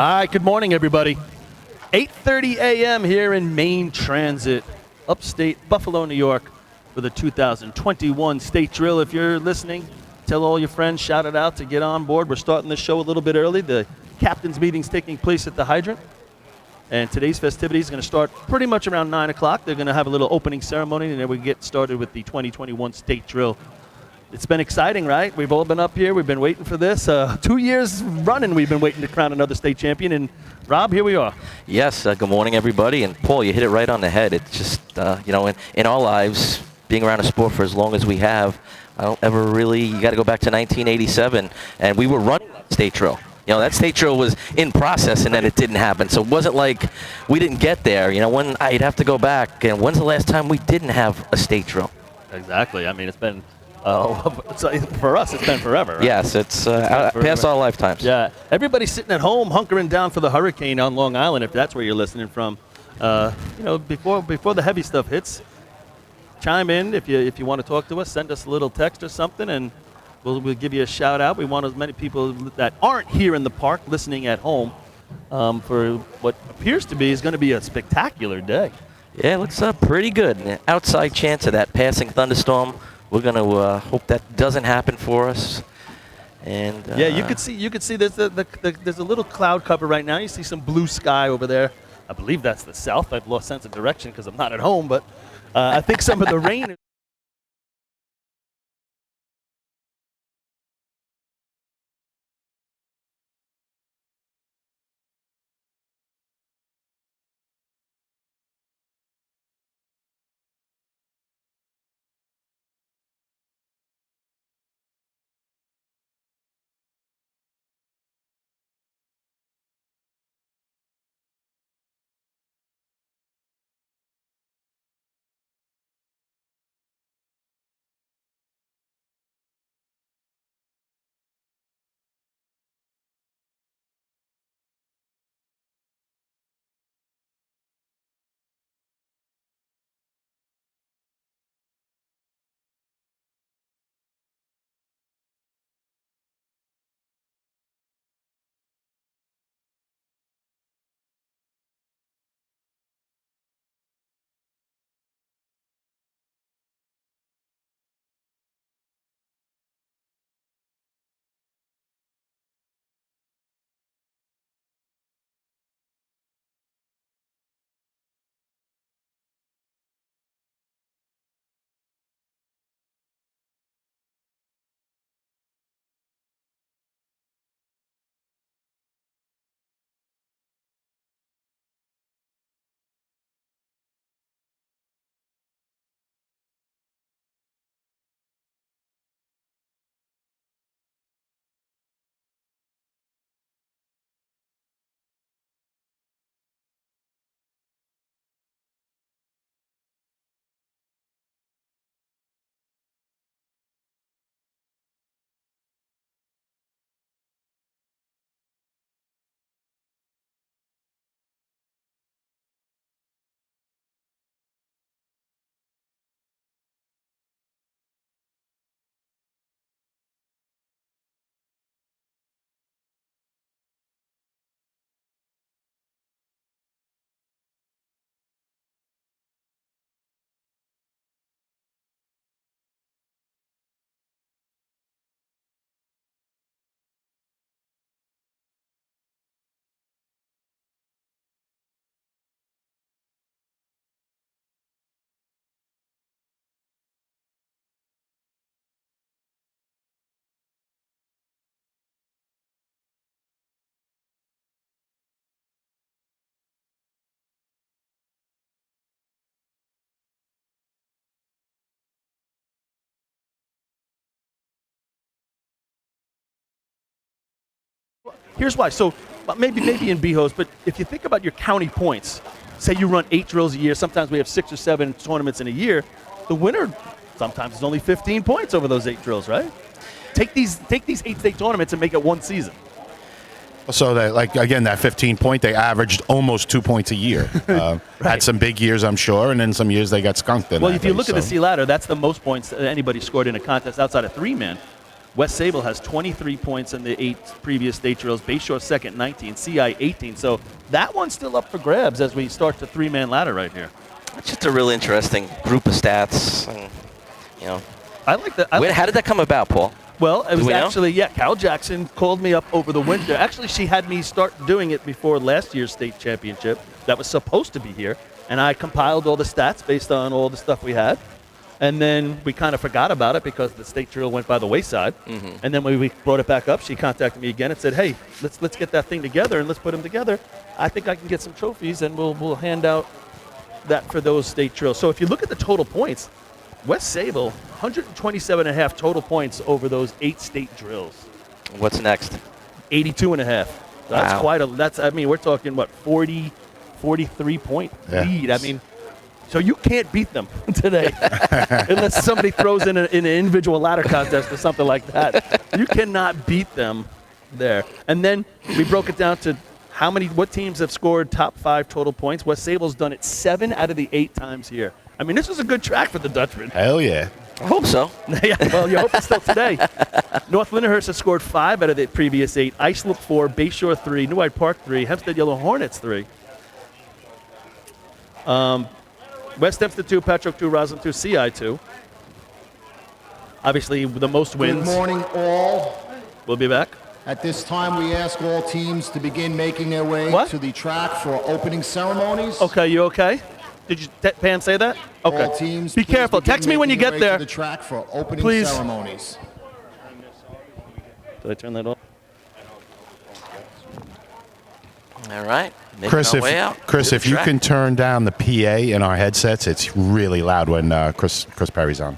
All right, good morning, everybody. 8:30 a.m. here in Main Transit, upstate Buffalo, New York, for the 2021 State Drill. If you're listening, tell all your friends, shout it out to get on board. We're starting the show a little bit early. The captain's meeting's taking place at the Hydrant. And today's festivities is going to start pretty much around 9 o'clock. They're going to have a little opening ceremony, and then we get started with the 2021 State Drill. It's been exciting, right? We've all been up here. We've been waiting for this. 2 years running, we've been waiting to crown another state champion. And, Rob, here we are. Yes, good morning, everybody. And, Paul, you hit it right on the head. It's just, in our lives, being around a sport for as long as we have, I don't ever really, you got to go back to 1987, and we were running that state drill. You know, that state drill was in process, and then it didn't happen. So it wasn't like we didn't get there. You know, when I'd have to go back, and when's the last time we didn't have a state drill? Exactly. I mean, it's been... for us, it's been forever, right? Yes, it's past our lifetimes. Yeah, everybody's sitting at home hunkering down for the hurricane on Long Island, if that's where you're listening from. Before the heavy stuff hits, chime in if you want to talk to us. Send us a little text or something, and we'll give you a shout out. We want as many people that aren't here in the park listening at home for what appears to be is going to be a spectacular day. Yeah, it looks pretty good. Outside chance of that passing thunderstorm. We're going to hope that doesn't happen for us. And yeah, you could see there's there's a little cloud cover right now. You see some blue sky over there. I believe that's the south. I've lost sense of direction because I'm not at home, but I think some of the rain. Here's why. So maybe in B-Host, but if you think about your county points, say you run 8 drills a year, sometimes we have 6 or 7 tournaments in a year, the winner sometimes is only 15 points over those 8 drills, right? Take these 8 state tournaments and make it one season. So that, like, again, that 15-point, they averaged almost 2 points a year. Right. Had some big years, I'm sure, and then some years they got skunked in. Well, if you look at the C ladder, that's the most points that anybody scored in a contest outside of 3-man. West Sable has 23 points in the 8 previous state drills. Bayshore second, 19. CI 18. So that one's still up for grabs as we start the 3-man ladder right here. It's just a really interesting group of stats. And, you know, I like that. how did that come about, Paul? Well, it was we know? actually, Carol Jackson called me up over the winter. Actually, she had me start doing it before last year's state championship that was supposed to be here. And I compiled all the stats based on all the stuff we had. And then we kind of forgot about it because the state drill went by the wayside. And then when we brought it back up, she contacted me again and said, hey, let's get that thing together and let's put them together. I think I can get some trophies and we'll hand out that for those state drills. So if you look at the total points, West Sable, 127.5 total points over those 8 state drills. What's next? 82.5. That's Wow. quite a, I mean, we're talking, 43 point lead. I mean, so you can't beat them today unless somebody throws in an individual ladder contest or something like that. You cannot beat them there. And then we broke it down to what teams have scored top 5 total points. West Sable's done it 7 out of the 8 times here. I mean, this was a good track for the Dutchman. Hell yeah. I hope so. Yeah, well, you hope it's still today. North Lyndhurst has scored 5 out of the previous 8. Islip 4, Bayshore 3, New Hyde Park 3, Hempstead Yellow Hornets 3. West Hempstead 2, Patrick 2, Roslyn 2, CI 2. Obviously, the most wins. Good morning, all. We'll be back. At this time, we ask all teams to begin making their way What? to the track for opening ceremonies. Okay, you okay? Did you, Pam, say that? Okay. All teams, be please careful. begin Text me when you making get their way there. To the track for opening Please. ceremonies. Did I turn that off? All right. Making Chris, our way out to the if you track. can turn down the PA in our headsets, it's really loud when Chris Perry's on.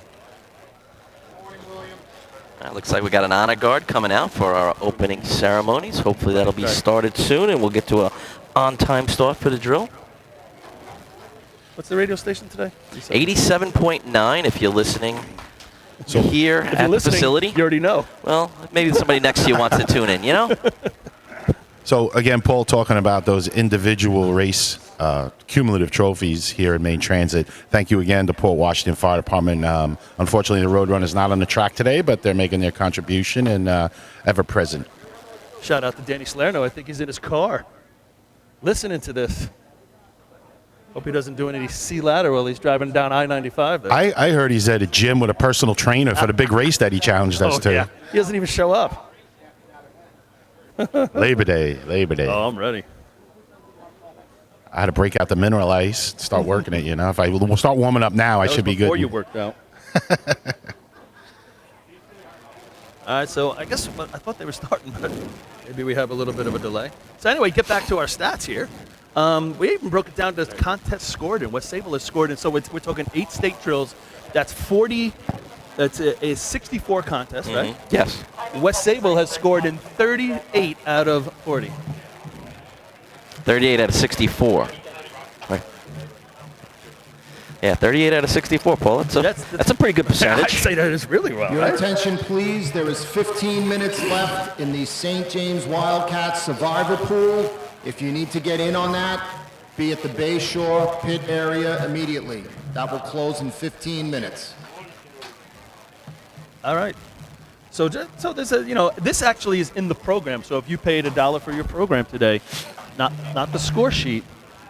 Looks like we got an honor guard coming out for our opening ceremonies. Hopefully that'll be Okay. started soon, and we'll get to a on-time start for the drill. What's the radio station today? 87.9 if you're listening here If you're at the listening, facility. you already know. Well, maybe somebody next to you wants to tune in, you know? So again, Paul, talking about those individual race cumulative trophies here in Maine Transit. Thank you again to Port Washington Fire Department. Unfortunately, the Roadrunner's not on the track today, but they're making their contribution and ever present. Shout out to Danny Salerno. I think he's in his car listening to this. Hope he doesn't do any sea ladder while he's driving down I-95 there. I heard he's at a gym with a personal trainer for the big race that he challenged us to. Yeah. He doesn't even show up. Labor Day. Oh, I'm ready. I had to break out the mineral ice, start working it, you know. If I will start warming up now, I That should was be good. before you worked out. All right, so I guess I thought they were starting, but maybe we have a little bit of a delay. So anyway, get back to our stats here. We even broke it down to contests scored in. West Sable has scored in, so we're talking 8 state drills. That's 40. That's a 64 contest, right? Yes. West Sable has scored in 38 out of 40. 38 out of 64. Right. Yeah, 38 out of 64, Paul. That's a pretty good I'd percentage. say that is really well, Your right? attention, please. There is 15 minutes left in the St. James Wildcats Survivor Pool. If you need to get in on that, be at the Bayshore pit area immediately. That will close in 15 minutes. All right. So this this actually is in the program. So if you paid $1 for your program today, not the score sheet,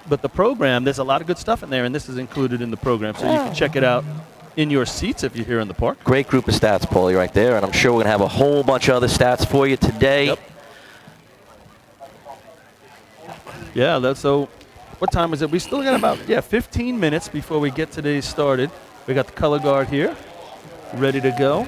but the program, there's a lot of good stuff in there, and this is included in the program. So you can check it out in your seats if you're here in the park. Great group of stats, Paulie, right there. And I'm sure we're going to have a whole bunch of other stats for you today. Yep. Yeah, so what time is it? We still got about 15 minutes before we get today started. We got the color guard here, ready to go.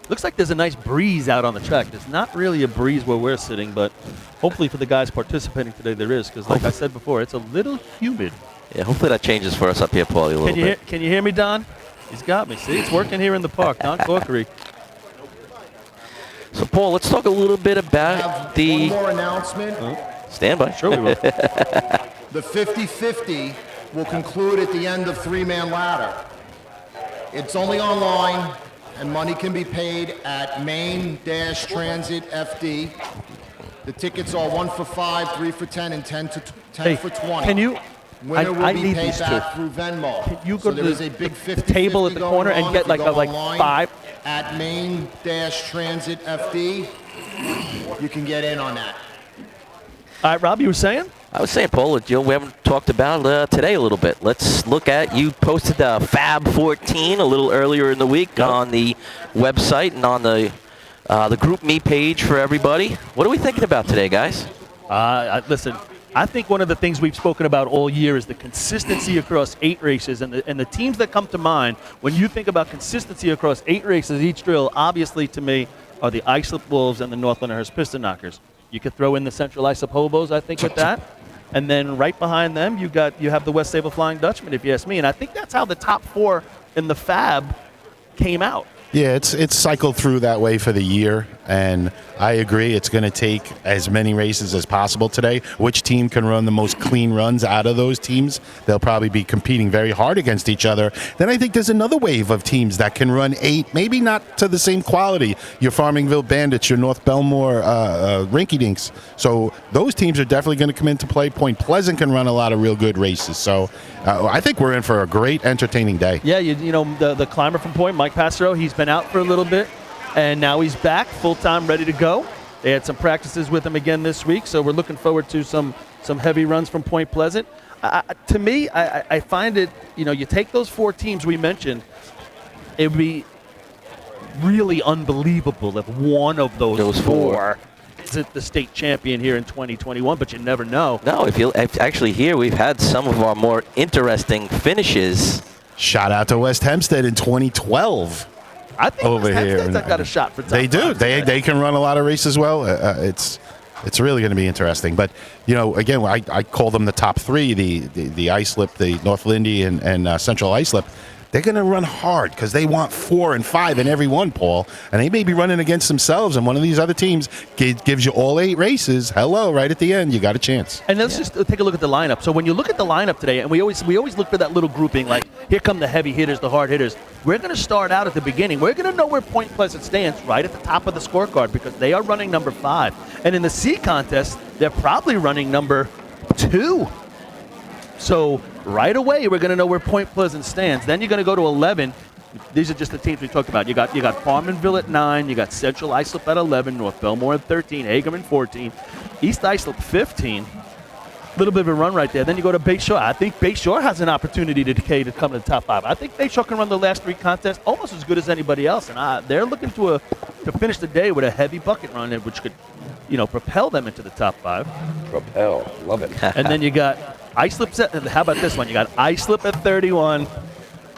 Looks like there's a nice breeze out on the track. There's not really a breeze where we're sitting, but hopefully for the guys participating today there is, because like I said before, it's a little humid. Yeah, hopefully that changes for us up here, Paulie, a little bit. Can you hear me, Don? He's got me. See, it's working here in the park. Don Corkery. So, Paul, let's talk a little bit I about have the... one more announcement. Stand by. Sure we will. The 50-50 will conclude at the end of 3-man ladder. It's only online, and money can be paid at Maine-Transit FD. The tickets are 1 for $5, 3 for $10, and 10 for 20. Winner will I be need paid these back two. through Venmo. Can you go so to there the- is a big the 50 table at the going corner and on. get If you like go a online 5? At Main-Transit FD, you can get in on that. All right, Rob, you were saying? I was saying, Paul, we haven't talked about today a little bit. Let's look at, you posted Fab 14 a little earlier in the week on the website and on the Group Me page for everybody. What are we thinking about today, guys? Listen, I think one of the things we've spoken about all year is the consistency across 8 races, and the teams that come to mind when you think about consistency across 8 races each drill, obviously to me, are the Islip Wolves and the North Lindenhurst Piston Knockers. You could throw in the Central Islip Hobos, I think, with that. And then right behind them, you have the West Sable Flying Dutchman, if you ask me. And I think that's how the top 4 in the Fab came out. Yeah, it's cycled through that way for the year, and I agree it's going to take as many races as possible today. Which team can run the most clean runs out of those teams? They'll probably be competing very hard against each other. Then I think there's another wave of teams that can run 8, maybe not to the same quality. Your Farmingville Bandits, your North Belmore Rinky Dinks. So those teams are definitely going to come into play. Point Pleasant can run a lot of real good races. So I think we're in for a great, entertaining day. Yeah, you know, the climber from Point, Mike Passero, he's been out for a little bit, and now he's back full-time, ready to go. They had some practices with him again this week, so we're looking forward to some heavy runs from Point Pleasant. To me, I find it, you know, you take those 4 teams we mentioned, it would be really unbelievable if one of those 4 is the state champion here in 2021, but you never know. No, if actually here we've had some of our more interesting finishes. Shout out to West Hempstead in 2012. I think over West here. Hempstead's got a shot for top They do. 5 They can run a lot of races well. It's really going to be interesting. But, you know, again, I call them the top 3, the Islip, the North Lindy, and Central Islip. They're going to run hard because they want 4 and 5 in every one, Paul. And they may be running against themselves, and one of these other teams gives you all 8 races. Hello, right at the end, you got a chance. And let's just take a look at the lineup. So when you look at the lineup today, and we always look for that little grouping, like here come the heavy hitters, the hard hitters. We're going to start out at the beginning. We're going to know where Point Pleasant stands right at the top of the scorecard because they are running number 5. And in the C contest, they're probably running number 2. So right away, we're going to know where Point Pleasant stands. Then you're going to go to 11. These are just the teams we talked about. You got Farmanville at 9. You got Central Islip at 11. North Belmore at 13. Hagerman 14. East Islip 15. A little bit of a run right there. Then you go to Bayshore. I think Bayshore has an opportunity to come to the top 5. I think Bayshore can run the last 3 contests almost as good as anybody else. And they're looking to finish the day with a heavy bucket run, which could, you know, propel them into the top 5. Propel. Love it. And then you got Islip. How about this one? You got Islip at 31,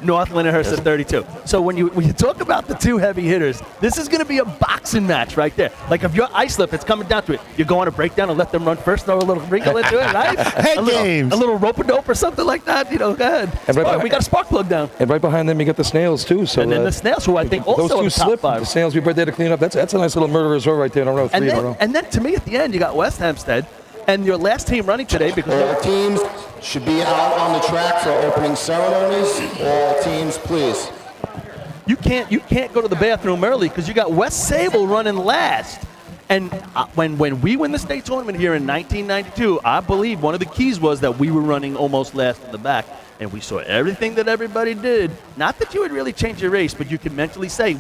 North Lindenhurst at 32. So when you talk about the 2 heavy hitters, this is going to be a boxing match right there. Like if you're Islip, it's coming down to it. You go on a breakdown and let them run first, throw a little wrinkle into it, right? Games. A little rope-a-dope or something like that. You know, go ahead. We got a spark plug down. And right behind them, you got the Snails, too. So, And then the Snails, who I think also those 2 in the top slip. 5. The Snails, we brought there to clean up. That's a nice little murderer's row right there in a row, 3 in a row. And then to me at the end, you got West Hempstead. And your last team running today, because All teams should be out on the track for opening ceremonies. All teams, please. you can't go to the bathroom early because you got West Sable running last. And when we win the state tournament here in 1992, I believe one of the keys was that we were running almost last in the back. And we saw everything that everybody did. Not that you would really change your race, but you could mentally say,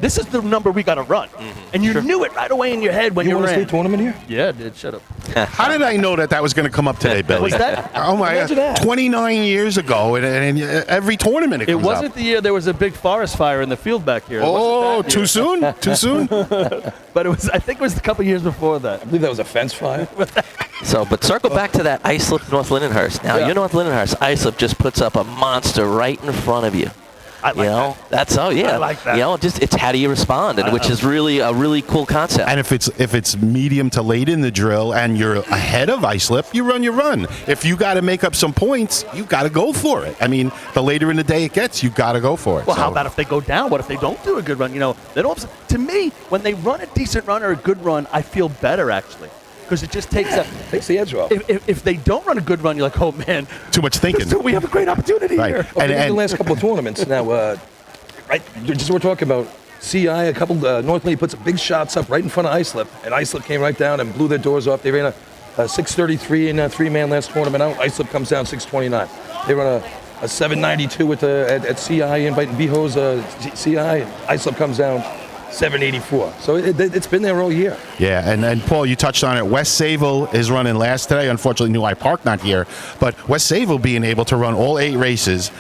this is the number we got to run. Mm-hmm. And you knew it right away in your head when you won ran. a state tournament here? Yeah, dude, shut up. How did I know that was going to come up today, Billy? Was that? Oh, my Imagine God. that. 29 years ago, and every tournament it It comes wasn't up. the year there was a big forest fire in the field back here. It Oh, wasn't that too year. soon? Too soon? But I think it was a couple years before that. I believe that was a fence fire. So, but circle back to that Islip North Lindenhurst. Now, your North Lindenhurst Islip just puts up a monster right in front of you. I like that. That's I like that. You know, it's how do you respond, and which is really a really cool concept. And if it's medium to late in the drill and you're ahead of Islip, you run your run. If you got to make up some points, you got to go for it. I mean, the later in the day it gets, you got to go for it. Well, how about if they go down? What if they don't do a good run? You know, they don't. To me, when they run a decent run or a good run, I feel better actually. Because it just takes Takes the edge off. If they don't run a good run, you're like, oh man, too much thinking? we have a great opportunity Right. here. Well, in the last couple of tournaments now, right? Just we're talking about CI. A couple North Lee put some big shots up right in front of Islip, and Islip came right down and blew their doors off. They ran 6:33 in a three-man last tournament out. Islip comes down 6:29. They run a 7:92 at CI, inviting Beho's CI. Islip comes down 7:84. So it's been there all year. Yeah, and Paul, you touched on it. West Sayville is running last today. Unfortunately, New Hyde Park not here, but West Sayville being able to run all 8 races.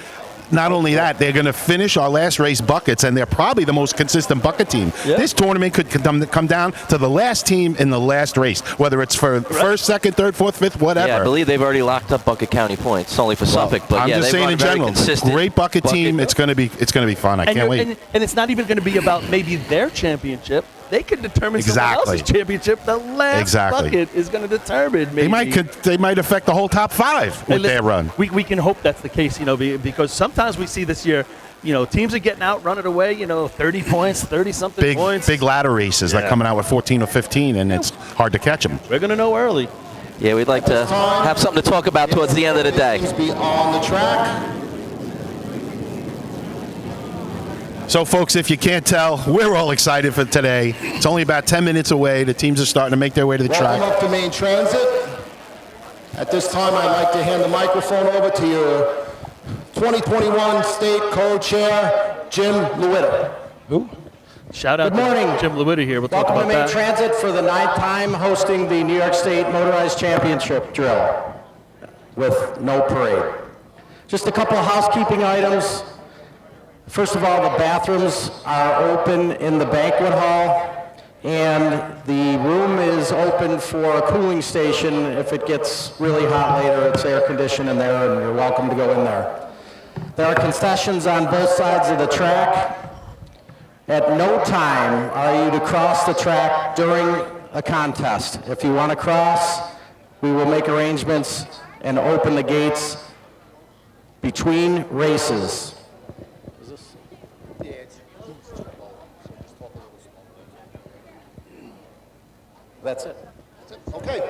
Not only that, they're going to finish our last race buckets, and they're probably the most consistent bucket team. Yeah. This tournament could come down to the last team in the last race, whether it's for first, second, third, fourth, fifth, whatever. Yeah, I believe they've already locked up Bucket County points, only for Suffolk. But I'm yeah, just they've saying run in a very general, consistent great bucket team. It's going to be fun. I can't wait. And it's not even going to be about maybe their championship. They could determine someone else's championship. The last bucket is going to determine. Maybe. They might affect the whole top 5 with their run. We can hope that's the case, because sometimes we see this year, teams are getting out, running away, 30 points, 30-something points. Big ladder races, like coming out with 14 or 15, and it's hard to catch them. We're going to know early. Yeah, we'd like to have something to talk about towards the end of the day. Be on the track. So, folks, if you can't tell, we're all excited for today. It's only about 10 minutes away. The teams are starting to make their way to the track. Welcome up to Main Transit. At this time, I'd like to hand the microphone over to your 2021 state co-chair, Jim Lewitta. Who? Shout out Good morning. to Jim Lewitta here. We'll talk Welcome about to Main that. Transit for the 9th time hosting the New York State Motorized Championship Drill with no parade. Just a couple of housekeeping items. First of all, the bathrooms are open in the banquet hall, and the room is open for a cooling station. If it gets really hot later, it's air conditioned in there, and you're welcome to go in there. There are concessions on both sides of the track. At no time are you to cross the track during a contest. If you want to cross, we will make arrangements and open the gates between races. That's it. Okay.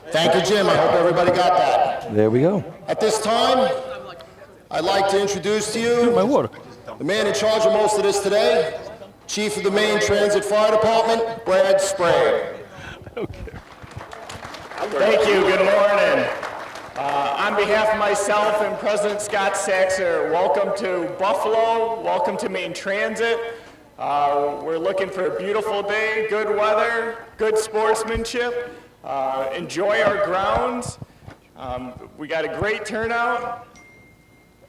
Thank you, Jim. I hope everybody got that. There we go. At this time, I'd like to introduce to you My water. the man in charge of most of this today, Chief of the Main Transit Fire Department, Brad Sprague. Thank you. Good morning. On behalf of myself and President Scott Saxer, welcome to Buffalo. Welcome to Main Transit. We're looking for a beautiful day, good weather, good sportsmanship. Enjoy our grounds. We got a great turnout.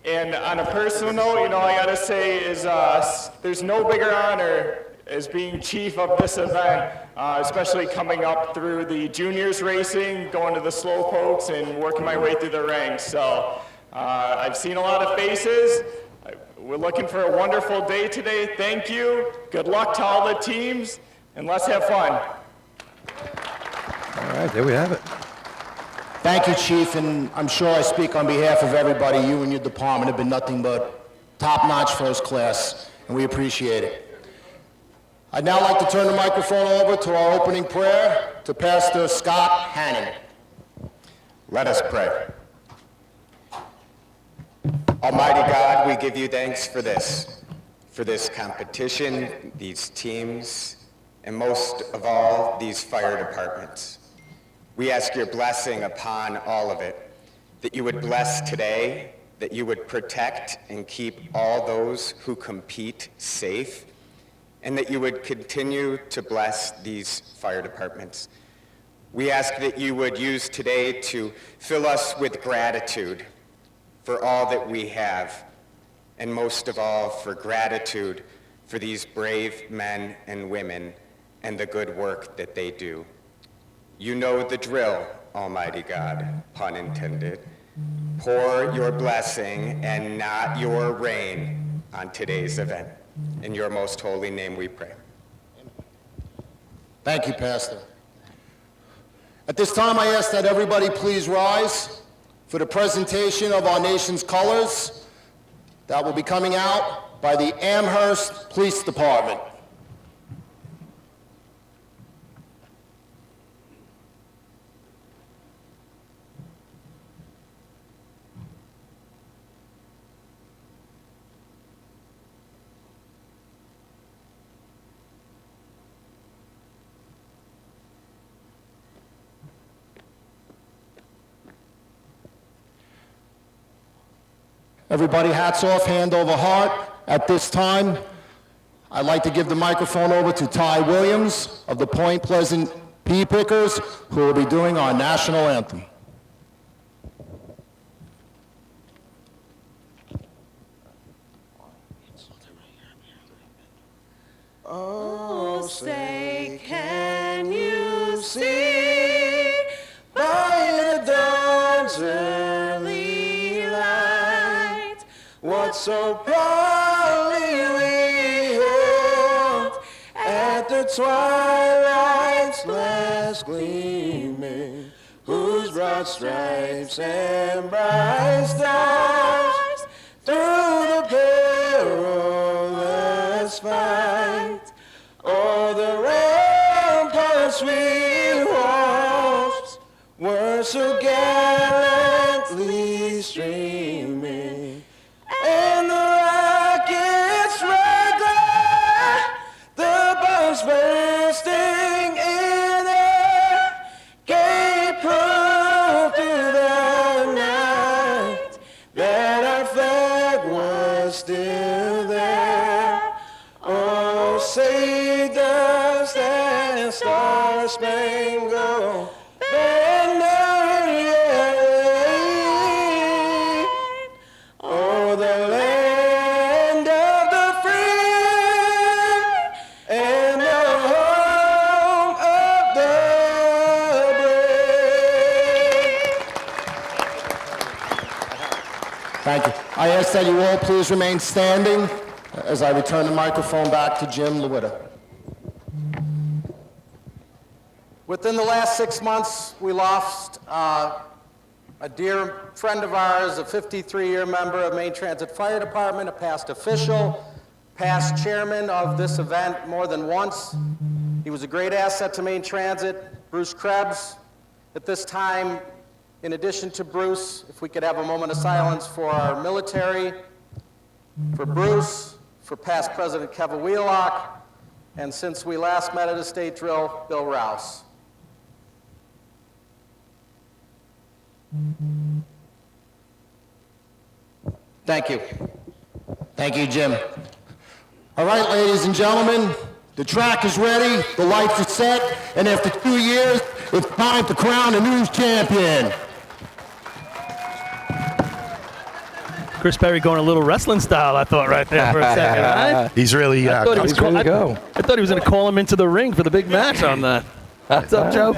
And on a personal note, I gotta say is there's no bigger honor as being chief of this event, especially coming up through the juniors racing, going to the slowpokes, and working my way through the ranks. So I've seen a lot of faces. We're looking for a wonderful day today. Thank you. Good luck to all the teams, and let's have fun. All right, there we have it. Thank you, Chief, and I'm sure I speak on behalf of everybody. You and your department have been nothing but top-notch, first class, and we appreciate it. I'd now like to turn the microphone over to our opening prayer to Pastor Scott Hannon. Let us pray. Almighty God, we give you thanks for this competition, these teams, and most of all, these fire departments. We ask your blessing upon all of it, that you would bless today, that you would protect and keep all those who compete safe, and that you would continue to bless these fire departments. We ask that you would use today to fill us with gratitude for all that we have, and most of all, for gratitude for these brave men and women and the good work that they do. You know the drill, Almighty God, pun intended. Pour your blessing and not your rain on today's event. In your most holy name we pray. Thank you, Pastor. At this time, I ask that everybody please rise for the presentation of our nation's colors that will be coming out by the Amherst Police Department. Everybody, hats off, hand over heart. At this time, I'd like to give the microphone over to Ty Williams of the Point Pleasant Pea Pickers, who will be doing our national anthem. Oh, say, can you see by the dawn's early light what so proudly we hailed at the twilight's last gleaming, whose broad stripes and bright stars through the perilous fight o'er the ramparts we watched were so gallantly streaming, and the rockets' red glare, the bombs bursting in air, gave proof through the night that our flag was still there. Oh, say does that star-spangled banner yet wave o'er the land of the free and the home of the brave. Thank you. I ask that you all please remain standing as I return the microphone back to Jim Lewitta. Within the last 6 months, we lost a dear friend of ours, a 53-year member of Maine Transit Fire Department, a past official, past chairman of this event more than once. He was a great asset to Maine Transit, Bruce Krebs. At this time, in addition to Bruce, if we could have a moment of silence for our military, for Bruce, for past President Kevin Wheelock, and since we last met at a state drill, Bill Rouse. Thank you. Thank you, Jim. All right, ladies and gentlemen, the track is ready, the lights are set, and after 2 years, it's time to crown a new champion. Chris Perry going a little wrestling style, I thought, right there for a second. Right? He's really. I thought he was He's ready to go. I thought he was going to call him into the ring for the big match on that. What's up, Joe?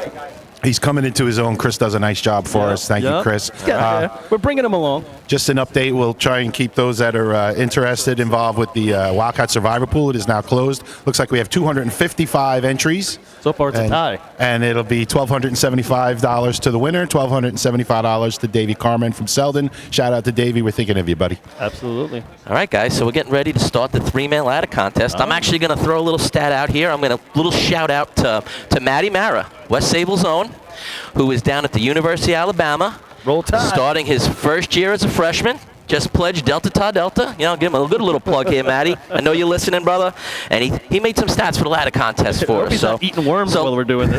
He's coming into his own. Chris does a nice job for us. Thank you, Chris. We're bringing him along. Just an update. We'll try and keep those that are interested involved with the Wildcat Survivor Pool. It is now closed. Looks like we have 255 entries. So far, it's a tie. And it'll be $1,275 to the winner, $1,275 to Davey Carmen from Selden. Shout out to Davey. We're thinking of you, buddy. Absolutely. All right, guys, so we're getting ready to start the three-man ladder contest. I'm actually going to throw a little stat out here. I'm going to little shout out to Matty Mara, West Sable's own, who is down at the University of Alabama. Roll Tide. Starting his first year as a freshman. Just pledged Delta Tau Delta. You know, give him a good little plug here, Matty. I know you're listening, brother. And he made some stats for the ladder contest for us. He's not eating worms while we're doing this.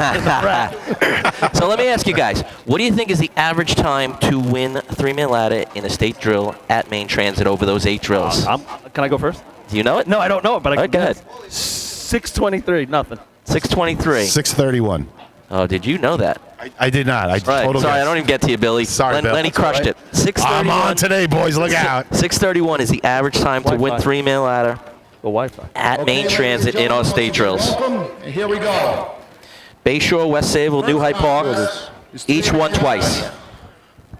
So let me ask you guys, what do you think is the average time to win a three-man ladder in a state drill at Maine Transit over those 8 drills? Can I go first? Do you know it? No, I don't know it, but I can go ahead. 6:23, nothing. 6:23. 6:31. Oh, did you know that? I did not. Right. Sorry, I don't even get to you, Billy. Sorry, Bill. Lenny crushed it. 6:31. I'm on today, boys. Look out. 6:31 is the average time to win three-man ladder The Wi-Fi. at Maine Transit in our state drills. Welcome, and here we go. Bayshore, West Sable, New Hyde Park, each won twice.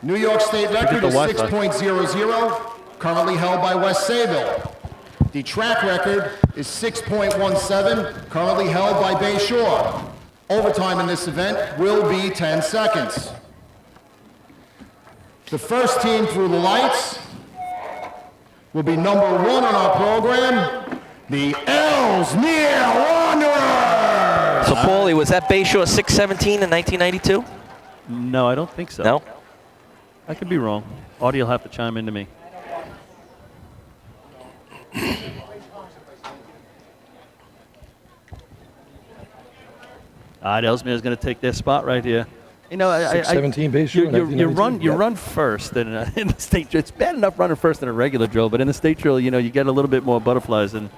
New York State record the is Wi-Fi. 6.00, currently held by West Sable. The track record is 6.17, currently held by Bayshore. Overtime in this event will be 10 seconds. The first team through the lights will be number 1 on our program, the Ellesmere Wanderers. So, Paulie, was that Bayshore 6:17 in 1992? No, I don't think so. No? I could be wrong. Audie will have to chime into me. All right, Ellesmere's going to take their spot right here You know, 617 base you, drill. you run 1992. first in the state drill. It's bad enough running first in a regular drill, but in the state drill, you know, you get a little bit more butterflies. And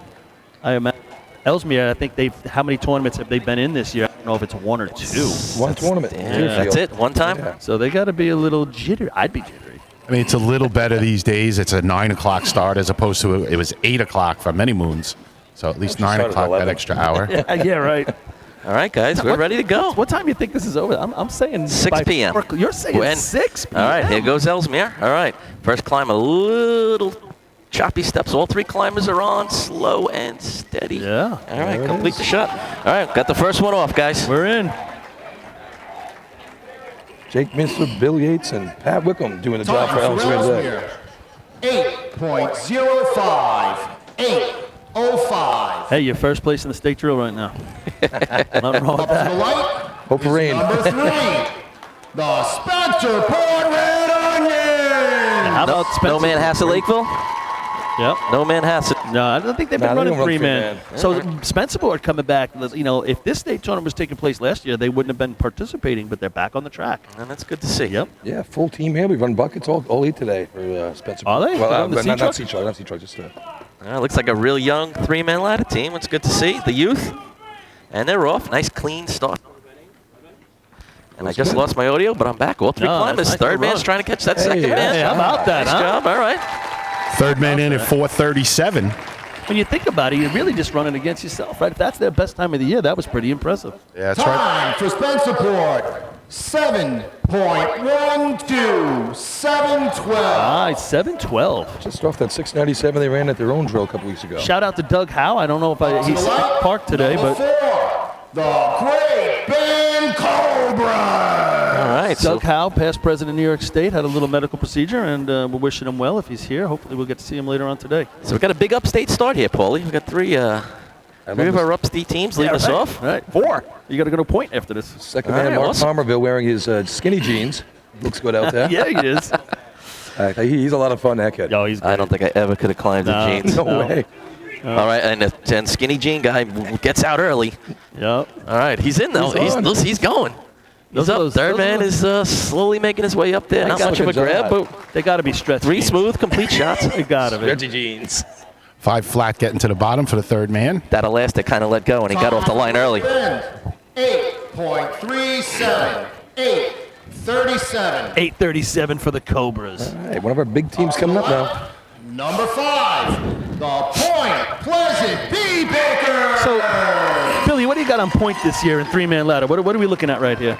I imagine Ellesmere, I think how many tournaments have they been in this year? I don't know if it's one or two. One tournament. Yeah, that's it. One time. Yeah. So they got to be a little jittery. I'd be jittery. I mean, it's a little better these days. It's a 9 o'clock start as opposed to it was 8 o'clock for many moons. So at least 9 started at o'clock, that 11. extra hour. Yeah, right. All right, guys, we're ready to go. What time do you think this is over? I'm saying 6 by p.m. 4 You're saying When? 6 p.m. All right, here goes Ellesmere. All right, first climb, a little choppy steps. All three climbers are on, slow and steady. Yeah. All right, complete the shot. All right, got the first one off, guys. We're in. Jake Minster, Bill Yates, and Pat Wickham doing the job for Time for Ellesmere today. Ellesmere, 8.05. 8.05. Hey, you're first place in the state drill right now. Nothing wrong with Up to the that. light. Hope for is rain. Number 3, the Spencer Port Red Onions. How about No Spencer? man has to Lakeville. Yep. No man has it. No, I don't think they've Nah, been they running don't run three-man. three-man. So Spencer Board coming back, you know, if this state tournament was taking place last year, they wouldn't have been participating, but they're back on the track. And that's good to see. Yep. Yeah, full team here. We run buckets all 8 today for Spencer. Are they? Well, They're on the but not C-truck? C-truck, not C-truck, just Looks like a real young three-man ladder team. It's good to see. The youth. And they're off. Nice, clean start. And I just lost my audio, but I'm back. All three No, climbers. that's nice Third to man's run. trying to catch that Hey, second yeah. man. Hey, how about that, Nice huh? job. All right. Third man in at 4:37. When you think about it, you're really just running against yourself, right? If that's their best time of the year, that was pretty impressive. Yeah, that's right. Time for Spencer Port, 7.12. 7.12. Nice, 7:12. Just off that 697 they ran at their own drill a couple weeks ago. Shout out to Doug Howe. I don't know if he's To the light, parked today, number but 4, the Great Ben Cobra. All right. So Doug Howe, past president of New York State, had a little medical procedure, and we're wishing him well if he's here. Hopefully we'll get to see him later on today. we've got a big upstate start here, Paulie. We've got three of our upstate teams leading us off. Right. 4. You got to go to a point after this. Second All man, right, Mark awesome. Palmerville, wearing his skinny jeans. Looks good out there. Yeah, he is. He's a lot of fun, that kid. Yo, he's I don't think I ever could have climbed the No. jeans. No No. way. All right, and skinny jean guy gets out early. Yep. All right, he's in though. He's on. He's going. He's Those are up. those- Third those man are is slowly making his way up there. They Not got much of a good grab, job. but They got to be stretched. 3 smooth, complete shots. They got to be. Reggie jeans. 5 flat getting to the bottom for the third man. That elastic kind of let go, and he got off the line early. 8.37. 8.37. 8:37 for the Cobras. All right, one of our big teams coming up now. Number 5, the Point Pleasant Bee Baker. So, Billy, what do you got on point this year in three-man ladder? What are we looking at right here?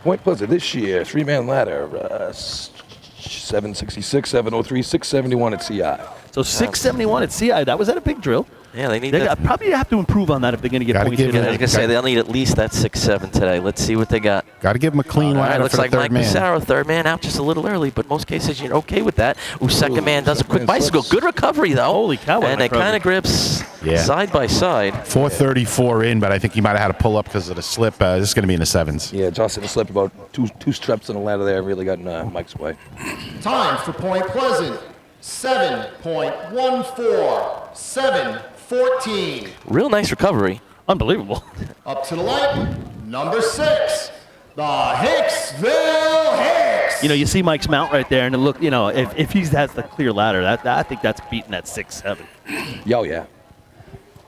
Point Pleasant this year, 3-man ladder, 766, 703, 671 at CI. So 671 at CI. That was at a big drill. Yeah, they need They that. probably have to improve on that if they're going to get Gotta points give here it- I was today. gonna say they'll need at least that 6-7 today. Let's see what they got. Got to give him a clean All right, ladder looks for the like third Mike man. Massaro, third man out just a little early, but most cases you're okay with that. Ooh, second man does a quick man bicycle. slips. Good recovery though. Holy cow, what And a it kind recovery. of grips Yeah. side by side. 4:34 in, but I think he might have had to pull up because of the slip. This is going to be in the 7s. Yeah, Justin slipped about two steps on the ladder there, really got in Mike's way. Time for Point Pleasant, 7.14. 7.14. Real nice recovery. Unbelievable. Up to the light, number 6, the Hicksville Hicks. You know, you see Mike's mount right there, and it look, you know, if he has the clear ladder, I think that's beating that 6-7. Yo, yeah.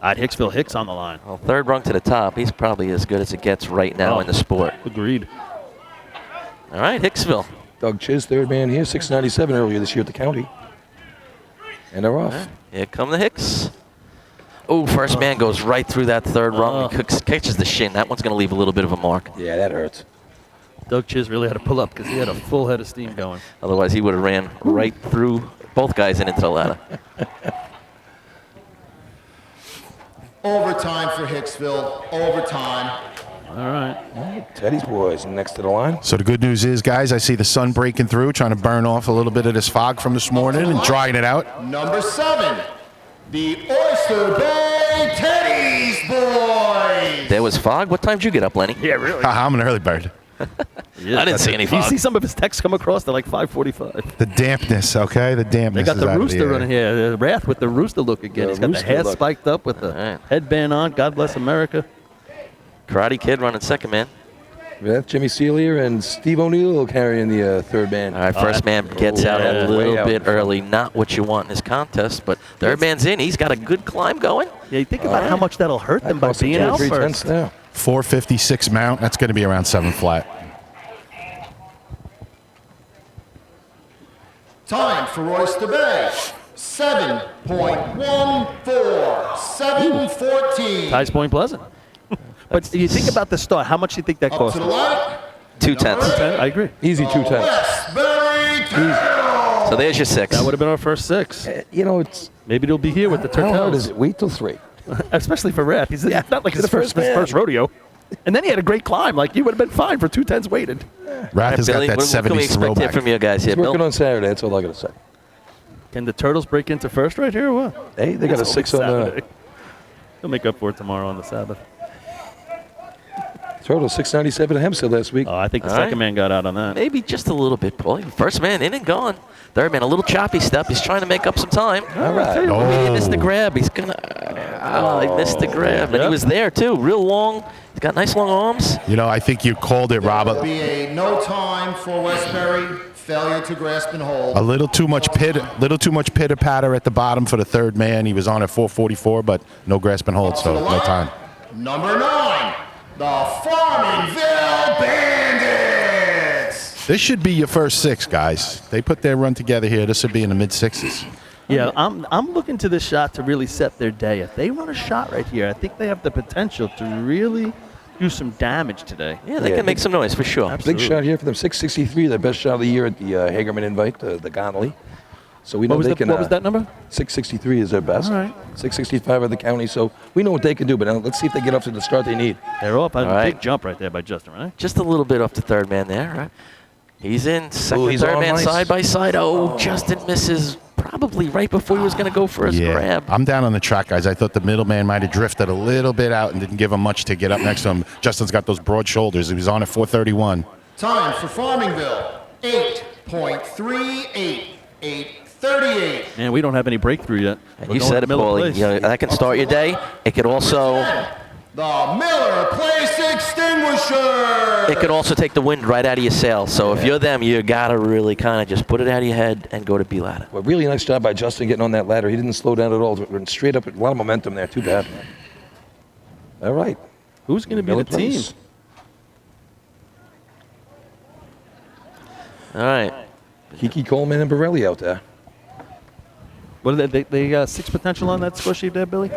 I'd Hicksville Hicks on the line. Well, third rung to the top. He's probably as good as it gets right now Oh. in the sport. Agreed. All right, Hicksville. Doug Chiz, third man here, 697 earlier this year at the county. And they're off. Here come the Hicks. Oh, first man goes right through that third rung and catches the shin. That one's going to leave a little bit of a mark. Yeah, that hurts. Doug Chiz really had to pull up because he had a full head of steam going. Otherwise, he would have ran right through both guys and into the ladder. Overtime for Hicksville, overtime. All right. Teddy's boys next to the line. So the good news is, guys, I see the sun breaking through, trying to burn off a little bit of this fog from this morning and drying it out. Number 7, the Oyster Bay Teddy's boys. There was fog. What time did you get up, Lenny? Yeah, really. I'm an early bird. I didn't see any You fog. see some of his texts come across, they're like 5:45. The dampness, okay? The They dampness got is the out of rooster air. running here. Wrath with the rooster look again. The He's got the rooster hair look. spiked up with the All right. headband on. God bless America. Karate Kid running second man. Yeah, Jimmy Celia and Steve O'Neill carrying the third man. All right, first man gets out a little bit early. Not what you want in this contest, but third man's in. He's got a good climb going. Yeah, you think about how much that'll hurt them by being out first. Now. 456 mount. That's going to be around 7 flat. Time for Royce DeBay. 7.14. 7:14. Ties Point Pleasant. But you think about the start. How much do you think that Up cost? to the light. 2/10. I agree. Easy 2/10. Westbury Turtle. So there's your 6. That would have been our first 6. You know, it's Maybe it'll be here with the how hard is Turtles. it? Wait till 3. Especially for Rat. It's not like his the first man. first rodeo. And then he had a great climb. Like, you would have been fine for 2/10s weighted. Rath has got Billy, that what can we 70s expect here throwback. from you guys here, He's working Bill? on Saturday. That's all I got to say. Can the Turtles break into first right here or what? Hey, they got a It's 6 only on the Saturday. They'll make up for it tomorrow on the Sabbath. total 697 at Hempstead last week. Oh, I think the All second right. man got out on that. Maybe just a little bit, Paul. First man in and gone. Third man, a little choppy step. He's trying to make up some time. All right. Oh, he missed the grab. He's gonna. Oh, he missed the grab, and he was there too. Real long. He's got nice long arms. You know, I think you called it, Will Robert. be a no time for Westbury. Failure to grasp and hold. A little too much pitter patter at the bottom for the third man. He was on at 444, but no grasp and hold, so no time. Number 9, the Farmingville Bandits. This should be your first 6, guys. They put their run together here. This would be in the mid 6s. Yeah, I'm looking to this shot to really set their day. If they run a shot right here, I think they have the potential to really do some damage today. Yeah, they can make some noise for sure. Big shot here for them. 663, the best shot of the year at the Hagerman Invite, the Connolly. So we know What was, they can. what was that number? 663 is their best. All right. 665 of the county. So we know what they can do, but now let's see if they get up to the start they need. They're up. A right. big jump right there by Justin, right? Just a little bit off the third man there, right? He's in. Second, he's third on man nice. side by side. Oh, Justin misses probably right before he was going to go for his grab. I'm down on the track, guys. I thought the middleman might have drifted a little bit out and didn't give him much to get up next to him. Justin's got those broad shoulders. He was on at 431. Time for Farmingville. 8.38. 8:38. Man, we don't have any breakthrough yet. And We're you going said to it, Miller Paulie. Place. You know, that can start your day. It could also. The Miller Place Extinguisher. It could also take the wind right out of your sails. So if you're them, you got to really kind of just put it out of your head and go to B ladder. Well, really nice job by Justin getting on that ladder. He didn't slow down at all. Went straight up. A lot of momentum there. Too bad. All right. Who's going to be Miller the team? Place. All right. Kiki Coleman and Borelli out there. What are they got 6 potential on that score sheet there, Billy?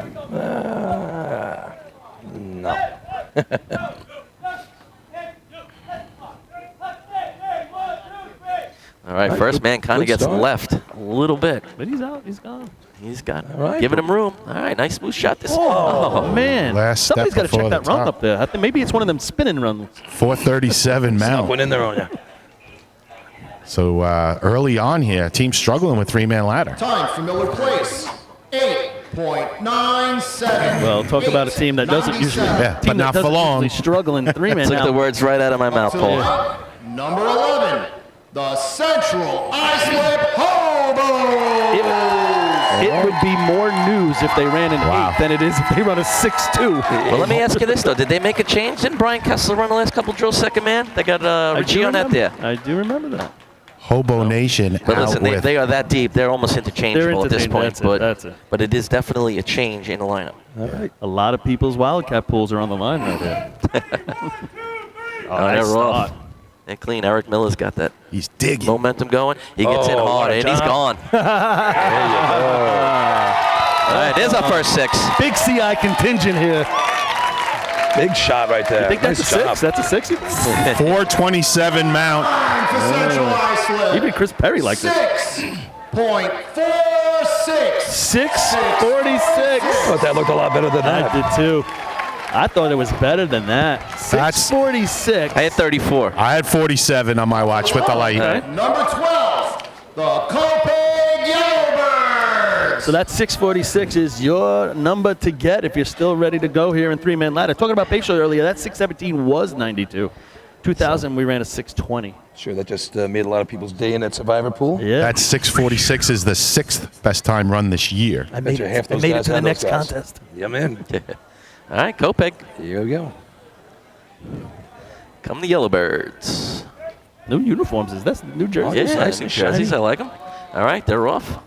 No. All right. First man kind of good gets start. left a little bit. But he's out. He's gone. He's got right. giving him room. All right. Nice smooth shot. This. Oh, man. Last step Somebody's got to before check that the run top. up there. I think maybe it's one of them spinning runs. 437 mount. Went in there on you. So early on here, team struggling with 3-man ladder. Time for Miller Place. 8.97. Well, talk about a team that doesn't usually. Yeah, team but not that for doesn't long. usually struggle in 3-man. Took now. the words right out of my mouth, Paul. Number 11, the Central Islip Hobos. It would be more news if they ran an 8 than it is if they run a 6-2. Well, let me ask you this though: did they make a change? Didn't Brian Kessler run the last couple drills second man? They got Richie on that there. I do remember that. Hobo Nation But out listen, with. they are that deep. They're almost interchangeable at this point. That's it. But it is definitely a change in the lineup. All right. A lot of people's Wildcat pools are on the line right there. They're nice off. start. They're clean. Eric Miller's got that He's digging. momentum going. He gets in Oh, hard, what a and he's gone. All right, there's our first 6. Big CI contingent here. Big shot right there. I think that's Nice a 6. job. That's a 6. 427 mount. Time for Central Islip. Even Chris Perry liked it. 6.46. 6:46. Thought that looked a lot better than I that. did too. I thought it was better than that. That's- 6:46. I had 34. I had 47 on my watch with the light. Number 12, the Copaig Yellowbirds. So that 6:46 is your number to get if you're still ready to go here in 3-man ladder. Talking about Pace earlier, that 6:17 was 92. 2000 we ran a 6:20. Sure, that just made a lot of people's day in that survivor pool. Yeah. That 646 is the 6th best time run this year. I bet you half those made it guys to the had next those guys. contest. Yeah, man. All right, Kopeg. Here we go. Come the Yellowbirds. New uniforms. Is that New Jersey? Yeah, nice New and jerseys. shiny. I like them. All right, they're off.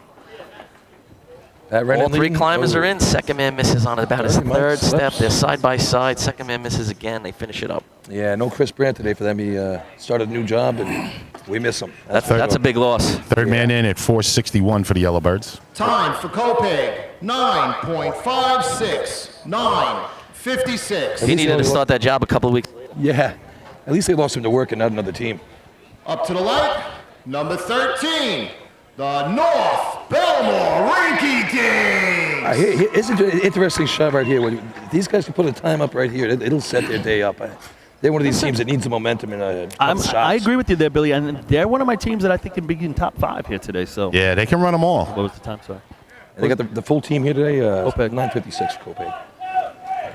That ran All in three leading- climbers oh. are in. Second man misses on about his Very much third step. slips. They're side by side. Second man misses again. They finish it up. Yeah, no Chris Brandt today for them. He started a new job, and we miss him. That's a big loss. Third man in at 461 for the Yellowbirds. Time for Kopeg, 9.56, 9.56. He needed to start that job a couple of weeks later. Yeah, at least they lost him to work and not another team. Up to the light, number 13, the North Belmore Rinky Kings. Here's an interesting shot right here. When these guys can put a time up right here, it'll set their day up. They're one of these teams that needs the momentum in shots. I agree with you there, Billy. And they're one of my teams that I think can be in top 5 here today. So Yeah, they can run them all. what was the time? Sorry. And they got the full team here today. Kopech. 9:56 for Kopech.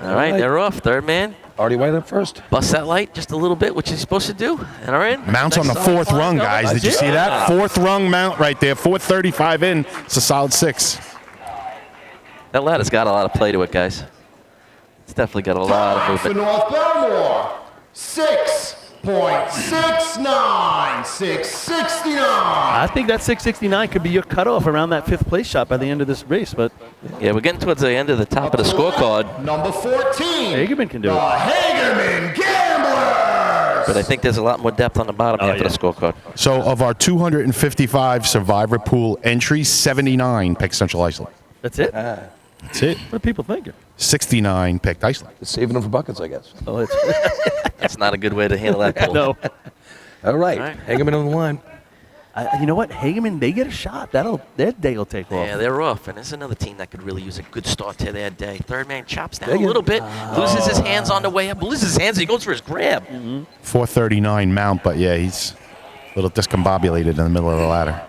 All right, they're off. Third man. Artie White up first. Bust that light just a little bit, which he's supposed to do. And are in. Mounts on the Next fourth climb rung, going. guys. Did you see that? Fourth rung mount right there. 435 in. It's a solid 6. That ladder's got a lot of play to it, guys. It's definitely got a lot of Time for movement. North Belmore, 6.69, 669. I think that 669 could be your cutoff around that 5th place shot by the end of this race. But Yeah, we're getting towards the end of the top of the scorecard, Number 14, Hagerman can do the it. Hagerman Gamblers. but I think there's a lot more depth on the bottom half yeah. of the scorecard. So of our 255 Survivor Pool entries, 79 picked Central Iceland. That's it. That's it. What are people thinking? 69 picked Iceland. Just saving them for buckets, I guess. Oh, it's That's not a good way to handle that pool. no. All right, All right. Hagerman on the line. You know what? Hagerman, they get a shot. Their day will take off. Yeah, they're off, and there's another team that could really use a good start to their day. Third man chops down They a little bit, loses his hands on the way up, loses his hands, he goes for his grab. 439 mount, but yeah, he's a little discombobulated in the middle of the ladder.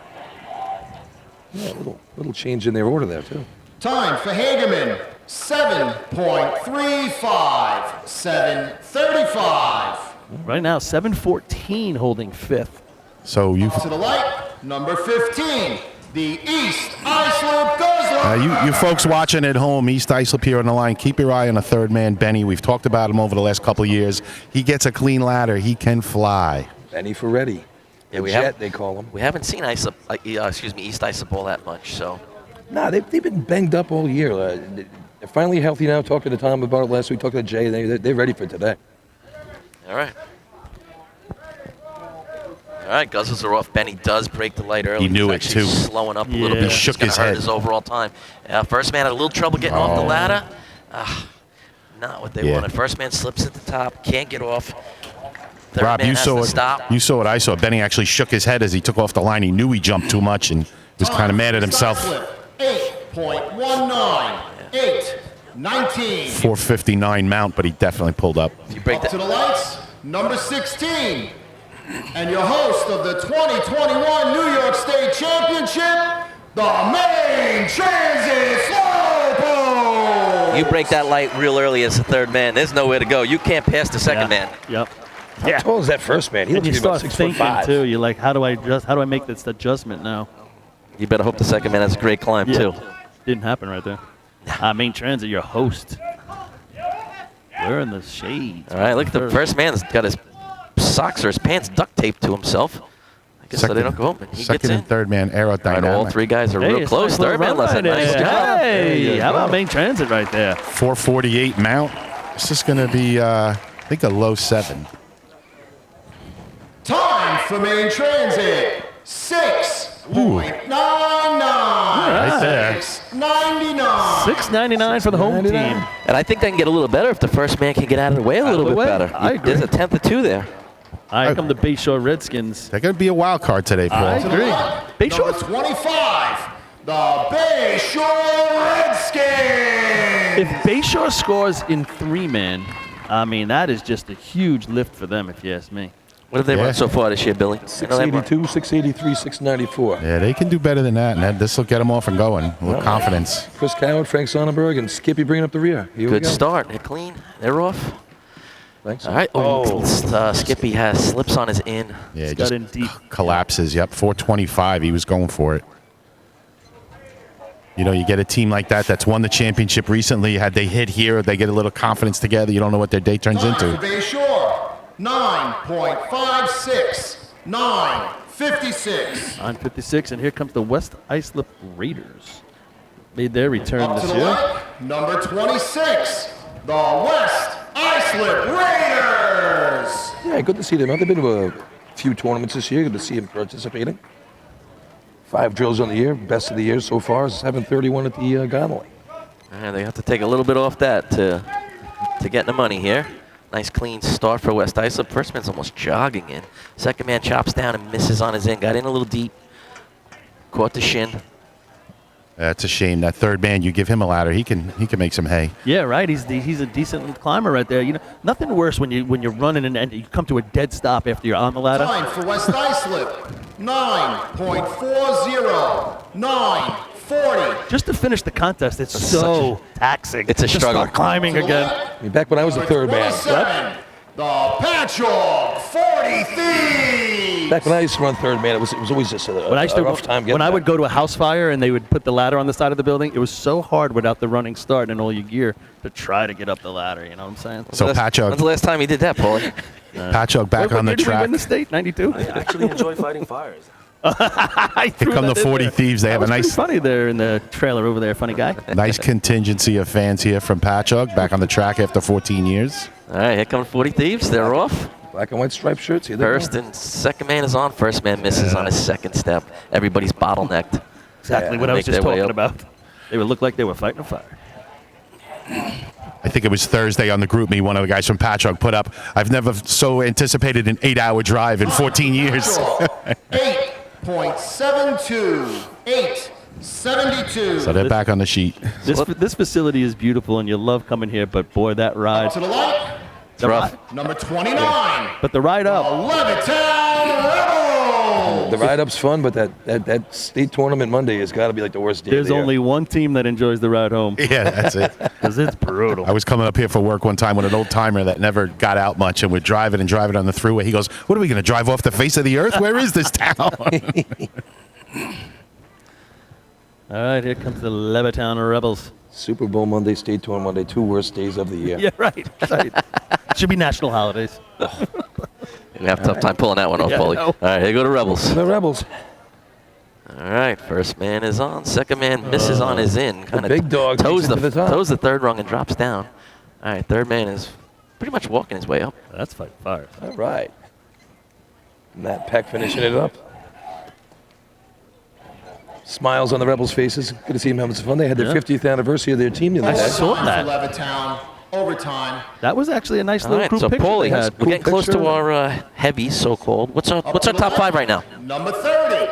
Yeah, little change in their order there too. Time for Hagerman, 7.35, 735. Right now, 714 holding 5th. So you To the light, number 15, the East Islip Guzzler. you folks watching at home, East Islip here on the line, keep your eye on the third man, Benny. We've talked about him over the last couple of years. He gets a clean ladder. He can fly. Benny Ferretti. Yeah, The we Jet, have- they call him. We haven't seen East Islip all that much, so Nah, they've been banged up all year. They're finally healthy now. Talked to Tom about it last week. Talked to Jay. They're ready for today. all right. All right, Guzzlers are off. Benny does break the light early. He knew He's it, actually too. slowing up a little Yeah. bit. He shook It's gonna his hurt head. his overall time. First man had a little trouble getting off the ladder. Not what they Yeah. wanted. First man slips at the top, can't get off. Third Rob, man you has saw to it. stop. You saw what I saw. Benny actually shook his head as he took off the line. He knew he jumped too much and was kind of mad at himself. 8.19, 8.19. 459 mount, but he definitely pulled up. If you break Up that, to the lights, number 16, and your host of the 2021 New York State Championship, the Main Transit Slowpoke. you break that light real early as the third man. There's nowhere to go. You can't pass the second man. Yep. How tall is that first man? He And looks you to be about start 6'5". thinking too. You're like, how do I make this adjustment now? You better hope the second man has a great climb too. Didn't happen right there. Main Transit, your host. We're in the shades. All right, look at the first man's got his socks or his pants duct taped to himself. I guess so they don't go home. He gets second in. and third man All right, aerodynamic. all three guys are Hey, real it's close. nice little Third man run left a right nice there. job. Hey, how about Main Transit right there? 448 mount. This is going to be, I think, a low 7. Time for Main Transit, 6.99. Right there. 6.99. 699 for the home team. And I think they can get a little better if the first man can get out of the way a little the bit way. better. I agree. There's a tenth or two there. All right, come the Bayshore Redskins. They're going to be a wild card today, Paul. I agree. Number Bayshore. 25, the Bayshore Redskins. If Bayshore scores in 3-man, I mean, that is just a huge lift for them, if you ask me. What have they Yeah. run so far this year, Billy? I know they run- 682, 683, 694. Yeah, they can do better than that, and this will get them off and going with confidence. Chris Coward, Frank Sonnenberg, and Skippy bringing up the rear. Here we Good go. start. They're clean. They're off. Thanks. All right. Skippy has slips on his in. Yeah, Got just in deep. collapses. Yep, 425. He was going for it. You know, you get a team like that that's won the championship recently. Had they hit here, they get a little confidence together. You don't know what their day turns Time into. for Bayshore, 9.56. 9.56. 9:56, and here comes the West Islip Raiders. Made their return Up to this the year. right, number 26, the West Islip Raiders. Yeah, good to see them. They've been to a few tournaments this year. Good to see them participating. 5 drills on the year. Best of the year so far is 731 at the Gonley. And they have to take a little bit off that to get the money here. Nice clean start for West Islip. First man's almost jogging in. Second man chops down and misses on his in. Got in a little deep. Caught the shin. That's a shame. That third man, you give him a ladder, he can make some hay. Yeah, right. He's a decent climber right there. You know, nothing worse when you're running and you come to a dead stop after you're on the ladder. Time for West Islip, 9.40. 9.40. Just to finish the contest, it's so taxing. It's a to struggle. start climbing again. I mean, back when I was the third man. 27, the Patchogue 40 Thieves. Back when I used to run third man, it was always just a rough time getting when I back. would go to a house fire and they would put the ladder on the side of the building, it was so hard without the running start and all your gear to try to get up the ladder. You know what I'm saying? So When's Patchogue, the last time he did that, Paulie? Patchogue back on the Did we track. win the state? 92. I actually enjoy fighting fires. Here come the 40 Thieves. They have a nice, funny there in the trailer over there. Funny guy. nice contingency of fans here from Patchogue, back on the track after 14 years. All right, here come 40 Thieves. They're off. Black and white striped shirts. Here they First go. and second man is on. First man misses on his second step. Everybody's bottlenecked. Exactly what I was Make just their way talking up. about. They would look like they were fighting a fire. I think it was Thursday on the group me, one of the guys from Patchogue put up, I've never so anticipated an 8-hour drive in 14 years. 8.72. 8.72. So they're back on the sheet. This facility is beautiful and you love coming here, but boy, that ride. To the light, It's rough. number 29, But the ride up. Levittown Rebels. The ride-up's fun, but that state tournament Monday has got to be like the worst day There's of the year. only one team that enjoys the ride home Yeah, that's it. because it's brutal. I was coming up here for work one time with an old timer that never got out much, and we're driving on the thruway. He goes, "What are we going to drive off the face of the earth? Where is this town?" All right, here comes the Levittown Rebels. Super Bowl Monday, state tournament Monday, 2 worst days of the year. Yeah, right. Should be national holidays. We have a tough time pulling that one off, Yeah, I Paulie. know. All right, here go the Rebels. The Rebels. All right, first man is on. Second man misses on his in. Kind big dog toes takes it to the top. toes the third rung and drops down. All right, third man is pretty much walking his way up. That's fighting fire. All right. Matt Peck finishing it up. Smiles on the Rebels' faces. Good to see them having some fun. They had their Yeah. 50th anniversary of their team the other day. saw Time that. for Levittown. Overtime. That was actually a nice All little right, group so picture Paulie, they had. we're getting close to picture. our heavies, so-called. What's our to the top 5 right now? Number 30,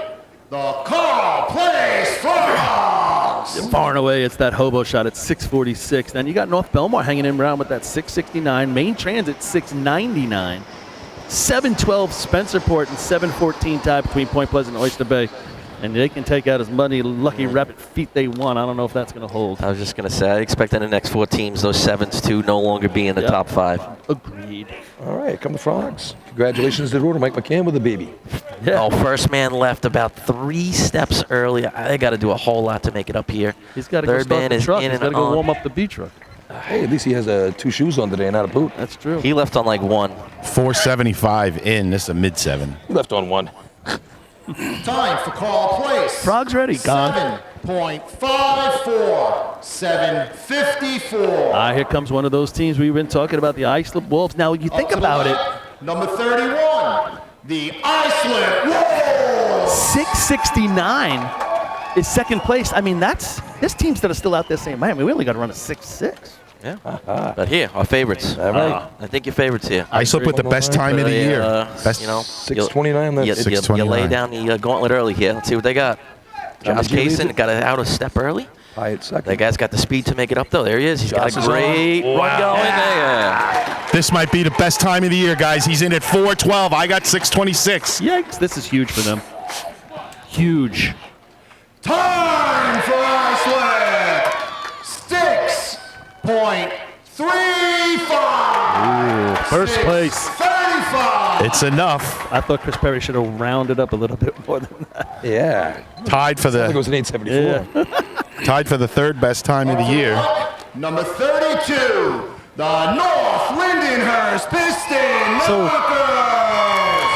the Carl Place Frogs. Far and away, it's that hobo shot at 646. Then you got North Belmar hanging in around with that 669. Main Transit 699. 712 Spencerport and 714 tie between Point Pleasant and Oyster Bay. And they can take out as many lucky rapid feet they want. I don't know if that's going to hold. I was just going to say, I expect in the next 4 teams, those 7s to no longer be in the Yep. top 5. Agreed. All right, come the Frogs. Congratulations to the road, Mike McCann with the baby. Yeah. Oh, first man left about 3 steps early. They got to do a whole lot to make it up here. He's got to go Third start man the is truck. in He's got and to go on. warm up the B truck. Hey, at least he has 2 shoes on today and not a boot. That's true. He left on like 1. 475 in. This is a mid-7. He left on 1. Time for Carl Place. Frogs ready. Gone. 7.54. 7.54. Here comes one of those teams we've been talking about, the Islip Wolves. Now, you think Up to the about it. right, number 31, the Islip Wolves. 669 is second place. I mean, there's teams that are still out there saying, man, we only got to run a 6.6. Yeah. But here, our favorites. All right. I think your favorites here. Islip with the best time of the year. Best, You know, 6:29. you, That's you, you lay 6:29. down the gauntlet early here. Let's see what they got. Josh did you leave Kaysen it? got it out a step early. High at second. That guy's got the speed to make it up, though. There he is. He's got Josh a is on. great run going there. This might be the best time of the year, guys. He's in at 412. I got 626. Yikes, this is huge for them. Huge. Time for Islip. 6.35. First place. 35. It's enough. I thought Chris Perry should have rounded up a little bit more than that. Yeah. Tied for I think it the was an 874. tied for the third best time of the year. Number 32, the North Lindenhurst Pistons. So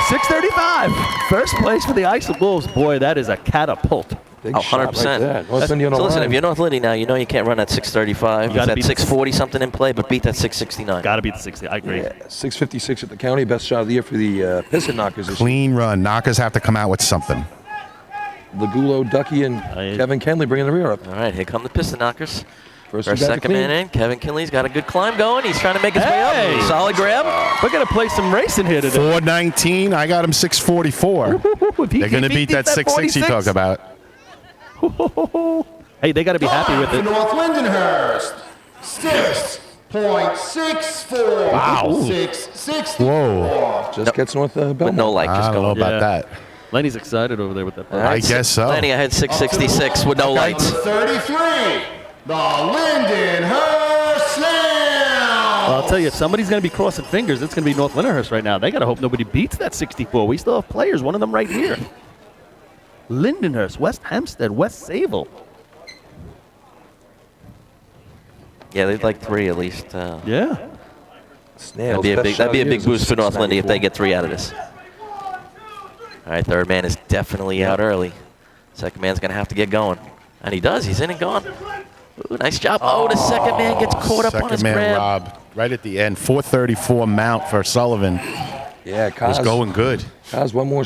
6:35. First place for the Ice Wolves. Boy, that is a catapult. Big Oh, shot 100%. Right there. North Lindy on the So listen, line. if you're North Lindy now, you know you can't run at 6:35. You gotta That beat 6:40 something in play, but beat that 6:69. Got to be the 60. I agree. Yeah, 6:56 at the county. Best shot of the year for the Piston Knockers. This Clean run. Knockers have to come out with something. year. Lagulo, Ducky, and Kevin Kenley bringing the rear up. All right, here come the Piston Knockers. First Second man in. Kevin Kinley's got a good climb going. He's trying to make his way Hey! up. Solid grab. We're going to play some racing here today. 419. I got him 644. They're going to beat that 660 you talk about. Hey, they got to be happy with For it. North Lindenhurst, 6.64. Wow. 664. Whoa. Just gets north With Belmont. no light, I just don't know going. about Yeah. that. Lenny's excited over there with that. All right, I guess so. Lenny, I had 666 with no lights. 33. The Lindenhurst Slam. I'll tell you, if somebody's going to be crossing fingers, it's going to be North Lindenhurst right now. They got to hope nobody beats that 64. We still have players, one of them right here. Lindenhurst, West Hempstead, West Sayville. Yeah, they'd like 3 at least. Yeah. Snails, That'd best be a shot big of the year boost is for North Lindy if they 694. get 3 out of this. All right, third man is definitely out early. Second man's going to have to get going. And he does. He's in and gone. Ooh, nice job. Oh, the second man gets caught up on his Second man grab. Rob, right at the end. 434 mount for Sullivan. Yeah, Was Kaz, going good. Kaz, one more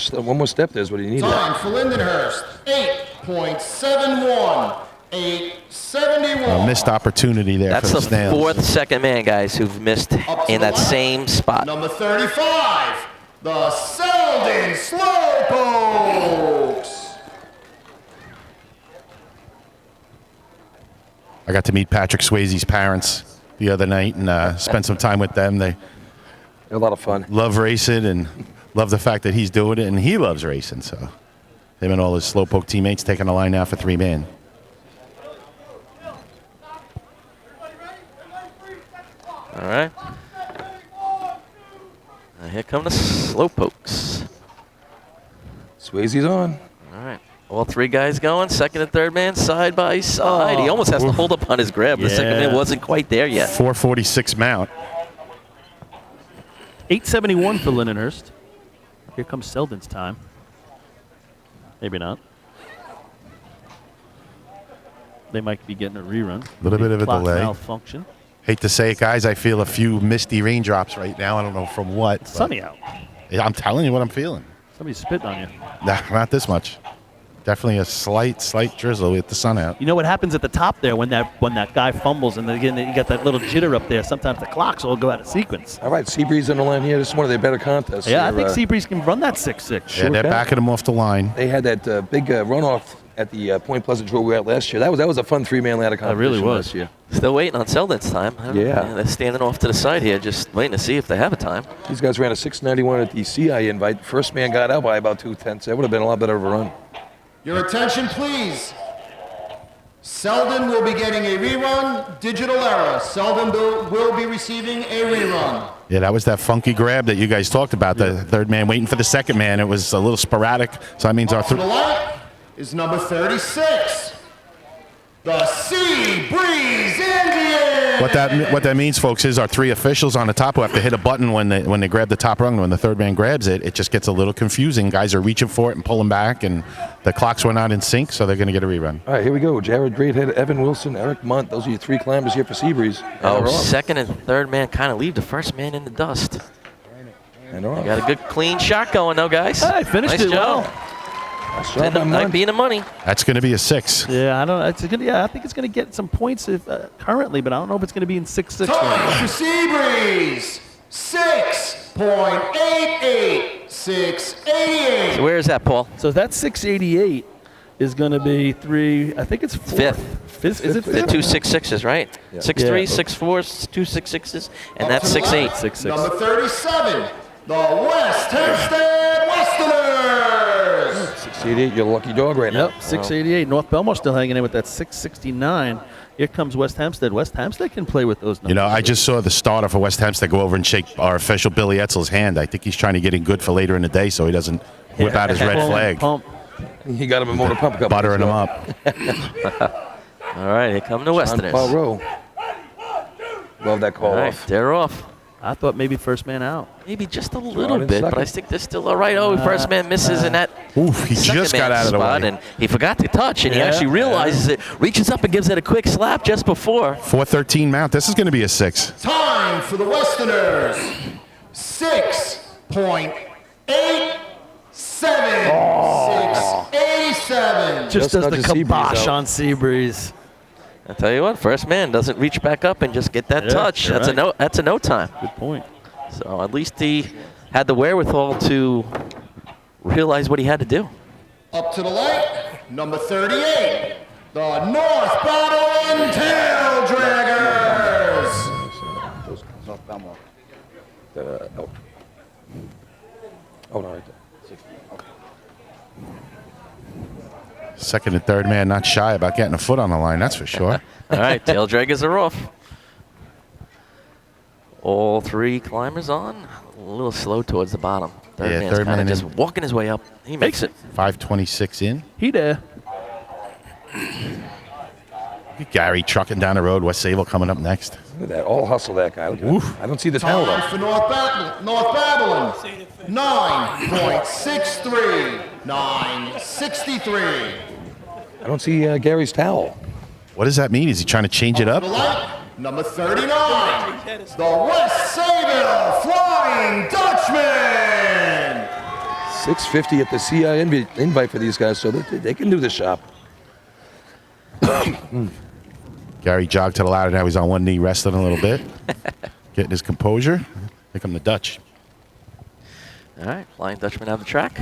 step there is what he needed. Time for Lindenhurst, 8.71. 871. A missed opportunity there That's for the the Snails. 4th second man, guys, who've missed Up to in the that left. same spot. Number 35, the Selden Slowpokes. I got to meet Patrick Swayze's parents the other night and spent some time with them. They A lot of fun. love racing and love the fact that he's doing it, and he loves racing. So him and all his Slowpoke teammates taking the line now for 3 man. All right. Now here come the Slowpokes. Swayze's on. All right. All 3 guys going. Second and third man side by side. He almost has to hold up on his grab. The second man Yeah. wasn't quite there yet. 446 mount. 871 for Lindenhurst. Here comes Selden's time. Maybe not. They might be getting a rerun. Little bit of a Clock delay. malfunction. Hate to say it, guys. I feel a few misty raindrops right now. I don't know from what. but Sunny out. I'm telling you what I'm feeling. Somebody's spitting on you. Nah, not this much. Definitely a slight drizzle with the sun out. You know what happens at the top there when that guy fumbles and again you got that little jitter up there. Sometimes the clocks all go out of sequence. All right, Seabreeze on the line here. This is one of their better contests. Yeah, I They're, think Seabreeze can run that 6.6. Yeah, they're can. backing him off the line. They had that big runoff at the Point Pleasant Drill we were at last year. That was a fun 3-man ladder competition really was. last year. Still waiting on Selden's time. Yeah. They're standing off to the side here, just waiting to see if they have a time. These guys ran a 691 at the CI invite. First man got out by about 2/10. That would have been a lot better of a run. Your attention, please. Selden will be getting a rerun. Digital error. Selden will be receiving a rerun. Yeah, that was that funky grab that you guys talked about. The third man waiting for the second man. It was a little sporadic. So that means our Up to the light is number 36, the Sea Breeze Indians. what that means, folks, is our 3 officials on the top who have to hit a button when they grab the top rung. When the third man grabs it, it just gets a little confusing. Guys are reaching for it and pulling back, and the clocks were not in sync, so they're going to get a rerun. All right, here we go. Jared Greathead, Evan Wilson, Eric Munt. Those are your 3 climbers here for Seabreeze. And Oh, they're off. second and third man kind of leave the first man in the dust. And they're off. Got a good clean shot going though, guys. Hey, finished nice it job. well. Nice job by Might Munt. be in the money. That's going to be a 6. Yeah, I don't. It's good. Yeah, I think it's going to get some points currently, but I don't know if it's going to be in 6.6. Time for Seabreeze, 6.88, 688. So where is that, Paul? So that 688 is going to be 3. I think it's 4th. Fifth. Is it The 5th? 2 6.6s, right? 6.3, Yeah. 6.4, 2 6.6s, and Up that's to the 6.8. left, 6.6. Number 37, the West Hempstead Westerners. 688, you're a lucky dog right now. Yep, 688. North Belmore still hanging in with that 669. Here comes West Hempstead. West Hempstead can play with those numbers. You know, I just saw the starter for West Hempstead go over and shake our official Billy Etzel's hand. I think he's trying to get in good for later in the day so he doesn't whip out his red Pull and flag. Pump. He got him a motor pump a couple Buttering him days up. All right, here come the ago. On Westerners. Paul Rowe. Love that call All right, off. they're off. I thought maybe first man out. Maybe just a little in bit, but second. I think they're still all right. Oh, first man misses in that Oof, he second just got man out of the spot, way. and he forgot to touch, and he Yeah, actually realizes it, reaches up and gives it a quick slap just before. 413 mount. This is going to be a 6. Time for the Westerners. 6.87. 687. Just does the nudges Seabreeze kibosh out. on Seabreeze. I tell you what, first man doesn't reach back up and just get that Yeah, touch. you're That's right. a no time. Good point. So at least he had the wherewithal to realize what he had to do. Up to the light, number 38, the North Battling Tail Draggers. Oh, no, right there. Second and third man not shy about getting a foot on the line, that's for sure. All right, tail draggers are off. All three climbers on. A little slow towards the bottom. Third Yeah, man's third kind of man just in. walking his way up. He makes it. 526 in. He there. Gary trucking down the road. West Sable coming up next. Look at that. All hustle, that guy. Look at that. I don't see the towel, Time though. for North Babylon. 9.63. 9.63. I don't see Gary's towel. What does that mean? Is he trying to change it up? The light, number 39, the West Sable Flying Dutchman. 650 at the CI invite for these guys, so they can do the shop. Gary jogged to the ladder. Now he's on one knee, resting a little bit, getting his composure. Here come the Dutch. All right, Flying Dutchman out of the track.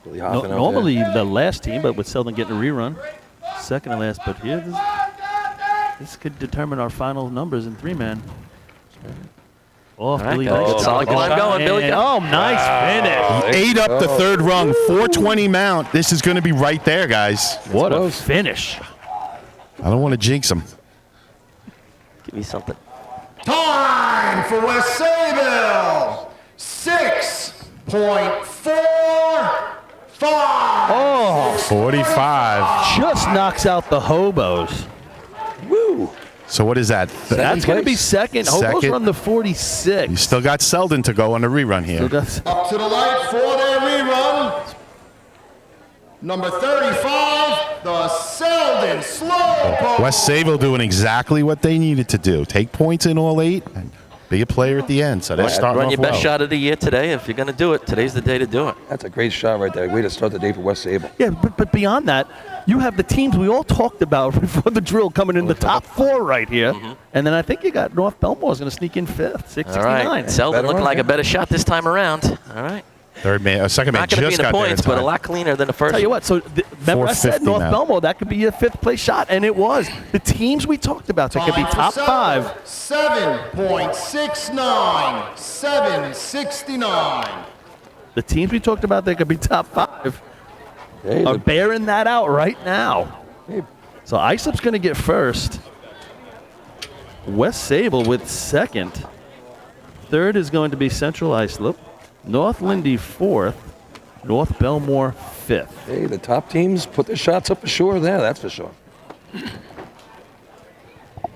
Really hopping out there. Normally the last team, but with Selden getting a rerun. Second and last, but here, this could determine our final numbers in three-man. Oh, All right, Billy got a Gunn. good solid climb going, Billy Gunn. Oh, nice finish. He ate up the third rung, 420 mount. This is going to be right there, guys. What a close. finish. I don't want to jinx him. Give me something. Time for West Sable. 6.45. Oh, 45. just knocks out the hobos. Woo! So what is that? That's going to be second. Hobos Second. run the 46. You still got Selden to go on the rerun here. So that's- Up to the light for their rerun. Number 35, the Selden Slowpoke. West Sable doing exactly what they needed to do. Take points in all 8 and be a player at the end. So they're starting Run off your best well. shot of the year today. If you're going to do it, today's the day to do it. That's a great shot right there. Way to start the day for West Sable. Yeah, but beyond that, you have the teams we all talked about before the drill coming in the top 4 right here. And then I think you got North Belmore's going to sneak in 5th, 669. All right, Selden Better looking run, like yeah. a better shot this time around. All right. Second man Not going to be just in the got there in points, but a time. lot cleaner than the first Tell you one. what, so remember I said 450 North now. Belmore, that could be a 5th place shot, and it was. The teams we talked about that could be Time for top Selden, 5. 7.69. 769. The teams we talked about that could be top 5 Hey, are bearing that out right now. Hey. So Islip's going to get first. West Sable with second. Third is going to be Central Islip. North Lindy 4th. North Belmore 5th. hey, the top teams put their shots up for sure there, that's for sure.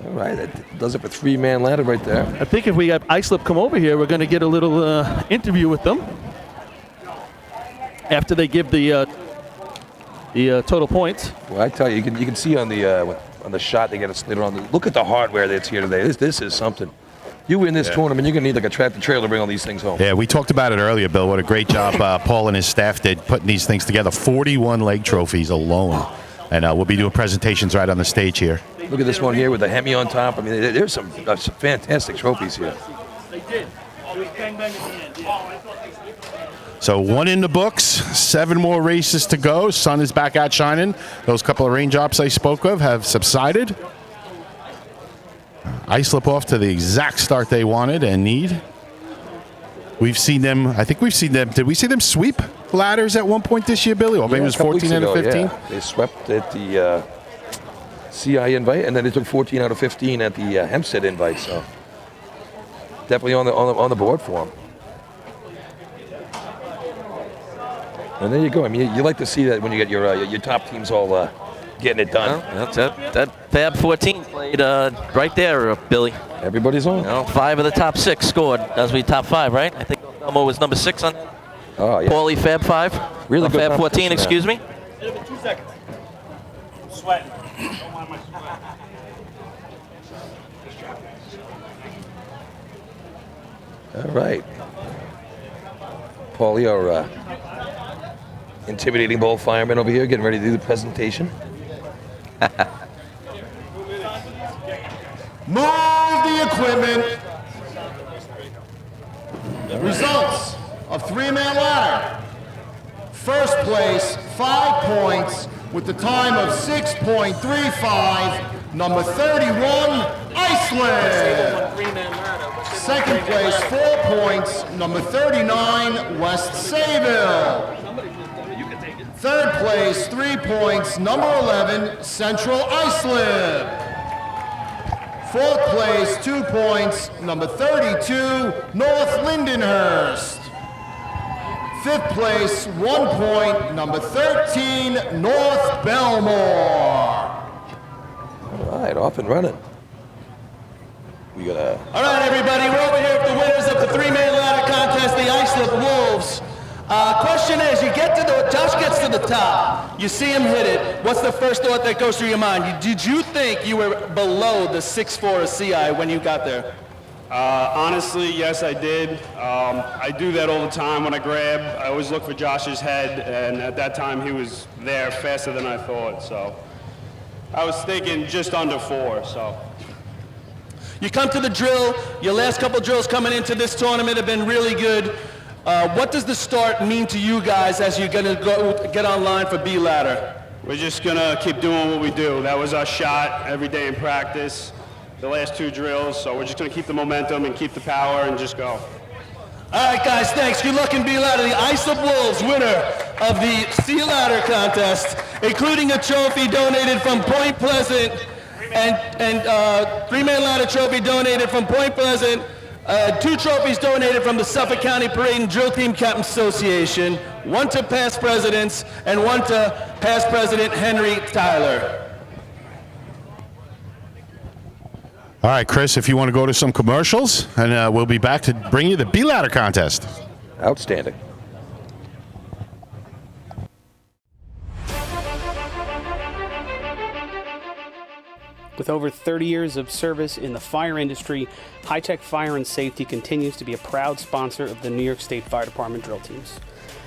All right, that does it for three-man ladder right there. I think if we got Islip come over here, we're going to get a little interview with them after they give the total points. Well, I tell you, you can see on the shot they get us later on. Look at the hardware that's here today. This is something. You win this tournament, you're going to need like a tractor trailer to bring all these things home. Yeah, we talked about it earlier, Bill. What a great job Paul and his staff did putting these things together. 41 leg trophies alone. And we'll be doing presentations right on the stage here. Look at this one here with the Hemi on top. I mean, there's some fantastic trophies here. They did. It was bang bang at the end. Yeah. So 1 in the books, 7 more races to go. Sun is back out shining. Those couple of raindrops I spoke of have subsided. Islip off to the exact start they wanted and need. We've seen them, I think we've seen them, did we see them sweep ladders at one point this year, Billy? Or maybe it was a couple 14 out weeks of ago, 15? yeah. They swept at the CI invite, and then they took 14 out of 15 at the Hempstead invite. So definitely on the board for them. And there you go. I mean, you like to see that when you get your top teams all getting it done. Well, that Fab 14 played right there, Billy. Everybody's on. 5 of the top 6 scored. That was top 5, right? I think Elmo was number 6 on Oh, yeah. Paulie Fab 5. Really good Fab 14, competition excuse me. 2 seconds. I'm sweating. Don't mind my sweat. All right. Paulie, our intimidating ball fireman over here, getting ready to do the presentation. Move the equipment. Results of 3-man ladder. First place, 5 points with the time of 6.35, number 31, Iceland. Second place, 4 points, number 39, West Sayville. Third place, 3 points, number 11, Central Islip. Fourth place, 2 points, number 32, North Lindenhurst. Fifth place, 1 point, number 13, North Belmore. All right, off and running. We got a... All right, everybody, we're over here with the winners of the 3-man ladder contest, the Islip Wolves. Question is, Josh gets to the top, you see him hit it, what's the first thought that goes through your mind? Did you think you were below the 6'4" CI when you got there? Honestly, yes, I did. I do that all the time when I grab. I always look for Josh's head, and at that time he was there faster than I thought, so I was thinking just under 4, so. You come to the drill, your last couple drills coming into this tournament have been really good. What does the start mean to you guys as you're gonna go get online for B ladder? We're just gonna keep doing what we do. That was our shot every day in practice, the last 2 drills, so we're just gonna keep the momentum and keep the power and just go. All right, guys, thanks. Good luck in B ladder. The Islip Wolves, winner of the C ladder contest, including a trophy donated from Point Pleasant and 3-man ladder trophy donated from Point Pleasant. 2 trophies donated from the Suffolk County Parade and Drill Team Captain Association, 1 to past presidents and 1 to past President Henry Tyler. All right, Chris, if you want to go to some commercials, and we'll be back to bring you the B-Ladder contest. Outstanding. With over 30 years of service in the fire industry, High Tech Fire and Safety continues to be a proud sponsor of the New York State Fire Department drill teams.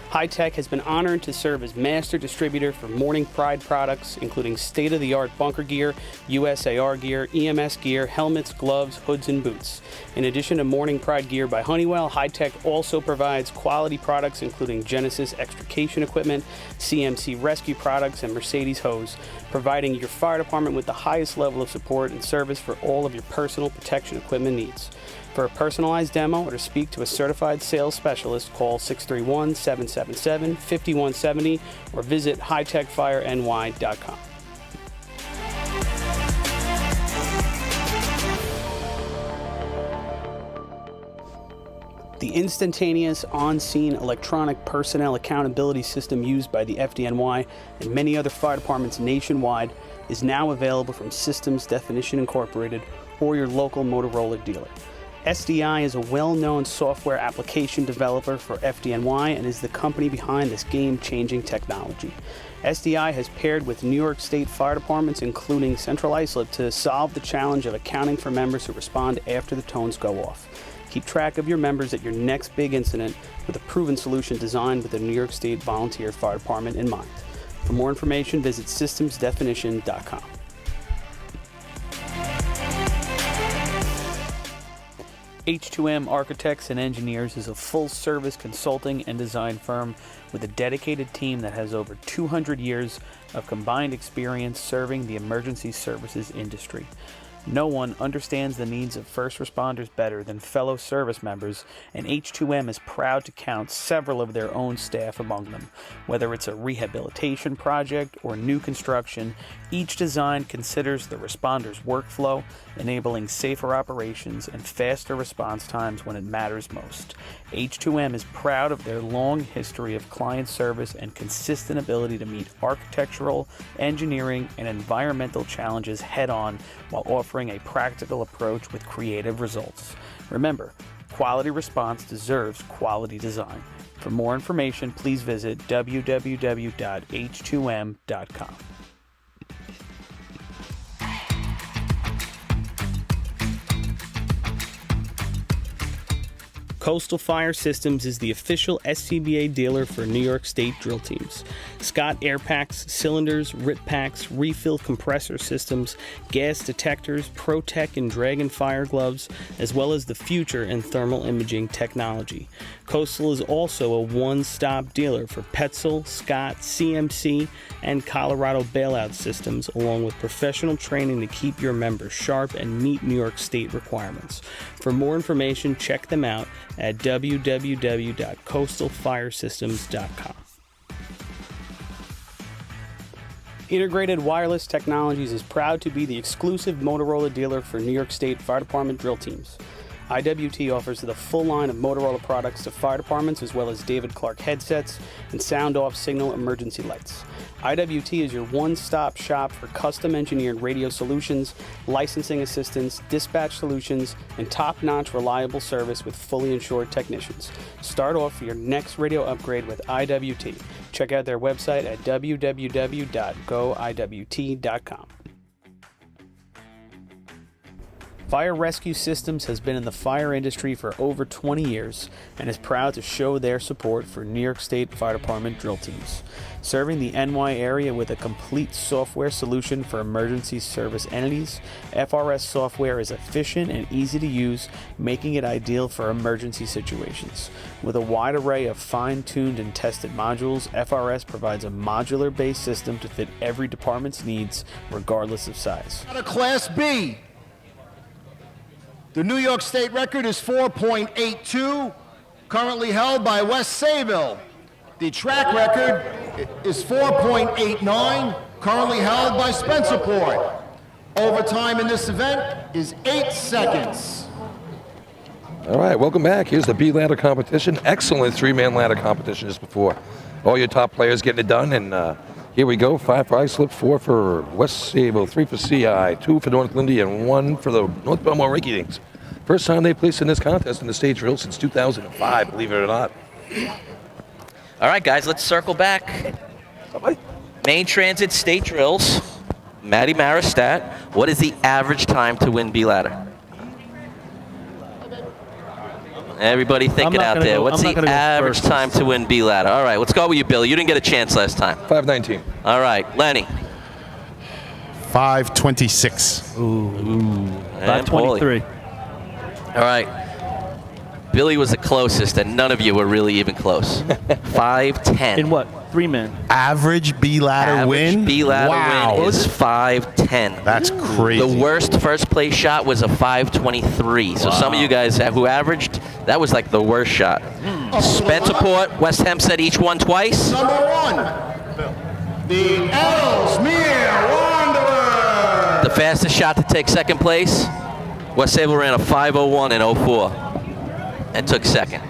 High Tech has been honored to serve as master distributor for Morning Pride products, including state-of-the-art bunker gear, USAR gear, EMS gear, helmets, gloves, hoods, and boots. In addition to Morning Pride gear by Honeywell, High Tech also provides quality products including Genesis extrication equipment, CMC rescue products, and Mercedes hose, providing your fire department with the highest level of support and service for all of your personal protection equipment needs. For a personalized demo or to speak to a certified sales specialist, call 631-777-5170 or visit hightechfireny.com. The instantaneous on-scene electronic personnel accountability system used by the FDNY and many other fire departments nationwide is now available from Systems Definition Incorporated or your local Motorola dealer. SDI is a well-known software application developer for FDNY and is the company behind this game-changing technology. SDI has paired with New York State fire departments, including Central Islip, to solve the challenge of accounting for members who respond after the tones go off. Keep track of your members at your next big incident with a proven solution designed with the New York State Volunteer Fire Department in mind. For more information, visit systemsdefinition.com. H2M Architects and Engineers is a full-service consulting and design firm with a dedicated team that has over 200 years of combined experience serving the emergency services industry. No one understands the needs of first responders better than fellow service members, and H2M is proud to count several of their own staff among them. Whether it's a rehabilitation project or new construction, each design considers the responder's workflow, enabling safer operations and faster response times when it matters most. H2M is proud of their long history of client service and consistent ability to meet architectural, engineering, and environmental challenges head-on while offering a practical approach with creative results. Remember, quality response deserves quality design. For more information, please visit www.h2m.com. Coastal Fire Systems is the official SCBA dealer for New York State drill teams. Scott air packs, cylinders, RIT packs, refill compressor systems, gas detectors, ProTech and Dragon fire gloves, as well as the future in thermal imaging technology. Coastal is also a one-stop dealer for Petzl, Scott, CMC, and Colorado bailout systems, along with professional training to keep your members sharp and meet New York State requirements. For more information, check them out at www.coastalfiresystems.com. Integrated Wireless Technologies is proud to be the exclusive Motorola dealer for New York State Fire Department drill teams. IWT offers the full line of Motorola products to fire departments, as well as David Clark headsets and sound-off signal emergency lights. IWT is your one-stop shop for custom-engineered radio solutions, licensing assistance, dispatch solutions, and top-notch reliable service with fully insured technicians. Start off for your next radio upgrade with IWT. Check out their website at www.goiwt.com. Fire Rescue Systems has been in the fire industry for over 20 years and is proud to show their support for New York State Fire Department drill teams. Serving the NY area with a complete software solution for emergency service entities, FRS software is efficient and easy to use, making it ideal for emergency situations. With a wide array of fine-tuned and tested modules, FRS provides a modular-based system to fit every department's needs, regardless of size. Out of Class B. The New York State record is 4.82, currently held by West Sayville. The track record is 4.89, currently held by Spencerport. Overtime in this event is 8 seconds. All right, welcome back. Here's the B ladder competition. Excellent three-man ladder competition just before. All your top players getting it done, and here we go. 5 for Islip, 4 for West Sayville, 3 for CI, 2 for North Lindy, and 1 for the North Belmore Rinky-Dinks. First time they placed in this contest in the state drill since 2005, believe it or not. All right, guys, let's circle back. Main Transit State Drills. Matty Maristat, what is the average time to win B-ladder? Everybody thinking out there. What's the average time to win B-ladder? All right, let's go with you, Bill. You didn't get a chance last time. 5:19. All right, Lenny. 5:26. Ooh. 5:23. All right. Billy was the closest, and none of you were really even close. 5:10. In what? 3-man. Average B-ladder win? B-ladder win is 5:10. That's crazy. The worst first place shot was a 5:23. So some of you guys who averaged, that was like the worst shot. Spencerport, West Hempstead, each won twice. Number 1, the Ellesmere Wanderers. The fastest shot to take second place, West Sayville ran a 5:01 in 04 and took second.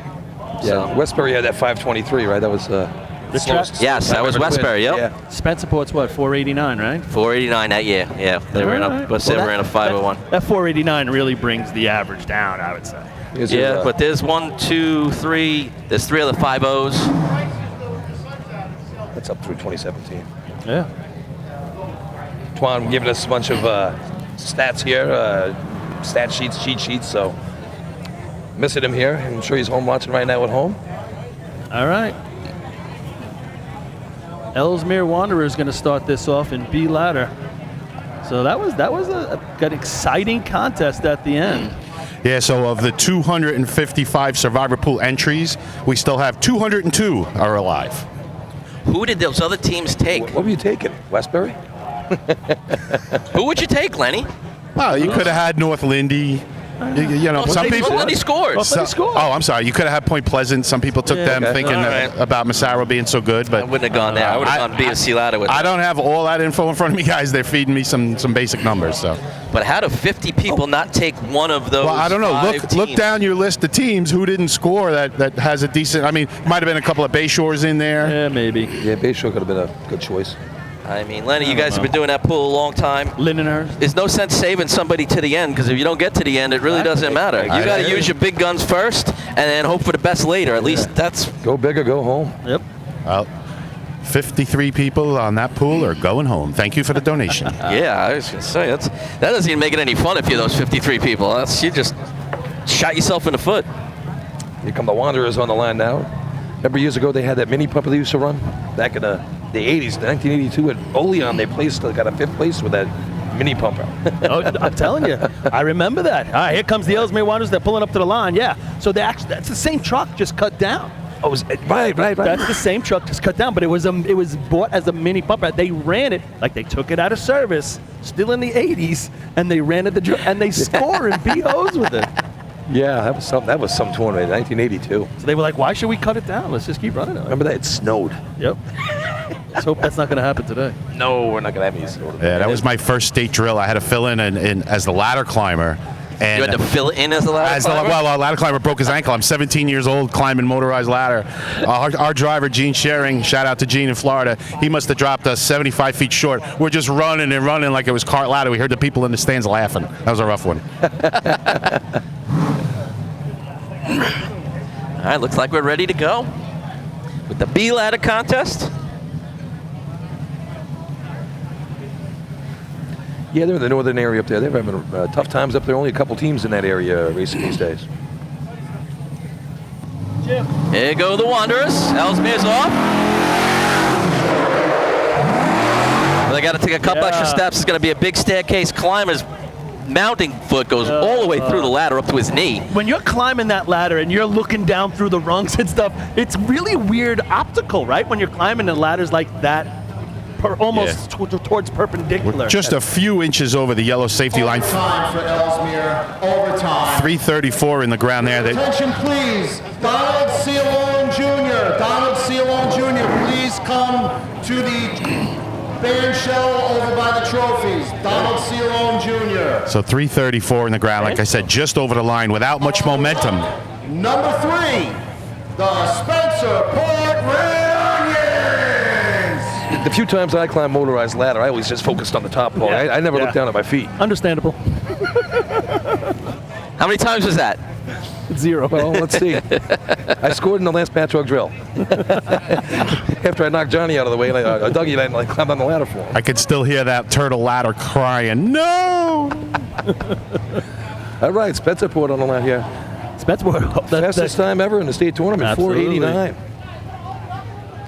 Yeah, so. Westbury had that 5:23, right? That was yes, that was Westbury, yep. Yeah. Spencerport's what, 489, right? 489 that year, yeah. They ran up, West Sayville ran a 5:01. That 489 really brings the average down, I would say. Yeah, but there's 1, 2, 3, there's 3 other 5.0s. That's up through 2017. Yeah. Twan giving us a bunch of stats here, stat sheets, cheat sheets, so missing him here. I'm sure he's home watching right now at home. All right. Ellesmere Wanderers going to start this off in B ladder. So that was an exciting contest at the end. Yeah, so of the 255 survivor pool entries, we still have 202 are alive. Who did those other teams take? What were you taking? Westbury? Who would you take, Lenny? Well, you could have had North Lindy. You know, some people. He scored. Oh, I'm sorry. You could have had Point Pleasant. Some people took them thinking about Massaro being so good, but I wouldn't have gone there. I would have gone BSC ladder with. I don't have all that info in front of me, guys. They're feeding me some basic numbers. So. But how do 50 people not take one of those? Well, I don't know. 5 Look teams? down your list of teams who didn't score that has a decent. I mean, might have been a couple of Bayshores in there. Yeah, maybe. Yeah, Bayshore could have been a good choice. I mean, Lenny, you guys have been doing that pool a long time. Lindenhurst. There's no sense saving somebody to the end, because if you don't get to the end, it really doesn't matter. You got to use your big guns first, and then hope for the best later. At least that's go big or go home. Yep. Well, 53 people on that pool are going home. Thank you for the donation. Yeah, I was gonna say that doesn't even make it any fun if you're those 53 people. You just shot yourself in the foot. Here come the Wanderers on the line now. Remember years ago they had that mini pumper they used to run back in the 80s, 1982 at Oleon. They got a 5th place with that mini pumper. Oh, I'm telling you, I remember that. All right, here comes the Ellesmere Wanderers. They're pulling up to the line. Yeah, so that's the same truck, just cut down. Oh, right. That's the same truck, just cut down, but it was bought as a mini pumper. They ran it like they took it out of service, still in the 80s, and they ran it and they score in BOs with it. Yeah, that was some tournament, 1982. So they were like, "Why should we cut it down? Let's just keep running it." Remember that? It snowed. Yep. Let's hope that's not going to happen today. No, we're not going to have any snow. Yeah, that was my first state drill. I had to fill in as the ladder climber. And You had to fill it in as a ladder climber? Well, a ladder climber broke his ankle. I'm 17 years old, climbing motorized ladder. Our driver, Gene Sharing, shout out to Gene in Florida, he must have dropped us 75 feet short. We're just running and running like it was cart ladder. We heard the people in the stands laughing. That was a rough one. All right, looks like we're ready to go with the B ladder contest. Yeah, they're in the northern area up there. They're having tough times up there. Only a couple teams in that area racing these days. Here go the Wanderers. Ellesmere's off. Well, they got to take a couple extra steps. It's going to be a big staircase. Climber's mounting foot goes all the way through the ladder up to his knee. When you're climbing that ladder and you're looking down through the rungs and stuff, it's really weird optical, right? When you're climbing the ladders like that, almost towards perpendicular. We're just a few inches over the yellow safety line. Overtime for Ellesmere. Overtime. 334 in the ground there. Attention, please. Donald Cialone Jr. Donald Cialone Jr., please come to the band shell over by the trophies. Donald Cialone Jr. So 334 in the ground, like I said, just over the line without much momentum. Number 3, the Spencer Port Red Onions. The few times I climbed motorized ladder, I always just focused on the top pole. I never looked down at my feet. Understandable. How many times was that? 0. Well, let's see. I scored in the last Patrick drill. After I knocked Johnny out of the way, and Dougie and I climbed on the ladder for him. I could still hear that turtle ladder crying, no! All right, Spencerport on the line here. Spencerport. Fastest time ever in the state tournament, 4:89.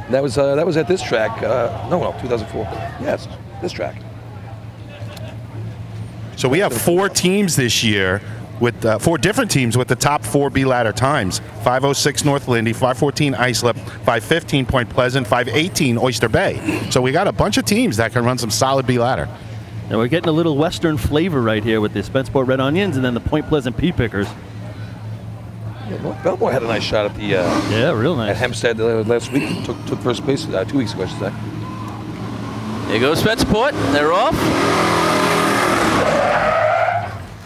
That was at this track. No, 2004. Yes, this track. So we have 4 teams this year with 4 different teams with the top 4 B ladder times. 5:06 North Lindy, 5:14 Islip, 5:15 Point Pleasant, 5:18 Oyster Bay. So we got a bunch of teams that can run some solid B ladder. And we're getting a little Western flavor right here with the Spencerport Red Onions and then the Point Pleasant Pea Pickers. Yeah, Belmore had a nice shot at the real nice at Hempstead last week. Took first place 2 weeks ago, I should say. There goes Spencerport. They're off.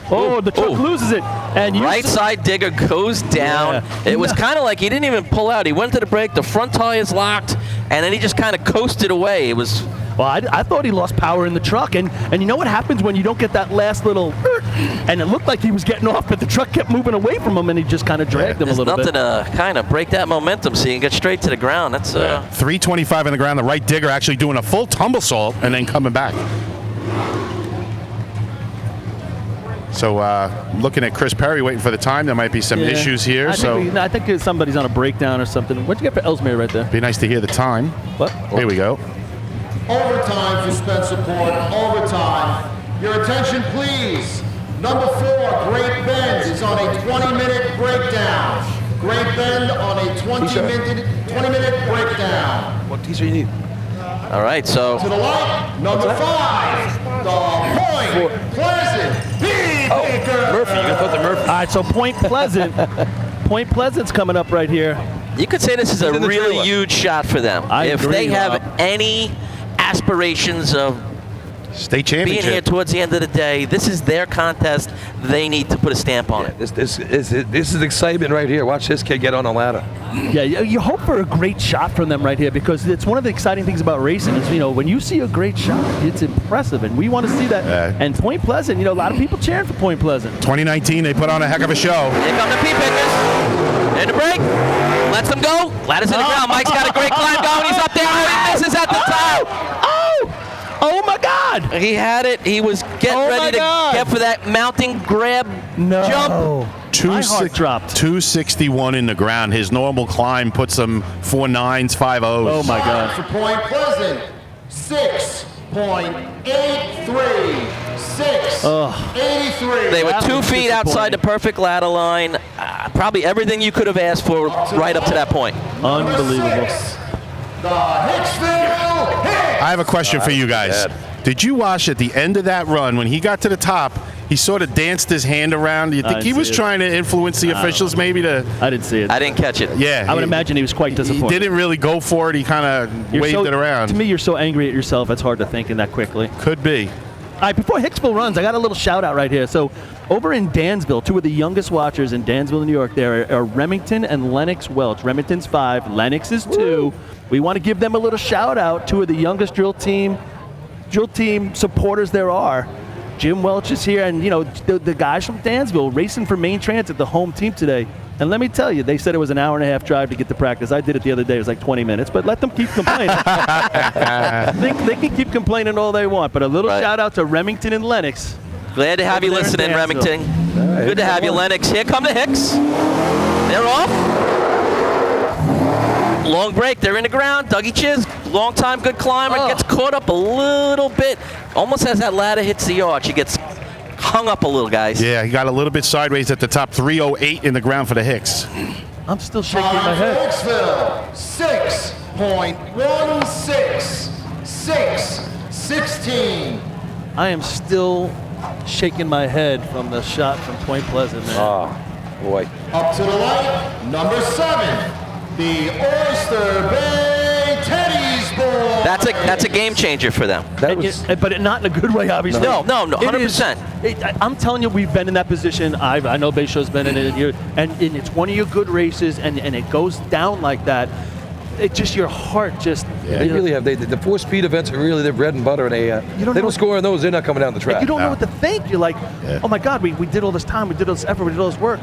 Oh, the truck loses it. And right side digger goes down. Yeah. It was kind of like he didn't even pull out. He went to the brake, the front tire is locked, and then he just kind of coasted away. It was... Well, I thought he lost power in the truck, and you know what happens when you don't get that last little, and it looked like he was getting off, but the truck kept moving away from him, and he just kind of dragged him a little bit. There's nothing to kind of break that momentum so you can get straight to the ground. That's 325 in the ground. The right digger actually doing a full tumble salt and then coming back. So looking at Chris Perry waiting for the time. There might be some issues here. I think somebody's on a breakdown or something. What'd you get for Ellesmere right there? Be nice to hear the time. What? Here we go. Overtime for Spencerport. Overtime. Your attention, please. Number 4, Great Bend is on a 20-minute breakdown. Great Bend on a 20-minute breakdown. What teaser you need? All right, so. To the light, number 5, the Point Pleasant Beefmaker. Murphy, you got to put the Murphy. All right, so Point Pleasant. Point Pleasant's coming up right here. You could say this is a really huge shot for them. If agree, they have Rob. any aspirations of State being championship. here towards the end of the day, this is their contest. They need to put a stamp on it. This is excitement right here. Watch this kid get on a ladder. Yeah, you hope for a great shot from them right here because it's one of the exciting things about racing is, when you see a great shot, it's impressive, and we want to see that. And Point Pleasant, a lot of people cheering for Point Pleasant. 2019, they put on a heck of a show. Here come the P-Pickers. In the break. Lets them go. Ladder's in the ground. Mike's got a great climb going. He's up there. He misses at the top. Oh my God! He had it. He was getting ready to get for that mounting grab jump. My heart dropped. 261 in the ground. His normal climb puts him 4 9s, 5 0s. Oh my God! For Point Pleasant, 6.83. 6.83. They were 2 feet outside the perfect ladder line. Probably everything you could have asked for right up to that point. Unbelievable. The Hicksville Hicks. I have a question for you guys. Did you watch at the end of that run when he got to the top? He sort of danced his hand around. Do you think he was trying to influence the officials maybe to? I didn't see it. I didn't catch it. Yeah, I would imagine he was quite disappointed. He didn't really go for it. He kind of waved it around. To me, you're so angry at yourself. It's hard to think in that quickly. Could be. All right, before Hicksville runs, I got a little shout out right here. So over in Dansville, 2 of the youngest watchers in Dansville, New York, there are Remington and Lennox Welch. Remington's 5, Lennox is 2. We want to give them a little shout out. 2 of the youngest drill team supporters there are. Jim Welch is here, and the guys from Dansville racing for Main Transit, the home team today. And let me tell you, they said it was an hour and a half drive to get to practice. I did it the other day. It was like 20 minutes, but let them keep complaining. they can keep complaining all they want, but a little shout out to Remington and Lennox. Glad to have you listening, Remington. Good to have you, Lennox. Here come the Hicks. They're off. Long break. They're in the ground. Dougie Chiz, long time good climber, gets caught up a little bit. Almost as that ladder hits the arch, he gets hung up a little, guys. Yeah, he got a little bit sideways at the top. 308 in the ground for the Hicks. I'm still shaking my head. Hicksville, 6.16. 6.16. I am still shaking my head from the shot from Point Pleasant, man. Oh, boy. Up to the light, number 7, the Oyster Bay Teddy's Boy. That's a game changer for them. But not in a good way, obviously. No, 100%. I'm telling you, we've been in that position. I know Bayshow's been in it, and it's one of your good races, and it goes down like that. It just, your heart just. Yeah, they really have. The 4-speed events are really their bread and butter, and they don't score on those. They're not coming down the track. You don't know what to think. You're like, oh my God, we did all this time, we did all this effort, we did all this work.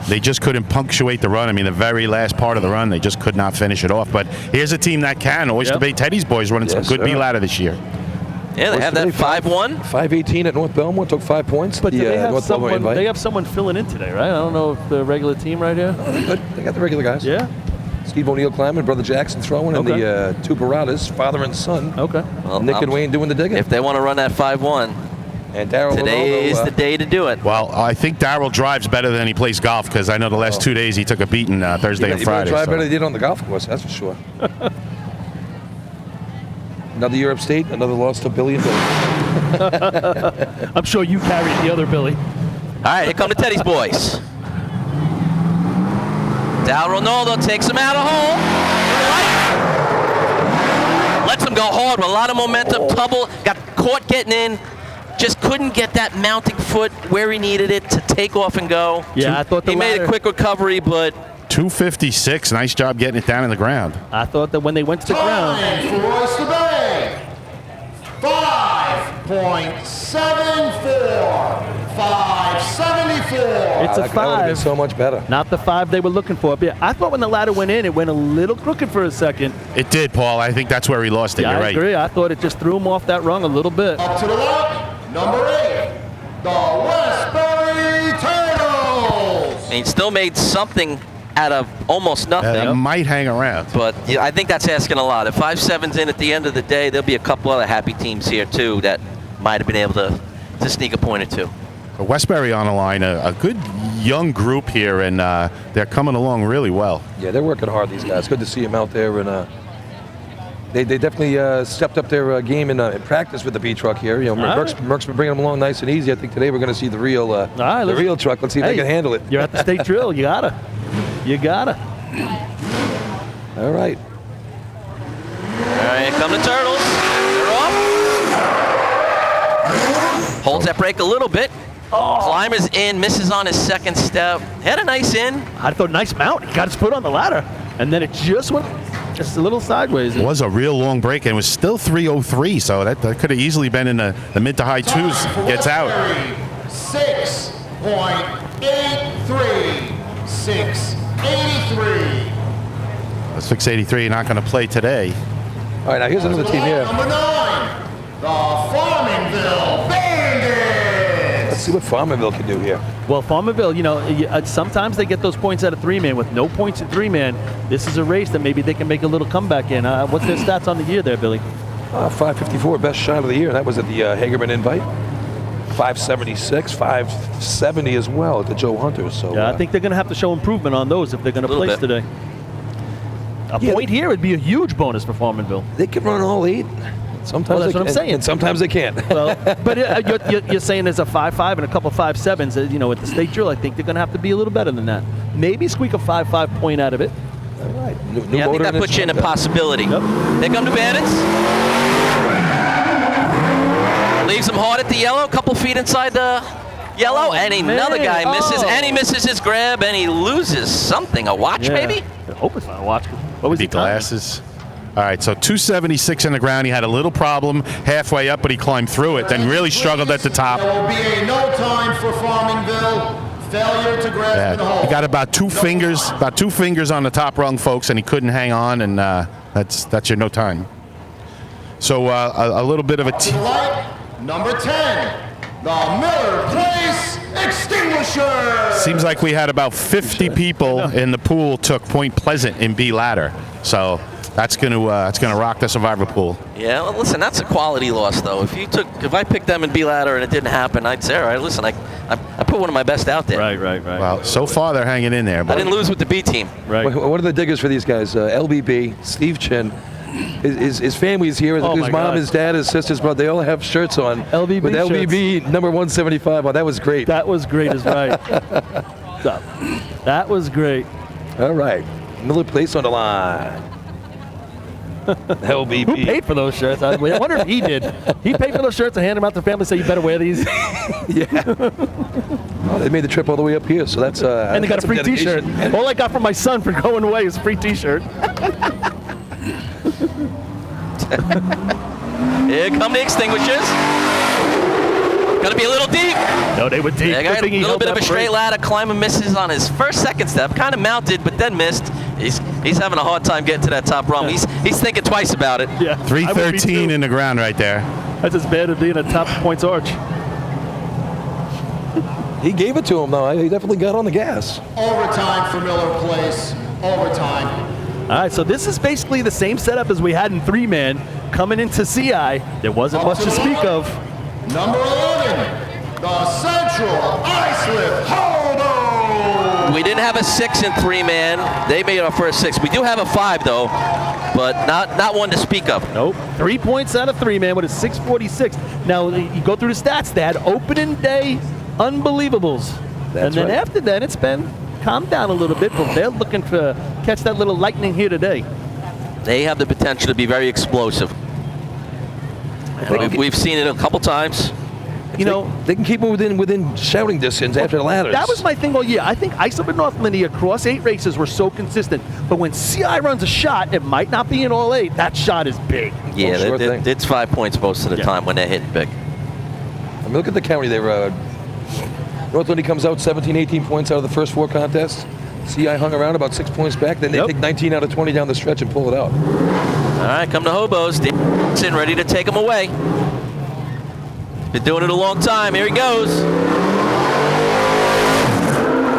They just couldn't punctuate the run. I mean, the very last part of the run, they just could not finish it off. But here's a team that can. Oyster Bay Teddy's boys running some good B ladder this year. Yeah, they have that 5-1. 518 at North Belmont, took 5 points. But they have someone filling in today, right? I don't know if the regular team right here. They got the regular guys. Yeah. Steve O'Neill climbing, Brother Jackson throwing, and the 2 Baradas, father and son. Okay. Well, Nick and Wayne doing the digging. If they want to run that 5-1, and Darryl today is the day to do it. Well, I think Darryl drives better than he plays golf because I know the last 2 days he took a beating Thursday and Friday. He drive better than he did on the golf course, that's for sure. Another year upstate, another loss to Billy and Billy. I'm sure you carried the other Billy. All right, here come the Teddy's boys. Dal Ronaldo takes him out of hole. Lets him go hard with a lot of momentum. Tubble got caught getting in. Just couldn't get that mounting foot where he needed it to take off and go. Yeah, I thought he made a quick recovery, but 256. Nice job getting it down in the ground. I thought that when they went to the ground. For Oyster Bay, 5.74. 574. It's a 5. So much better. Not the 5 they were looking for. But yeah, I thought when the ladder went in, it went a little crooked for a second. It did, Paul. I think that's where he lost it. Yeah, You're I right. agree. I thought it just threw him off that rung a little bit. Up to the left, number 8, the Westbury Turtles. and he still made something out of almost nothing. It might hang around. But yeah, I think that's asking a lot. If 5-7's in at the end of the day, there'll be a couple other happy teams here too that might have been able to sneak a point or two. Westbury on the line, a good young group here, and they're coming along really well. Yeah, they're working hard, these guys. Good to see them out there and They definitely stepped up their game in practice with the B truck here. You know, Merck's been bringing them along nice and easy. I think today we're going to see the real real truck. Let's see if they can handle it. You're at the state drill. You gotta. All right. All right, here come the Turtles. They're off. Holds that brake a little bit. Climbers in, misses on his second step. Had a nice in. I thought nice mount. He got his foot on the ladder, and then it just went just a little sideways. It was a real long break, and it was still 3:03, so that could have easily been in the mid to high twos. Gets out. 6.83. 683. The 683 not going to play today. All right, now here's another team here. Number 9, the Farmingville Bandits. Let's see what Farmerville can do here. Well, Farmerville, you know, sometimes they get those points out of 3-man. With no points in 3-man, this is a race that maybe they can make a little comeback in. What's their stats on the year there, Billy? 554, best shot of the year. That was at the Hagerman Invite. 576, 570 as well at the Joe Hunter. So yeah, I think they're going to have to show improvement on those if they're going to place today. A point here would be a huge bonus for Farmanville. They can run all 8. Sometimes that's what I'm saying. And sometimes they can't. Well, but you're saying there's a 5.5 and a couple 5.7s. You know, at the state drill, I think they're going to have to be a little better than that. Maybe squeak a 5.5 point out of it. All right. Yeah, I think that puts you in a possibility. Yep. Here come the Bandits. Leaves him hard at the yellow, a couple feet inside the yellow, and another guy misses, and he misses his grab, and he loses something. A watch, maybe? I hope it's not a watch. What was the glasses? All right, so 276 in the ground. He had a little problem halfway up, but he climbed through it, then really struggled at the top. There will be a no time for Farmingville. Failure to grasp the hole. He got about two fingers on the top rung, folks, and he couldn't hang on, and that's your no time. So a little bit of a Number 10, the Miller Place Extinguisher. Seems like we had about 50 people in the pool took Point Pleasant in B ladder. So that's gonna rock the survivor pool. Yeah, well, listen, that's a quality loss though. If I picked them in B ladder and it didn't happen, I'd say, all right, listen, I put one of my best out there. Right. Well, so far they're hanging in there. I didn't lose with the B team. Right. What are the diggers for these guys? LBB, Steve Chin. His family is here. His mom, his dad, his sisters, brother. They all have shirts on. LBB with LBB shirts. number 175 on. That was great. That was great is right. That was great. All right. Miller Place on the line. LBB. Who paid for those shirts? I wonder if he did. He paid for those shirts and handed them out to the family, say you better wear these. Yeah. Well, they made the trip all the way up here, so that's and they got a free T-shirt. All I got from my son for going away is a free T-shirt. Here come the extinguishers. Gonna be a little deep. No, they were deep. They got a little bit of a straight ladder. Climber misses on his second step. Kind of mounted, but then missed. He's having a hard time getting to that top rung. He's thinking twice about it. Yeah. 313 in the ground right there. That's as bad as being a top points arch. He gave it to him though. He definitely got on the gas. Overtime for Miller Place. Overtime. All right, so this is basically the same setup as we had in 3-man. Coming into CI, there wasn't much to speak of. Number 11, the Central Islip Hold-O. We didn't have a 6 in 3-man. They made our first 6. We do have a 5 though, but not one to speak of. Nope. 3 points out of 3-man with a 646. Now you go through the stats. They had opening day unbelievables, and then after that it's been calmed down a little bit. But they're looking to catch that little lightning here today. They have the potential to be very explosive. We've seen it a couple times. You know, they can keep it within shouting distance after the ladders. That was my thing all year. I think Islip and North Lindy across 8 races were so consistent. But when CI runs a shot, it might not be in all 8. That shot is big. Yeah, it's 5 points most of the time when they're hitting big. I mean, look at the county there. North Lindy comes out 17, 18 points out of the first 4 contests. CI hung around about 6 points back. Then they take 19 out of 20 down the stretch and pull it out. All right, come to Hobos. Davidson ready to take them away. Been doing it a long time. Here he goes.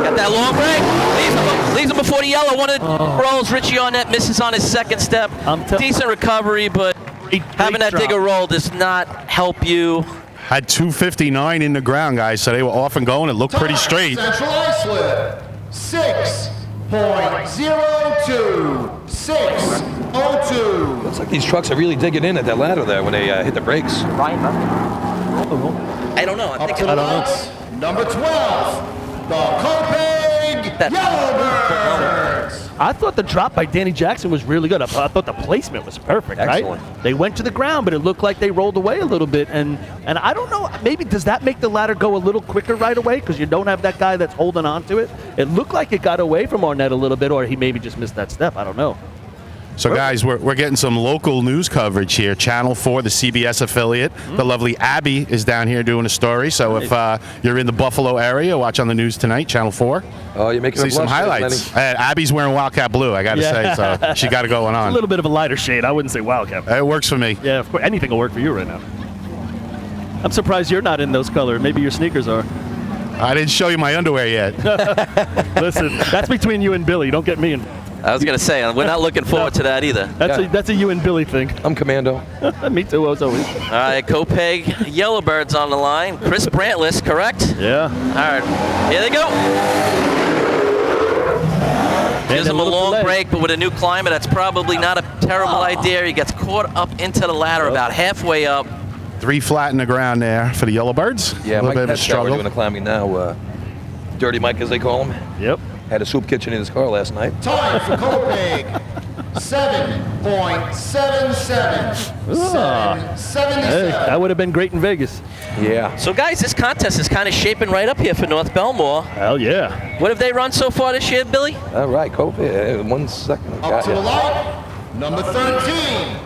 Got that long break. Leaves him before the yellow. One of the rolls. Richie on that misses on his second step. Decent recovery, but having that digger roll does not help you. Had 259 in the ground, guys, so they were off and going. It looked pretty straight. Central Islip, 6 7.02602. Looks like these trucks are really digging in at that ladder there when they hit the brakes. I don't know. Up to the lights, number 12, the Copaig Yellowbirds. I thought the drop by Danny Jackson was really good. I thought the placement was perfect, Excellent. right? They went to the ground, but it looked like they rolled away a little bit. And I don't know, maybe does that make the ladder go a little quicker right away because you don't have that guy that's holding on to it? It looked like it got away from Arnett a little bit, or he maybe just missed that step. I don't know. So, guys, we're getting some local news coverage here. Channel 4, the CBS affiliate. The lovely Abby is down here doing a story. So if you're in the Buffalo area, watch on the news tonight, Channel 4. Oh, you're making See some highlights. Abby's wearing Wildcat blue, I got to say. So she got it going on. A little bit of a lighter shade. I wouldn't say Wildcat. It works for me. Yeah, of course. Anything will work for you right now. I'm surprised you're not in those colors. Maybe your sneakers are. I didn't show you my underwear yet. Listen, that's between you and Billy. Don't get me in. I was going to say, we're not looking forward to that either. That's a you and Billy thing. I'm commando. Me too, as always. All right, Copaig Yellowbirds on the line. Chris Brantless, correct? Yeah. All right, here they go. Gives him a long break, but with a new climber, that's probably not a terrible idea. He gets caught up into the ladder about halfway up. 3 flat in the ground there for the Yellowbirds. Yeah, a little Mike bit of a Pet's already struggle. doing the climbing now. Dirty Mike, as they call him. Yep. Had a soup kitchen in his car last night. Time for Copaig, 7.77. 7.77. Hey, that would have been great in Vegas. Yeah. So, guys, this contest is kind of shaping right up here for North Belmore. Hell yeah. What have they run so far this year, Billy? All right, Copaig. 1 second. Up to the light, number 13,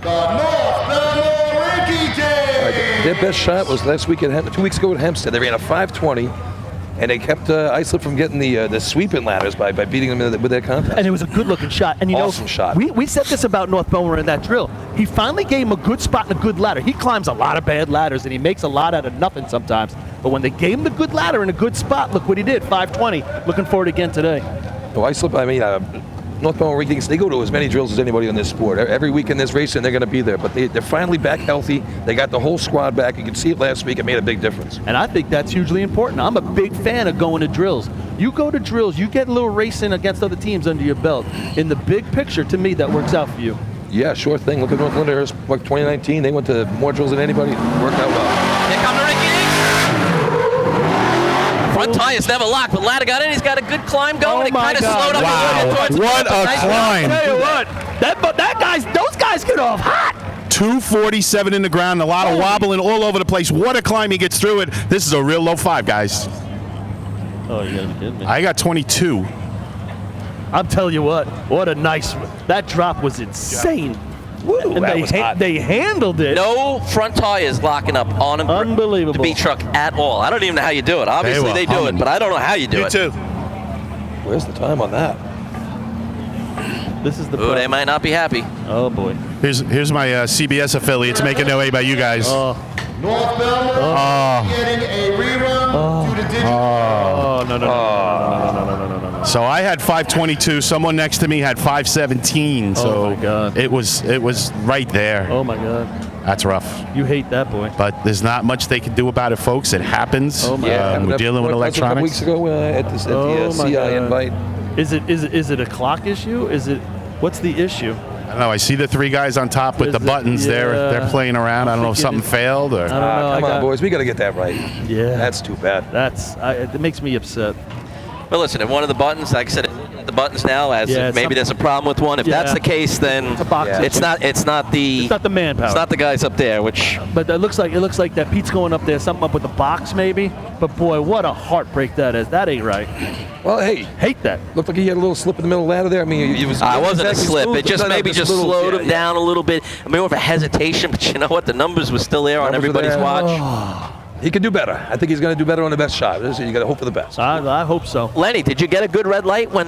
the North Belmore Ricky Day. Their best shot was last week at 2 weeks ago at Hempstead. They ran a 5:20, and they kept Islip from getting the sweeping ladders by beating them with their contest. And it was a good-looking shot. And you Awesome know, shot. We said this about North Belmore in that drill. He finally gave him a good spot and a good ladder. He climbs a lot of bad ladders, and he makes a lot out of nothing sometimes. But when they gave him the good ladder and a good spot, look what he did, 520. Looking forward again today. Oh, Islip, North Belmore Ricky, they go to as many drills as anybody in this sport. Every week in this race, and they're going to be there. But they're finally back healthy. They got the whole squad back. You can see it last week. It made a big difference. And I think that's hugely important. I'm a big fan of going to drills. You go to drills, you get a little racing against other teams under your belt. In the big picture, to me, that works out for you. Yeah, sure thing. Look at North Lyndhurst, 2019. They went to more drills than anybody. Worked out well. Here come the Ricky. Front tires never locked, but ladder got in. He's got a good climb going. It kind of slowed up. Wow, what a climb. I'll tell you what, those guys get off hot. 247 in the ground, a lot of wobbling all over the place. What a climb he gets through it. This is a real low 5, guys. Oh, you gotta be kidding me. I got 22. I'm telling you what a nice one. That drop was insane. Woo, and they handled it. No front tires locking up on him. Unbelievable. The B truck at all. I don't even know how you do it. Obviously they do it, but I don't know how you do it. You too. Where's the time on that? This is the. Ooh, they might not be happy. Oh boy. Here's my CBS affiliates making their way by you guys. North Belmore getting a rerun due to digital. Oh no. So I had 522. Someone next to me had 517. So Oh, my God. it was right there. Oh my God. That's rough. You hate that, boy. But there's not much they can do about it, folks. It happens. Oh, my Yeah, We're dealing with a couple electronics. weeks ago at the my CI God. invite. Is it a clock issue? What's the issue? I don't know. I see the 3 guys on top with the buttons. They're playing around. I don't know if something failed or. I don't know. Come on, boys. We got to get that right. Yeah. That's too bad. It makes me upset. But listen, if one of the buttons, like I said, the buttons now, as Yeah, if maybe there's a problem with one. If that's the case, then It's a box it's issue. not It's not the manpower. It's not the guys up there, which. But it looks like that Pete's going up there, something up with the box maybe. But boy, what a heartbreak that is. That ain't right. Well, hey, Hate that. looked like he had a little slip in the middle of the ladder there. I mean, it was. It wasn't a exactly slip. smooth, It just but maybe just little- slowed yeah, him down a little bit. I mean, more of a hesitation, but you know what? The numbers were still there on Numbers were everybody's there. watch. He could do better. I think he's going to do better on the best shot. You got to hope for the best. I hope so. Lenny, did you get a good red light when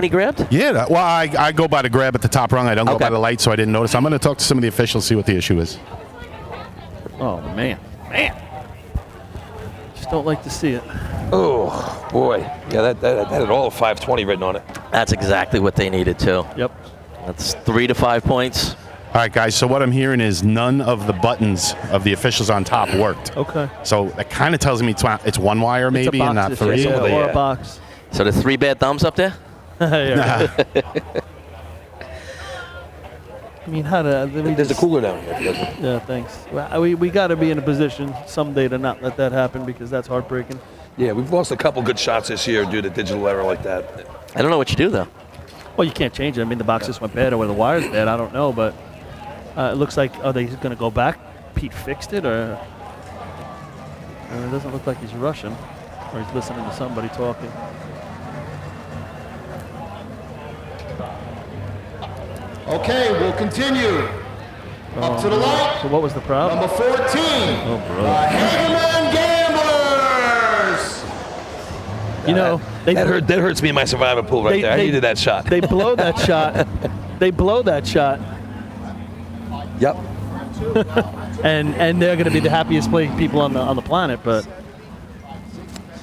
he grabbed? Yeah. Well, I go by the grab at the top rung. I don't go by the light, so I didn't notice. I'm going to talk to some of the officials, see what the issue is. Oh man. Just don't like to see it. Oh boy, yeah, that had all of 520 written on it. That's exactly what they needed too. Yep. That's 3 to 5 points. All right, guys. So what I'm hearing is none of the buttons of the officials on top worked. Okay. So that kind of tells me it's one wire maybe, and not 3. Yeah, or a box. So the 3 bad thumbs up there? Yeah. I mean, There's a cooler down here. Yeah, thanks. Well, we got to be in a position someday to not let that happen because that's heartbreaking. Yeah, we've lost a couple good shots this year due to digital error like that. I don't know what you do, though. Well, you can't change it. I mean, the box just went bad or the wire's bad. I don't know, but it looks like, are they going to go back? Pete fixed it, or it doesn't look like he's rushing, or he's listening to somebody talking. Okay, we'll continue. Up to the light. So what was the problem? Number 14. Oh, bro. The Hageman Gamblers. You know, that hurts me in my survivor pool right there. I needed that shot. They blow that shot. They blow that shot. Yep. and they're going to be the happiest people on the planet, but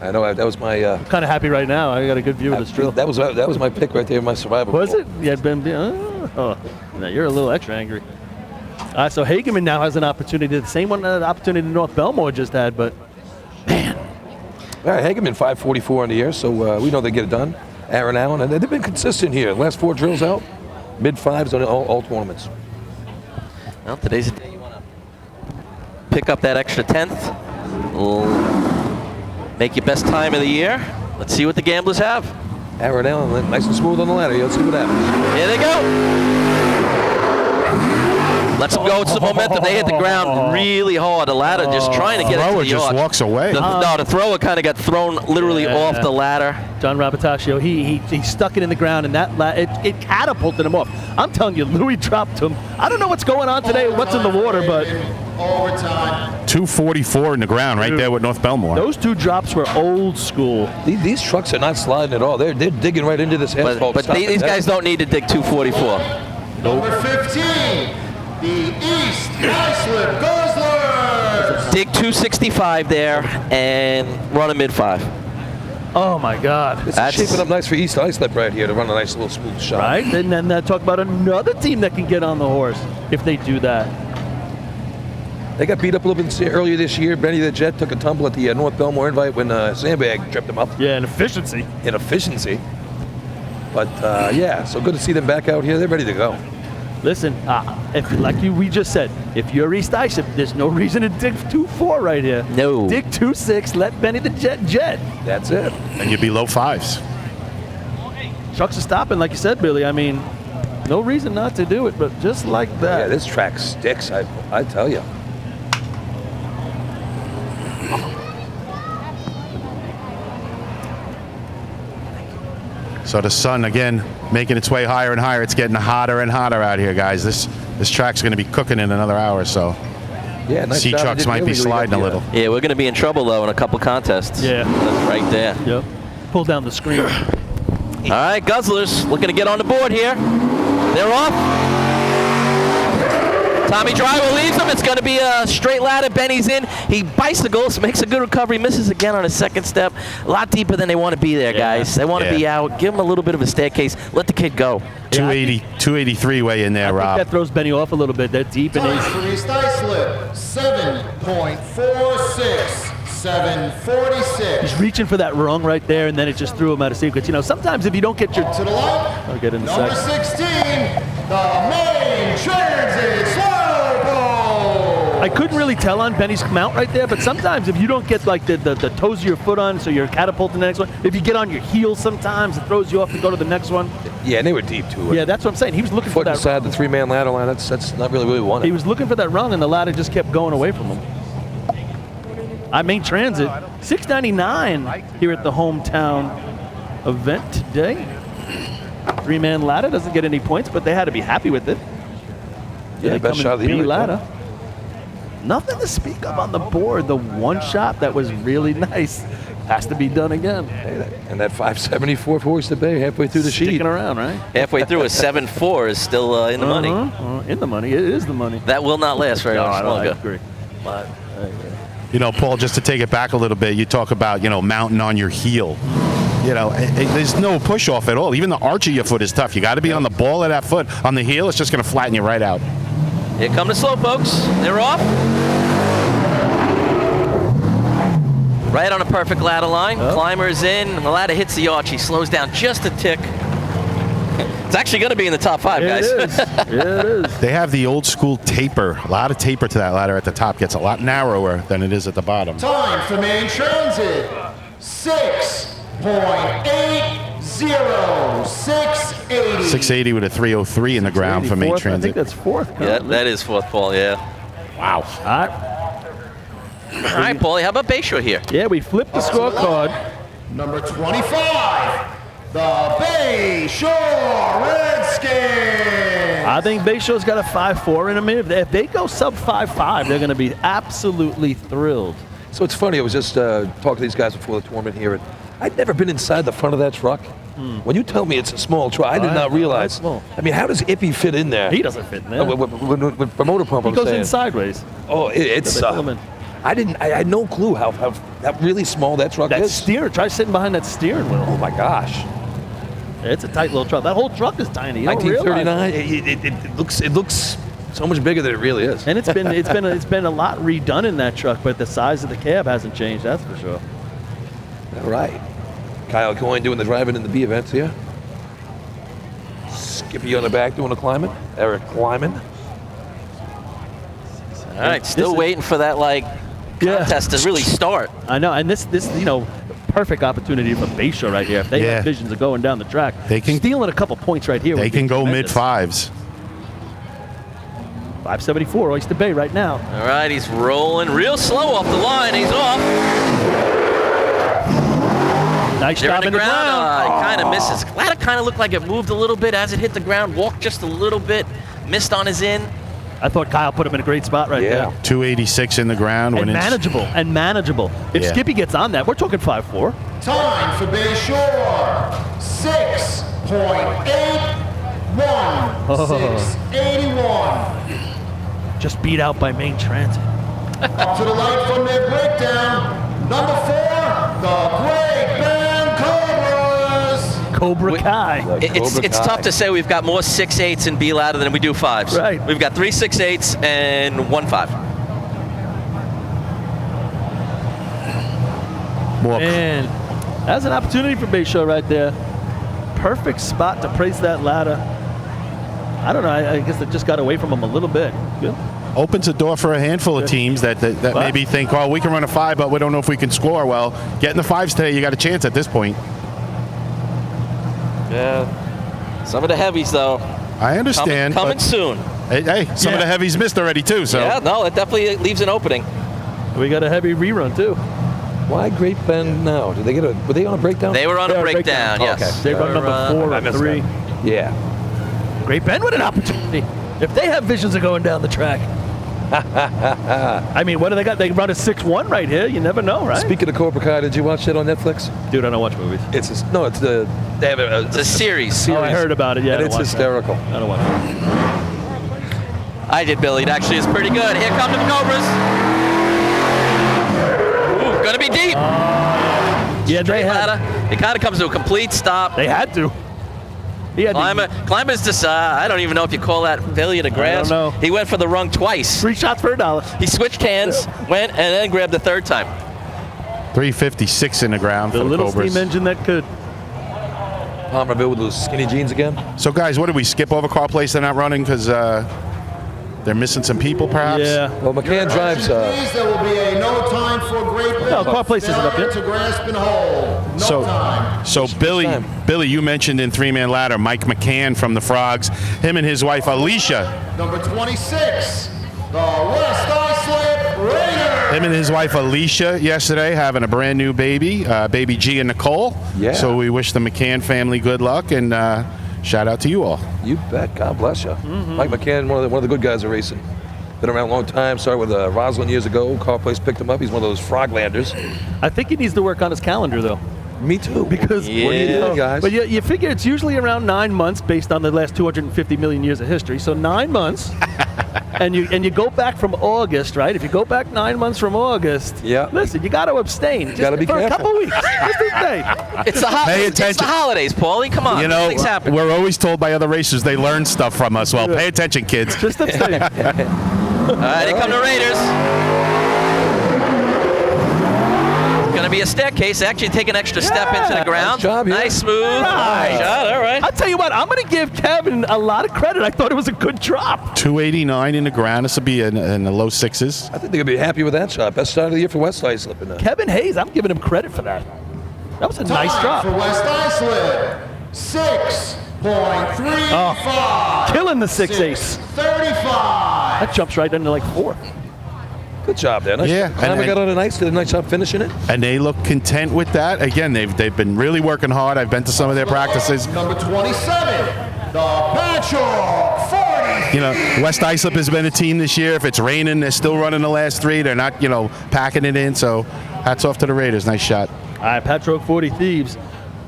I know that was my. I'm kind of happy right now. I got a good view of this drill. That was my pick right there in my survivor pool. Was it? Yeah, no, you're a little extra angry. So Hageman now has an opportunity, the same opportunity North Belmore just had, but man. All right, Hageman 544 in the year, so we know they get it done. Aaron Allen, and they've been consistent here. Last 4 drills out, mid-5s on all tournaments. Well, today's the day you want to pick up that extra 10th. Make your best time of the year. Let's see what the gamblers have. Aaron Allen, nice and smooth on the ladder. Let's see what happens. Here they go. Let's them go with some momentum. They hit the ground really hard. The ladder just trying to get it to the just arch. walks away. The thrower kind of got thrown literally off the ladder. John Rabataccio, he stuck it in the ground, and that it catapulted him off. I'm telling you, Louis dropped him. I don't know what's going on today, what's in the water, but overtime. 244 in the ground right there with North Belmore. Those 2 drops were old school. These trucks are not sliding at all. They're digging right into this asphalt. But these guys don't need to dig 244. Number 15, the East Islip Guzzlers. Dig 265 there and run a mid-5. Oh my God! It's shaping up nice for East Islip right here to run a nice little smooth shot. Right, and then talk about another team that can get on the horse if they do that. They got beat up a little bit earlier this year. Benny the Jet took a tumble at the North Belmore invite when Sandbag tripped him up. Yeah, inefficiency. But yeah, so good to see them back out here. They're ready to go. Listen, we just said, if you're East Islip, there's no reason to dig 2-4 right here. No. Dig 2-6, let Benny the Jet. That's it. And you'd be low 5s. Trucks are stopping, like you said, Billy. I mean, no reason not to do it, but just like that. Yeah, this track sticks, I tell you. So the sun, again, making its way higher and higher. It's getting hotter and hotter out here, guys. This track's going to be cooking in another hour or so. Yeah, nice Sea trucks might be sliding a little. Yeah, we're going to be in trouble, though, in a couple contests. Yeah. That's right there. Yep. Pull down the screen. All right, Guzzlers looking to get on the board here. They're off. Tommy Driver leaves him. It's going to be a straight ladder. Benny's in. He bicycles, makes a good recovery, misses again on his second step. A lot deeper than they want to be there, guys. They want to be out. Give him a little bit of a staircase. Let the kid go. 280, 283 way in there, Rob. That throws Benny off a little bit. They're deep. Time for East Islip, 7.46. 7:46. He's reaching for that rung right there, and then it just threw him out of sequence. You know, sometimes if you don't get your... To the light. I'll get in a Number second. 16, the Main Transit Slow Pole. I couldn't really tell on Benny's mount right there, but sometimes if you don't get like the toes of your foot on, so you're catapulting the next one, if you get on your heels sometimes, it throws you off to go to the next one. Yeah, and they were deep too. Yeah, that's what I'm saying. He was looking for Foot that. inside the 3-man ladder line. That's not really what we wanted. He was looking for that rung, and the ladder just kept going away from him. Main Transit, 699 here at the hometown event today. 3-man ladder doesn't get any points, but they had to be happy with it. Yeah, best shot of the year. Ladder. Nothing to speak of on the board. The one shot that was really nice has to be done again. And that 574 for Oyster Bay halfway through the sheet. Sticking around, right? Halfway through, a 7-4 is still in the money. In the money. It is the money. That will not last very much longer. I agree. You know, Paul, just to take it back a little bit, you talk about, you know, mounting on your heel. You know, there's no push off at all. Even the arch of your foot is tough. You got to be on the ball of that foot. On the heel, it's just going to flatten you right out. Here come the slow folks. They're off. Right on a perfect ladder line. Climber's in. And the ladder hits the arch. He slows down just a tick. It's actually going to be in the top 5, guys. It is. It is. They have the old school taper. A lot of taper to that ladder at the top. Gets a lot narrower than it is at the bottom. Time for main transit. 6.80. 680. 680 with a 303 in the ground for main Fourth, I transit. think that's fourth. Yeah, that is fourth, Paul, yeah. Wow. All right. All right, Paulie, how about Bayshore here? Yeah, we flipped the scorecard. Number 25, the Bayshore Redskins. I think Bayshore's got a 5-4 in them. If they go sub 5-5, they're going to be absolutely thrilled. So it's funny, I was just talking to these guys before the tournament here, and I'd never been inside the front of that truck. When you tell me it's a small truck, I did not realize. Small. I mean, how does Ippy fit in there? He doesn't fit in there. With motor pump, He I'm goes saying. in sideways. Oh, it's. So they pull him in. I had no clue how really small that truck That is. steer, try sitting behind that steering wheel. Oh my gosh. It's a tight little truck. That whole truck is tiny. You don't realize 1939. It looks so much bigger than it really is. And it's been a lot redone in that truck, but the size of the cab hasn't changed. That's for sure. All right. Kyle Coyne doing the driving in the B events here. Skippy on the back doing the climbing. Eric climbing. All right, still waiting for that contest to really start. I know, and this perfect opportunity for Bayshore right here. If they have visions of going down the track, they can stealing a couple points right here. They can go mid 5s. 574 Oyster Bay right now. All right, he's rolling real slow off the line. He's off. Nice job in the ground. It kind of misses. Ladder kind of looked like it moved a little bit as it hit the ground. Walked just a little bit. Missed on his in. I thought Kyle put him in a great spot right there. 286 in the ground. And manageable. If Skippy gets on that, we're talking 5-4. Time for Bayshore. 6.81. 681. Just beat out by main transit. Up to the light from their breakdown. Number 4, the Great Band Cobras. Cobra Kai. It's tough to say we've got more 6.8s in B ladder than we do 5s. Right. We've got 3 6.8s and 1 5. Man, that's an opportunity for Bayshore right there. Perfect spot to praise that ladder. I don't know. I guess it just got away from him a little bit. Good. Opens a door for a handful of teams that maybe think, oh, we can run a 5, but we don't know if we can score. Well, getting the 5s today, you got a chance at this point. Yeah. Some of the heavies, though. I understand. Coming soon. Hey, some of the heavies missed already, too. So. Yeah, no, it definitely leaves an opening. We got a heavy rerun, too. Why Great Bend now? Did they were they on a breakdown? They were on a breakdown, yes. Okay. They run number 4 or 3. Yeah. Great Bend with an opportunity. If they have visions of going down the track. I mean, what do they got? They run a 6-1 right here. You never know, right? Speaking of Cobra Kai, did you watch that on Netflix? Dude, I don't watch movies. It's a series. Oh, I heard about it. Yeah, and it's hysterical. I don't watch it. I did, Billy. It actually is pretty good. Here come the Cobras. Ooh, gonna be deep. Yeah, they had. It kind of comes to a complete stop. They had to. Climber's just, I don't even know if you call that failure to grasp. I don't know. He went for the rung twice. 3 shots for $1. He switched hands, went, and then grabbed the third time. 356 in the ground for The the little Cobras. steam engine that could. Palmerville with those skinny jeans again. So, guys, what did we skip over car place? They're not running because they're missing some people, perhaps? Yeah. Well, McCann drives. Please, there will be a no time for Great Bend. No, car place isn't up yet. To grasp and hold. No time. So Billy, you mentioned in 3-man ladder Mike McCann from the Frogs. Him and his wife Alicia. Number 26, the West Islip Raiders. Him and his wife Alicia yesterday having a brand new baby, baby G and Nicole. Yeah. So we wish the McCann family good luck and shout out to you all. You bet. God bless you. Mike McCann, one of the good guys of racing. Been around a long time. Started with Roslyn years ago. Car Place picked him up. He's one of those Froglanders. I think he needs to work on his calendar, though. Me too. Because what do you do, guys? But you figure it's usually around 9 months based on the last 250 million years of history. So 9 months, and you go back from August, right? If you go back 9 months from August, listen, you got to abstain. Just gotta be for careful. a couple weeks. Just abstain. It's the holidays, Paulie. Come on. You know, Things happen. we're always told by other racers they learn stuff from us. Well, pay attention, kids. Just abstain. All right, here come the Raiders. It's going to be a staircase. Actually, take an extra step into the ground. Nice job, yeah. Nice, smooth. Nice. Shot. All right. I'll tell you what, I'm going to give Kevin a lot of credit. I thought it was a good drop. 289 in the ground. This will be in the low sixes. I think they're going to be happy with that shot. Best shot of the year for West Islip. Kevin Hayes, I'm giving him credit for that. That was a nice drop. For West Islip, 6.35. Killing the 6-ace. 35. That jumps right into like 4. Good job there. Nice Yeah, time we got on the ice. Did a nice job finishing it. And they look content with that. Again, they've been really working hard. I've been to some of their practices. Number 27, the Patchel 40. You know, West Islip has been a team this year. If it's raining, they're still running the last 3. They're not, packing it in. So hats off to the Raiders. Nice shot. All right, Patrick 40 Thieves.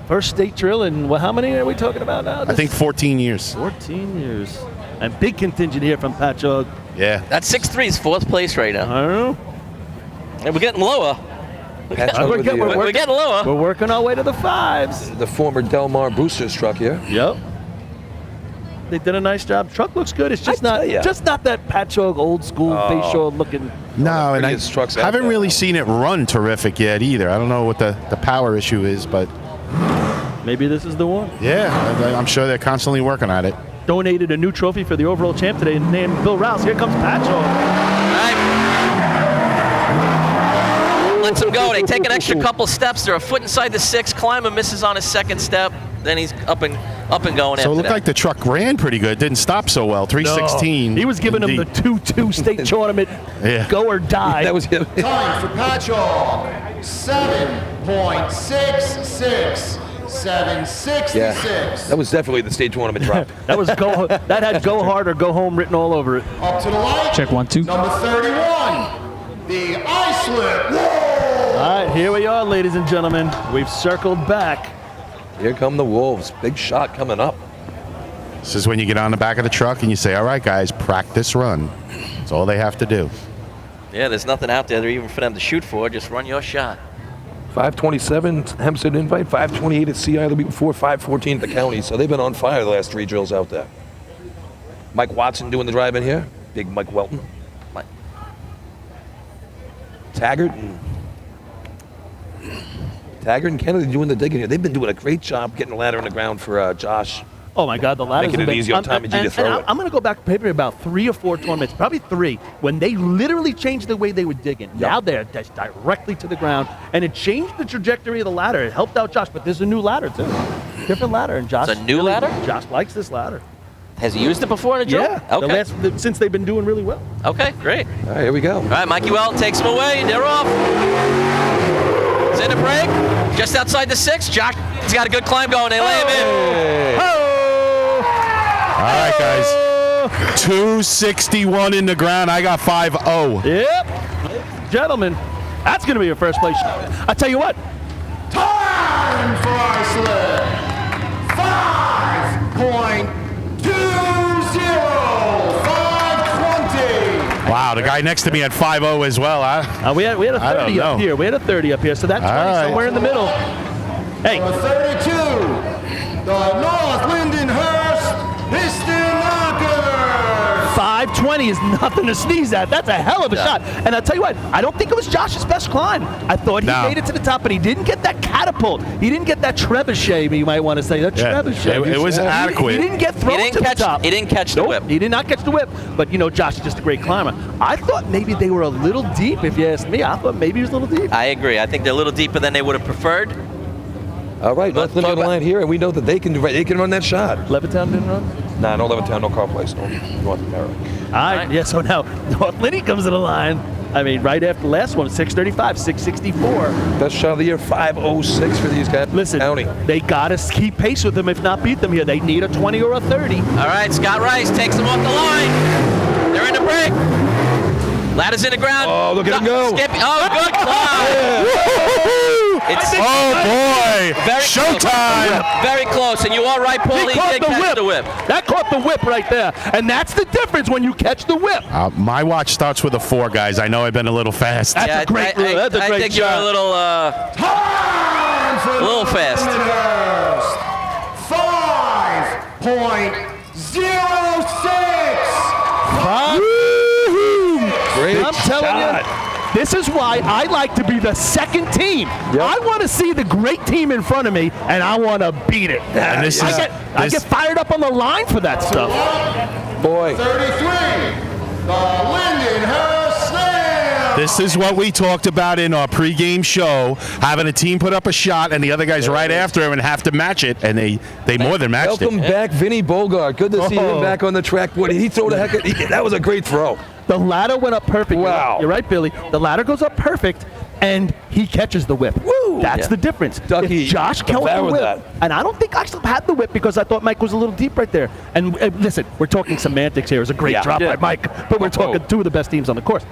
First state drill in, how many are we talking about now? I think 14 years. 14 years. And big contingent here from Patrick. Yeah. That 6'3" is 4th place right now. I don't know. And we're getting lower. We're getting lower. We're working our way to the 5s. The former Delmar Boosters truck here. Yep. They did a nice job. Truck looks good. It's just not that Patchogue old school facial looking. No, and I trucks haven't really seen it run terrific yet either. I don't know what the power issue is, but maybe this is the one. yeah, I'm sure they're constantly working at it. Donated a new trophy for the overall champ today named Bill Rouse. Here comes Patchogue. Lets him go. They take an extra couple steps. They're a foot inside the 6. Climber misses on his second step. Then he's up and going So after it looked that. like the truck ran pretty good. Didn't stop so well. 316. He was giving him the 2-2 state tournament go or die. That was him. Time for Patchel, 7.66. 766. Yeah, that was definitely the state tournament drop. That had go hard or go home written all over it. Up to the light. Check 1, 2. Number 31, the Islip Wolves. All right, here we are, ladies and gentlemen. We've circled back. Here come the Wolves. Big shot coming up. This is when you get on the back of the truck and you say, all right, guys, practice run. That's all they have to do. Yeah, there's nothing out there even for them to shoot for. Just run your shot. 527 Hempstead Invite, 528 at CI the week before, 514 at the county. So they've been on fire the last 3 drills out there. Mike Watson doing the drive in here. Big Mike Welton. Taggart and Kennedy doing the digging here. They've been doing a great job getting the ladder in the ground for Josh. Oh my God, the ladders Making it easy on Tommy G to throw it. I'm going to go back maybe about 3 or 4 tournaments, probably 3, when they literally changed the way they were digging. Yep. Now they're just directly to the ground, and it changed the trajectory of the ladder. It helped out Josh, but there's a new ladder too, different ladder, and Josh. It's a new ladder? Josh likes this ladder. Has he used it before in a drill? Yeah. Okay. Since they've been doing really well. Okay, great. All right, here we go. All right, Mikey Welton takes him away. They're off. It's in a break. Just outside the 6. Josh has got a good climb going. They lay him in. All right, guys. 261 in the ground. I got 5-0. Yep. Gentlemen, that's going to be your first place shot. I tell you what. Time for Iceland. 5.20. 520. Wow, the guy next to me had 5-0 as well. We had a 30 up here. We had a 30 up here, so that's 20 somewhere in the middle. Hey. Number 32, the North Lindenhurst Piston Knockers. 520 is nothing to sneeze at. That's a hell of a shot. And I'll tell you what, I don't think it was Josh's best climb. I thought he made it to the top, but he didn't get that catapult. He didn't get that trebuchet, you might want to say. That trebuchet. It was adequate. He didn't get thrown to the top. He didn't catch the whip. He did not catch the whip. But, Josh is just a great climber. I thought maybe they were a little deep, if you ask me. I thought maybe he was a little deep. I agree. I think they're a little deeper than they would have preferred. All right, North Lindenhurst on the line here, and we know that they can run that shot. Levittown didn't run? Nah, no Levittown, no Car Place, no North America. All right, yeah, so now North Lindy comes to the line. I mean, right after the last one, 635, 664. Best shot of the year, 506 for these guys. Listen, they got to keep pace with them, if not beat them here. They need a 20 or a 30. All right, Scott Rice takes them off the line. They're in the break. Ladder's in the ground. Oh, look at him go. Good climb. Boy. Showtime. Very close. And you are right, Paul. He did catch the whip. That caught the whip right there. And that's the difference when you catch the whip. My watch starts with a 4, guys. I know I've been a little fast. That's a great I think you're a little fast. 5.06. Great I'm telling you, This is why I like to be the second team. Yep. I want to see the great team in front of me, and I want to beat it. And this is- I get fired up on the line for that stuff. Boy. 33, the Lindenhurst Slam. This is what we talked about in our pregame show, having a team put up a shot and the other guys right after him and have to match it, and they more than matched Welcome it. back, Vinny Bogart. Good to see him back on the track. Boy, did he throw the heck of, that was a great throw. The ladder went up perfect. Wow. You're right, Billy. The ladder goes up perfect, and he catches the whip. Woo! That's Yeah. the difference. Ducky If Josh caught the devoured whip, that. and I don't think Islip had the whip because I thought Mike was a little deep right there. And listen, we're talking semantics here. It was a great Yeah. drop Yeah. by Mike, but we're talking two of the best teams on the course.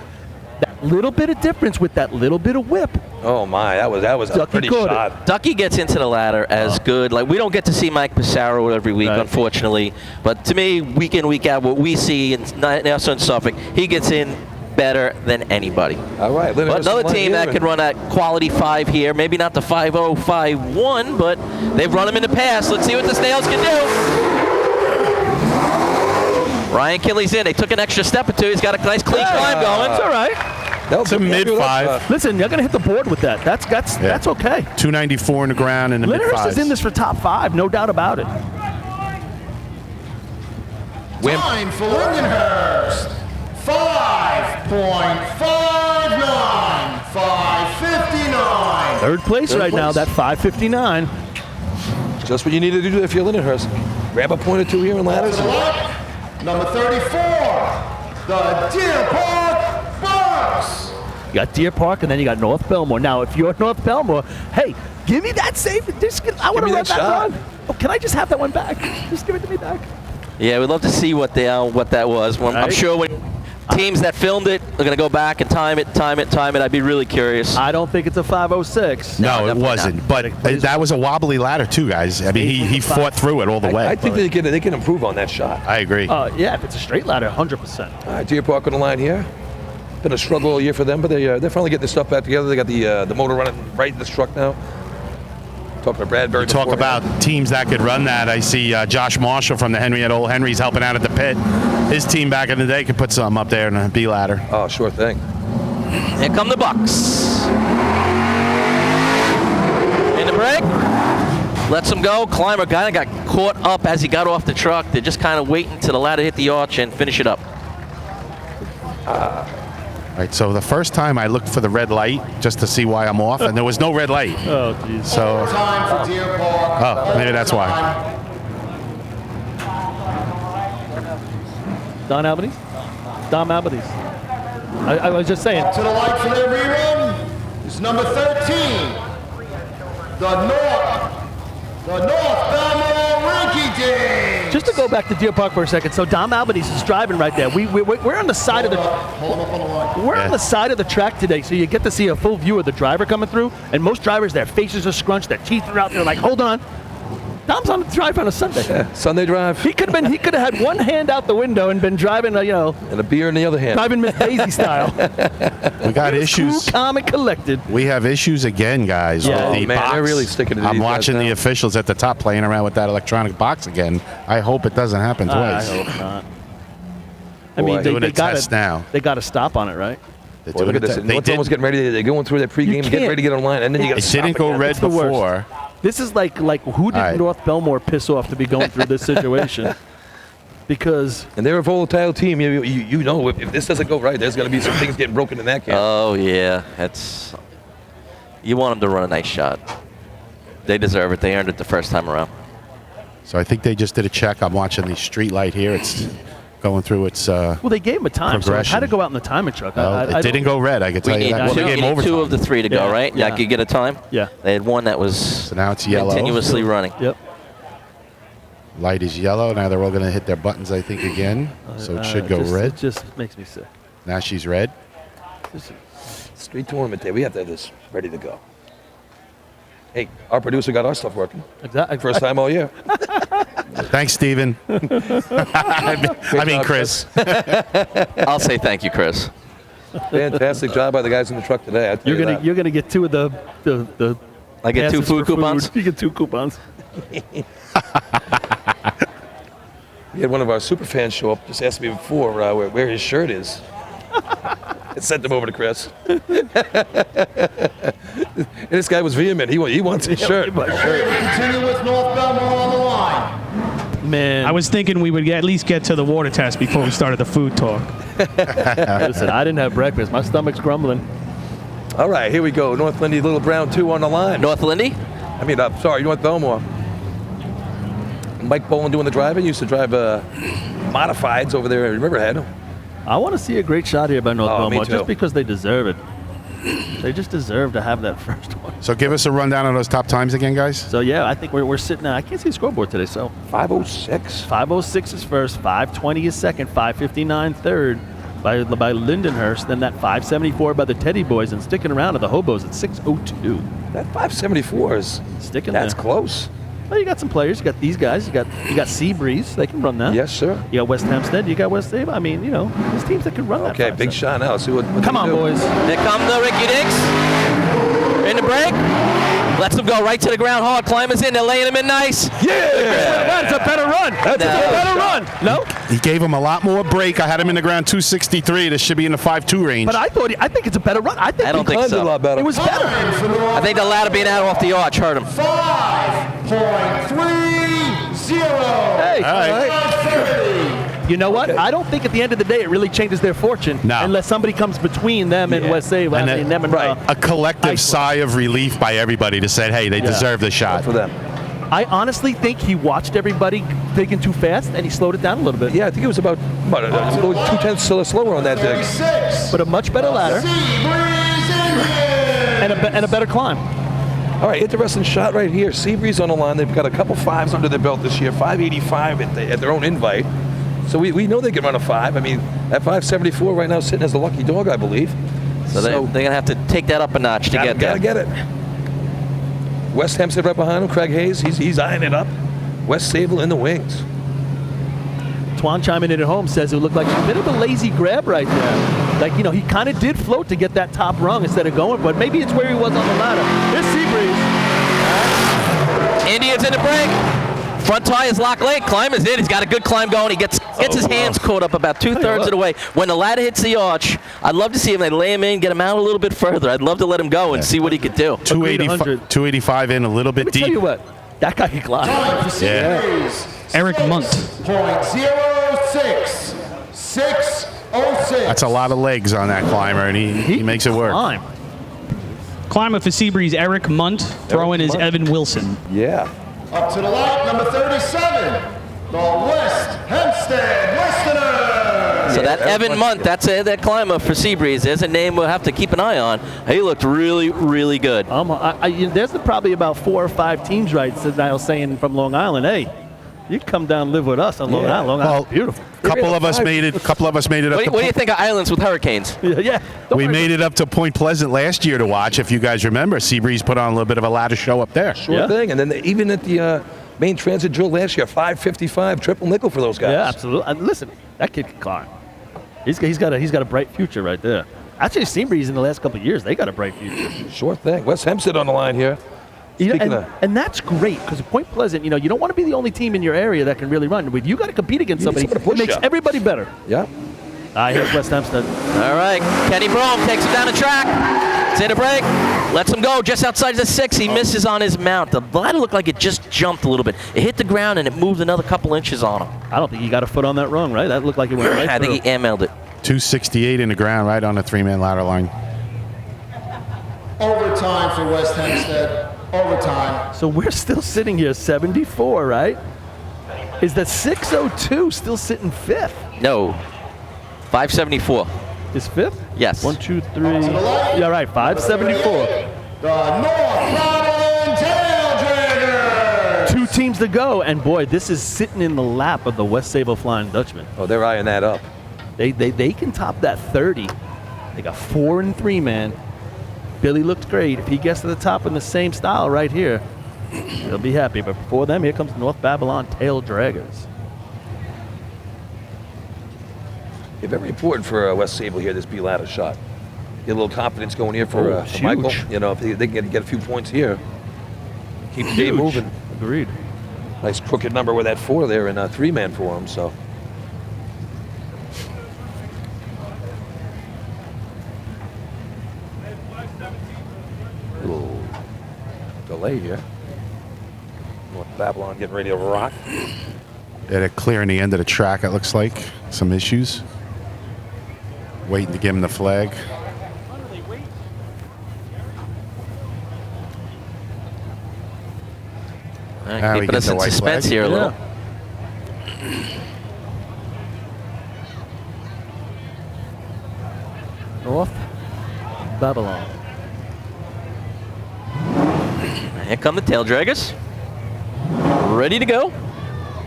That little bit of difference with that little bit of whip. Oh my, that was a Ducky pretty caught it. shot. Ducky gets into the ladder as good. Like, we don't get to see Mike Pissarro every week, Right. unfortunately. But to me, week in, week out, what we see in Nassau and Suffolk, he gets in better than anybody. All right, But another team that could can run a quality 5 here, maybe not the 5.0, 5.1, but they've run them in the past. Let's see what the Snails can do. Ryan Kinley's in. They took an extra step or two. He's got a nice clean climb going. It's all right. It's a mid-5. Listen, you're going to hit the board with that. That's okay. 294 in the ground in the Lindenhurst mid-5s. is in this for top 5, no doubt about it. Time for Lindenhurst. 5.59. 5:59. Third place right now, that 5:59. Just what you need to do if you're Lindenhurst. Grab a point or two here in ladders. To the left, number 34, the Deer Park Bucks. You got Deer Park, and then you got North Belmore. Now, if you're North Belmore, hey, give me that save. I want to me run that that shot. run. Oh, can I just have that one back? Just give it to me back. Yeah, we'd love to see what that was. Well, I'm Right. sure when teams that filmed it are going to go back and time it. I'd be really curious. I don't think it's a 5:06. No, it definitely wasn't. But that was a wobbly ladder too, guys. I mean, he fought through it all the way. I think they can improve on that shot. I agree. Yeah, if it's a straight ladder, 100%. All right, Deer Park on the line here. Been a struggle all year for them, but they're finally getting their stuff back together. They got the motor running right in this truck now. Talking to Bradbury. You talk about teams that could run that. I see Josh Marshall from the Henry at Old Henry's helping out at the pit. His team back in the day could put something up there in a B ladder. Oh, sure thing. Here come the Bucks. In the break. Lets him go. Climber kind of got caught up as he got off the truck. They're just kind of waiting till the ladder hit the arch and finish it up. Right, so the first time I looked for the red light just to see why I'm off, and there was no red light. Oh, jeez. So, Time for Deer Park. oh, maybe that's why. Don Albanese? Dom Albanese. I was just saying. To the light for their rerun is number 13, the North Belmore Rinky Dink. Just to go back to Deer Park for a second, so Dom Albanese is driving right there. We're on the side of the Hold him up on the line. we're on the side of the track today, so you get to see a full view of the driver coming through. And most drivers, their faces are scrunched, their teeth are out. They're like, hold on. Dom's on the drive on a Sunday. Yeah, Sunday drive. He could have had one hand out the window and been driving, And a beer in the other hand. driving Miss Daisy style. We got Cool, issues. calm, and collected. We have issues again, guys. Yeah. with the Oh, man, box. they're really sticking to I'm these guys watching the now. officials at the top playing around with that electronic box again. I hope it doesn't happen I twice. hope not. I Boy. mean, Doing they a test now. They got to stop on it, right? They're Boy, look doing at a this. te- They North Belmore's did. getting ready. They're going through their pregame, getting can't. ready to get online, and then you got to It stop didn't go again. red It's the worst. before. This is like who did All right. North Belmore piss off to be going through this situation? Because And they're a volatile team. You know, if this doesn't go right, there's going to be some things getting broken in that camp. Oh, yeah. You want them to run a nice shot. They deserve it. They earned it the first time around. So I think they just did a check. I'm watching the street light here. It's going through its. well, they gave him a time, so it had to Progression. go out in the timing truck. It didn't go red. I can We tell you need, that. Well, two, they you gave need overtime. two of the three to go, Yeah, right? yeah. Like you get a time? Yeah. They had one that was So now it's yellow. continuously running. Yep. Light is yellow. Now they're all going to hit their buttons, I think, again. So it should go red. It just makes me sick. Now she's red. Street tournament day. We have to have this ready to go. Hey, our producer got our stuff working. Exactly. First time all year. Thanks, Steven. I mean, Chris. I'll say thank you, Chris. Fantastic job by the guys in the truck today. I tell you that. You're gonna get two of the I get two passes food for coupons? You get two coupons. We had one of our super fans show up, just asked me before where his shirt is. Sent them over to Chris. And this guy was vehement. He wants his shirt. Continue with North Belmore on the line. Man. I was thinking we would at least get to the water test before we started the food talk. Listen, I didn't have breakfast. My stomach's grumbling. All right, here we go. North Lindy, Little Brown 2 on the line. North Lindy? Sorry, North Belmore. Mike Boland doing the driving. Used to drive modifieds over there at Riverhead. I want to see a great shot here by North Belmore, me too. just because they deserve it. They just deserve to have that first one. So give us a rundown of those top times again, guys. So, yeah, I think we're sitting at, I can't see the scoreboard today, so. 5:06. 5:06 is first, 5:20 is second, 5:59 third by Lindenhurst, then that 5:74 by the Teddy Boys, and sticking around at the Hobos at 6:02. That 5:74 is sticking That's there. close. Well, you got some players. You got these guys. You got Seabreeze. They can run that. Yes, sir. You got West Hempstead. You got West Haven. I mean, there's teams that can run that. Okay, big shot now. See what Come they on, do. boys. Here come the Ricky Dicks. In the break. Lets them go right to the ground hard. Climbers in. They're laying them in nice. Yeah! That's a better run. That's a better run. No? He gave him a lot more break. I had him in the ground 263. This should be in the 5.2 range. But I think it's a better run. I don't think so. A lot better. It was better. I think the ladder being out off the arch hurt him. 5.30. Hey. All right. You know what? I don't think at the end of the day it really changes their fortune No. unless somebody comes between them and West Haven. And them and a collective sigh of relief by everybody to say, hey, they deserve the shot. For them. I honestly think he watched everybody thinking too fast and he slowed it down a little bit. Yeah, I think it was about 2/10 slower on that dig. But a much better ladder and a better climb. All right, interesting shot right here. Seabreeze on the line. They've got a couple fives under their belt this year. 585 at their own invite. So we know they can run a 5. I mean, that 574 right now sitting as a lucky dog, I believe. So they're going to have to take that up a notch to get there. Gotta get it. West Hempstead right behind him. Craig Hayes, he's eyeing it up. West Sable in the wings. Twan chiming in at home says it looked like a bit of a lazy grab right there. Like, he kind of did float to get that top rung instead of going, but maybe it's where he was on the ladder. Here's Seabreeze. Indians in the break. Front tie is locked late. Climbers in. He's got a good climb going. He gets his hands caught up about 2/3 of the way. When the ladder hits the arch, I'd love to see him. They lay him in, get him out a little bit further. I'd love to let him go and see what he could do. 285 in, a little bit deep. Tell you what, that guy can climb. Yeah. Eric Munt. .06. 6:06. That's a lot of legs on that climber, and he makes it work. Climber for Seabreeze, Eric Munt. Throwing is Evan Wilson. Yeah. Up to the light, number 37, the West Hempstead Westerners. So that Evan Munt, that's that climber for Seabreeze. There's a name we'll have to keep an eye on. He looked really, really good. There's probably about 4 or 5 teams right now saying from Long Island, hey, you come down and live with us on Long Island. Long Island's beautiful. A couple of us made it up. What do you think of islands with hurricanes? Yeah. We made it up to Point Pleasant last year to watch. If you guys remember, Seabreeze put on a little bit of a ladder show up there. Sure thing. And then even at the main transit drill last year, 555, triple nickel for those guys. Yeah, absolutely. And listen, that kid can climb. He's got a bright future right there. Actually, Seabreeze in the last couple of years, they got a bright future. Sure thing. West Hempstead on the line here. And that's great because at Point Pleasant, you don't want to be the only team in your area that can really run. You got to compete against somebody. It makes everybody better. Yeah. Here's West Hempstead. All right. Kenny Brome takes him down the track. It's in a break. Lets him go just outside the 6. He misses on his mount. The ladder looked like it just jumped a little bit. It hit the ground and it moved another couple inches on him. I don't think he got a foot on that rung, right? That looked like it went right I think he air-mailed it. 268 in the ground, right on a 3-man ladder line. Overtime for West Hempstead. Overtime. So we're still sitting here 74, right? Is the 602 still sitting 5th? No. 574. Is 5th? Yes. 1, 2, 3. Yeah, right. 574. The North Providence Tail Dragger. 2 teams to go, and boy, this is sitting in the lap of the West Sable Flying Dutchman. Oh, they're eyeing that up. They can top that 30. They got 4 and 3-man. Billy looked great. If he gets to the top in the same style right here, he'll be happy. But before them, here comes North Babylon Tail Draggers. Yeah, very important for West Sable here, this B-ladder shot. Get a little confidence going here for Michael. If they can get a few points here, keep the game moving. Agreed. Nice crooked number with that 4 there and a 3-man for him. So Little delay here. North Babylon getting ready to rock. They're clearing the end of the track, it looks like. Some issues. Waiting to give him the flag. Keeping us in suspense here a little. North Babylon. Here come the tail draggers. Ready to go.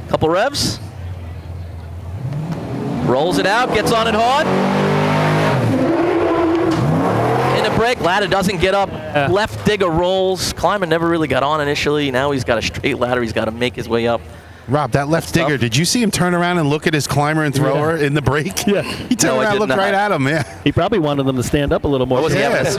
Couple revs. Rolls it out, gets on it hard. In the break, ladder doesn't get up. Left digger rolls. Climber never really got on initially. Now he's got a straight ladder. He's got to make his way up. Rob, that left digger, did you see him turn around and look at his climber and thrower in the break? Yeah. He turned around and looked right at him, yeah. He probably wanted them to stand up a little more. Was he having,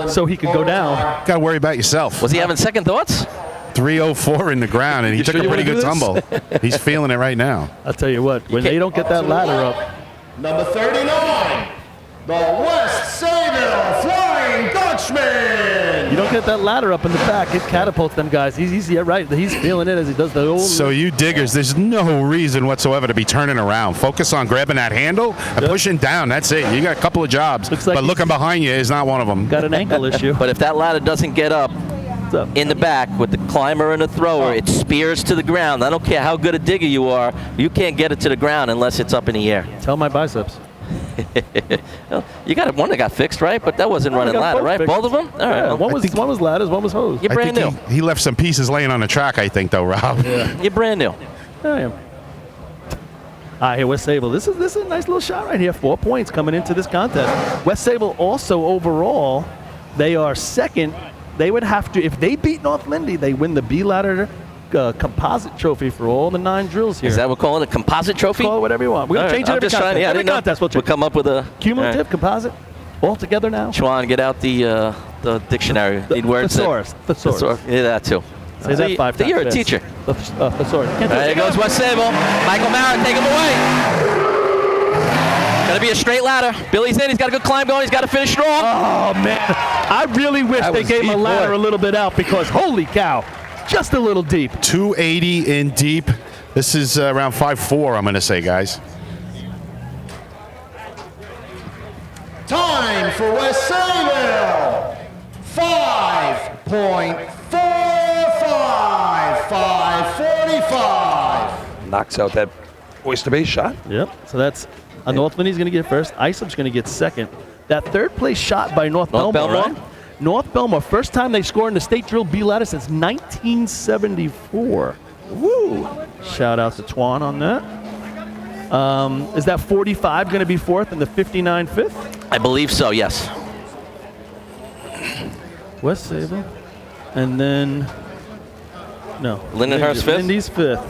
so he could go down. Got to worry about yourself. Was he having second thoughts? 304 in the ground, and he took a pretty good tumble. He's feeling it right now. I'll tell you what, when they don't get that ladder up. Number 39, the West Sayville Flying Dutchman. You don't get that ladder up in the back, it catapults them guys. He's yeah, right. He's feeling it as he does the old. So you diggers, there's no reason whatsoever to be turning around. Focus on grabbing that handle and pushing down. That's it. You got a couple of jobs, Looks like but looking behind you is not one of them. Got an ankle issue. But if that ladder doesn't get up in the back with the climber and the thrower, it spears to the ground. I don't care how good a digger you are, you can't get it to the ground unless it's up in the air. Tell my biceps. Well, you got one that got fixed, right? But that wasn't running ladder, right? fixed. Both of them? All right. Yeah, one was ladders, one was hose. You're brand new. He left some pieces laying on the track, I think, though, Rob. Yeah. You're brand new. I am. Here, West Sayville. This is a nice little shot right here. 4 points coming into this contest. West Sayville also overall, they are second. They would have to, if they beat North Lindy, they win the B ladder composite trophy for all the 9 drills here. Is that what we're calling it, a composite trophy? Call it whatever you want. We're going to change it every contest. Yeah, every contest we'll come up with a cumulative composite all together now. Chuan, get out the dictionary. Need words. Thesaurus. Thesaurus. Yeah, that too. Say that 5 times. You're a teacher. Thesaurus. There goes West Sayville. Michael Mara, take him away. Got to be a straight ladder. Billy's in. He's got a good climb going. He's got to finish strong. Oh, man. I really wish they gave him a ladder a little bit out because, holy cow, just a little deep. 280 in deep. This is around 5'4", I'm going to say, guys. Time for West Sayville. 5.45. 5:45. Knocks out that oyster base shot. Yep. So that's North Lindy's going to get first. Islip's going to get second. That third place shot by North Belmore, right? North Belmore, first time they scored in the state drill B ladder since 1974. Woo! Shout out to Twan on that. Is that 45 going to be fourth and the 59 fifth? I believe so, yes. West Sayville. And then, no. Lindenhurst fifth? Lindy's fifth.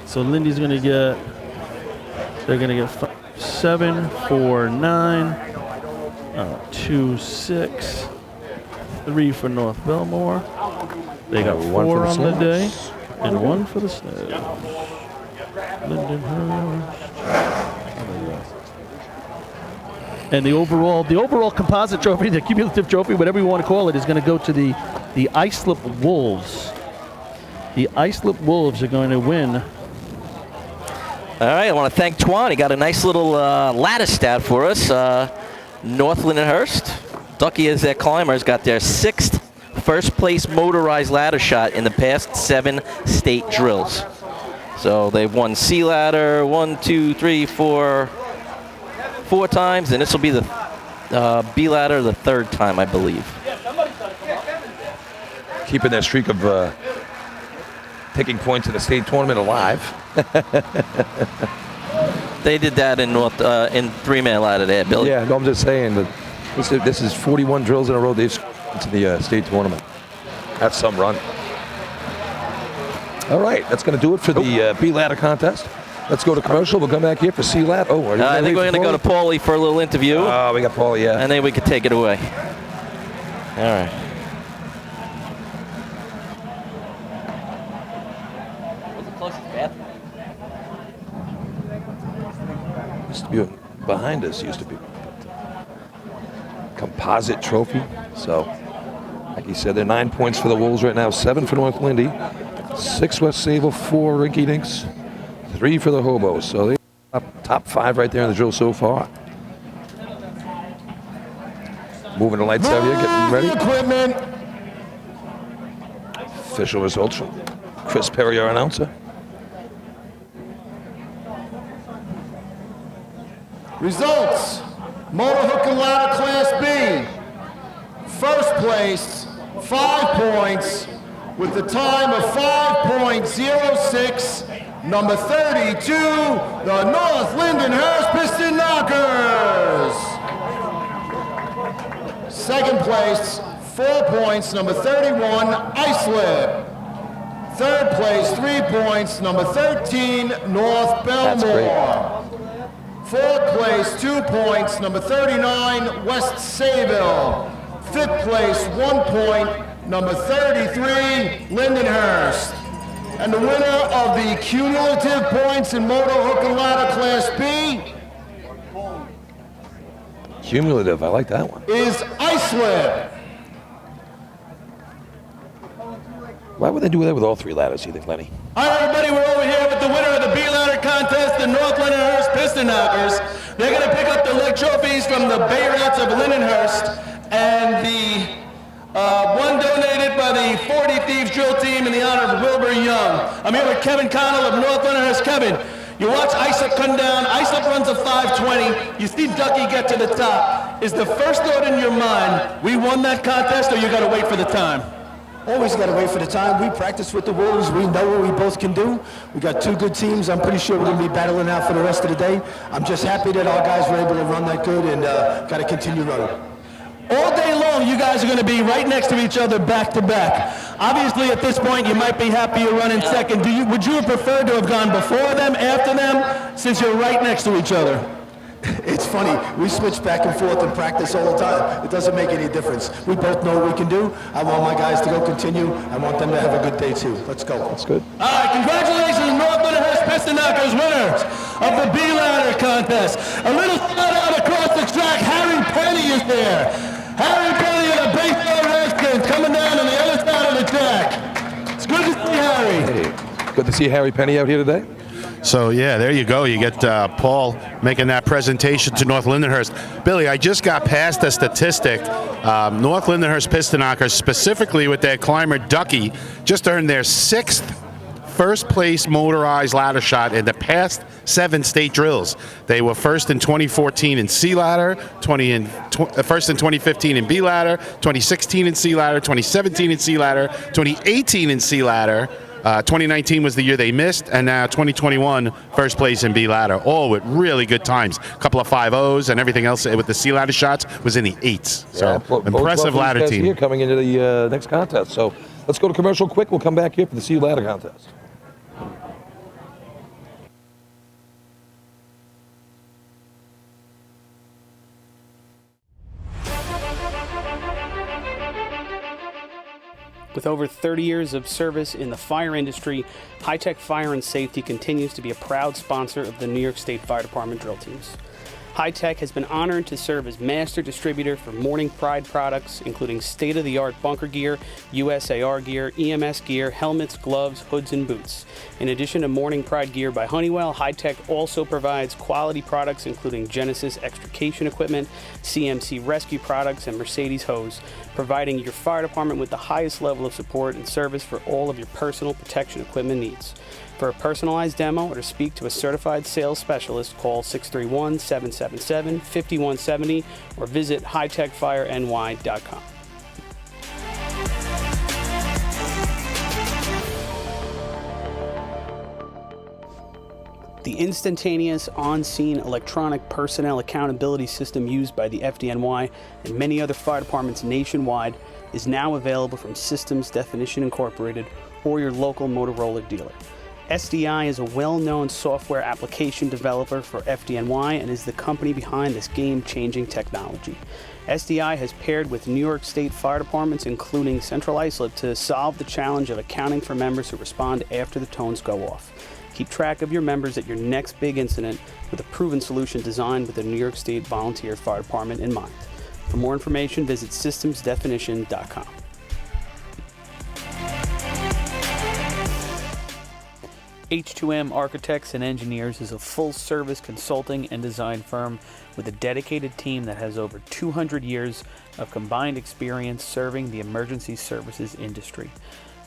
So Lindy's going to get, they're going to get 7, 4, 9, 2, 6, 3 for North Belmore. They got 4 on the day and 1 for the Snows. Lindenhurst. And the overall composite trophy, the cumulative trophy, whatever you want to call it, is going to go to the Islip Wolves. The Islip Wolves are going to win. All right, I want to thank Twan. He got a nice little ladder stat for us. North Lindenhurst, Ducky as their climbers, got their 6th first place motorized ladder shot in the past 7 state drills. So they've won C ladder 1, 2, 3, 4 times, and this will be the B ladder the 3rd time, I believe. Keeping that streak of taking points in the state tournament alive. They did that in North in 3-man ladder there, Billy. Yeah, no, I'm just saying that this is 41 drills in a row they've into the state tournament. That's some run. All right, that's going to do it for the B ladder contest. Let's go to commercial. We'll come back here for C ladder. Oh, I think we're going to go to Paulie for a little interview. Oh, we got Paulie, yeah. And then we can take it away. All right. What's the closest bathroom? Used to be behind us. Used to be. composite trophy. So, like you said, they're 9 points for the Wolves right now, 7 for North Lindy, 6 West Sable, 4 Rinky Dinks, 3 for the Hobos. So they top 5 right there in the drill so far. Moving the lights out here, getting ready. Equipment. Official results from Chris Perry, our announcer. Results. Motor hook and ladder Class B. First place, 5 points, with the time of 5.06. Number 32, the North Lindenhurst Piston Knockers. Second place, 4 points, number 31, Islip. Third place, 3 points, number 13, North Belmore. Fourth place, 2 points, number 39, West Sayville. Fifth place, 1 point, number 33, Lindenhurst. And the winner of the cumulative points in motor hook and ladder Class B Cumulative, I like that one. is Islip. Why would they do that with all 3 ladders, you think, Lenny? All right, everybody, we're over here with the winner of the B ladder contest, the North Lindenhurst Piston Knockers. They're going to pick up the leg trophies from the Bay Rats of Lindenhurst and the one donated by the 40 Thieves Drill Team in the honor of Wilbur Young. I'm here with Kevin Connell of North Lindenhurst. Kevin, you watch Islip come down. Islip runs a 5:20. You see Ducky get to the top. Is the first thought in your mind, we won that contest, or you got to wait for the time? Always got to wait for the time. We practice with the Wolves. We know what we both can do. We got 2 good teams. I'm pretty sure we're going to be battling out for the rest of the day. I'm just happy that our guys were able to run that good and got to continue running. All day long, you guys are going to be right next to each other, back to back. Obviously, at this point, you might be happy you're running second. Would you have preferred to have gone before them, after them, since you're right next to each other? It's funny. We switch back and forth in practice all the time. It doesn't make any difference. We both know what we can do. I want my guys to go continue. I want them to have a good day, too. Let's go. That's good. All right, congratulations, North Lindenhurst Piston Knockers, winners of the B ladder contest. A little shout out across the track. Harry Penny is there. Harry Penny of the Baseball Redskins coming down on the other side of the track. It's good to see Harry. Hey, good to see Harry Penny out here today. So, yeah, there you go. You get Paul making that presentation to North Lindenhurst. Billy, I just got past the statistic. North Lindenhurst Piston Knockers, specifically with their climber Ducky, just earned their 6th first-place motorized ladder shot in the past 7 state drills. They were first in 2014 in C ladder, first in 2015 in B ladder, 2016 in C ladder, 2017 in C ladder, 2018 in C ladder. 2019 was the year they missed, and now 2021 first place in B ladder, all with really good times. A couple of 5.0s and everything else with the C ladder shots was in the 8s. So impressive ladder team. Here coming into the next contest. So let's go to commercial quick. We'll come back here for the C ladder contest. With over 30 years of service in the fire industry, High-Tech Fire and Safety continues to be a proud sponsor of the New York State Fire Department drill teams. High-Tech has been honored to serve as master distributor for Morning Pride products, including state-of-the-art bunker gear, USAR gear, EMS gear, helmets, gloves, hoods, and boots. In addition to Morning Pride gear by Honeywell, High-Tech also provides quality products including Genesis extrication equipment, CMC rescue products, and Mercedes hose, providing your fire department with the highest level of support and service for all of your personal protection equipment needs. For a personalized demo or to speak to a certified sales specialist, call 631-777-5170 or visit hightechfireny.com. The instantaneous on-scene electronic personnel accountability system used by the FDNY and many other fire departments nationwide is now available from Systems Definition Incorporated or your local Motorola dealer. SDI is a well-known software application developer for FDNY and is the company behind this game-changing technology. SDI has paired with New York State fire departments, including Central Islip, to solve the challenge of accounting for members who respond after the tones go off. Keep track of your members at your next big incident with a proven solution designed with the New York State Volunteer Fire Department in mind. For more information, visit systemsdefinition.com. H2M Architects and Engineers is a full-service consulting and design firm with a dedicated team that has over 200 years of combined experience serving the emergency services industry.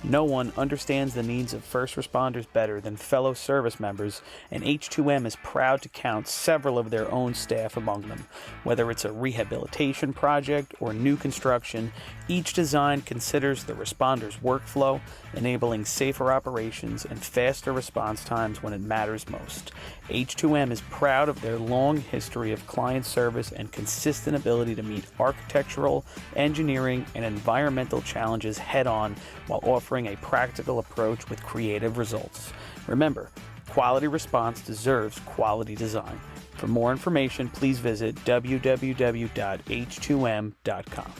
No one understands the needs of first responders better than fellow service members, and H2M is proud to count several of their own staff among them. Whether it's a rehabilitation project or new construction, each design considers the responder's workflow, enabling safer operations and faster response times when it matters most. H2M is proud of their long history of client service and consistent ability to meet architectural, engineering, and environmental challenges head-on while offering a practical approach with creative results. Remember, quality response deserves quality design. For more information, please visit www.h2m.com.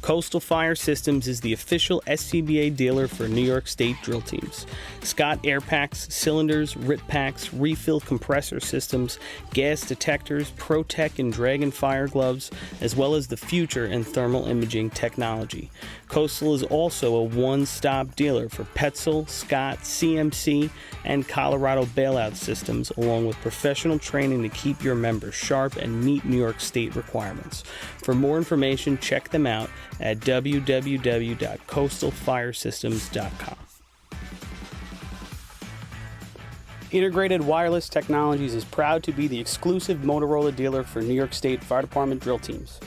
Coastal Fire Systems is the official SCBA dealer for New York State drill teams. Scott air packs, cylinders, rip packs, refill compressor systems, gas detectors, ProTech and Dragon fire gloves, as well as the future in thermal imaging technology. Coastal is also a one-stop dealer for Petzl, Scott, CMC, and Colorado bailout systems, along with professional training to keep your members sharp and meet New York State requirements. For more information, check them out at www.coastalfiresystems.com. Integrated Wireless Technologies is proud to be the exclusive Motorola dealer for New York State Fire Department drill teams.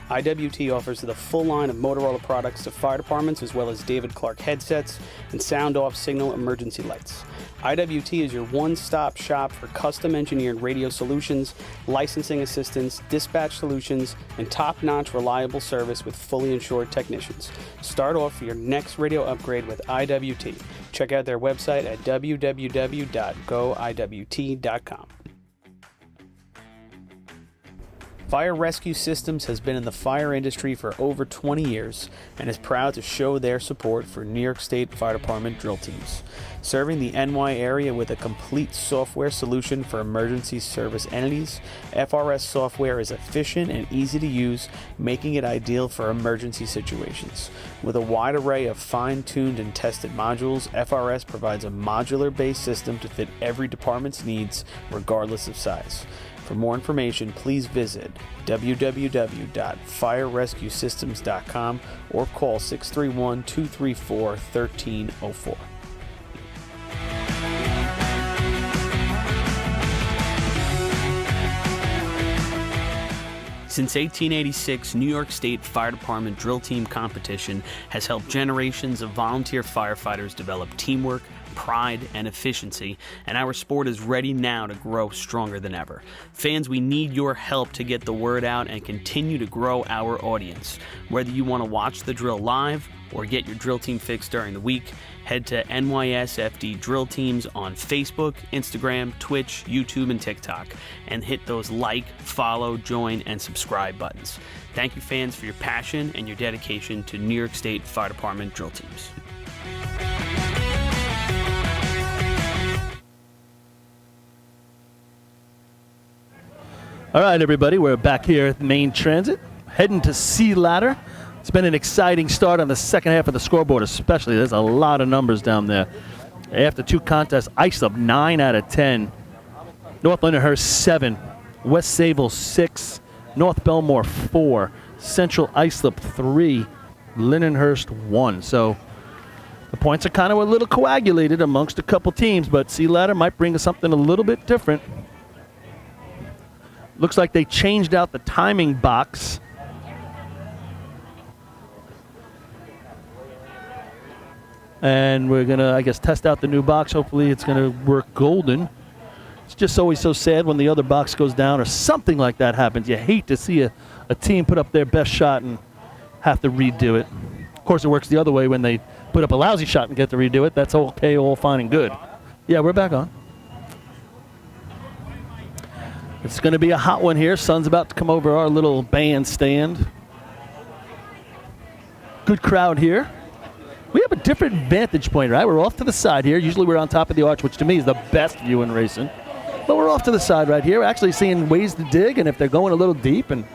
IWT offers the full line of Motorola products to fire departments, as well as David Clark headsets and sound-off signal emergency lights. IWT is your one-stop shop for custom-engineered radio solutions, licensing assistance, dispatch solutions, and top-notch reliable service with fully insured technicians. Start off your next radio upgrade with IWT. Check out their website at www.goiwt.com. Fire Rescue Systems has been in the fire industry for over 20 years and is proud to show their support for New York State Fire Department drill teams. Serving the NY area with a complete software solution for emergency service entities, FRS software is efficient and easy to use, making it ideal for emergency situations. With a wide array of fine-tuned and tested modules, FRS provides a modular-based system to fit every department's needs, regardless of size. For more information, please visit www.firerescuesystems.com or call 631-234-1304. Since 1886, New York State Fire Department drill team competition has helped generations of volunteer firefighters develop teamwork, pride, and efficiency, and our sport is ready now to grow stronger than ever. Fans, we need your help to get the word out and continue to grow our audience. Whether you want to watch the drill live or get your drill team fix during the week, head to NYSFD Drill Teams on Facebook, Instagram, Twitch, YouTube, and TikTok, and hit those like, follow, join, and subscribe buttons. Thank you, fans, for your passion and your dedication to New York State Fire Department drill teams. All right, everybody, we're back here at Main Transit, heading to Sea Ladder. It's been an exciting start on the second half of the scoreboard, especially. There's a lot of numbers down there. After two contests, Islip 9 out of 10, North Lindenhurst 7, West Sayville 6, North Belmore 4, Central Islip 3, Lindenhurst 1. So the points are kind of a little coagulated amongst a couple teams, but Sea Ladder might bring us something a little bit different. Looks like they changed out the timing box. And we're going to, I guess, test out the new box. Hopefully it's going to work golden. It's just always so sad when the other box goes down or something like that happens. You hate to see a team put up their best shot and have to redo it. Of course, it works the other way when they put up a lousy shot and get to redo it. That's okay, all fine and good. Yeah, we're back on. It's going to be a hot one here. Sun's about to come over our little bandstand. Good crowd here. We have a different vantage point, right? We're off to the side here. Usually we're on top of the arch, which to me is the best view in racing. But we're off to the side right here, actually seeing ways to dig, and if they're going a little deep and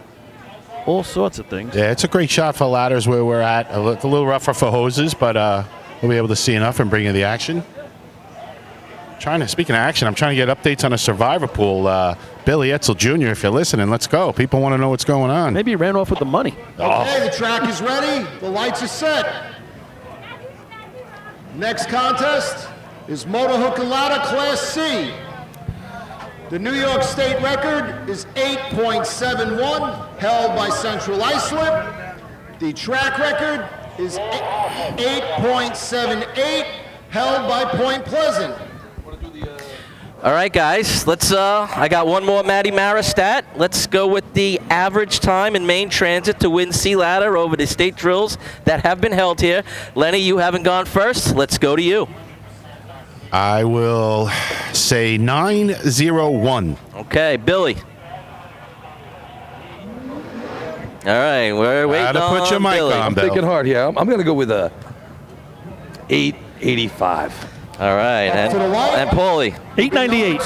all sorts of things. Yeah, it's a great shot for ladders where we're at. It's a little rougher for hoses, but we'll be able to see enough and bring you the action. Speaking of action, I'm trying to get updates on a survivor pool. Billy Etzel Jr., if you're listening, let's go. People want to know what's going on. Maybe he ran off with the money. Okay, the track is ready. The lights are set. Next contest is Motor Hook and Ladder Class C. The New York State record is 8.71, held by Central Islip. The track record is 8.78, held by Point Pleasant. All right, guys, let's, I got one more Matty Mara stat. Let's go with the average time in main transit to win C ladder over the state drills that have been held here. Lenny, you haven't gone first. Let's go to you. I will say 9:01. Okay, Billy. All right, we're waiting Gotta on put your mic Billy. on, I'm Bill. thinking hard here. I'm going to go with a 885. All right, and Paulie. 898.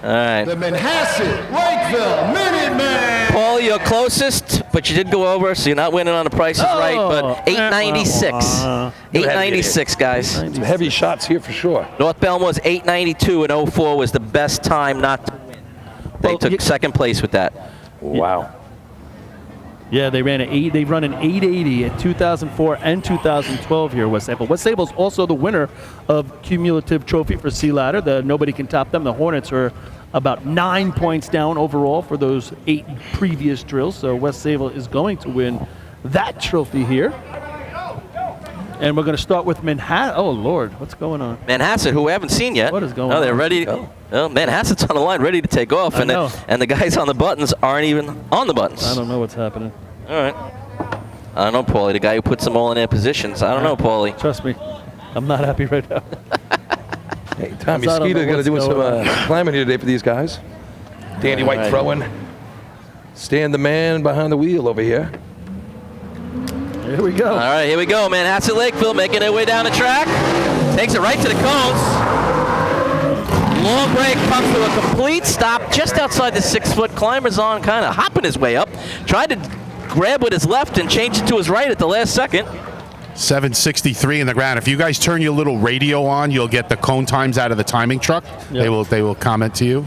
All right. The Manhasset Lakeville Minutemen. Paul, you're closest, but you did go over, so you're not winning on the prices right, but 896. 896, guys. Some heavy shots here for sure. North Belmore's 892 and 04 was the best time not to win. They took second place with that. Wow. Yeah, they ran They run an 880 at 2004 and 2012 here, West Sable. West Sable's also the winner of cumulative trophy for C ladder. Nobody can top them. The Hornets are about 9 points down overall for those 8 previous drills. So West Sable is going to win that trophy here. And we're going to start with Manhasset. Oh, Lord, what's going on? Manhasset, who we haven't seen yet. What is going on? Oh, they're ready. Well, Manhasset's on the line, ready to take off. And the guys on the buttons aren't even on the buttons. I don't know what's happening. All right. I don't know, Paulie. The guy who puts them all in their positions. I don't know, Paulie. Trust me, I'm not happy right now. Hey, Tommy Skeeter's going to do some climbing here today for these guys. Danny White throwing. Stan the man behind the wheel over here. Here we go. All right, here we go. Manhasset Lakeville making their way down the track. Takes it right to the cones. Long break comes to a complete stop just outside the 6-foot. Climber's on, kind of hopping his way up. Tried to grab with his left and change it to his right at the last second. 7:63 in the ground. If you guys turn your little radio on, you'll get the cone times out of the timing truck. Yep. They will comment to you.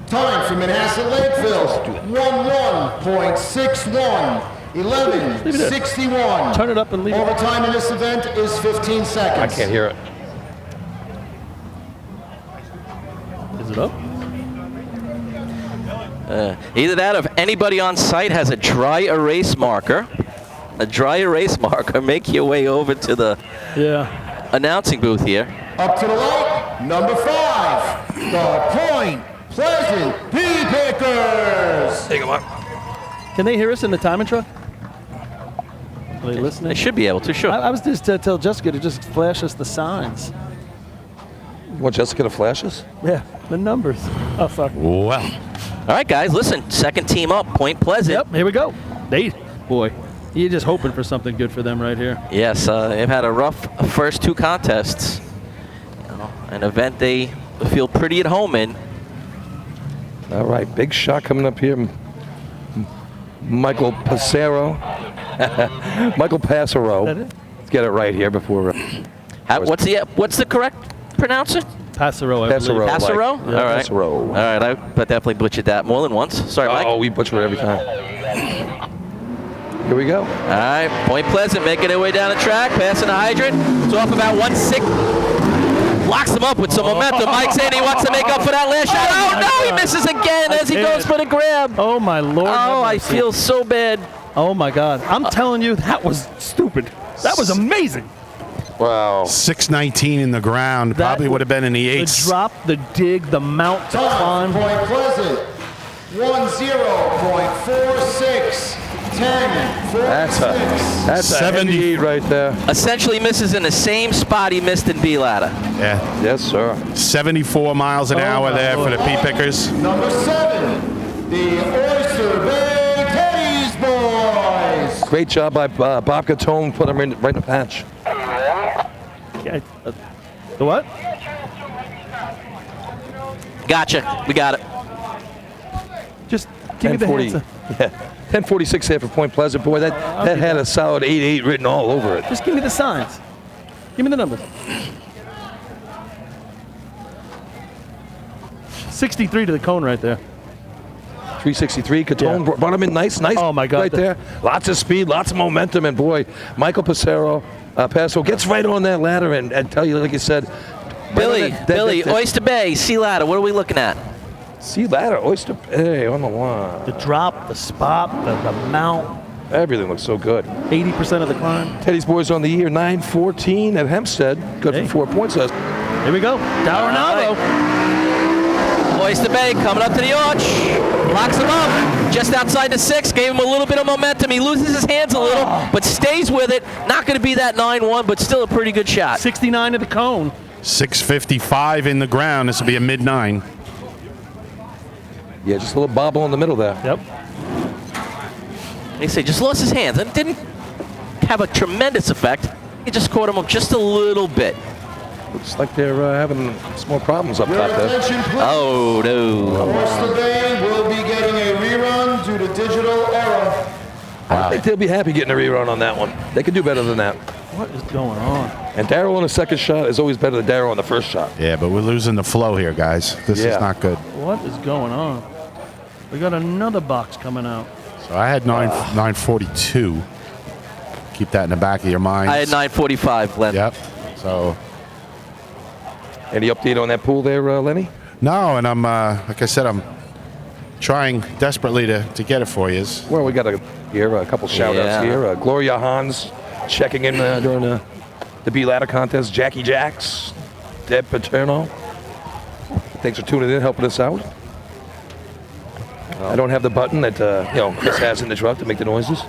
Time for Manhasset Lakeville, 11.61. 11:61. Turn it up and leave it. Overtime in this event is 15 seconds. I can't hear it. Is it up? Either that or if anybody on site has a dry erase marker. A dry erase marker. Make your way over to the announcing booth here. Up to the light, number 5, the Point Pleasant Pea Pickers. Take them up. Can they hear us in the timing truck? Are they listening? They should be able to, sure. I was just to tell Jessica to just flash us the signs. You want Jessica to flash us? Yeah, the numbers. Oh, fuck. Well. All right, guys, listen. Second team up, Point Pleasant. Yep, here we go. Boy, you're just hoping for something good for them right here. Yes, they've had a rough first 2 contests. An event they feel pretty at home in. All right, big shot coming up here. Michael Passero. Michael Passero. Let's get it right here before. What's the correct pronouncer? Passero. Passero. Passero? Like, all right. Passero. All right, I definitely butchered that more than once. Sorry, Mike. Oh, we butcher it every time. Here we go. All right, Point Pleasant making their way down the track, passing the hydrant. It's off about 1/6. Locks him up with some momentum. Mike saying he wants to make up for that last shot. Oh, no, he misses again as he goes for the grab. Oh, my Lord. Oh, I feel so bad. Oh, my God. I'm telling you, that was stupid. That was amazing. Wow. 6:19 in the ground. Probably would have been in the 8s. The drop, the dig, the mount, the climb. Point Pleasant, 10.46. 10, 4, That's 78 right there. Essentially misses in the same spot he missed in B-ladder. Yeah. Yes, sir. 74 miles an hour there for the Pea Pickers. Number 7, the Oyster Bay Teddy's Boys. Great job by Bob Catone, put him right in the patch. Okay. The what? Gotcha. We got it. Just give me the 10:40. answer. Yeah. 10:46 there for Point Pleasant. Boy, that had a solid 8-8 written all over it. Just give me the signs. Give me the number. 63 to the cone right there. 363. Catone brought him in nice. Oh, my God. Right there. Lots of speed, lots of momentum. And, boy, Michael Passo gets right on that ladder and tell you, like you said. Billy, Oyster Bay, Sea Ladder. What are we looking at? Sea Ladder, Oyster Bay on the line. The drop, the spot, the mount. Everything looks so good. 80% of the climb. Teddy's boys on the year, 9-14 at Hempstead. Good for 4 points. Here we go. Ronaldo. Oyster Bay coming up to the arch. Locks him up. Just outside the 6. Gave him a little bit of momentum. He loses his hands a little, but stays with it. Not going to be that 9-1, but still a pretty good shot. 69 to the cone. 6:55 in the ground. This will be a mid-9. Yeah, just a little bobble in the middle there. Yep. They say just lost his hands. It didn't have a tremendous effect. He just caught him up just a little bit. Looks like they're having some more problems up top there. Oh, no. Oyster Bay will be getting a rerun due to digital error. I think they'll be happy getting a rerun on that one. They could do better than that. What is going on? And Darryl on the second shot is always better than Darryl on the first shot. Yeah, but we're losing the flow here, guys. This is not good. What is going on? We got another box coming out. So I had 942. Keep that in the back of your mind. I had 945, Len. Yep. So. Any update on that pool there, Lenny? No, and I'm, like I said, I'm trying desperately to get it for you. Well, we got a couple shout-outs here. Gloria Hans checking in during the B-Ladder contest. Jackie Jacks, Deb Paterno. Thanks for tuning in, helping us out. I don't have the button that Chris has in the truck to make the noises.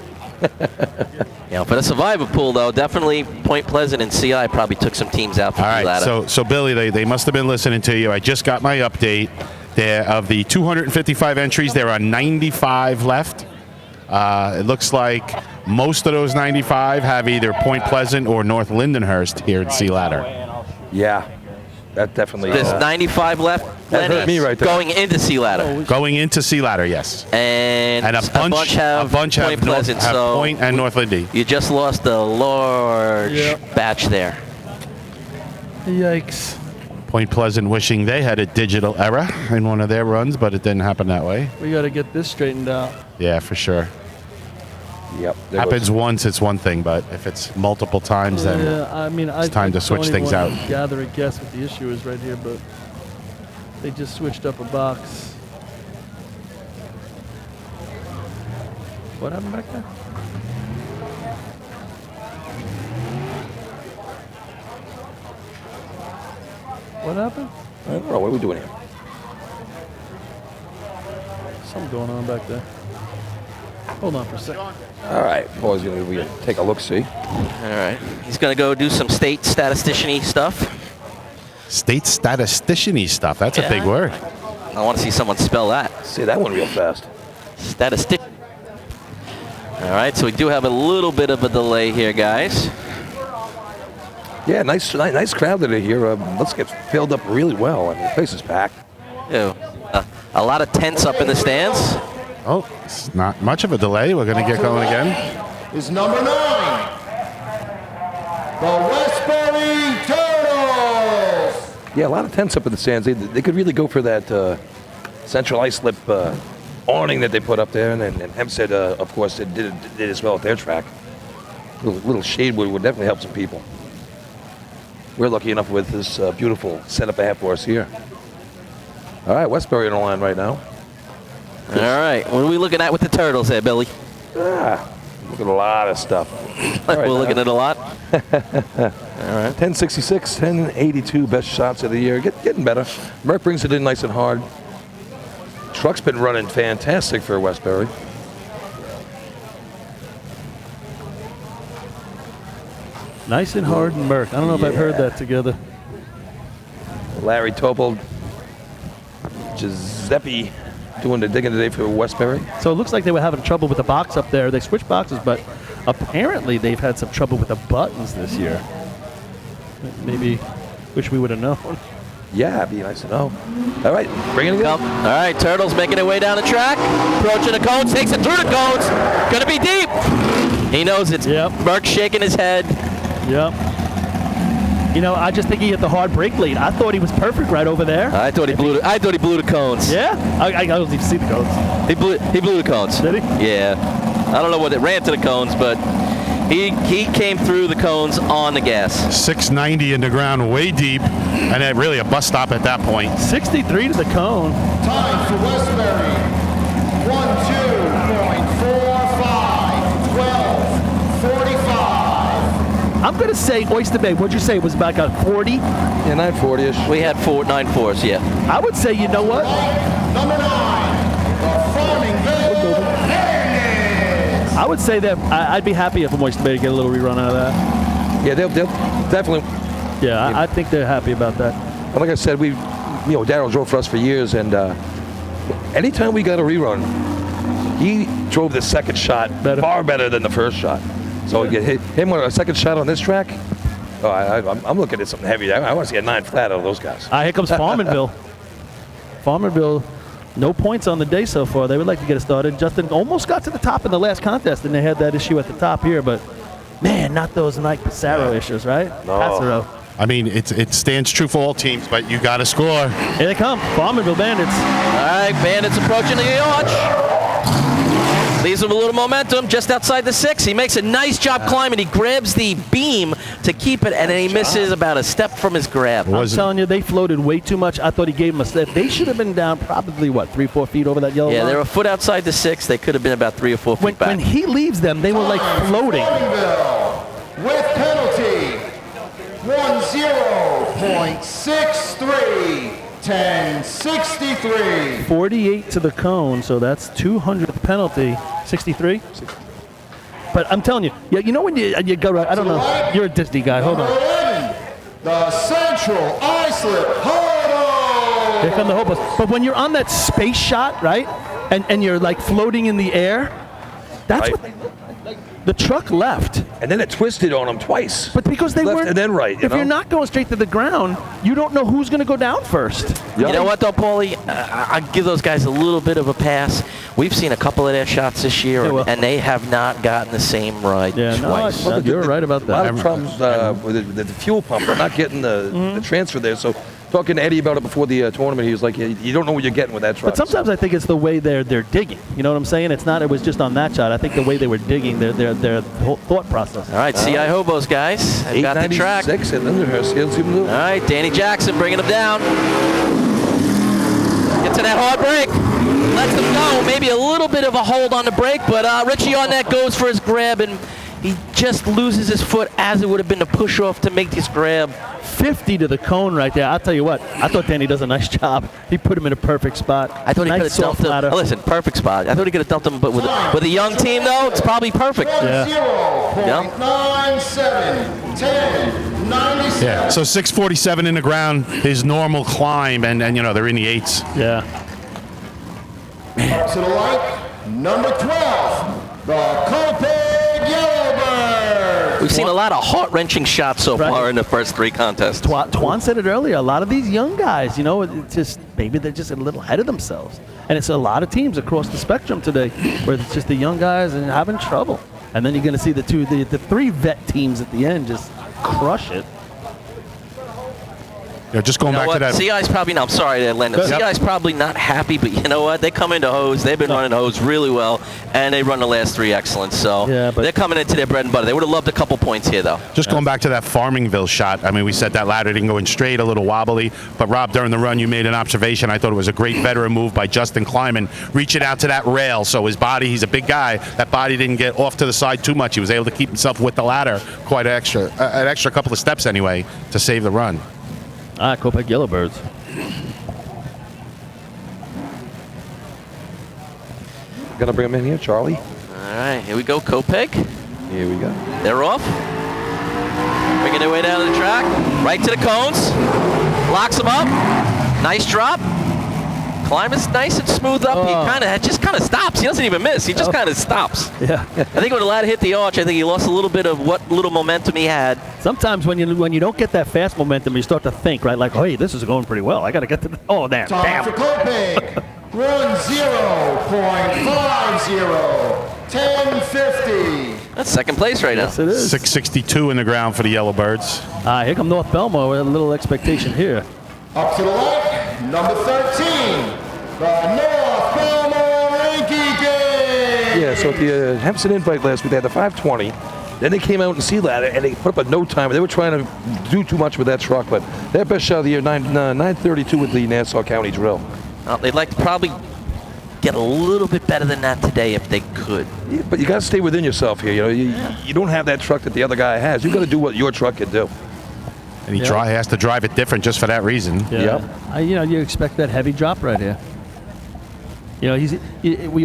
Yeah, for the survivor pool, though, definitely Point Pleasant and CI probably took some teams out for All right, B-Ladder. so Billy, they must have been listening to you. I just got my update. There of the 255 entries, there are 95 left. It looks like most of those 95 have either Point Pleasant or North Lindenhurst here at Sea Ladder. Yeah, that definitely. There's 95 left. That hurt me right there. Going into Sea Ladder. Going into Sea Ladder, yes. And a bunch have Point Pleasant. So Point and North Lindy. You just lost a large batch there. Yikes. Point Pleasant wishing they had a digital error in one of their runs, but it didn't happen that way. We got to get this straightened out. Yeah, for sure. Yep. Happens once, it's one thing, but if it's multiple times, then it's time to switch things out. Gather a guess what the issue is right here, but they just switched up a box. What happened back there? What happened? I don't know. What are we doing here? Something going on back there. Hold on for a second. All right. Paul's going to take a look-see. All right. He's going to go do some state statistician-y stuff. State statistician-y stuff. That's a big word. I want to see someone spell that. Say that one real fast. Statistic. All right. So we do have a little bit of a delay here, guys. Yeah, nice crowd that are here. Let's get filled up really well. I mean, the place is packed. Ew. A lot of tents up in the stands. Oh, it's not much of a delay. We're going to get going again. Is number 9, the Westbury Turtles. Yeah, a lot of tents up in the stands. They could really go for that central ice slip awning that they put up there. And Hempstead, of course, did as well at their track. Little shade would definitely help some people. We're lucky enough with this beautiful setup they have for us here. All right, Westbury on the line right now. All right. What are we looking at with the Turtles there, Billy? Look at a lot of stuff. We're looking at a lot. All right. 1066, 1082 best shots of the year. Getting better. Merck brings it in nice and hard. Truck's been running fantastic for Westbury. Nice and hard and Merck. I don't know if I've heard that together. Larry Topol, Giuseppe doing the digging today for Westbury. So it looks like they were having trouble with the box up there. They switched boxes, but apparently they've had some trouble with the buttons this year. Maybe wish we would have known. Yeah, it'd be nice to know. All right, bring it again. All right, Turtle's making their way down the track, approaching the cones, takes it through the cones. Gonna be deep. He knows it's Burke's shaking his head. Yep. You know, I just think he hit the hard brake lead. I thought he was perfect right over there. I thought he blew the cones. Yeah? I don't even see the cones. He blew the cones. Did he? Yeah. I don't know what it ran to the cones, but he came through the cones on the gas. 690 in the ground, way deep, and then really a bus stop at that point. 63 to the cone. Time for Westbury. 12:45. 45. I'm going to say Oyster Bay. What'd you say? It was about 40? Yeah, 940-ish. We had 9.4s, yeah. I would say, you know what? Number 9, the Farmingville Bandits. I would say that I'd be happy if Oyster Bay get a little rerun out of that. Yeah, they'll definitely. Yeah, I think they're happy about that. And like I said, Darryl drove for us for years, and anytime we got a rerun, he drove the second shot far better than the first shot. So you hit him with a second shot on this track. Oh, I'm looking at something heavy. I want to see a 9 flat out of those guys. Here comes Farmerville. Farmerville, no points on the day so far. They would like to get it started. Justin almost got to the top in the last contest, and they had that issue at the top here, but man, not those Mike Passaro issues, right? No. Passaro. I mean, it stands true for all teams, but you got to score. Here they come, Farmerville Bandits. All right, Bandits approaching the arch. Leaves him a little momentum just outside the 6. He makes a nice job climbing. He grabs the beam to keep it, and then he misses about a step from his grab. I'm telling you, they floated way too much. I thought he gave them a step. They should have been down probably, 3-4 feet over that yellow line? Yeah, they're a foot outside the 6. They could have been about 3 or 4 feet back. When he leaves them, they were like floating. With penalty, 10.63. 10.63. 48 to the cone, so that's 200th penalty. 63? But I'm telling you, you know when you go right, I don't know, you're a Disney guy, hold on. 11, the Central Islip Hurdle. Here come the hopeless. But when you're on that space shot, right, and you're like floating in the air, that's what they look like. The truck left. And then it twisted on them twice. But because they left weren't. and then right. If you're not going straight to the ground, you don't know who's going to go down first. You know what, though, Paulie? I give those guys a little bit of a pass. We've seen a couple of their shots this year, and they have not gotten the same ride twice. No, you're right about that. A lot of problems with the fuel pump. They're not getting the transfer there. So talking to Eddie about it before the tournament, he was like, you don't know what you're getting with that truck. But sometimes I think it's the way they're digging. You know what I'm saying? It's not. It was just on that shot. I think the way they were digging, their whole thought process. All right, CI Hobos, guys. They've got the track. 896 at Lindenhurst. Let's see what All right, Danny Jackson bringing them down. Get to that hard brake. Lets them go. Maybe a little bit of a hold on the brake, but Richie on that goes for his grab, and he just loses his foot as it would have been to push off to make this grab. 50 to the cone right there. I'll tell you what. I thought Danny does a nice job. He put him in a perfect spot. I thought he could have dumped him. Oh, listen, perfect spot. I thought he could have dumped him, but with a young team, though, it's probably perfect. 0.97. 10.97. Yeah. So 647 in the ground, his normal climb, and they're in the 8s. Yeah. Up to the light, number 12, the Copenhagen Yellowbird. We've seen a lot of heart-wrenching shots so far in the first 3 contests. Twan said it earlier. A lot of these young guys, it's just maybe they're just a little ahead of themselves. And it's a lot of teams across the spectrum today where it's just the young guys and having trouble. And then you're going to see the 3 vet teams at the end just crush it. Yeah, just going back to that. CI's probably not. I'm sorry, Landon. CI's probably not happy, but you know what? They come into hose. They've been running hose really well, and they run the last 3 excellent. So they're coming into their bread and butter. They would have loved a couple points here, though. Just going back to that Farmingville shot. I mean, we said that ladder didn't go in straight, a little wobbly. But Rob, during the run, you made an observation. I thought it was a great veteran move by Justin Kleiman, reaching out to that rail. So his body, he's a big guy. That body didn't get off to the side too much. He was able to keep himself with the ladder quite an extra couple of steps anyway to save the run. Copac Yellowbirds. Gonna bring him in here, Charlie. All right, here we go, Copac. Here we go. They're off. Bringing their way down to the track. Right to the cones. Locks them up. Nice drop. climb is nice and smooth up. He just kind of stops. He doesn't even miss. He just kind of stops. Yeah. I think when the ladder hit the arch, I think he lost a little bit of what little momentum he had. Sometimes when you don't get that fast momentum, you start to think, right? Like, oh, hey, this is going pretty well. I got to get to the. Oh, damn. Time for Kopig. Run 0.50. 10:50. That's second place right now. Yes, it is. 662 in the ground for the Yellowbirds. Here come North Belmore with a little expectation here. Up to the light, number 13, the North Belmore Yankee Game. Yeah, so at the Hempstead Invite last week, they had the 520. Then they came out in sea ladder and they put up a no timer. They were trying to do too much with that truck, but their best shot of the year, 932 with the Nassau County Drill. They'd like to probably get a little bit better than that today if they could. Yeah, but you got to stay within yourself here. You don't have that truck that the other guy has. You got to do what your truck can do. And he has to drive it different just for that reason. Yeah. You expect that heavy drop right here. We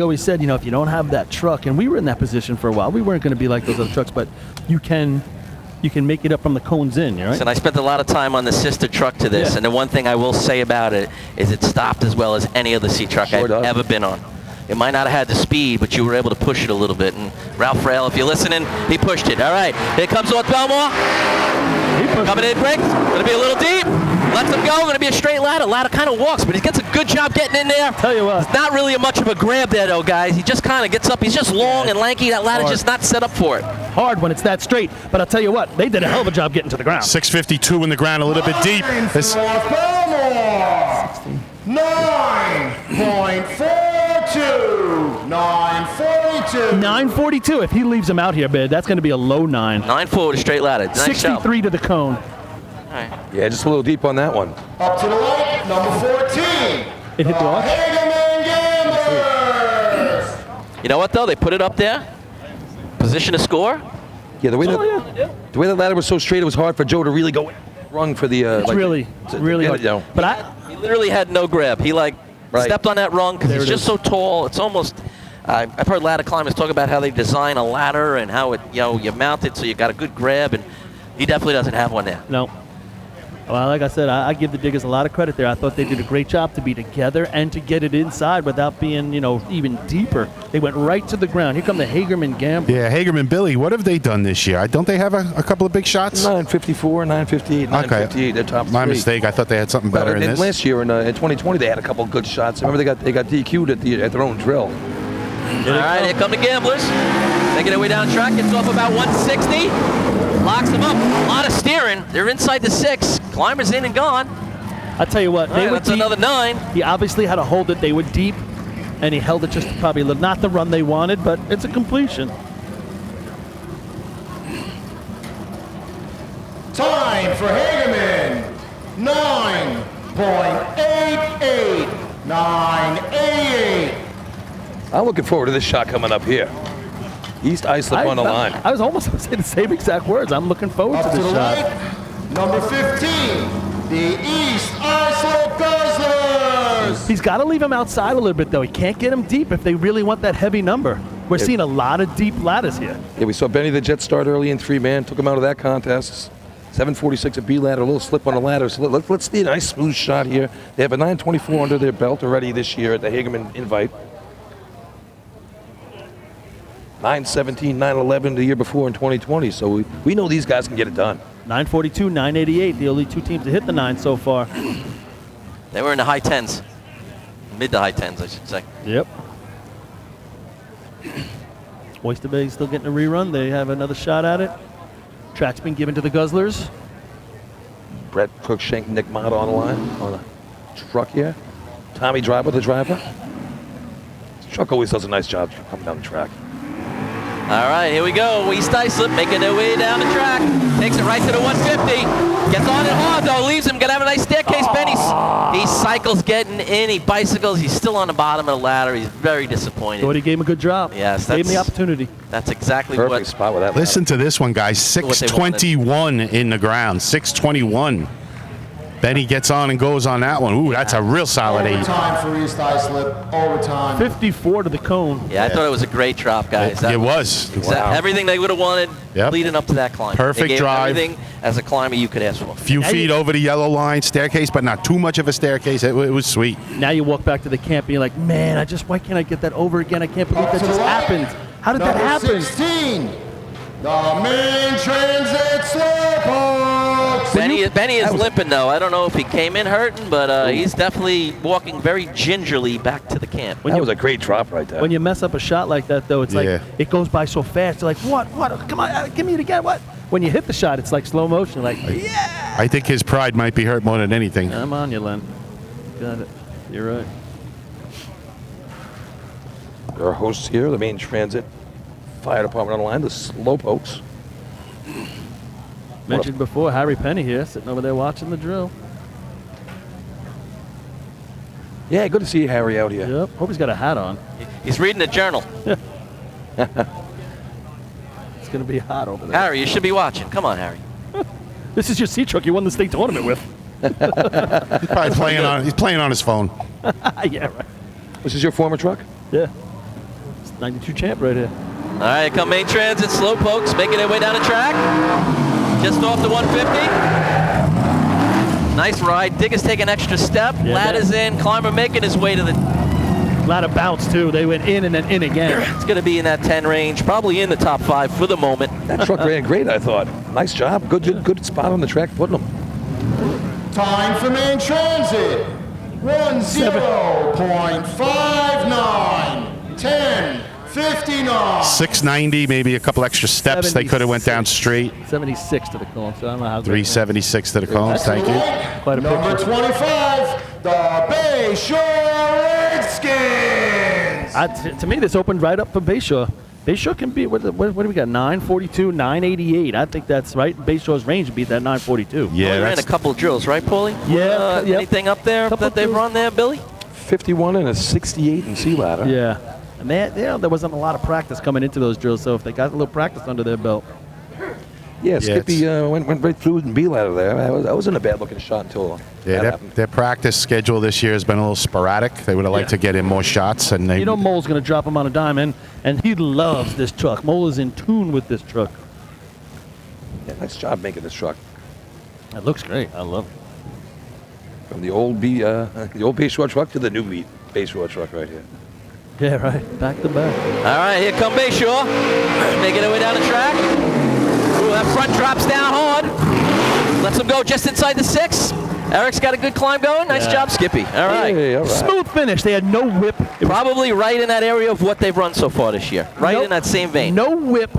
always said, if you don't have that truck, and we were in that position for a while, we weren't going to be like those other trucks, but you can make it up from the cones in, right? And I spent a lot of time on the sister truck to this, and the one thing I will say about it is it stopped as well as any other C truck I've ever been on. It might not have had the speed, but you were able to push it a little bit. And Ralph Frail, if you're listening, he pushed it. All right, here comes North Belmore. Coming in quick. Going to be a little deep. Lets him go. Going to be a straight ladder. Ladder kind of walks, but he gets a good job getting in there. Tell you what. It's not really much of a grab there, though, guys. He just kind of gets up. He's just long and lanky. That ladder's just not set up for it. Hard when it's that straight. But I'll tell you what, they did a hell of a job getting to the ground. 652 in the ground, a little bit deep. North Belmore. 9.42. 942. 942. If he leaves him out here, bid, that's going to be a low 9. 9.4 with a straight ladder. Nice 63 to the cone. All right. Yeah, just a little deep on that one. Up to the light, number 14. It hit the arch. Hagerman Gamblers. You know what, though? They put it up there. Position to score. Yeah, the way the ladder was so straight, it was hard for Joe to really go rung for the. It's really hard. But he literally had no grab. He stepped on that rung because he's just so tall. It's almost. I've heard ladder climbers talk about how they design a ladder and how it you mount it so you got a good grab, and he definitely doesn't have one there. No. Well, like I said, I give the diggers a lot of credit there. I thought they did a great job to be together and to get it inside without being, even deeper. They went right to the ground. Here come the Hagerman Gamblers. Yeah, Hagerman, Billy, what have they done this year? Don't they have a couple of big shots? 954, 958, 958. They're top three. My mistake. I thought they had something better in this. Last year in 2020, they had a couple of good shots. Remember, they got DQ'd at their own drill. All right, here come the Gamblers. Making their way down track. Gets off about 160. Locks them up. A lot of steering. They're inside the 6. Climbers in and gone. I'll tell you what. That's another 9. He obviously had to hold it. They were deep, and he held it just probably not the run they wanted, but it's a completion. Time for Hagerman. 9.88. 988. I'm looking forward to this shot coming up here. East Islip on the line. I was almost going to say the same exact words. I'm looking forward to this shot. Right, number 15, the East Islip Guzzlers. He's got to leave him outside a little bit, though. He can't get him deep if they really want that heavy number. We're seeing a lot of deep ladders here. Yeah, we saw Benny the Jet start early in 3-man. Took him out of that contest. 746 a B ladder, a little slip on the ladder. So let's see a nice smooth shot here. They have a 924 under their belt already this year at the Hagerman Invite. 917, 911 the year before in 2020. So we know these guys can get it done. 942, 988, the only two teams to hit the 9 so far. They were in the high 10s. Mid to high 10s, I should say. Yep. Oyster Bay still getting a rerun. They have another shot at it. Track's been given to the Guzzlers. Brett Cruikshank, Nick Mott on the line on a truck here. Tommy Driver, the driver. This truck always does a nice job coming down the track. All right, here we go. East Islip making their way down the track. Takes it right to the 150. Gets on it hard, though. Leaves him. Gonna have a nice staircase. Benny. He cycles getting in. He bicycles. He's still on the bottom of the ladder. He's very disappointed. Thought he gave him a good job. Yes, gave him the opportunity. That's exactly Perfect what. spot with that. Listen to this one, guys. 621 in the ground. 621. Benny gets on and goes on that one. Ooh, that's a real solid 8. Overtime for East Islip. Overtime. 54 to the cone. Yeah, I thought it was a great drop, guys. It was. Wow. Everything they would have wanted leading up to that climb. Perfect they gave drive. Everything as a climber you could ask for. Few feet over the yellow line, staircase, but not too much of a staircase. It was sweet. Now you walk back to the camp and you're like, man, why can't I get that over again? I can't believe that just happened. How did that happen? 16. The main transit slowpokes. Benny is limping, though. I don't know if he came in hurting, but he's definitely walking very gingerly back to the camp. That was a great drop right there. When you mess up a shot like that, though, it's like it goes by so fast. You're like, what? Come on, give me it again. What? When you hit the shot, it's like slow motion. Like, yeah. I think his pride might be hurt more than anything. I'm on you, Len. Got it. You're right. Our hosts here, the main transit fire department on the line, the Slowpokes. Mentioned before, Harry Penny here, sitting over there watching the drill. Yeah, good to see Harry out here. Yep. Hope he's got a hat on. He's reading a journal. It's going to be hot over there. Harry, you should be watching. Come on, Harry. This is your sea truck you won the state tournament with. He's probably playing on his phone. Yeah, right. This is your former truck? Yeah. It's 92 champ right here. All right, come main transit, Slowpokes, making their way down the track. Just off the 150. Nice ride. Digger's taking an extra step. Yeah, Ladder's in. Climber making his way to the... Ladder bounce, too. They went in and then in again. It's going to be in that 10 range, probably in the top 5 for the moment. That truck ran great, I thought. Nice job. Good spot on the track, putting them. Time for main transit. 10.59. 10. 59. 690, maybe a couple extra steps. They could have went down straight. 76 to the cone, so I don't know how. 376 to the cones. Thank you. Quite a Number picture. 25, the Bayshore Redskins. To me, this opened right up for Bayshore. Bayshore can be, what do we got, 942, 988. I think that's right. Bayshore's range would be that 942. Yeah, They ran a couple of drills, right, Paulie? Yeah. Anything up there that they've run there, Billy? 51 and a 68 in sea ladder. Yeah. And there wasn't a lot of practice coming into those drills, so if they got a little practice under their belt. Yeah, Skippy went right through and B ladder there. That wasn't a bad looking shot until that happened. Their practice schedule this year has been a little sporadic. They would have liked to get in more shots. And they, Mole's going to drop him on a dime, and he loves this truck. Mole is in tune with this truck. Yeah, nice job making this truck. It looks great. I love it. From the old Bayshore truck to the new Bayshore truck right here. Yeah, right. Back to back. All right, here come Bayshore. Making their way down the track. Ooh, that front drops down hard. Lets them go just inside the 6. Eric's got a good climb going. Nice job, Skippy. All right. Hey, all right. Smooth finish. They had no whip. Probably right in that area of what they've run so far this year. Right in that same vein. No whip.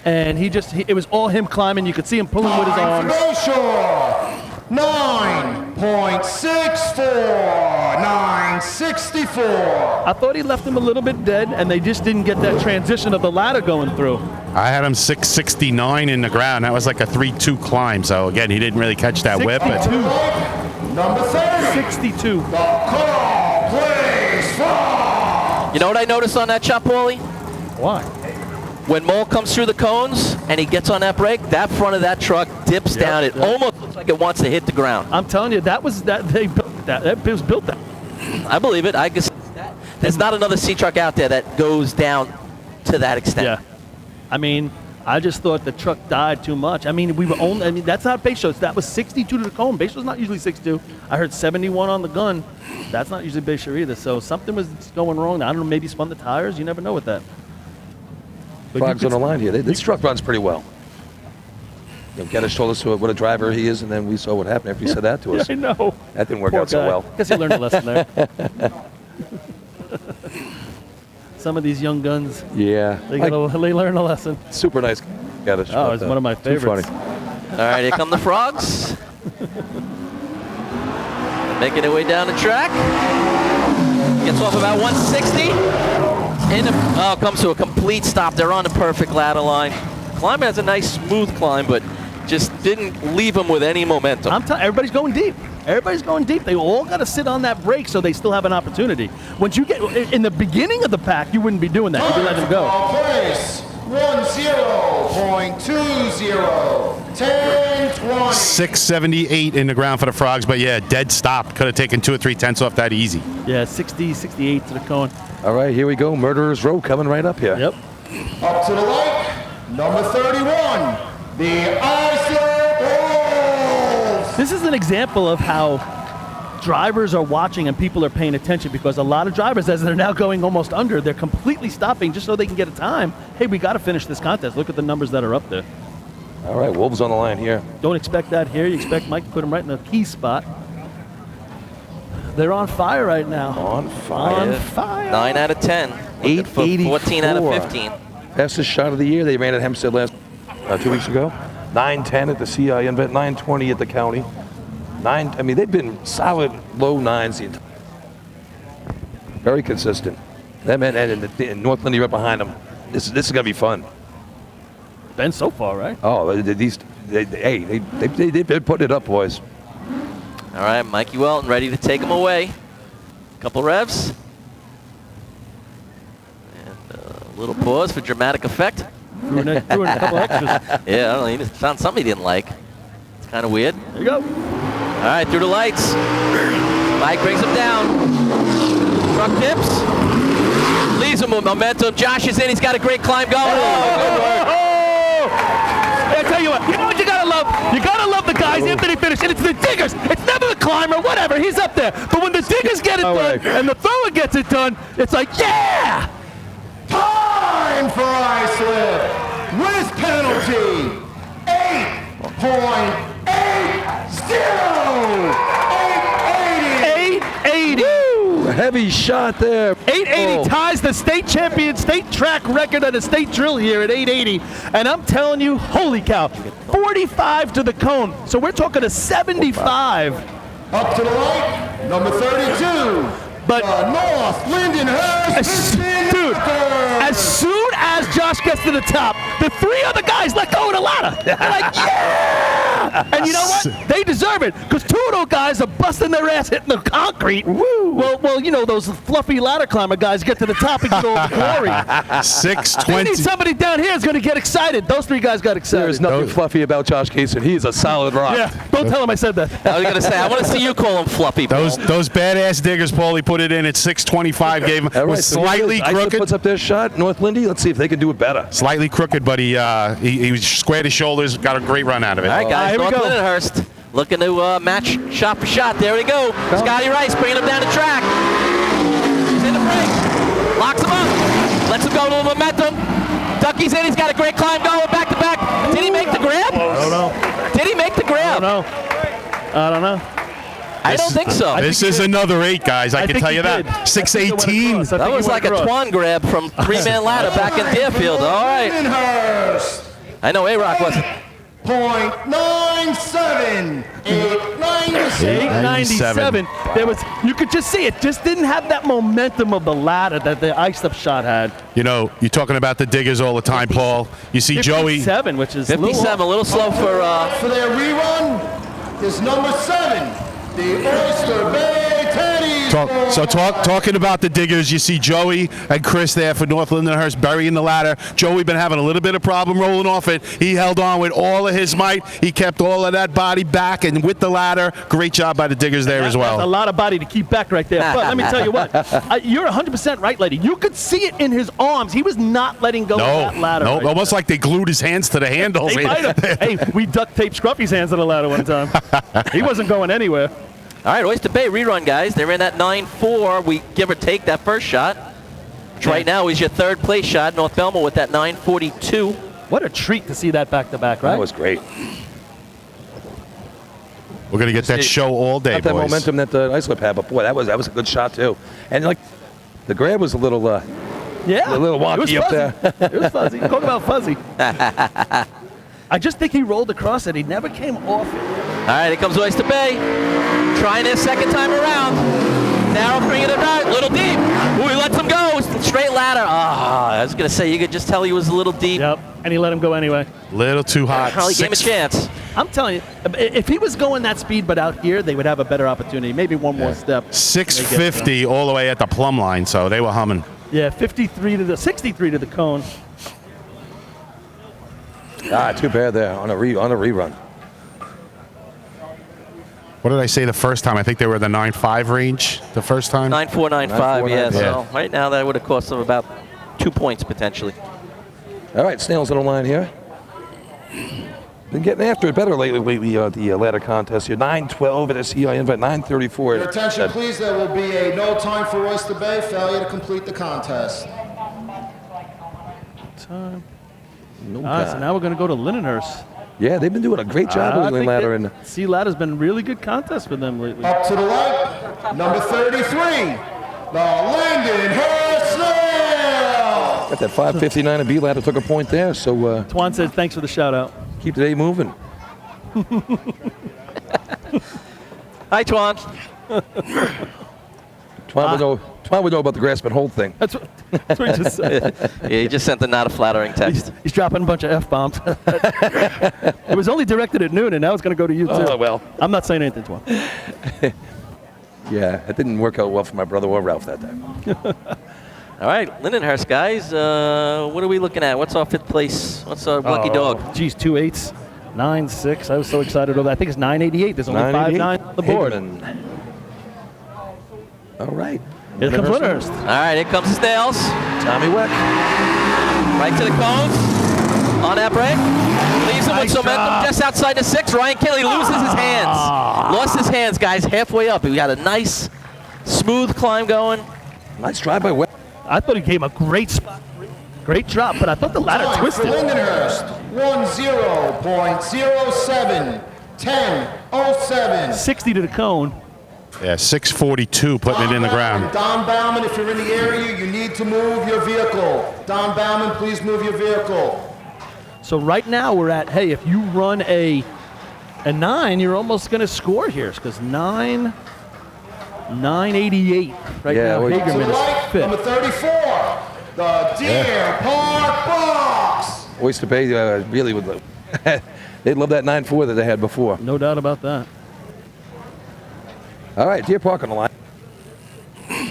And it was all him climbing. You could see him pulling with his arms. Bayshore. 9.64. 964. I thought he left him a little bit dead, and they just didn't get that transition of the ladder going through. I had him 669 in the ground. That was like a 3-2 climb. So again, he didn't really catch that whip. But Number 30. 62. The call plays for. You know what I noticed on that shot, Paulie? Why? When Mole comes through the cones and he gets on that brake, that front of that truck dips down. It almost looks like it wants to hit the ground. I'm telling you, they built that. That was built that. I believe it. I guess there's not another sea truck out there that goes down to that extent. Yeah. I mean, I just thought the truck died too much. I mean, that's not Bayshore. That was 62 to the cone. Bayshore's not usually 62. I heard 71 on the gun. That's not usually Bayshore either. So something was going wrong. I don't know, maybe spun the tires. You never know with that. But Frogs on the line here. This truck runs pretty well. Geddes told us what a driver he is, and then we saw what happened after he said that to us. I know. That didn't work Poor out so guy. well. Guess he learned a lesson there. Some of these young guns, Yeah. they learn a lesson. Super nice Geddes. Oh, it's one of my favorites. Too funny. All right, here come the Frogs. Making their way down the track. Gets off about 160. Comes to a complete stop. They're on the perfect ladder line. Climb has a nice smooth climb, but just didn't leave them with any momentum. Everybody's going deep. Everybody's going deep. They all got to sit on that brake so they still have an opportunity. Once you get in the beginning of the pack, you wouldn't be doing that. You'd be letting them go. Place 10.59. 0.20. 10-20. 678 in the ground for the Frogs, but yeah, dead stop. Could have taken 2 or 3 tenths off that easy. Yeah, 60, 68 to the cone. All right, here we go. Murderer's Row coming right up here. Yep. Up to the light, number 31, the Iceland Wolves. This is an example of how drivers are watching and people are paying attention, because a lot of drivers, as they're now going almost under, they're completely stopping just so they can get a time. Hey, we got to finish this contest. Look at the numbers that are up there. All right, Wolves on the line here. Don't expect that here. You expect Mike to put them right in the key spot. They're on fire right now. On fire. On fire. 9 out of 10. 884. 14 out of 15. Fastest shot of the year. They ran at Hempstead 2 weeks ago. 910 at the CI Invent. 920 at the county. I mean, they've been solid low 9s. Very consistent. Them and North Lindy right behind them. This is gonna be fun. Been so far, right? Oh, they've been putting it up, boys. All right, Mikey Welton ready to take them away. Couple revs. And a little pause for dramatic effect. Threw in a couple extras. Yeah, I don't know. He just found something he didn't like. It's kind of weird. There you go. All right, through the lights. Mike brings him down. Truck dips. Leaves him with momentum. Josh is in. He's got a great climb going. Good work. I tell you what you gotta love? You gotta love the guys after they finish, and it's the diggers. It's never the climber, whatever. He's up there. But when the diggers get it done and the thrower gets it done, it's like, yeah! Time for Iceland with penalty 8.80. 880. A heavy shot there. 880 ties the state track record at a state drill here at 880. And I'm telling you, holy cow, 45 to the cone. So we're talking a 75. Up to the right, number 32. But North Lindenhurst. Dude, as soon as Josh gets to the top, the 3 other guys let go of the ladder. They're like, yeah! And you know what? They deserve it, because 2 of those guys are busting their ass hitting the concrete. Woo! Well, you know, those fluffy ladder climber guys get to the top and get all the glory. 620. I need somebody down here is going to get excited. Those 3 guys got excited. There is nothing fluffy about Josh Kaysen. He is a solid rock. Yeah, don't tell him I said that. I was going to say, I want to see you call him fluffy. Those badass diggers, Paulie put it in at 625. Gave him was slightly crooked. Puts up their shot. North Lindy. Let's see if they can do it better. Slightly crooked, but he squared his shoulders. Got a great run out of it. All right, guys. Here we North go. Lindenhurst looking to match shot for shot. There we go. Scotty Rice bringing him down the track. He's in the break. Locks him up. Lets him go to the momentum. Ducky's in. He's got a great climb going back to back. Did he make the grab? I don't know. Did he make the grab? I don't know. I don't think so. This is another 8, guys. I can tell you that. 618. That was like a Twan grab from 3-man ladder back in Deerfield. All right. I know A-Rock wasn't. .97. 897. There was, you could just see it. Just didn't have that momentum of the ladder that the iced-up shot had. You know, you're talking about the diggers all the time, Paul. You see 57, which is 57, a little slow for their rerun is number 7, the Oyster Bay Teddy. Talking about the diggers, you see Joey and Chris there for North Lindenhurst burying the ladder. Joey been having a little bit of problem rolling off it. He held on with all of his might. He kept all of that body back and with the ladder. Great job by the diggers there as well. That's a lot of body to keep back right there. But let me tell you what, you're 100% right, lady. You could see it in his arms. He was not letting go of that ladder. No, right almost like they glued his hands to the handles. They might have. Hey, we duct taped Scruffy's hands to the ladder one time. He wasn't going anywhere. All right, Oyster Bay rerun, guys. They ran that 9.4. We give or take that first shot. Which right now is your 3rd place shot. North Belmont with that 9.42. What a treat to see that back-to-back, right? That was great. We're going to get that show all day, Not that boys. momentum that the Islip had, but boy, that was a good shot too. And like, the grab was a little wonky up there. It was fuzzy. Talk about fuzzy. I just think he rolled across it. He never came off it. All right, here comes Oyster Bay. Trying this second time around. Now bringing it out. Little deep. Ooh, he lets him go. Straight ladder. I was going to say, you could just tell he was a little deep. Yep, and he let him go anyway. Little too hot. Probably gave him a chance. I'm telling you, if he was going that speed but out here, they would have a better opportunity. Maybe one more step. 650 all the way at the plumb line, so they were humming. Yeah, 63 to the 63 to the cone. Too bad there on a rerun. What did I say the first time? I think they were the 9.5 range the first time. 9.4, 9.5, yeah. 9.4, So right now that would have cost them about 2 points potentially. All right, Snail's on the line here. Been getting after it better lately the ladder contest here. 9:12 at a CI invite, 9:34. Your attention, please. There will be a no time for Oyster Bay. Failure to complete the contest. Time. No So time. now we're going to go to Lindenhurst. Yeah, they've been doing a great job with the ladder. And Sea Ladder's been a really good contest for them lately. Up to the right, number 33, the Lindenhurst Snail. got that 5:59 and B ladder took a point there. So Twan says thanks for the shout out. keep the day moving. Hi, Twan. Twan would know about the grasp and hold thing. That's what he just said. Yeah, he just sent a not a flattering text. He's dropping a bunch of F-bombs. It was only directed at noon, and now it's going to go to you, too. Oh, well. I'm not saying anything, Twan. Yeah, it didn't work out well for my brother or Ralph that time. All right, Lindenhurst, guys. What are we looking at? What's our fifth place? What's our lucky dog? Geez, 2 8s, 9 6. I was so excited over that. I think it's 988. There's only 5 9 on the board. Hagerman. All right. Here comes Lindenhurst. All right, here comes the Snails. Tommy Weck. Right to the cones. On that break. Leaves him with momentum just outside the 6. Ryan Kelly loses his hands. Lost his hands, guys, halfway up. He got a nice, smooth climb going. Nice drive by Weck. I thought he gave a great spot. Great drop, but I thought the ladder Time twisted. for Lindenhurst, 10.07, 10.07. 60 to the cone. Yeah, 642 putting it in the ground. Don Bauman, if you're in the area, you need to move your vehicle. Don Bauman, please move your vehicle. So right now we're at, hey, if you run a 9, you're almost going to score here because 988 right now. well, To the Hagerman right, is number fifth. 34, the Deer Park Box. Oyster Bay really would love. They'd love that 9.4 that they had before. No doubt about that. All right, Deer Park on the line.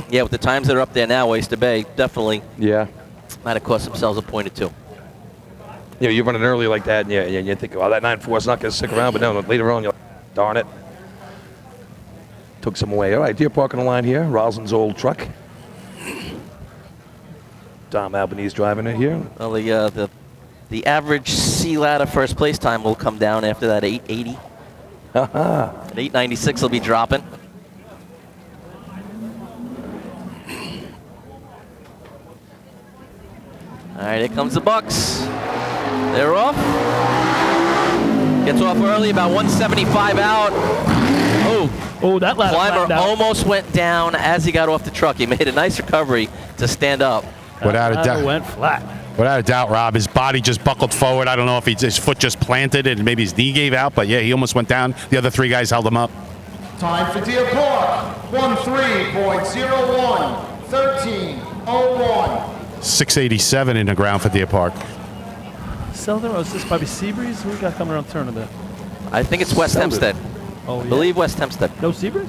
Yeah, with the times that are up there now, Oyster Bay definitely Yeah. might have cost themselves a point or two. You know, you're running early like that, and you think, well, that 9.4 is not going to stick around, but no, later on, you're like, darn it. Took some away. All right, Deer Park on the line here. Roslyn's old truck. Dom Albanese driving it here. Well, the average sea ladder first place time will come down after that 880. At 896 will be dropping. All right, here comes the Bucks. They're off. Gets off early, about 175 out. Oh, that ladder Climber flattened out. almost went down as he got off the truck. He made a nice recovery to stand up. Without a That ladder doubt. went flat. Without a doubt, Rob, his body just buckled forward. I don't know if his foot just planted and maybe his knee gave out, but yeah, he almost went down. The other 3 guys held him up. Time for Deer Park, 13.01, 13.01. 687 in the ground for Deer Park. Southern, or is this probably Seabreeze? Who we got coming around the turn of that? I think it's West Hempstead. Oh, I yeah. believe West Hempstead. No Seabreeze?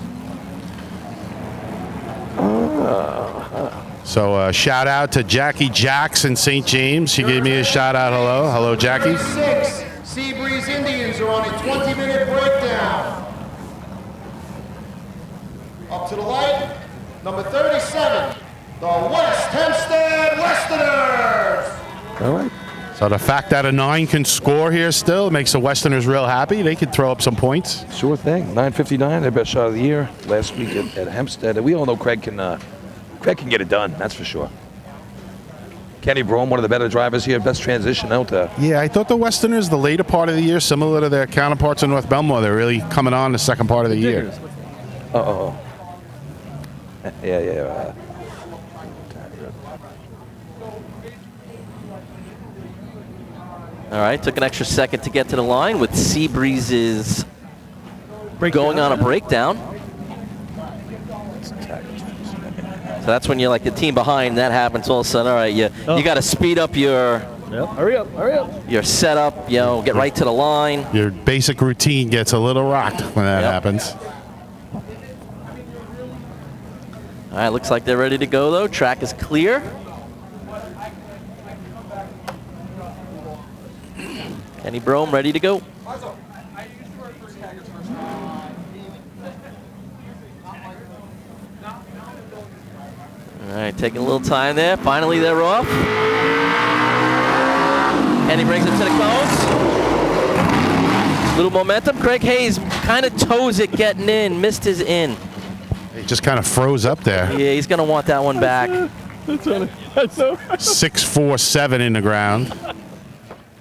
So shout out to Jackie Jacks in St. James. She gave me a shout out. Hello. Hello, Jackie. 36, Seabreeze Indians are on a 20-minute breakdown. Up to the light, number 37, the West Hempstead Westerners. All right. So the fact that a 9 can score here still makes the Westerners real happy. They could throw up some points. Sure thing. 9:59, their best shot of the year last week at Hempstead. And we all know Craig can get it done, that's for sure. Kenny Brome, one of the better drivers here, best transition out there. Yeah, I thought the Westerners, the later part of the year, similar to their counterparts in North Belmore, they're really coming on the second part of the year. Uh-oh. Yeah. All right, took an extra second to get to the line with Seabreeze's going on a breakdown. So that's when you're like the team behind. That happens all of a sudden. All right, you got to speed up your hurry up. your setup. Get right to the line. Your basic routine gets a little rocked when that happens. All right, looks like they're ready to go though. Track is clear. Kenny Brome ready to go. All right, taking a little time there. Finally, they're off. Kenny brings it to the cones. Little momentum. Craig Hayes kind of toes it getting in, missed his in. He just kind of froze up there. Yeah, he's going to want that one back. 6.47 in the ground.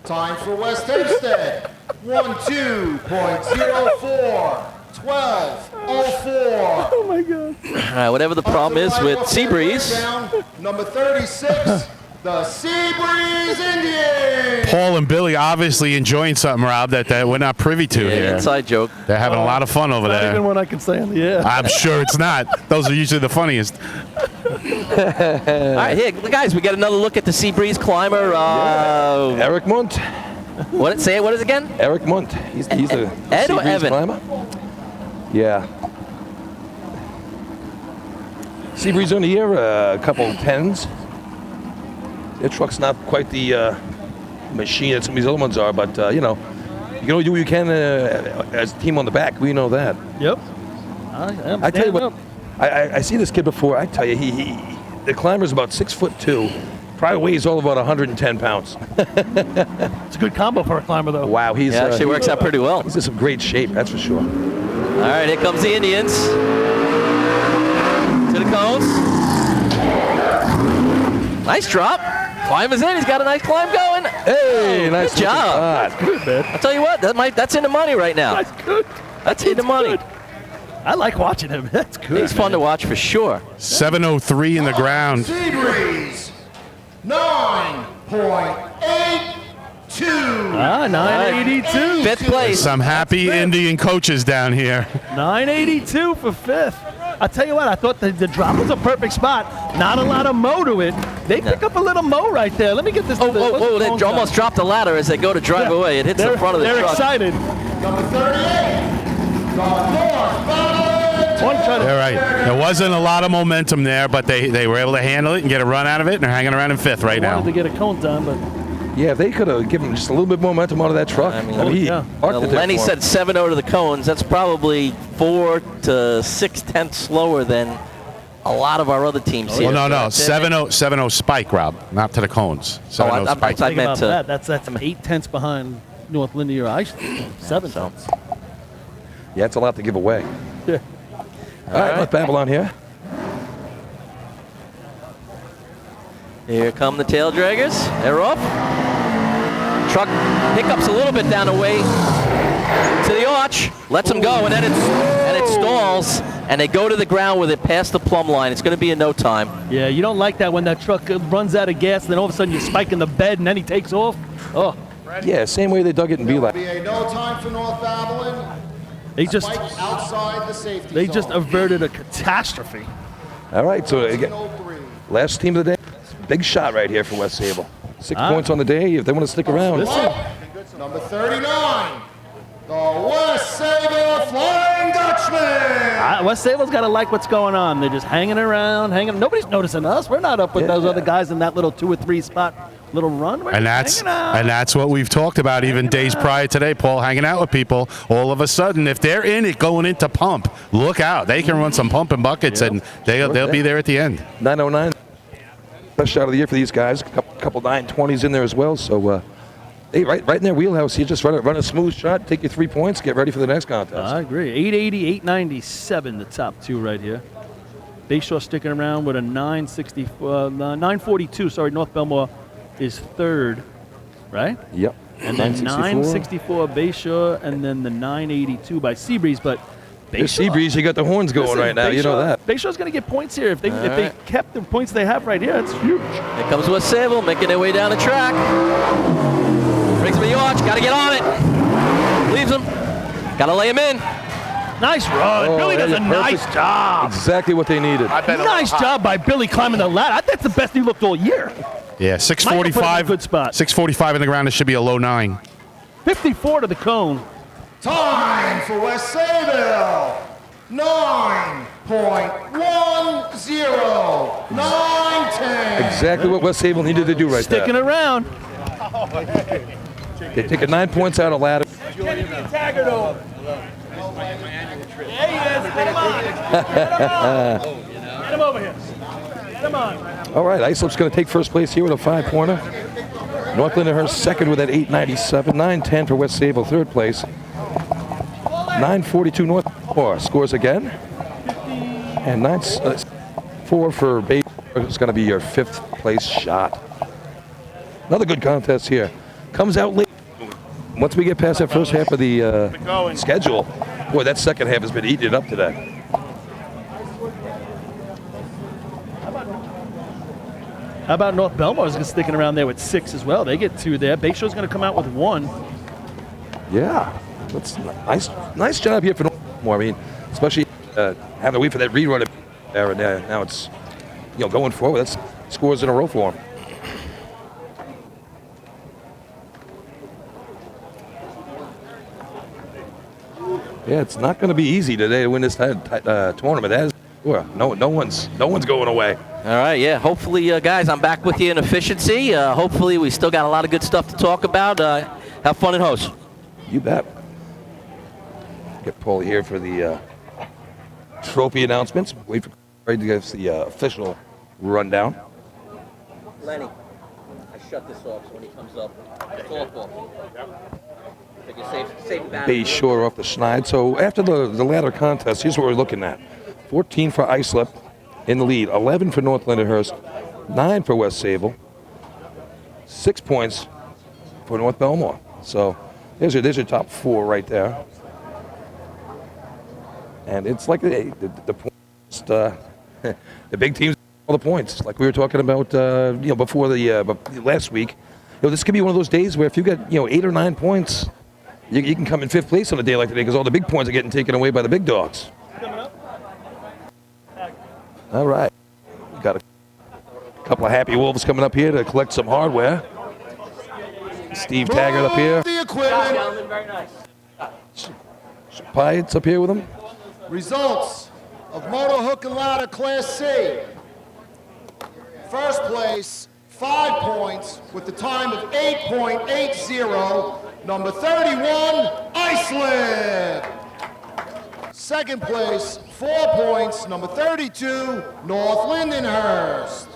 Time for West Hempstead. 12.04. 12.04. Oh my God. All right, whatever the problem is with Seabreeze. Number 36, the Seabreeze Indians. Paul and Billy obviously enjoying something, Rob, that we're not privy to Yeah, here. inside joke. They're having a lot of fun over Not there. even one I can say on the air. I'm sure it's not. Those are usually the funniest. All right, here, guys, we get another look at the Seabreeze climber. Eric Munt. What is it again? Eric Munt. He's the Ed or Seabreeze Evan? climber. Yeah. Seabreeze on the year, a couple 10s. Their truck's not quite the machine that some of these other ones are, but you know, you can only do what you can as a team on the back. We know that. Yep. I tell you what, I see this kid before. I tell you, the climber's about 6'2", probably weighs all about 110 pounds. It's a good combo for a climber, though. Wow, he's Actually works out pretty well. He's in some great shape, that's for sure. All right, here comes the Indians. To the cones. Nice drop. Climber's in. He's got a nice climb going. Hey, nice good job. That's good, man. I'll tell you what, that's in the money right now. That's good. That's in the money. Good. I like watching him. That's good. He's fun to watch for sure. 7.03 in the ground. Seabreeze, 9.82. 982. Fifth place. Some happy Indian coaches down here. 982 for fifth. I'll tell you what, I thought the drop was a perfect spot. Not a lot of mow to it. They pick up a little mow right there. Let me get this. They almost dropped the ladder as they go to drive away. It hits the front of the truck. They're excited. Number 38, the North Valley. All right. There wasn't a lot of momentum there, but they were able to handle it and get a run out of it, and they're hanging around in fifth right now. Wanted to get a cone time, but Yeah, if they could have given just a little bit more momentum out of that truck. Lenny said 7-0 to the cones. That's probably 4 to 6/10 slower than a lot of our other teams here. Well, no. 7-0 spike, Rob, not to the cones. 7-0 spike. think about that. That's 8/10 behind North Linear Ice. 7 tenths. Yeah, it's a lot to give away. Yeah. All right, let Babylon here. Here come the tail draggers. They're off. Truck hiccups a little bit down the way to the arch. Lets them go, and then it stalls, and they go to the ground with it past the plumb line. It's going to be in no time. Yeah, you don't like that when that truck runs out of gas, and then all of a sudden you spike in the bed, and then he takes off. Oh. Yeah, same way they dug it in There'll B-Lab. be a no time for North Babylon. They just Spike outside the safety they zone. just averted a catastrophe. All right, so again, last team of the day. Big shot right here for West Sable. 6 points on the day if they want to stick around. Number 39, the West Sable Flying Dutchman. West Sable's got to like what's going on. They're just hanging around, Nobody's noticing us. We're not up with those other guys in that little 2 or 3 spot little run. We're And that's what we've talked about even days prior today, Paul, hanging out with people. All of a sudden, if they're in it going into pump, look out. They can run some pump and buckets, and they'll be there at the end. 909. Best shot of the year for these guys. A couple 920s in there as well. So, hey, right in their wheelhouse. You just run a smooth shot, take your 3 points, get ready for the next contest. I agree. 880, 897, the top 2 right here. Bayshore sticking around with a 942. Sorry, North Belmore is third, right? Yep. And then 964 Bayshore, and then the 982 by Seabreeze. But Seabreeze, you got the horns going right now. You know that. Bayshore's going to get points here if they kept the points they have right here. It's huge. Here comes West Sable making their way down the track. Brings him to the arch. Got to get on it. Leaves him. Got to lay him in. Nice run. Billy does a nice job. Exactly what they needed. Nice job by Billy climbing the ladder. That's the best he looked all year. Yeah, 645. Good spot. 645 in the ground. It should be a low 9. 54 to the cone. Time for West Sable. 9.10. 910. Exactly what West Sable needed to do right there. Sticking around. They're taking 9 points out of ladder. Taggart over. There he is. Get him on. Get him over here. Get him on. All right, Islip's going to take first place here with a 5-pointer. North Lindenhurst second with that 897. 9-10 for West Sable, third place. 942 North scores again. And 9-4 for Bay. It's going to be your 5th place shot. Another good contest here. Comes out late. Once we get past that first half of the schedule, boy, that second half has been eating it up today. How about North Belmore's sticking around there with 6 as well? They get 2 there. Bayshaw's going to come out with 1. Yeah, that's nice job here for North Belmore. I mean, especially having to wait for that rerun there and there. Now it's, going forward. That's scores in a row for them. Yeah, it's not going to be easy today to win this tournament. That is, no one's going away. All right, yeah. Hopefully, guys, I'm back with you in efficiency. Hopefully, we still got a lot of good stuff to talk about. Have fun at host. You bet. Get Paul here for the trophy announcements. Wait for Craig to give us the official rundown. Lenny, I shut this off so when he comes up, it's awful. Bay Shore off the schneid. So after the ladder contest, here's what we're looking at. 14 for Islip in the lead, 11 for North Lindenhurst, 9 for West Sable, 6 points for North Belmore. So there's your top 4 right there. And it's like the points, the big teams, all the points. Like we were talking about, before the last week. This could be one of those days where if you get 8 or 9 points, you can come in 5th place on a day like today because all the big points are getting taken away by the big dogs. All right. We've got a couple of happy wolves coming up here to collect some hardware. Steve Taggart up here. The equipment. Very nice. Pyatt's up here with him. Results of Motor Hook and Ladder Class C. First place, 5 points with the time of 8.80. Number 31, Iceland. Second place, 4 points, number 32, North Lindenhurst.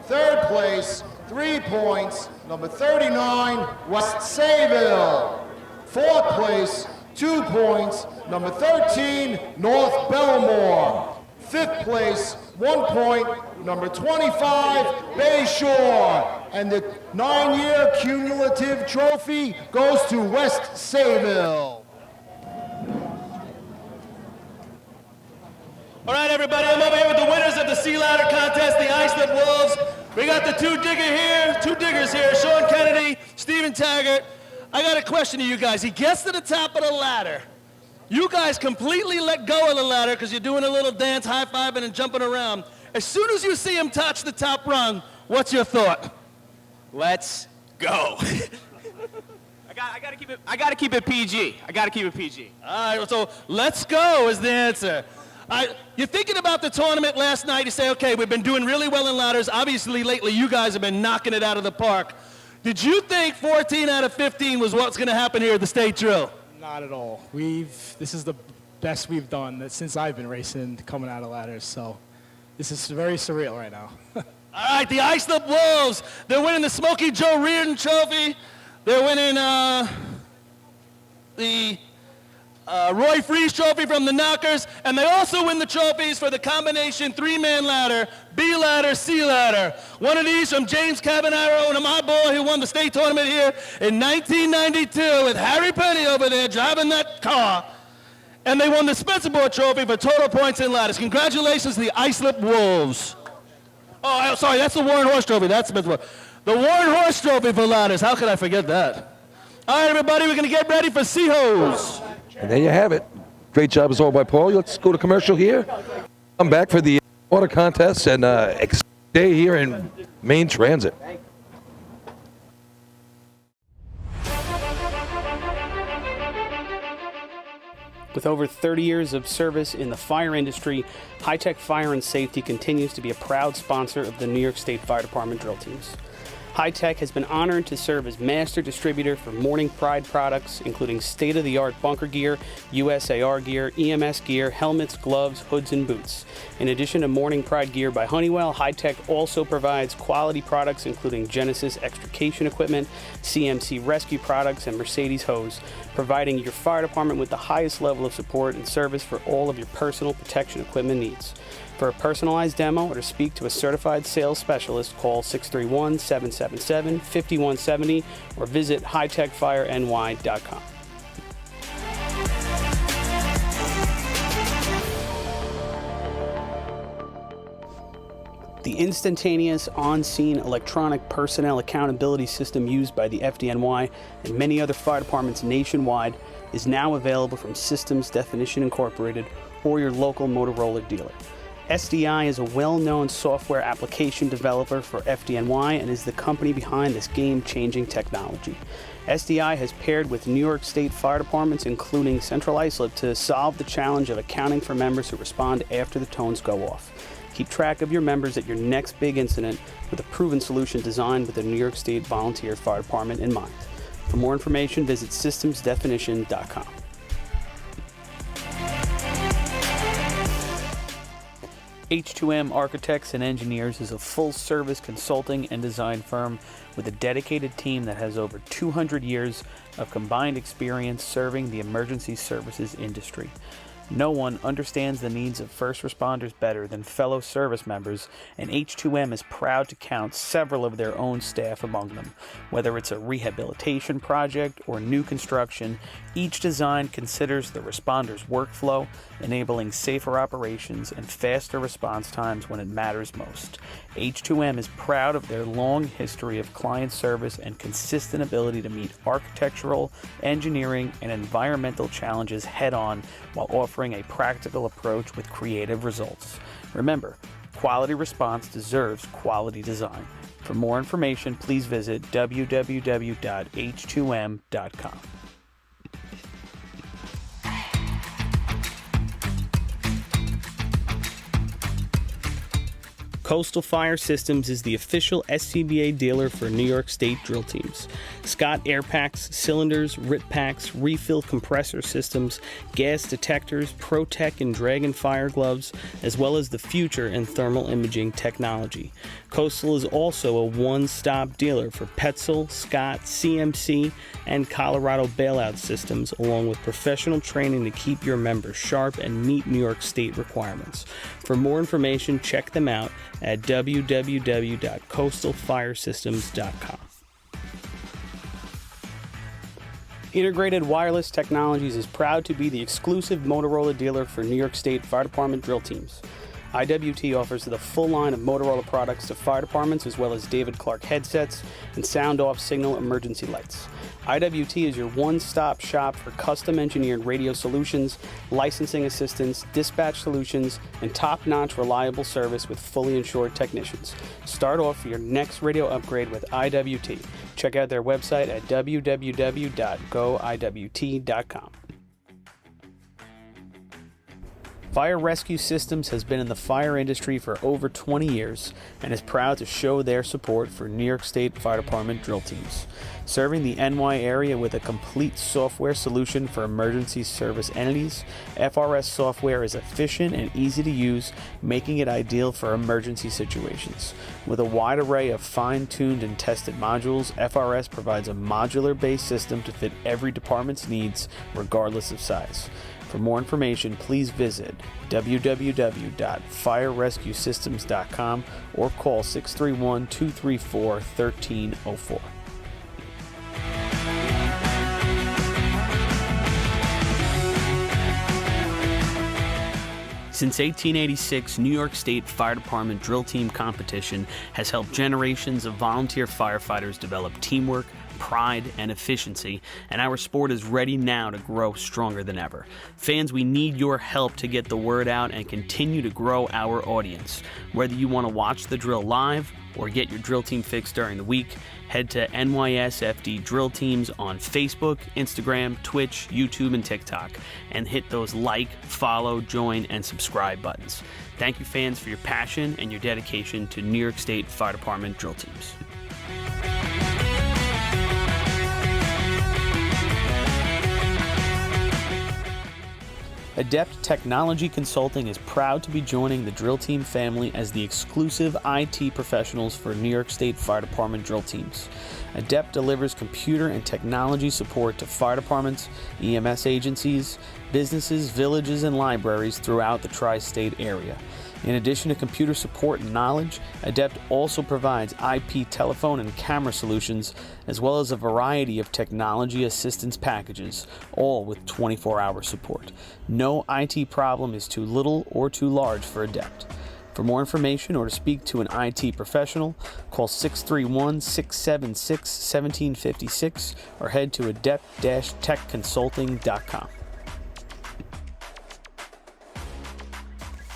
Third place, 3 points, number 39, West Sayville. Fourth place, 2 points, number 13, North Belmore. Fifth place, 1 point, number 25, Bayshore. And the 9-year cumulative trophy goes to West Sayville. All right, everybody, I'm over here with the winners of the Sea Ladder contest, the Islip Wolves. We got the two diggers here, Sean Kennedy, Stephen Taggart. I got a question to you guys. He gets to the top of the ladder. You guys completely let go of the ladder because you're doing a little dance, high-fiving and jumping around. As soon as you see him touch the top rung, what's your thought? Let's go. I gotta keep it PG. I gotta keep it PG. All right, so let's go is the answer. You're thinking about the tournament last night. You say, okay, we've been doing really well in ladders. Obviously, lately, you guys have been knocking it out of the park. Did you think 14 out of 15 was what's going to happen here at the state drill? Not at all. This is the best we've done since I've been racing, coming out of ladders. So this is very surreal right now. All right, the Islip Wolves. They're winning the Smokey Joe Reardon Trophy. They're winning the Roy Freese Trophy from the Knockers, and they also win the trophies for the combination 3-man ladder, B ladder, C ladder. One of these from James Cabanero, one of my boy who won the state tournament here in 1992 with Harry Penny over there driving that car. And they won the Spencerboard Trophy for total points in ladders. Congratulations to the Islip Wolves. Oh, sorry, that's the Warren Horse Trophy. That's Spencerboard. The Warren Horse Trophy for ladders. How could I forget that? All right, everybody, we're going to get ready for Sea-Hose. And there you have it. Great job as all by Paul. Let's go to commercial here. Come back for the water contest and day here in Main Transit. With over 30 years of service in the fire industry, High Tech Fire and Safety continues to be a proud sponsor of the New York State Fire Department drill teams. High-Tech has been honored to serve as master distributor for Morning Pride products, including state-of-the-art bunker gear, USAR gear, EMS gear, helmets, gloves, hoods, and boots. In addition to Morning Pride gear by Honeywell, High-Tech also provides quality products including Genesis extrication equipment, CMC rescue products, and Mercedes hose, providing your fire department with the highest level of support and service for all of your personal protection equipment needs. For a personalized demo or to speak to a certified sales specialist, call 631-777-5170 or visit hightechfireny.com. The instantaneous on-scene electronic personnel accountability system used by the FDNY and many other fire departments nationwide is now available from Systems Definition Incorporated or your local Motorola dealer. SDI is a well-known software application developer for FDNY and is the company behind this game-changing technology. SDI has paired with New York State fire departments, including Central Islip, to solve the challenge of accounting for members who respond after the tones go off. Keep track of your members at your next big incident with a proven solution designed with the New York State Volunteer Fire Department in mind. For more information, visit systemsdefinition.com. H2M Architects and Engineers is a full-service consulting and design firm with a dedicated team that has over 200 years of combined experience serving the emergency services industry. No one understands the needs of first responders better than fellow service members, and H2M is proud to count several of their own staff among them. Whether it's a rehabilitation project or new construction, each design considers the responder's workflow, enabling safer operations and faster response times when it matters most. H2M is proud of their long history of client service and consistent ability to meet architectural, engineering, and environmental challenges head-on while offering a practical approach with creative results. Remember, quality response deserves quality design. For more information, please visit www.h2m.com. Coastal Fire Systems is the official SCBA dealer for New York State drill teams. Scott air packs, cylinders, rip packs, refill compressor systems, gas detectors, ProTech and Dragon fire gloves, as well as the future in thermal imaging technology. Coastal is also a one-stop dealer for Petzl, Scott, CMC, and Colorado bailout systems, along with professional training to keep your members sharp and meet New York State requirements. For more information, check them out at www.coastalfiresystems.com. Integrated Wireless Technologies is proud to be the exclusive Motorola dealer for New York State Fire Department drill teams. IWT offers the full line of Motorola products to fire departments, as well as David Clark headsets and sound-off signal emergency lights. IWT is your one-stop shop for custom-engineered radio solutions, licensing assistance, dispatch solutions, and top-notch reliable service with fully insured technicians. Start off your next radio upgrade with IWT. Check out their website at www.goiwt.com. Fire Rescue Systems has been in the fire industry for over 20 years and is proud to show their support for New York State Fire Department drill teams. Serving the NY area with a complete software solution for emergency service entities, FRS software is efficient and easy to use, making it ideal for emergency situations. With a wide array of fine-tuned and tested modules, FRS provides a modular-based system to fit every department's needs, regardless of size. For more information, please visit www.firerescuesystems.com or call 631-234-1304. Since 1886, New York State Fire Department drill team competition has helped generations of volunteer firefighters develop teamwork, pride, and efficiency, and our sport is ready now to grow stronger than ever. Fans, we need your help to get the word out and continue to grow our audience. Whether you want to watch the drill live or get your drill team fix during the week, head to NYS FD Drill Teams on Facebook, Instagram, Twitch, YouTube, and TikTok, and hit those like, follow, join, and subscribe buttons. Thank you, fans, for your passion and your dedication to New York State Fire Department drill teams. Adept Technology Consulting is proud to be joining the drill team family as the exclusive IT professionals for New York State Fire Department drill teams. Adept delivers computer and technology support to fire departments, EMS agencies, businesses, villages, and libraries throughout the tri-state area. In addition to computer support and knowledge, Adept also provides IP telephone and camera solutions, as well as a variety of technology assistance packages, all with 24-hour support. No IT problem is too little or too large for Adept. For more information or to speak to an IT professional, call 631-676-1756 or head to adept-techconsulting.com.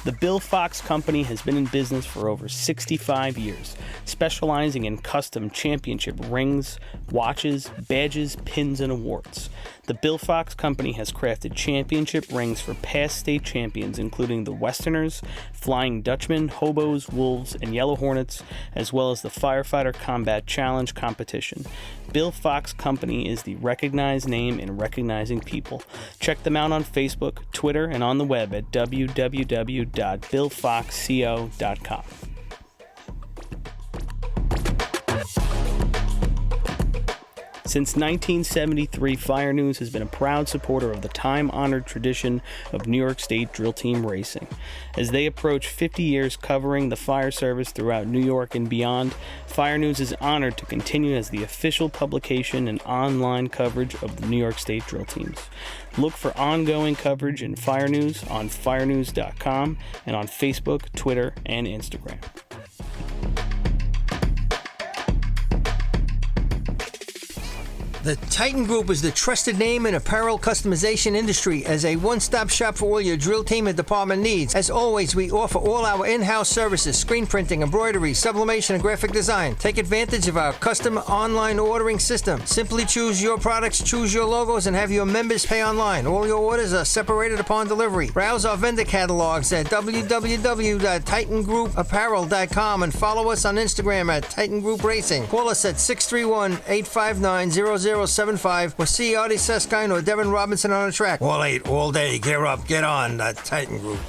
The Bill Fox Company has been in business for over 65 years, specializing in custom championship rings, watches, badges, pins, and awards. The Bill Fox Company has crafted championship rings for past state champions, including the Westerners, Flying Dutchmen, Hobos, Wolves, and Yellow Hornets, as well as the Firefighter Combat Challenge competition. Bill Fox Company is the recognized name in recognizing people. Check them out on Facebook, Twitter, and on the web at www.billfoxco.com. Since 1973, Fire News has been a proud supporter of the time-honored tradition of New York State drill team racing. As they approach 50 years covering the fire service throughout New York and beyond, Fire News is honored to continue as the official publication and online coverage of the New York State drill teams. Look for ongoing coverage in Fire News on firenews.com and on Facebook, Twitter, and Instagram. The Titan Group is the trusted name in apparel customization industry as a one-stop shop for all your drill team and department needs. As always, we offer all our in-house services, screen printing, embroidery, sublimation, and graphic design. Take advantage of our custom online ordering system. Simply choose your products, choose your logos, and have your members pay online. All your orders are separated upon delivery. Browse our vendor catalogs at www.titangrouapparel.com and follow us on Instagram at Titan Group Racing. Call us at 631-859-0075 or see Artie Seskine or Devin Robinson on the track. All 8, all day. Gear up, get on. The Titan Group.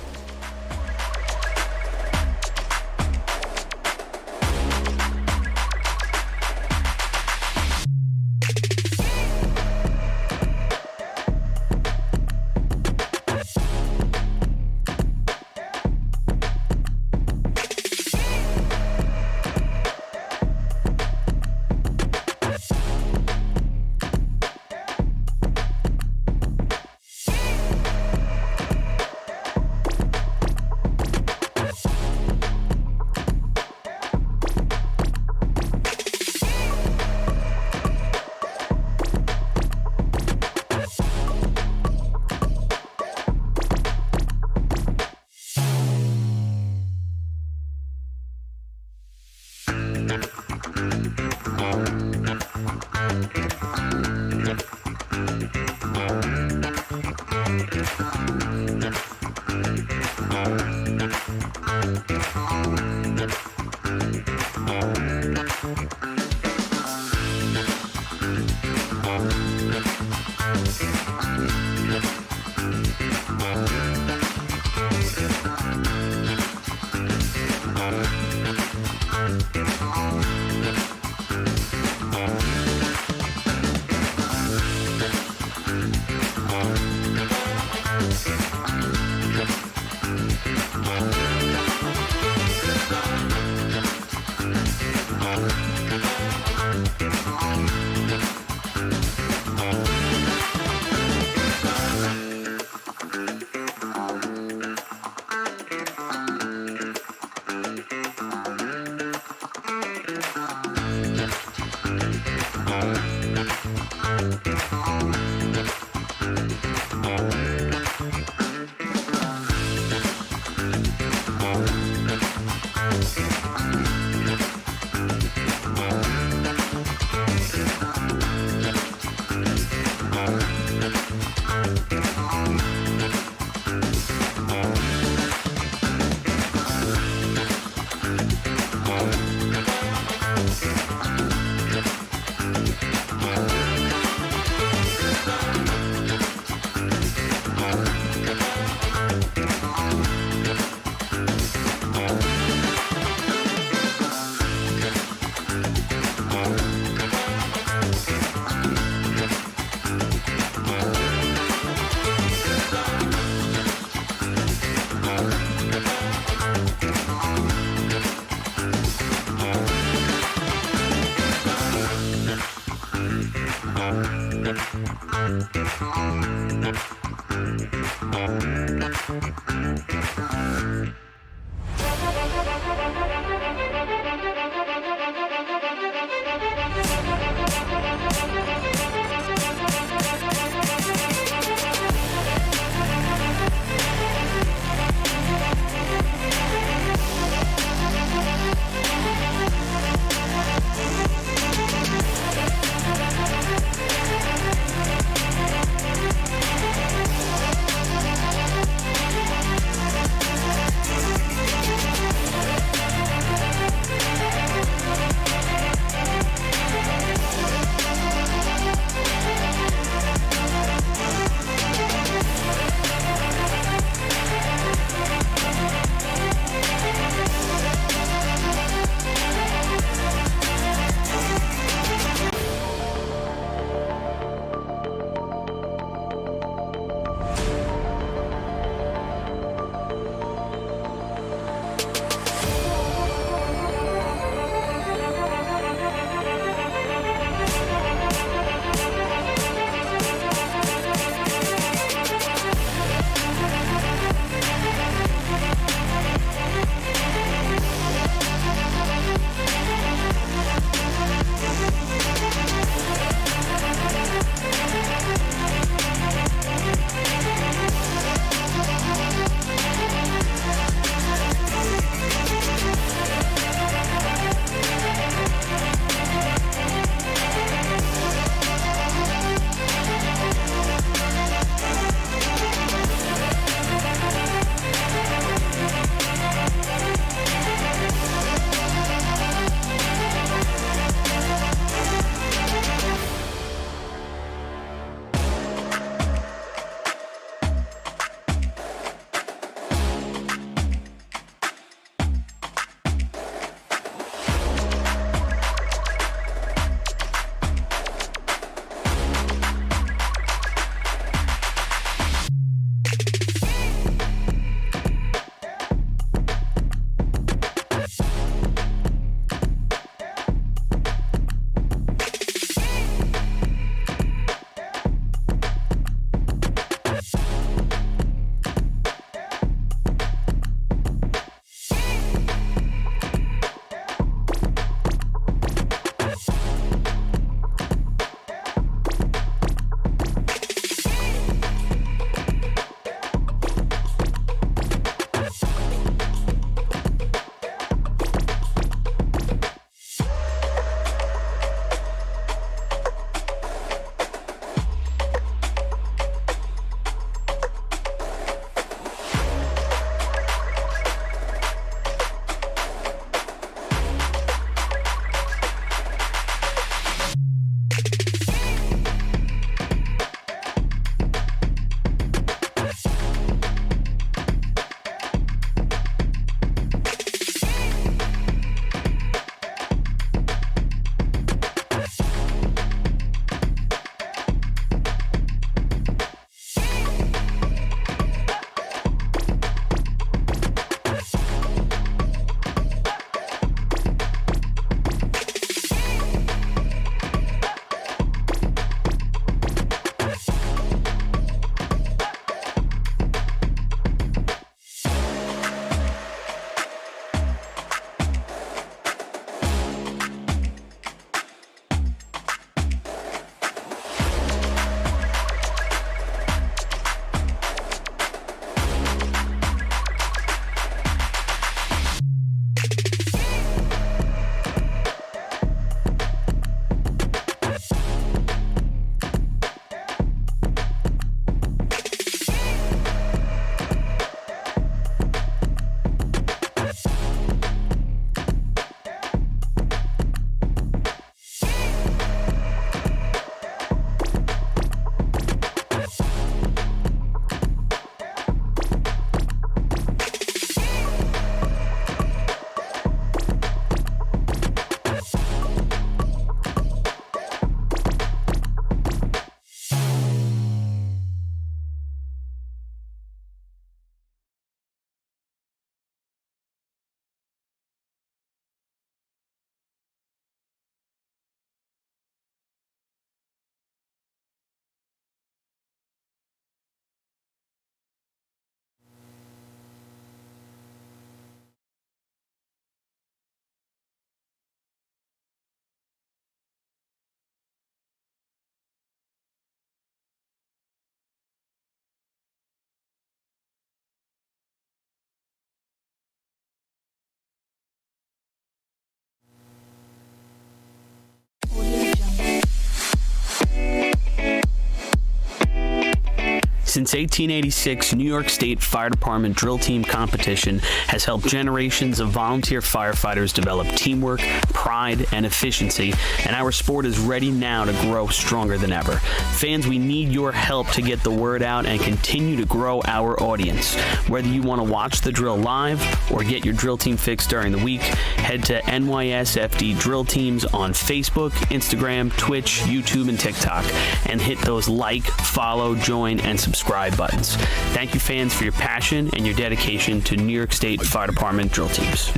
Since 1886, New York State Fire Department Drill Team competition has helped generations of volunteer firefighters develop teamwork, pride, and efficiency, and our sport is ready now to grow stronger than ever. Fans, we need your help to get the word out and continue to grow our audience. Whether you want to watch the drill live or get your drill team fix during the week, head to NYS FD Drill Teams on Facebook, Instagram, Twitch, YouTube, and TikTok, and hit those like, follow, join, and subscribe buttons. Thank you, fans, for your passion and your dedication to New York State Fire Department drill teams.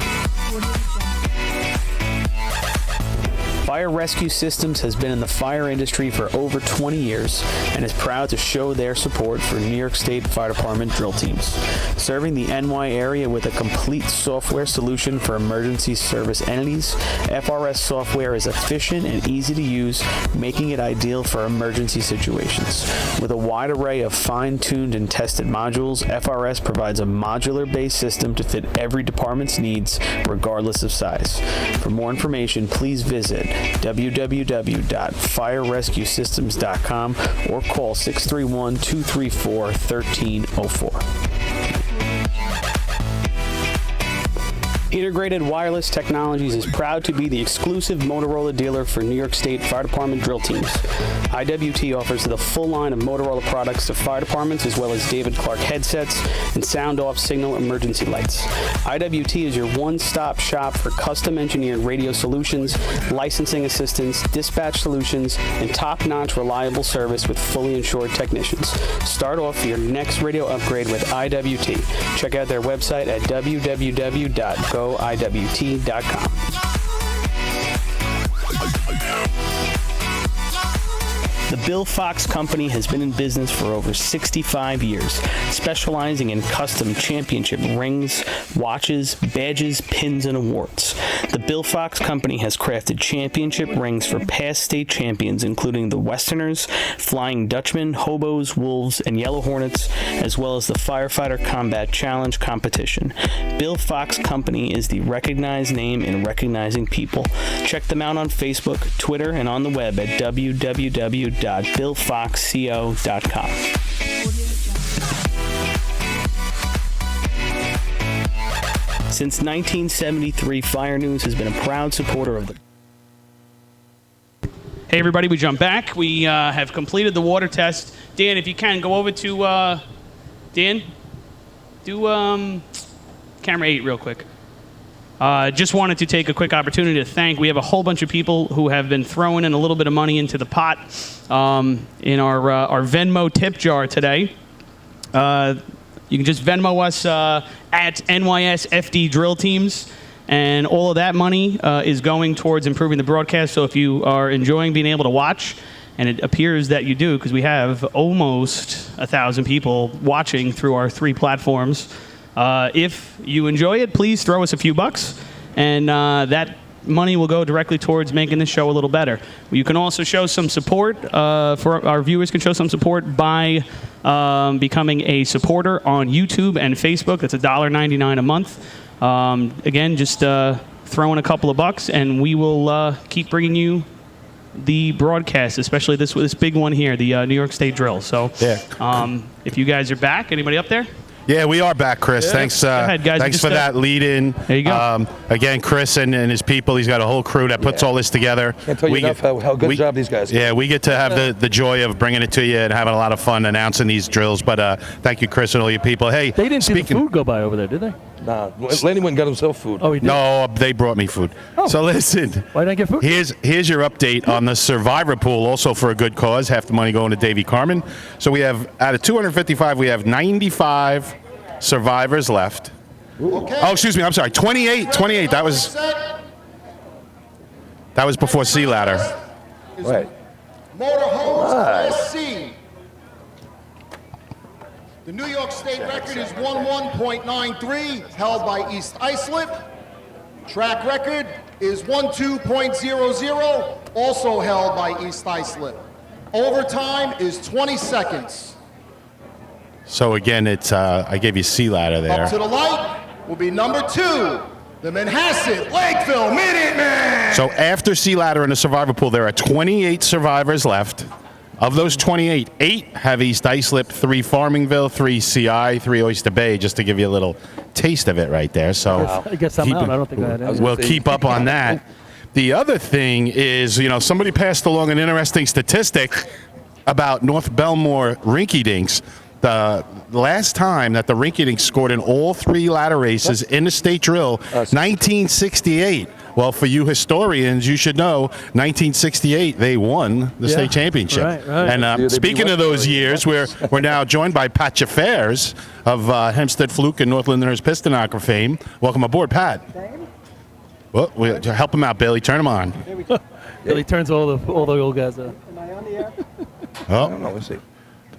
Fire Rescue Systems has been in the fire industry for over 20 years and is proud to show their support for New York State Fire Department drill teams. Serving the NY area with a complete software solution for emergency service entities, FRS software is efficient and easy to use, making it ideal for emergency situations. With a wide array of fine-tuned and tested modules, FRS provides a modular-based system to fit every department's needs, regardless of size. For more information, please visit www.firerescuesystems.com or call 631-234-1304. Integrated Wireless Technologies is proud to be the exclusive Motorola dealer for New York State Fire Department drill teams. IWT offers the full line of Motorola products to fire departments, as well as David Clark headsets and sound-off signal emergency lights. IWT is your one-stop shop for custom-engineered radio solutions, licensing assistance, dispatch solutions, and top-notch reliable service with fully insured technicians. Start off your next radio upgrade with IWT. Check out their website at www.goiwt.com. The Bill Fox Company has been in business for over 65 years, specializing in custom championship rings, watches, badges, pins, and awards. The Bill Fox Company has crafted championship rings for past state champions, including the Westerners, Flying Dutchmen, Hobos, Wolves, and Yellow Hornets, as well as the Firefighter Combat Challenge competition. Bill Fox Company is the recognized name in recognizing people. Check them out on Facebook, Twitter, and on the web at www.billfoxco.com. Since 1973, Fire News has been a proud supporter of the... Hey everybody, we jump back. We have completed the water test. Dan, if you can, go over to... Dan? Do camera 8 real quick. Just wanted to take a quick opportunity to thank. We have a whole bunch of people who have been throwing in a little bit of money into the pot in our Venmo tip jar today. You can just Venmo us at NYS FD Drill Teams, and all of that money is going towards improving the broadcast. So if you are enjoying being able to watch, and it appears that you do, because we have almost 1,000 people watching through our 3 platforms. If you enjoy it, please throw us a few bucks, and that money will go directly towards making this show a little better. You can also show some support, for our viewers can show some support by becoming a supporter on YouTube and Facebook. That's $1.99 a month. Again, just throw in a couple of bucks, and we will keep bringing you the broadcast, especially this big one here, the New York State Drill. So yeah. If you guys are back, anybody up there? Yeah, we are back, Chris. Yeah. Thanks, Go ahead, guys. Thanks for that lead-in. There you go. Again, Chris and his people, he's got a whole crew that puts all this together. Can't tell you enough how good job these guys do. Yeah, we get to have the joy of bringing it to you and having a lot of fun announcing these drills. But thank you, Chris, and all your people. Hey, they didn't see the food go by over there, did they? Nah, Lenny went and got himself food. Oh, he did? No, they brought me food. Oh. So listen. Why didn't I get food? Here's your update on the Survivor Pool, also for a good cause. Half the money going to Davey Carmen. So we have, out of 255, we have 95 survivors left. Okay. Oh, excuse me. I'm sorry. 28. That was before Sea Ladder. Right. Motorhomes SC. The New York State record is 11.93, held by East Islip. Track record is 12.00, also held by East Islip. Overtime is 20 seconds. So again, it's I gave you Sea Ladder there. Up to the light will be number 2, the Manhasset Lakeville Minutemen. So after Sea Ladder and the Survivor Pool, there are 28 survivors left. Of those 28, 8 have East Islip, 3 Farmingville, 3 CI, 3 Oyster Bay, just to give you a little taste of it right there. So I guess I'm out. I don't think I had any. we'll keep up on that. The other thing is, somebody passed along an interesting statistic about North Belmore Rinky Dinks. The last time that the Rinky Dinks scored in all 3 ladder races in the state drill, 1968. Well, for you historians, you should know 1968 they won the state championship. Right. And speaking of those years, we're now joined by Pat Chaffairs of Hempstead Fluke and North Lindenhurst Pistonocker fame. Welcome aboard, Pat. Well, help him out, Billy. Turn him on. There we go. Billy turns all the old guys out. Am I on the air? Oh, I don't know. Let's see.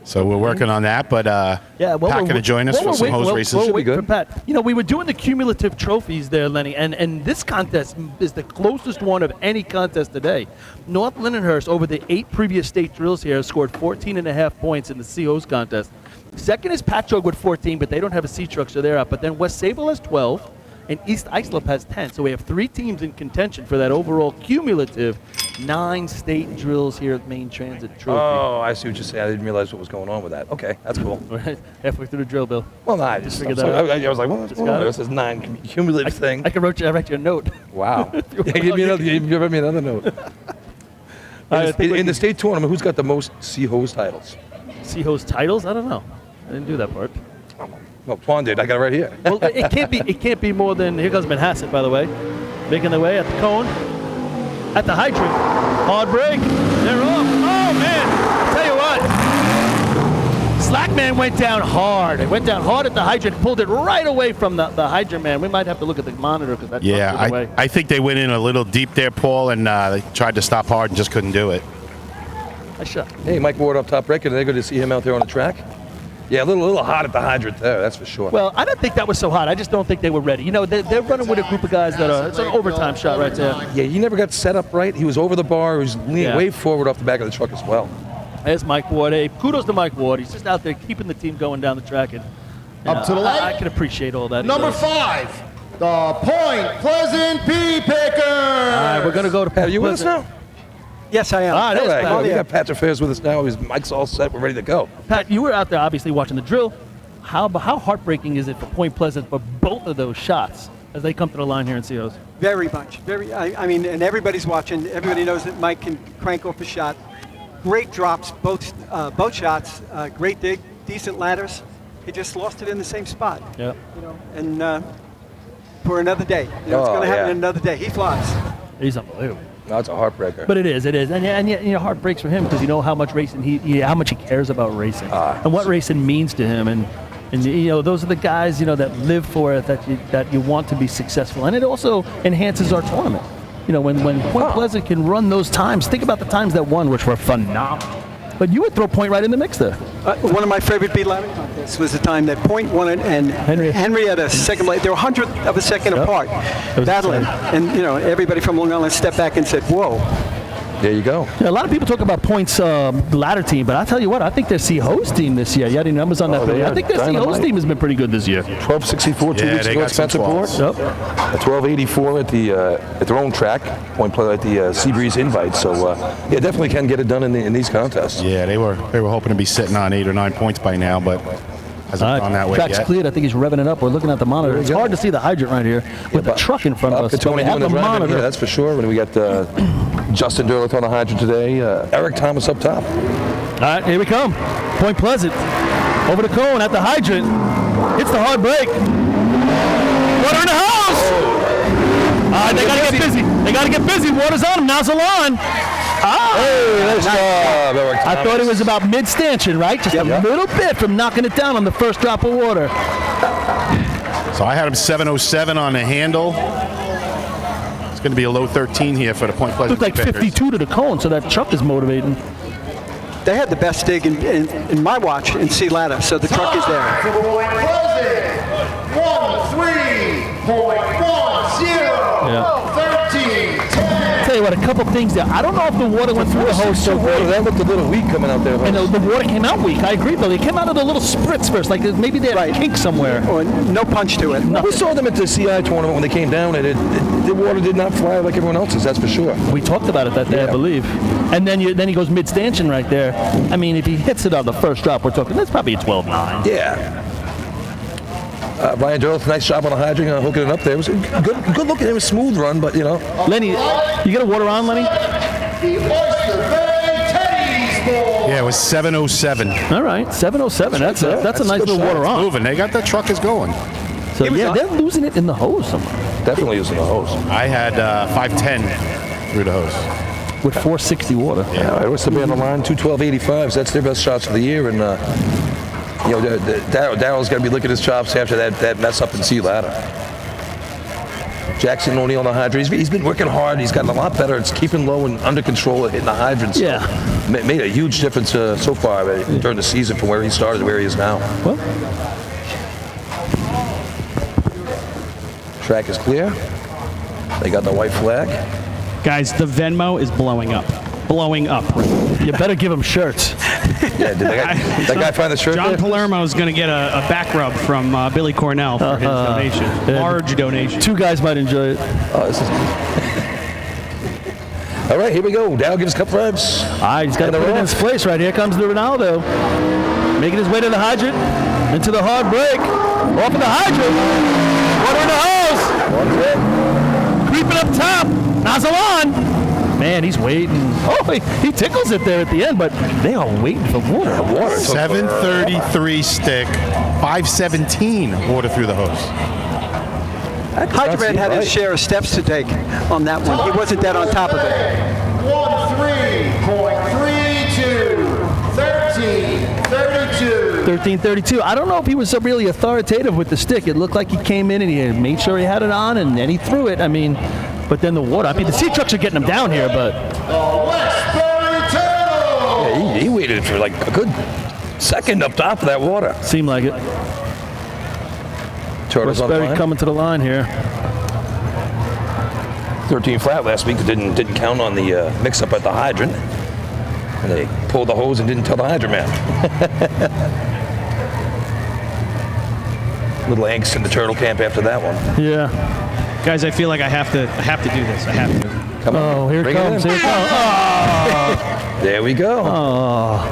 So we're working on that, but Pat going to join us for some hose races. Should be good. Pat, we were doing the cumulative trophies there, Lenny, and this contest is the closest one of any contest today. North Lindenhurst, over the 8 previous state drills here, scored 14.5 points in the C-Hose contest. Second is Patchogue with 14, but they don't have a C-Truck, so they're up. But then West Sable has 12, and East Islip has 10. So we have 3 teams in contention for that overall cumulative 9 state drills here at Maine Transit Trophy. Oh, I see what you're saying. I didn't realize what was going on with that. Okay, that's cool. Right, halfway through the drill, Bill. Well, no, I just figured that out. I was like, well, what's going on? This is 9 cumulative thing. I can write you a note. Wow. Give me another note. In the state tournament, who's got the most C-Hose titles? C-Hose titles? I don't know. I didn't do that part. No, Quan did. I got it right here. Well, it can't be more than, here comes Manhasset, by the way, making their way at the cone, at the hydrant. Hard break. They're off. Oh, man. Tell you what. Slackman went down hard. It went down hard at the hydrant, pulled it right away from the hydrant man. We might have to look at the monitor because that I think they went in a little deep there, Paul, and they tried to stop hard and just couldn't do it. I shot. Hey, Mike Ward up top breaker. They're going to see him out there on the track. Yeah, a little hot at the hydrant there, that's for sure. Well, I don't think that was so hot. I just don't think they were ready. They're running with a group of guys that are, it's an overtime shot right there. Yeah, he never got set up right. He was over the bar. He was leaning way forward off the back of the truck as well. There's Mike Ward. Hey, kudos to Mike Ward. He's just out there keeping the team going down the track. And Up to the light. I can appreciate all that. Number 5, the Point Pleasant Pea Picker. All right, we're going to go to Pat. Are you with us now? Yes, I am. All right, we got Pat Chaffairs with us now. His mic's all set. We're ready to go. Pat, you were out there obviously watching the drill. How heartbreaking is it for Point Pleasant for both of those shots as they come to the line here in COs? Very much. I mean, and everybody's watching. Everybody knows that Mike can crank off a shot. Great drops, both shots. Great dig, decent ladders. He just lost it in the same spot. Yeah. And for another day. It's going to happen another day. He flies. He's unbelievable. No, it's a heartbreaker. But it is, and yet heart breaks for him because how much racing how much he cares about racing and what racing means to him, and those are the guys that live for it, that you want to be successful, and it also enhances our tournament. When Point Pleasant can run those times, think about the times that won, which were phenomenal. But you would throw Point right in the mix there. One of my favorite beat ladder contests was the time that Point won it and Henry had a second place. They were 100th of a second apart, battling. And, everybody from Long Island stepped back and said, whoa. There you go. Yeah, a lot of people talk about Point's ladder team, but I'll tell you what, I think their C-Hose team this year, you had any numbers on that? I think their C-Hose team has been pretty good this year. 1264 2 weeks ago at Spencerport. Yep. 1284 at their own track, Point Play at the Seabreeze Invite. So, definitely can get it done in these contests. Yeah, they were hoping to be sitting on 8 or 9 points by now, but hasn't gone that way track's yet. cleared. I think he's revving it up. We're looking at the monitor. It's hard to see the hydrant right here with the truck in front of us. Tony But we have the monitor. Yeah, that's for sure. When we got Justin Derlick on the hydrant today, Eric Thomas up top. All right, here we come. Point Pleasant over the cone at the hydrant. Hits the hard break. Water in the house. They got to get busy. They got to get busy. Water's on them. Nozzle on. Hey, nice job, Eric Thomas. I thought it was about mid-stanchion, right? Just a little bit from knocking it down on the first drop of water. So I had him 707 on the handle. It's going to be a low 13 here for the Point Pleasant. Looked like 52 to the cone, so that truck is motivating. They had the best dig in my watch in C ladder, so the truck is there. For Point Pleasant, 13.10. 13.10. Tell you but a couple things there. I don't know if the water went through the hose so great. That looked a little weak coming out there. And the water came out weak. I agree, Billy. It came out of the little spritz first, like maybe they had a kink somewhere. Or no punch to it. We saw them at the CI tournament when they came down, and the water did not fly like everyone else's. That's for sure. We talked about it that day, I believe. And then he goes mid-stanchion right there. I mean, if he hits it on the first drop, we're talking that's probably a 12-9. Yeah. Ryan Durrell, nice job on the hydrant, hooking it up there. It was a good looking. It was a smooth run, but you know. Lenny, you got a water on, Lenny? Yeah, it was 7:07. All right, 7:07. That's a nice little water on. Moving. They got the truckers going. So yeah, they're losing it in the hose somewhere. Definitely using the hose. I had 510 through the hose. With 460 water. Yeah, it was to be on the line, 212.85s. That's their best shots of the year, and you know, Darrell's going to be licking his chops after that mess up in Sea Ladder. Jackson O'Neal on the hydrant. He's been working hard. He's gotten a lot better. It's keeping low and under control at hitting the hydrants. Yeah. Made a huge difference so far during the season from where he started to where he is now. Well. Track is clear. They got the white flag. Guys, the Venmo is blowing up. Blowing up. You better give him shirts. Yeah, did that guy find the shirt? John Palermo is going to get a back rub from Billy Cornell for his donation. Large donation. Two guys might enjoy it. All right, here we go. Dow gives cup reps. All right, he's got to put it in his place right here. Comes the Ronaldo. Making his way to the hydrant. Into the hard break. Off of the hydrant. Water in the hose. Creeping up top. Nozzle on. Man, he's waiting. Oh, he tickles it there at the end, but they are waiting for water. 733 stick, 517 water through the hose. Hydrant had his share of steps to take on that one. He wasn't that on top of it. 13.32, 13.32. 13:32. I don't know if he was really authoritative with the stick. It looked like he came in and he made sure he had it on, and then he threw it. I mean, but then the water. I mean, the sea trucks are getting him down here, but. Yeah, he waited for like a good second up top of that water. Seemed like it. Turtles on the line. coming to the line here. 13 flat last week. Didn't count on the mix-up at the hydrant. And they pulled the hose and didn't tell the hydrant man. Little angst in the turtle camp after that one. Yeah. Guys, I feel like I have to do this. I have to. Come on. Oh, here it comes. Here it comes. Oh. There we go. Oh.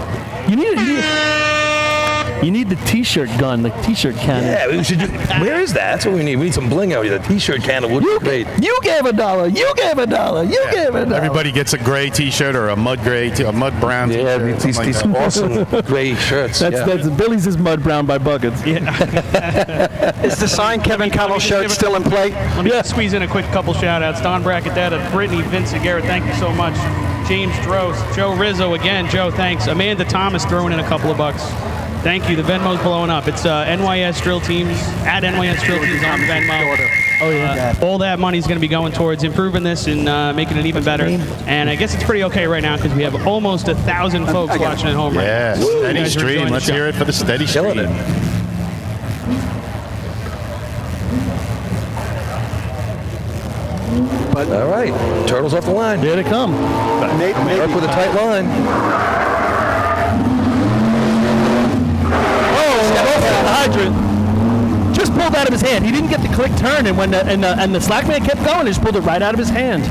You need the T-shirt gun, the T-shirt cannon. Yeah, we should. Where is that? That's what we need. We need some bling out here. The T-shirt cannon would be great. You gave $1. You gave $1. You gave $1. Everybody gets a gray T-shirt or a mud gray, a mud brown T-shirt. Yeah, these awesome gray shirts. That's Billy's is mud brown by buckets. Yeah. Is the signed Kevin Connell shirt still in play? Let me squeeze in a quick couple shout-outs. Don Brackettata, Brittany, Vincent Garrett, thank you so much. James Drost, Joe Rizzo again. Joe, thanks. Amanda Thomas throwing in a couple of bucks. Thank you. The Venmo's blowing up. It's NYS Drill Teams, at NYS Drill Teams on Venmo. Oh, yeah. All that money's going to be going towards improving this and making it even better. And I guess it's pretty okay right now because we have almost 1,000 folks watching at home right now. Yeah, steady stream. Let's hear it for the steady stream. All right, turtles off the line. Here they come. Maybe with a tight line. Hydrant. Just pulled out of his hand. He didn't get the click turn, and when the slack man kept going, he just pulled it right out of his hand.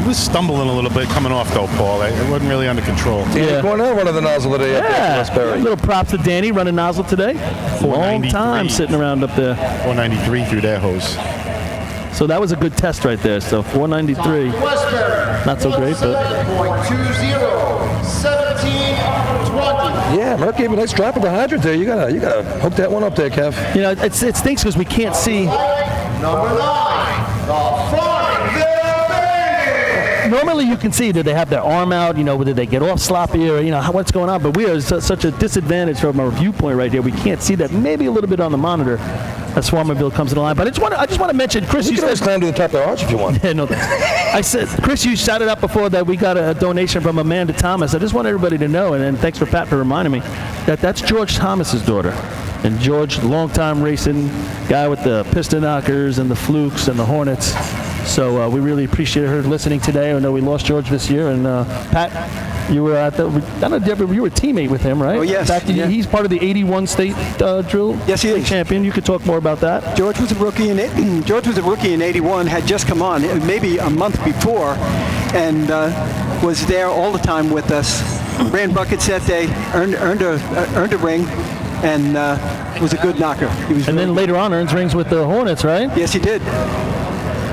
He was stumbling a little bit coming off though, Paul. It wasn't really under control. Danny Cornell running the nozzle today up there for Westbury. Little props to Danny running nozzle today. Long time sitting around up there. 493 through their hose. So that was a good test right there. So 493. Not so great, but. 7.20, 17:20. Yeah, Merck gave a nice drop of the hydrant there. You gotta hook that one up there, Kev. You know, it stinks because we can't see. Number 9, the Farmville Bandits. Normally you can see, did they have their arm out, you know, did they get off sloppy or, you know, what's going on, but we are such a disadvantage from our viewpoint right here. We can't see that, maybe a little bit on the monitor as Swarmerville comes to the line. But I just want to mention, Chris, you can always climb to the top of the arch if you want. Yeah, no, I said, Chris, you shouted out before that we got a donation from Amanda Thomas. I just want everybody to know, and thanks for Pat for reminding me, that's George Thomas's daughter. And George, long-time racing guy with the piston knockers and the flukes and the Hornets. So we really appreciate her listening today. I know we lost George this year, and Pat, you were at the. I don't know, Deborah, you were a teammate with him, right? Oh, yes. In fact, he's part of the '81 state drill. Yes, he is. Champion. You could talk more about that. George was a rookie in George was a rookie in '81. Had just come on, maybe a month before, and was there all the time with us. Ran buckets that day. Earned a ring, and was a good knocker. He was. And then later on, earns rings with the Hornets, right? Yes, he did.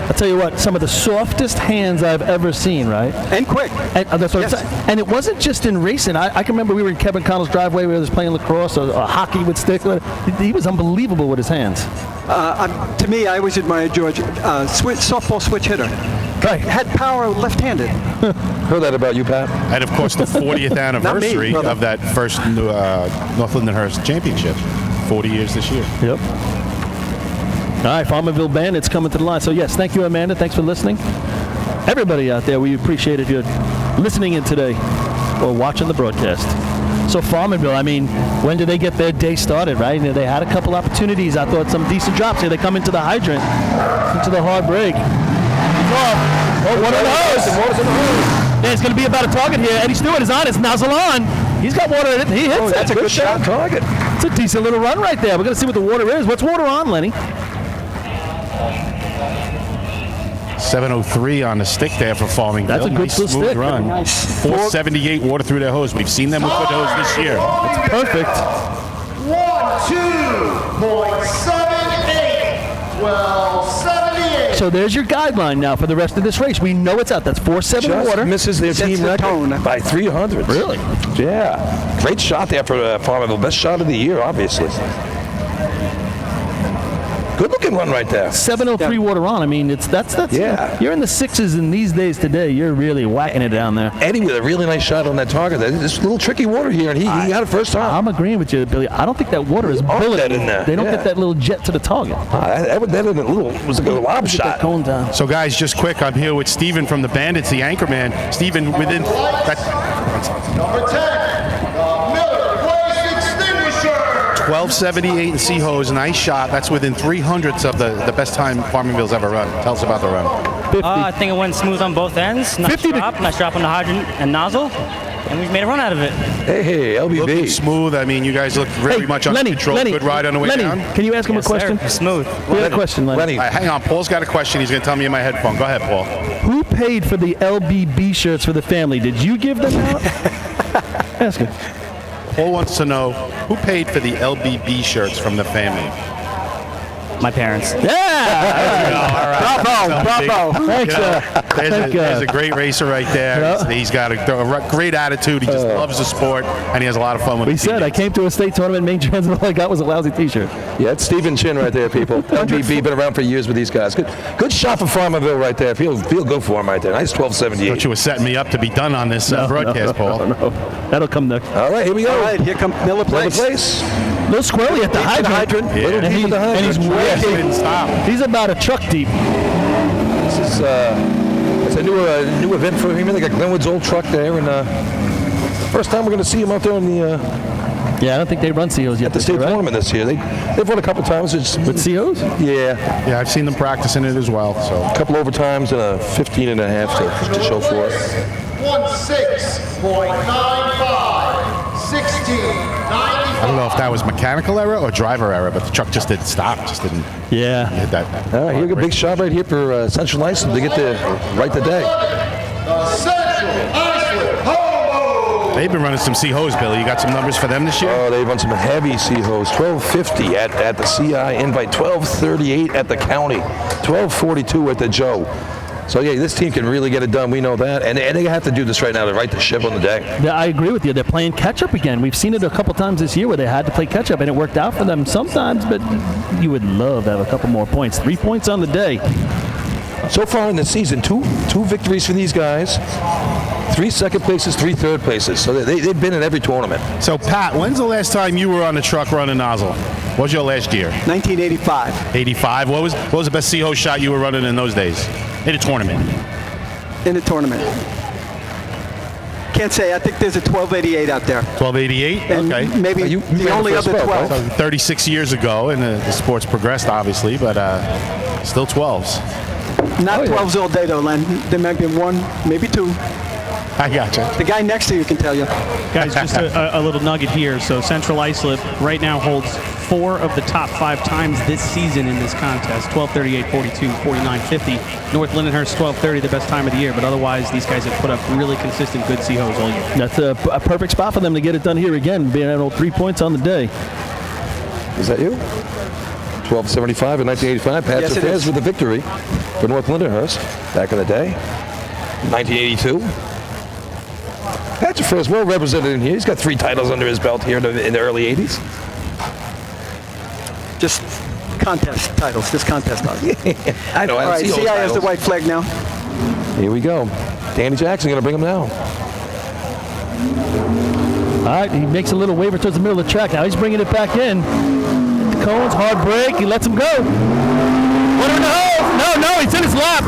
I'll tell you what, some of the softest hands I've ever seen, right? And quick. And, that's what I'm saying. And it wasn't just in racing. I can remember we were in Kevin Connell's driveway where he was playing lacrosse or hockey with sticks. He was unbelievable with his hands. To me, I always admired George. Softball switch hitter. Right. Had power left-handed. Heard that about you, Pat. And of course, the 40th anniversary of that first North Lindenhurst Championship. 40 years this year. Yep. All right, Farmerville Bandits coming to the line. So yes, thank you, Amanda. Thanks for listening. Everybody out there, we appreciate it. You're listening in today or watching the broadcast. So Farmerville, I mean, when did they get their day started, right? They had a couple opportunities. I thought some decent drops here. They come into the hydrant, into the hard break. Oh, one of those. Yeah, it's going to be about a target here. Eddie Stewart is on. It's nozzle on. He's got water in it. He hits it. That's a good shot target. It's a decent little run right there. We're going to see what the water is. What's water on, Lenny? 703 on the stick there for Farmingville. That's a good nice smooth stick. run. Nice. 478 water through their hose. We've seen them with good hose this year. That's perfect. 1278. 1278. So there's your guideline now for the rest of this race. We know it's out. That's 4.7 Just water. misses their team record by 300. Really? Yeah. Great shot there for Farmerville. Best shot of the year, obviously. Good looking run right there. 703 water on. I mean, that's yeah. You're in the sixes in these days today. You're really whacking it down there. Eddie with a really nice shot on that target. It's a little tricky water here, and he got it first time. I'm agreeing with you, Billy. I don't think that water is bullet in there. They don't get that little jet to the target. That was a good lob shot. Cone down. So guys, just quick, I'm here with Steven from the Bandits, the anchorman. Steven, within that. Number 10. 1278 in C-Hose, nice shot. That's within 300ths of the best time Farmingville's ever run. Tell us about the run. I think it went smooth on both ends. Nice drop on the hydrant and nozzle, and we've made a run out of it. Hey, LBB. Looking smooth. I mean, you guys look very much under control. Good ride on the way down. Can you ask him a question? Smooth. We have a question, Lenny. Hang on, Paul's got a question. He's going to tell me in my headphone. Go ahead, Paul. Who paid for the LBB shirts for the family? Did you give them out? Ask him. Paul wants to know who paid for the LBB shirts from the family. My parents. Yeah! Bravo! Thanks, there's a great racer right there. Yep. He's got a great attitude. He just loves the sport, and he has a lot of fun with it. He said, I came to a state tournament in Main Transit, all I got was a lousy T-shirt. Yeah, it's Stephen Chin right there, people. LBB, been around for years with these guys. Good shot for Farmerville right there. Feel good for him right there. Nice 1278. Thought you were setting me up to be done on this broadcast, Paul. No. That'll come next. All right, here we go. All right, here comes Miller Place. Little squirrely at the hydrant. Yeah. Little deep at the hydrant. And he's way He's about a truck deep. This is it's a new event for him. They got Glenwood's old truck there, and first time we're going to see him out there in the. Yeah, I don't think they run COs yet. At the state tournament this year, they've run a couple times. With COs? Yeah, I've seen them practicing it as well. So a couple overtimes and a 15 and a half to show for it. 16.95, 16. I don't know if that was mechanical error or driver error, but the truck just didn't stop. Just didn't hit that. All right, here's a big shot right here for Central Iceland to get right the day. Central Iceland Hobo. They've been running some C-Hose, Billy. You got some numbers for them this year? Oh, they've run some heavy C-Hose. 1250 at the CI invite, 1238 at the county, 1242 at the Joe. So, yeah, this team can really get it done. We know that. And they have to do this right now to right the ship on the day. Yeah, I agree with you. They're playing catch-up again. We've seen it a couple times this year where they had to play catch-up, and it worked out for them sometimes, but you would love to have a couple more points. 3 points on the day. So far in the season, two victories for these guys. 3 second places, 3 third places. So they've been in every tournament. So, Pat, when's the last time you were on the truck running nozzle? What was your last year? 1985. 85. What was the best C-Hose shot you were running in those days? In a tournament? In a tournament. Can't say. I think there's a 1288 out there. 1288? And okay. maybe the only other 12. So 36 years ago, and the sport's progressed, obviously, but still 12s. Not 12s all day, though, Len. There might be one, maybe two. I gotcha. The guy next to you can tell you. Guys, just a little nugget here. So Central Islip right now holds 4 of the top 5 times this season in this contest. 12:38, 42, 49, 50. North Lindenhurst 12:30, the best time of the year. But otherwise, these guys have put up really consistent good C-Hos all year. That's a perfect spot for them to get it done here again, being able 3 points on the day. Is that you? 1275 in 1985. Pat Yes, it Fez is. with the victory for North Lindenhurst back in the day. 1982. Patrick Fez well represented in here. He's got 3 titles under his belt here in the early 80s. Just contest titles. Just contest titles. I know. All right, CI has the white flag now. Here we go. Danny Jackson going to bring him down. All right, he makes a little waver towards the middle of the track. Now he's bringing it back in. The cones, hard break. He lets him go. Put him in the hole. No, he's in his lap.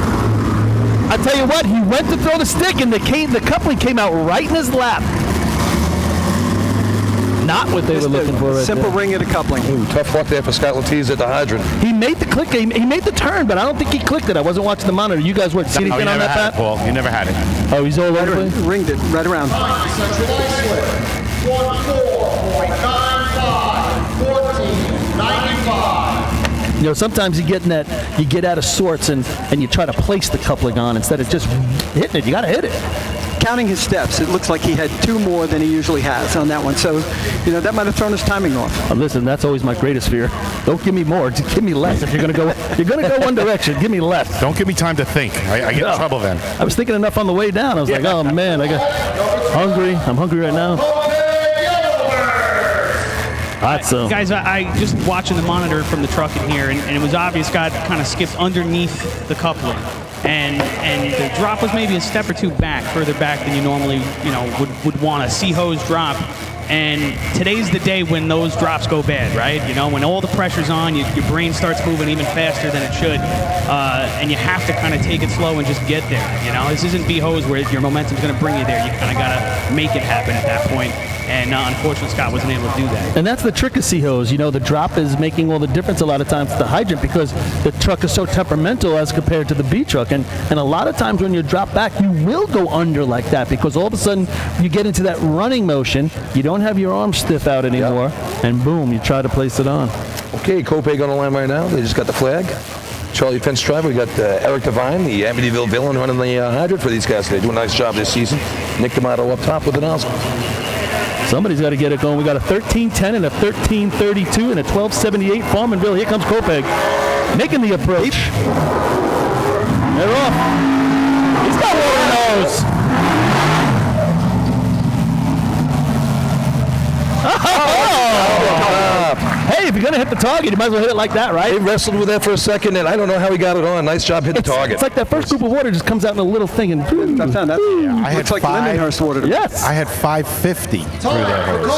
I tell you what, he went to throw the stick, and the coupling came out right in his lap. Not what they were looking for. Right Simple there. ring of the coupling. Ooh, tough luck there for Scott Lattiz at the hydrant. He made the click. He made the turn, but I don't think he clicked it. I wasn't watching the monitor. You guys see anything on that, Pat? Paul. You never had it. Oh, he's all over it. Ringed it right around. Central Islip, 14.95, 14.95. You know, sometimes you get out of sorts and you try to place the coupling on instead of just hitting it. You got to hit it. Counting his steps, it looks like he had 2 more than he usually has on that one. So, you know, that might have thrown his timing off. Listen, that's always my greatest fear. Don't give me more. Just give me less. If you're gonna go one direction. Give me less. Don't give me time to think. I get in trouble then. I was thinking enough on the way down. I was like, oh man, I got hungry. I'm hungry right now. Guys, I just watching the monitor from the truck in here, and it was obvious Scott kind of skipped underneath the coupling. And the drop was maybe a step or 2 back, further back than you normally, would want a C-hose drop. And today's the day when those drops go bad, right? You know, when all the pressure's on, your brain starts moving even faster than it should, and you have to kind of take it slow and just get there. You know, this isn't B-hose where your momentum's going to bring you there. You kind of got to make it happen at that point. And unfortunately, Scott wasn't able to do that. And that's the trick of C-hose. You know, the drop is making all the difference a lot of times to the hydrant because the truck is so temperamental as compared to the B truck. And a lot of times when you drop back, you will go under like that because all of a sudden you get into that running motion. You don't have your arms stiff out anymore. Yep. And boom, you try to place it on. Okay, Copeg on the line right now. They just got the flag. Charlie Fence driver. We got Eric Devine, the Amityville villain, running the hydrant for these guys. They do a nice job this season. Nick D'Amato up top with the nozzle. Somebody's got to get it going. We got a 13.10 and a 13.32 and a 12.78 Farmanville. Here comes Copeg, making the approach. They're off. He's got water nose. Hey, if you're going to hit the target, you might as well hit it like that, right? He wrestled with that for a second, and I don't know how he got it on. Nice job hitting the target. It's like that first group of water just comes out in a little thing and boom. I had looks like Lindenhurst water. Yes. I had 550 through that hose.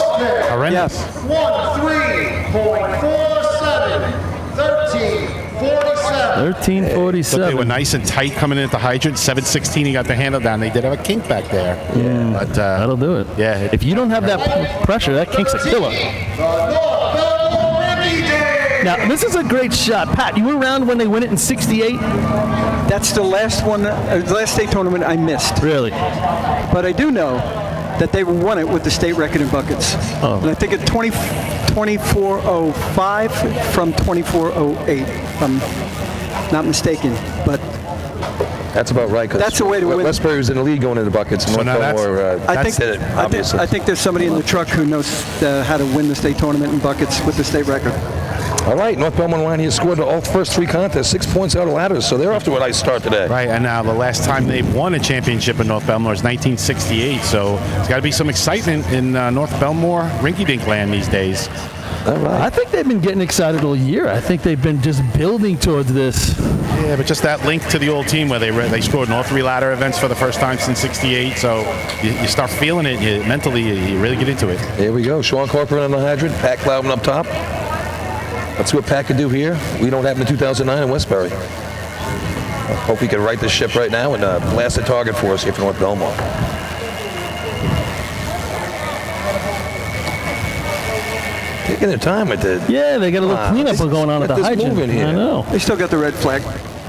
Horrendous. 13.47, 13.47. But they were nice and tight coming in at the hydrant. 7:16, he got the handle down. They did have a kink back there. Yeah, but that'll do it. Yeah. If you don't have that pressure, that kink's a killer. Now, this is a great shot. Pat, you were around when they win it in 68? That's the last one, the last state tournament I missed. Really? But I do know that they won it with the state record in buckets. Oh. And I think it's 24.05 from 24.08, if I'm not mistaken. But that's about right. That's the way to win. Westbury was in the lead going into buckets. So now that's it, obviously. I think there's somebody in the truck who knows how to win the state tournament in buckets with the state record. All right, North Belmont line, he has scored all first 3 contests, 6 points out of ladders, so they're off to a nice start today. Right, and now the last time they've won a championship in North Belmore is 1968, so there's got to be some excitement in North Belmore rinky-dink land these days. All right. I think they've been getting excited all year. I think they've been just building towards this. Yeah, but just that link to the old team where they scored in all 3 ladder events for the first time since 68, so you start feeling it, mentally you really get into it. Here we go, Sean Corcoran on the hydrant, Pat Cloudman up top. Let's see what Pat can do here. We don't happen in 2009 in Westbury. I hope he can right this ship right now and blast a target for us here for North Belmont. Taking their time with it. Yeah, they got a little cleanup going on at the hydrant. Here. I know. They still got the red flag.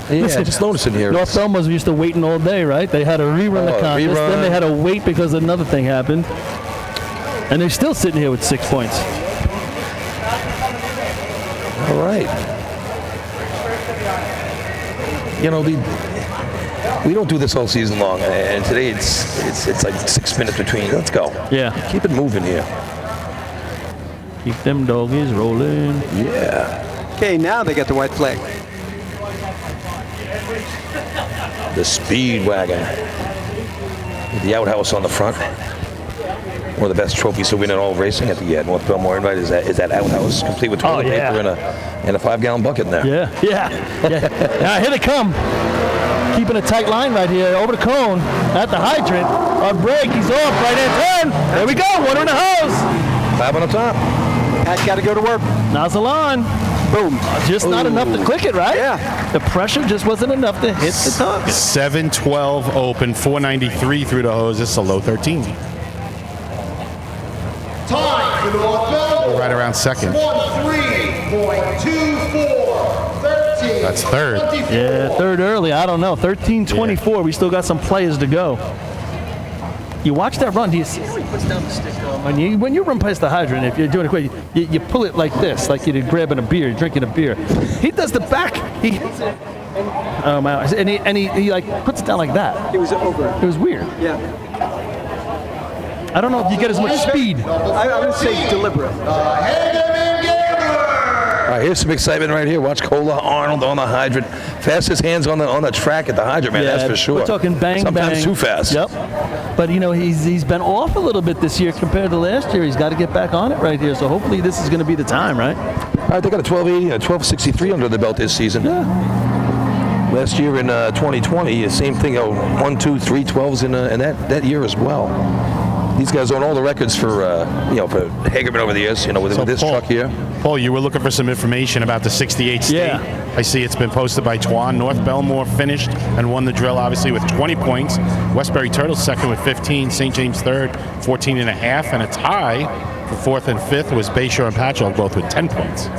Yeah, I just noticed it here. North Belmore's used to waiting all day, right? They had to rerun the contest, then they had to wait because another thing happened. And they're still sitting here with 6 points. All right. You know, we don't do this all season long, and today it's like 6 minutes between. Let's go. Yeah. Keep it moving here. Keep them doggies rolling. Yeah. Okay, now they got the white flag. The Speed Wagon. With the outhouse on the front. One of the best trophies to win in all racing at the North Belmore Invite is that outhouse, complete with toilet paper and a 5-gallon bucket in there. Yeah. Now here they come. Keeping a tight line right here over the cone at the hydrant. Our break, he's off, right hand turn. There we go, water in the hose. 5 on the top. Pat's got to go to work. Nozzle on. Boom. Just not enough to click it, right? Yeah. The pressure just wasn't enough to hit the target. 712 open, 493 through the hose. This is a low 13. Time for North Belmore. Right around second. 13.24. 13. That's third. Yeah, third early. I don't know. 13:24. We still got some players to go. You watch that run. Do you see how he puts down the stick? When you run past the hydrant, if you're doing it quick, you pull it like this, like you're grabbing a beer, you're drinking a beer. He does the back. He hits it. Oh my! And he like puts it down like that. It was over. It was weird. Yeah. I don't know if you get as much speed. I would say deliberate. All right, here's some excitement right here. Watch Cola Arnold on the hydrant. Fastest hands on the track at the hydrant, man. That's for sure. We're talking bang, Sometimes bang. too fast. Yep. But you know he's been off a little bit this year compared to last year. He's got to get back on it right here. So hopefully this is going to be the time, right? All right, they got a 1280 and a 1263 under the belt this season. Yeah. Last year in 2020, same thing. 1, 2, 3 12s in that year as well. These guys own all the records for for Hagerman over the years. With this truck here. Paul, you were looking for some information about the 68 state. Yeah. I see it's been posted by Twan. North Belmore finished and won the drill, obviously, with 20 points. Westbury Turtles second with 15. St. James third, 14 and a half. And a tie for fourth and fifth was Bayshore and Patchogue, both with 10 points.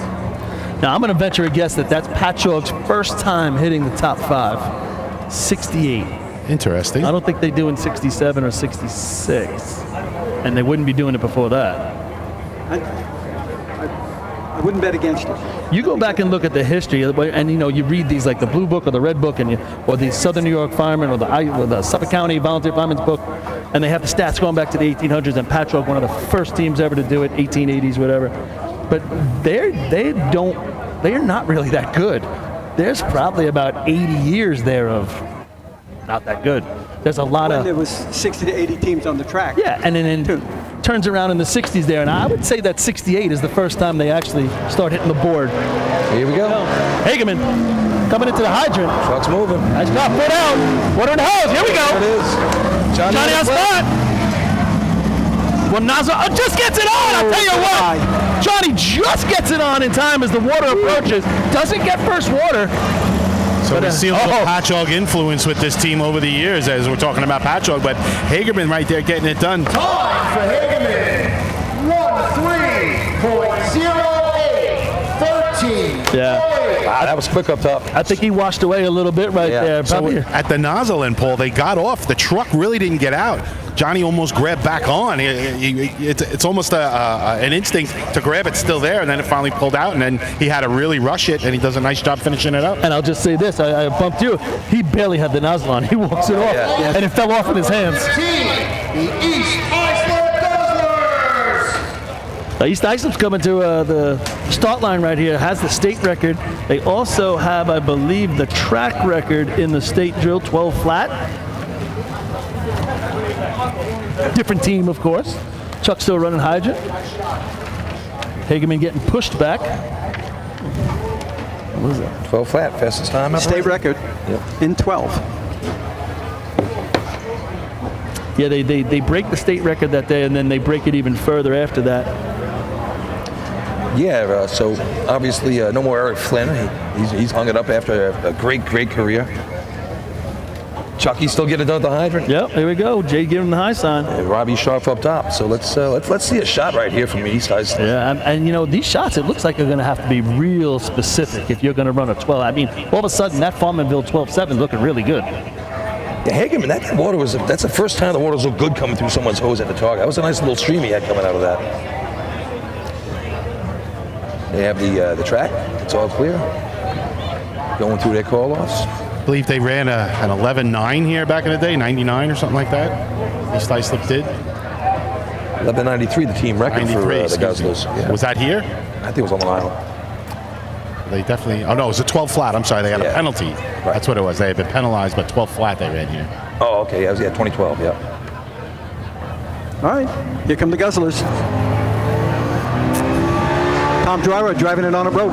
Now I'm going to venture a guess that's Patchogue's first time hitting the top 5. 68. Interesting. I don't think they do in 67 or 66. And they wouldn't be doing it before that. I wouldn't bet against it. You go back and look at the history, and you read these like the Blue Book or the Red Book, or the Southern New York Fireman or the Suffolk County Volunteer Fireman's Book, and they have the stats going back to the 1800s. And Patchogue, one of the first teams ever to do it, 1880s, whatever. But they're not really that good. There's probably about 80 years there of not that good. There's a lot of. There was 60 to 80 teams on the track. Yeah, and then turns around in the 60s there, and I would say that 68 is the first time they actually start hitting the board. Here we go. Hageman coming into the hydrant. Truck's moving. Nice job, foot out. Water in the hose. Here we go. There it is. Johnny on spot. Well, Nazo just gets it on. I'll tell you what. Johnny just gets it on in time as the water approaches. Doesn't get first water. So we see a little Patchogue influence with this team over the years as we're talking about Patchogue, but Hagerman right there getting it done. Time for Hagerman. 13.08. 13. Yeah. Wow, that was quick up top. I think he washed away a little bit right there. So at the nozzle end, Paul, they got off. The truck really didn't get out. Johnny almost grabbed back on. It's almost an instinct to grab it still there, and then it finally pulled out, and then he had to really rush it, and he does a nice job finishing it up. And I'll just say this, I bumped you. He barely had the nozzle on. He walks it off, and it fell off in his hands. The East Iceland Guzzlers. East Iceland's coming to the start line right here, has the state record. They also have, I believe, the track record in the state drill, 12 flat. Different team, of course. Chuck still running hydrant. Hageman getting pushed back. What is that? 12 flat, fastest time ever. State record in 12. Yeah, they break the state record that day, and then they break it even further after that. Yeah, so obviously no more Eric Flynn. He's hung it up after a great career. Chucky still get it done at the hydrant. Yep, here we go. Jay giving the high sign. And Robbie Sharp up top. So let's see a shot right here from East Ice. Yeah, and you know, these shots, it looks like they're going to have to be real specific if you're going to run a 12. I mean, all of a sudden, that Farmanville 12-7 looking really good. Yeah, Hageman, that water that's the first time the water was so good coming through someone's hose at the target. That was a nice little stream he had coming out of that. They have the track. It's all clear. Going through their call-offs. I believe they ran an 11.9 here back in the day, 99 or something like that. East Islip did. 11.93, the team record for the Guzzlers. Yeah. Was that here? I think it was on Long Island. They definitely. Oh no, it was a 12 flat. I'm sorry, they got a penalty. Right. That's what it was. They had been penalized, but 12 flat they ran here. Oh, okay. Yeah, it was 2012. Yeah. All right, here come the Guzzlers. Tom Dryra driving it on a rope.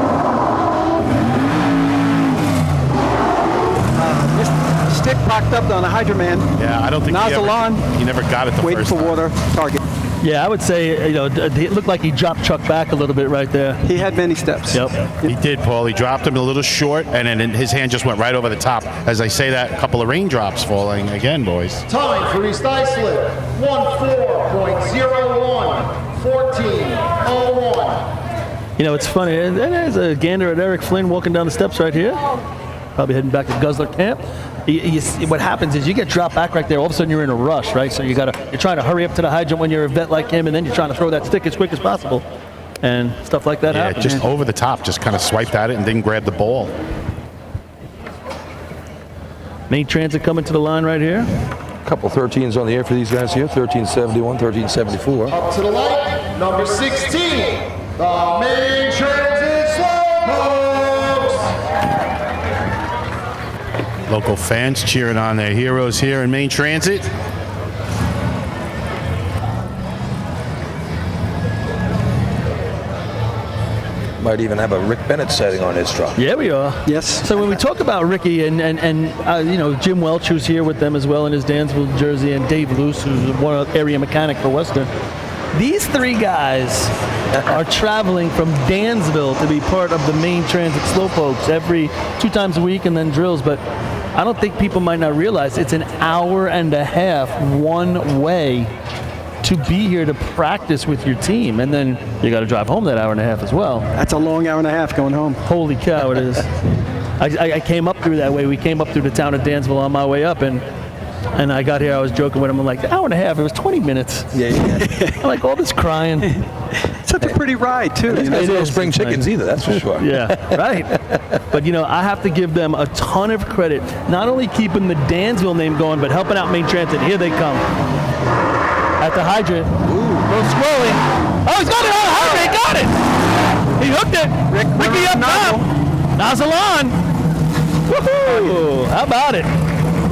Stick popped up on a Hydroman. Yeah, I don't think nozzle on. He never got it the waiting first for time. water. Target. Yeah, I would say, you know, it looked like he dropped Chuck back a little bit right there. He had many steps. Yep. He did, Paul. He dropped him a little short, and then his hand just went right over the top. As I say that, a couple of raindrops falling again, boys. Time for East Islip, 14.01, 14.01. You know, it's funny. There's a gander at Eric Flynn walking down the steps right here. Probably heading back to Guzzler camp. What happens is you get dropped back right there. All of a sudden you're in a rush, right? So you're trying to hurry up to the hydrant when you're a vet like him, and then you're trying to throw that stick as quick as possible, and stuff like that happens. Just over the top, just kind of swiped at it and didn't grab the ball. Main Transit coming to the line right here. A couple 13s on the air for these guys here. 1371, 1374. Up to the light, number 16, the Main Transit Slowpokes. Local fans cheering on their heroes here in Main Transit. Might even have a Rick Bennett setting on his truck. Yeah, we are. Yes. So when we talk about Ricky and you know, Jim Welch, who's here with them as well in his Dansville jersey, and Dave Luce, who's one area mechanic for Western, these three guys are traveling from Dansville to be part of the Main Transit Slowpokes every 2 times a week and then drills. But I don't think people might not realize it's an hour and a half one way to be here to practice with your team, and then you got to drive home that hour and a half as well. That's a long hour and a half going home. Holy cow, it is. I came up through that way. We came up through the town of Dansville on my way up, and I got here. I was joking with him. I'm like, the hour and a half. It was 20 minutes. Yeah. I'm like, all this crying. Such a pretty ride too. It's no spring chickens either, that's for sure. Yeah, right. But you know, I have to give them a ton of credit. Not only keeping the Dansville name going, but helping out Main Transit. Here they come. At the hydrant. Ooh. Little scrolling. Oh, he's got it on the hydrant. He got it. He hooked it. Ricky up top. Nozzle on. Woohoo! How about it?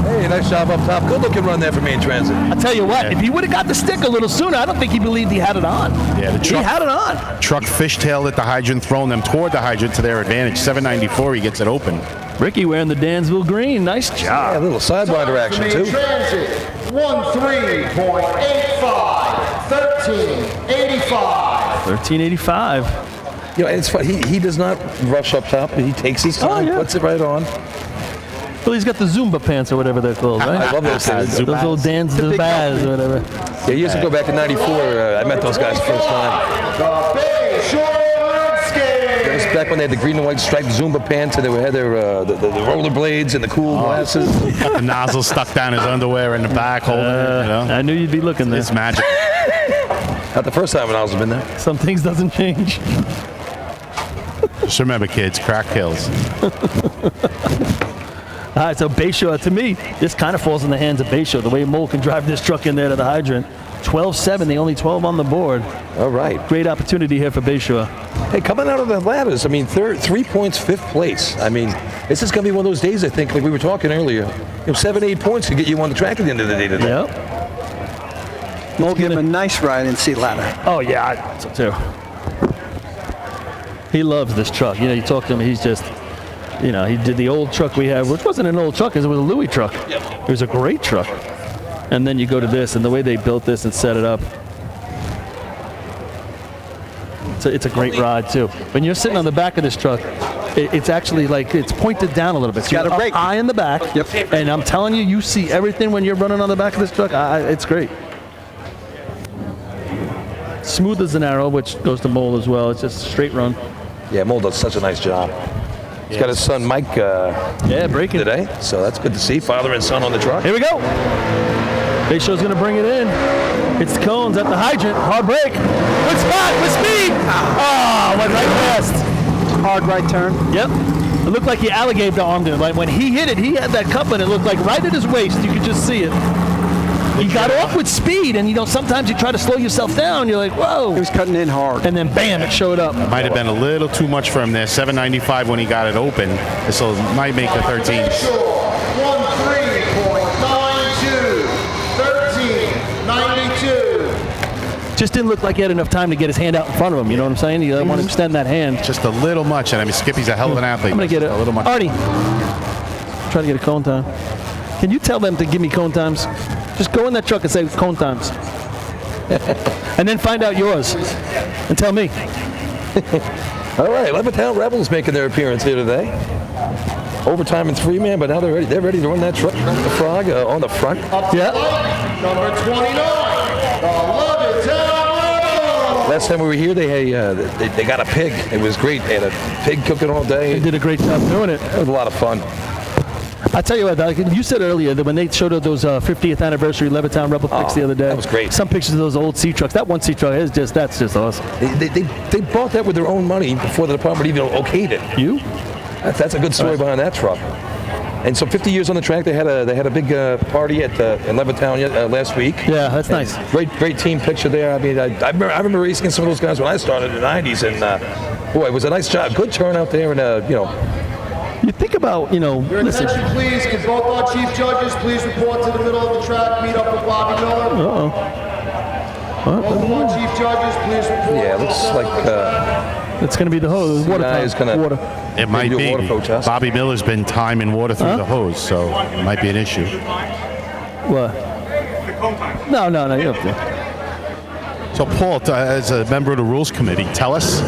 Hey, nice job up top. Good looking run there for Main Transit. I tell you what, if he would have got the stick a little sooner, I don't think he believed he had it on. Yeah, the truck, he had it on. Truck fishtailed at the hydrant, throwing them toward the hydrant to their advantage. 794, he gets it open. Ricky wearing the Dansville green. Nice job. Yeah, a little sidewinder action too. Transit, 13.85, 13.85. 1385. You know, it's fun. He does not rush up top. He takes his time, puts it right on. Well, he's got the Zumba pants or whatever they're called, right? I love those things. Those little Dansville bags or whatever. Yeah, years ago back in '94, I met those guys the first time. That was back when they had the green and white striped Zumba pants, and they had their the roller blades and the cool glasses. Got the nozzle stuck down his underwear in the back, holding it. You know? I knew you'd be looking there. It's magic. Not the first time when I was been there. Some things doesn't change. Just remember, kids, crack kills. All right, so Bayshore, to me, this kind of falls in the hands of Bayshore. The way Mole can drive this truck in there to the hydrant. 12-7, the only 12 on the board. All right. Great opportunity here for Bayshore. Hey, coming out of the ladders, I mean, 3 points, 5th place. I mean, this is going to be one of those days, I think, like we were talking earlier. 7, 8 points to get you on the track at the end of the day today. Yep. Mole give him a nice ride in sea ladder. Oh, yeah, I thought so too. He loves this truck. You know, you talk to him, he's just, you know, he did the old truck we had, which wasn't an old truck, it was a Louis truck. Yep. It was a great truck. And then you go to this, and the way they built this and set it up, it's a great ride, too. When you're sitting on the back of this truck, it's actually like it's pointed down a little bit. It's got a brake. High in the back. Yep. And I'm telling you, you see everything when you're running on the back of this truck. It's great. Smooth as an arrow, which goes to Mole as well. It's just a straight run. Yeah, Mole does such a nice job. He's got his son Mike breaking today, so that's good to see. Father and son on the truck. Here we go. Base show's going to bring it in. It's Cones at the hydrant. Hard break. Good spot with speed. Oh, went right past. Hard right turn. Yep. It looked like he alligator armed him. Like when he hit it, he had that cup and it looked like right at his waist. You could just see it. He got off with speed, and sometimes you try to slow yourself down. You're like, whoa. He was cutting in hard. And then bam, it showed up. Might have been a little too much for him there. 795 when he got it open. This might make the 13. 13.92. 13.92. Just didn't look like he had enough time to get his hand out in front of him. You know what I'm saying? You want to extend that hand. Just a little much. And I mean, Skippy's a hell of an athlete. I'm going to get it. A little much. Artie, try to get a cone time. Can you tell them to give me cone times? Just go in that truck and say cone times. And then find out yours. And tell me. All right, Levittown Rebels making their appearance here today. Overtime in 3-man, but now they're ready to run that truck. The Frog on the front. Yeah. Number 29, the Levittown Rebels. Last time we were here, they got a pig. It was great. They had a pig cooking all day. They did a great job doing it. It was a lot of fun. I tell you what, you said earlier that when they showed up those 50th anniversary Levittown Rebel pics the other day, that was great. Some pictures of those old C trucks. That one C truck that's just awesome. They bought that with their own money before the department even okayed it. You? That's a good story behind that truck. And so 50 years on the track, they had a big party in Levittown last week. Yeah, that's nice. Great team picture there. I mean, I remember racing against some of those guys when I started in the 90s, and boy, it was a nice job. Good turnout there, and You think about, Your listen. attention, please. Can both our chief judges please report to the middle of the track, meet up with Bobby Miller? Uh-oh. Both of our chief judges, please report. Yeah, it looks like it's going to be the hose. Water. It might be. Bobby Miller's been timing water through the hose, so it might be an issue. What? No, you don't think. So, Paul, as a member of the rules committee, tell us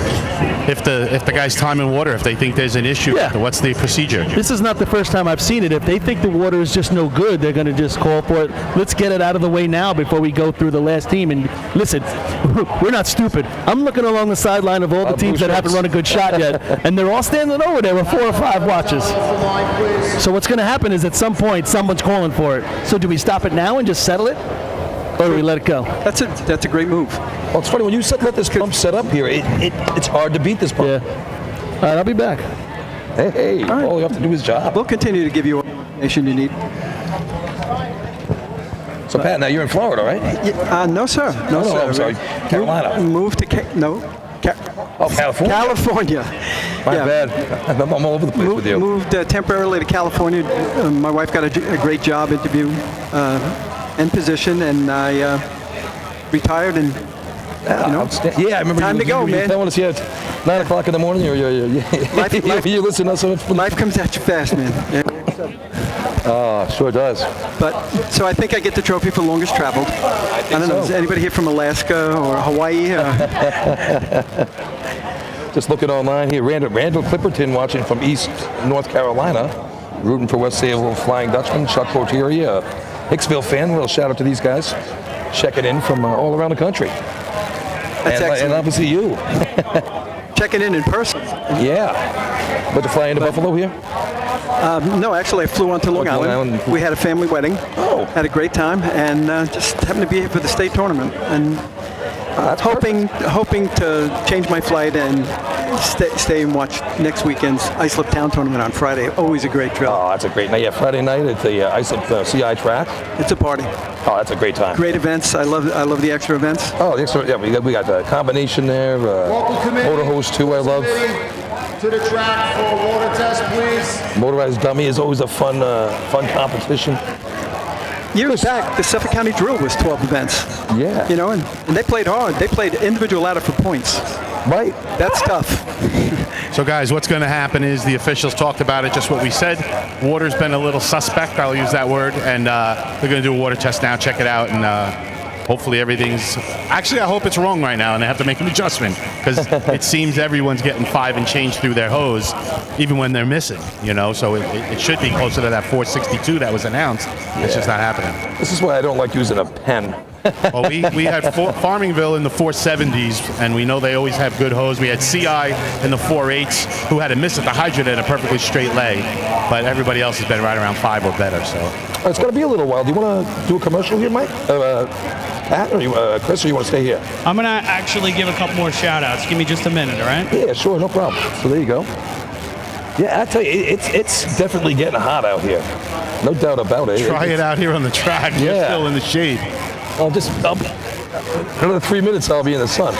if the guy's timing water, if they think there's an issue, what's the procedure? This is not the first time I've seen it. If they think the water is just no good, they're going to just call for it. Let's get it out of the way now before we go through the last team. And listen, we're not stupid. I'm looking along the sideline of all the teams that haven't run a good shot yet, and they're all standing over there with 4 or 5 watches. So what's going to happen is at some point someone's calling for it. So do we stop it now and just settle it? Or do we let it go? That's a great move. Well, it's funny when you let this pump set up here. It's hard to beat this pump. Yeah. All right, I'll be back. Hey, all you have to do is job. We'll continue to give you all the information you need. So Pat, now you're in Florida, right? No, sir. No, sir. I'm sorry, Carolina. Moved to California. California. My bad. I'm all over the place with you. Moved temporarily to California. My wife got a great job interview and position, and I retired and. I remember. Time to go, man. Telling us, it's 9 o'clock in the morning. You're you listen to us. Life comes at you fast, man. Yeah. Oh, sure does. But so I think I get the trophy for longest traveled. I don't know. Is anybody here from Alaska or Hawaii? Just looking online here. Randall Clipperton watching from East North Carolina, rooting for West Sale Flying Dutchman. Chuck Portieri, Hicksville fan. A little shout out to these guys, checking in from all around the country. That's excellent. And obviously you. Checking in person. Yeah. But to fly into Buffalo here? No, actually I flew on to Long Island. We had a family wedding. Oh. Had a great time, and just happened to be here for the state tournament. And hoping to change my flight and stay and watch next weekend's Islip Town tournament on Friday. Always a great drill. Oh, that's a great night. Yeah, Friday night at the Islip CI track. It's a party. Oh, that's a great time. Great events. I love the extra events. Oh, the extra. Yeah, we got the combination there. Motor hose too. I love. To the track for a water test, please. Motorized dummy is always a fun competition. Years back, the Suffolk County Drill was 12 events. Yeah. And they played hard. They played individual ladder for points. Right. That's tough. So, guys, what's going to happen is the officials talked about it, just what we said. Water's been a little suspect, I'll use that word, and they're going to do a water test now, check it out, and hopefully everything's. Actually, I hope it's wrong right now, and they have to make an adjustment because it seems everyone's getting 5 and change through their hose, even when they're missing. So it should be closer to that 462 that was announced. It's just not happening. This is why I don't like using a pen. Well, we had Farmingville in the 470s, and we know they always have good hose. We had CI in the 4.8s who had a miss at the hydrant in a perfectly straight lay, but everybody else has been right around 5 or better. So It's going to be a little while. Do you want to do a commercial here, Mike? Pat, or Chris, or you want to stay here? I'm going to actually give a couple more shout-outs. Give me just a minute, all right? Yeah, sure, no problem. So there you go. Yeah, I tell you, it's definitely getting hot out here. No doubt about it. Try it out here on the track. Yeah. You're still in the shade. Another 3 minutes, I'll be in the sun.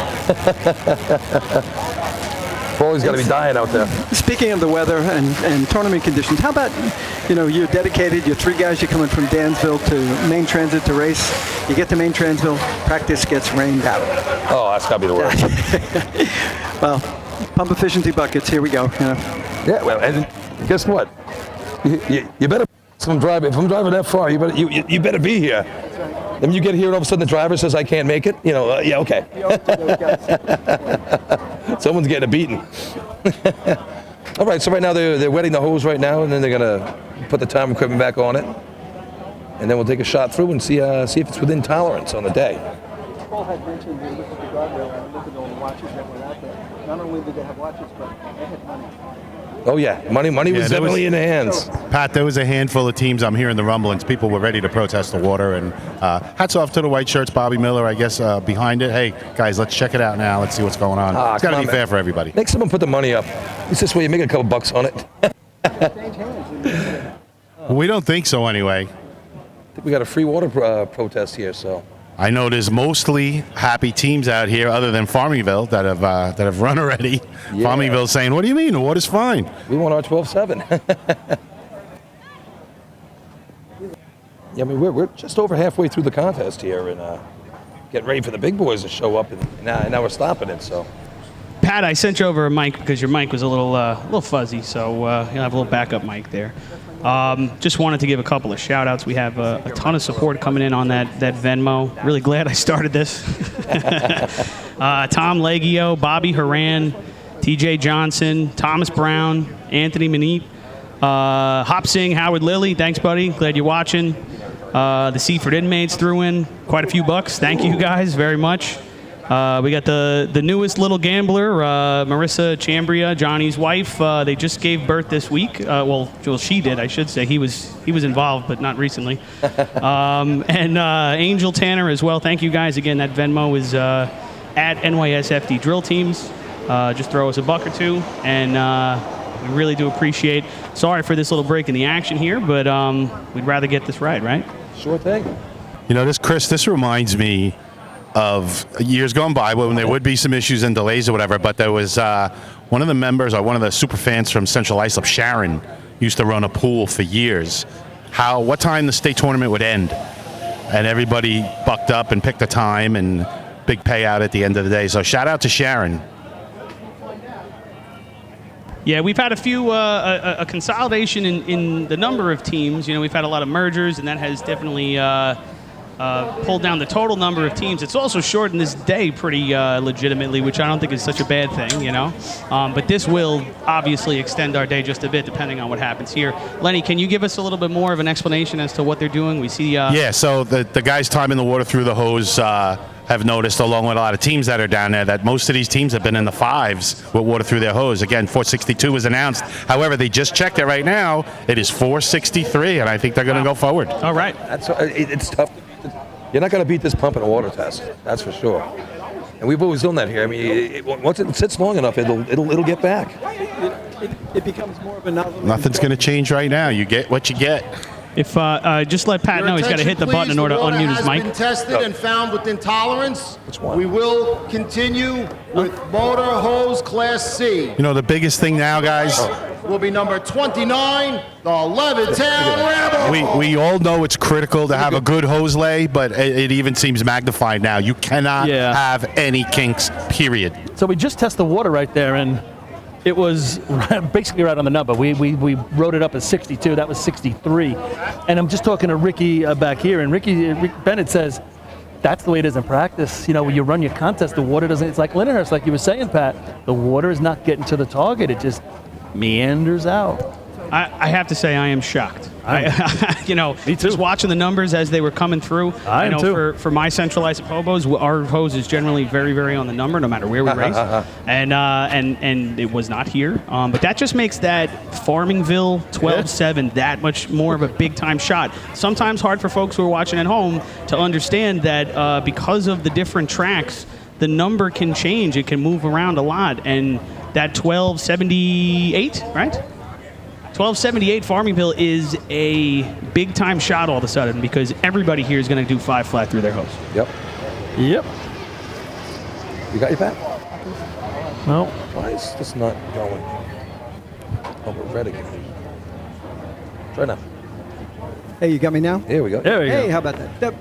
Paulie's got to be dying out there. Speaking of the weather and tournament conditions, how about, you're dedicated, you're 3 guys, you're coming from Dansville to Main Transit to race. You get to Main Transville, practice gets rained out. Oh, that's got to be the worst. Well, pump efficiency buckets, here we go. Yeah, well, and guess what? You better, if I'm driving that far, you better be here. Then you get here and all of a sudden the driver says, I can't make it. Yeah, okay. Someone's getting a beating. All right, so right now they're wetting the hose right now, and then they're going to put the time equipment back on it. And then we'll take a shot through and see if it's within tolerance on the day. Paul had mentioned, look at the guardrail and look at all the watches that were out there. Not only did they have watches, but they had money. Oh, yeah. Money was definitely in the hands. Pat, there was a handful of teams. I'm hearing the rumblings. People were ready to protest the water. And hats off to the white shirts, Bobby Miller, I guess, behind it. Hey, guys, let's check it out now. Let's see what's going on. It's got to be fair for everybody. Make someone put the money up. It's this way you make a couple bucks on it. We don't think so anyway. I think we got a free water protest here, so. I know there's mostly happy teams out here other than Farmingville that have run already. Yeah. Farmingville's saying, what do you mean? The water's fine. We want our 12-7. Yeah, I mean, we're just over halfway through the contest here and getting ready for the big boys to show up, and now we're stopping it, so. Pat, I sent you over a mic because your mic was a little fuzzy, so you'll have a little backup mic there. Just wanted to give a couple of shout-outs. We have a ton of support coming in on that Venmo. Really glad I started this. Tom Leggio, Bobby Haran, TJ Johnson, Thomas Brown, Anthony Manit, Hop Singh, Howard Lilly. Thanks, buddy. Glad you're watching. The Seaford inmates threw in quite a few bucks. Thank you guys very much. We got the newest little gambler, Marissa Chambria, Johnny's wife. They just gave birth this week. Well, she did, I should say. He was involved, but not recently. And Angel Tanner as well. Thank you guys again. That Venmo is at NYS FD Drill Teams. Just throw us a buck or two, and we really do appreciate. Sorry for this little break in the action here, but we'd rather get this right? Sure thing. This reminds me of years gone by when there would be some issues and delays or whatever, but there was one of the members or one of the super fans from Central Islip, Sharon, used to run a pool for years. What time the state tournament would end, and everybody bucked up and picked a time, and big payout at the end of the day. So shout out to Sharon. Yeah, we've had a consolidation in the number of teams. We've had a lot of mergers, and that has definitely pulled down the total number of teams. It's also shortened this day pretty legitimately, which I don't think is such a bad thing, But this will obviously extend our day just a bit, depending on what happens here. Lenny, can you give us a little bit more of an explanation as to what they're doing? We see. So the guys timing the water through the hose have noticed, along with a lot of teams that are down there, that most of these teams have been in the 5s with water through their hose. Again, 462 was announced. However, they just checked it right now. It is 463, and I think they're going to go forward. All right. It's tough. You're not going to beat this pump in a water test. That's for sure. And we've always done that here. I mean, once it sits long enough, it'll get back. It becomes more of a novelty. Nothing's going to change right now. You get what you get. If just let Pat know he's got to hit the button in order to unmute his mic. Has been tested and found within tolerance. We will continue with motor hose Class C. The biggest thing now, guys, will be number 29, the Levittown Rebel. We all know it's critical to have a good hose lay, but it even seems magnified now. You cannot have any kinks, period. So we just tested the water right there, and it was basically right on the number. We wrote it up as 62. That was 63. And I'm just talking to Ricky back here, and Rick Bennett says that's the way it is in practice. You know, when you run your contest, the water doesn't, it's like Lindenhurst, like you were saying, Pat. The water is not getting to the target. It just meanders out. I have to say I am shocked. You know, Me too. just watching the numbers as they were coming through. I am know too. For my centralized hobos, our hose is generally very, very on the number, no matter where we race. And it was not here. But that just makes that Farmingville 12-7 that much more of a big-time shot. Sometimes hard for folks who are watching at home to understand that because of the different tracks, the number can change. It can move around a lot. And that 1278, right? 1278 Farmingville is a big-time shot all of a sudden because everybody here is going to do 5 flat through their hose. Yep. Yep. You got your Pat? No. Why is this not going? Oh, we're ready. Try now. Hey, you got me now? Here we go. There we go. Hey, how about that?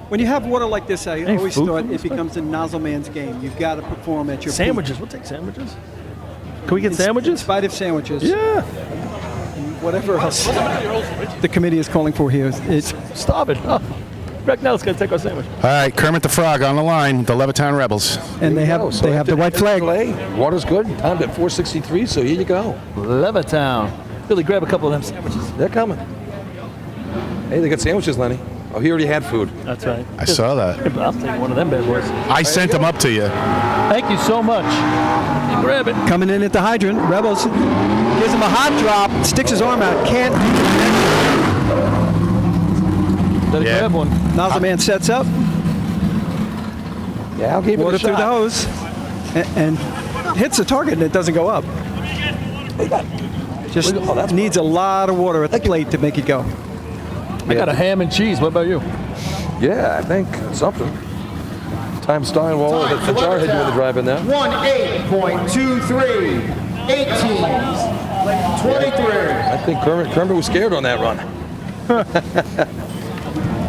When you have water like this, I Hey, always food thought from it this becomes a nozzle man's game. You've got to perform at your Sandwiches. peak. We'll take sandwiches. Can we get sandwiches? In spite of sandwiches. Yeah. Whatever else the committee is calling for here. It's Stop it. Oh. Greg Nell's going to take our sandwich. All right, Kermit the Frog on the line, the Levittown Rebels. and they have the white flag. Water's good. Timed at 4:63, so here you go. Levittown. Billy, grab a couple of them sandwiches. They're coming. Hey, they got sandwiches, Lenny. Oh, he already had food. That's right. I saw that. I'll take one of them bad boys. I sent them up to you. Thank you so much. Grab it. Coming in at the hydrant, Rebels gives him a hot drop, sticks his arm out, can't. Better grab one. Nozzle man sets up. Yeah, I'll give it Water a shot. through the hose, and hits the target, and it doesn't go up. Just needs a lot of water at the plate to make it go. I got a ham and cheese. What about you? Yeah, I think something. Time Steinwall, the jarhead doing the drive in there. 18.23, 18, 23. I think Kermit was scared on that run.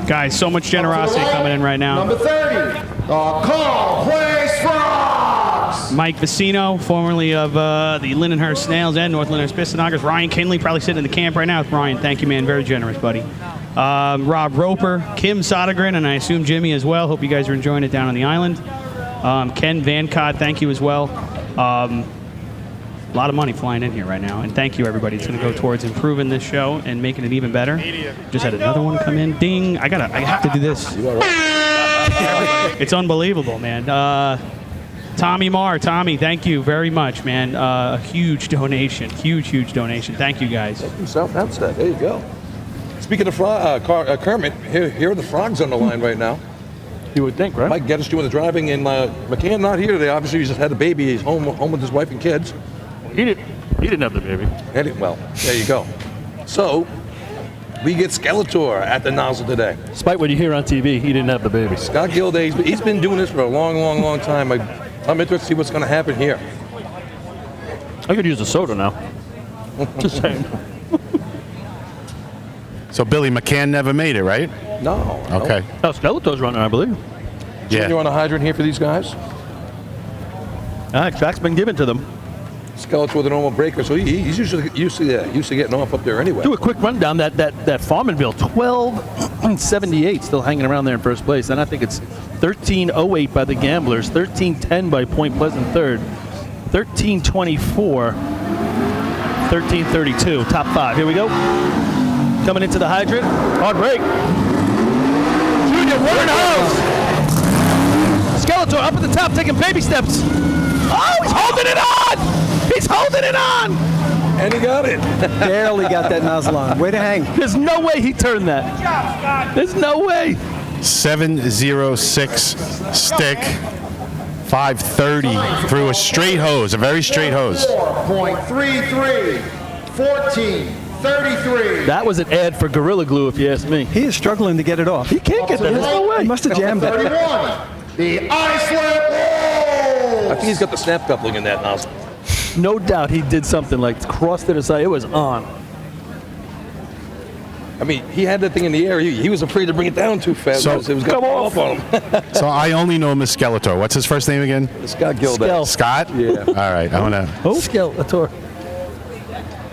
Guys, so much generosity coming in right now. Number 30, the Call Place Frogs. Mike Vicino, formerly of the Lindenhurst Snails and North Lindenhurst Pistonoggers. Ryan Kinley, probably sitting in the camp right now. Ryan, thank you, man. Very generous, buddy. Rob Roper, Kim Sodergren, and I assume Jimmy as well. Hope you guys are enjoying it down on the island. Ken Van Cott, thank you as well. A lot of money flying in here right now, and thank you, everybody. It's going to go towards improving this show and making it even better. Just had another one come in. Ding! I have to do this. It's unbelievable, man. Tommy Marr, Tommy, thank you very much, man. A huge donation, huge donation. Thank you, guys. Thank you, South Hempstead. There you go. Speaking of Kermit, here are the frogs on the line right now. You would think, right? Mike Geddes doing the driving, and McCann not here today. Obviously, he just had a baby. He's home with his wife and kids. He didn't have the baby. Well, there you go. So, we get Skeletor at the nozzle today. Despite what you hear on TV, he didn't have the baby. Scott Gilday, he's been doing this for a long time. I'm interested to see what's going to happen here. I could use a soda now. Just saying. So Billy McCann never made it, right? No. Okay. No, Skeletor's running, I believe. Yeah. You're on a hydrant here for these guys? Track's been given to them. Skeletor with a normal breaker, so he's usually used to getting off up there anyway. Do a quick rundown. That Farmanville 1278 still hanging around there in first place. Then I think it's 1308 by the Gamblers, 1310 by Point Pleasant third, 1324, 1332. Top 5. Here we go. Coming into the hydrant. Hard break. Junior, one in the house. Skeletor up at the top, taking baby steps. Oh, he's holding it on! He's holding it on! And he got it. Barely got that nozzle on. Way to hang. There's no way he turned that. Good job, Scott. There's no way. 706 stick, 530 through a straight hose, a very straight hose. 4.33, 14.33. That was an ad for Gorilla Glue, if you ask me. He is struggling to get it off. He can't get that. There's no way. He must have jammed it. 31, the Iceland Wolves. I think he's got the snap coupling in that nozzle. No doubt he did something like crossed it aside. It was on. I mean, he had that thing in the air. He was afraid to bring it down too fast. So- It was going to fall off on him. So I only know him as Skeletor. What's his first name again? Scott Gilday. Scott? Yeah. All right, I want to. Oh, Skeletor.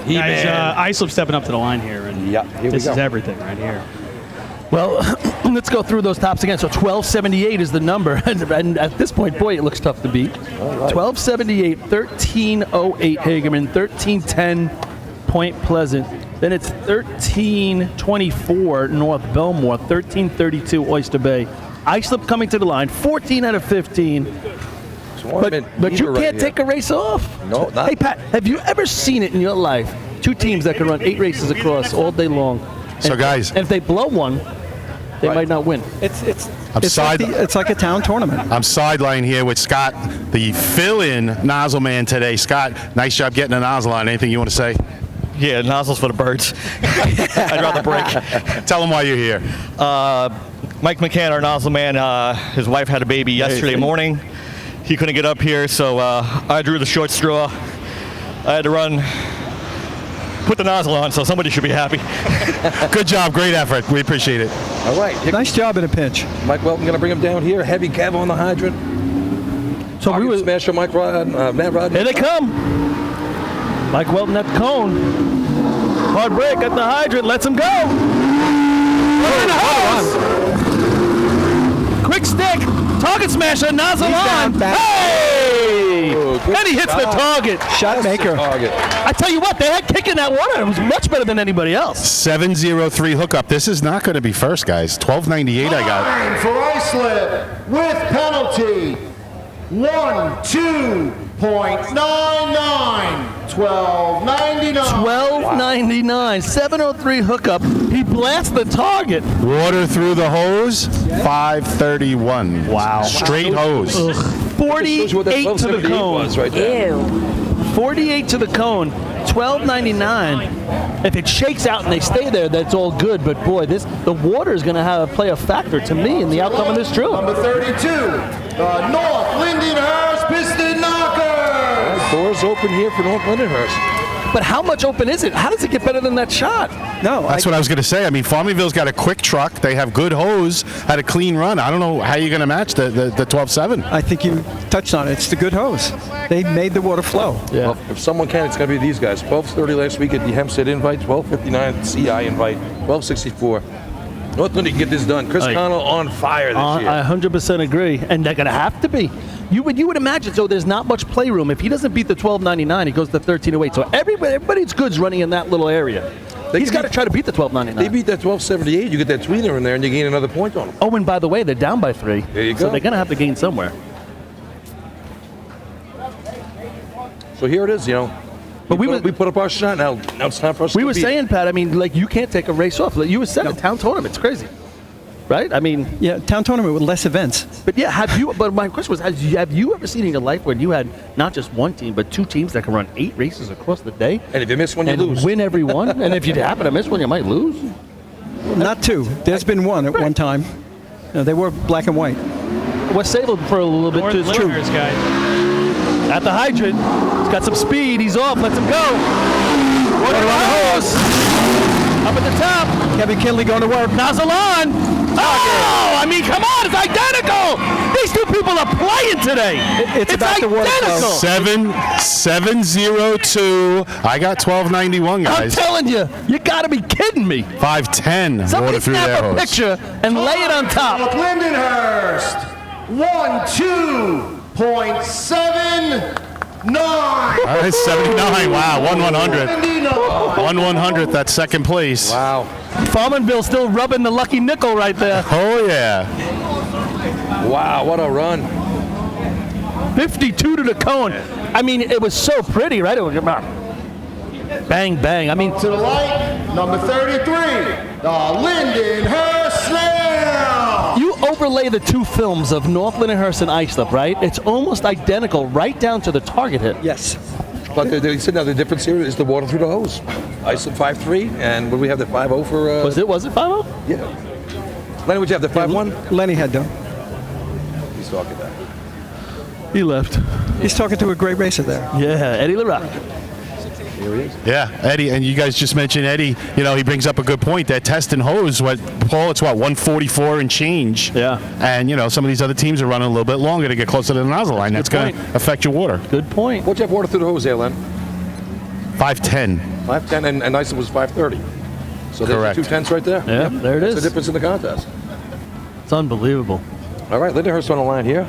Guys, Islip stepping up to the line here, and here this we go. is everything right here. Well, Let's go through those tops again. So 1278 is the number. And at this point, boy, it looks tough to beat. 1278, 1308 Hagerman, 1310 Point Pleasant. Then it's 1324 North Belmore, 1332 Oyster Bay. Islip coming to the line, 14 out of 15. But you can't take a race off. No, not. Hey, Pat, have you ever seen it in your life? Two teams that can run 8 races across all day long. So, guys. And if they blow one, they might not win. It's like a town tournament. I'm sideline here with Scott, the fill-in nozzle man today. Scott, nice job getting a nozzle on. Anything you want to say? Yeah, nozzles for the birds. I'd rather break. Tell them why you're here. Mike McCann, our nozzle man, his wife had a baby yesterday morning. He couldn't get up here, so I drew the short straw. I had to put the nozzle on, so somebody should be happy. Good job, great effort. We appreciate it. All right. Nice job in a pinch. Mike Welton going to bring him down here. Heavy Kev on the hydrant. So we would smash Matt Rod. Here they come. Mike Welton at the cone. Hard break at the hydrant. Lets him go. Over the hose. Quick stick. Target smasher. Nozzle on. Hey! And he hits the target. Shot maker. I tell you what, they had kick in that water. It was much better than anybody else. 703 hookup. This is not going to be first, guys. 1298 I got. For Islip with penalty. 12.99. 12.99. 703 hookup. He blasts the target. Water through the hose. 531. Wow. Straight hose. 48 to the cone. Was right there. 48 to the cone. 12.99. If it shakes out and they stay there, that's all good. But boy, the water is going to play a factor to me in the outcome of this drill. Number 32, North Lindenhurst Piston Knockers. Doors open here for North Lindenhurst. But how much open is it? How does it get better than that shot? No, that's what I was going to say. I mean, Farmingville's got a quick truck. They have good hose, had a clean run. I don't know how you're going to match the 12.7. I think you touched on it. It's the good hose. They made the water flow. Yeah. Well, if someone can, it's going to be these guys. 12:30 last week at the Hempstead invite, 12:59 CI invite, 12:64. North Lindy can get this done. Chris Connell on fire this year. I 100% agree, and they're going to have to be. You would imagine, so there's not much playroom. If he doesn't beat the 12.99, he goes to 13.08. So everybody's good's running in that little area. He's got to try to beat the 12.99. They beat that 12.78. You get that tweener in there, and you gain another point on them. Oh, and by the way, they're down by 3. There you go. So they're going to have to gain somewhere. So here it is, But we put up our shot. Now it's time for us to We were beat. saying, Pat, I mean, like, you can't take a race off. Like, you were saying, a town tournament. It's crazy. Right? I mean, yeah, town tournament with less events. But yeah, but my question was, have you ever seen in your life when you had not just one team, but 2 teams that can run 8 races across the day? And if you miss one, you lose. Win every one. And if you happen to miss one, you might lose. Not 2. There's been one at one time. No, they were black and white. We're saving for a little bit too. True. Guy. At the hydrant, he's got some speed. He's off. Let's him go. Water on the hose. Up at the top. Kevin Kinley going to work. Nozzle on. Oh, I mean, come on, it's identical. These 2 people are playing today. It's about identical. 702. I got 1291, guys. I'm telling you, you got to be kidding me. 510. Somebody water through their snap a hose. picture and lay it on top. Lindenhurst, 12.79. All right, 79. Wow, 1/100. 1/100. That's second place. Wow. Farmanville still rubbing the lucky nickel right there. Oh yeah. Wow, what a run. 52 to the cone. I mean, it was so pretty, right? It was bang, bang. I mean, to the light, number 33, the Lindenhurst Slam. You overlay the 2 films of North Lindenhurst and Islip, right? It's almost identical, right down to the target hit. Yes. But they said now the difference here is the water through the hose. Islip 5.3, and what do we have, the 5.0 for? Was it 5.0? Yeah. Lenny, would you have the 5.1? Lenny had done. He's talking about. He left. He's talking to a great racer there. Yeah, Eddie LaRock. Here he is. Yeah, Eddie, and you guys just mentioned Eddie. He brings up a good point. That test and hose, Paul, it's 144 and change. Yeah. And some of these other teams are running a little bit longer to get closer to the nozzle line. That's going to affect your water. Good point. What'd you have water through the hose there, Len? 510. 510, and Islip was 5.30. So Correct. there's 2 tenths right there. Yeah, there it is. That's the difference in the contest. It's unbelievable. All right, Lindenhurst on the line here.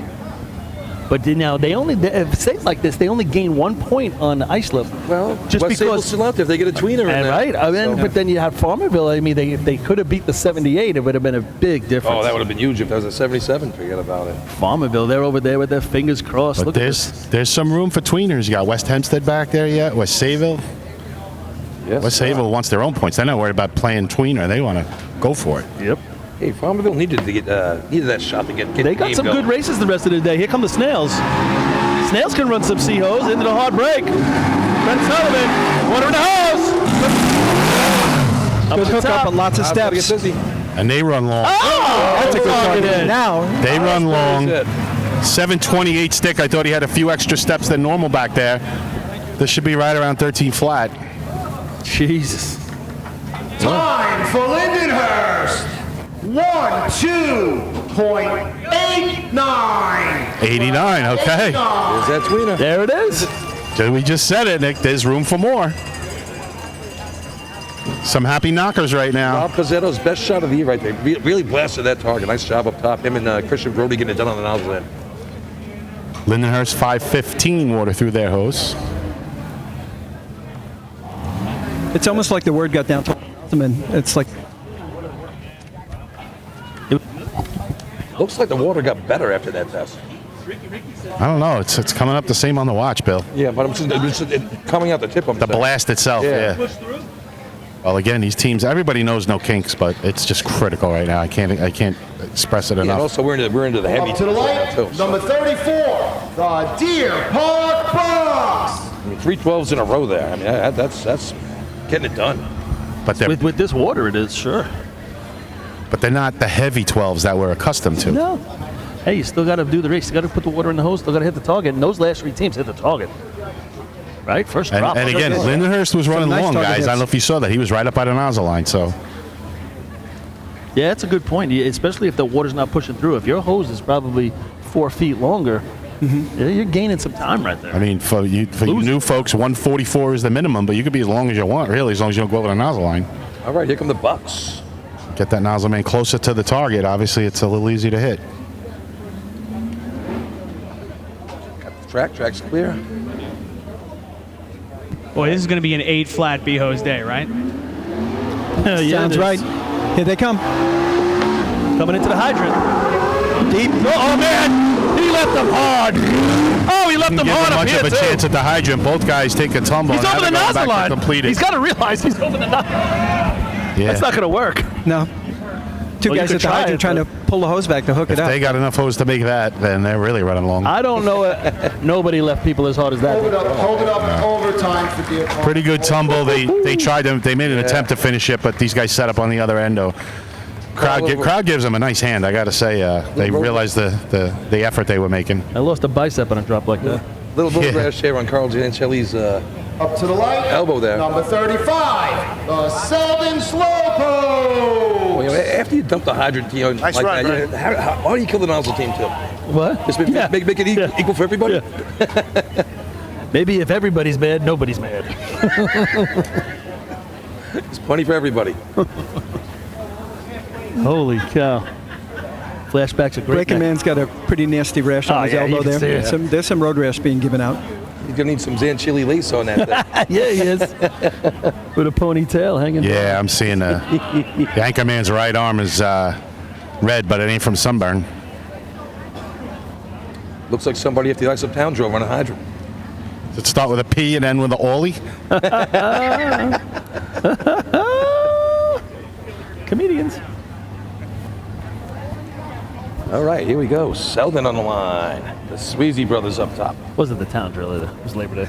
But now if states like this, they only gain 1 point on Islip. Well, just West Sable's because still out there if they get a tweener in there. Right. I mean, but then you have Farmerville. I mean, if they could have beat the 78, it would have been a big difference. Oh, that would have been huge if that was a 77. Forget about it. Farmerville, they're over there with their fingers crossed. But Look there's some room for tweeners. You got West Hempstead back there yet? West Sayville? Yes. West Sayville wants their own points. They're not worried about playing tweener. They want to go for it. Yep. Hey, Farmerville needed that shot to get They got some good races the rest of the day. Here come the Snails. Snails can run some C-hose into the hard break. Brent Sullivan, water in the hose. Good hook up and lots of steps. And they run long. That's a good target. Now They run long. 728 stick. I thought he had a few extra steps than normal back there. This should be right around 13 flat. Jesus. Time for Lindenhurst. 1:2.89. 89, okay. There's that tweener. There it is. So we just said it, Nick. There's room for more. Some happy knockers right now. Rob Pizzetto's best shot of the year right there. Really blasted that target. Nice job up top. Him and Christian Brody getting it done on the nozzle end. Lindenhurst 515 water through their hose. it's almost like the word got down to them. It's like looks like the water got better after that test. I don't know. It's coming up the same on the watch, Bill. Yeah, but it's coming out the tip. The blast itself, yeah. Well, again, these teams, everybody knows no kinks, but it's just critical right now. I can't express it enough. And also, we're into the heavy Up to the light, number 34, the Deer Park Box. I mean, 312s in a row there. I mean, that's getting it done. But with this water, it is, sure. But they're not the heavy 12s that we're accustomed to. No. Hey, you still got to do the race. You got to put the water in the hose. Still got to hit the target. And those last three teams hit the target. Right? First drop. And again, Lindenhurst was running nice long, target guys. hits. I don't know if you saw that. He was right up by the nozzle line, so. Yeah, that's a good point. Especially if the water's not pushing through. If your hose is probably 4 feet longer, you're gaining some time right there. I mean, for you new folks, 144 is the minimum, but you could be as long as you want, really, as long as you don't go over the nozzle line. All right, here come the Bucks. Get that nozzle man closer to the target. Obviously, it's a little easier to hit. Got the track's clear. Boy, this is going to be an 8 flat B-hose day, right? Sounds right. Here they come. Coming into the hydrant. Deep. Oh, man. He left them hard. Oh, he left them hard up much here, of a too. chance at the hydrant. Both guys take a tumble. He's and over the have to go nozzle back to line. complete it. He's got to realize he's over the nozzle. Yeah. That's not going to work. No. Two Well, you guys could at the try hydrant it, trying to pull the hose back to hook If it up. they got enough hose to make that, then they're really running long. I don't know. Nobody left people as hard as that. Hold it up, overtime for Deer Park. Pretty good tumble. They tried to. They made an attempt to finish it, but these guys set up on the other end. Crowd gives them a nice hand. I got to say, they realized the effort they were making. I lost a bicep on a drop like that. Little rash here on Carl Giancelli's Up to the light, elbow there. number 35, the Selden Slow Pose. Well, after you dump the hydrant, Nice like run, that, how do you kill the nozzle team too? What? Just make it equal for everybody. Maybe if everybody's mad, nobody's mad. It's plenty for everybody. Holy cow. Flashbacks are great. Breaking Man's got a pretty nasty rash on his elbow there. There's some road rash being given out. He's going to need some Zanchilli lace on that thing. Yeah, he is. With a ponytail hanging down. Yeah, I'm seeing the anchor man's right arm is red, but it ain't from sunburn. Looks like somebody at the Ice Uptown drove on a hydrant. Does it start with a P and end with an Ollie? Comedians. All right, here we go. Selden on the line. The Sweezy brothers up top. Wasn't the town drill either. It was Labor Day.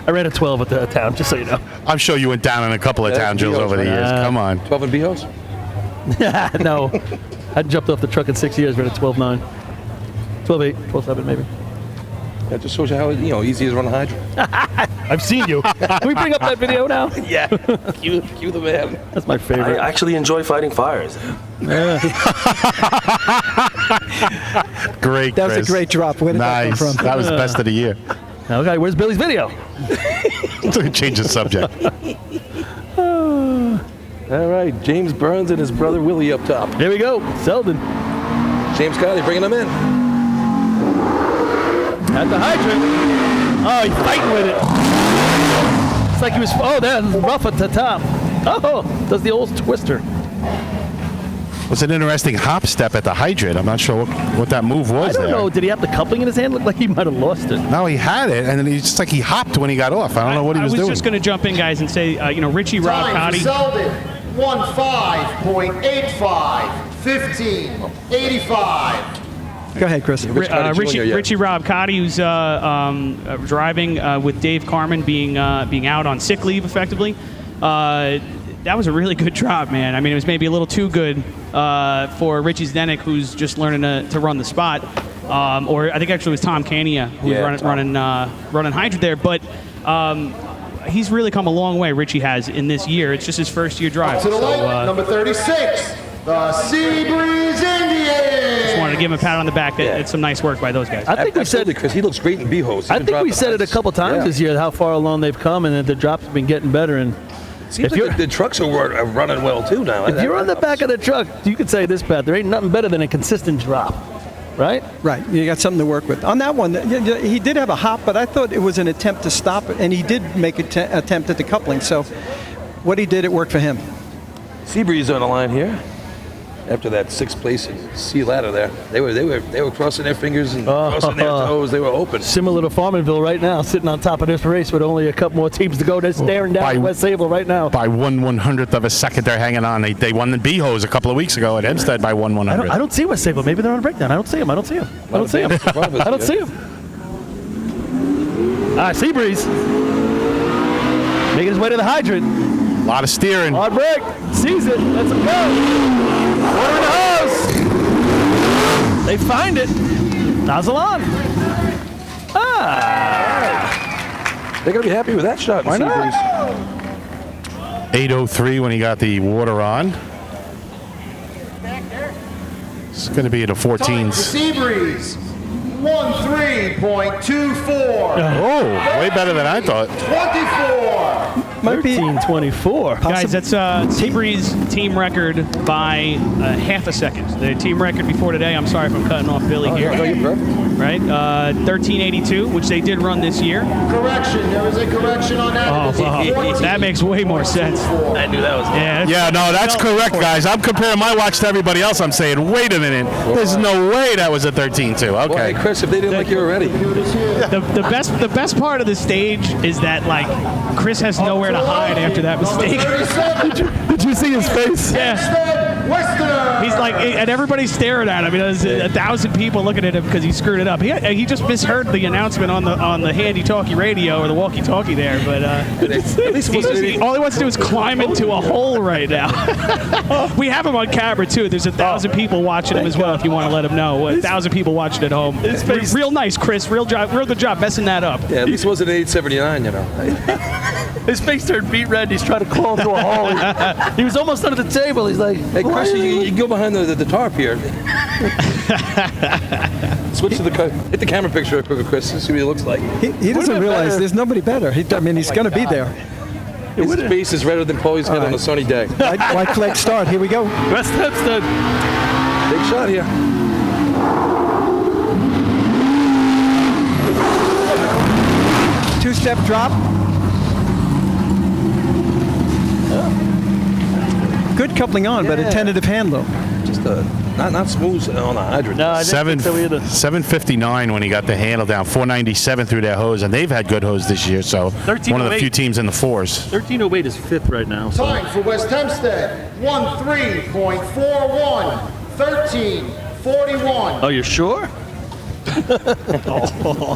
I ran a 12 at the town, just so you know. I'm sure you went down in a couple of town drills over the years. Come on. 12 and B-hose? No. I jumped off the truck in 6 years, ran a 12.9. 12.8, 12.7 maybe. That just shows you how easy it is to run a hydrant. I've seen you. Can we bring up that video now? Yeah. Cue the man. That's my favorite. I actually enjoy fighting fires. Great, That was a Chris. great drop. Where did that Nice. come from? That was the best of the year. Okay, where's Billy's video? Change the subject. All right, James Burns and his brother Willie up top. Here we go, Selden. James Carney bringing him in. At the hydrant. Oh, he's fighting with it. It's like he was, that's rough at the top. Oh, does the old twister. It was an interesting hop step at the hydrant. I'm not sure what that move was. I don't know. Did he have the coupling in his hand? Looked like he might have lost it. No, he had it, and then he's just like he hopped when he got off. I don't know what he was doing. I was just going to jump in, guys, and say, Richie Rob Cotty. Selden, 1:5.85, 15:85. Go ahead, Chris. Richie Rob Cotty, who's driving with Dave Carmen being out on sick leave, effectively. That was a really good drop, man. I mean, it was maybe a little too good for Richie Zdenek, who's just learning to run the spot. Or I think actually it was Tom Cania who was running hydrant there. But he's really come a long way, Richie has, in this year. It's just his first year drive. Up to the light, number 36, the Sea Breeze Indians. Just wanted to give him a pat on the back. It's some nice work by those guys. I think we said, Chris, he looks great in B-hose. I think we said it a couple times this year, how far along they've come, and that the drops have been getting better. And seems like the trucks are running well, too, now. If you're on the back of the truck, you could say this, Pat, there ain't nothing better than a consistent drop, right? Right. You got something to work with. On that one, he did have a hop, but I thought it was an attempt to stop it, and he did make an attempt at the coupling. So what he did, it worked for him. Seabreeze on the line here. After that sixth place C ladder there, they were crossing their fingers and crossing their toes. They were open. Similar to Farmanville right now, sitting on top of this race with only a couple more teams to go. They're staring down at West Sable right now. By 1/100th of a second, they're hanging on. They won the B-Hose a couple of weeks ago at Hempstead by 1/100th. I don't see West Sable. Maybe they're on a breakdown. I don't see them. I don't see them. I don't see them. I don't see them. Seabreeze making his way to the hydrant. A lot of steering. Hard break. Sees it. Lets him go. Water in the hose. They find it. Nozzle on. They're going to be happy with that shot. Why not? 8:03 when he got the water on. It's going to be in the 14s. Sea Breeze, 13.24. Oh, way better than I thought. 24. 13:24. Guys, that's Seabreeze team record by half a second. The team record before today, I'm sorry if I'm cutting off Billy here. No, you're perfect. Right? 13:82, which they did run this year. Correction, there was a correction on that. That makes way more sense. I knew that was. Yeah, no, that's correct, guys. I'm comparing my watch to everybody else. I'm saying, wait a minute. There's no way that was a 13.2. Okay. Well, hey, Chris, if they didn't like you already. The best part of the stage is that, like, Chris has nowhere to hide after that mistake. Did you see his face? Yeah. He's like, and everybody's staring at him. There's 1,000 people looking at him because he screwed it up. He just misheard the announcement on the handy-talkie radio or the walkie-talkie there. But all he wants to do is climb into a hole right now. We have him on camera too. There's 1,000 people watching him as well. If you want to let him know, 1,000 people watching at home. Real nice, Chris. Real good job messing that up. Yeah, at least it wasn't 879, you know. His face turned beet red. He's trying to crawl through a hole. He was almost under the table. He's like, hey, Chris, you can go behind the tarp here. Switch to hit the camera picture real quick, Chris. See what he looks like. He doesn't realize there's nobody better. He's going to be there. His face is redder than Paulie's head on a sunny day. White flag start. Here we go. West Hempstead. Big shot here. Two-step drop. Good coupling on, but a tentative handle. Just not smooth on the hydrant. No, I didn't think so either. 7:59 when he got the handle down. 497 through their hose, and they've had good hose this year. So one of the few teams in the fours. 13:08 is fifth right now. So. Time for West Hempstead, 13.41, 13:41. Oh, you're sure?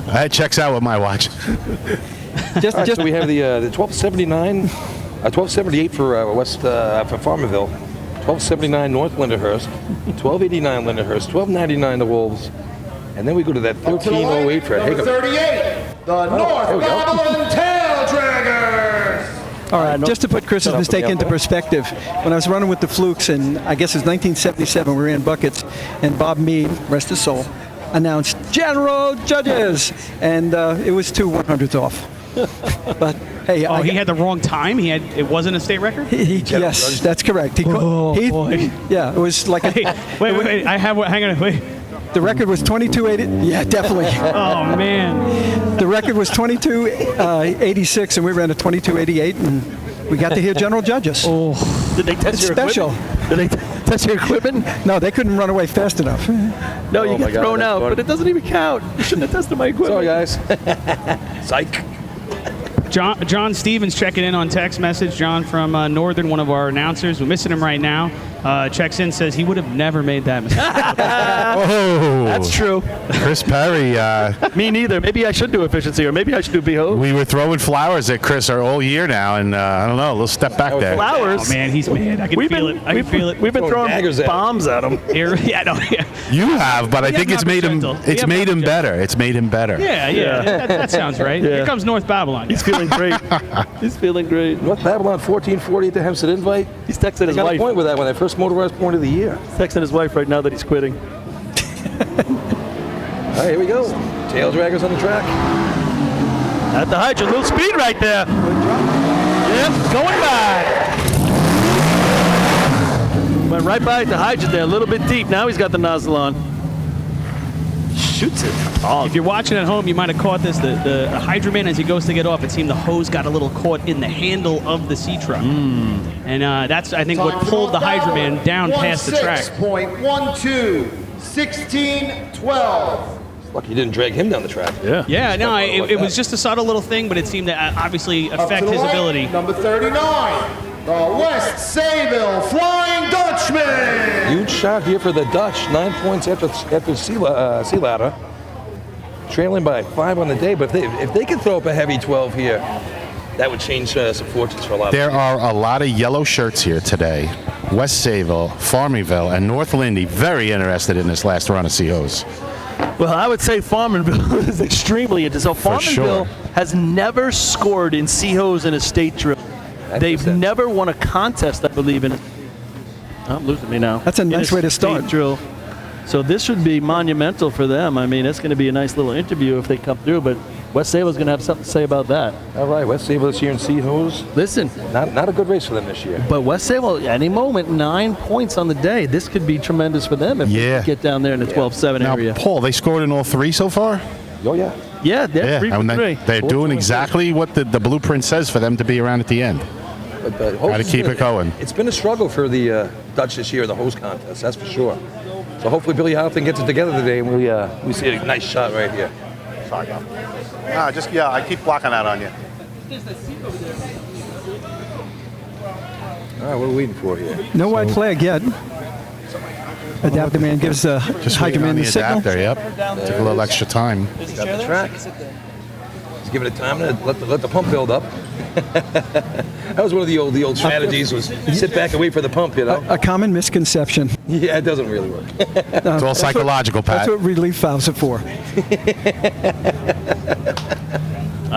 That checks out with my watch. So we have the 1279. 1278 for West for Farmerville, 1279 North Lindenhurst, 1289 Lindenhurst, 1299 the Wolves, and then we go to that 1308 for Number 38, the North Babylon Tail Draggers. All right, just to put Chris's mistake into perspective, when I was running with the Flukes, and I guess it was 1977, we ran buckets, and Bob Mead, rest his soul, announced general judges, and it was 2 100ths off. But Hey, Oh, he had the wrong time. It wasn't a state record. Yes, that's correct. Boy. Yeah, it was like a. Wait. Hang on. Wait. The record was 22.80. Yeah, definitely. Oh man. The record was 22.86, and we ran a 22.88, and we got to hear general judges. Oh, did they test it's your special? Equipment? Did they test your equipment? No, they couldn't run away fast enough. No, you get thrown out, but it doesn't even count. You shouldn't have tested my equipment. Sorry, guys. Psych. John Stevens checking in on text message. John from Northern, one of our announcers. We're missing him right now. Checks in, says he would have never made that mistake. Oh, that's true. Chris Perry. Me neither. Maybe I should do efficiency, or maybe I should do BHO. We were throwing flowers at Chris all year now, and I don't know. Let's step back there. Flowers? Oh, man, he's mad. I can feel it. I can feel it. We've been throwing bombs at him. Yeah, no, yeah. You have, but I think it's made him. It's made him better. It's made him better. Yeah. That sounds right. Yeah. Here comes North Babylon. He's feeling great. He's feeling great. North Babylon 1440 at the Hempstead Invite. He's texting his got wife. a point with that one. That first motorized point of the year. He's texting his wife right now that he's quitting. All right, here we go. Tail draggers on the track. At the hydrant, little speed right there. Yep, going by. Went right by the hydrant there, a little bit deep. Now he's got the nozzle on. Shoots it. Oh. If you're watching at home, you might have caught this. The Hydroman, as he goes to get off, it seemed the hose got a little caught in the handle of the C-Truck. And that's, I think, what pulled the Hydroman down past the track. 16.12, 16.12. Lucky you didn't drag him down the track. Yeah, no, it was just a subtle little thing, but it seemed to obviously affect his ability. Number 39, the West Sayville Flying Dutchman. Huge shot here for the Dutch. 9 points after Sea Ladder. Trailing by 5 on the day, but if they could throw up a heavy 12 here, that would change some fortunes for a lot of There people. are a lot of yellow shirts here today. West Sayville, Farmingville, and North Lindy very interested in this last run of COs. Well, I would say Farmingville is extremely into. So Farmingville has never scored in CHOs in a state drill. They've never won a contest, I believe, in. I'm losing me now. That's a nice way to start. Drill. So this would be monumental for them. I mean, it's going to be a nice little interview if they come through. But West Sayville is going to have something to say about that. All right, West Sayville this year in C-Hose. Listen. Not a good race for them this year. But West Sayville, any moment, 9 points on the day. This could be tremendous for them if they get down there in the 12-7 area. Now, Paul, they scored in all 3 so far? Oh, yeah. Yeah, they're 3 for 3. They're doing exactly what the blueprint says for them to be around at the end. But Got to keep it going. It's been a struggle for the Dutch this year in the hose contest, that's for sure. So hopefully Billy Hoffman gets it together today and we see a nice shot right here. Sorry, I keep blocking out on you. All right, what are we waiting for here? No white flag yet. Adapter man gives Hydroman the signal. Adapter, yep. Took a little extra time. Got the track. Just give it a time to let the pump build up. That was one of the old strategies, was sit back and wait for the pump, you know? A common misconception. Yeah, it doesn't really work. It's all psychological, Pat. That's what relief valves are for.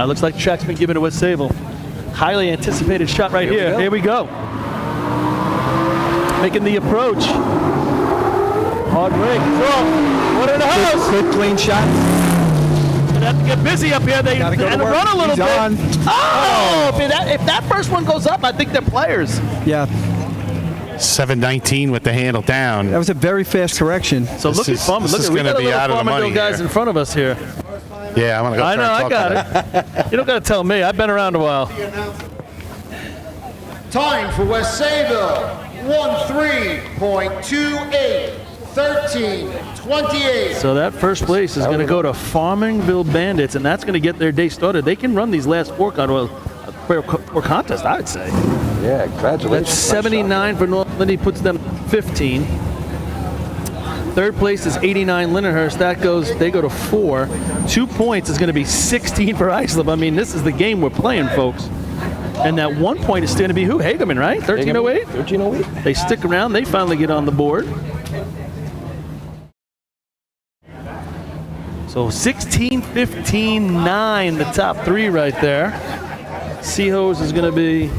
Looks like the track's been given to West Sayville. Highly anticipated shot right here. Here we go. Making the approach. Hard break. One in the house. Good clean shot. Gonna have to get busy up here. They had to run a little bit. Oh, if that first one goes up, I think they're players. Yeah. 719 with the handle down. That was a very fast correction. So look at Farmingville. Look, we got a little Farmingville guys in front of us here. Yeah, I'm gonna go. I know, I got it. You don't got to tell me. I've been around a while. Time for West Sayville, 13.28, 13.28. So that first place is going to go to Farmingville Bandits, and that's going to get their day started. They can run these last four contests, I would say. Yeah, congratulations. That's 79 for North Lindy, puts them 15. Third place is 89 Lindenhurst. They go to 4. 2 points is going to be 16 for Islip. I mean, this is the game we're playing, folks. And that 1 point is going to be who? Hageman, right? 1308? 1308. They stick around. They finally get on the board. So 16, 15, 9, the top three right there. Seahose is going to be...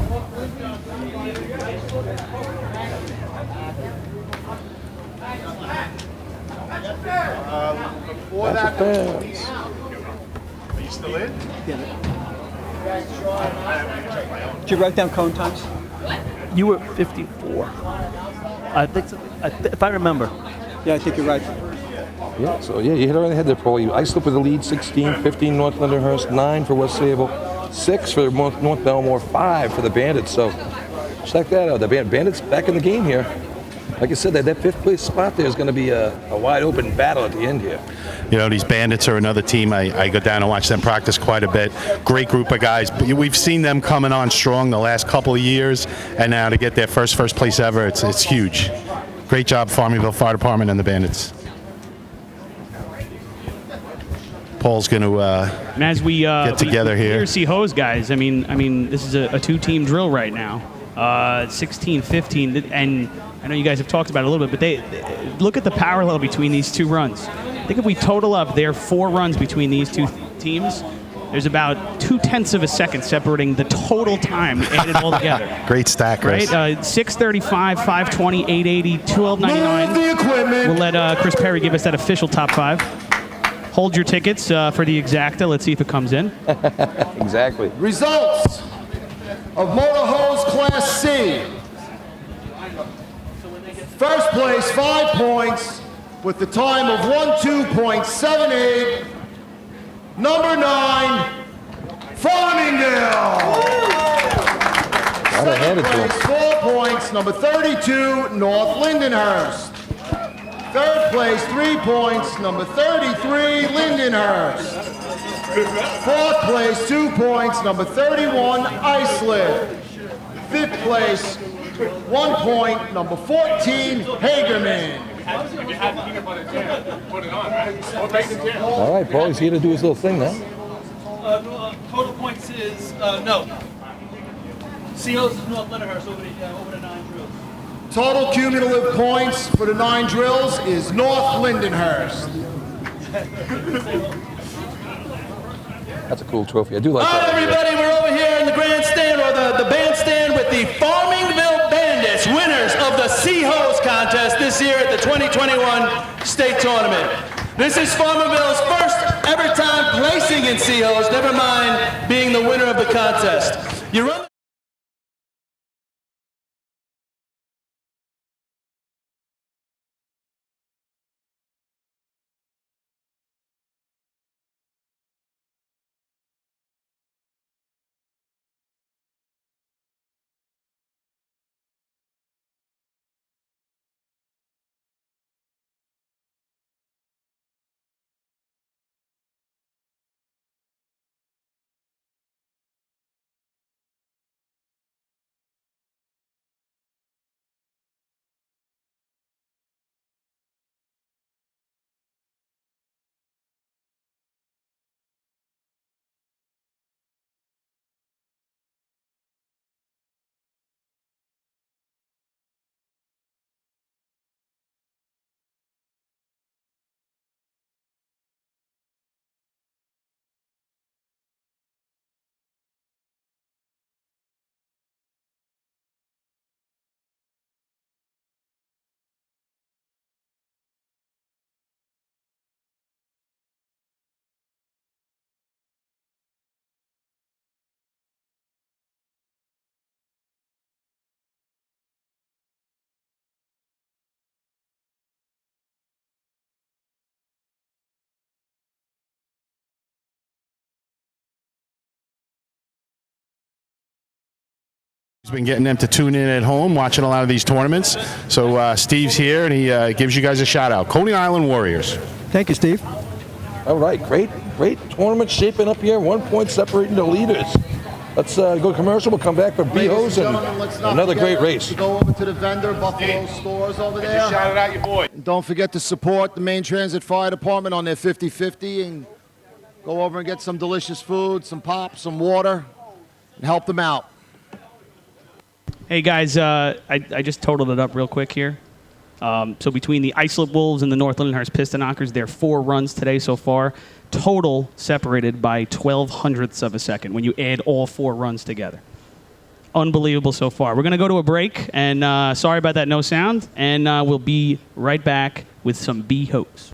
Before that, are you still in? Did you write down cone times? You were 54. I think so. If I remember. Yeah, I think you're right. Yeah, so yeah, you hit it on the head there, Paul. You iced up with the lead, 16, 15 North Lindenhurst, 9 for West Sable, 6 for North Belmore, 5 for the Bandits. So check that out. The Bandits back in the game here. Like I said, that fifth place spot there is going to be a wide open battle at the end here. You know, these Bandits are another team. I go down and watch them practice quite a bit. Great group of guys. We've seen them coming on strong the last couple of years, and now to get their first place ever, it's huge. Great job, Farmingville Fire Department and the Bandits. Paul's going to as we get together here. Clear hose guys. I mean, this is a two-team drill right now. 16-15, and I know you guys have talked about it a little bit, but they look at the parallel between these two runs. I think if we total up their 4 runs between these two teams, there's about 0.2 of a second separating the total time added all together. Great stack, Chris. Right? 6:35, 5:20, 8:80, 12:99. We'll let Chris Perry give us that official top 5. Hold your tickets for the exacta. Let's see if it comes in. Exactly. Results of Motor Hose Class C. First place, 5 points, with the time of 1:02.78. Number 9, Farmingdale. Second place, 4 points, number 32, North Lindenhurst. Third place, 3 points, number 33, Lindenhurst. Fourth place, 2 points, number 31, Iceland. Fifth place, 1 point, number 14, Hagerman. All right, Paul, he's here to do his little thing now. Total points is no. CO's is North Lindenhurst over the 9 drills. Total cumulative points for the 9 drills is North Lindenhurst. That's a cool trophy. I do like All that. right, everybody, we're over here in the grandstand, or the bandstand, with the Farmingville Bandits, winners of the Sea Hose contest this year at the 2021 state tournament. This is Farmingville's first ever time placing in Sea Hose, never mind being the winner of the contest. You run. He's been getting them to tune in at home, watching a lot of these tournaments. So Steve's here, and he gives you guys a shout-out. Coney Island Warriors. Thank you, Steve. All right, great tournament shaping up here. 1 point separating the leaders. Let's go to commercial. We'll come back for B-Hose and another great race. To go over to the vendor, Buffalo Stores over there. Just shouted out your boy. And don't forget to support the Main Transit Fire Department on their 50/50 and go over and get some delicious food, some pop, some water, and help them out. Hey guys, I just totaled it up real quick here. So between the Islip Wolves and the North Lindenhurst Piston Knockers, there are 4 runs today so far. Total separated by 0.12 of a second when you add all 4 runs together. Unbelievable so far. We're going to go to a break, and sorry about that no sound, and we'll be right back with some B-Hose.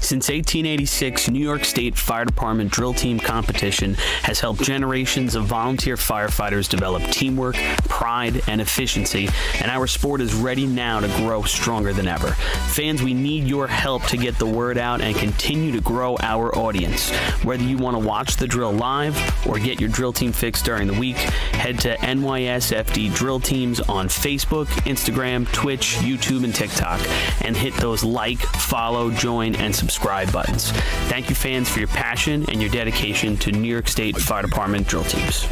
Since 1886, New York State Fire Department Drill Team competition has helped generations of volunteer firefighters develop teamwork, pride, and efficiency, and our sport is ready now to grow stronger than ever. Fans, we need your help to get the word out and continue to grow our audience. Whether you want to watch the drill live or get your drill team fix during the week, head to NYS FD Drill Teams on Facebook, Instagram, Twitch, YouTube, and TikTok, and hit those like, follow, join, and subscribe buttons. Thank you, fans, for your passion and your dedication to New York State Fire Department drill teams.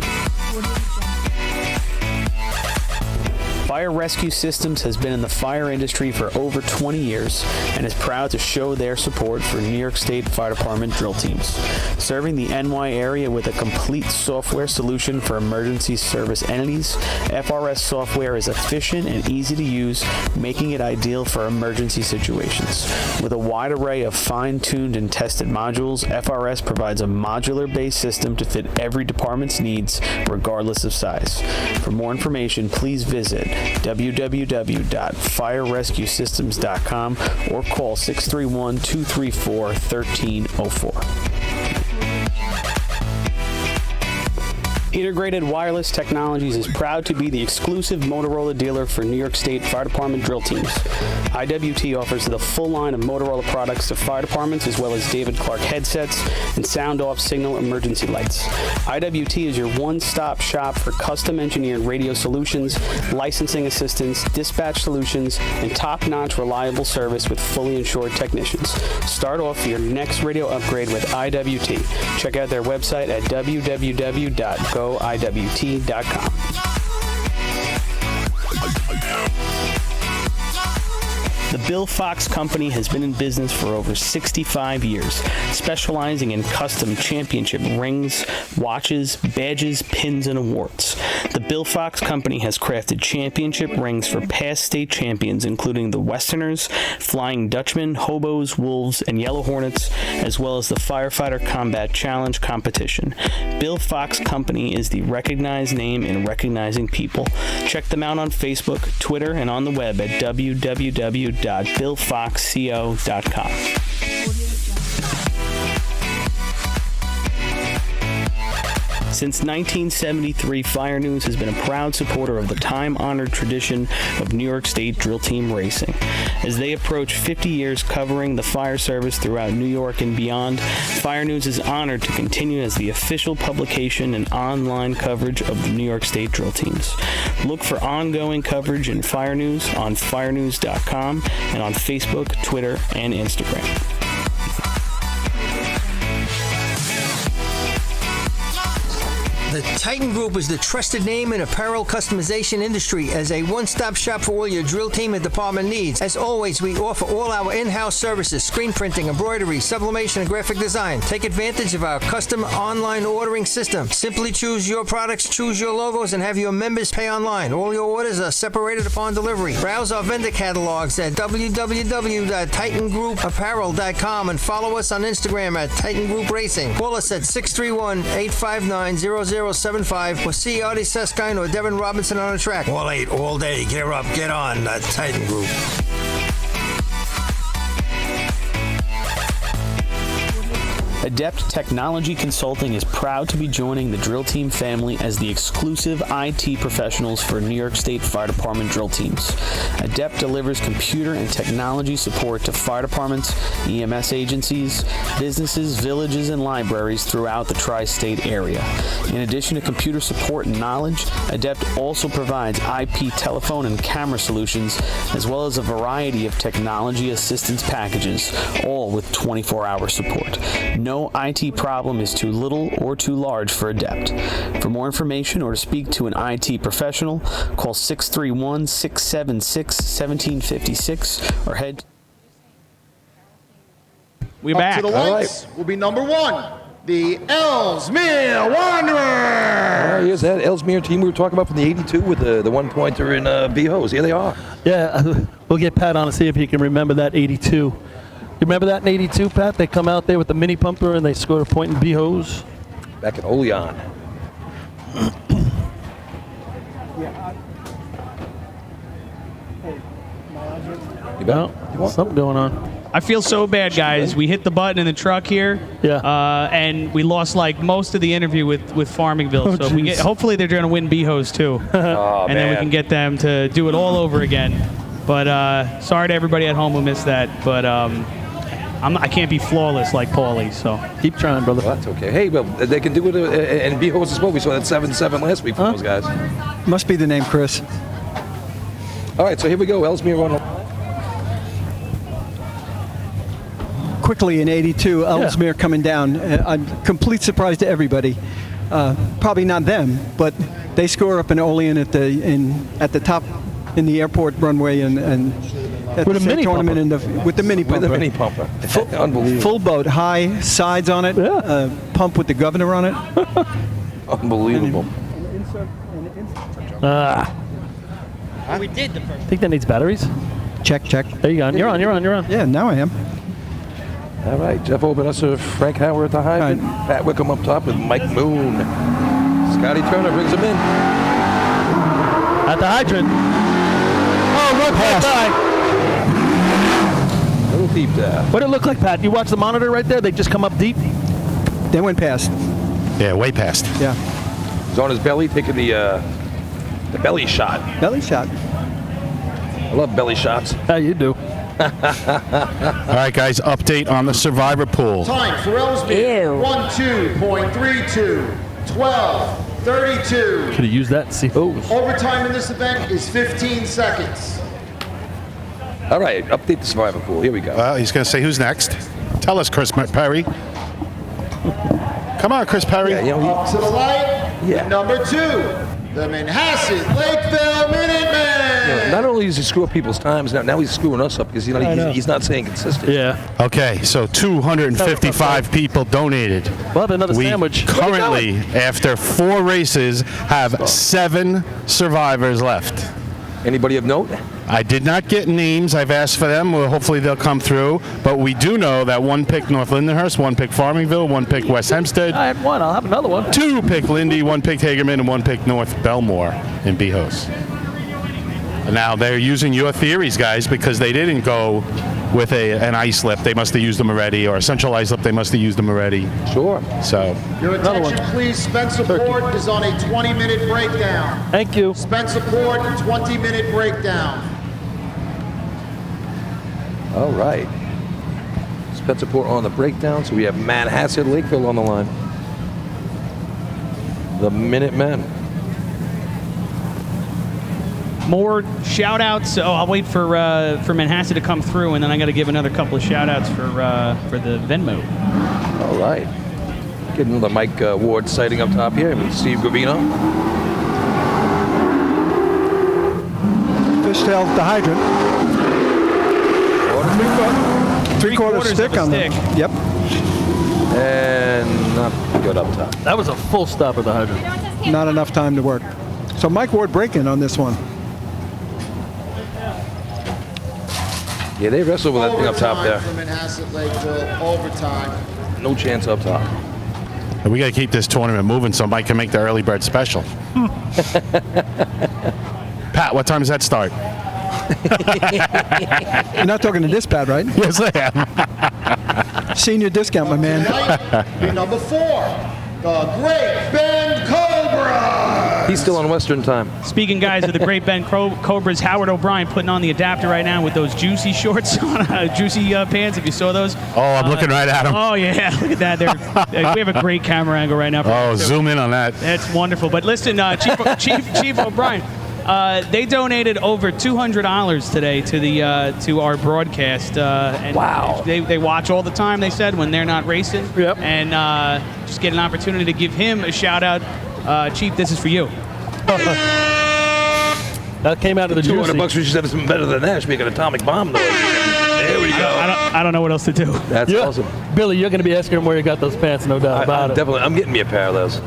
Fire Rescue Systems has been in the fire industry for over 20 years and is proud to show their support for New York State Fire Department drill teams. Serving the NY area with a complete software solution for emergency service entities, FRS software is efficient and easy to use, making it ideal for emergency situations. With a wide array of fine-tuned and tested modules, FRS provides a modular-based system to fit every department's needs, regardless of size. For more information, please visit www.firerescuesystems.com or call 631-234-1304. Integrated Wireless Technologies is proud to be the exclusive Motorola dealer for New York State Fire Department drill teams. IWT offers the full line of Motorola products to fire departments, as well as David Clark headsets and sound-off signal emergency lights. IWT is your one-stop shop for custom-engineered radio solutions, licensing assistance, dispatch solutions, and top-notch reliable service with fully insured technicians. Start off your next radio upgrade with IWT. Check out their website at www.goiwt.com. The Bill Fox Company has been in business for over 65 years, specializing in custom championship rings, watches, badges, pins, and awards. The Bill Fox Company has crafted championship rings for past state champions, including the Westerners, Flying Dutchmen, Hobos, Wolves, and Yellow Hornets, as well as the Firefighter Combat Challenge competition. Bill Fox Company is the recognized name in recognizing people. Check them out on Facebook, Twitter, and on the web at www.billfoxco.com. Since 1973, Fire News has been a proud supporter of the time-honored tradition of New York State drill team racing. As they approach 50 years covering the fire service throughout New York and beyond, Fire News is honored to continue as the official publication and online coverage of the New York State drill teams. Look for ongoing coverage in Fire News on firenews.com and on Facebook, Twitter, and Instagram. The Titan Group is the trusted name in apparel customization industry as a one-stop shop for all your drill team and department needs. As always, we offer all our in-house services, screen printing, embroidery, sublimation, and graphic design. Take advantage of our custom online ordering system. Simply choose your products, choose your logos, and have your members pay online. All your orders are separated upon delivery. Browse our vendor catalogs at www.titangrouapparel.com and follow us on Instagram at Titan Group Racing. Call us at 631-859-0075 or see Artie Seskine or Devin Robinson on the track. All 8, all day. Get up, get on. The Titan Group. Adept Technology Consulting is proud to be joining the drill team family as the exclusive IT professionals for New York State Fire Department drill teams. Adept delivers computer and technology support to fire departments, EMS agencies, businesses, villages, and libraries throughout the tri-state area. In addition to computer support and knowledge, Adept also provides IP telephone and camera solutions, as well as a variety of technology assistance packages, all with 24-hour support. No IT problem is too little or too large for Adept. For more information or to speak to an IT professional, call 631-676-1756 or head. We're Up back. to the lights will be number 1, the Ellesmere Wanderers. Here's that Ellesmere team we were talking about from the 82 with the one-pointer in B-Hose. Here they are. Yeah, we'll get Pat on to see if he can remember that 82. You remember that in 82, Pat? They come out there with the mini pumper and they scored a point in B-Hose. Back at Olean. Something going on. I feel so bad, guys. We hit the button in the truck here, and we lost like most of the interview with Farmingville. So if we get, hopefully they're going to win B-Hose too, and then we can get them to do it all over again. But sorry to everybody at home who missed that. But I can't be flawless like Paulie. So keep trying, brother. Well, that's okay. Hey, well, they can do it in B-Hose as well. We saw that 7-7 last week from those guys. Must be the name Chris. All right, so here we go. Ellesmere on. Quickly in 82, Ellesmere coming down. I'm complete surprise to everybody. Probably not them, but they score up in Olean at the top in the airport runway and at with the a mini tournament with the mini pumper. With the mini pumper. Unbelievable. Full boat, high sides on it, pump with the governor on it. Unbelievable. We did the first. Think that needs batteries? Check. There you go. You're on. Yeah, now I am. All right, Jeff Obenusser, Frank Howard at the hydrant, Pat Wickham up top with Mike Moon. Scotty Turner brings him in. At the hydrant. Oh, run past. Little deep there. What did it look like, Pat? You watch the monitor right there? They just come up deep? They went past. Yeah, way past. Yeah. He's on his belly, taking the belly shot. Belly shot. I love belly shots. Yeah, you do. All right, guys, update on the survivor pool. Time for Ellesmere. 12.32. 12:32. Could have used that. See. Oh. Overtime in this event is 15 seconds. All right, update the survivor pool. Here we go. Well, he's going to say who's next. Tell us, Chris Perry. Come on, Chris Perry. Yeah, Up to the light. Yeah. Number 2, the Manhasset Lakeville Minutemen. Not only does he screw up people's times, now he's screwing us up because he's not staying consistent. Yeah. Okay, so 255 people donated. We'll have another We sandwich. currently, after 4 races, have 7 survivors left. Anybody of note? I did not get names. I've asked for them. Well, hopefully they'll come through. But we do know that 1 picked North Lindenhurst, 1 picked Farmingville, 1 picked West Hempstead. I had 1. I'll have another one. 2 picked Lindy, 1 picked Hagerman, and 1 picked North Belmore in B-Hose. Now, they're using your theories, guys, because they didn't go with an ice lip. They must have used them already, or a central ice lip. They must have used them already. Sure. So, Your attention, please. Spencer Port is on a 20-minute breakdown. Thank you. Spencer Port, 20-minute breakdown. All right. Spencer Port on the breakdown. So we have Manhasset Lakeville on the line. The Minutemen. More shout outs. Oh, I'll wait for Manhasset to come through, and then I got to give another couple of shout outs for the Venmo. All right. Getting another Mike Ward sighting up top here with Steve Gravino. Fishtail the hydrant. 3/4 stick on the stick. Yep. And not good up top. That was a full stop at the hydrant. Not enough time to work. So Mike Ward breaking on this one. Yeah, they wrestled with that thing up top there. Overtime for Manhasset Lakeville. Overtime. No chance up top. and we got to keep this tournament moving so Mike can make the early bird special. Pat, what time does that start? You're not talking to this Pat, right? Yes, I am. Senior discount, my man. Tonight, number 4, the Great Bend Cobra. He's still on Western time. Speaking, guys, of the Great Bend Cobras, Howard O'Brien putting on the adapter right now with those juicy shorts on, juicy pants, if you saw those. Oh, I'm looking right at him. Oh, yeah, look at that. We have a great camera angle right now. Oh, zoom in on that. That's wonderful. But listen, Chief O'Brien, they donated over $200 today to our broadcast. And wow. They watch all the time, they said, when they're not racing. Yep. And just get an opportunity to give him a shout-out. Chief, this is for you. That came out of the juicy. $200 we should have something better than that. Should make an atomic bomb noise. There we go. I don't know what else to do. That's awesome. Billy, you're going to be asking him where you got those pants, no doubt about it. Definitely. I'm getting me a pair of those.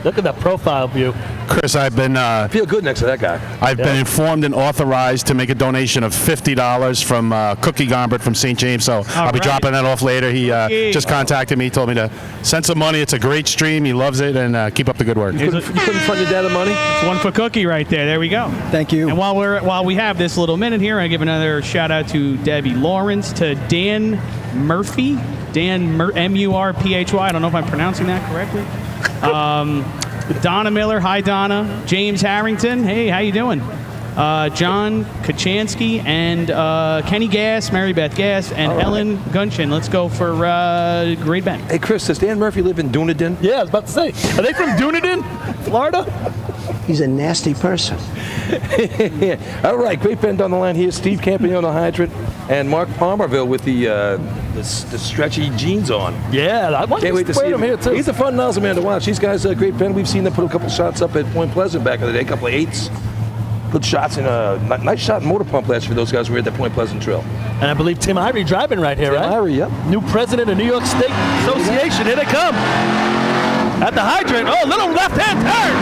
Look at that profile view. Chris, I've been feel good next to that guy. I've been informed and authorized to make a donation of $50 from Cookie Gombert from St. James. So I'll be dropping that off later. He just contacted me, told me to send some money. It's a great stream. He loves it, and keep up the good work. You couldn't fund your dad the money? It's one for Cookie right there. There we go. Thank you. And while we have this little minute here, I give another shout out to Debbie Lawrence, to Dan Murphy, M-U-R-P-H-Y. I don't know if I'm pronouncing that correctly. Donna Miller, hi Donna. James Harrington, hey, how you doing? John Kachansky and Kenny Gass, Mary Beth Gass, and Ellen Gunshin. Let's go for Great Bend. Hey, Chris, does Dan Murphy live in Dunedin? Yeah, I was about to say. Are they from Dunedin, Florida? He's a nasty person. All right, Great Bend on the line here. Steve Campione, hydrant, and Mark Palmerville with the stretchy jeans on. Yeah, I want Can't wait to see him here too. He's a fun nozzle man to watch. These guys, Great Bend, we've seen them put a couple shots up at Point Pleasant back in the day, a couple of 8s. Good shots in a nice shot in motor pump last for those guys who were at the Point Pleasant Drill. And I believe Tim Ivory driving right here, right? Tim Ivory, yep. New president of New York State Association. Here they come. At the hydrant. Oh, little left-hand turn.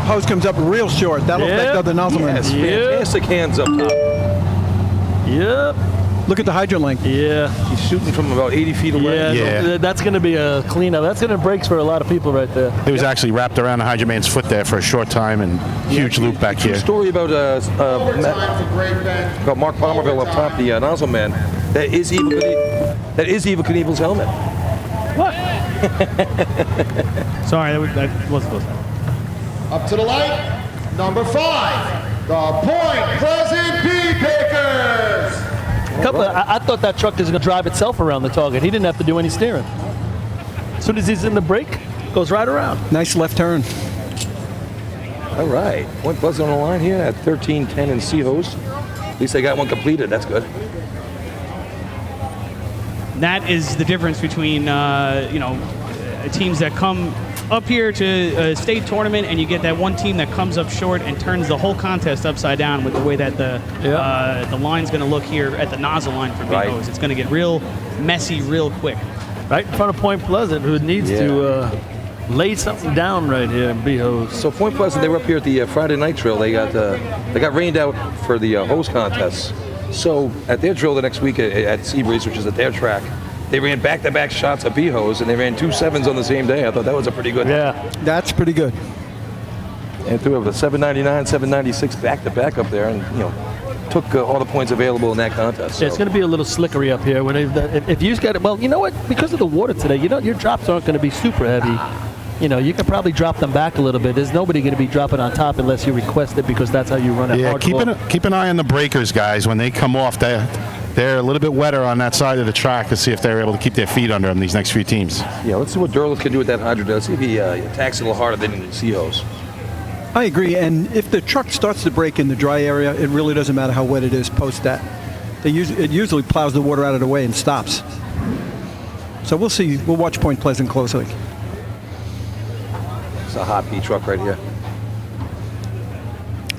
Hose comes up real short. That'll affect other nozzlemen. Yes, fantastic hands up top. Yep. Look at the hydrant length. Yeah. He's shooting from about 80 feet away. Yeah. That's going to be a cleanup. That's going to breaks for a lot of people right there. He was actually wrapped around the hydrant man's foot there for a short time, and huge loop back here. Story about Mark Palmerville up top, the nozzle man. That is Eva Knievel's helmet. What? Sorry, that wasn't supposed to. Up to the light, number 5, the Point Pleasant Bee Pickers. I thought that truck was going to drive itself around the target. He didn't have to do any steering. As soon as he's in the brake, goes right around. Nice left turn. All right, Point Pleasant on the line here at 13-10 in C-hose. At least they got one completed. That's good. That is the difference between teams that come up here to a state tournament, and you get that one team that comes up short and turns the whole contest upside down with the way that the line's going to look here at the nozzle line for B-hose. It's going to get real messy real quick. Right in front of Point Pleasant, who needs to lay something down right here in B-hose. So Point Pleasant, they were up here at the Friday night drill. They got rained out for the hose contests. So at their drill the next week at Seabreeze, which is at their track, they ran back-to-back shots of B-hose, and they ran 2 7s on the same day. I thought that was a pretty good. Yeah, that's pretty good. And threw up a 799, 796 back-to-back up there, and took all the points available in that contest. So. Yeah, it's going to be a little slickery up here. If you got it, well, you know what? Because of the water today, your drops aren't going to be super heavy. You can probably drop them back a little bit. There's nobody going to be dropping on top unless you request it, because that's how you run it. Yeah, keep an eye on the breakers, guys. When they come off, they're a little bit wetter on that side of the track to see if they're able to keep their feet under them, these next few teams. Yeah, let's see what Derlis can do with that hydrant. Let's see if he attacks it a little harder than in the C-hose. I agree, and if the truck starts to break in the dry area, it really doesn't matter how wet it is post that. It usually plows the water out of the way and stops. So we'll see. We'll watch Point Pleasant closely. It's a hot B truck right here.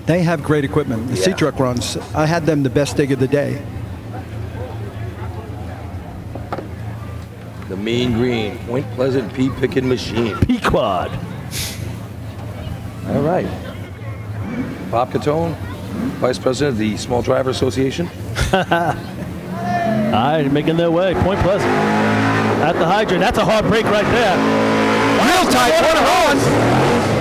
They have great equipment. The C-truck runs. I had them the best dig of the day. The mean green, Point Pleasant pea picking machine. Pequod. All right. Bob Catone, Vice President of the Small Driver Association. All right, making their way. Point Pleasant. At the hydrant. That's a hard break right there. Real tight. What a run.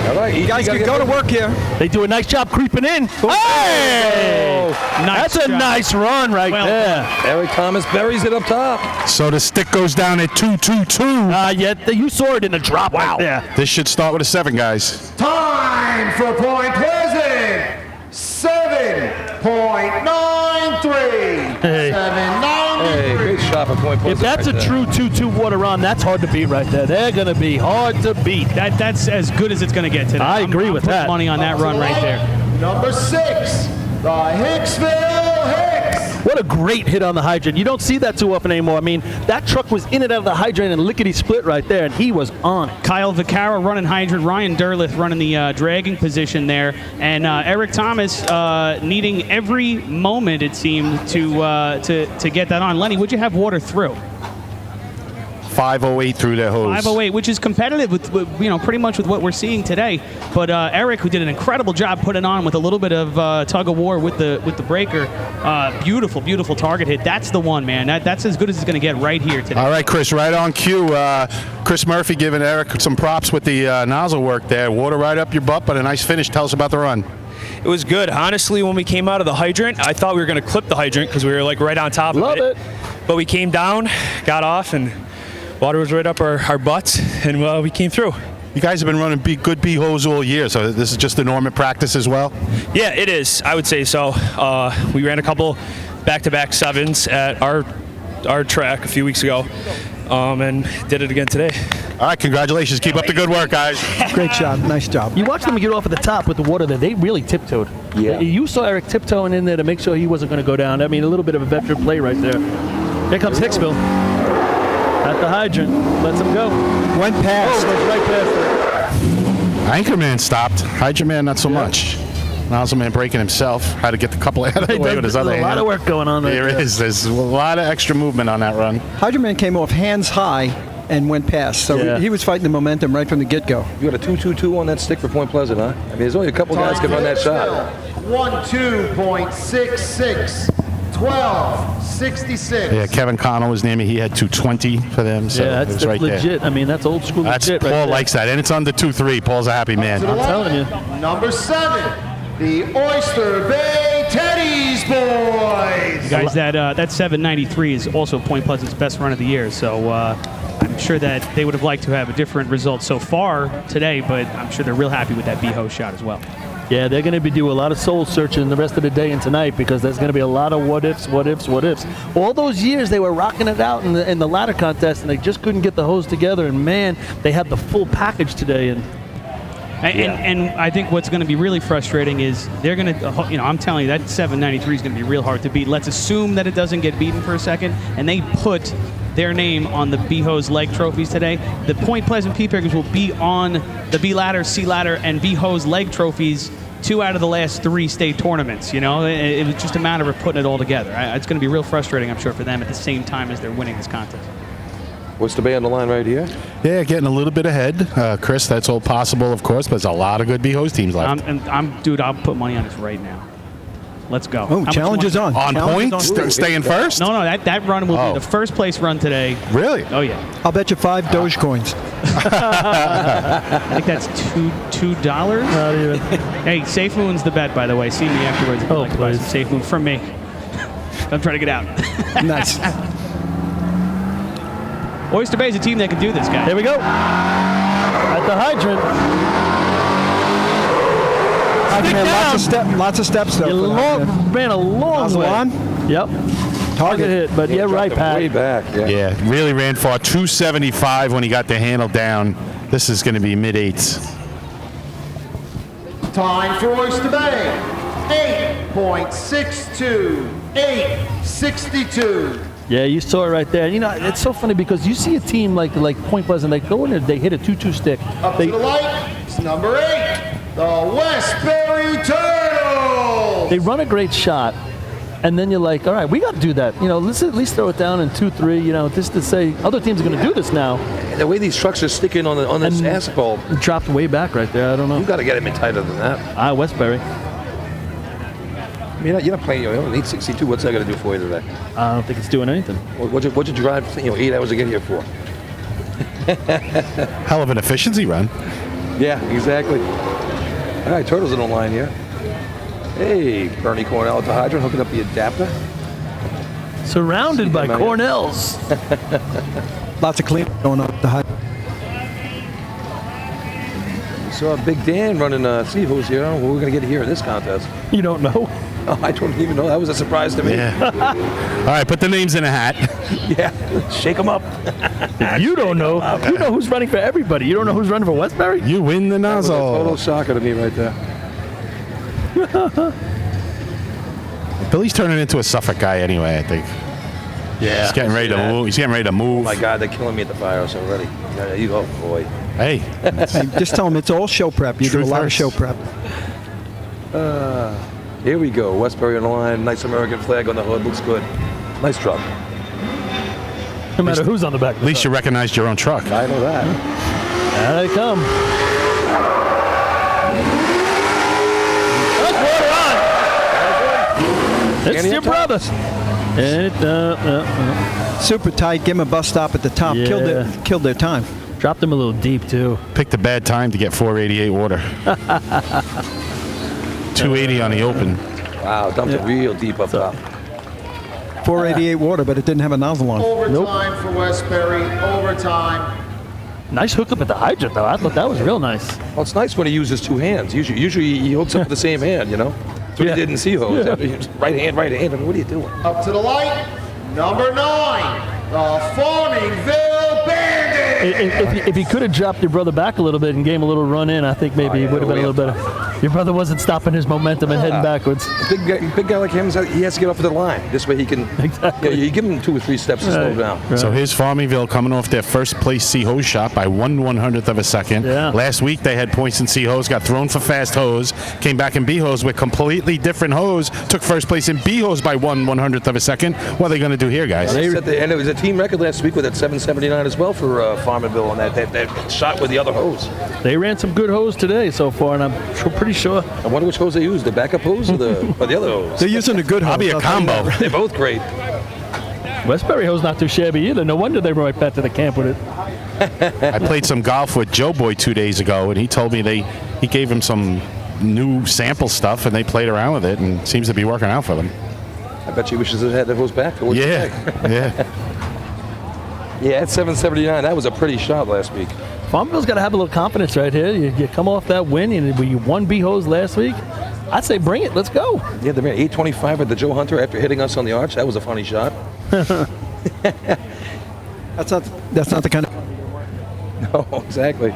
All right. You guys can go to work here. They do a nice job creeping in. Hey! That's a nice run right there. Eric Thomas buries it up top. So the stick goes down at 2-2-2. You saw it in the drop right there. This should start with a 7, guys. Time for Point Pleasant, 7.93. Hey. 7.93. Hey, great shot for Point Pleasant. If that's a true 2-2 water run, that's hard to beat right there. They're going to be hard to beat. That's as good as it's going to get today. I agree with that. Money on that run right there. Number 6, the Hicksville Hicks. What a great hit on the hydrant. You don't see that too often anymore. I mean, that truck was in and out of the hydrant and lickety-split right there, and he was on it. Kyle Vaccaro running hydrant, Ryan Derlith running the dragging position there, and Eric Thomas needing every moment, it seemed, to get that on. Lenny, would you have water through? 5:08 through their hose. 5:08, which is competitive with pretty much with what we're seeing today. But Eric, who did an incredible job putting on with a little bit of tug of war with the breaker, beautiful target hit. That's the one, man. That's as good as it's going to get right here today. All right, Chris, right on cue. Chris Murphy giving Eric some props with the nozzle work there. Water right up your butt, but a nice finish. Tell us about the run. It was good. Honestly, when we came out of the hydrant, I thought we were going to clip the hydrant because we were like right on top of it. But we came down, got off, and water was right up our butts, and we came through. You guys have been running good B hose all year, so this is just the norm at practice as well? Yeah, it is. I would say so. We ran a couple back-to-back 7s at our track a few weeks ago, and did it again today. All right, congratulations. Keep up the good work, guys. Great job. Nice job. You watched them get off at the top with the water there. They really tiptoed. Yeah. You saw Eric tiptoeing in there to make sure he wasn't going to go down. I mean, a little bit of a veteran play right there. Here comes Hicksville at the hydrant. Lets him go. Went past. Goes right past it. Anchorman stopped. Hydrant man, not so much. Nozzle man breaking himself. Had to get the couple out of the way with his other hand. There's a lot of work going on there. There is. There's a lot of extra movement on that run. Hydrant man came off hands high and went past. So he was fighting the momentum right from the get-go. You got a 2.22 on that stick for Point Pleasant, huh? I mean, there's only a couple guys can run that shot. 12.66. 12.66. Yeah, Kevin Connell was naming. He had 220 for them. So yeah, it that's was right legit. there. I mean, that's old school That's legit. Paul right likes that, and it's under 2.3. Paul's a happy man. I'm telling you. Number 7, the Oyster Bay Teddy's boys. You guys, that 793 is also Point Pleasant's best run of the year. So I'm sure that they would have liked to have a different result so far today, but I'm sure they're real happy with that B-hose shot as well. Yeah, they're going to be doing a lot of soul searching the rest of the day and tonight because there's going to be a lot of what ifs. All those years they were rocking it out in the ladder contest and they just couldn't get the hose together. And man, they had the full package today. And I think what's going to be really frustrating is they're going to, I'm telling you, that 793 is going to be real hard to beat. Let's assume that it doesn't get beaten for a second, and they put their name on the B-hose leg trophies today. The Point Pleasant P-Pickers will be on the B-ladder, C-ladder, and B-hose leg trophies 2 out of the last 3 state tournaments. It was just a matter of putting it all together. It's going to be real frustrating, I'm sure, for them at the same time as they're winning this contest. What's the bay on the line right here? Yeah, getting a little bit ahead. Chris, that's all possible, of course, but there's a lot of good B-hose teams left. Dude, I'll put money on this right now. Let's go. Oh, challenge is on. On point? Staying first? No, that run will be the first place run today. Really? Oh, yeah. I'll bet you 5 Dogecoins. I think that's $2. Not even. Hey, Safe Moon's the bet, by the way. See me afterwards if you'd like to buy some Safe Moon from me. I'm trying to get out. Nice. Oyster Bay is a team that can do this, guys. Here we go. At the hydrant. Lots of steps though. Ran a long way. On? Yep. Target hit, but yeah, right, Pat. Way back. Yeah, really ran far. 275 when he got the handle down. This is going to be mid-8s. Time for Oyster Bay. 8.62. 8.62. Yeah, you saw it right there. It's so funny because you see a team like Point Pleasant, they go in there, they hit a 2-2 stick. Up to the light, it's number 8, the Westbury Turtles. They run a great shot, and then you're like, all right, we got to do that. Let's at least throw it down in 2-3. Just to say other teams are going to do this now. And the way these trucks are sticking on this asphalt, dropped way back right there. I don't know. You got to get them in tighter than that. Westbury. You're not playing. You're 862. What's that going to do for you today? I don't think it's doing anything. What'd you drive? 8 hours to get here for? Hell of an efficiency run. Yeah, exactly. All right, Turtles are on the line here. Hey, Bernie Cornell at the hydrant hooking up the adapter. Surrounded by Cornells. Lots of clean going on at the hydrant. Saw Big Dan running Steve who's here. What we're going to get here in this contest. You don't know? Oh, I don't even know. That was a surprise to me. Yeah. All right, put the names in a hat. Yeah, shake them up. You don't know. You know who's running for everybody. You don't know who's running for Westbury? You win the nozzle. That was a total shocker to me right there. Billy's turning into a Suffolk guy anyway, I think. Yeah. He's getting ready to move. He's getting ready to move. Oh my God, they're killing me at the firehouse already. Yeah, you go, boy. Hey. Hey, just tell them it's all show prep. You do a lot of show prep. Here we go. Westbury on the line. Nice American flag on the hood. Looks good. Nice truck. No matter who's on the back. At least you recognized your own truck. I know that. There they come. That's water on. It's your brother. And it, Super tight. Give him a bus stop at the top. Yeah. Killed their time. Dropped them a little deep, too. Picked a bad time to get 488 water. 280 on the open. Wow, dumped it real deep up top. 488 water, but it didn't have a nozzle on. Overtime for Westbury. Overtime. Nice hookup at the hydrant, though. I thought that was real nice. Well, it's nice when he uses two hands. Usually he hooks up with the same hand, you know? That's what he did in Seahose. Right hand. I mean, what are you doing? Up to the light. Number 9, the Farmingville Bandits. If he could have dropped your brother back a little bit and gave him a little run in, I think maybe it would have been a little better. Your brother wasn't stopping his momentum and heading backwards. Big guy like him, he has to get off of the line. This way he can. Exactly. Yeah, you give him 2 or 3 steps to slow down. Right. So here's Farmingville coming off their first place C-Hose shot by 1/100th of a second. Yeah. Last week they had points in C-Hose, got thrown for fast hose, came back in B-Hose with completely different hose, took first place in B-Hose by 1/100th of a second. What are they going to do here, guys? And it was a team record last week with that 779 as well for Farmingville on that shot with the other hose. They ran some good hose today so far, and I'm pretty sure. I wonder which hose they used, the backup hose or the other hose? They're using a good hose. I'll be a combo. They're both great. Westbury hose not too shabby either. No wonder they were right back to the camp with it. I played some golf with Joe Boy 2 days ago, and he told me he gave him some new sample stuff, and they played around with it, and it seems to be working out for them. I bet you wishes it had the hose back. Yeah. Yeah, at 779, that was a pretty shot last week. Farmville's got to have a little confidence right here. You come off that win, and you won B-Hose last week. I'd say bring it. Let's go. Yeah, they ran 825 at the Joe Hunter after hitting us on the arch. That was a funny shot. That's not the kind of. No, exactly.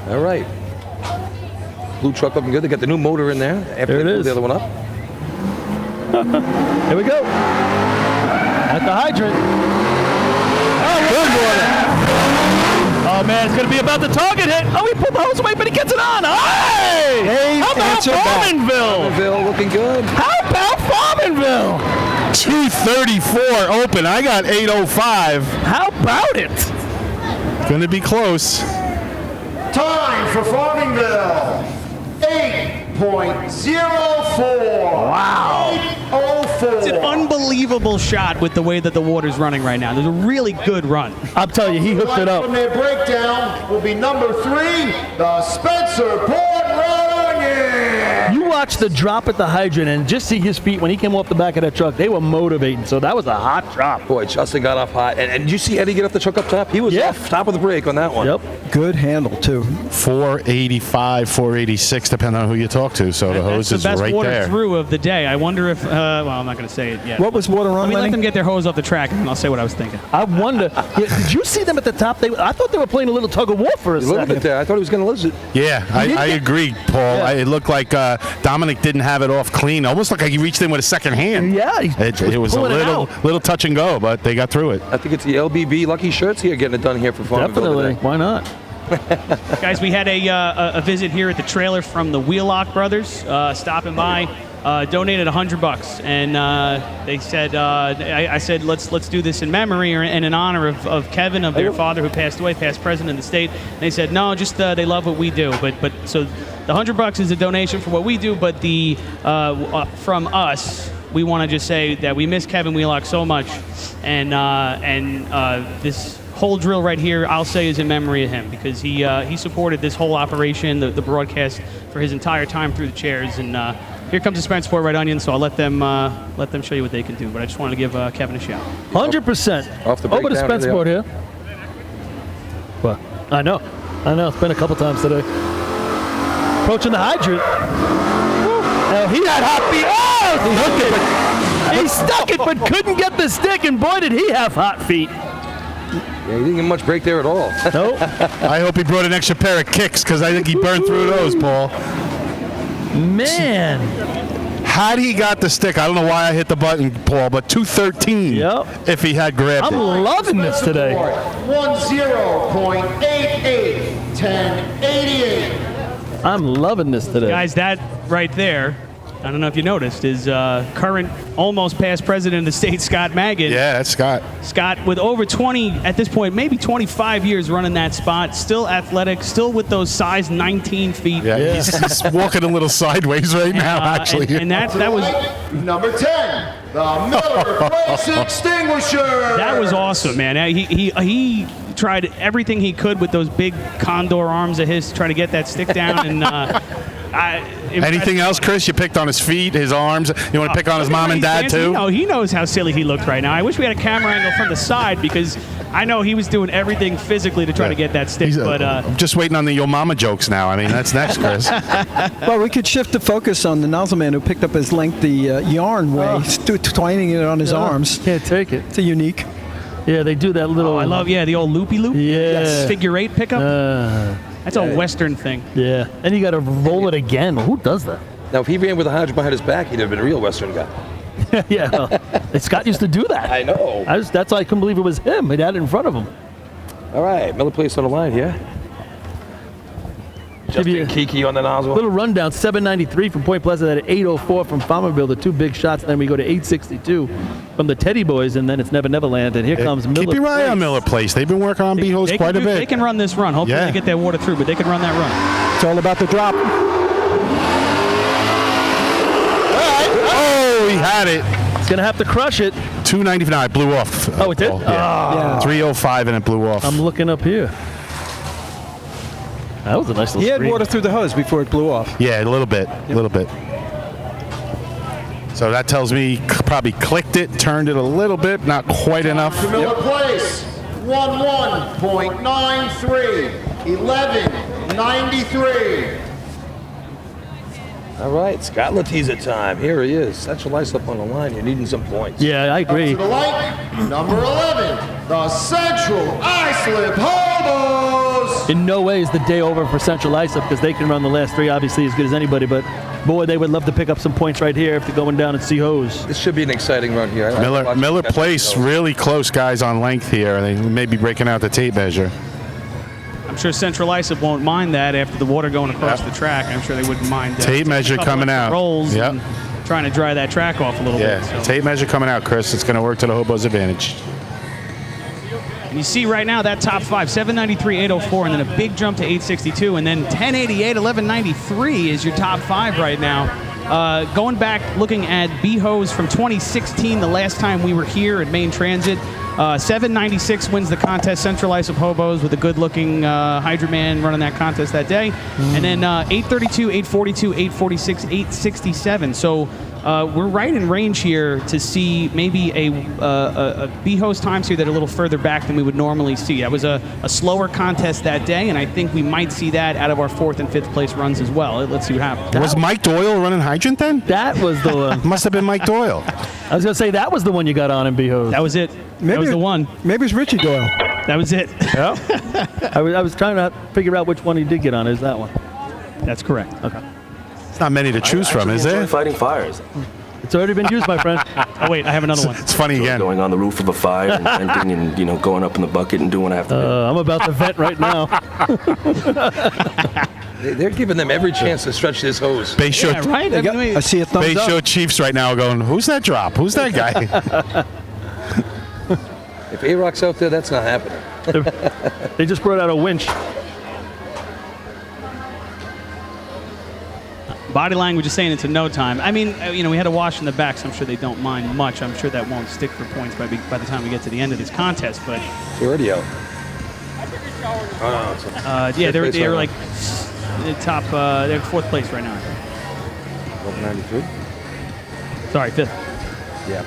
All right. Blue truck looking good. They got the new motor in there after they blew the other one up. Here we go. At the hydrant. Oh, good water. Oh, man, it's going to be about the target hit. Oh, he pulled the hose away, but he gets it on. Hey! How about Farmingville? Farmingville looking good. How about Farmingville? 234 open. I got 805. How about it? Going to be close. Time for Farmingville. 8.04. Wow. 8.04. It's an unbelievable shot with the way that the water's running right now. There's a really good run. I'm telling you, he hooked it up. From their breakdown will be number 3, the Spencer Port Onion. You watch the drop at the hydrant and just see his feet when he came off the back of that truck. They were motivating, so that was a hot drop. Boy, Justin got off hot. And did you see Eddie get off the truck up top? He was off top of the brake on that one. Yep. Good handle, too. 485, 486, depending on who you talk to. So the hose is right there. That's the best water through of the day. I wonder if, well, I'm not going to say it yet. What was water on, let them get their hose off the track, and I'll say what I was thinking. I wonder, did you see them at the top? I thought they were playing a little tug of war for a little second. bit there. I thought he was going to lose it. Yeah, I agree, Paul. Yeah. It looked like Dominic didn't have it off clean, almost like he reached in with a second hand. Yeah, it was a little touch and go, but they got through it. I think it's the LBB Lucky Shirts here getting it done here for Farmingville. Definitely. Why not? Guys, we had a visit here at the trailer from the Wheelock brothers stopping by. Donated $100, and they said, I said, let's do this in memory or in honor of Kevin, of their father who passed away, past president of the state. And they said, no, just they love what we do. But so the $100 is a donation for what we do, but the from us, we want to just say that we miss Kevin Wheelock so much, and this whole drill right here, I'll say, is in memory of him, because he supported this whole operation, the broadcast, for his entire time through the chairs. And here comes the Spencer Port Red Onion, so I'll let them show you what they can do. But I just wanted to give Kevin a shout. 100%. Off the over to Spencer Port here. Well, I know. It's been a couple times today. Approaching the hydrant. Oh, he had hot feet. Oh, he hooked it, but he stuck it, but couldn't get the stick. And boy, did he have hot feet. Yeah, he didn't get much break there at all. Nope. I hope he brought an extra pair of kicks, because I think he burned through those, Paul. Man. Had he got the stick, I don't know why I hit the button, Paul, but 213 if he had grabbed it. I'm loving this today. 1088. I'm loving this today. Guys, that right there I don't know if you noticed, is current almost past president of the state, Scott Maggin. Yeah, that's Scott. Scott, with over 20, at this point, maybe 25 years running that spot, still athletic, still with those size 19 feet. Yeah, he's walking a little sideways right now, actually. And that was... Number 10, the Miller Place Extinguisher. That was awesome, man. He tried everything he could with those big condor arms of his to try to get that stick down. And anything else, Chris? You picked on his feet, his arms. You want to pick on his mom and dad, too? He knows how silly he looked right now. I wish we had a camera angle from the side because I know he was doing everything physically to try to get that stick. But I'm just waiting on the Yo Mama jokes now. I mean, that's next, Chris. Well, we could shift the focus on the nozzle man who picked up his lengthy yarn way, twining it on his arms. Can't take it. It's a unique. Yeah, they do that little... I love, the old loopy loop. Yeah. Figure 8 pickup. That's a Western thing. Yeah. And you got to roll it again. Who does that? Now, if he ran with a hydrant behind his back, he'd have been a real Western guy. Yeah. Scott used to do that. I know. That's why I couldn't believe it was him. He had it in front of him. All right, Miller Place on the line here. Justin Kiki on the nozzle. Little rundown, 793 from Point Pleasant at 804 from Farmerville, the 2 big shots. Then we go to 862 from the Teddy Boys, and then it's Never Never Land. And here comes Miller Keep your eye on Miller Place. They've been working on B-Hose quite a bit. They can run this run. Hopefully they get that water through, but they can run that run. It's all about the drop. Oh, he had it. He's going to have to crush it. 299. It blew off. Oh, it did? Yeah. 305 and it blew off. I'm looking up here. That was a nice little He had screen. water through the hose before it blew off. Yeah, a little bit. A little bit. So that tells me probably clicked it, turned it a little bit, not quite enough. Miller Place, 11.93, 11.93. All right, Scott Latiza time. Here he is. Central Islip on the line. You're needing some points. Yeah, I agree. To the light, number 11, the Central Islip Hobos. In no way is the day over for Central Islip because they can run the last 3 obviously as good as anybody, but boy, they would love to pick up some points right here if they're going down and see hose. This should be an exciting run here. Miller Place, really close guys on length here. They may be breaking out the tape measure. I'm sure Central Islip won't mind that after the water going across the track. I'm sure they wouldn't mind tape measure coming out. Rolls and trying to dry that track off a little bit. Yeah, tape measure coming out, Chris. It's going to work to the Hobos' advantage. And you see right now that top 5, 793, 804, and then a big jump to 862, and then 1088, 1193 is your top 5 right now. Going back, looking at B-Hose from 2016, the last time we were here at Main Transit, 796 wins the contest. Central Islip Hobos with a good-looking Hydra Man running that contest that day. And then 832, 842, 846, 867. So we're right in range here to see maybe a B-Hose times here that are a little further back than we would normally see. That was a slower contest that day, and I think we might see that out of our 4th and 5th place runs as well. Let's see what happens. Was Mike Doyle running hydrant then? That was the one. Must have been Mike Doyle. I was going to say that was the one you got on in B-Hose. That was it. Maybe that was the one. Maybe it's Richie Doyle. That was it. Yeah. I was trying to figure out which one he did get on. Is that one? That's correct. Okay. It's not many to choose from, is there? Fighting fires. It's already been used, my friend. Oh, wait, I have another one. It's funny again. Going on the roof of a fire and venting and, going up in the bucket and doing what I have to do. I'm about to vent right now. They're giving them every chance to stretch this hose. Bayshore, Yeah, right? I see a thumbs Bayshore up. Chiefs right now going, who's that drop? Who's that guy? If A-Rock's out there, that's not happening. They just brought out a winch. Body language is saying it's in no time. I mean, we had a wash in the back, so I'm sure they don't mind much. I'm sure that won't stick for points by the time we get to the end of this contest. But It's already out. yeah, they're like the top. They're 4th place right now. 93. Sorry, 5th. Yeah.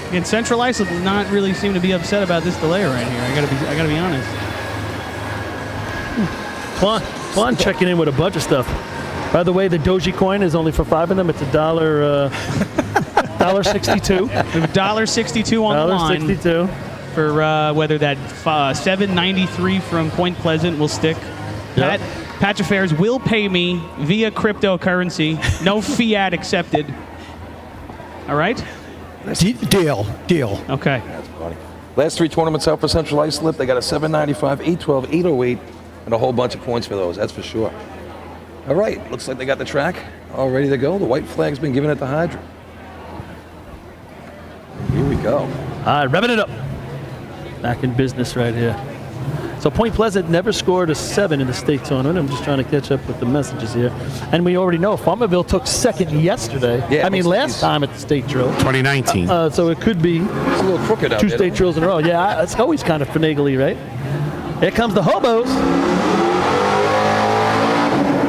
Again, Central Islip does not really seem to be upset about this delay right here. I gotta be honest. Quan checking in with a bunch of stuff. By the way, the Doji coin is only for 5 of them. It's $1.62. We have $1.62 on the line. $1.62 for whether that 793 from Point Pleasant will stick. Yep. Patch Affairs will pay me via cryptocurrency. No fiat accepted. All right? Deal. Okay. That's funny. Last 3 tournaments out for Central Islip, they got a 795, 812, 808, and a whole bunch of points for those, that's for sure. All right, looks like they got the track all ready to go. The white flag's been given at the hydrant. Here we go. All right, revving it up. Back in business right here. So Point Pleasant never scored a 7 in the state tournament. I'm just trying to catch up with the messages here. And we already know Farmerville took second yesterday. Yeah, last time at the state drill. 2019. So it could be it's a little crooked out 2 there, state drills in a row. Yeah, it's always kind of finagly, right? Here comes the hobos.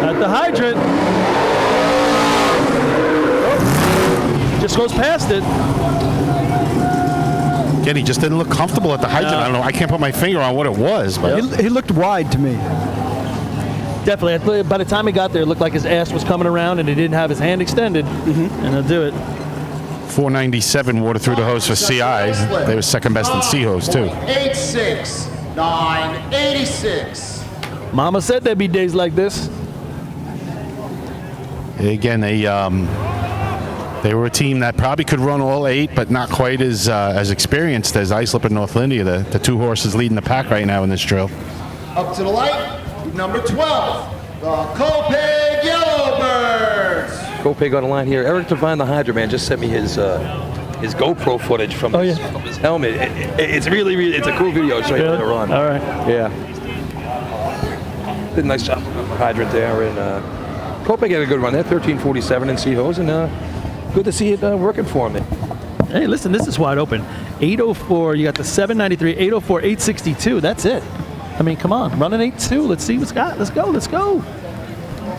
At the hydrant. Just goes past it. Again, he just didn't look comfortable at the hydrant. I don't know. I can't put my finger on what it was. But He looked wide to me. Definitely. By the time he got there, it looked like his ass was coming around and he didn't have his hand extended. And he'll do it. 497 water through the hose for CI. They were second best in C hose, too. 86, 986. Mama said there'd be days like this. Again, they were a team that probably could run all 8, but not quite as experienced as Islip and North Lindia, the 2 horses leading the pack right now in this drill. Up to the light, number 12, the Copeg Yellowbirds. Copeg on the line here. Eric Devine, the Hydra Man, just sent me his GoPro footage from his helmet. It's really, it's a cool video. I'll show you later on. All right. Yeah. Did a nice job on the hydrant there. And Copeg had a good run there, 1347 in C-Hose, and good to see it working for him. Hey, listen, this is wide open. 804, you got the 793, 804, 862. That's it. I mean, come on, running 8-2. Let's see what's got. Let's go.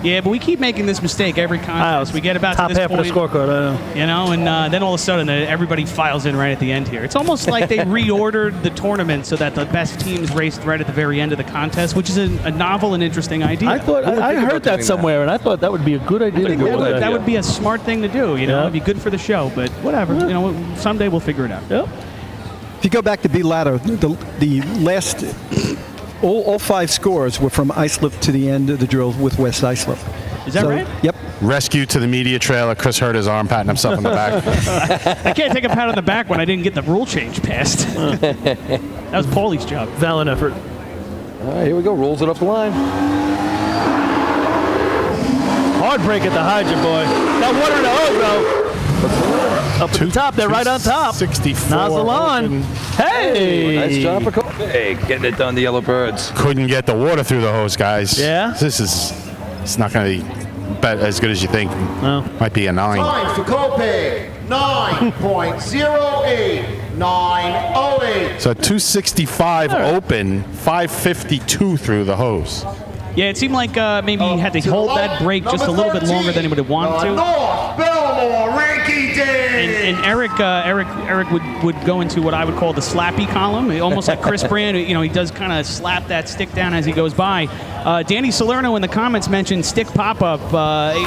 Yeah, but we keep making this mistake every contest. We get about top to this half point, of the scorecard, I know. You know, and then all of a sudden everybody files in right at the end here. It's almost like they reordered the tournament so that the best teams raced right at the very end of the contest, which is a novel and interesting idea. I thought I heard that somewhere, and I thought that would be a good idea to go with that. That would be a smart thing to do. You know, it'd be good for the show. But whatever. You know, someday we'll figure it out. Yep. If you go back to B ladder, the last all 5 scores were from Islip to the end of the drill with West Islip. Is that right? Yep. Rescue to the media trailer. Chris hurt his arm, patting himself on the back. I can't take a pat on the back when I didn't get the rule change passed. That was Paulie's job. Valiant effort. All right, here we go. Rolls it up the line. Hard break at the hydrant, boy. Got water in the hose, though. Up at the top, they're right on top. 64. Nozzle on. Hey! Nice job for Copeg. Getting it done, the Yellowbirds. Couldn't get the water through the hose, guys. Yeah? It's not going to be as good as you think. No. Might be a 9. Time for Copeg, 9.08, 908. So 265 open, 552 through the hose. Yeah, it seemed like maybe he had to hold that break just a little bit longer than he would have wanted to. North Belmore ranking day. And Eric would go into what I would call the slappy column, almost like Chris Brand. You know, he does kind of slap that stick down as he goes by. Danny Salerno in the comments mentioned stick pop-up.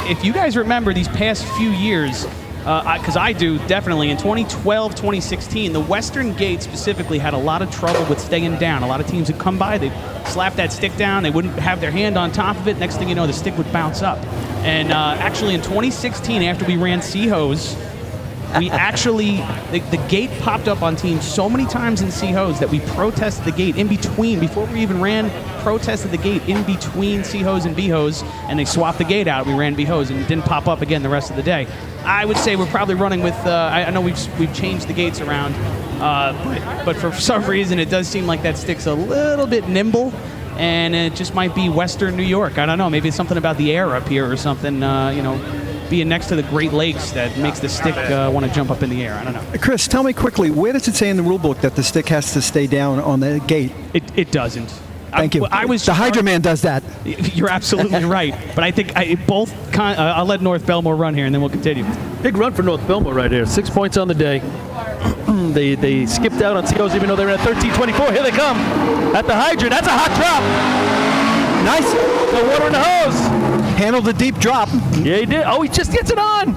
If you guys remember these past few years, because I do, definitely, in 2012, 2016, the Western Gate specifically had a lot of trouble with staying down. A lot of teams would come by, they'd slap that stick down, they wouldn't have their hand on top of it. Next thing you know, the stick would bounce up. And actually in 2016, after we ran C-Hose, we actually, the gate popped up on teams so many times in C-Hose that we protested the gate in between, before we even ran, protested the gate in between C-Hose and B-Hose, and they swapped the gate out. We ran B-Hose and it didn't pop up again the rest of the day. I would say we're probably running with, I know we've changed the gates around, but for some reason it does seem like that stick's a little bit nimble, and it just might be Western New York. I don't know, maybe it's something about the air up here or something, you know, being next to the Great Lakes that makes the stick want to jump up in the air. I don't know. Chris, tell me quickly, where does it say in the rule book that the stick has to stay down on the gate? It doesn't. Thank you. The Hydra Man does that. You're absolutely right. But I think I'll let North Belmore run here, and then we'll continue. Big run for North Belmore right here. 6 points on the day. They skipped out on C-Hose even though they were at 13:24. Here they come at the hydrant. That's a hot drop. Nice. No water in the hose. Handled the deep drop. Yeah, he did. Oh, he just gets it on.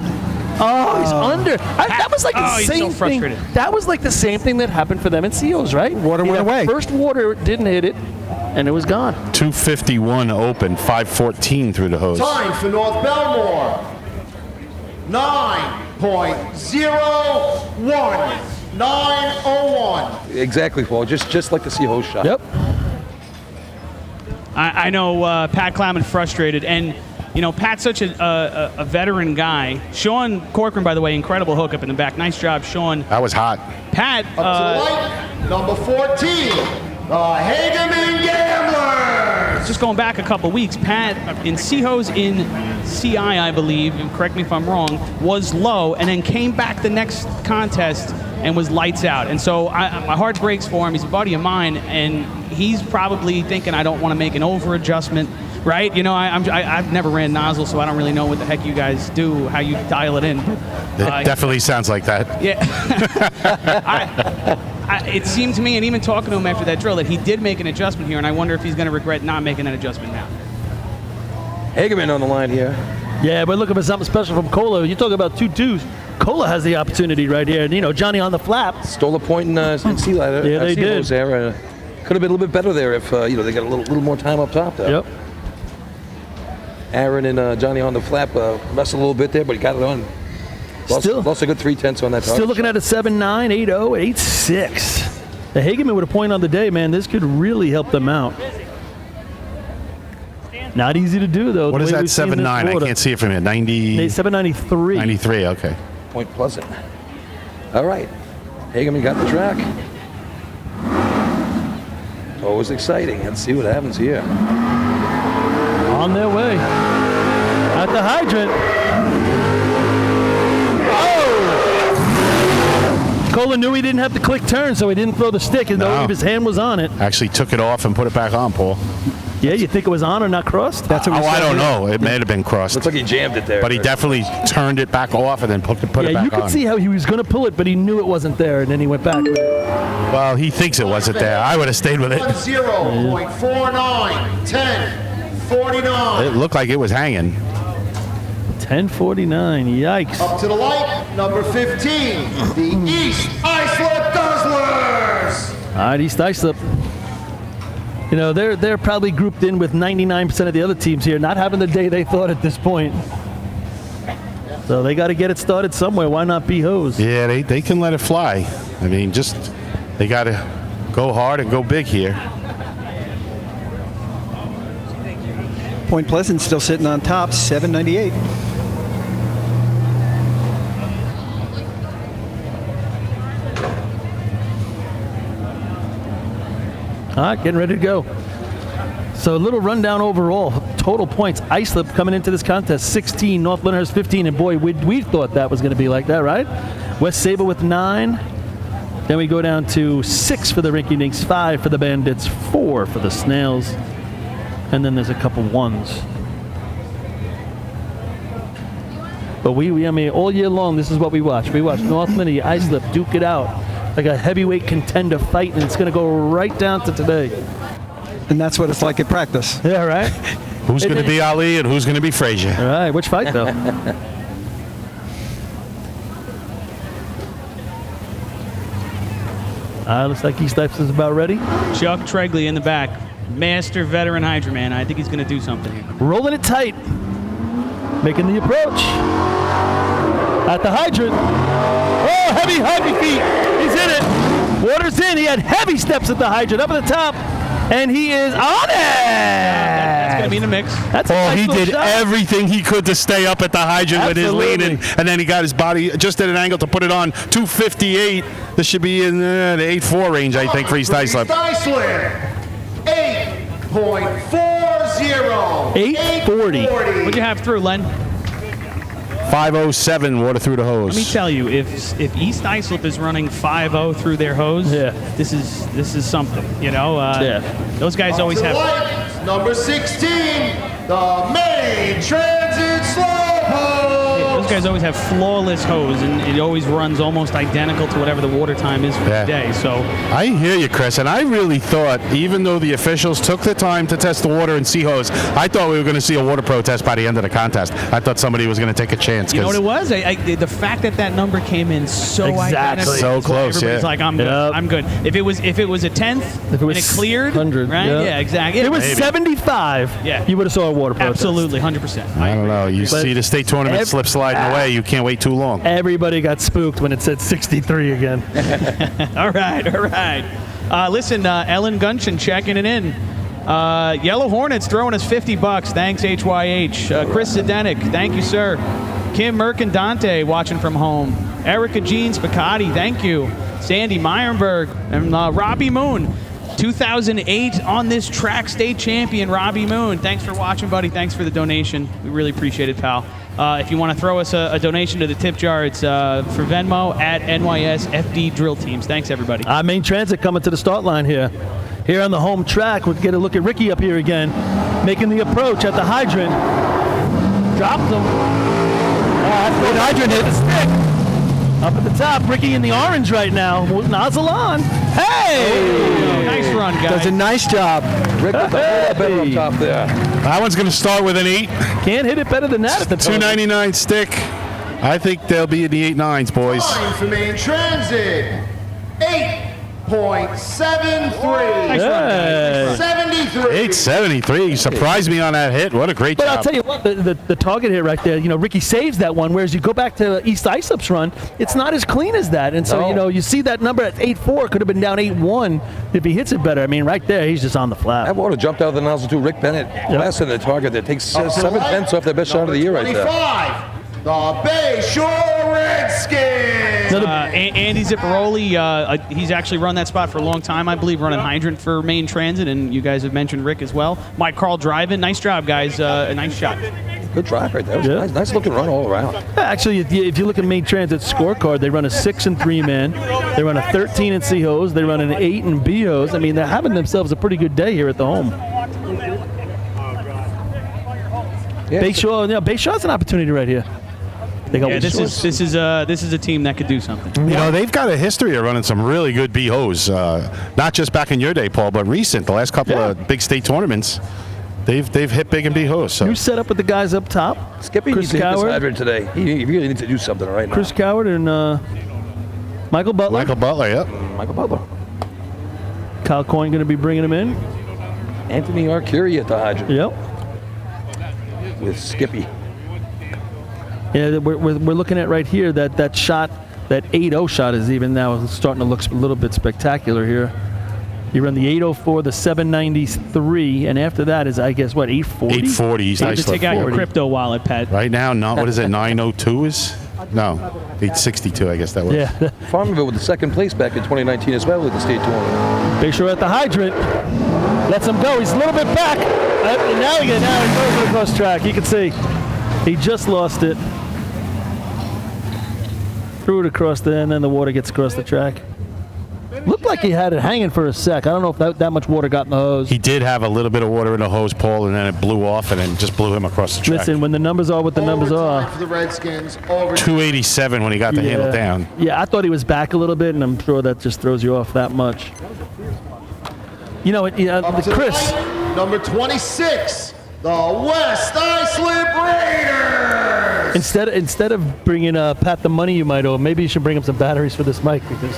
Oh, he's under. That was like the same thing. That was like the same thing that happened for them in C-Hose, right? Water went away. First water didn't hit it, and it was gone. 251 open, 514 through the hose. Time for North Belmore, 9.01. 9:01. Exactly, Paul. Just like the sea hose shot. Yep. I know Pat Cloudman frustrated, and you know Pat's such a veteran guy. Sean Corcoran, by the way, incredible hook up in the back. Nice job, Sean. That was hot. Pat. Up to the light, number 14, the Hageman Gamblers. Just going back a couple weeks, Pat in Seahose in CI, I believe, and correct me if I'm wrong, was low, and then came back the next contest and was lights out. And so my heart breaks for him. He's a buddy of mine, and he's probably thinking I don't want to make an over adjustment, right? You know, I've never ran nozzle, so I don't really know what the heck you guys do, how you dial it in. It definitely sounds like that. Yeah. It seemed to me, and even talking to him after that drill, that he did make an adjustment here, and I wonder if he's going to regret not making that adjustment now. Hageman on the line here. Yeah, we're looking for something special from Cola. You talk about 2-2s. Cola has the opportunity right here. And, you know, Johnny on the flap. Stole a point in sea ladder. Yeah, they did. There. Could have been a little bit better there if, you know, they got a little more time up top there. Yep. Aaron and Johnny on the flap messed a little bit there, but he got it on. Lost a good 3/10 on that target. Still looking at a 7-9, 8-0, 8-6. The Hageman with a point on the day, man. This could really help them out. Not easy to do, though. What is that 7-9? I can't see it from here. 90. 793. 93, okay. Point Pleasant. All right. Hageman got the track. Always exciting. Let's see what happens here. On their way. At the hydrant. Oh! Cola knew he didn't have to click turn, so he didn't throw the stick, though his hand was on it. Actually took it off and put it back on, Paul. Yeah, you think it was on or not crossed? That's what I don't know. It may have been crossed. Looks like he jammed it there. But he definitely turned it back off and then put it back on. Yeah, you could see how he was going to pull it, but he knew it wasn't there, and then he went back with it. Well, he thinks it wasn't there. I would have stayed with it. 0.49, 10:49. It looked like it was hanging. 10:49, yikes. Up to the light, number 15, the East Islip Guzzlers. All right, East Islip. You know, they're probably grouped in with 99% of the other teams here, not having the day they thought at this point. So they got to get it started somewhere. Why not be hose? Yeah, they can let it fly. I mean, just they got to go hard and go big here. Point Pleasant still sitting on top, 798. All right, getting ready to go. So a little rundown overall. Total points. Islip coming into this contest, 16. North Lyndhurst, 15. And boy, we thought that was going to be like that, right? West Sable with 9. Then we go down to 6 for the Rinky Dinks, 5 for the Bandits, 4 for the Snails. And then there's a couple 1s. But I mean, all year long, this is what we watch. We watch North Lyndhurst, Islip duke it out. Like a heavyweight contender fight, and it's going to go right down to today. And that's what it's like at practice. Yeah, right? Who's going to be Ali and who's going to be Frazier? All right, which fight, though? Looks like East Islip is about ready. Chuck Tregley in the back. Master veteran Hydra man. I think he's going to do something here. Rolling it tight. Making the approach. At the hydrant. Oh, heavy feet. He's in it. Water's in. He had heavy steps at the hydrant. Up at the top. And he is on it. That's going to be in the mix. That's a nice he little did shot. everything he could to stay up at the hydrant with his leaning. And then he got his body just at an angle to put it on 258. This should be in the 8-4 range, I think, for East Islip. East Islip, 8.40. 840. What'd you have through, Len? 507 water through the hose. Let me tell you, if East Islip is running 5-0 through their hose, this is something. You know, those guys always have. Light, number 16, the Main Transit Slow Hose. Those guys always have flawless hose, and it always runs almost identical to whatever the water time is for the day. So I hear you, Chris, and I really thought, even though the officials took the time to test the water in sea hose, I thought we were going to see a water protest by the end of the contest. I thought somebody was going to take a chance. You know what it was? The fact that number came in so identical, so close. Everybody's like, I'm good. I'm good. If it was a 10th and it cleared, 100, right? Yeah, exactly. If it was 75, you would have saw a water protest. Absolutely, 100%. I don't know. You see the state tournament slip slide getting away. You can't wait too long. Everybody got spooked when it said 63 again. All right. Listen, Ellen Gunshin checking it in. Yellow Hornets throwing us $50. Thanks, HYH. Chris Zdenek, thank you, sir. Kim Mercandante watching from home. Erica Jean Spicati, thank you. Sandy Meyerberg and Robbie Moon. 2008 on this track state champion, Robbie Moon. Thanks for watching, buddy. Thanks for the donation. We really appreciate it, pal. If you want to throw us a donation to the tip jar, it's for Venmo at NYS FD Drill Teams. Thanks, everybody. Main Transit coming to the start line here. Here on the home track, we'll get a look at Ricky up here again, making the approach at the hydrant. Dropped him. That's good hydrant hit the stick. Up at the top, Ricky in the orange right now. Nozzle on. Hey! Nice run, guys. Does a nice job. Rick with the better up top there. That one's going to start with an 8. Can't hit it better than that at the 299 stick. I think they'll be in the 8.9s, boys. Time for Main Transit. 8.73. Nice run, 73. 873. Surprised me on that hit. What a great But job. I'll tell you what, the target hit right there, Ricky saves that one, whereas you go back to East Islip's run, it's not as clean as that. And so, you see that number at 8.4, could have been down 8.1 if he hits it better. I mean, right there, he's just on the flat. That water jumped out of the nozzle too. Rick Bennett, last in the target that takes 7/10 off their best shot of the year right there. 25. The Bay Shore Redskins. Andy Zipparoli, he's actually run that spot for a long time, I believe, running hydrant for Main Transit, and you guys have mentioned Rick as well. Mike Carl driving. Nice job, guys. A nice shot. Good drive right there. Nice looking run all around. Actually, if you look at Main Transit's scorecard, they run a 6 and 3 man. They run a 13 in C hose. They run an 8 in B hose. I mean, they're having themselves a pretty good day here at the home. Bayshaw's an opportunity right here. This is a team that could do something. They've got a history of running some really good BOs, not just back in your day, Paul, but recent. The last couple of big state tournaments, they've hit big in BOs. So. You set up with the guys up top. Skippy needs to hit this hydrant today. He really needs to do something right now. Chris Coward and Michael Butler. Michael Butler, yep. Michael Butler. Kyle Coyne going to be bringing him in. Anthony Arcuri at the hydrant. Yep. With Skippy. Yeah, we're looking at right here that shot, that 8.0 shot is even now starting to look a little bit spectacular here. You run the 8.04, the 793, and after that is, I guess, what, 840? 840. You have to take out your crypto wallet, Pat. Right now, what is it, 902 is? No, 862, I guess that was. Yeah. Farmerville with the second place back in 2019 as well with the state tournament. Big Shore at the hydrant. Lets him go. He's a little bit back. Now he goes across track. You can see he just lost it. Threw it across there, and then the water gets across the track. Looked like he had it hanging for a sec. I don't know if that much water got in the hose. He did have a little bit of water in the hose, Paul, and then it blew off, and then just blew him across the track. Listen, when the numbers are what the numbers are. For the Redskins, 287 when he got the handle down. Yeah, I thought he was back a little bit, and I'm sure that just throws you off that much. Chris. Number 26, the West Islip Raiders. Instead of bringing Pat the money you might owe, maybe you should bring him some batteries for this mic because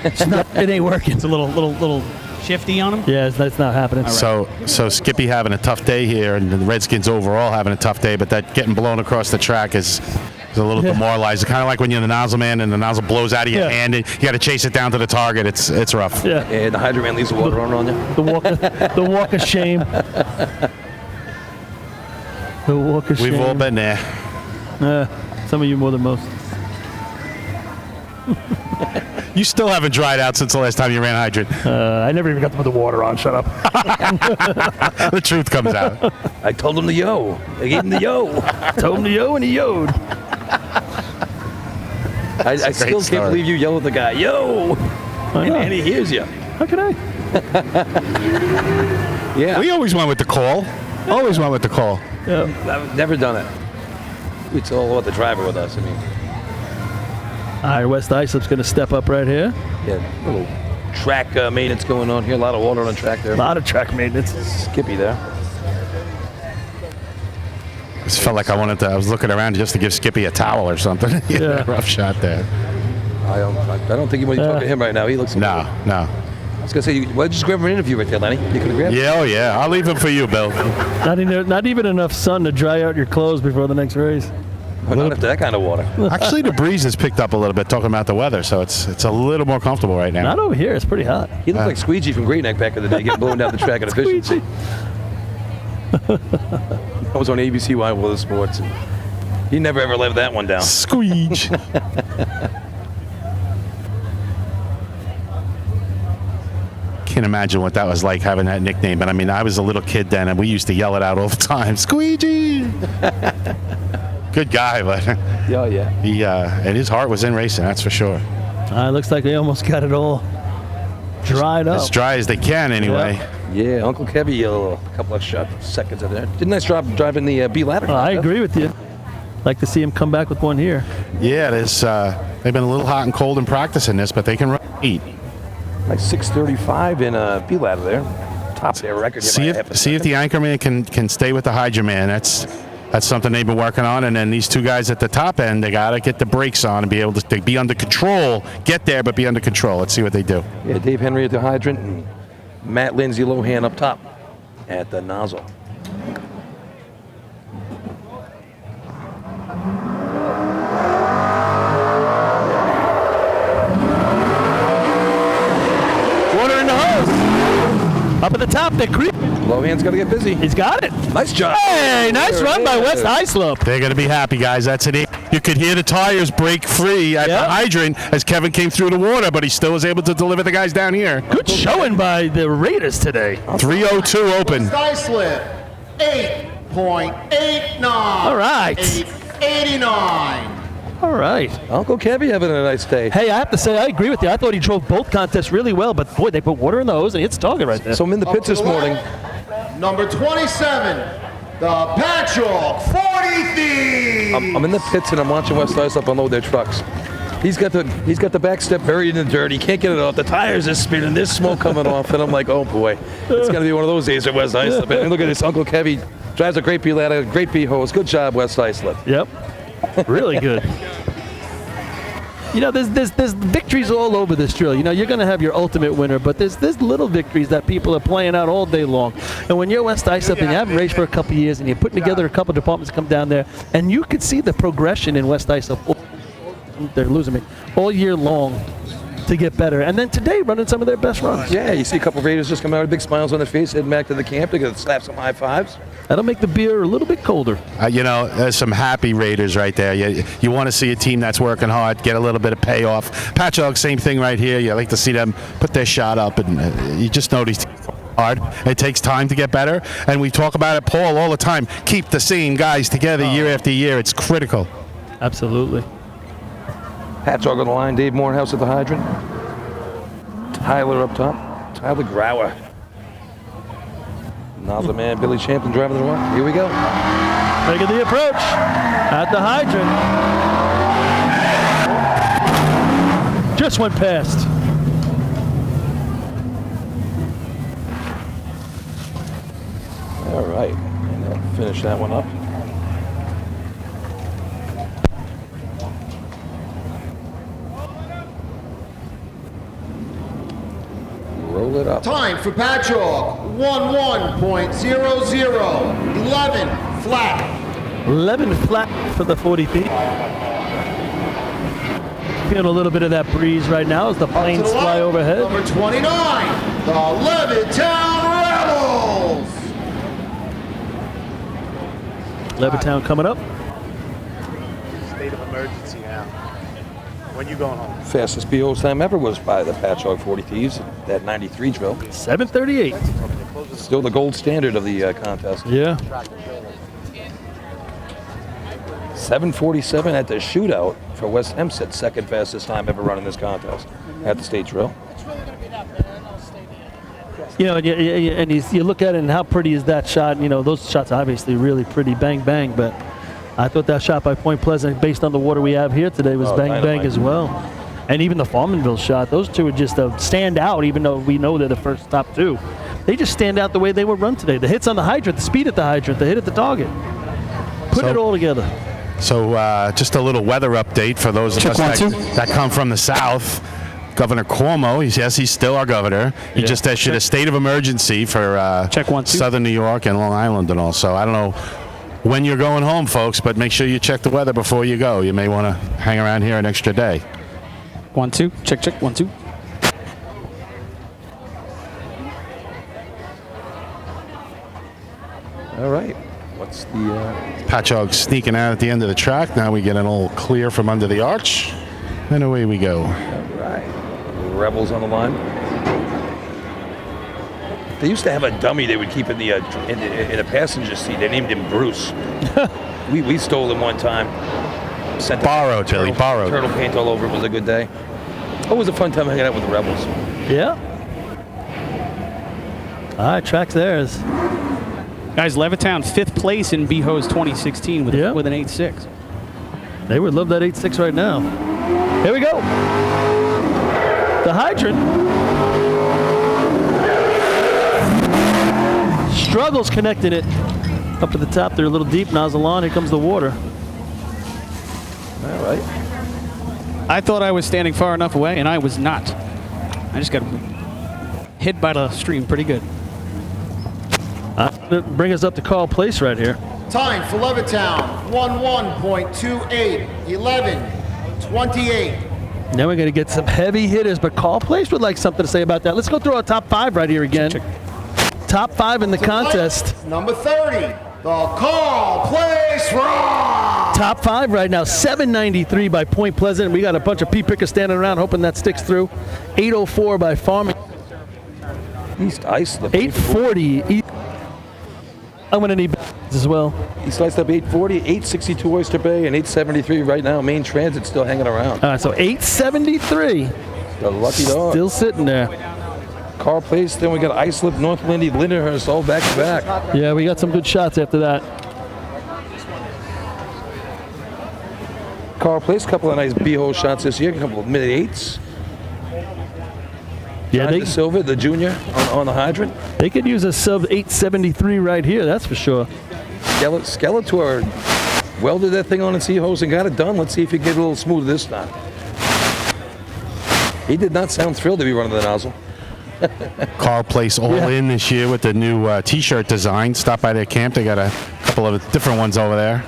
it ain't working. It's a little shifty on him. Yeah, that's not happening. So Skippy having a tough day here, and the Redskins overall having a tough day, but that getting blown across the track is a little demoralizing. Kind of like when you're the nozzle man and the nozzle blows out of your hand, and you got to chase it down to the target. It's rough. Yeah. And the hydrant man leaves the water on you. The walk of shame. The walk of shame. We've all been there. Some of you more than most. You still haven't dried out since the last time you ran hydrant. I never even got to put the water on. Shut up. The truth comes out. I told him to yo. I gave him the yo. Told him to yo, and he yoed. I still can't believe you yell at the guy, yo, and he hears you. How can I? Yeah. We always went with the call. Always went with the call. Yeah. I've never done it. It's all about the driver with us. I mean. All right, West Islip's going to step up right here. Yeah, a little track maintenance going on here. A lot of water on the track there. A lot of track maintenance. Skippy there. I just felt like I was looking around just to give Skippy a towel or something. Yeah. Rough shot there. I don't think you want to talk to him right now. He looks. No. I was going to say, why did you just grab an interview right there, Lenny? You could have grabbed Yeah, oh yeah. I'll leave him for you, Bill. Not even enough sun to dry out your clothes before the next race. Not after that kind of water. Actually, the breeze has picked up a little bit, talking about the weather, so it's a little more comfortable right now. Not over here. It's pretty hot. He looked like Squeegee from Great Neck back in the day, getting blown down the track at efficiency. I was on ABC Wide World of Sports. And he never ever lived that one down. Squeege. Can't imagine what that was like, having that nickname. But I mean, I was a little kid then, and we used to yell it out all the time. Squeegee. Good guy, but yeah. He and his heart was in racing. That's for sure. Looks like they almost got it all dried up. As dry as they can, anyway. Yeah, Uncle Kevy, a couple of seconds of there. Did a nice job driving the B ladder. I agree with you. Like to see him come back with one here. Yeah, they've been a little hot and cold in practice in this, but they can run heat. Like 6:35 in a B ladder there. Top their record. See if the anchorman can stay with the Hydra man. That's something they've been working on. And then these two guys at the top end, they got to get the brakes on and be able to be under control. Get there, but be under control. Let's see what they do. Yeah, Dave Henry at the hydrant and Matt Lindsay Lohan up top at the nozzle. Water in the hose. Up at the top, they're creeping. Lohan's got to get busy. He's got it. Nice job. Hey, nice run by West Islip. They're going to be happy, guys. That's it. You could hear the tires break free at the hydrant as Kevin came through the water, but he still was able to deliver the guys down here. Good showing by the Raiders today. 3:02 open. Islip, 8.89. All right. 8.89. All right. Uncle Kevy having a nice day. Hey, I have to say, I agree with you. I thought he drove both contests really well, but boy, they put water in the hose and hits target right there. So I'm in the pits this morning. Number 27, the Patchogue 40 Thieves. I'm in the pits and I'm watching West Islip unload their trucks. He's got the back step buried in the dirt. He can't get it off. The tires are spinning. There's smoke coming off, and I'm like, oh boy, it's gonna be one of those days at West Islip. And look at this, Uncle Kevy drives a great B ladder, great B hose. Good job, West Islip. Yep, really good. You know, there's victories all over this drill. You know, you're going to have your ultimate winner, but there's little victories that people are playing out all day long. And when you're West Islip and you haven't raced for a couple of years and you're putting together a couple of departments to come down there, and you could see the progression in West Islip. They're losing me all year long to get better. And then today, running some of their best runs. Yeah, you see a couple of Raiders just come out with big smiles on their face, heading back to the camp. They're going to slap some high fives. That'll make the beer a little bit colder. You know, there's some happy Raiders right there. You want to see a team that's working hard, get a little bit of payoff. Patchogue, same thing right here. You like to see them put their shot up, and you just know these teams are hard. It takes time to get better, and we talk about it, Paul, all the time. Keep the same guys together year after year. It's critical. Absolutely. Patchogue on the line, Dave Morehouse at the hydrant. Tyler up top. Tyler Grauer. Nozzle man, Billy Champlin driving the rock. Here we go. Look at the approach at the hydrant. Just went past. All right, and I'll finish that one up. Roll it up. Time for Patchogue, 11.00, 11 flat. 11 flat for the 40 feet. Feeling a little bit of that breeze right now as the planes fly overhead. Number 29, the Levittown Rebels. Levittown coming up. State of emergency now. When you going home? Fastest BO time ever was by the Patchogue 40 Thieves, that 93 drill. 7:38. Still the gold standard of the contest. Yeah. 7:47 at the shootout for West Hempstead, second fastest time ever run in this contest at the state drill. You know, and you look at it and how pretty is that shot. You know, those shots are obviously really pretty, bang, bang, but I thought that shot by Point Pleasant, based on the water we have here today, was bang, dynamite. bang as well. And even the Farmanville shot, those two are just stand out, even though we know they're the first top two. They just stand out the way they were run today. The hits on the hydrant, the speed at the hydrant, the hit at the target. Put it all together. So just a little weather update for those of us that come from the south. Governor Cuomo, he's still our governor. He just issued a state of emergency for Southern New York and Long Island and all. So I don't know when you're going home, folks, but make sure you check the weather before you go. You may want to hang around here an extra day. 1, 2. Check, check. 1, 2. All right. What's the... Patchogue sneaking out at the end of the track. Now we get an little clear from under the arch. And away we go. All right. Rebels on the line. They used to have a dummy they would keep in the in a passenger seat. They named him Bruce. we stole him one time. Borrowed, Billy, borrowed. Turtle paint all over. It was a good day. It was a fun time hanging out with the Rebels. Yeah. All right, track's theirs. Guys, Levittown 5th place in BHO's 2016 with an 8.6. They would love that 8.6 right now. Here we go. The hydrant. Struggles connecting it. Up at the top there, a little deep, nozzle on. Here comes the water. All right. I thought I was standing far enough away, and I was not. I just got hit by the stream pretty good. Bring us up to Carl Place right here. Time for Levittown, 11.28, 11:28. Now we're going to get some heavy hitters, but Carl Place would like something to say about that. Let's go through our top 5 right here again. Top 5 in the contest. Number 30, the Carl Place Rock. Top 5 right now, 793 by Point Pleasant. We got a bunch of pea-pickers standing around hoping that sticks through. 804 by Farming. East Islip. 840. I'm going to need as well. East Islip 840, 862 Oyster Bay, and 873 right now. Main Transit still hanging around. All right, so 873. The lucky dog. Still sitting there. Carl Place, then we got Islip, North Lindy, Lindenhurst, all back to back. Yeah, we got some good shots after that. Carl Place, a couple of nice BHO shots this year, a couple of mid-8s. Yeah, John Silva, the junior, on the hydrant. They could use a sub 873 right here, that's for sure. Skeletor welded that thing on its hose and got it done. Let's see if he can get a little smoother this time. He did not sound thrilled to be running the nozzle. Carl Place all in this year with the new T-shirt design. Stop by their camp. They got a couple of different ones over there.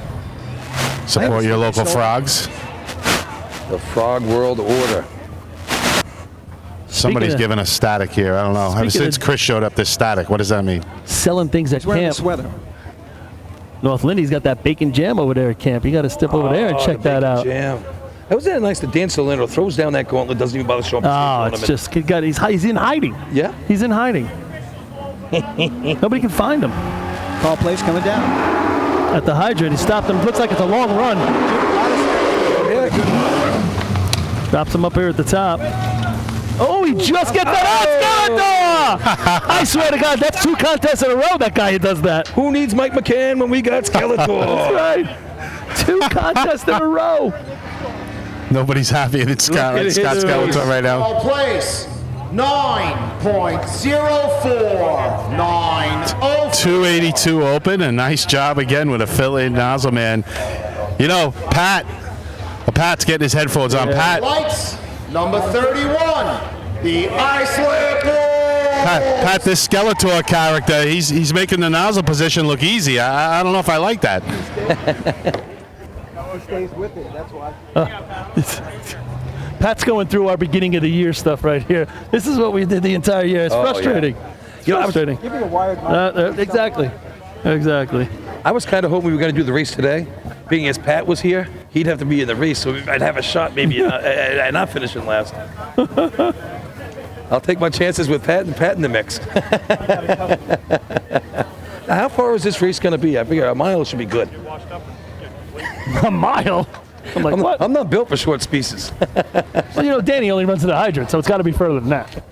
Support your local frogs. The Frog World Order. Somebody's giving us static here. I don't know. Ever since Chris showed up, there's static. What does that mean? Selling things at camp. North Lindy's got that bacon jam over there at camp. You got to step over there and check that out. Jam. That was nice that Dan Solano throws down that gauntlet, doesn't even bother showing up. Oh, it's just, he's in hiding. Yeah? He's in hiding. Nobody can find him. Carl Place coming down. At the hydrant, he stopped him. Looks like it's a long run. Drops him up here at the top. Oh, he just gets that out, Skeletor! I swear to God, that's 2 contests in a row that guy does that. Who needs Mike McCann when we got Skeletor? That's right. 2 contests in a row. Nobody's happy in Scott Skeletor right now. Carl Place, 9.04, 9.04. 282 open. A nice job again with a fill-in nozzle, man. You know, Pat's getting his headphones on. Pat. Lights, number 31, the Islip Wolves. Pat, this Skeletor character, he's making the nozzle position look easy. I don't know if I like that. Stays with it, that's why. Pat's going through our beginning of the year stuff right here. This is what we did the entire year. It's frustrating. Yeah. It's frustrating. Give me a wired Exactly. I was kind of hoping we were going to do the race today. Being as Pat was here, he'd have to be in the race, so I'd have a shot maybe at not finishing last. I'll take my chances with Pat in the mix. Now, how far is this race going to be? I figure a mile should be good. A mile? I'm like, what? I'm not built for short species. Well, you know, Danny only runs to the hydrant, so it's got to be further than that.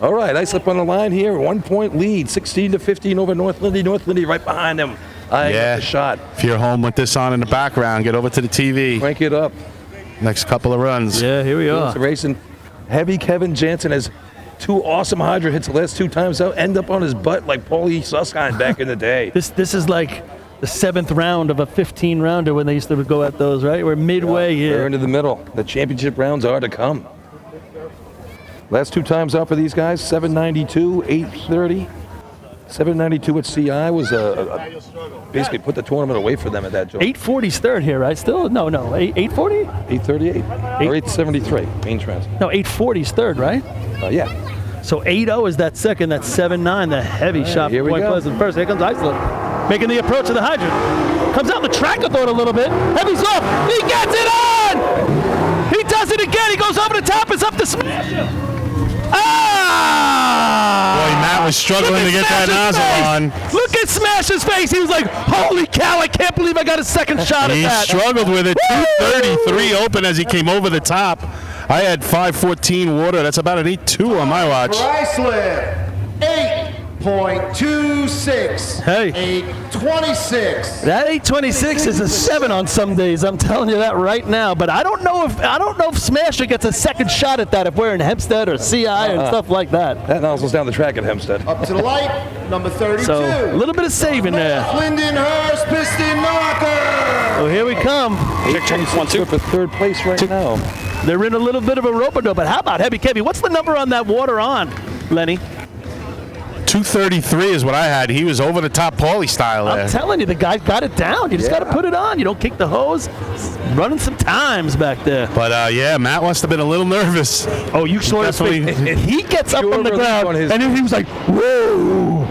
All right, Islip on the line here. 1 point lead, 16-15 over North Lindy. North Lindy right behind them. Yeah. The shot. If you're home with this on in the background, get over to the TV. Crank it up. Next couple of runs. Yeah, here we are. Racing. Heavy Kevin Jansen has 2 awesome hydro hits the last 2 times out. End up on his butt like Paulie Susskind back in the day. This is like the 7th round of a 15-rounder when they used to go at those, right? We're midway here. We're into the middle. The championship rounds are to come. Last 2 times out for these guys, 792, 830. 792 at CI was basically put the tournament away for them at that joint. 840's third here, right? Still? No, 840? 838 or 873, main transit. No, 840's third, right? Yeah. So 80 is that second. That's 7-9, the heavy shot here from we Point go. Pleasant first. Here comes Islip, making the approach to the hydrant. Comes out the track-a-thon a little bit. Heavy's off. He gets it on! He does it again. He goes over the top. It's up to Smash. Boy, Matt was struggling to get that nozzle on. Look at Smash's face. He was like, holy cow, I can't believe I got a second shot at He that. struggled with it. 233 open as he came over the top. I had 514 water. That's about an 8.2 on my watch. Islip, 8.26. Hey. 8.26. That 826 is a 7 on some days. I'm telling you that right now. But I don't know if Smasher gets a second shot at that if we're in Hempstead or CI and stuff like that. That nozzle's down the track at Hempstead. Up to the light, number 32. So a little bit of saving there. Lindenhurst piston knocker. So here we come. Check 1-2 for third place right now. They're in a little bit of a rope-a-dope, but how about Heavy Kevy? What's the number on that water on, Lenny? 233 is what I had. He was over the top Paulie style there. I'm telling you, the guy got it down. You just got to put it on. You don't kick the hose. Running some times back there. But yeah, Matt must have been a little nervous. Oh, you saw his face. He gets up on the ground, and then he was like, whoa.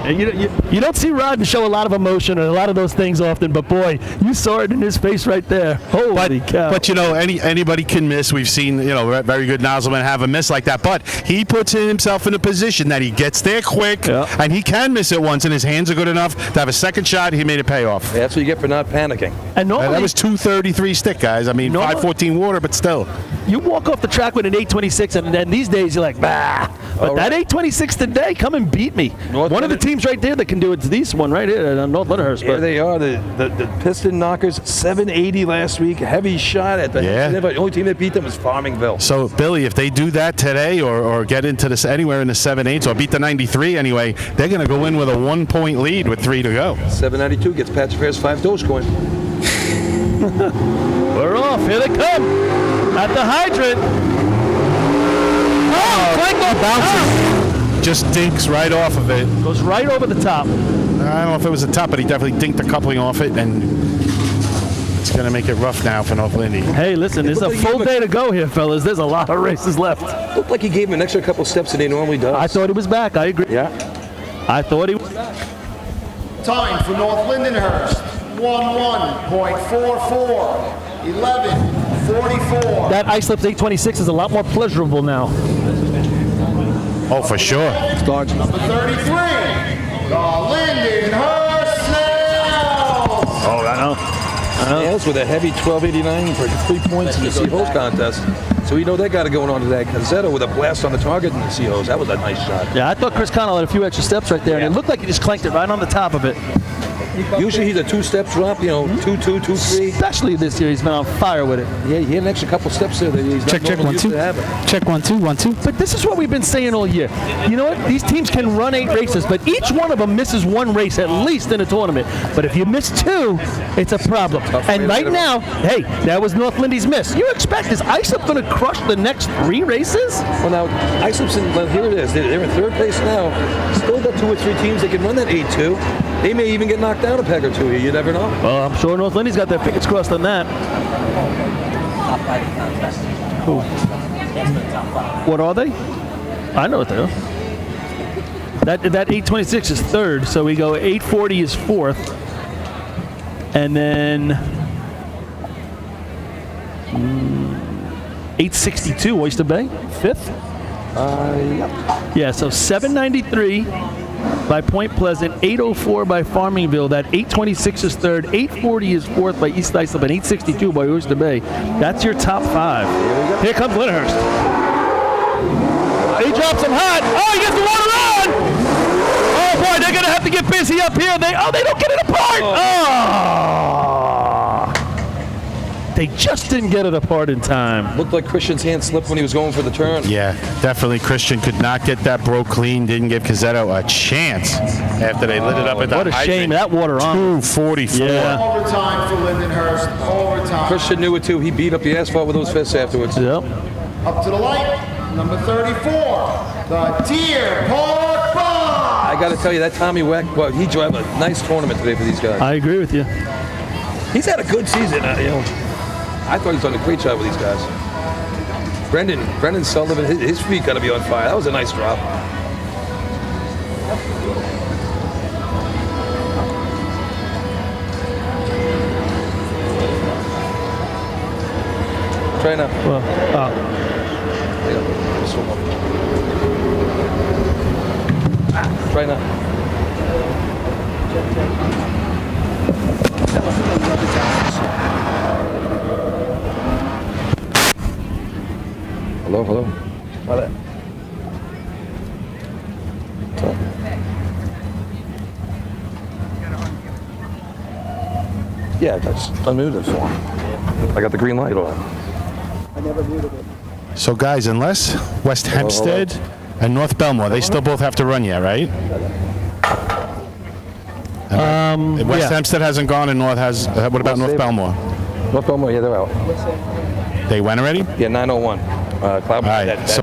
And you don't see Rodden show a lot of emotion or a lot of those things often, but boy, you saw it in his face right there. Holy cow. But you know, anybody can miss. We've seen, you know, very good nozzlemen have a miss like that. But he puts himself in a position that he gets there quick, and he can miss it once, and his hands are good enough to have a second shot. He made it pay off. Yeah, that's what you get for not panicking. And normally, that was 233 stick, guys. I mean, 514 water, but still. You walk off the track with an 826, and then these days you're like, bah. But that 826 today, come and beat me. One of the teams right there that can do it is this one right here, North Lindenhurst. Here they are, the piston knockers, 780 last week, heavy shot at the the only team that beat them was Farmingville. So, Billy, if they do that today or get into this anywhere in the 7/8 or beat the 93 anyway, they're going to go in with a 1-point lead with 3 to go. 792 gets Patch Fair's 5 Dogecoin. We're off. Here they come at the hydrant. Just dinks right off of it. Goes right over the top. I don't know if it was the top, but he definitely dinked the coupling off it, and it's going to make it rough now for North Lindy. Hey, listen, there's a full day to go here, fellas. There's a lot of races left. Looked like he gave him an extra couple steps than he normally does. I thought he was back. I agree. Yeah. I thought he was back. Time for North Lindenhurst, 11.44. 11.44. That Islip's 826 is a lot more pleasurable now. Oh, for sure. Number 33, the Lindenhurst Snails. Oh, I know. Snails with a heavy 1289 for 3 points in the C-Hose contest. So we know they got it going on today. Cazzetto with a blast on the target in the C-Hose. That was a nice shot. Yeah, I thought Chris Connell had a few extra steps right there, and it looked like he just clanked it right on the top of it. Usually he's a 2-step drop, you know, 2-2, 2-3. Especially this year, he's been on fire with it. Yeah, he had an extra couple steps there that he's not normally used to having. Check 1-2, 1-2. But this is what we've been saying all year. You know what? These teams can run 8 races, but each one of them misses 1 race at least in a tournament. But if you miss 2, it's a problem. And right now, hey, that was North Lindy's miss. You expect, is Islip going to crush the next 3 races? Well, now, Islip's in, well, here it is. They're in 3rd place now. Still got 2 or 3 teams that can run that 8-2. They may even get knocked down a peg or 2 here. You never know. Well, I'm sure North Lindy's got their pickets crossed on that. Who? What are they? I know what they are. That 826 is 3rd, so we go 840 is 4th, and then 862 Oyster Bay 5th. Yeah, so 793. By Point Pleasant, 804 by Farmingville. That 826 is 3rd, 840 is 4th by East Islip, and 862 by Oyster Bay. That's your top 5. Here comes Lindenhurst. He drops them hot. Oh, he gets the water on! Oh boy, they're gonna have to get busy up here. They don't get it apart. They just didn't get it apart in time. Looked like Christian's hand slipped when he was going for the turn. Yeah, definitely Christian could not get that bro clean. Didn't give Cazzetto a chance after they lit it up at the What a shame, that water on. 244. Yeah. Overtime for Lindenhurst. Overtime. Christian knew it too. He beat up the asphalt with those fists afterwards. Yep. Up to the light, Number 34, the Deer Park Box. I got to tell you, that Tommy Weck, well, he drove a nice tournament today for these guys. I agree with you. He's had a good season. I thought he's done a great job with these guys. Brendan Sullivan, his feet got to be on fire. That was a nice drop. Try now. Well, Just one more. Try now. Hello. Try that. Yeah, that's unmuted for him. I got the green light on. I never muted it. So, guys, unless West Hempstead and North Belmore, they still both have to run yet, right? West Hempstead hasn't gone, and North has. What about North Belmore? North Belmore, yeah, they're out. They went already? Yeah, 9:01. Cloud. All right. So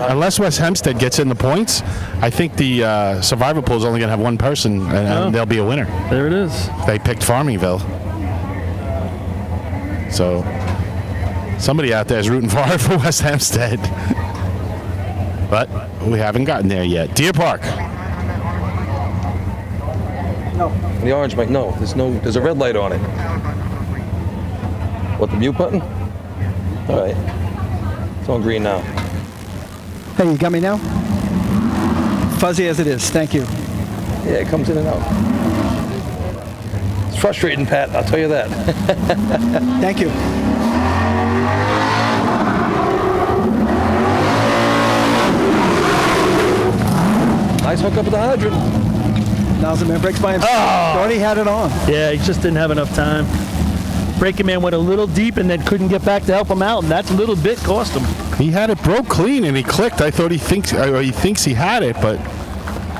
unless West Hempstead gets in the points, I think the survivor pool is only going to have one person, and they'll be a winner. There it is. They picked Farmingville. So somebody out there is rooting for West Hempstead. But we haven't gotten there yet. Deer Park. No. The orange mic, no. There's a red light on it. What, the mute button? All right. It's on green now. Hey, you got me now? Fuzzy as it is. Thank you. Yeah, it comes in and out. It's frustrating, Pat. I'll tell you that. Thank you. Nice hook up at the hydrant. Nozzle man breaks by himself. Thought he had it on. Yeah, he just didn't have enough time. Braking man went a little deep and then couldn't get back to help him out, and that little bit cost him. He had it broke clean and he clicked. I thought he thinks he had it, but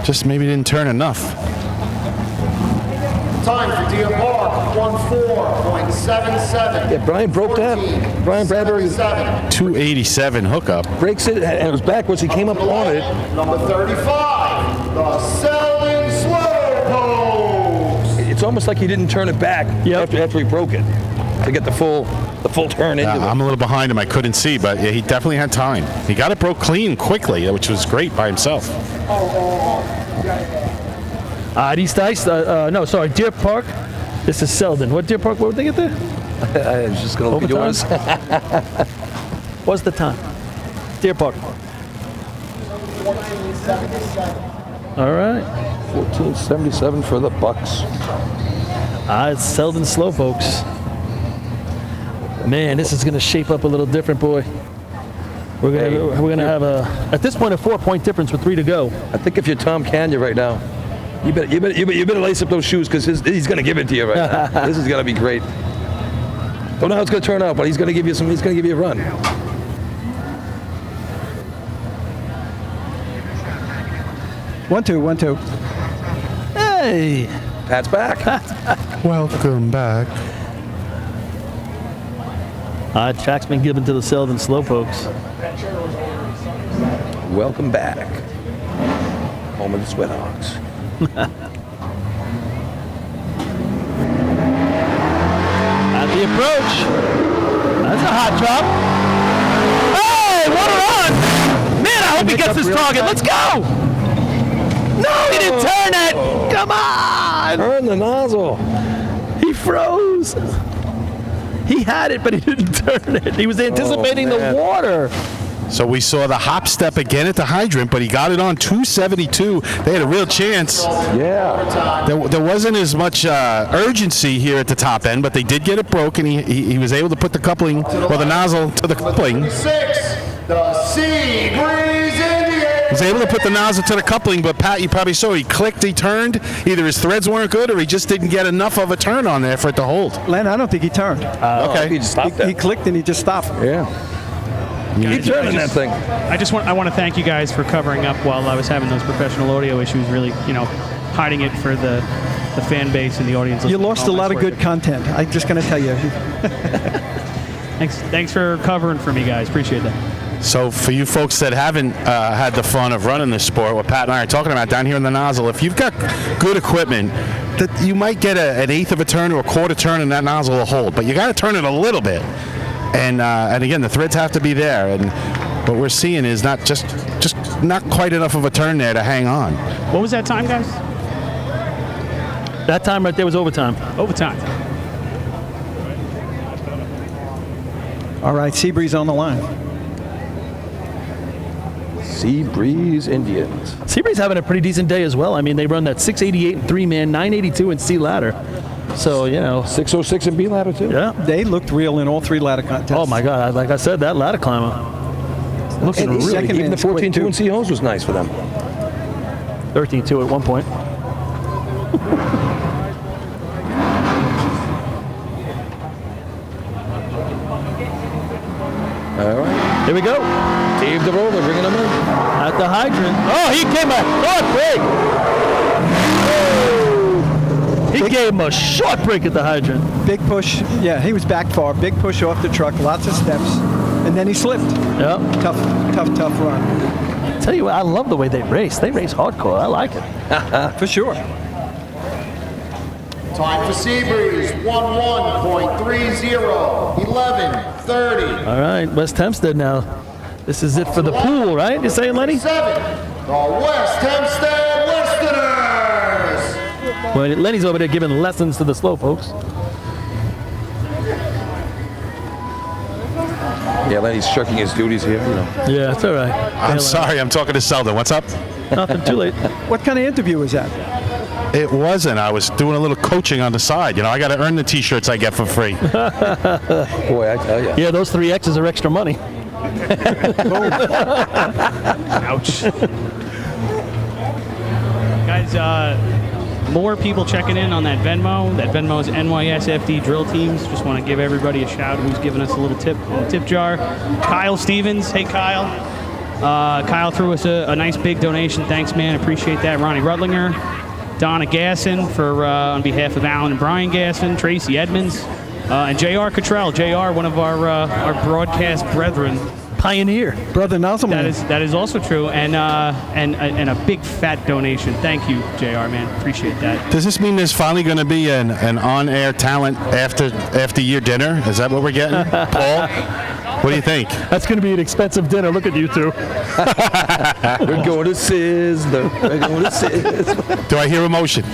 just maybe didn't turn enough. Time for Deer Park, 14.77. Yeah, Brian broke that. Brian Bradbury. 287 hookup. Breaks it, and it was backwards. He came up on it. Number 35, the Selden Slow Post. It's almost like he didn't turn it back after he broke it to get the full turn into it. I'm a little behind him. I couldn't see, but yeah, he definitely had time. He got it broke clean quickly, which was great by himself. Deer Park. This is Selden. What Deer Park? What would they get there? I was just going to look at yours. What's the time? Deer Park. 14.77. All right. 14.77 for the Bucks. It's Selden Slowpokes. Man, this is going to shape up a little different, boy. We're gonna have at this point a 4-point difference with 3 to go. I think if you're Tom Canyon right now, you better lace up those shoes because he's going to give it to you right now. This is going to be great. Don't know how it's going to turn out, but he's going to give you a run. One, two. Hey! Pat's back. Welcome back. Track's been given to the Selden Slowpokes. Welcome back. Home of the Sweathawks. At the approach. That's a hot drop. Hey, what a run! Man, I hope he gets his target. Let's go! No, he didn't turn it! Come on! Turn the nozzle. He froze. He had it, but he didn't turn it. He was anticipating the water. So we saw the hop step again at the hydrant, but he got it on 272. They had a real chance. Yeah. There wasn't as much urgency here at the top end, but they did get it broken. He was able to put the coupling, or the nozzle to the coupling. 6, the Sea Breeze Indians. He was able to put the nozzle to the coupling, but Pat, you probably saw he clicked, he turned. Either his threads weren't good or he just didn't get enough of a turn on there for it to hold. Len, I don't think he turned. Okay. He just stopped it. He clicked and he just stopped. Yeah. Keep turning that thing. I want to thank you guys for covering up while I was having those professional audio issues, really, hiding it for the fan base and the audience. You lost a lot of good content. I'm just going to tell you. Thanks for covering for me, guys. Appreciate that. So for you folks that haven't had the fun of running this sport, what Pat and I are talking about down here in the nozzle, if you've got good equipment, that you might get an eighth of a turn or a quarter turn and that nozzle will hold, but you got to turn it a little bit. And again, the threads have to be there. And what we're seeing is not just not quite enough of a turn there to hang on. What was that time, guys? That time right there was overtime. Overtime. All right, Seabreeze on the line. Seabreeze Indians. Seabreeze having a pretty decent day as well. I mean, they run that 688 in three-man, 982 in C ladder. So, 606 in B ladder, too. Yeah. They looked real in all 3 ladder contests. Oh, my God. Like I said, that ladder climber. Looking And really even the 14-2 in C hose was nice for them. 13-2 at one point. All right. Here we go. Dave DeRola bringing them in. At the hydrant. Oh, he came a short break. He gave him a short break at the hydrant. Big push. Yeah, he was back far. Big push off the truck. Lots of steps. And then he slipped. Yep. Tough run. Tell you what, I love the way they race. They race hardcore. I like it. For sure. Time for Seabreeze, 11.30, 11:30. All right, West Hempstead now. This is it for the pool, right? You saying, Lenny? 7, the West Hempstead Westerners. Well, Lenny's over there giving lessons to the slow folks. Yeah, Lenny's shirking his duties here. Yeah, it's all right. I'm sorry, I'm talking to Selden. What's up? Nothing, too late. What kind of interview was that? It wasn't. I was doing a little coaching on the side. I got to earn the T-shirts I get for free. Boy, I tell you. Yeah, those 3 X's are extra money. Ouch. Guys, more people checking in on that Venmo. That Venmo is NYS FD Drill Teams. Just want to give everybody a shout who's giving us a little tip in the tip jar. Kyle Stevens. Hey, Kyle. Kyle threw us a nice big donation. Thanks, man. Appreciate that. Ronnie Rutlinger. Donna Gasson for on behalf of Alan and Brian Gasson. Tracy Edmonds. And J.R. Cottrell. J.R., one of our broadcast brethren. Pioneer. Brother Nozzleman. That is also true. And a big fat donation. Thank you, JR, man. Appreciate that. Does this mean there's finally going to be an on-air talent after your dinner? Is that what we're getting, Paul? What do you think? That's going to be an expensive dinner. Look at you two. We're going to Sizzler. We're going to Sizzler. Do I hear emotion?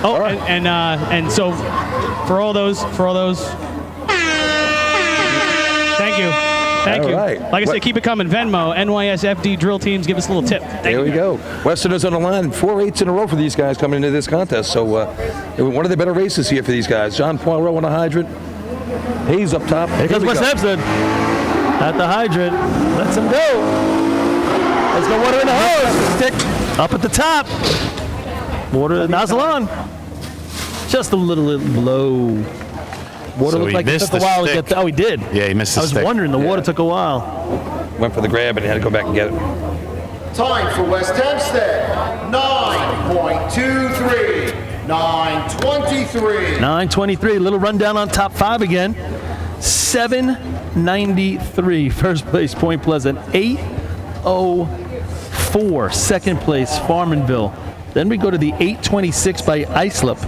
Oh, right. and so for all those. Thank you. Thank you. Right. Like I said, keep it coming. Venmo, NYS FD Drill Teams. Give us a little tip. There we go. Westerners on the line. 4 8s in a row for these guys coming into this contest. So one of the better races here for these guys. John Poirot on the hydrant. Hayes up top. Here comes West Hempstead at the hydrant. Let's him go. Let's go water in the hose. Stick up at the top. Water nozzle on. Just a little low. Water looked like it took a while to get there. Oh, he did. Yeah, he missed the stick. I was wondering. The water took a while. Went for the grab and he had to go back and get it. Time for West Hempstead, 9.23, 9.23. 9:23. Little rundown on top 5 again. 793. First place, Point Pleasant. 804. Second place, Farmanville. Then we go to the 826 by Islip.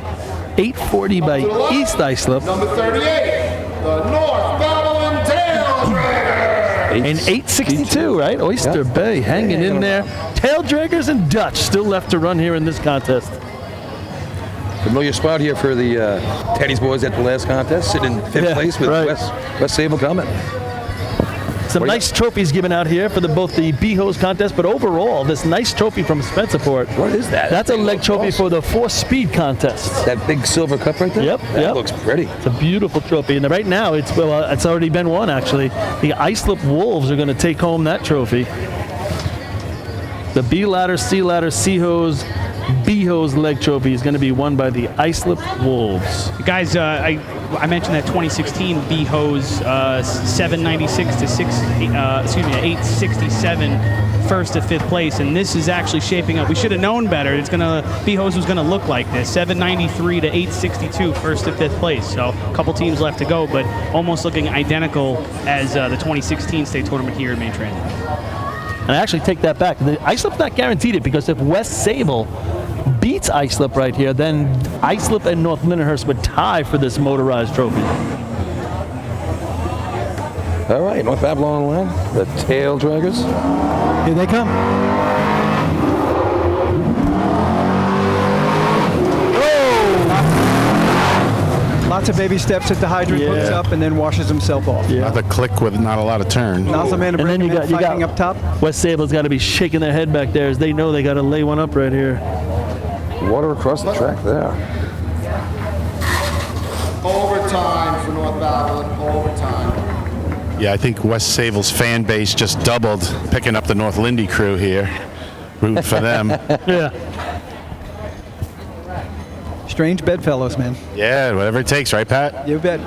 840 by East Islip. Number 38, the North Babylon Tail Dragger. And 862, right? Oyster Bay hanging in there. Tail Draggers and Dutch still left to run here in this contest. Familiar spot here for the Teddy's boys at the last contest, sitting in 5th place with West Sable coming. Some nice trophies given out here for both the B-Hose contest, but overall, this nice trophy from Spencerport. What is that? That's a leg trophy for the 4-speed contest. That big silver cup right there? Yep. That looks pretty. It's a beautiful trophy. And right now, it's already been won, actually. The Islip Wolves are going to take home that trophy. The B ladder, C ladder, C-Hose, B-Hose leg trophy is going to be won by the Islip Wolves. Guys, I mentioned that 2016 B-Hose 796 to 867 first to fifth place, and this is actually shaping up. We should have known better. B-Hose was gonna look like this. 793 to 862 first to fifth place. So a couple teams left to go, but almost looking identical as the 2016 state tournament here in Main Transit. And I actually take that back. The Islip's not guaranteed it, because if West Sable beats Islip right here, then Islip and North Lindenhurst would tie for this motorized trophy. All right, North Babylon on the line. The Tail Draggers. Here they come. Lots of baby steps at the hydrant, hooks up, and then washes himself off. Another click with not a lot of turn. Nozzle man and then you got up top. West Sable's got to be shaking their head back there as they know they got to lay one up right here. Water across the track there. Overtime for North Babylon, overtime. Yeah, I think West Sable's fan base just doubled, picking up the North Lindy crew here. Rooting for them. Yeah. Strange bedfellows, man. Yeah, whatever it takes, right, Pat? You bet.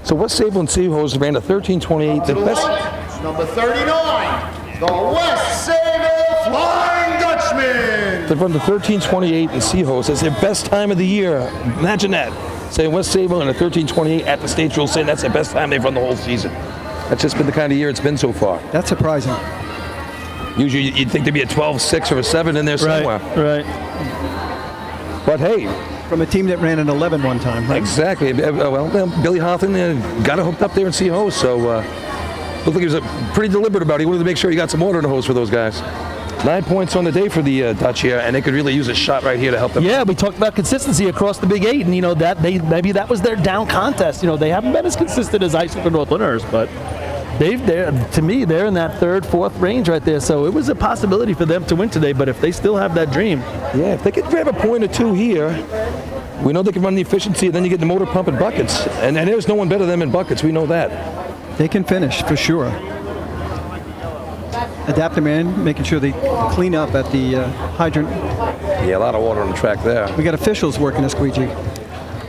So West Sable and Seahorse ran a 13:28. To the right, number 39, the West Sable Flying Dutchman. They've run the 13:28 and Seahorse. It's their best time of the year. Imagine that. Saying West Sable and a 13:28 at the state drill, saying that's the best time they've run the whole season. That's just been the kind of year it's been so far. That's surprising. Usually you'd think there'd be a 12-6 or a 7 in there somewhere. Right. But hey. From a team that ran an 11 one time, right? Exactly. Well, Billy Hawthorne got it hooked up there in Seahorse, so looked like he was pretty deliberate about it. He wanted to make sure he got some water in the hose for those guys. 9 points on the day for the Dutch here, and they could really use a shot right here to help them. Yeah, we talked about consistency across the Big Eight, and that maybe that was their down contest. They haven't been as consistent as Islip or North Lindenhurst, but to me, they're in that third, fourth range right there. So it was a possibility for them to win today. But if they still have that dream, yeah, if they could grab a point or two here, we know they can run the efficiency, and then you get the motor pumping buckets, and there's no one better than them in buckets. We know that. They can finish for sure. Adapter man, making sure they clean up at the hydrant. Yeah, a lot of water on the track there. We got officials working a squeegee.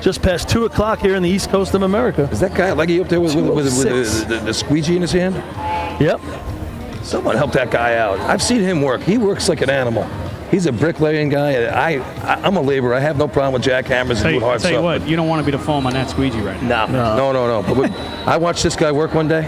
Just past 2 o'clock here in the East Coast of America. Is that guy Leggy up there with the squeegee in his hand? Yep. Someone help that guy out. I've seen him work. He works like an animal. He's a bricklaying guy. I'm a laborer. I have no problem with jackhammers and doing hard stuff. Tell you what, you don't want to be the foam on that squeegee right now. No. But I watched this guy work one day.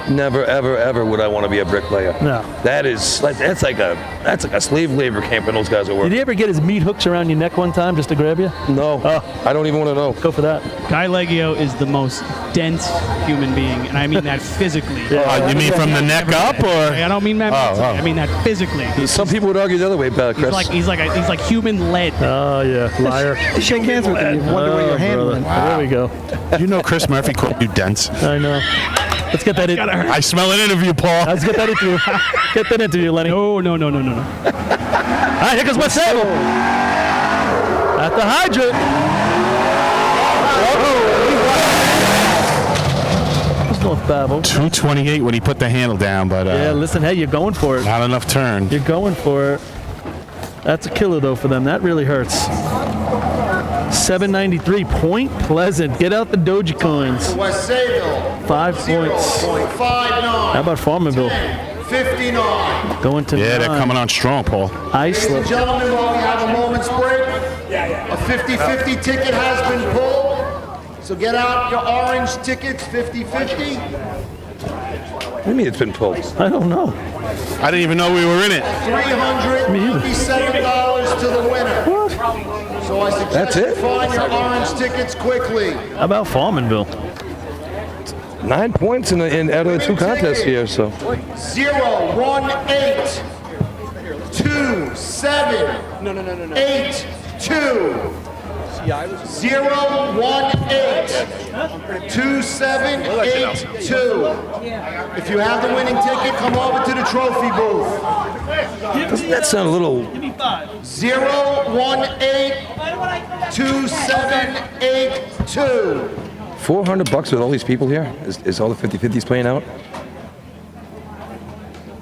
Never, ever, ever would I want to be a bricklayer. No. That's like a slave labor camp when those guys are working. Did he ever get his meat hooks around your neck one time just to grab you? No. I don't even want to know. Go for that. Guy Leggio is the most dense human being, and I mean that physically. You mean from the neck up, or? I don't mean that mentally. I mean that physically. Some people would argue the other way, Chris. He's like human lead. Oh yeah, liar. Shake hands with him. You wonder where your hand went. Wow. There we go. Did you know Chris Murphy called you dense? I know. Let's get that in. I smell an interview, Paul. Let's get that interview. Get that interview, Lenny. No. All right, here goes West Sable. At the hydrant. North Babel. 228 when he put the handle down, but yeah, listen, hey, you're going for it. Not enough turn. You're going for it. That's a killer though for them. That really hurts. 793, Point Pleasant. Get out the Doji coins. West Sable. 5 points. 0.59. How about Farmerville? 59. Going to 9. They're coming on strong, Paul. Ladies and gentlemen, while we have a moment's break, a 50-50 ticket has been pulled. So get out your orange tickets, 50-50. What do you mean it's been pulled? I don't know. I didn't even know we were in it. $357 to the winner. What? So I suggest you find your orange tickets quickly. How about Farmanville? 9 points out of the 2 contests here, so. 0, 1, 8, 2, 7, 8, 2. 0, 1, 8, 2, 7, 8, 2. If you have the winning ticket, come over to the trophy booth. Doesn't that sound a little... 0, 1, 8, 2, 7, 8, 2. $400 with all these people here? Is all the 50-50s playing out?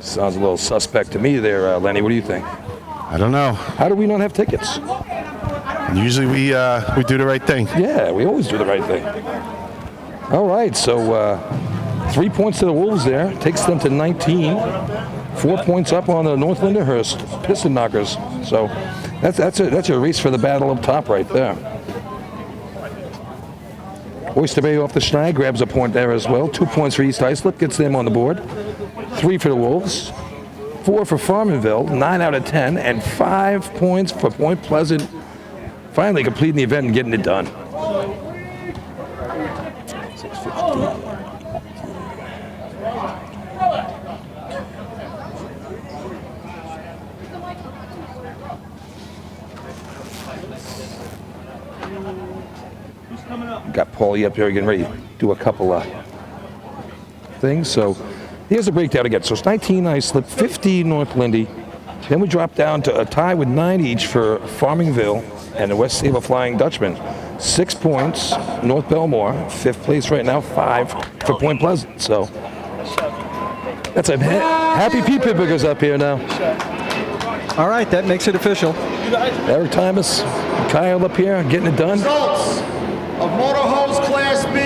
Sounds a little suspect to me there, Lenny. What do you think? I don't know. How do we not have tickets? Usually we do the right thing. Yeah, we always do the right thing. All right, so 3 points to the Wolves there. Takes them to 19. 4 points up on the North Lindenhurst Piston Knockers. So that's a race for the battle up top right there. Oyster Bay off the schneid grabs a point there as well. 2 points for East Islip, gets them on the board. 3 for the Wolves. 4 for Farmanville, 9 out of 10, and 5 points for Point Pleasant. Finally completing the event and getting it done. Got Paulie up here getting ready to do a couple of things. So here's the breakdown again. So it's 19 Islip, 15 North Lindy. Then we drop down to a tie with 9 each for Farmingville and the West Sable Flying Dutchman. 6 points, North Belmore, 5th place right now, 5 for Point Pleasant. So that's a happy Pete Pickers up here now. All right, that makes it official. Eric Thomas, Kyle up here getting it done. Results of Motor Hose Class B.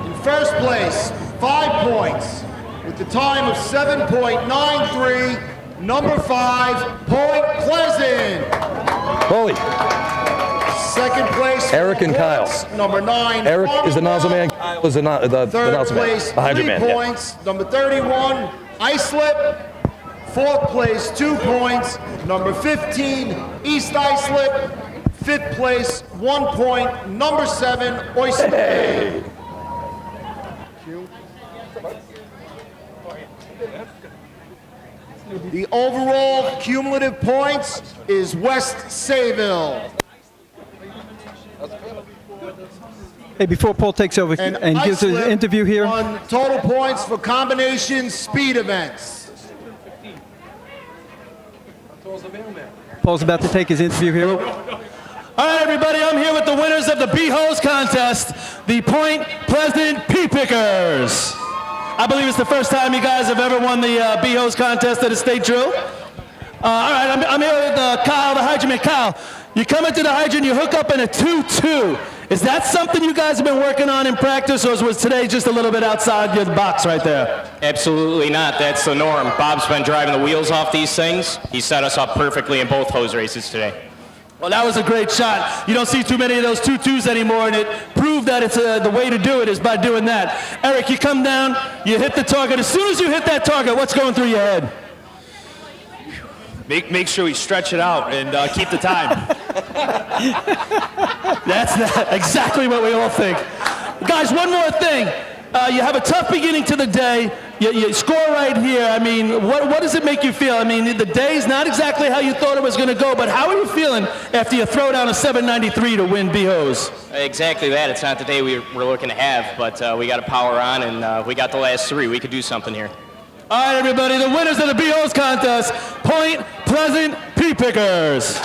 In first place, 5 points, with the time of 7.93, number 5, Point Pleasant. Holy. Second place, Eric and Kyle. Number 9, Eric is the nozzle man, Kyle is the nozzle man, the hydrant man. 3 points, number 31, Islip. 4th place, 2 points, number 15, East Islip. 5th place, 1 point, number 7, Oyster Bay. The overall cumulative points is West Sayville. Hey, before Paul takes over and gives his interview here. On total points for combination speed events. Paul's about to take his interview here. All right, everybody, I'm here with the winners of the B-Hose contest, the Point Pleasant P-Pickers. I believe it's the first time you guys have ever won the B-Hose contest at a state drill. All right, I'm here with Kyle, the hydrant man. Kyle, you come into the hydrant, you hook up in a 2-2. Is that something you guys have been working on in practice, or was today just a little bit outside your box right there? Absolutely not. That's the norm. Bob's been driving the wheels off these things. He set us up perfectly in both hose races today. Well, that was a great shot. You don't see too many of those 2-2s anymore, and it proved that it's the way to do it is by doing that. Eric, you come down, you hit the target. As soon as you hit that target, what's going through your head? Make sure we stretch it out and keep the time. That's exactly what we all think. Guys, one more thing. You have a tough beginning to the day. You score right here. I mean, what does it make you feel? I mean, the day's not exactly how you thought it was going to go, but how are you feeling after you throw down a 793 to win B-Hose? Exactly that. It's not the day we're looking to have, but we got to power on, and we got the last 3. We could do something here. All right, everybody, the winners of the B-Hose contest, Point Pleasant P-Pickers.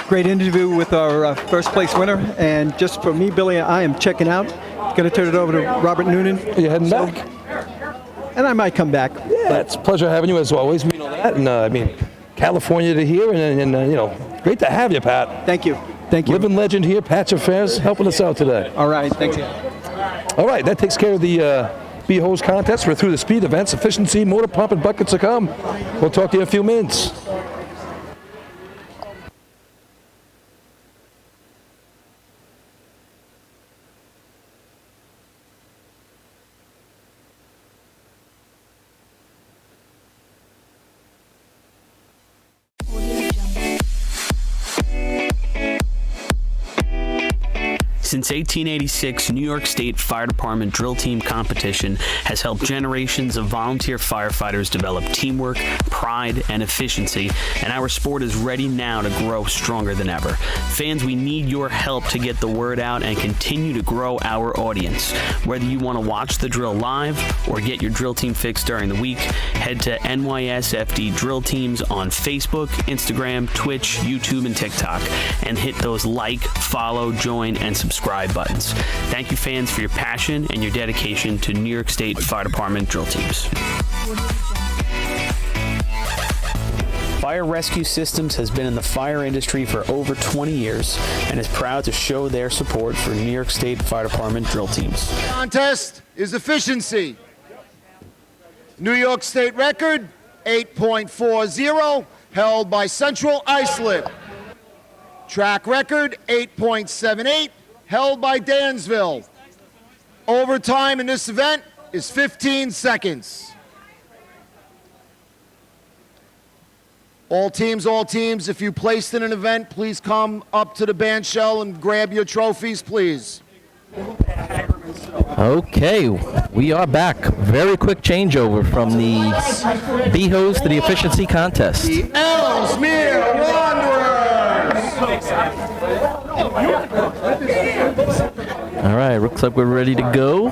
Great interview with our first place winner. And just for me, Billy, I am checking out. Going to turn it over to Robert Noonan. Are you heading back? And I might come back. Yeah, it's a pleasure having you as always. We know that. And I mean, California to here, and you know, great to have you, Pat. Thank you. Thank you. Living legend here, Patch Affairs, helping us out today. All right, thanks. All right, that takes care of the B-Hose contest. We're through the speed events, efficiency, motor pump, and buckets to come. We'll talk to you in a few minutes. Since 1886, New York State Fire Department Drill Team Competition has helped generations of volunteer firefighters develop teamwork, pride, and efficiency, and our sport is ready now to grow stronger than ever. Fans, we need your help to get the word out and continue to grow our audience. Whether you want to watch the drill live or get your drill team fix during the week, head to NYS FD Drill Teams on Facebook, Instagram, Twitch, YouTube, and TikTok, and hit those like, follow, join, and subscribe buttons. Thank you, fans, for your passion and your dedication to New York State Fire Department drill teams. Fire Rescue Systems has been in the fire industry for over 20 years and is proud to show their support for New York State Fire Department drill teams. Contest is efficiency. New York State record, 8.40, held by Central Islip. Track record, 8.78, held by Dansville. Overtime in this event is 15 seconds. All teams, if you placed in an event, please come up to the band shell and grab your trophies, please. Okay, we are back. Very quick changeover from the BHOs to the efficiency contest. The Ellesmere Wanderers! All right, looks like we're ready to go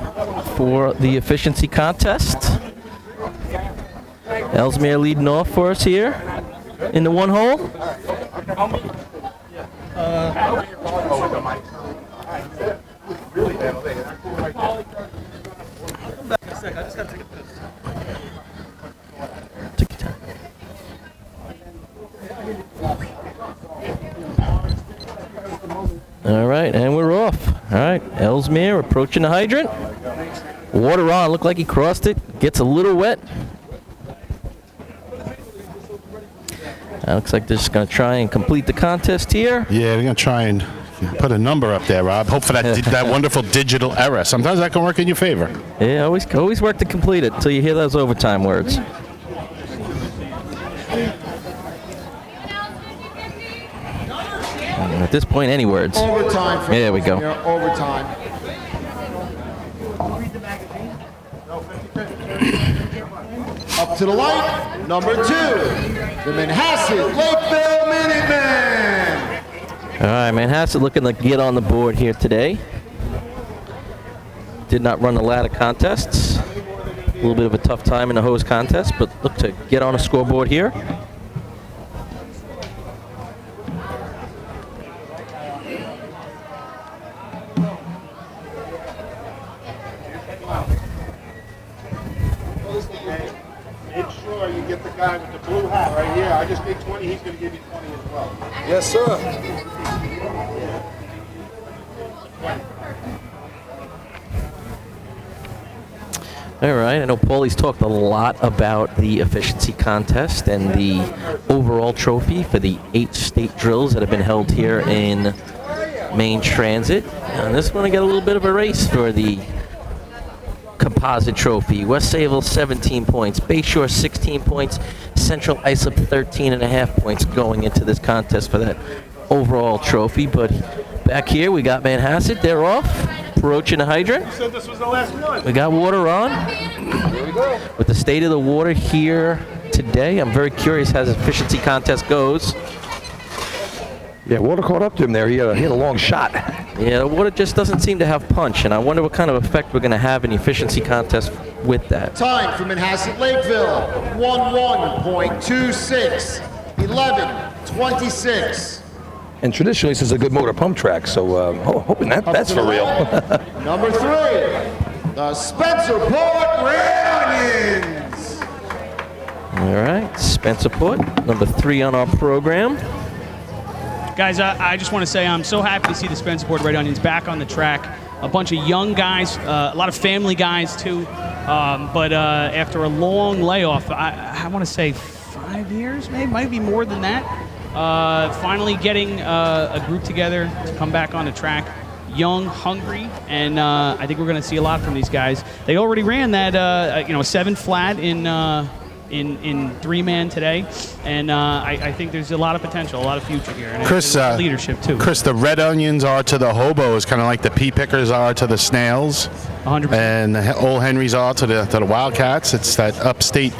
for the efficiency contest. Ellesmere leading off for us here in the one hole. All right, and we're off. All right, Ellesmere approaching the hydrant. Water on, looked like he crossed it. Gets a little wet. Looks like they're just going to try and complete the contest here. Yeah, they're going to try and put a number up there, Rob. Hope for that wonderful digital error. Sometimes that can work in your favor. Yeah, always work to complete it until you hear those overtime words. And at this point, any words. Overtime. For there we go. Overtime. Up to the light, number 2, the Manhasset Lakeville Minutemen. All right, Manhasset looking to get on the board here today. Did not run the ladder contests. A little bit of a tough time in the hose contest, but look to get on a scoreboard here. Make sure you get the guy with the blue hat right here. I just gave 20, he's going to give you 20 as well. Yes, sir. All right, I know Paulie's talked a lot about the efficiency contest and the overall trophy for the 8 state drills that have been held here in Main Transit. And this one, I got a little bit of a race for the composite trophy. West Sayville 17 points, Bayshore 16 points, Central Islip 13.5 points going into this contest for that overall trophy. But back here we got Manhasset, they're off, approaching the hydrant. You said this was the last one. We got water on. Here we go. With the state of the water here today, I'm very curious how this efficiency contest goes. Yeah, water caught up to him there. He had a long shot. Yeah, the water just doesn't seem to have punch, and I wonder what kind of effect we're going to have in the efficiency contest with that. Time for Manhasset Lakeville, 11.26, 11.26. And traditionally, this is a good motor pump track, so hoping that's for real. Number 3, the Spencerport Red Onions. All right, Spencerport, number 3 on our program. Guys, I just want to say I'm so happy to see the Spencerport Red Onions back on the track. A bunch of young guys, a lot of family guys too. But after a long layoff, I want to say 5 years, maybe, might be more than that. Finally getting a group together to come back on the track. Young, hungry, and I think we're going to see a lot from these guys. They already ran that, a 7 flat in 3-man today, and I think there's a lot of potential, a lot of future here, and Chris, leadership too. Chris, the Red Onions are to the hobos, kind of like the pea pickers are to the snails, 100%. and the Old Henrys are to the Wildcats. It's that upstate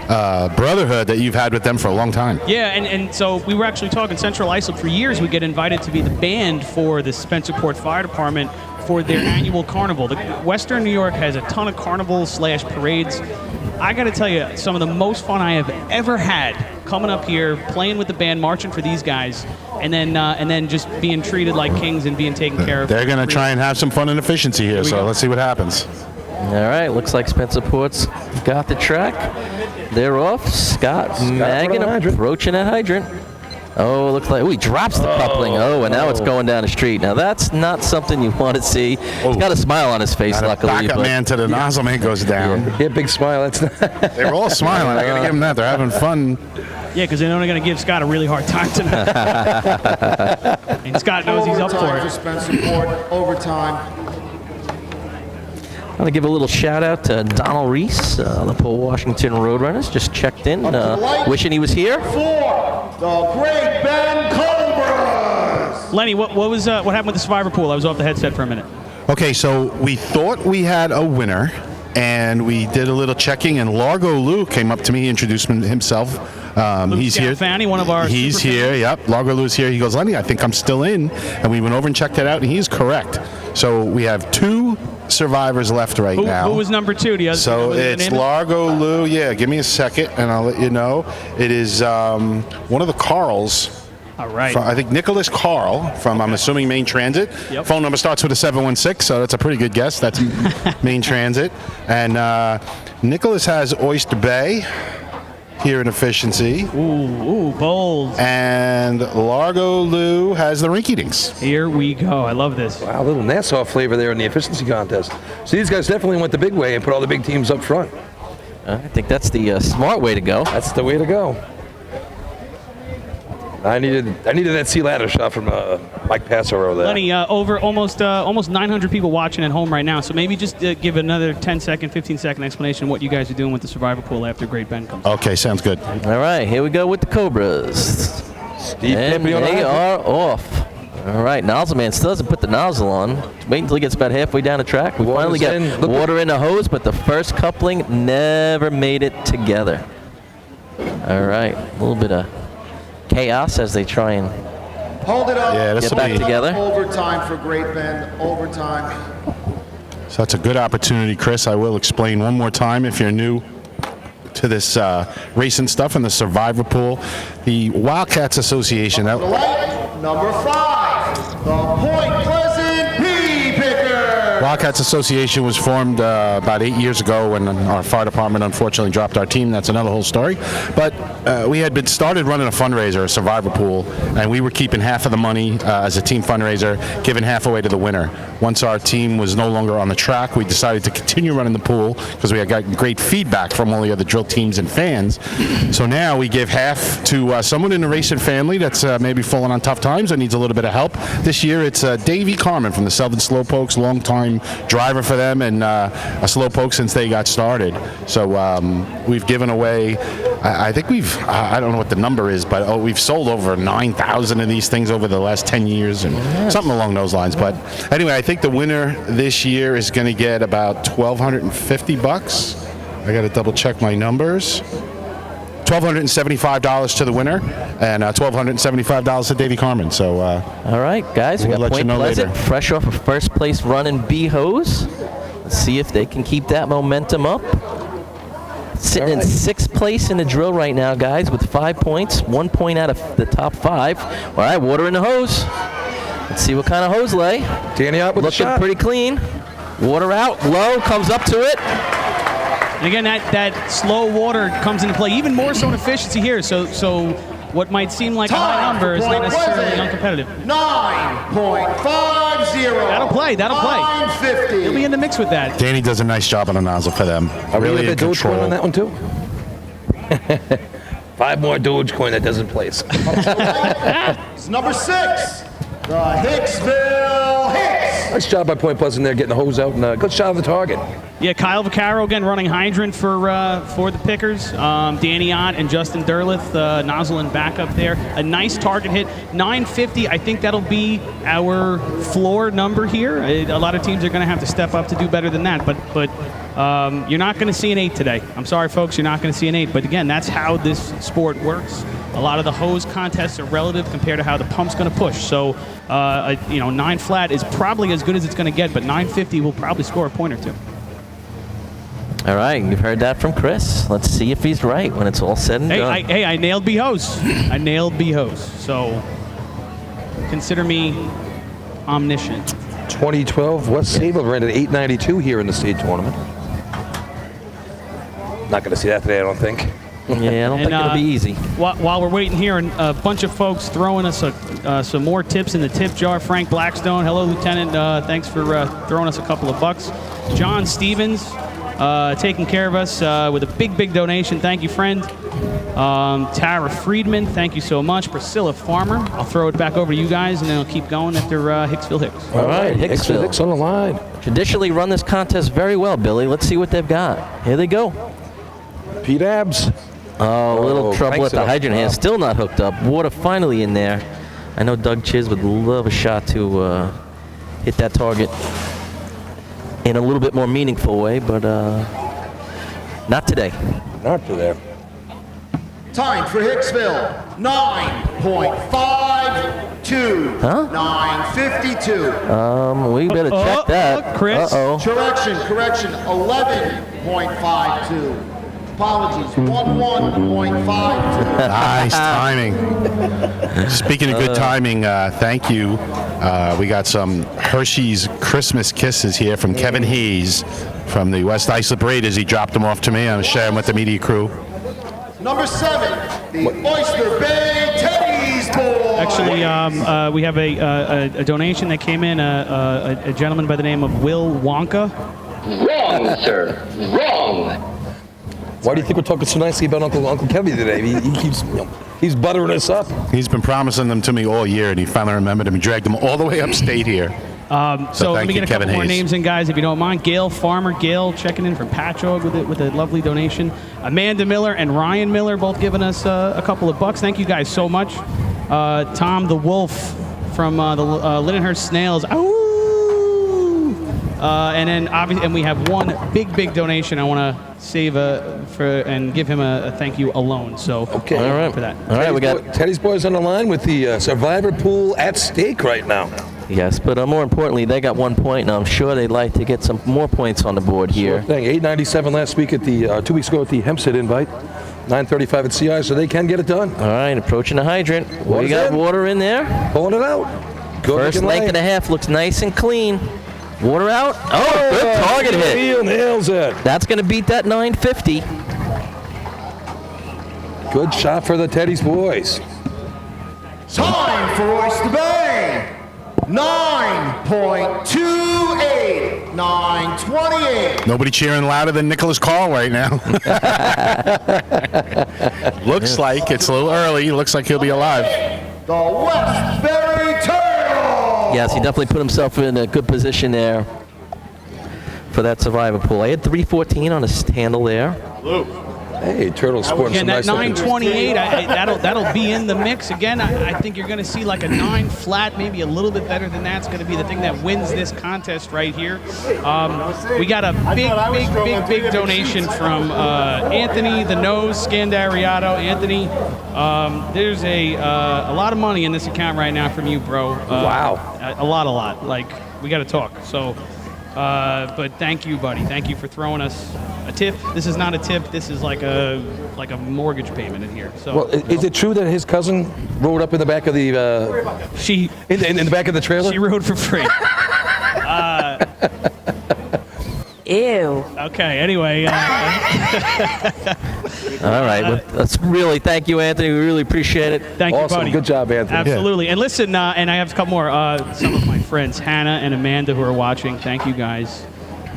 brotherhood that you've had with them for a long time. Yeah, and so we were actually talking Central Islip for years. We get invited to be the band for the Spencerport Fire Department for their annual carnival. Western New York has a ton of carnivals/parades. I got to tell you, some of the most fun I have ever had coming up here, playing with the band, marching for these guys, and then just being treated like kings and being taken care of. They're going to try and have some fun and efficiency here, so let's see what happens. All right, looks like Spencer Port's got the track. They're off. Scott Magan approaching that hydrant. Oh, looks like, he drops the coupling. Oh, and now it's going down the street. Now, that's not something you want to see. He's got a smile on his face, luckily. Backup man to the nozzle man goes down. Yeah, big smile. That's they were all smiling. I got to give them that. They're having fun. Yeah, because they're only going to give Scott a really hard time tonight. And Scott knows he's up for it. Spencer Port, overtime. I want to give a little shout out to Donald Reese, the Pole Washington Roadrunners. Just checked in, wishing he was here. For the Great Bend Cobras. Lenny, what happened with the Survivor Pool? I was off the headset for a minute. Okay, so we thought we had a winner, and we did a little checking, and Largo Lou came up to me, introduced himself. He's here. Fanny, one of our. He's here. Yep, Largo Lou's here. He goes, Lenny, I think I'm still in, and we went over and checked it out, and he's correct. So we have 2 survivors left right now. Who was number 2? So it's Largo Lou. Yeah, give me a second, and I'll let you know. It is one of the Carls. All right. I think Nicholas Carl from, I'm assuming, Main Transit. Yep. Phone number starts with a 716, so that's a pretty good guess. That's Main Transit. And Nicholas has Oyster Bay here in Efficiency. Ooh, bold. And Largo Lou has the Rinky-Dinks. Here we go. I love this. Wow, a little Nassau flavor there in the efficiency contest. So these guys definitely went the big way and put all the big teams up front. I think that's the smart way to go. That's the way to go. I needed that sea ladder shot from Mike Passero there. Lenny, over almost 900 people watching at home right now. So maybe just give another 10-second, 15-second explanation of what you guys are doing with the Survivor Pool after Great Bend comes. Okay, sounds good. All right, here we go with the Cobras. And they are off. All right, nozzle man still doesn't put the nozzle on. Wait until he gets about halfway down the track. We finally get water in the hose, but the first coupling never made it together. All right, a little bit of chaos as they try and Hold it up. get back together. Overtime for Great Bend. Overtime. So that's a good opportunity, Chris. I will explain one more time if you're new to this racing stuff in the Survivor Pool. The Wildcats Association. The light, number 5, the Point Pleasant Pea Picker. Wildcats Association was formed about 8 years ago when our fire department unfortunately dropped our team. That's another whole story. But we had been started running a fundraiser, a Survivor Pool, and we were keeping half of the money as a team fundraiser, giving half away to the winner. Once our team was no longer on the track, we decided to continue running the pool because we had gotten great feedback from all the other drill teams and fans. So now we give half to someone in the racing family that's maybe falling on tough times or needs a little bit of help. This year it's Davey Carmen from the Southern Slowpokes, longtime driver for them and a Slowpoke since they got started. So we've given away, I think I don't know what the number is, but we've sold over 9,000 of these things over the last 10 years and something along those lines. But anyway, I think the winner this year is going to get about $1,250. I got to double check my numbers. $1,275 to the winner and $1,275 to Davey Carmen. So all right, guys, we got Point Pleasant fresh off a first place run in B-Hose. Let's see if they can keep that momentum up. Sitting in 6th place in the drill right now, guys, with 5 points, 1 point out of the top 5. All right, water in the hose. Let's see what kind of hose lay. Danny out with looking a shot. Pretty clean. Water out, low, comes up to it. And again, that slow water comes into play, even more so in efficiency here. So what might seem like a high number is not necessarily uncompetitive. 9.50. That'll play. 950. He'll be in the mix with that. Danny does a nice job on the nozzle for them. Really in control on that one too. 5 more Dogecoin that doesn't place. It's number 6, the Hicksville Hicks. Nice job by Point Pleasant there, getting the hose out, and a good shot of the target. Yeah, Kyle Vaccaro again running hydrant for the pickers. Danny Ott and Justin Derleth, nozzle and backup there. A nice target hit, 950. I think that'll be our floor number here. A lot of teams are going to have to step up to do better than that, but you're not going to see an 8 today. I'm sorry, folks, you're not going to see an 8. But again, that's how this sport works. A lot of the hose contests are relative compared to how the pump's going to push. So, 9 flat is probably as good as it's going to get, but 950 will probably score a point or two. All right, you've heard that from Chris. Let's see if he's right when it's all said and done. I nailed B-Hose. I nailed B-Hose. So consider me omniscient. 2012, West Sable ran at 892 here in the state tournament. Not going to see that today, I don't think. Yeah, I don't think it'll be easy. While we're waiting here, and a bunch of folks throwing us some more tips in the tip jar. Frank Blackstone, hello, Lieutenant. Thanks for throwing us a couple of bucks. John Stevens, taking care of us with a big donation. Thank you, friend. Tara Friedman, thank you so much. Priscilla Farmer, I'll throw it back over to you guys, and then I'll keep going after Hicksville Hicks. All right, Hicksville. Hicks on the line. Traditionally run this contest very well, Billy. Let's see what they've got. Here they go. Pete Abs. Oh, a little trouble at the hydrant hand. Wow. Still not hooked up. Water finally in there. I know Doug Chiz would love a shot to hit that target in a little bit more meaningful way, but not today. Not today. Time for Hicksville, 9.52. Huh? 9:52. We better check that. Chris. Uh-oh. Correction, 11.52. Apologies, 11.52. Nice timing. Speaking of good timing, thank you. We got some Hershey's Christmas Kisses here from Kevin Hayes from the West Islip Raiders. He dropped them off to me. I'm sharing with the media crew. Number 7, the Oyster Bay Teddy's Boys. Actually, we have a donation that came in, a gentleman by the name of Will Wonka. Wrong, sir. Wrong. Why do you think we're talking so nicely about Uncle Kevin today? He keeps, he's buttering us up. He's been promising them to me all year, and he finally remembered them. He dragged them all the way upstate here. So let me get a couple more Hayes. names in, guys, if you don't mind. Gail Farmer, Gail checking in from Patchogue with a lovely donation. Amanda Miller and Ryan Miller both giving us a couple of bucks. Thank you guys so much. Tom the Wolf from the Lindenhurst Snails. Ow! And then obviously, and we have one big donation I want to save and give him a thank you alone. So okay, all right for that. All right, we got Teddy's Boys on the line with the Survivor Pool at stake right now. Yes, but more importantly, they got 1 point, and I'm sure they'd like to get some more points on the board here. Sure thing. 897 last week at the 2 weeks ago at the Hempstead Invite. 935 at CI, so they can get it done. All right, approaching the hydrant. We got water in there. Pulling it out. First length and a half looks nice and clean. Water out. Oh, good target hit. Heel nails it. That's going to beat that 950. Good shot for the Teddy's Boys. Time for Oyster Bay, 9.28, 9:28. Nobody cheering louder than Nicholas Carl right now. Looks like it's a little early. Looks like he'll be alive. The Westbury Turtle. Yes, he definitely put himself in a good position there for that survivor pool. I had 314 on his handle there. Hey, Turtle sporting Again, some that nice 928, that'll be in the mix. Again, I think you're going to see like a 9 flat, maybe a little bit better than that's going to be the thing that wins this contest right here. We got a big donation from Anthony the Nose Scandariato. Anthony, there's a lot of money in this account right now from you, bro. Wow. A lot. Like, we got to talk. So, but thank you, buddy. Thank you for throwing us a tip. This is not a tip. This is like a mortgage payment in here. So, Well, is it true that his cousin rode up in the back of the in the back of the trailer? She rode for free. Ew. Okay. Anyway. All right. Well, let's really thank you, Anthony. We really appreciate it. Thank you, Awesome. buddy. Good job, Anthony. Absolutely. And listen, and I have a couple more. Some of my friends, Hannah and Amanda, who are watching. Thank you, guys.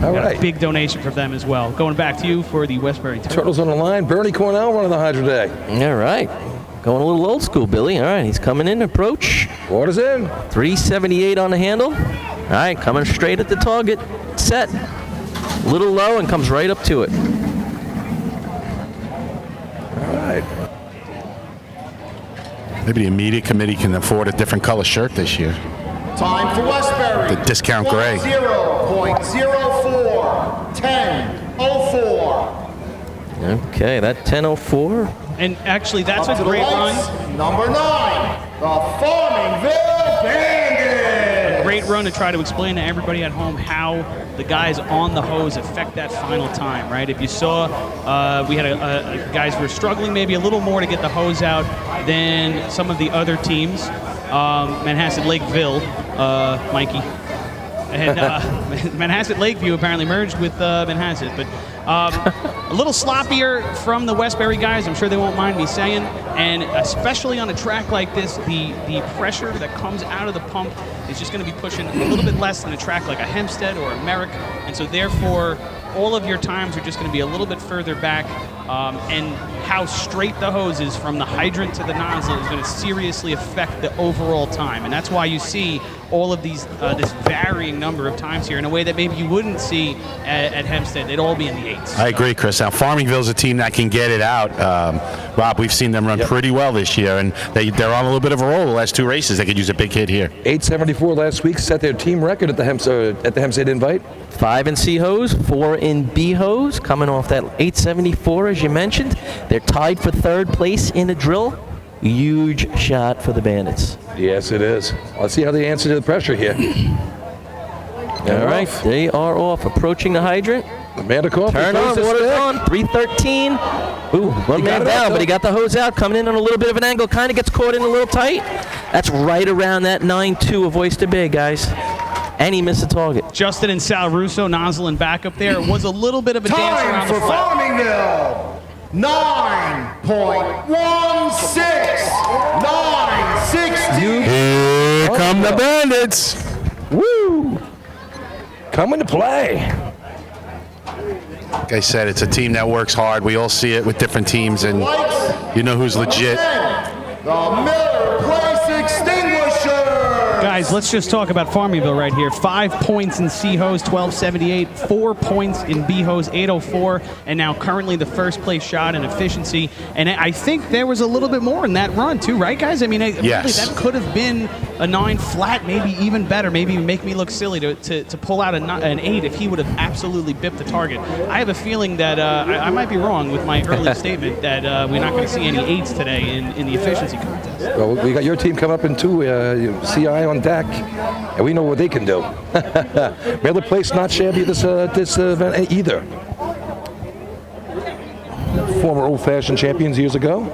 All Got right. a big donation from them as well. Going back to you for the Westbury Turtles. Turtles on the line. Bernie Cornell running the Hydro Day. All right. Going a little old school, Billy. All right. He's coming in. Approach. Water's in. 378 on the handle. All right. Coming straight at the target. Set. A little low and comes right up to it. All right. Maybe the media committee can afford a different color shirt this year. Time for Westbury. The discount gray. 0.04, 10:04. Okay, that 10:04. And actually, that's Up a to the great lights, run. Number 9, the Farmingville Bandits. Great run to try to explain to everybody at home how the guys on the hose affect that final time, right? If you saw, we had guys who were struggling maybe a little more to get the hose out than some of the other teams. Manhasset Lakeville, Mikey. And Manhasset Lakeview apparently merged with Manhasset. But a little sloppier from the Westbury guys, I'm sure they won't mind me saying. And especially on a track like this, the pressure that comes out of the pump is just going to be pushing a little bit less than a track like a Hempstead or a Merrick. And so therefore, all of your times are just going to be a little bit further back. And how straight the hose is from the hydrant to the nozzle is going to seriously affect the overall time. And that's why you see all of these this varying number of times here in a way that maybe you wouldn't see at Hempstead. They'd all be in the 8s. I agree, Chris. Now, Farmingville's a team that can get it out. Rob, we've seen them run pretty well this year, and they're on a little bit of a roll the last 2 races. They could use a big hit here. 874 last week, set their team record at the Hempstead Invite. 5 in C hose, 4 in B hose, coming off that 874 as you mentioned. They're tied for 3rd place in the drill. Huge shot for the Bandits. Yes, it is. Let's see how they answer to the pressure here. All right, they are off, approaching the hydrant. Amanda Coffey. Turn on, water's on, 313. Ooh, one man down, but he got the hose out, coming in on a little bit of an angle, kind of gets caught in a little tight. That's right around that 9.2 of Oyster Bay, guys. And he missed the target. Justin and Sal Russo, nozzle and back up there. It was a little bit of a dance around the flat. Farmingville, 9.16, 960. Here come the Bandits. Woo! Coming to play. Like I said, it's a team that works hard. We all see it with different teams, and you know who's legit. The Miller Place Extinguisher. Guys, let's just talk about Farmingville right here. 5 points in C hose, 1278. 4 points in B hose, 804. And now currently the first place shot in efficiency. And I think there was a little bit more in that run too, right, guys? I mean, really, that could have been a 9 flat, maybe even better. Maybe make me look silly to pull out an 8 if he would have absolutely bipped the target. I have a feeling that I might be wrong with my early statement that we're not going to see any 8s today in the efficiency contest. Well, we got your team coming up in 2, CI on deck, and we know what they can do. Miller Place not shabby this event either. Former old-fashioned champions years ago.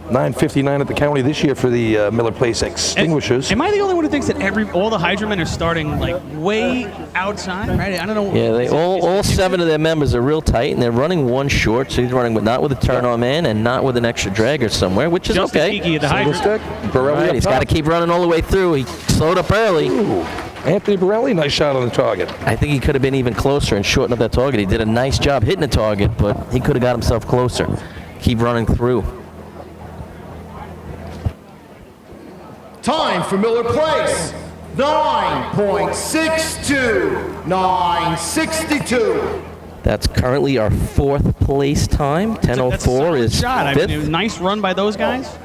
9:59 at the county this year for the Miller Place Extinguishers. Am I the only one who thinks that all the hydromen are starting like way outside? Right? I don't know. Yeah, they all 7 of their members are real tight, and they're running one short. So he's running not with a turn-on man and not with an extra dragger somewhere, which is Just okay. At the hydrant. Right, he's got to keep running all the way through. He slowed up early. Ooh, Anthony Borelli, nice shot on the target. I think he could have been even closer and shortened up that target. He did a nice job hitting the target, but he could have got himself closer. Keep running through. Time for Miller Place, 9.62, 962. That's currently our 4th place time. 10:04 is shot. 5th. I mean, nice run by those guys.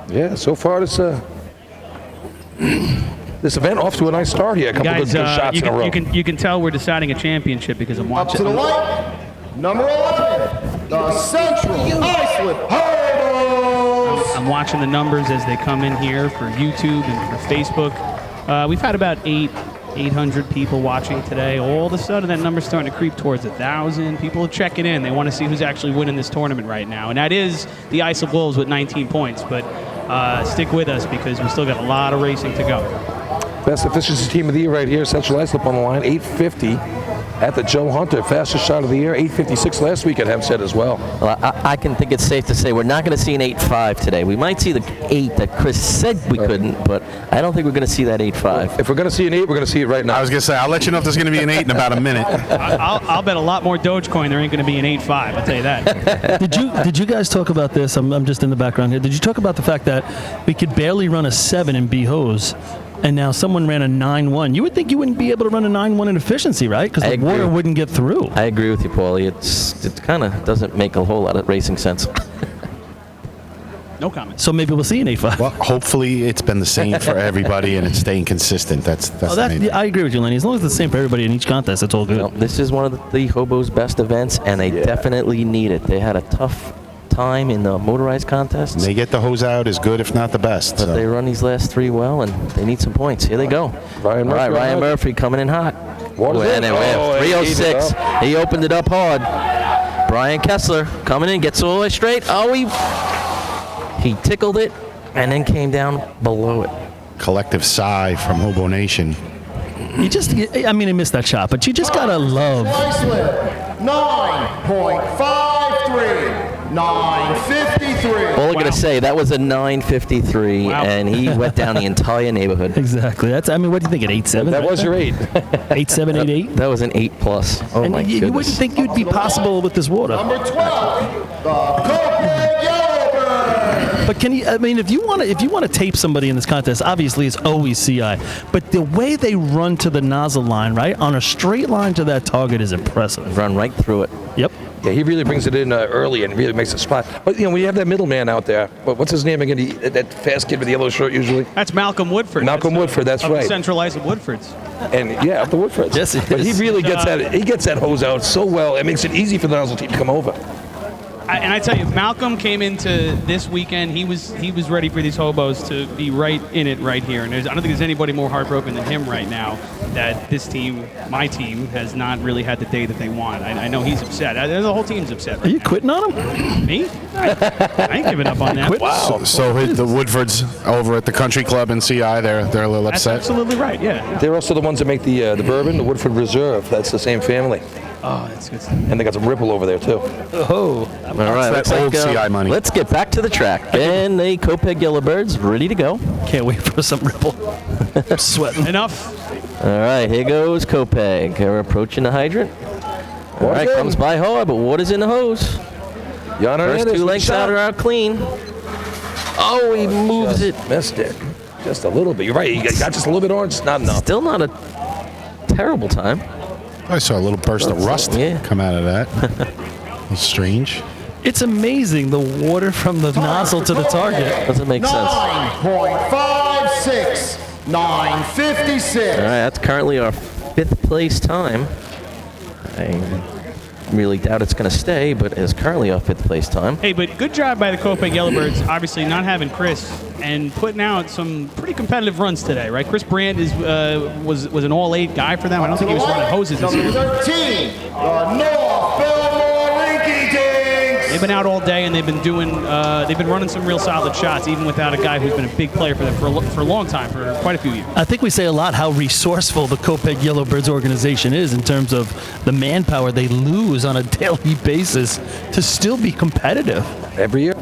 Yeah, so far this event off to a nice start here. A couple Guys, of good shots in a row. you can tell we're deciding a championship because I'm Up watching. to the light, number 11, the Central Islip Hurdles. I'm watching the numbers as they come in here for YouTube and for Facebook. We've had about 800 people watching today. All of a sudden, that number's starting to creep towards 1,000. People are checking in. They want to see who's actually winning this tournament right now. And that is the Islip Wolves with 19 points. But stick with us because we still got a lot of racing to go. Best efficiency team of the year right here. Central Islip on the line, 850 at the Joe Hunter. Fastest shot of the year, 856 last week at Hempstead as well. Well, I can think it's safe to say we're not going to see an 8.5 today. We might see the 8 that Chris said we couldn't, but I don't think we're going to see that 8.5. If we're going to see an 8, we're going to see it right now. I was going to say, I'll let you know if there's going to be an 8 in about a minute. I'll bet a lot more Dogecoin there ain't going to be an 8.5. I'll tell you that. Did you guys talk about this? I'm just in the background here. Did you talk about the fact that we could barely run a 7 in B hose? And now someone ran a 9.1. You would think you wouldn't be able to run a 9.1 in efficiency, right? Because the water wouldn't get through. I agree with you, Paulie. It kind of doesn't make a whole lot of racing sense. No comment. So maybe we'll see an 8.5. Well, hopefully it's been the same for everybody and it's staying consistent. That's I agree with you, Lenny. As long as it's the same for everybody in each contest, it's all good. Well, this is one of the Hobo's best events, and they definitely need it. They had a tough time in the motorized contests. And they get the hose out as good, if not the best. But they run these last 3 well, and they need some points. Here they go. Ryan Murphy coming in hot. What is it? Anyway, 306. He opened it up hard. Brian Kessler coming in, gets all the way straight. Oh, he tickled it and then came down below it. Collective sigh from Hobo Nation. I mean, he missed that shot, but you just gotta love. Slice lip, 9.53. 9.53. All I'm going to say, that was a 9.53, and he went down the entire neighborhood. Exactly. I mean, what do you think, an 8.7? That was your 8. 8.7, 8.8? That was an 8+. Oh, and my you goodness. wouldn't think you'd be possible with this water. Number 12, the Copenhagen Yellowbird. But can you? I mean, if you want to tape somebody in this contest, obviously it's always CI. But the way they run to the nozzle line, right, on a straight line to that target is impressive. Run right through it. Yep. Yeah, he really brings it in early and really makes a spot. But, when you have that middleman out there, what's his name again? That fast kid with the yellow shirt usually? That's Malcolm Woodford. Malcolm Woodford, that's right. Centralized at Woodford's. And, yeah, up the Woodfords. Yes, he But he is. really gets that hose out so well. It makes it easy for the nozzle team to come over. And I tell you, Malcolm came into this weekend. He was ready for these hobos to be right in it right here. And I don't think there's anybody more heartbroken than him right now that this team, my team, has not really had the day that they want. I know he's upset. The whole team's upset. Are you quitting on him? Me? I ain't giving up on that. Wow. So the Woodfords over at the country club in CI, they're a little That's upset. absolutely right. Yeah. They're also the ones that make the bourbon, the Woodford Reserve. That's the same family. Oh, that's good. And they got some Ripple over there, too. Oh. All right, That's that old CI money. Let's get back to the track. And the Copeg Yellowbirds ready to go. Can't wait for some ripple. I'm sweating. Enough. All right, here goes Copeg. We're approaching the hydrant. All right, comes by hard, but water's in the hose. First 2 lengths out are clean. Oh, he moves it. Missed it. Just a little bit. You're right. You got just a little bit orange. Not enough. Still not a terrible time. I saw a little burst of rust come out of that. It's strange. It's amazing the water from the nozzle to the target. Doesn't make sense. 9.56. 9.56. All right, that's currently our 5th place time. I really doubt it's going to stay, but it's currently our 5th place time. Hey, but good job by the Copeg Yellowbirds, obviously not having Chris and putting out some pretty competitive runs today, right? Chris Brand was an all-8 guy for them. I don't think he was running hoses this Number year. 13, the North Belmore Rinky Dinks. They've been out all day and they've been running some real solid shots, even without a guy who's been a big player for them for a long time, for quite a few years. I think we say a lot how resourceful the Copeg Yellowbirds organization is in terms of the manpower they lose on a daily basis to still be competitive. Every year.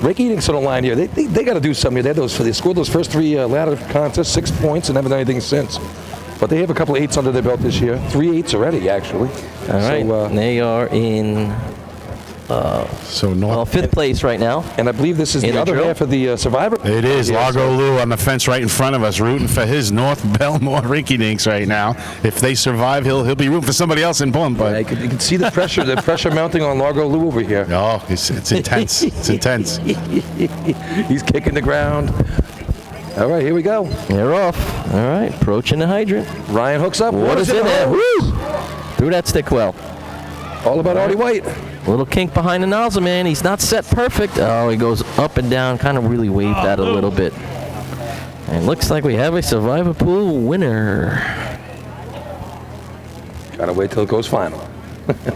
Ricky Dinks on the line here. They got to do something here. They scored those first 3 ladder contests, 6 points, and haven't done anything since. But they have a couple of 8s under their belt this year. 3 8s already, actually. All right, they are in North 5th place right now. And I believe this is In the the other drill? half of the Survivor. It is. Largo Lou on the fence right in front of us, rooting for his North Belmore Rinky Dinks right now. If they survive, he'll be rooting for somebody else in Plum. But You can see the pressure mounting on Largo Lou over here. Oh, it's intense. It's intense. He's kicking the ground. All right, here we go. They're off. All right, approaching the hydrant. Ryan hooks up. Water's in there. Woo! Threw that stick well. All about Artie White. Little kink behind the nozzle, man. He's not set perfect. Oh, he goes up and down, kind of really waved that a little bit. And looks like we have a Survivor Pool winner. Gotta wait till it goes final.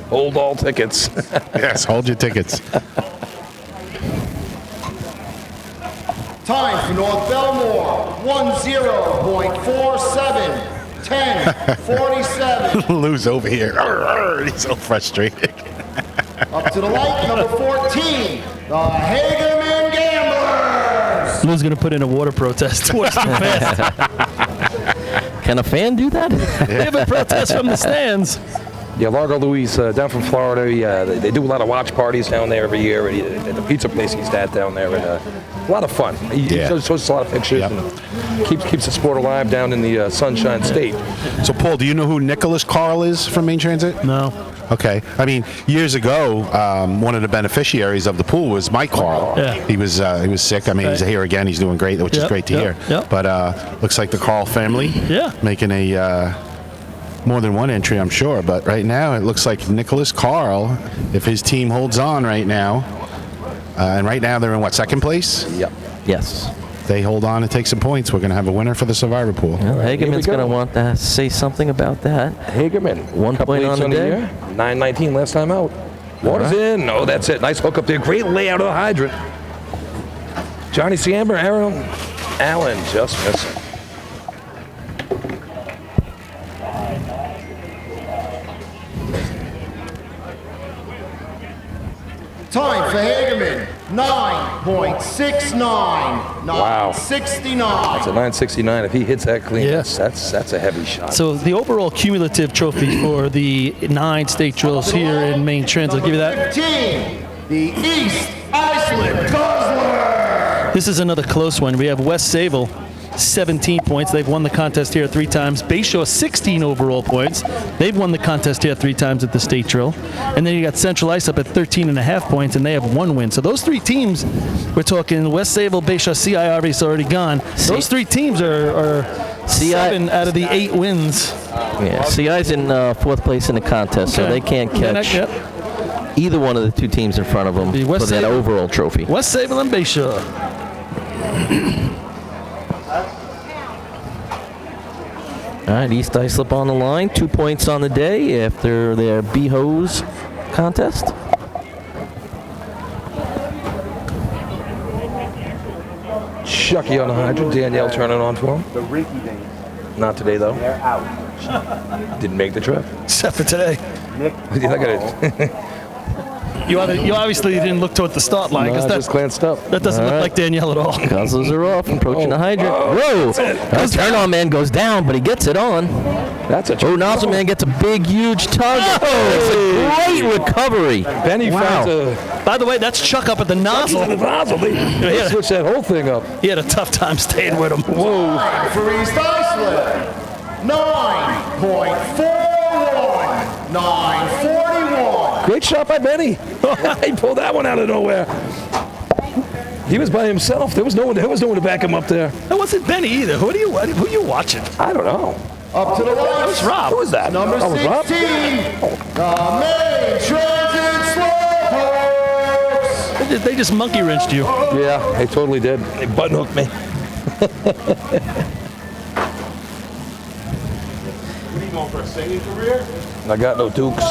Hold all tickets. Yes, hold your tickets. Time for North Belmore, 10.47. 10.47. Lou's over here. He's so frustrated. Up to the light, number 14, the Hagerman Gamblers. Lou's going to put in a water protest towards too fast. Can a fan do that? They have a protest from the stands. Yeah, Largo Louis down from Florida. They do a lot of watch parties down there every year. At the pizza place he's at down there. And, a lot of fun. He shows us a lot of pictures and keeps the sport alive down in the Sunshine State. So, Paul, do you know who Nicholas Carl is from Main Transit? No. Okay. I mean, years ago, one of the beneficiaries of the pool was Mike Carl. Yeah. He was sick. I mean, he's here again. He's doing great, which is great to hear. Yep. But looks like the Carl family making a more than one entry, I'm sure. But right now, it looks like Nicholas Carl, if his team holds on right now, and right now they're in what, 2nd place? Yep. Yes. They hold on and take some points. We're going to have a winner for the Survivor Pool. Well, Hagerman's going to want to say something about that. Hagerman, 1 point on the day. 9:19 last time out. Water's in. Oh, that's it. Nice hook up there. Great layout of the hydrant. Johnny Samber, Aaron Allen just missing. Time for Hagerman, 9.69. Wow. 969. It's a 969. If he hits that clean, Yes. that's a heavy shot. So the overall cumulative trophy for the 9 state drills here in Main Transit, I'll give you that. 15, the East Iceland Guzzler. This is another close one. We have West Sayville, 17 points. They've won the contest here 3 times. Bayshore, 16 overall points. They've won the contest here 3 times at the state drill. And then you got Central Islip at 13.5 points, and they have 1 win. So those 3 teams, we're talking West Sayville, Bayshore, CI obviously already gone. Those 3 teams are 7 out of the 8 wins. Yeah, CI's in 4th place in the contest, so they can't catch either one of the 2 teams in front of them for that overall trophy. West Sayville and Bayshore. All right, East Islip on the line. 2 points on the day after their B-Hose contest. Chucky on the hydrant. Danielle turning on for him. The rinky dink. Not today, though. They're out. Didn't make the trip. Except for today. Nick. Look at it. You obviously didn't look toward the start line. No, I just glanced up. That doesn't look like Danielle at all. Guzzlers are off, approaching the hydrant. Whoa! That turn-on man goes down, but he gets it on. That's a Nozzle man gets a big, huge tug. It's a great recovery. Benny finds a... By the way, that's Chuck up at the nozzle. The nozzle. They switched that whole thing up. He had a tough time staying with him. Whoa. For East Iceland, 9.41. 941. Great shot by Benny. He pulled that one out of nowhere. He was by himself. There was no one to back him up there. That wasn't Benny either. Who are you watching? I don't know. Up to the right. That was Rob. Who was that? Number Oh, 16, Rob? the Main Transit Slowpokes. They just monkey wrenched you. Yeah, they totally did. They button hooked me. What are you going for, a singing career? I got no dukes.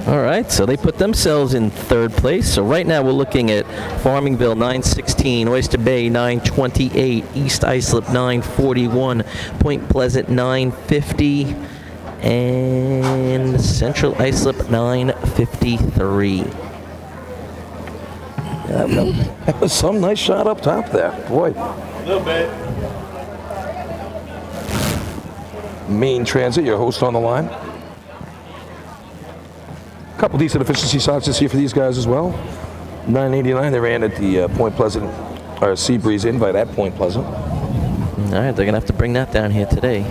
All right, so they put themselves in 3rd place. So right now we're looking at Farmingville 916, Oyster Bay 928, East Islip 941, Point Pleasant 950, and Central Islip 953. That was some nice shot up top there. Boy. A little bit. Main Transit, your host on the line. A couple decent efficiency shots this year for these guys as well. 989, they ran at the Point Pleasant, or Seabreeze invite at Point Pleasant. All right, they're going to have to bring that down here today.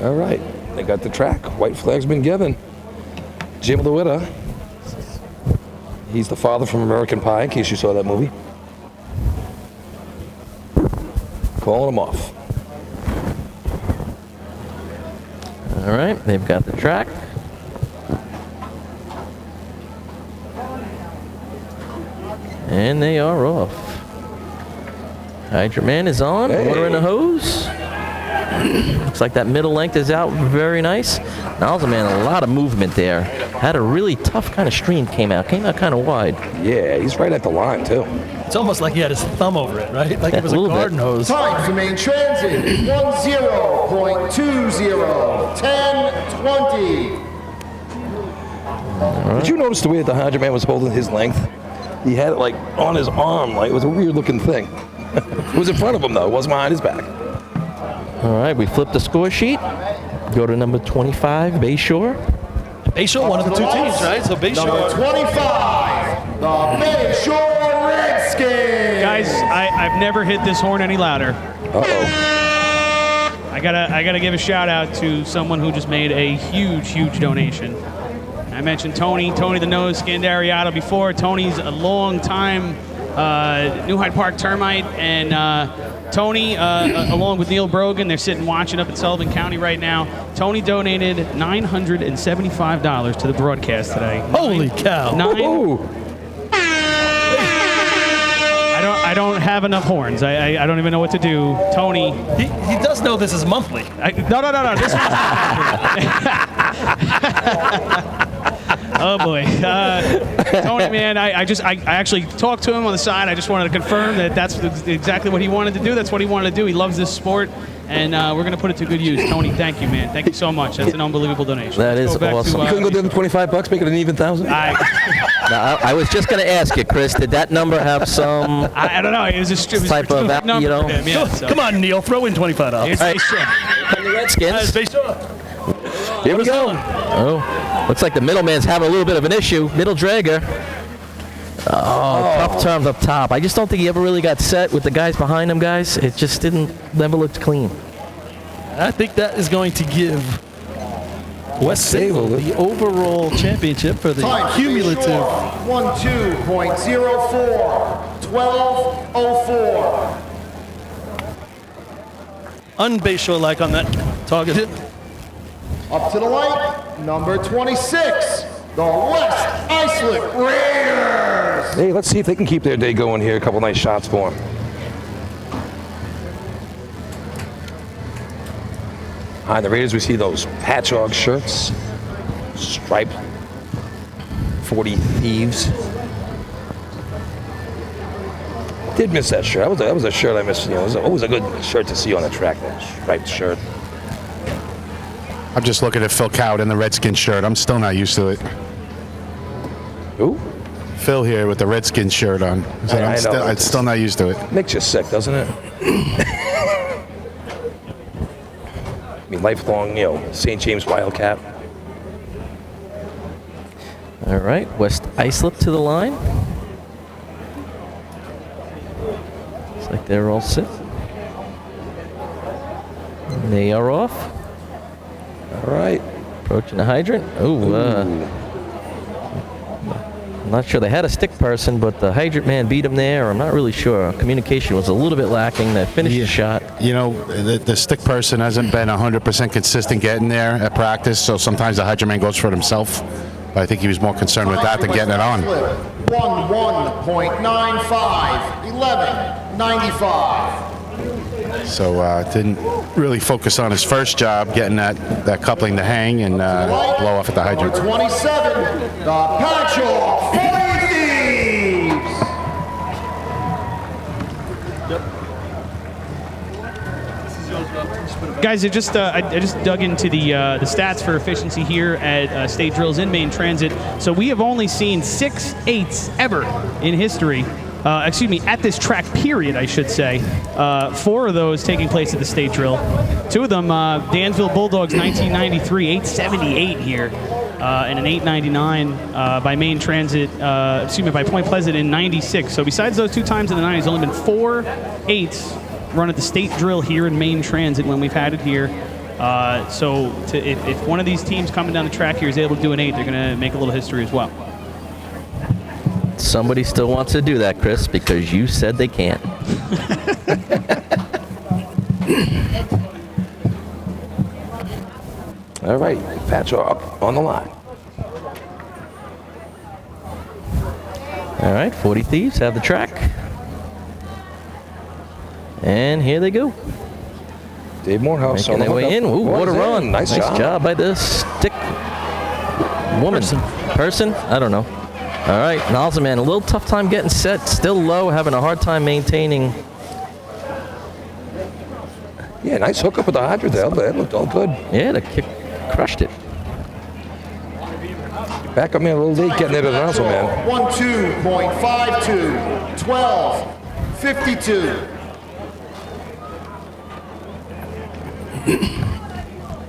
All right, they got the track. White flag's been given. Jim Lewitta. He's the father from American Pie, in case you saw that movie. Calling him off. All right, they've got the track. And they are off. Hydrant man is on, water in the hose. Looks like that middle length is out very nice. Nozzle man, a lot of movement there. Had a really tough kind of stream came out kind of wide. Yeah, he's right at the line too. It's almost like he had his thumb over it, right? Like it was a garden hose. Time for Main Transit, 10.20, 10:20. Did you notice the way that the hydrant man was holding his length? He had it like on his arm, like it was a weird looking thing. It was in front of him though, it wasn't behind his back. All right, we flip the score sheet. Go to number 25, Bayshore. Bayshore, one of the 2 teams, right? So Bayshore. Number 25, the Bayshore Redskins. Guys, I've never hit this horn any louder. Uh-oh. I gotta give a shout out to someone who just made a huge donation. I mentioned Tony the Nose skinned Ariata before. Tony's a long time New Hyde Park termite, and Tony, along with Neil Brogan, they're sitting watching up in Sullivan County right now. Tony donated $975 to the broadcast today. Holy cow! I don't have enough horns. I don't even know what to do. Tony. He does know this is monthly. No. This Oh boy, Tony, man, I actually talked to him on the side. I just wanted to confirm that that's exactly what he wanted to do. That's what he wanted to do. He loves this sport. and we're going to put it to good use. Tony, thank you, man. Thank you so much. That's an unbelievable donation. That Let's is go back awesome. You couldn't go down to $25, make it an even $1,000? I was just going to ask you, Chris, did that number have some I don't know. It was a type of, number you know? for him, yeah, so. Come on, Neil, throw in $25. Here's Right. the Redskins. Here we go. Oh, looks like the middleman's having a little bit of an issue. Middle dragger. Oh, tough terms up top. I just don't think he ever really got set with the guys behind him, guys. It just never looked clean. I think that is going to give Wes Sable the overall championship for the cumulative. 12.04. 12.04. Unbase shore like on that target hit. Up to the light, number 26, the West Islip Raiders. Hey, let's see if they can keep their day going here. A couple nice shots for them. Behind the Raiders, we see those patchogue shirts, striped 40 Thieves. Did miss that shirt. That was a shirt I missed. You know, it was always a good shirt to see on the track. That striped shirt. I'm just looking at Phil Cowd in the Redskins shirt. I'm still not used to it. Who? Phil here with the Redskins shirt on. So I know. I'm still not used to it. Makes you sick, doesn't it? I mean, lifelong, you know, St. James Wildcat. All right, West Islip to the line. Looks like they're all set. And they are off. All right. Approaching the hydrant. I'm not sure they had a stick person, but the hydrant man beat him there. I'm not really sure. Communication was a little bit lacking. They finished the shot. You know, the stick person hasn't been 100% consistent getting there at practice, so sometimes the hydrant man goes for it himself. But I think he was more concerned with that than getting it on. 11.95. 11.95. So didn't really focus on his first job, getting that coupling to hang and blow off at the hydrant. 27, the Patchogue Thieves. Guys, I just dug into the stats for efficiency here at State Drills in Main Transit. So we have only seen 6 8s ever in history. At this track period, I should say. 4 of those taking place at the State Drill. 2 of them, Dansville Bulldogs 1993, 878 here, and an 899 by Main Transit, by Point Pleasant in 96. So besides those 2 times in the 90s, only been 4 8s run at the State Drill here in Main Transit when we've had it here. If one of these teams coming down the track here is able to do an 8, they're going to make a little history as well. Somebody still wants to do that, Chris, because you said they can't. All right, Patchogue on the line. All right, 40 Thieves have the track. And here they go. Dave Morehouse making their way in. Ooh, what a run. Nice job by the stick person. I don't know. All right, Nalzaman, a little tough time getting set. Still low, having a hard time maintaining. Yeah, nice hookup with the hydrant there. That looked all good. Yeah, the kick crushed it. Back up, man, a little late getting there to the nozzle, man. 12.52. 12.52.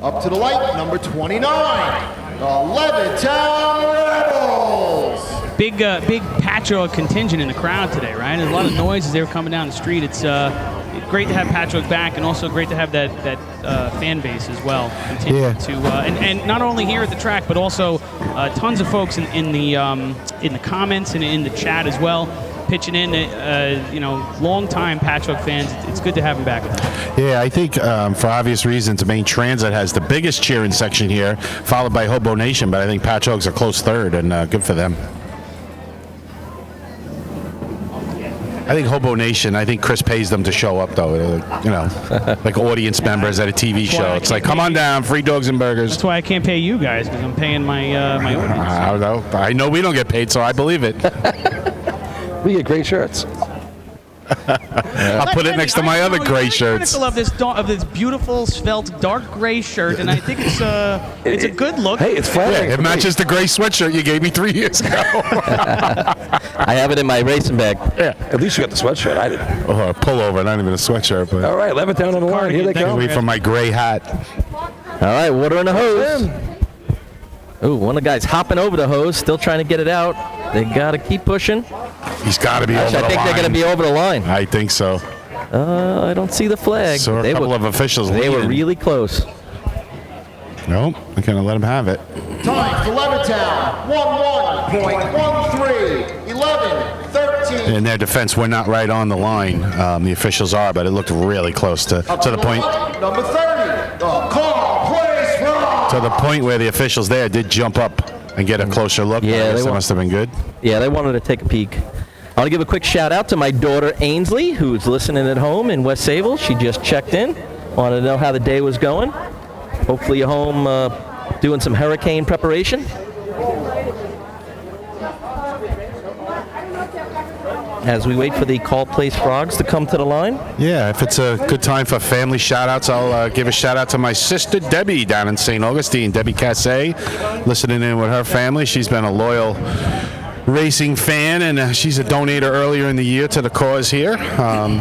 Up to the light, number 29, the Levittown Rebels. Big Patchogue contingent in the crowd today, right? There's a lot of noise as they were coming down the street. It's great to have Patchogue back, and also great to have that fan base as well. Continue to and not only here at the track, but also tons of folks in the comments and in the chat as well, pitching in. Long-time Patchogue fans. It's good to have them back. Yeah, I think for obvious reasons, Main Transit has the biggest cheering section here, followed by Hobo Nation. But I think Patchogue's a close third, and good for them. I think Hobo Nation, I think Chris pays them to show up, though. Like audience members at a TV show. It's like, come on down, free dogs and burgers. That's why I can't pay you guys, because I'm paying my audience. I don't know. I know we don't get paid, so I believe it. We get great shirts. I'll put it next to my other gray shirts. Critical of this beautiful, svelte, dark gray shirt, and I think it's a good look. Hey, it's flattering. Yeah, it matches the gray sweatshirt you gave me 3 years ago. I have it in my racing bag. Yeah. At least you got the sweatshirt. I didn't. Oh, a pullover, not even a sweatshirt. But All right, 11th down on the line. Here they go. wait for my gray hat. All right, water in the hose. Ooh, one of the guys hopping over the hose, still trying to get it out. They got to keep pushing. He's got to be over the line. I think they're going to be over the line. I think so. I don't see the flag. So a couple of officials They were leading. really close. Nope, I'm going to let him have it. Time for Levittown, 11.13, 11-13. In their defense, we're not right on the line. The officials are, but it looked really close to the point. Number 30, the call plays from. To the point where the officials there did jump up and get a closer look. Yeah, I guess that must have been good. Yeah, they wanted to take a peek. I want to give a quick shout out to my daughter Ainsley, who's listening at home in West Sable. She just checked in. Wanted to know how the day was going. Hopefully you're home doing some hurricane preparation. As we wait for the Call Place Frogs to come to the line. Yeah, if it's a good time for family shout-outs, I'll give a shout-out to my sister Debbie down in St. Augustine, Debbie Cassay, listening in with her family. She's been a loyal racing fan, and she's a donator earlier in the year to the cause here.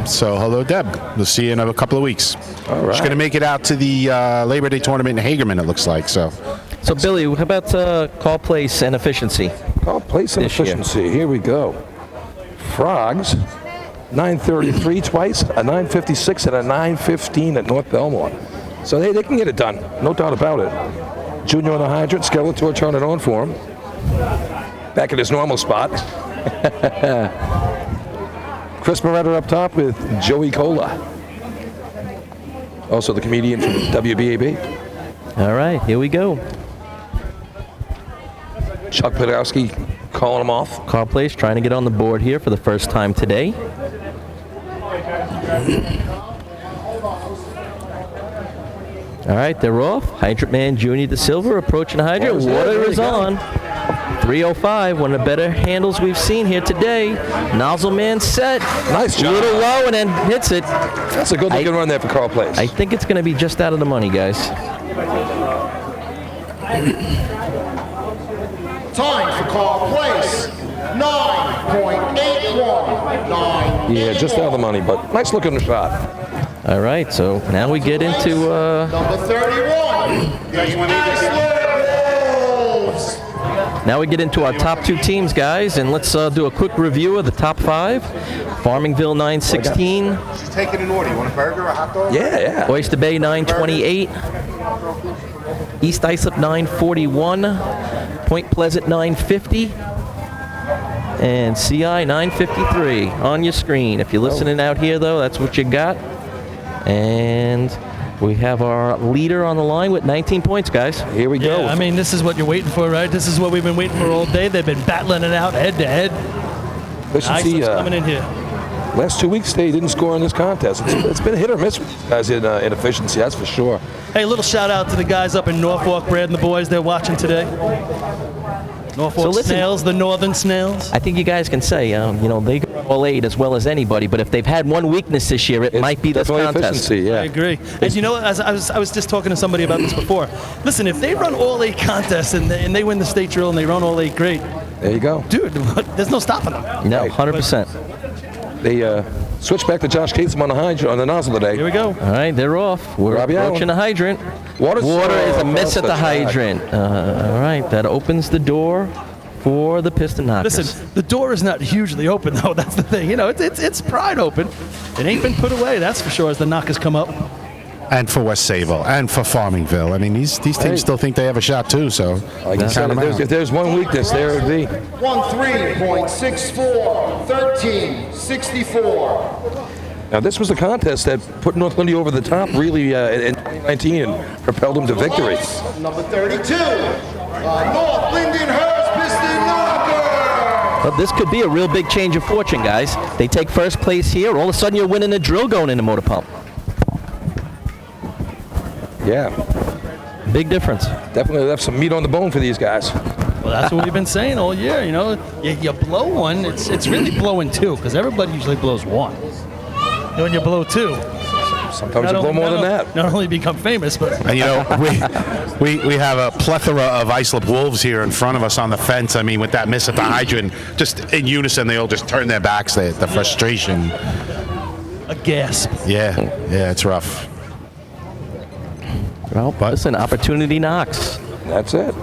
So hello, Deb. We'll see you in a couple of weeks. All right. She's going to make it out to the Labor Day tournament in Hagerman, it looks like. So Billy, how about Call Place and efficiency? Call Place and efficiency. Here we go. Frogs, 9:33 twice, a 9:56 and a 9:15 at North Belmont. So they can get it done, no doubt about it. Junior on the hydrant, Skeletor turning it on for him. Back at his normal spot. Chris Moretta up top with Joey Cola. Also the comedian from WBAB. All right, here we go. Chuck Podolsky calling him off. Call Place trying to get on the board here for the first time today. All right, they're off. Hydrant Man Junior to Silver approaching the hydrant. Water is on. 305, one of the better handles we've seen here today. Nozzle Man set. Nice job. A little low and then hits it. That's a good looking run there for Carl Place. I think it's going to be just out of the money, guys. Time for call place, 9.819. Yeah, just out of the money, but nice looking shot. All right, so now we get into Number 31, Wolves. now we get into our top two teams, guys, and let's do a quick review of the top five. Farmingville 916. She's taking an order. You want a burger or a hot dog? Yeah. Oyster Bay 928. East Islip 941. Point Pleasant 950. And CI 953 on your screen. If you're listening out here, though, that's what you got. And we have our leader on the line with 19 points, guys. Here we go. Yeah, I mean, this is what you're waiting for, right? This is what we've been waiting for all day. They've been battling it out head to head. Efficiency, coming in here. Last 2 weeks, they didn't score in this contest. It's been hit or miss, guys, in efficiency, that's for sure. Hey, a little shout out to the guys up in Norfolk, Brad and the boys. They're watching today. Norfolk Snails, the Northern Snails. I think you guys can say, they go all eight as well as anybody, but if they've had one weakness this year, it might be this contest. Yeah. I agree. And you know, as I was just talking to somebody about this before. Listen, if they run all eight contests and they win the state drill and they run all eight great, there you go. Dude, there's no stopping them. No, 100%. They switch back to Josh Casem on the nozzle today. Here we go. All right, they're off. We're Robbie approaching the hydrant. Water is a miss at the hydrant. All right, that opens the door for the piston knockers. Listen, the door is not hugely open, though. That's the thing. You know, it's pried open. It ain't been put away, that's for sure, as the knockers come up. And for West Sable, and for Farmingville. I mean, these teams still think they have a shot, too, so I can count them out. If there's one weakness, there it would be. 13.64, 13.64. Now, this was a contest that put North Lindy over the top, really, in 2019 and propelled them to victory. Number 32, North Linden Hearst Piston Knocker. But this could be a real big change of fortune, guys. They take first place here. All of a sudden, you're winning a drill going into Motor Pump. Yeah. Big difference. Definitely left some meat on the bone for these guys. Well, that's what we've been saying all year. You know, you blow one, it's really blowing two, because everybody usually blows one. When you blow 2. Sometimes you blow more than that. Not only become famous, but And we have a plethora of Islip Wolves here in front of us on the fence. I mean, with that miss at the hydrant, just in unison, they all just turn their backs. The frustration. A gasp. Yeah, it's rough. Well, but listen, opportunity knocks. That's it.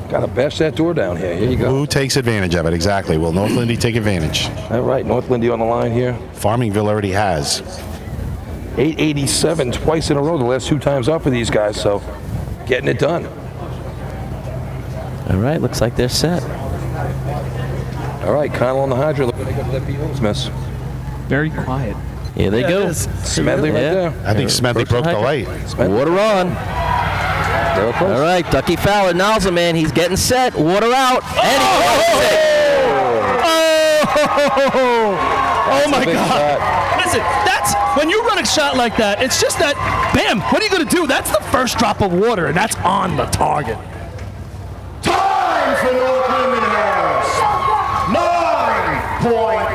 Gotta bash that door down here. Here you go. Who takes advantage of it? Exactly. Will North Lindy take advantage? All right, North Lindy on the line here. Farmingville already has. 887 twice in a row the last 2 times out for these guys, so getting it done. All right, looks like they're set. All right, Connell on the hydrant. Looking to make up for that Beatles miss. Very quiet. Here they go. Smedley right there. I think Smedley broke the light. Water on. All right, Ducky Fowler, nozzle man, he's getting set. Water out. And he gets it. Oh my God. Listen, that's when you run a shot like that, it's just that, bam, what are you going to do? That's the first drop of water, and that's on the target. Time for North Lindenhurst. 9.03.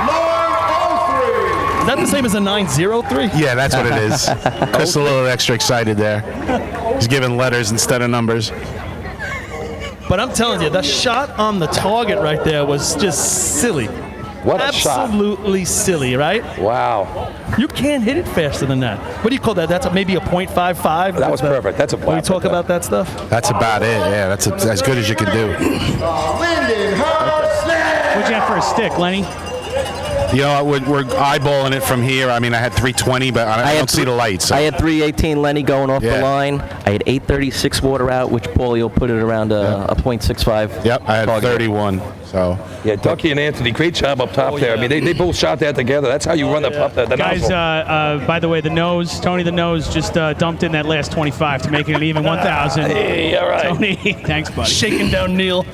9.03. Is that the same as a 903? Yeah, that's what it is. Just a little extra excited there. He's giving letters instead of numbers. But I'm telling you, the shot on the target right there was just silly. What a shot. Absolutely silly, right? Wow. You can't hit it faster than that. What do you call that? That's maybe a .55? That was perfect. That's a When you talk about that stuff? That's about it. Yeah, that's as good as you can do. What'd you have for a stick, Lenny? You know, we're eyeballing it from here. I mean, I had 320, but I don't see the lights. So. I had 318 Lenny going off the line. I had 836 water out, which Paulie will put it around a .65. Yep, I had 31. So yeah, Ducky and Anthony, great job up top there. I mean, they both shot that together. That's how you run the Guys, nozzle. by the way, Tony the Nose just dumped in that last 25 to make it an even 1,000. Hey, all right. Tony, thanks, buddy. Shaking down Neil.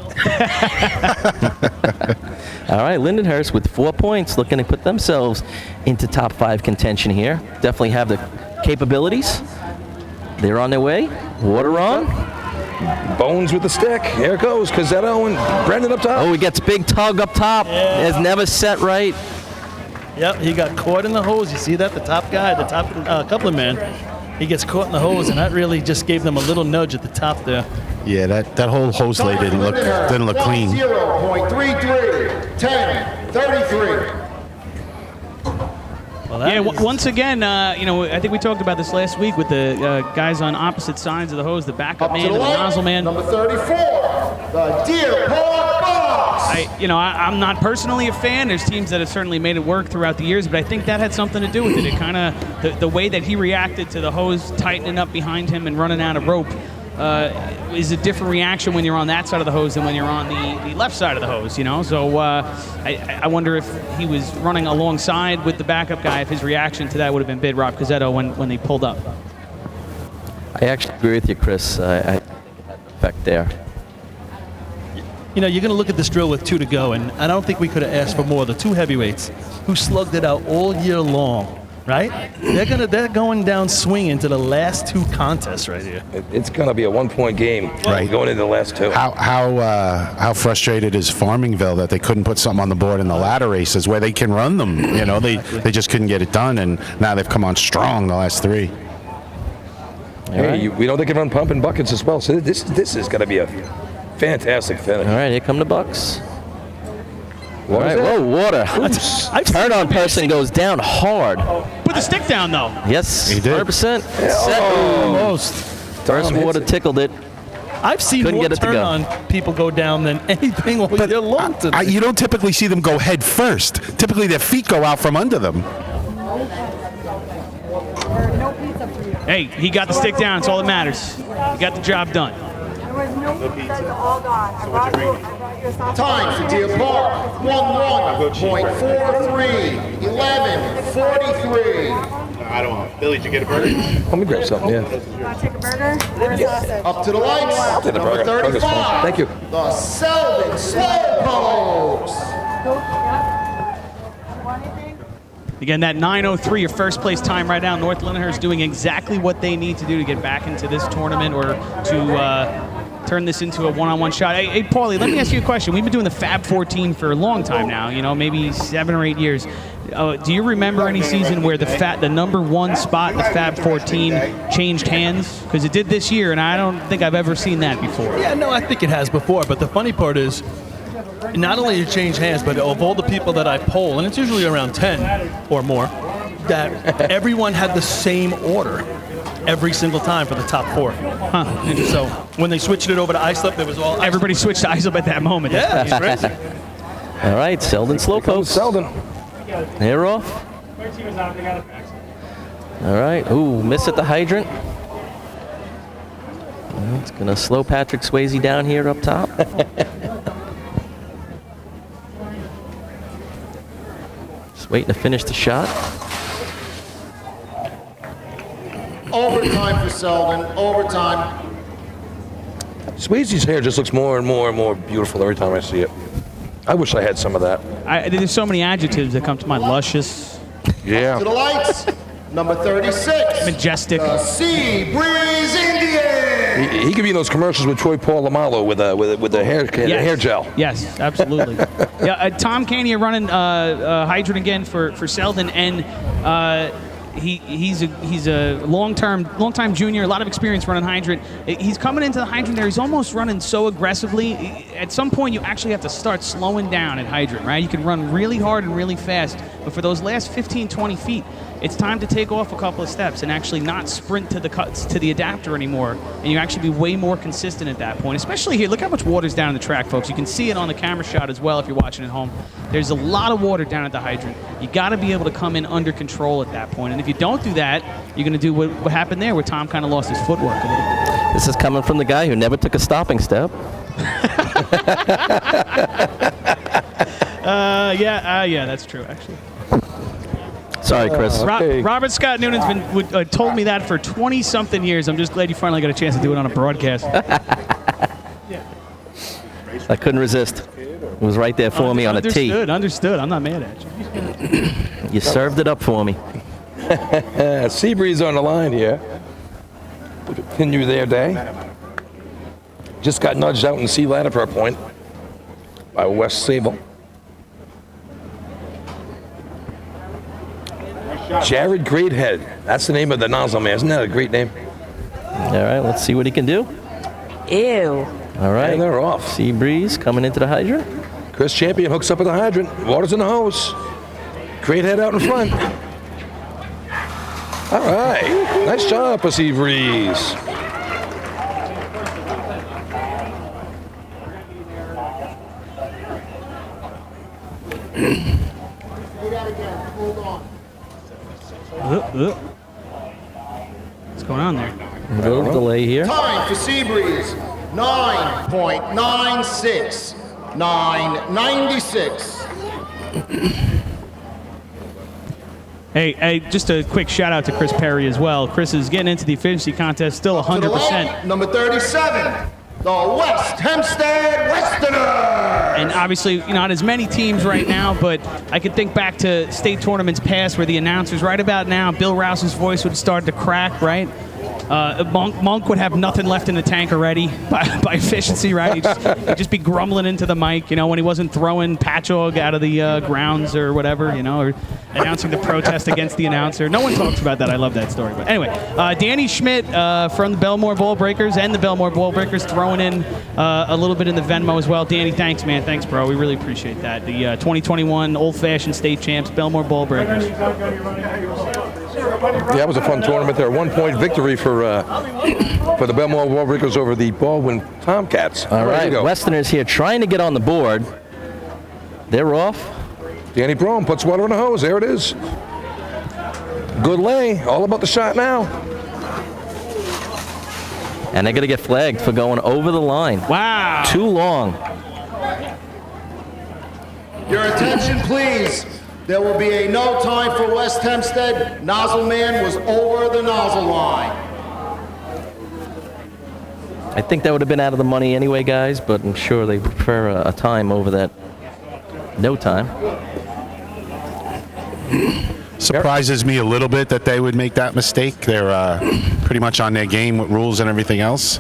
All right, Lindenhurst with 4 points, looking to put themselves into top 5 contention here. Definitely have the capabilities. They're on their way. Water on. Bones with the stick. Here it goes. Cazzetto and Brendan up top. Oh, he gets big tug up top. Yeah. Has never set right. Yep, he got caught in the hose. You see that? The top guy, the top coupler man, he gets caught in the hose, and that really just gave them a little nudge at the top there. Yeah, that whole hose lay didn't look clean. 0.33. 10.33. Well, once again, I think we talked about this last week with the guys on opposite sides of the hose, the backup man and the nozzle man. Number 34, the Deer Park Box. I'm not personally a fan. There's teams that have certainly made it work throughout the years, but I think that had something to do with it. It kind of, the way that he reacted to the hose tightening up behind him and running out of rope is a different reaction when you're on that side of the hose than when you're on the left side of the hose, So I wonder if he was running alongside with the backup guy, if his reaction to that would have been bid Rob Cazzetto when they pulled up. I actually agree with you, Chris. I think it had an effect there. You're going to look at this drill with 2 to go, and I don't think we could have asked for more. The 2 heavyweights who slugged it out all year long. Right? They're going down swinging to the last 2 contests right here. It's going to be a 1-point game, right? Going into the last 2. How frustrated is Farmingville that they couldn't put something on the board in the ladder races where they can run them? They just couldn't get it done, and now they've come on strong the last 3. Hey, we know they can run pump and buckets as well. So this is going to be a fantastic finish. All right, here come the Bucks. All right, that? whoa, water. Turn on person goes down hard. Put the stick down, though. Yes, he did. 100%. Almost. First water tickled it. I've seen more turn on people go down than anything all year long today. You don't typically see them go head first. Typically, their feet go out from under them. Hey, he got the stick down. It's all that matters. He got the job done. Time for Deer Park, 11.43, 11.43. I don't know. Billy, did you get a burger? Let me grab something, yeah. Want to take a burger? Up to the lights, I'll take the number burger. 35. Thank you. The Selvin Slowpokes. Again, that 9:03, your first place time right now. North Lindenhurst doing exactly what they need to do to get back into this tournament or to turn this into a one-on-one shot. Hey, Paulie, let me ask you a question. We've been doing the Fab 14 for a long time now, maybe 7 or 8 years. Do you remember any season where the number 1 spot in the Fab 14 changed hands? Because it did this year, and I don't think I've ever seen that before. Yeah, no, I think it has before, but the funny part is, not only did it change hands, but of all the people that I poll, and it's usually around 10 or more, that everyone had the same order every single time for the top 4. Huh. So when they switched it over to iSlip, there was all everybody switched to iSlip at that moment. Yeah, That's crazy. All right, Selden Slowpoke. Selden. Hair off. All right. Ooh, miss at the hydrant. Well, it's going to slow Patrick Swayze down here up top. Just waiting to finish the shot. Overtime for Selden. Overtime. Swayze's hair just looks more and more and more beautiful every time I see it. I wish I had some of that. There's so many adjectives that come to mind. Luscious. Yeah. To the lights. Number 36. Majestic. The Sea Breeze Indian. He could be in those commercials with Troy Polamalu with the hair gel. Yes, absolutely. Yeah, Tom Cania running hydrant again for Selden, and he's a long-time junior, a lot of experience running hydrant. He's coming into the hydrant there. He's almost running so aggressively. At some point, you actually have to start slowing down at hydrant, right? You can run really hard and really fast, but for those last 15, 20 feet, it's time to take off a couple of steps and actually not sprint to the cuts to the adapter anymore, and you actually be way more consistent at that point. Especially here, look how much water's down in the track, folks. You can see it on the camera shot as well if you're watching at home. There's a lot of water down at the hydrant. You got to be able to come in under control at that point, and if you don't do that, you're going to do what happened there, where Tom kind of lost his footwork a little bit. This is coming from the guy who never took a stopping step. Yeah, that's true, actually. Sorry, Chris. Robert Scott Noonan's been told me that for 20-something years. I'm just glad you finally got a chance to do it on a broadcast. I couldn't resist. It was right there for me on a tee. Understood. I'm not mad at you. You served it up for me. Seabreeze on the line here. Continue their day. Just got nudged out in sea ladder for a point by West Sable. Jared Greathead. That's the name of the nozzle man. Isn't that a great name? All right, let's see what he can do. Ew. All right. And they're off. Sea Breeze coming into the hydrant. Chris Champion hooks up at the hydrant. Water's in the hose. Greathead out in front. All right. Nice job for Sea Breeze. What's going on there? A little delay here. Time for Seabreeze, 9.96. 9.96. Hey, just a quick shout out to Chris Perry as well. Chris is getting into the efficiency contest, still 100%. Number 37, the West Hempstead Westerners. And obviously, not as many teams right now, but I could think back to state tournaments past where the announcers right about now, Bill Rouse's voice would start to crack, right? Monk would have nothing left in the tank already by efficiency, right? He'd just be grumbling into the mic, when he wasn't throwing Patchogue out of the grounds or whatever, or announcing the protest against the announcer. No one talks about that. I love that story. But anyway, Danny Schmidt from the Belmore Ball Breakers and the Belmore Ball Breakers throwing in a little bit in the Venmo as well. Danny, thanks, man. Thanks, bro. We really appreciate that. The 2021 old-fashioned state champs, Belmore Ball Breakers. Yeah, it was a fun tournament there. 1-point victory for the Belmore Ball Breakers over the Baldwin Tomcats. All right, Westerners here trying to get on the board. They're off. Danny Brome puts water in the hose. There it is. Good lay. All about the shot now. And they're going to get flagged for going over the line. Wow. Too long. Your attention, please. There will be a no time for West Hempstead. Nozzle man was over the nozzle line. I think that would have been out of the money anyway, guys, but I'm sure they prefer a time over that no time. Surprises me a little bit that they would make that mistake. They're pretty much on their game with rules and everything else.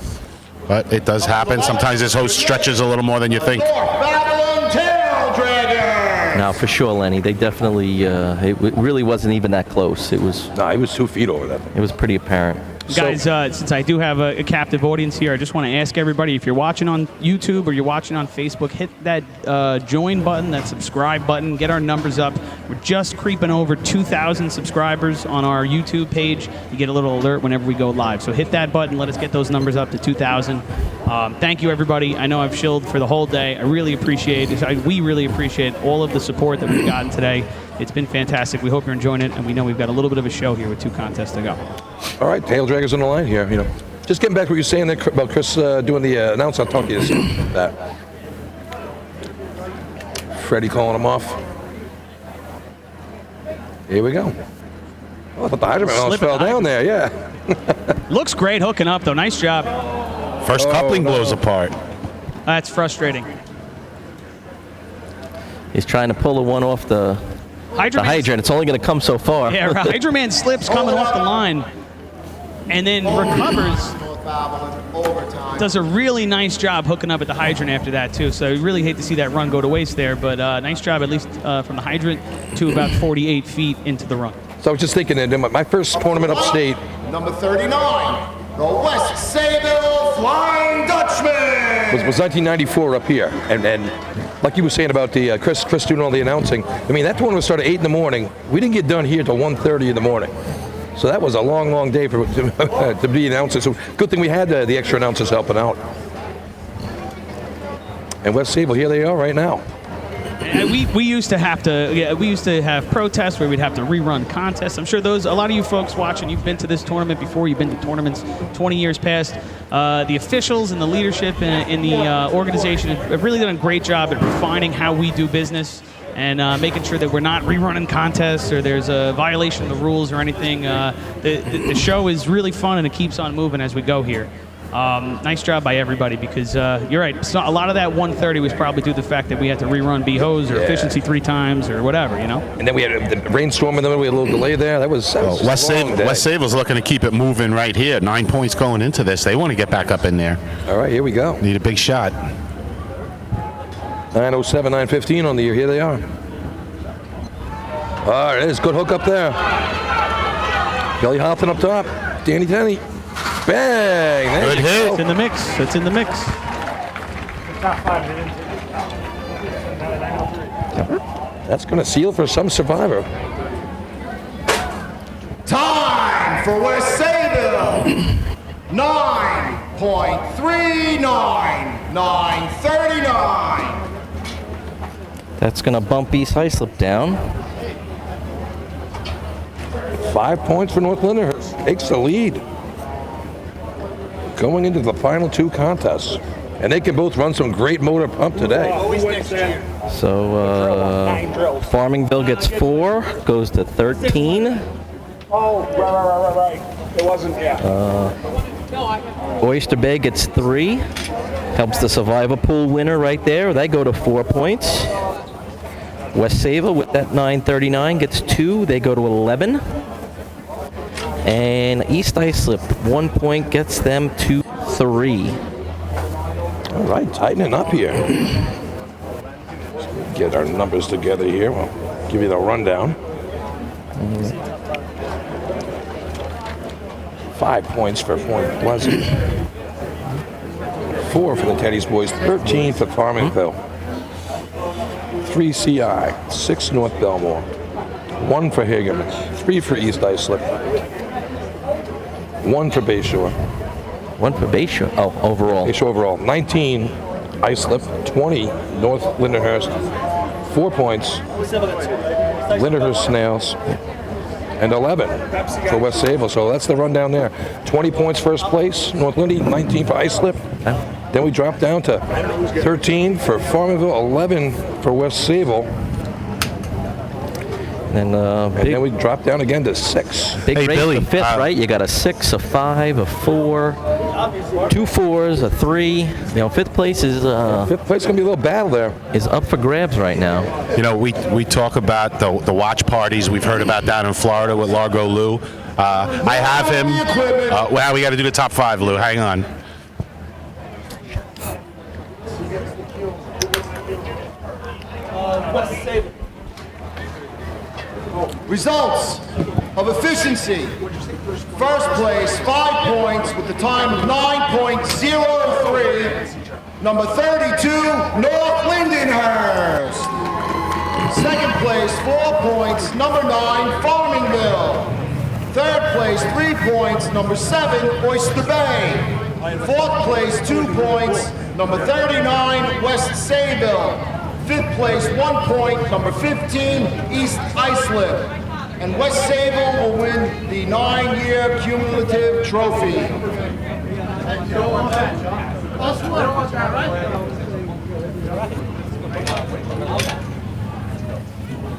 But it does happen. Sometimes this host stretches a little more than you think. Babylon Tail Dragon. No, for sure, Lenny. They definitely, it really wasn't even that close. It was. No, he was 2 feet over that. It was pretty apparent. Guys, since I do have a captive audience here, I just want to ask everybody, if you're watching on YouTube or you're watching on Facebook, hit that join button, that subscribe button, get our numbers up. We're just creeping over 2,000 subscribers on our YouTube page. You get a little alert whenever we go live. So hit that button. Let us get those numbers up to 2,000. Thank you, everybody. I know I've shilled for the whole day. I really appreciate it. We really appreciate all of the support that we've gotten today. It's been fantastic. We hope you're enjoying it, and we know we've got a little bit of a show here with 2 contests to go. All right, Tail Draggers on the line here. You know, just getting back to what you're saying there about Chris doing the announce. I'll talk to you that. Freddie calling him off. Here we go. Oh, I thought the Hydroman almost fell down there. Yeah. Looks great hooking up, though. Nice job. First coupling blows apart. That's frustrating. He's trying to pull the one off the hydrant. It's only going to come so far. Yeah, Hydro Man slips coming off the line and then recovers. Does a really nice job hooking up at the hydrant after that, too. So you really hate to see that run go to waste there, but nice job at least from the hydrant to about 48 feet into the run. So I was just thinking that in my first tournament upstate. Number 39, the West Sayville Flying Dutchman. Was 1994 up here, and like you were saying about the Chris doing all the announcing. I mean, that tournament started at 8 in the morning. We didn't get done here till 1:30 in the morning. So that was a long, long day for to be announcers. So good thing we had the extra announcers helping out. And West Sayville, here they are right now. And we used to have protests where we'd have to rerun contests. I'm sure a lot of you folks watching, you've been to this tournament before. You've been to tournaments 20 years past. The officials and the leadership in the organization have really done a great job at refining how we do business and making sure that we're not rerunning contests or there's a violation of the rules or anything. The show is really fun and it keeps on moving as we go here. Nice job by everybody because you're right. So a lot of that 1:30 was probably due to the fact that we had to rerun B-Hose or efficiency 3 times or whatever, you know. And then we had the rainstorm in the middle. We had a little delay there. That was West Sayville's looking to keep it moving right here. 9 points going into this. They want to get back up in there. All right, here we go. Need a big shot. 9:07, 9:15 on the year. Here they are. All right, it is. Good hook up there. Kelly Hoffman up top. Danny Tenney. Bang! Good hit. It's in the mix. It's in the mix. That's going to seal for some survivor. Time for West Sayville. 9.39. 9:39. That's going to bump East Islip down. 5 points for North Lyndhurst. Takes the lead. Going into the final 2 contests. And they can both run some great motor pump today. So Farmingville gets 4, goes to 13. Oh, right. It wasn't, Oyster Bay gets 3. Helps the survivor pool winner right there. They go to 4 points. West Sayville with that 9:39 gets 2. They go to 11. And East Islip, 1 point gets them to 3. All right, tightening up here. Get our numbers together here. We'll give you the rundown. 5 points for Point Pleasant. 4 for the Teddy's Boys. 13 for Farmingville. 3 CI. 6 North Belmore. 1 for Hagerman. 3 for East Islip. 1 for Bayshore. 1 for Bayshore. Oh, overall. Bayshore overall. 19 Islip. 20 North Lyndhurst. 4 points. Lyndhurst Snails. And 11 for West Sayville. So that's the rundown there. 20 points first place, North Lindy. 19 for Islip. Then we drop down to 13 for Farmingville. 11 for West Sayville. And then we drop down again to 6. Big race Billy, for 5th, right? You got a 6, a 5, a 4, 2 4s, a 3. You know, 5th place is 5th place is gonna be a little battle there. Is up for grabs right now. You know, we talk about the watch parties. We've heard about down in Florida with Largo Lou. I have him. Well, we got to do the top 5, Lou. Hang on. Results of efficiency. First place, 5 points with the time of 9.03. Number 32, North Lindenhurst. Second place, 4 points, number 9, Farmingville. Third place, 3 points, number 7, Oyster Bay. Fourth place, 2 points, number 39, West Sayville. Fifth place, 1 point, number 15, East Islip. And West Sayville will win the 9-year cumulative trophy.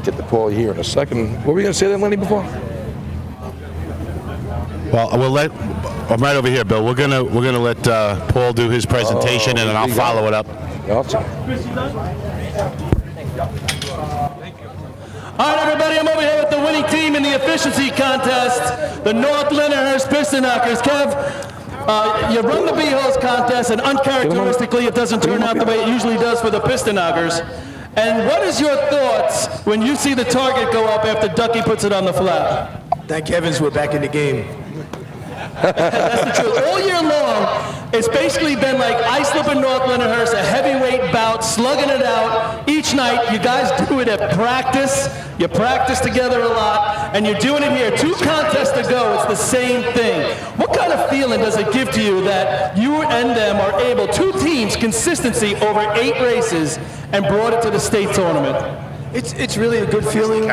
Get the call here in a second. What were we going to say there, Lenny, before? Well, I'm right over here, Bill. We're gonna let Paul do his presentation, and then I'll follow it up. Awesome. All right, everybody, I'm over here with the winning team in the efficiency contest, the North Lindenhurst Piston Knockers. Kev, you run the B-hose contest, and uncharacteristically, it doesn't turn out the way it usually does for the Piston Knockers. And what is your thoughts when you see the target go up after Ducky puts it on the flat? Thank heavens we're back in the game. That's the truth. All year long, it's basically been like Islip and North Lindenhurst, a heavyweight bout, slugging it out each night. You guys do it at practice. You practice together a lot, and you're doing it here. 2 contests to go. It's the same thing. What kind of feeling does it give to you that you and them are able, 2 teams, consistency over 8 races, and brought it to the state tournament? It's really a good feeling.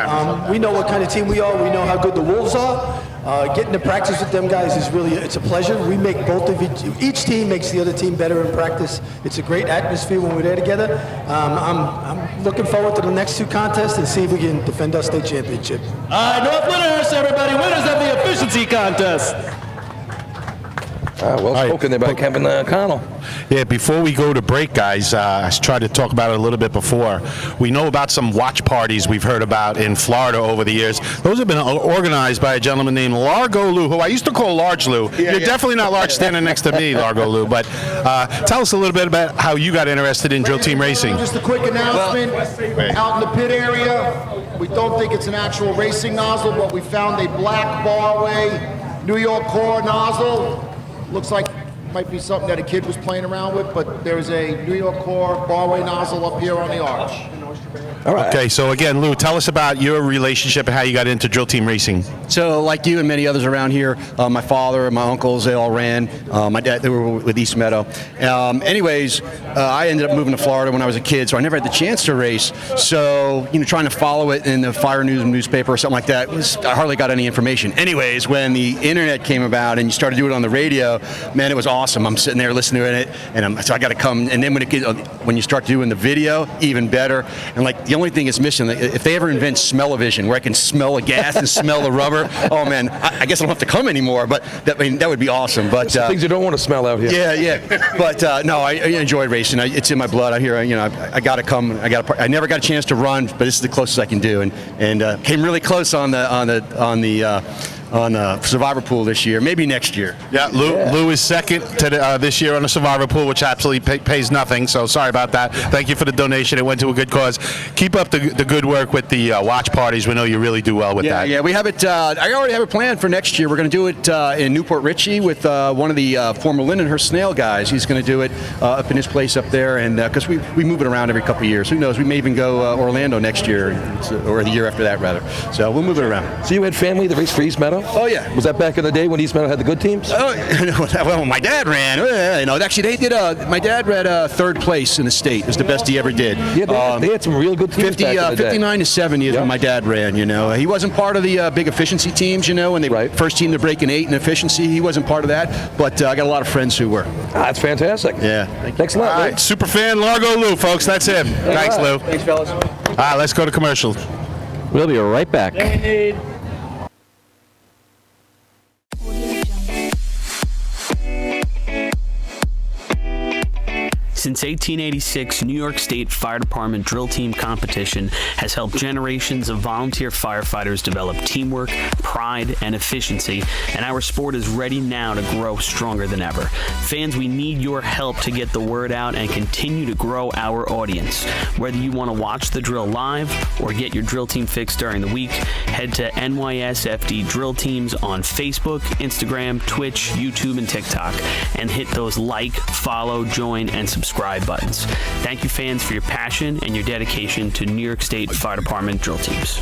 We know what kind of team we are. We know how good the Wolves are. Getting to practice with them guys is it's a pleasure. We make both of each team makes the other team better in practice. It's a great atmosphere when we're there together. I'm looking forward to the next 2 contests and see if we can defend our state championship. All right, North Lindenhurst, everybody, winners of the efficiency contest. Well spoken there by Kevin Connell. Yeah, before we go to break, guys, I tried to talk about it a little bit before. We know about some watch parties we've heard about in Florida over the years. Those have been organized by a gentleman named Largo Lou, who I used to call Large Lou. You're definitely not large standing next to me, Largo Lou, but tell us a little bit about how you got interested in drill team racing. Just a quick announcement. Out in the pit area, we don't think it's an actual racing nozzle, but we found a black Barway New York core nozzle. Looks like might be something that a kid was playing around with, but there's a New York core Barway nozzle up here on the arch. All right. Okay, so again, Lou, tell us about your relationship and how you got into drill team racing. So, like you and many others around here, my father and my uncles, they all ran. My dad, they were with East Meadow. I ended up moving to Florida when I was a kid, so I never had the chance to race. So, trying to follow it in the Fire News newspaper or something like that, I hardly got any information. Anyways, when the internet came about and you started doing it on the radio, man, it was awesome. I'm sitting there listening to it, and so I got to come. And then when you start doing the video, even better. And the only thing is missing, if they ever invent smell-o-vision, where I can smell a gas and smell the rubber, oh man, I guess I don't have to come anymore. But that would be awesome. But things you don't want to smell out here. Yeah. But no, I enjoy racing. It's in my blood. I got to come. I never got a chance to run, but this is the closest I can do, and came really close on the Survivor Pool this year, maybe next year. Yeah, Lou is second to this year on the Survivor Pool, which absolutely pays nothing, so sorry about that. Thank you for the donation. It went to a good cause. Keep up the good work with the watch parties. We know you really do well with that. Yeah, we have it. I already have it planned for next year. We're going to do it in Newport Richey with one of the former Lindenhurst Snail guys. He's going to do it up in his place up there, and because we move it around every couple of years. Who knows? We may even go Orlando next year, or the year after that, rather. So we'll move it around. So you had family that raced for East Meadow? Oh, yeah. Was that back in the day when East Meadow had the good teams? Oh, well, my dad ran. Actually, they did. My dad ran 3rd place in the state. It was the best he ever did. Yeah, they had some real good teams back in the day. 59 to 70 is when my dad ran. He wasn't part of the big efficiency teams. When they first team to break an 8 in efficiency, he wasn't part of that. But I got a lot of friends who were. That's fantastic. Yeah. Thanks a lot. All right, super fan Largo Lou, folks. That's him. Thanks, Lou. Thanks, fellas. All right, let's go to commercial. We'll be right back. Since 1886, New York State Fire Department Drill Team competition has helped generations of volunteer firefighters develop teamwork, pride, and efficiency, and our sport is ready now to grow stronger than ever. Fans, we need your help to get the word out and continue to grow our audience. Whether you want to watch the drill live or get your drill team fixed during the week, head to NYS FD Drill Teams on Facebook, Instagram, Twitch, YouTube, and TikTok, and hit those like, follow, join, and subscribe buttons. Thank you, fans, for your passion and your dedication to New York State Fire Department drill teams.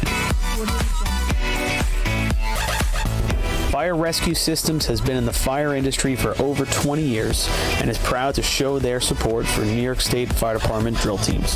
Fire Rescue Systems has been in the fire industry for over 20 years and is proud to show their support for New York State Fire Department drill teams.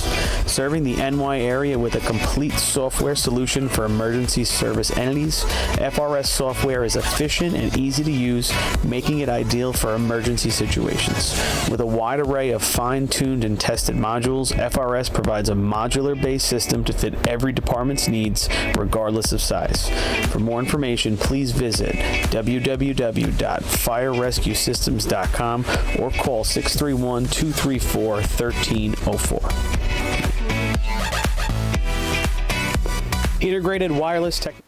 Serving the NY area with a complete software solution for emergency service entities, FRS software is efficient and easy to use, making it ideal for emergency situations. With a wide array of fine-tuned and tested modules, FRS provides a modular-based system to fit every department's needs, regardless of size. For more information, please visit www.firerescuesystems.com or call 631-234-1304. Integrated wireless technology.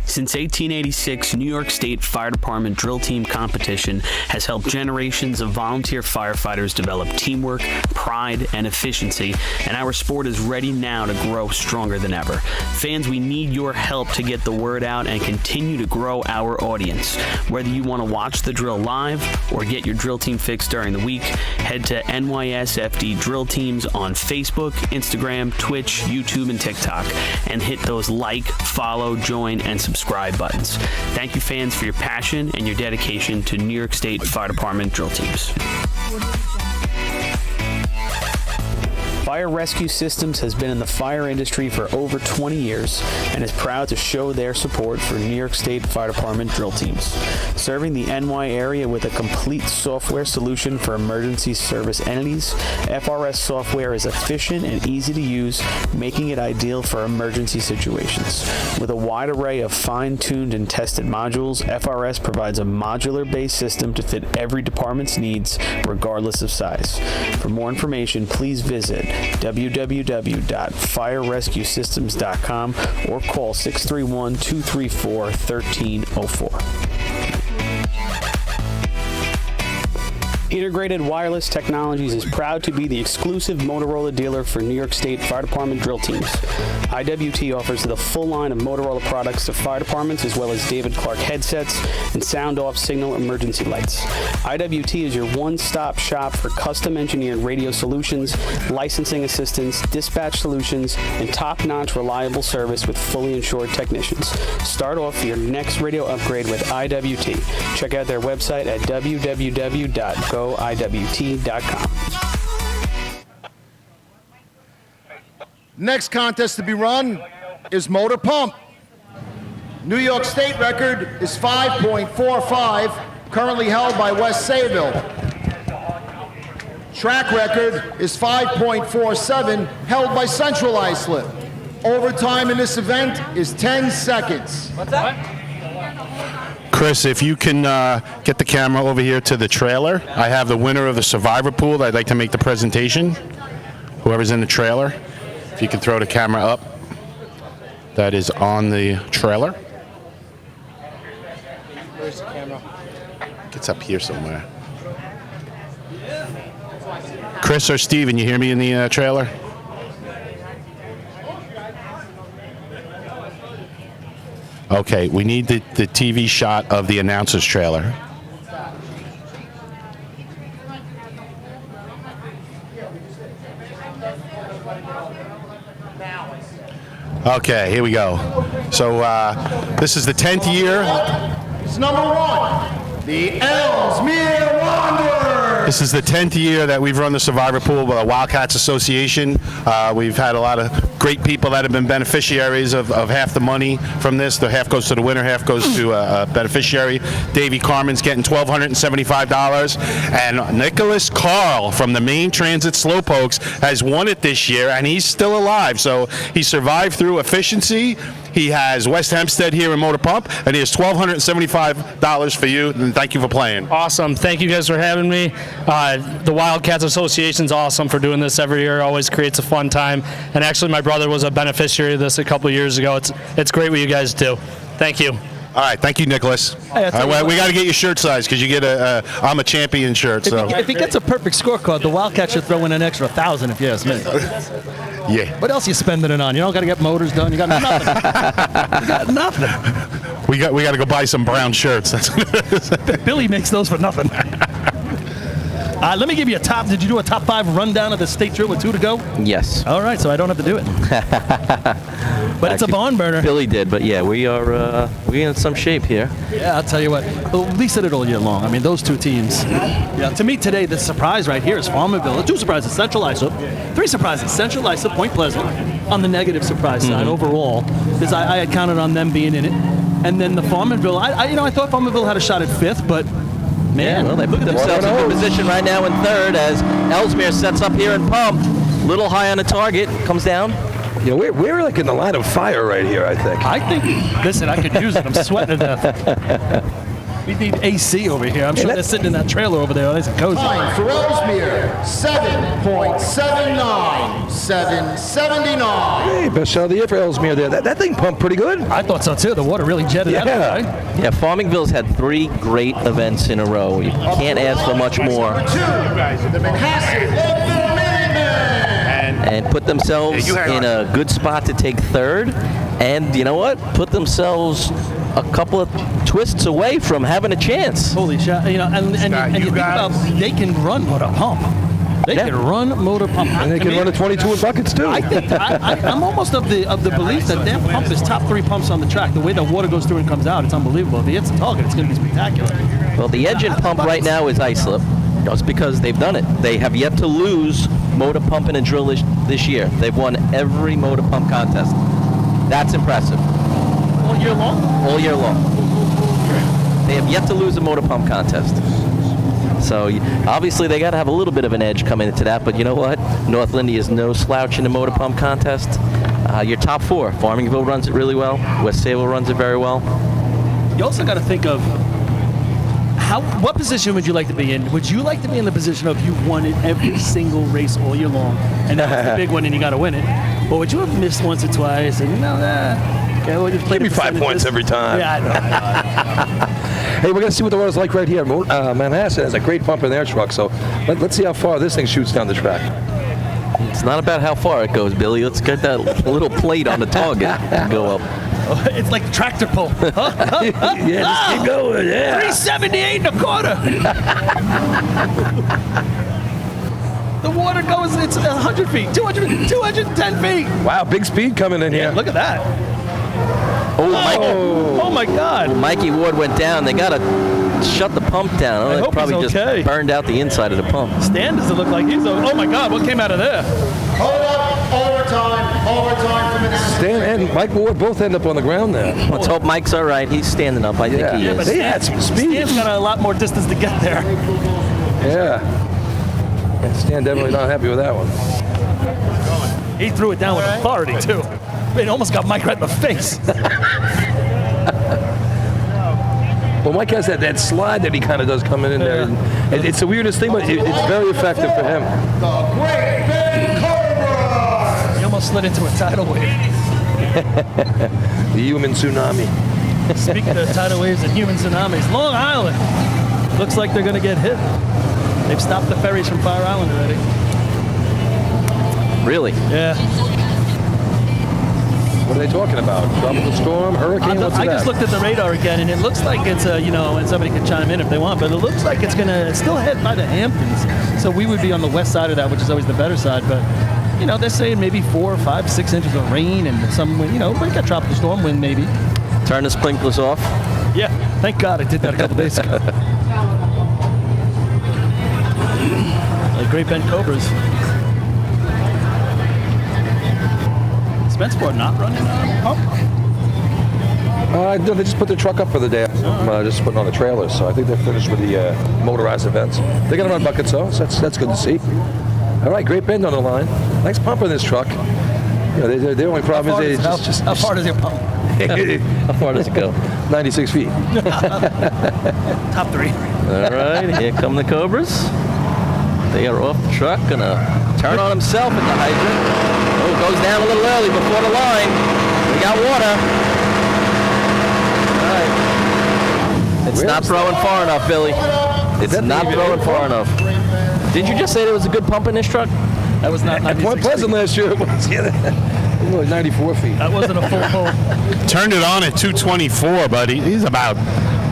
Since 1886, New York State Fire Department Drill Team competition has helped generations of volunteer firefighters develop teamwork, pride, and efficiency, and our sport is ready now to grow stronger than ever. Fans, we need your help to get the word out and continue to grow our audience. Whether you want to watch the drill live or get your drill team fixed during the week, head to NYS FD Drill Teams on Facebook, Instagram, Twitch, YouTube, and TikTok, and hit those like, follow, join, and subscribe buttons. Thank you, fans, for your passion and your dedication to New York State Fire Department drill teams. Fire Rescue Systems has been in the fire industry for over 20 years and is proud to show their support for New York State Fire Department drill teams. Serving the NY area with a complete software solution for emergency service entities, FRS software is efficient and easy to use, making it ideal for emergency situations. With a wide array of fine-tuned and tested modules, FRS provides a modular-based system to fit every department's needs, regardless of size. For more information, please visit www.firerescuesystems.com or call 631-234-1304. Integrated Wireless Technologies is proud to be the exclusive Motorola dealer for New York State Fire Department drill teams. IWT offers the full line of Motorola products to fire departments, as well as David Clark headsets and sound-off signal emergency lights. IWT is your one-stop shop for custom-engineered radio solutions, licensing assistance, dispatch solutions, and top-notch reliable service with fully insured technicians. Start off your next radio upgrade with IWT. Check out their website at www.goiwt.com. Next contest to be run is motor pump. New York State record is 5.45, currently held by West Sayville. Track record is 5.47, held by Central Islip. Overtime in this event is 10 seconds. What's that? Chris, if you can get the camera over here to the trailer. I have the winner of the survivor pool that I'd like to make the presentation. Whoever's in the trailer. If you can throw the camera up, that is on the trailer. Where's the camera? It's up here somewhere. Chris or Steven, you hear me in the trailer? Okay, we need the TV shot of the announcer's trailer. Okay, here we go. So this is the 10th year. It's number one, the Ellesmere Wanderers. This is the 10th year that we've run the Survivor Pool with the Wildcats Association. We've had a lot of great people that have been beneficiaries of half the money from this. The half goes to the winner, half goes to a beneficiary. Davey Carmen's getting $1,275. And Nicholas Carl from the Main Transit Slowpokes has won it this year, and he's still alive. So he survived through efficiency. He has West Hempstead here in Motor Pump, and he has $1,275 for you, and thank you for playing. Awesome. Thank you guys for having me. The Wildcats Association's awesome for doing this every year. Always creates a fun time. And actually, my brother was a beneficiary of this a couple years ago. It's great what you guys do. Thank you. All right, thank you, Nicholas. Hey, we got to get your shirt size because you get a I'm a champion shirt. So If he gets a perfect scorecard, the Wildcats should throw in an extra 1,000 if you ask me. Yeah. What else you spending it on? You don't got to get motors done. You got nothing. You got nothing. We got to go buy some brown shirts. Billy makes those for nothing. Let me give you a top. Did you do a top 5 rundown of the state drill with 2 to go? Yes. All right, so I don't have to do it. But it's a barn burner. Billy did, but yeah, we are in some shape here. Yeah, I'll tell you what. Well, Lee said it all year long. I mean, those 2 teams. Yeah, to me today, the surprise right here is Farmerville. 2 surprises: Central Islip. 3 surprises: Central Islip, Point Pleasant. On the negative surprise side overall, because I had counted on them being in it, and then the Farmerville. I thought Farmerville had a shot at 5th, but. Man, well, they put themselves in good position right now in 3rd as Ellesmere sets up here in Pump. Little high on the target, comes down. You know, we're like in the line of fire right here, I think. Listen, I could use it. I'm sweating to death. We need AC over here. I'm sure they're sitting in that trailer over there. Nice and cozy. Time for Ellesmere, 7.79, 779. Hey, best shot of the year for Ellesmere there. That thing pumped pretty good. I thought so too. The water really jetted out of it, right? Yeah, Farmingville's had 3 great events in a row. You can't ask for much more. The Manhasset And put themselves in a good spot to take 3rd. And you know what? Put themselves a couple of twists away from having a chance. Holy shit. And you think about, they can run motor pump. They can run motor pump. And they can run a 22 in buckets too. I think I'm almost of the belief that their pump is top 3 pumps on the track. The way the water goes through and comes out, it's unbelievable. If he hits the target, it's going to be spectacular. Well, the edge in pump right now is Islip. Just because they've done it. They have yet to lose motor pump in a drill this year. They've won every motor pump contest. That's impressive. All year long? All year long. They have yet to lose a motor pump contest. So obviously they got to have a little bit of an edge coming into that, but you know what? North Lindy is no slouch in the motor pump contest. Your top 4. Farmingville runs it really well. West Sable runs it very well. You also got to think of what position would you like to be in? Would you like to be in the position of you won it every single race all year long, and that was the big one and you got to win it? Or would you have missed once or twice and we'll just play Give me 5 points every time. Yeah, I know. Hey, we're going to see what the water's like right here. Manhasset has a great pump in their truck, so let's see how far this thing shoots down the track. It's not about how far it goes, Billy. Let's get that little plate on the target and go up. It's like the tractor pull. Yeah, just keep going. Yeah. 378 and a quarter. The water goes, it's 100 feet, 210 feet. Wow, big speed coming in here. Look at that. Oh my God. Mikey Ward went down. They got to shut the pump down. I hope probably he's okay. just burned out the inside of the pump. Stan doesn't look like he's oh my God, what came out of there? Hold up, overtime for Manhasset. Stan and Mike Ward both end up on the ground there. Let's hope Mike's all right. He's standing up. I think he is. But They had some speed. Stan's got a lot more distance to get there. Yeah. Stan definitely not happy with that one. He threw it down with authority, too. It almost got Mike right in the face. Well, Mike has that slide that he kind of does coming in there. And it's the weirdest thing, but it's very effective for him. He almost slid into a tidal wave. The human tsunami. Speaking of tidal waves and human tsunamis, Long Island looks like they're going to get hit. They've stopped the ferries from Fire Island already. Really? Yeah. What are they talking about? Tropical storm, hurricane? What's I that? just looked at the radar again, and it looks like it's and somebody can chime in if they want, but it looks like it's gonna still head by the Hamptons. So we would be on the west side of that, which is always the better side. But they're saying maybe 4, 5, 6 inches of rain and some wind. We got tropical storm wind maybe. Turn the sprinklers off. Yeah, thank God I did that a couple days ago. Great Bend Cobras. Spenceport not running pump? No, they just put their truck up for the day. Just putting on the trailers, so I think they're finished with the motorized events. They're going to run buckets, though, so that's good to see. All right, Great Bend on the line. Nice pump in this truck. The only problem is how far does it pump? How far does it go? 96 feet. Top 3. All right, here come the Cobras. They are off the truck, gonna turn on himself at the hydrant. Oh, goes down a little early before the line. We got water. All right. It's not throwing far enough, Billy. It's not throwing far enough. Did you just say there was a good pump in this truck? That was not 96 Point Pleasant last year. It was like 94 feet. That wasn't a full pull. Turned it on at 224, but he's about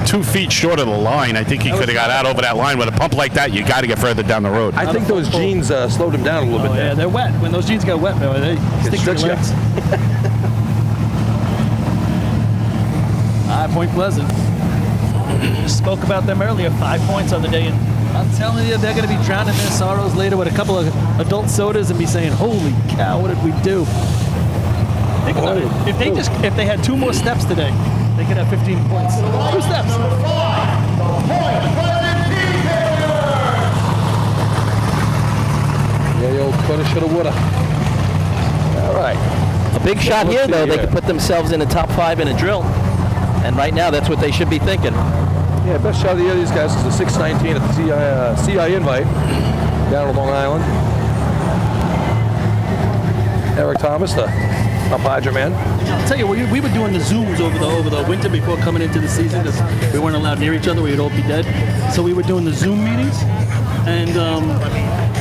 2 feet short of the line. I think he could have got out over that line. With a pump like that, you got to get further down the road. I think those jeans slowed him down a little bit. Yeah, they're wet. When those jeans get wet, they stick to your legs. Point Pleasant. Just spoke about them earlier. 5 points on the day, and I'm telling you, they're going to be drowning their sorrows later with a couple of adult sodas and be saying, "Holy cow, what did we do?" Think about it. If they had 2 more steps today, they could have 15 points. 2 steps. Yeah, the old coulda, shoulda, woulda. All right. A big shot here, though. They could put themselves in the top 5 in a drill. And right now, that's what they should be thinking. Yeah, best shot of the year, these guys, is the 619 at the CI invite down on Long Island. Eric Thomas, the up Hydra man. I'll tell you, we were doing the Zooms over the winter before coming into the season because we weren't allowed near each other. We'd all be dead. So we were doing the Zoom meetings. And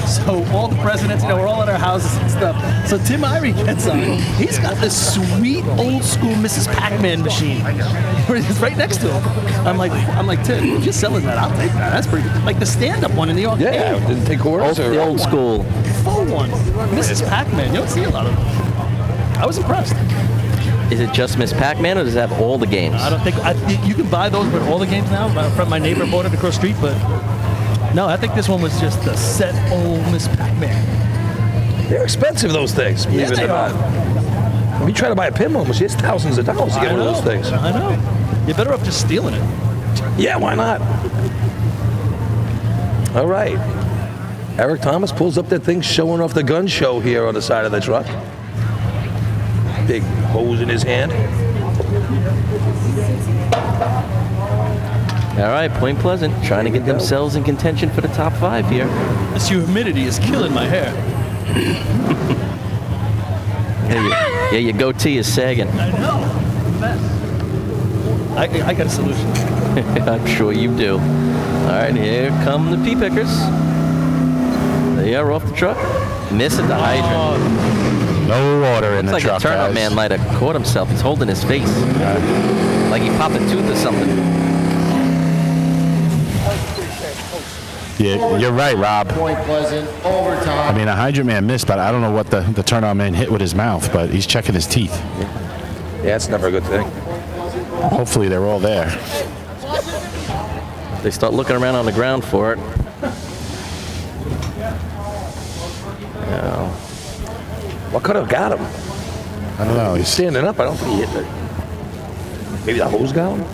so all the presidents, we're all at our houses and stuff. So Tim Irie gets on. He's got this sweet old school Mrs. Pac-Man machine. It's right next to him. I'm like, Tim, if you're selling that, I'll take that. That's pretty good. Like the stand-up one in the arcade. Yeah, didn't take quarters. The old school. Full one. Mrs. Pac-Man. You don't see a lot of them. I was impressed. Is it just Miss Pac-Man, or does it have all the games? I don't think you can buy those with all the games now. My neighbor bought it across the street, but no, I think this one was just the set old Miss Pac-Man. They're expensive, those things. Yes, they are. When you try to buy a pinball machine, it's thousands of dollars to get one of those things. I know. You're better off just stealing it. Yeah, why not? All right. Eric Thomas pulls up that thing, showing off the gun show here on the side of the truck. Big hose in his hand. All right, Point Pleasant trying to get themselves in contention for the top 5 here. This humidity is killing my hair. Yeah, your goatee is sagging. I know. I got a solution. I'm sure you do. All right, here come the pea pickers. They are off the truck. Miss at the hydrant. No water in the truck, Looks like a turnout guys. man might have caught himself. He's holding his face. Like he popped a tooth or something. Yeah, you're right, Rob. Point Pleasant, overtime. I mean, a hydrant man missed, but I don't know what the turnout man hit with his mouth, but he's checking his teeth. Yeah, it's never a good thing. Hopefully they're all there. They start looking around on the ground for it. What could have got him? I don't know. He's standing up. I don't think he hit it. Maybe the hose got him?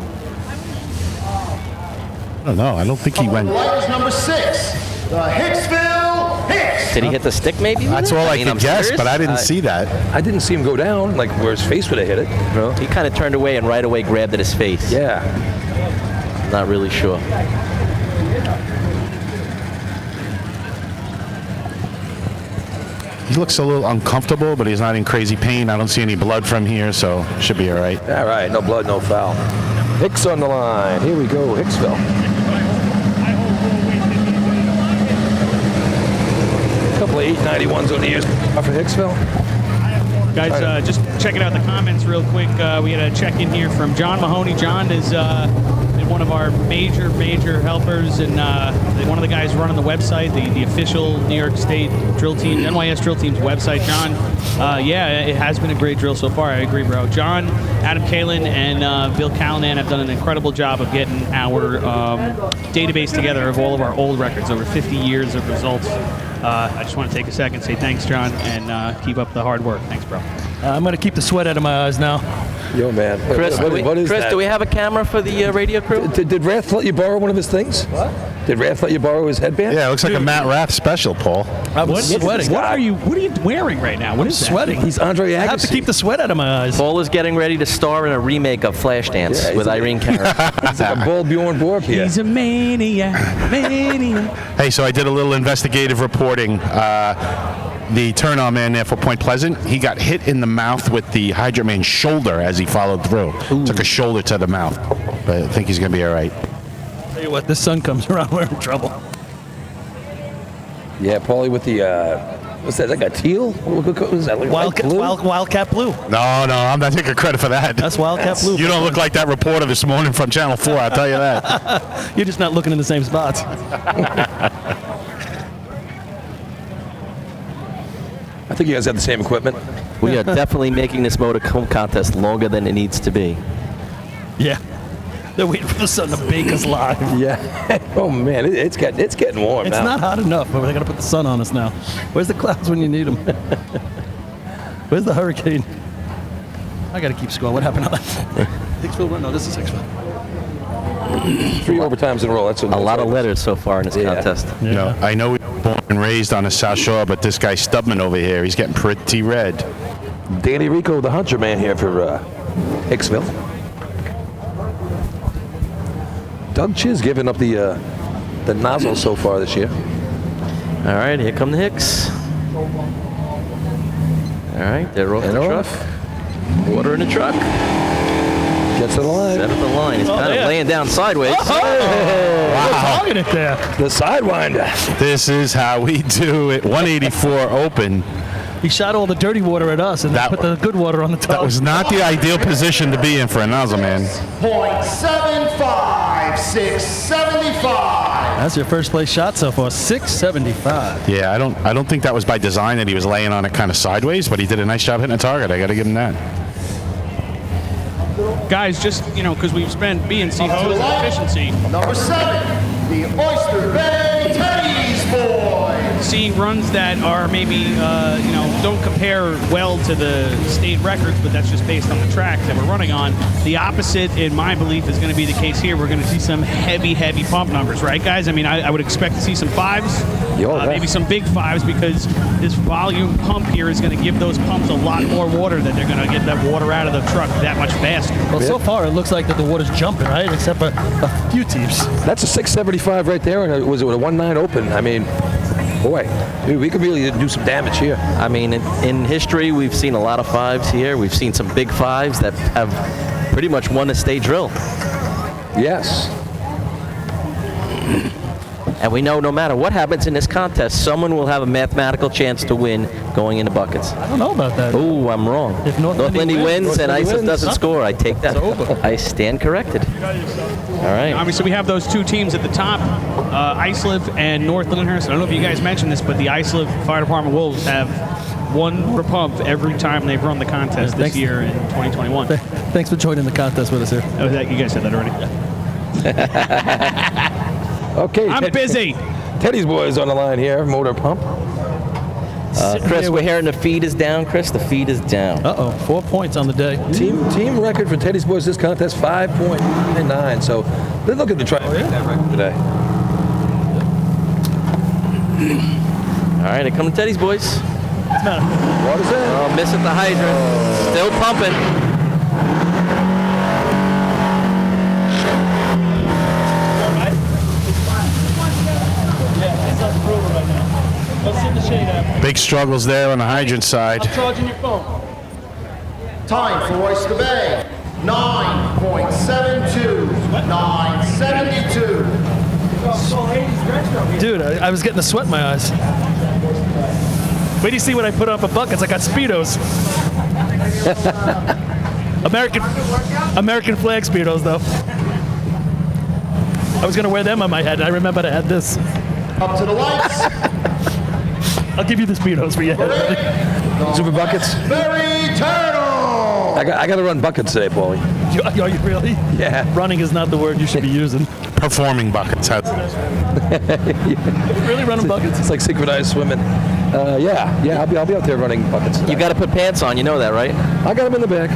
I don't know. I don't think he went. Light is number 6, the Hicksville Hicks. Did he hit the stick maybe? That's all I mean, could I'm guess, serious? but I didn't see that. I didn't see him go down, like where his face would have hit it. Bro, he kind of turned away and right away grabbed at his face. Yeah. Not really sure. He looks a little uncomfortable, but he's not in crazy pain. I don't see any blood from here, so should be all right. All right, no blood, no foul. Hicks on the line. Here we go, Hicksville. A couple of 891s on the ears for Hicksville. Guys, just checking out the comments real quick. We had a check-in here from John Mahoney. John is in one one of our major helpers, and one of the guys running the website, the official New York State drill team, NYS drill team's website. John, yeah, it has been a great drill so far. I agree, bro. John, Adam Kalin, and Bill Callanan have done an incredible job of getting our database together of all of our old records, over 50 years of results. I just want to take a second, say thanks, John, and keep up the hard work. Thanks, bro. I'm going to keep the sweat out of my eyes now. Yo, man. Chris, what is Chris, that? do we have a camera for the radio crew? Did Rath let you borrow one of his things? What? Did Rath let you borrow his headband? Yeah, it looks like a Matt Rath special, Paul. I'm sweating. What are you wearing right now? What is that? Sweating. He's Andre Agassi. I have to keep the sweat out of my eyes. Paul is getting ready to star in a remake of Flashdance with Irene Cara. He's like a bull Bjorn Borg here. He's a maniac. Hey, so I did a little investigative reporting. The turn-on man there for Point Pleasant, he got hit in the mouth with the Hydrant Man's shoulder as he followed through. Took a shoulder to the mouth. But I think he's going to be all right. Tell you what, this sun comes around, we're in trouble. Yeah, Paulie with the, what's that, like a teal? What was that, like Wildcat Blue. No, I'm not taking credit for that. That's Wildcat Blue. You don't look like that reporter this morning from Channel 4, I'll tell you that. You're just not looking in the same spots. I think you guys have the same equipment. We are definitely making this motorhome contest longer than it needs to be. Yeah. They're waiting for the sun to bake us live. Yeah. Oh, man, it's getting warm It's now. not hot enough, but they're going to put the sun on us now. Where's the clouds when you need them? Where's the hurricane? I got to keep score. What happened on that? Hicksville run? No, this is Hicksville. 3 overtimes in a row. That's a lot of letters so far in this contest. You know, I know we were born and raised on the South Shore, but this guy Stubman over here, he's getting pretty red. Danny Rico, the Hunter man here for Hicksville. Doug Chiz giving up the nozzle so far this year. All right, here come the Hicks. All right, they're off the truck. Water in the truck. Gets to the line. Set up the line. He's kind of laying down sideways. Wow. Look at it there. The sidewinder. This is how we do it. 184 open. He shot all the dirty water at us and then put the good water on the top. That was not the ideal position to be in for a nozzle man. .75, 675. That's your first place shot so far, 675. Yeah, I don't think that was by design that he was laying on it kind of sideways, but he did a nice job hitting a target. I got to give him that. Guys, just, because we've spent B&C hose and efficiency. Number 7, the Oyster Bay Teddy's Boys. Seeing runs that are maybe, don't compare well to the state records, but that's just based on the track that we're running on. The opposite, in my belief, is going to be the case here. We're going to see some heavy pump numbers, right, guys? I mean, I would expect to see some 5s, maybe some big 5s, because this volume pump here is going to give those pumps a lot more water, that they're going to get that water out of the truck that much faster. Well, so far it looks like that the water's jumping, right? Except for a few teams. That's a 675 right there, and it was a 1.9 open. I mean, boy, dude, we could really do some damage here. I mean, in history, we've seen a lot of 5s here. We've seen some big 5s that have pretty much won a state drill. Yes. And we know no matter what happens in this contest, someone will have a mathematical chance to win going into buckets. I don't know about that. Ooh, I'm wrong. If North Lindy wins and Islip doesn't score, I take that. It's over. I stand corrected. All right. Obviously, we have those two teams at the top, Islip and North Lyndhurst. I don't know if you guys mentioned this, but the Islip Fire Department Wolves have one repump every time they've run the contest this year in 2021. Thanks for joining the contest with us here. Oh, you guys said that already. Okay. I'm busy. Teddy's Boys on the line here, motor pump. Chris, we're hearing the feed is down. Chris, the feed is down. 4 points on the day. Team record for Teddy's Boys this contest, 5.9. So they're looking to try to make that record today. All right, here come the Teddy's Boys. What is it? Oh, miss at the hydrant. Still pumping. Big struggles there on the hydrant side. I'm charging your phone. Time for Oyster Bay, 9.72, 972. Dude, I was getting the sweat in my eyes. Wait till you see what I put up a buckets. I got Speedos. American flag Speedos, though. I was going to wear them on my head, and I remembered I had this. Up to the lights. I'll give you the Speedos for your head. Super buckets. Very turtle. I got to run buckets today, Paulie. Are you really? Yeah. Running is not the word you should be using. Performing buckets. Really running buckets? It's like synchronized swimming. Yeah. I'll be out there running buckets today. You got to put pants on. You know that, right? I got them in the back.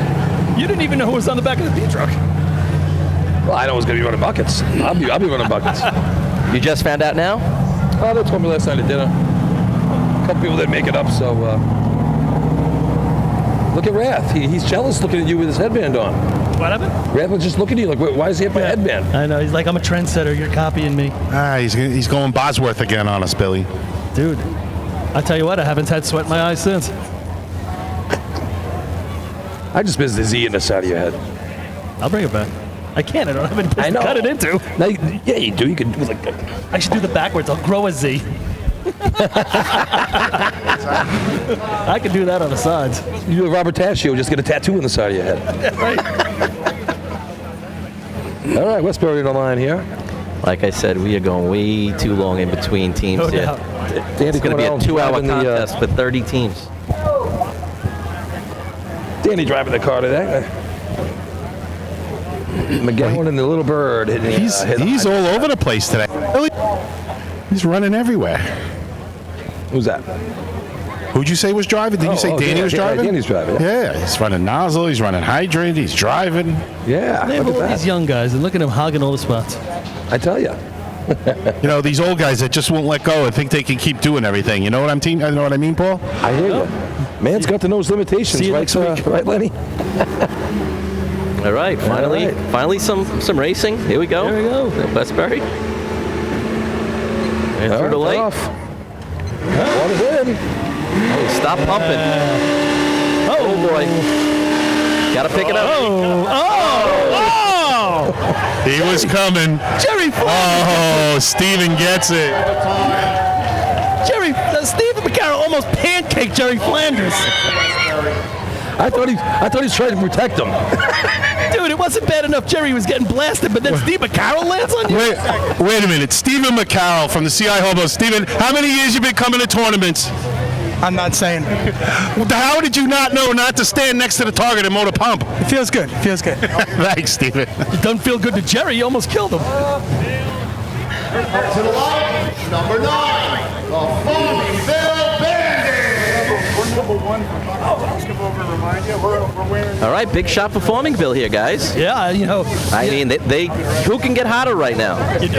You didn't even know who was on the back of the D-truck. Well, I know who's going to be running buckets. I'll be running buckets. You just found out now? Oh, they told me last night at dinner. A couple people didn't make it up, so look at Rath. He's jealous looking at you with his headband on. What happened? Rath was just looking at you like, why does he have my headband? I know. He's like, I'm a trendsetter. You're copying me. He's going Bosworth again on us, Billy. Dude, I tell you what, I haven't had sweat in my eyes since. I just missed the Z in the side of your head. I'll bring it back. I can't. I don't have anything to cut it into. No, yeah, you do. You can do like. I should do the backwards. I'll grow a Z. I can do that on the sides. You do a Robert Tascio, just get a tattoo on the side of your head. Right. All right, Westbury on the line here. Like I said, we are going way too long in between teams No here. doubt. It's going to be a 2-hour contest with 30 teams. Danny driving the car today. McGowan and the little bird. He's all over the place today. He's running everywhere. Who's that? Who'd you say was driving? Did you say Danny was driving? Danny's driving. Yeah, he's running nozzle. He's running hydrant. He's driving. Yeah, Look at these young guys, and look at them hogging all the spots. I tell you. You know, these old guys that just won't let go and think they can keep doing everything. You know what I mean, Paul? I hear you. Man's got to know his limitations, See you right, next week. right, Lenny? All right, finally some racing. Here we go. There we go. Westbury. And through the light. Water's in. Oh, stop pumping. Oh boy. Gotta pick it up. He was coming. Jerry Oh, Steven gets it. Stephen McCarroll almost pancaked Jerry Flanders. I thought he was trying to protect him. Dude, it wasn't bad enough Jerry was getting blasted, but then Steve McCarroll lands on you? Wait a minute. Stephen McCarroll from the CI Hobo. Stephen, how many years you been coming to tournaments? I'm not saying. How did you not know not to stand next to the target and motor pump? It feels good. It feels good. Thanks, Stephen. It doesn't feel good to Jerry. You almost killed him. Up to the light, number 9, the Farmingville Bandits. We're number 1. Let's come over and remind you. We're wearing. All right, big shot for Farmingville here, guys. Yeah, you know. I mean, they who can get hotter right now?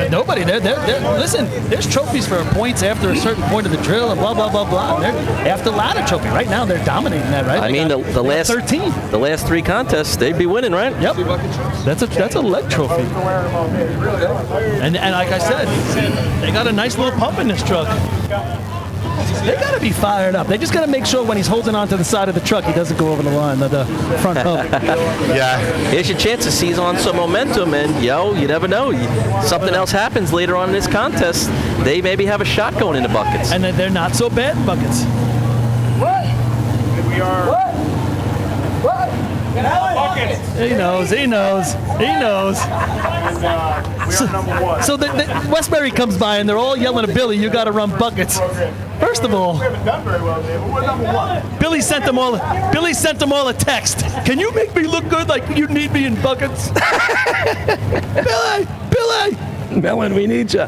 Nobody. Listen, there's trophies for points after a certain point of the drill and blah, blah, blah, blah. They're after ladder trophy. Right now, they're dominating that, right? I mean, the last 13. The last 3 contests, they'd be winning, right? Yep. That's a leg trophy. And like I said, they got a nice little pump in this truck. They got to be fired up. They just got to make sure when he's holding onto the side of the truck, he doesn't go over the line, the front pump. Yeah. Here's your chance to seize on some momentum, and you never know. Something else happens later on in this contest. They maybe have a shot going into buckets. And they're not so bad in buckets. What? We are. What? Buckets. He knows. And, we are number 1. So the Westbury comes by and they're all yelling at Billy, "You got to run buckets." First of all, We haven't done very well today, but we're number 1. Billy sent them all a text. Can you make me look good like you need me in buckets? Billy! Melon, we need you.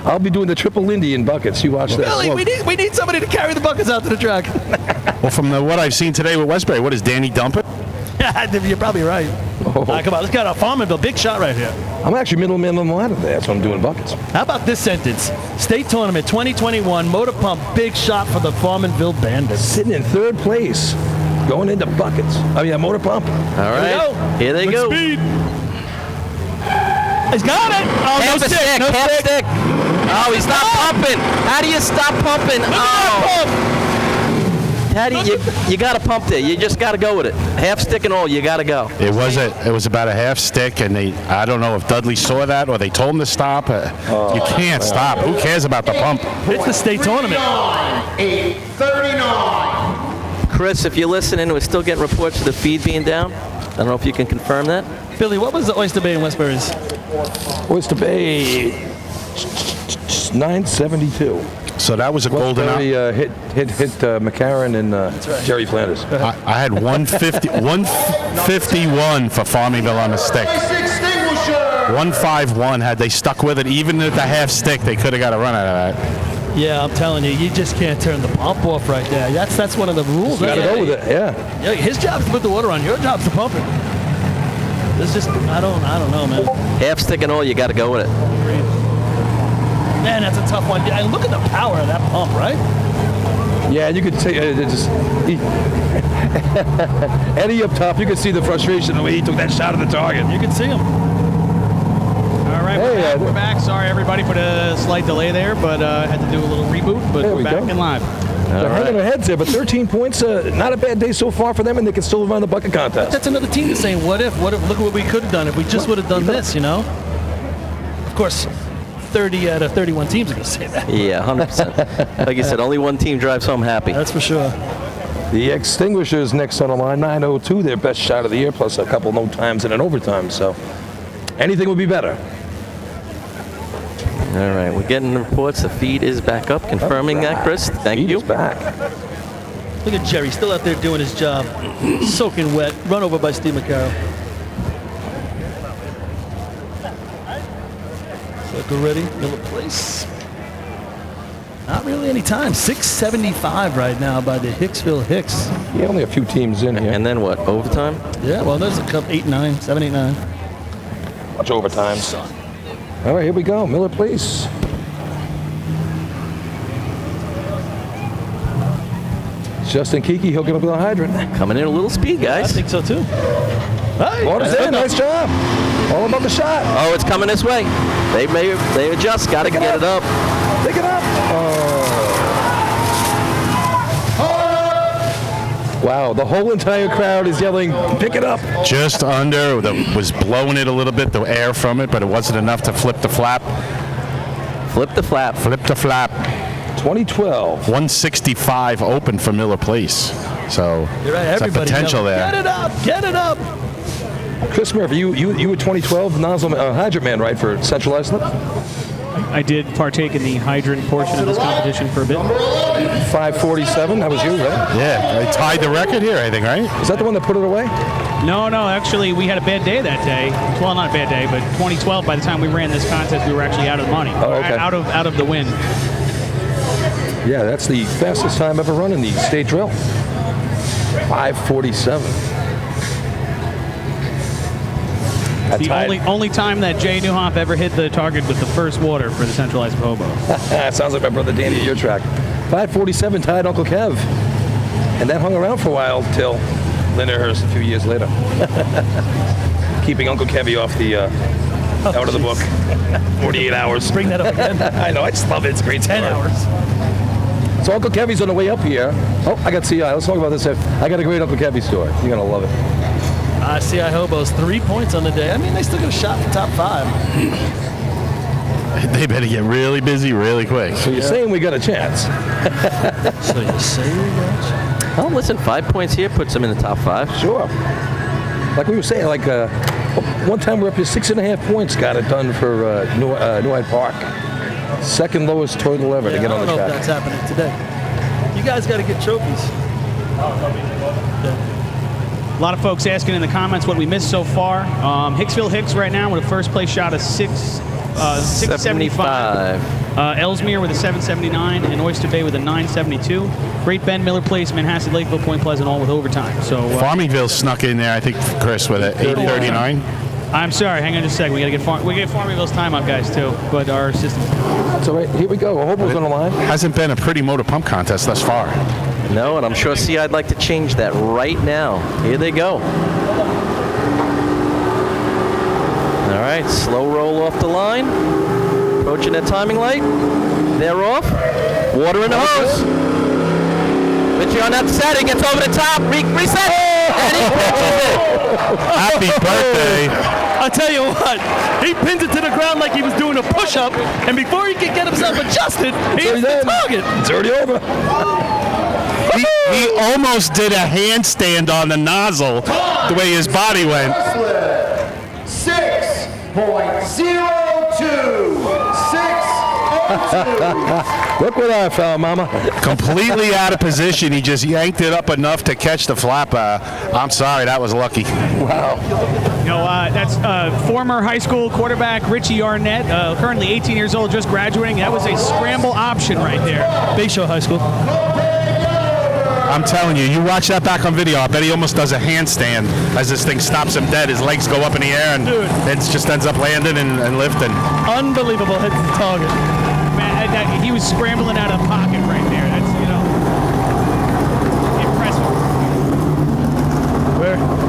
I'll be doing the triple Lindy in buckets. You watch that. Billy, we need somebody to carry the buckets out to the track. Well, from what I've seen today with Westbury, what is Danny dumping? Yeah, you're probably right. Oh. Come on, let's get a Farmingville big shot right here. I'm actually middleman on the ladder today. That's what I'm doing buckets. How about this sentence? State Tournament 2021, motor pump, big shot for the Farmingville Bandits. Sitting in 3rd place, going into buckets. Motor pump. All right, here they go. Speed. He's got it. Oh, Half no a stick. No half stick. stick. Oh, he's not pumping. How do you stop pumping? Teddy, you got to pump there. You just got to go with it. Half stick and all, you got to go. It was about a half stick, and I don't know if Dudley saw that or they told him to stop. You can't stop. Who cares about the pump? It's the state tournament. 8:39. Chris, if you're listening, we're still getting reports of the feed being down. I don't know if you can confirm that. Billy, what was the Oyster Bay in Westbury's? Oyster Bay, 972. So that was a golden hour. Hit McCarran and Jerry Flanders. I had 151 for Farmingville on the stick. 151. Had they stuck with it, even at the half stick, they could have got a run out of that. Yeah, I'm telling you, you just can't turn the pump off right there. That's one of the rules. You got to go with it. Yeah. His job's to put the water on. Your job's to pump it. It's just I don't know, man. Half stick and all, you got to go with it. Man, that's a tough one. And look at the power of that pump, right? Yeah, you could take Eddie up top. You could see the frustration the way he took that shot at the target. You could see him. All right, we're back. Sorry, everybody, for the slight delay there, but had to do a little reboot, but we're back and live. They're hanging their heads there, but 13 points, not a bad day so far for them, and they can still run the bucket contest. That's another team that's saying, what if, look at what we could have done if we just would have done this, you know? Of course, 30 out of 31 teams are going to say that. Yeah, 100%. Like you said, only one team drives home happy. That's for sure. The Extinguishers next on the line, 902, their best shot of the year, plus a couple no times and an overtime, so anything would be better. All right, we're getting reports. The feed is back up, confirming that, Chris. Thank you. Back. Look at Jerry, still out there doing his job. Soaking wet, run over by Steve McCarroll. Circle ready, Miller Place. Not really any time. 6:75 right now by the Hicksville Hicks. Yeah, only a few teams in here. And then what, overtime? Yeah, well, there's a couple, 8, 9, 7, 8, 9. Much overtime. All right, here we go. Miller Place. Justin Kiki hooking up with a hydrant. Coming in a little speed, guys. I think so, too. Hey, Water's in. Nice job. All about the shot. Oh, it's coming this way. They adjust. Got to get it up. Pick it up. Wow, the whole entire crowd is yelling, pick it up. Just under, was blowing it a little bit, the air from it, but it wasn't enough to flip the flap. Flip the flap. Flip the flap. 2012. 165 open for Miller Place. So you're right, there's a potential there. Get it up, get it up. Chris Murphy, you were 2012 nozzle hydrant man, right, for Central Islip? I did partake in the hydrant portion of this competition for a bit. 5:47, that was you, right? Yeah, they tied the record here, I think, right? Is that the one that put it away? No, actually, we had a bad day that day. Well, not a bad day, but 2012, by the time we ran this contest, we were actually out of the money. Oh, okay. Out of the win. Yeah, that's the fastest time ever run in the state drill. 5:47. The only time that Jay Newhoff ever hit the target with the first water for the centralized hobo. Sounds like my brother Danny at your track. 5:47 tied Uncle Kev. And that hung around for a while till Lindenhurst a few years later. Keeping Uncle Kevy off the out of the book. 48 hours. Bring that up again. I know, I just love it. It's great. 10 hours. So Uncle Kevy's on the way up here. Oh, I got CI. Let's talk about this. I got a great Uncle Kevy story. You're going to love it. CI Hobos, 3 points on the day. I mean, they still got a shot for top 5. They better get really busy really quick. So you're saying we got a chance? So you say we got a chance? Oh, listen, 5 points here puts them in the top 5. Sure. Like we were saying, like one time we're up to 6.5 points got it done for New Hyde Park. Second lowest total ever to get on the track. I don't know if that's happening today. You guys got to get trophies. A lot of folks asking in the comments what we missed so far. Hicksville Hicks right now with a first place shot of 675. Ellesmere with a 779 and Oyster Bay with a 972. Great Bend, Miller Place, Manhasset, Lakeville, Point Pleasant, all with overtime. So Farmingville snuck in there, I think, Chris, with an 839. I'm sorry, hang on just a second. We got to get Farmingville's time up, guys, too. But our system. That's all right. Here we go. Hobo's on the line. Hasn't been a pretty motor pump contest thus far. No, and I'm sure I'd like to change that right now. Here they go. All right, slow roll off the line. Approaching that timing light. They're off. Water in the hose. Richie on that set. He gets over the top. Reset. And he pitches it. Happy birthday. I'll tell you what, he pins it to the ground like he was doing a push-up, and before he could get himself adjusted, he hits the target. It's already over. He almost did a handstand on the nozzle the way his body went. 6.02. Look what I found, Mama. Completely out of position. He just yanked it up enough to catch the flap. I'm sorry, that was lucky. Wow. That's former high school quarterback Richie Arnett, currently 18 years old, just graduating. That was a scramble option right there. Bayshore High School. I'm telling you, you watch that back on video, I bet he almost does a handstand as this thing stops him dead. His legs go up in the air and it just ends up landing and lifting. Unbelievable hit to the target. Man, he was scrambling out of the pocket right there. That's, impressive.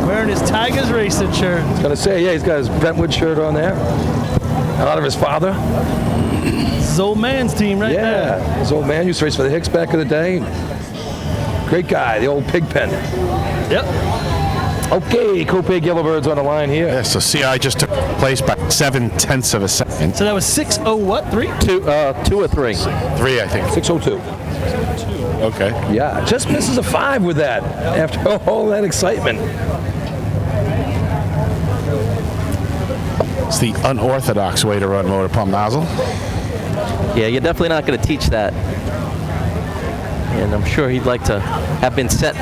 Wearing his Tigers Racing shirt. I was going to say, yeah, he's got his Brentwood shirt on there. A lot of his father. His old man's team right there. Yeah, his old man used to race for the Hicks back in the day. Great guy, the old pig pen. Yep. Okay, Copeg Yellowbirds on the line here. Yeah, so CI just took place by 0.7 of a second. So that was 6:0 what? 3? 2 or 3? 3, I think. 6:02. Okay. Yeah, just misses a 5 with that after all that excitement. It's the unorthodox way to run motor pump nozzle. Yeah, you're definitely not going to teach that. And I'm sure he'd like to have been set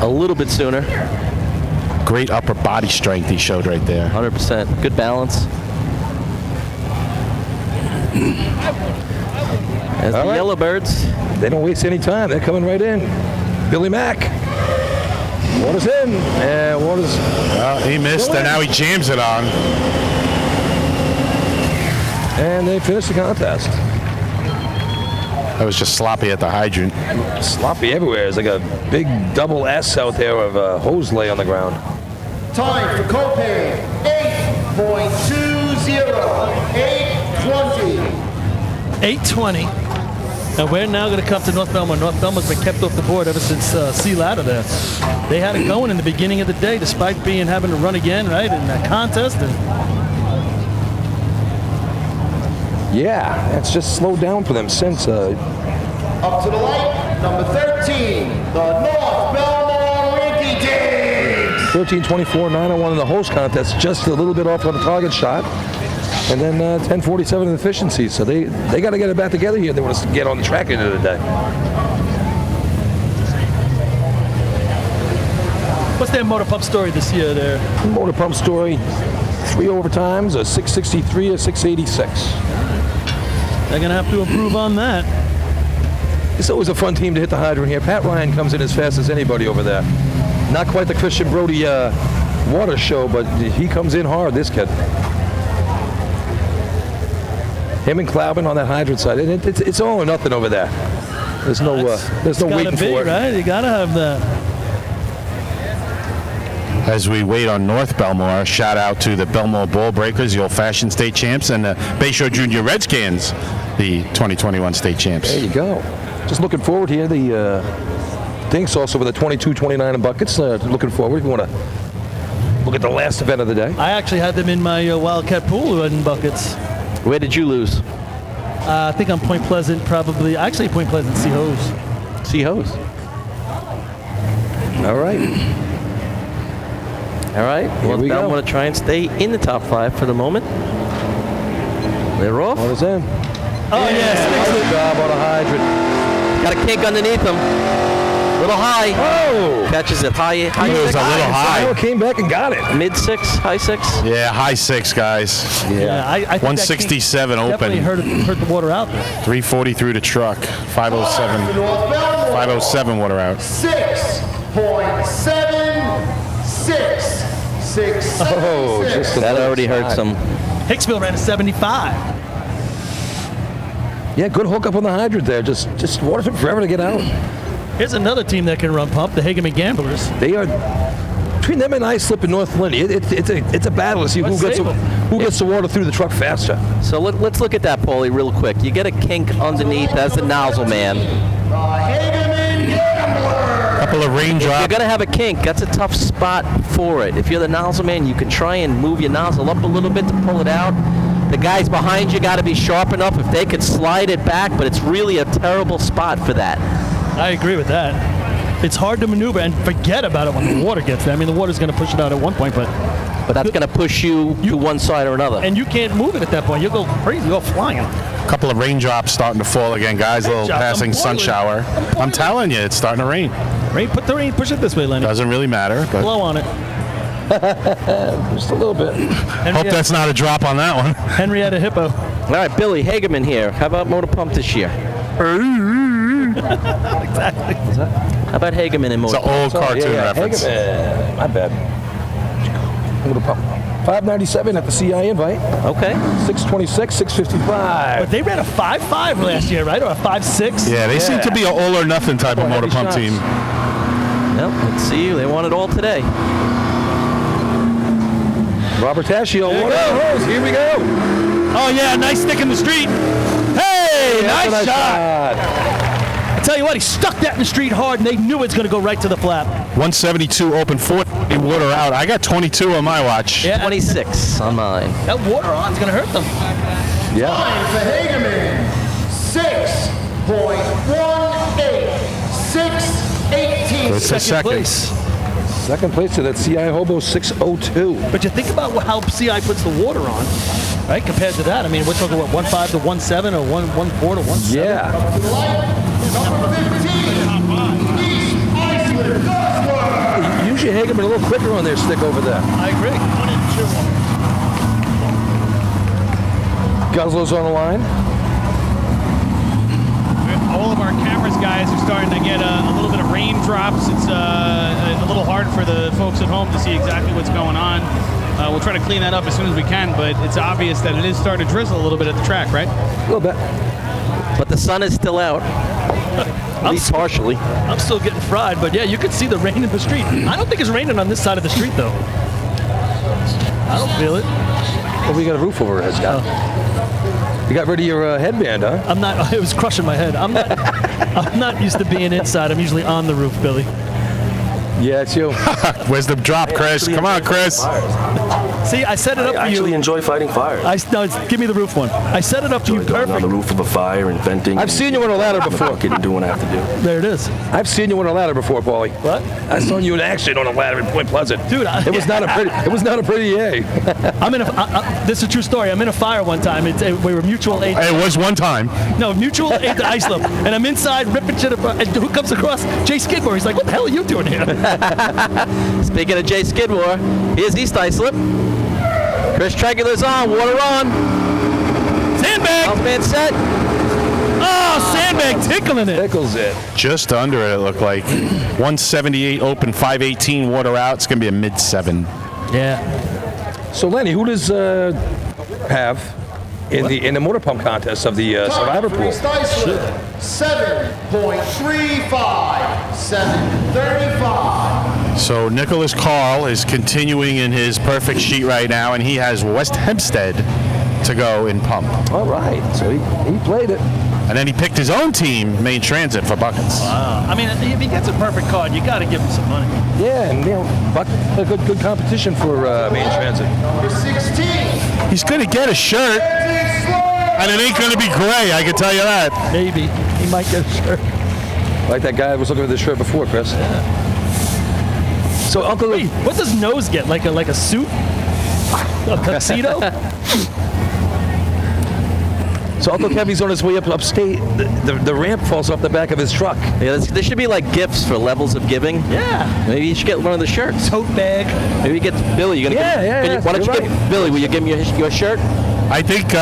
a little bit sooner. Great upper body strength he showed right there. 100%. Good balance. As the Yellowbirds. They don't waste any time. They're coming right in. Billy Mack. Water's in. And water's... Well, he missed, and now he jams it on. And they finish the contest. That was just sloppy at the hydrant. Sloppy everywhere. There's like a big double S out there of a hose lay on the ground. Time for Copeg, 8.20, 8:20. 8:20. And we're now going to come to North Belmont. North Belmont's been kept off the board ever since C. Ladder there. They had it going in the beginning of the day, despite having to run again, right, in that contest. And yeah, it's just slowed down for them since. Up to the light, number 13, the North Belmont Rinky Dinks. 13:24.901 in the host contest, just a little bit off on the target shot. And then 10:47 in efficiency. So they got to get it back together here. They want to get on the track end of the day. what's their motor pump story this year there? Motor pump story, 3 overtimes, a 663, a 686. They're going to have to improve on that. It's always a fun team to hit the hydrant here. Pat Ryan comes in as fast as anybody over there. Not quite the Christian Brody water show, but he comes in hard, this kid. Him and Claubin on that hydrant side. It's all or nothing over there. There's no waiting for it. Right? You got to have that. As we wait on North Belmore, shout out to the Belmore Ball Breakers, the old-fashioned state champs, and the Bayshore Junior Redskins, the 2021 state champs. There you go. Just looking forward here. The Dinks also with the 22-29 in buckets. Looking forward if you want to look at the last event of the day. I actually had them in my Wildcat pool in buckets. Where did you lose? I think on Point Pleasant, probably. Actually, Point Pleasant, C-Hose. C-Hose. All right. All right. Well, I'm going to try and stay in the top 5 for the moment. They're off. What is in? Oh, yes. Nice job on a hydrant. Got a kink underneath them. A little high. Oh! Catches it high. It was a little high. Iowa came back and got it. Mid-6, high-6? Yeah, high-6, guys. Yeah, I think 167 open. Definitely hurt the water out there. 340 through the truck. 507. 507 water out. 6.76. Oh, just that already hurt some. Hicksville ran a 75. Yeah, good hook up on the hydrant there. Just water took forever to get out. Here's another team that can run pump, the Hageman Gamblers. They are between them and Islip and North Lindy. It's a battle to see who gets the water through the truck faster. So let's look at that, Paulie, real quick. You get a kink underneath as the nozzle man. Couple of raindrops. You're going to have a kink. That's a tough spot for it. If you're the nozzle man, you can try and move your nozzle up a little bit to pull it out. The guys behind you got to be sharp enough if they could slide it back, but it's really a terrible spot for that. I agree with that. it's hard to maneuver and forget about it when the water gets there. I mean, the water's going to push it out at one point, but that's going to push you to one side or another. And you can't move it at that point. You'll go crazy. You'll go flying. A couple of raindrops starting to fall again, guys. A little passing sun shower. I'm telling you, it's starting to rain. Push it this way, Lenny. Doesn't really matter. But blow on it. Just a little bit. Hope that's not a drop on that one. Henrietta Hippo. All right, Billy Hageman here. How about Motor Pump this year? Exactly. How about Hageman in Motor It's Pump? an old cartoon reference. Hageman. My bad. Motor Pump. 597 at the CI invite. Okay. 626, 655. But they ran a 5.5 last year, right? Or a 5.6? Yeah, they seem to be an all or nothing type of Motor Pump team. Well, let's see. They won it all today. Robert Tascio, here we go. Oh, yeah, nice stick in the street. Hey, nice shot. I tell you what, he stuck that in the street hard, and they knew it's going to go right to the flap. 172 open, 40 water out. I got 22 on my watch. Yeah, 26 on mine. That water on's going to hurt them. Yeah. Time for Hageman, 6.18. 6.18. It's a second. Place. Second place to that CI Hobo 602. But you think about how CI puts the water on, right? Compared to that, I mean, we're talking what 1.5 to 1.7 or 1.4 to 1.7. Yeah. Number 15, East Iceland Gosler. Usually Hageman a little quicker on their stick over there. I agree. Gosler's on the line. All of our cameras guys are starting to get a little bit of raindrops. It's a little hard for the folks at home to see exactly what's going on. We'll try to clean that up as soon as we can, but it's obvious that it is starting to drizzle a little bit at the track, right? A little bit. But the sun is still out. At least partially. I'm still getting fried, but yeah, you can see the rain in the street. I don't think it's raining on this side of the street, though. I don't feel it. Well, we got a roof over our heads, Scott. You got rid of your headband, huh? I'm not. It was crushing my head. I'm not used to being inside. I'm usually on the roof, Billy. Yeah, it's you. Where's the drop, Chris? Come on, Chris. See, I set it up for you. I actually enjoy fighting fires. Give me the roof one. I set it up for you Going on the perfect. roof of a fire and venting. I've seen you on a ladder before. And doing what I have to do. There it is. I've seen you on a ladder before, Paulie. What? I saw you in action on a ladder in Point Pleasant. Dude, it was not a pretty. It was not a pretty day. I'm in a. This is a true story. I'm in a fire one time. We were mutual aid. It was one time. No, mutual aid to Iceland, and I'm inside ripping shit apart. And who comes across? Jay Skidmore. He's like, "What the hell are you doing here?" Speaking of Jay Skidmore, here's East Islip. Chris Tregular's on, water on. Sandbag! Outman set. Oh, sandbag tickling it. Tickles it. Just under it looked like. 178 open, 518 water out. It's going to be a mid-7. Yeah. So, Lenny, who does have in the motor pump contest of the Survivor Pool? 7.35, 7.35. So Nicholas Carl is continuing in his perfect sheet right now, and he has West Hempstead to go in pump. All right, so he played it. And then he picked his own team, Main Transit, for buckets. Wow. I mean, if he gets a perfect card, you got to give him some money. Yeah, and a good competition for Main Transit. Number 16. He's going to get a shirt, and it ain't going to be gray, I can tell you that. Maybe. He might get a shirt. Like that guy that was looking at the shirt before, Chris. Yeah. So Uncle, wait, what does Nose get? Like a suit? A tuxedo? So Uncle Kevin's on his way up upstate. The ramp falls off the back of his truck. Yeah, there should be like gifts for levels of giving. Yeah. Maybe you should get one of the shirts. Tote bag. Maybe you get Billy. You're gonna Yeah. Why don't you give Billy? Will you give him your shirt? I think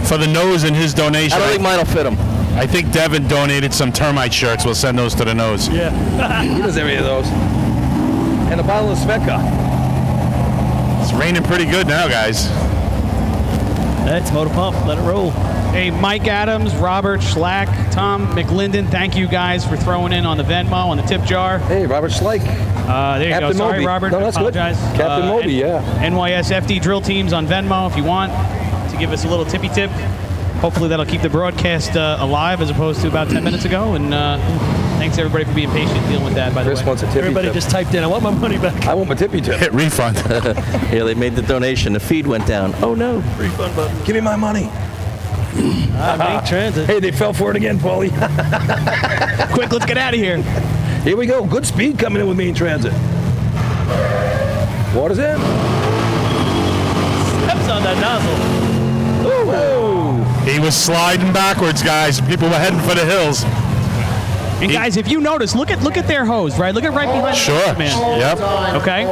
for the Nose and his donation. I don't think mine will fit him. I think Devin donated some termite shirts. We'll send those to the Nose. Yeah. He does every of those. And a bottle of Svedka. It's raining pretty good now, guys. That's Motor Pump. Let it roll. Hey, Mike Adams, Robert Schlack, Tom McLinden, thank you guys for throwing in on the Venmo, on the tip jar. Hey, Robert Schlack. There you Captain go. Sorry, Moby. Robert. No, I that's apologize. good. Captain Moby, yeah. NYS FD drill teams on Venmo if you want to give us a little tippy tip. Hopefully that'll keep the broadcast alive as opposed to about 10 minutes ago. And thanks everybody for being patient dealing with that, by the way. Chris wants a tippy Everybody tip. just typed in, I want my money back. I want my tippy tip. Hit refund. Yeah, they made the donation. The feed went down. Oh no. Refund button. Give me my money. Main Transit. Hey, they fell for it again, Paulie. Quick, let's get out of here. Here we go. Good speed coming in with Main Transit. Water's in. Steps on that nozzle. Whoa. He was sliding backwards, guys. People were heading for the hills. And guys, if you notice, look at their hose, right? Look at right behind Sure. the nozzle man. Yep. Okay.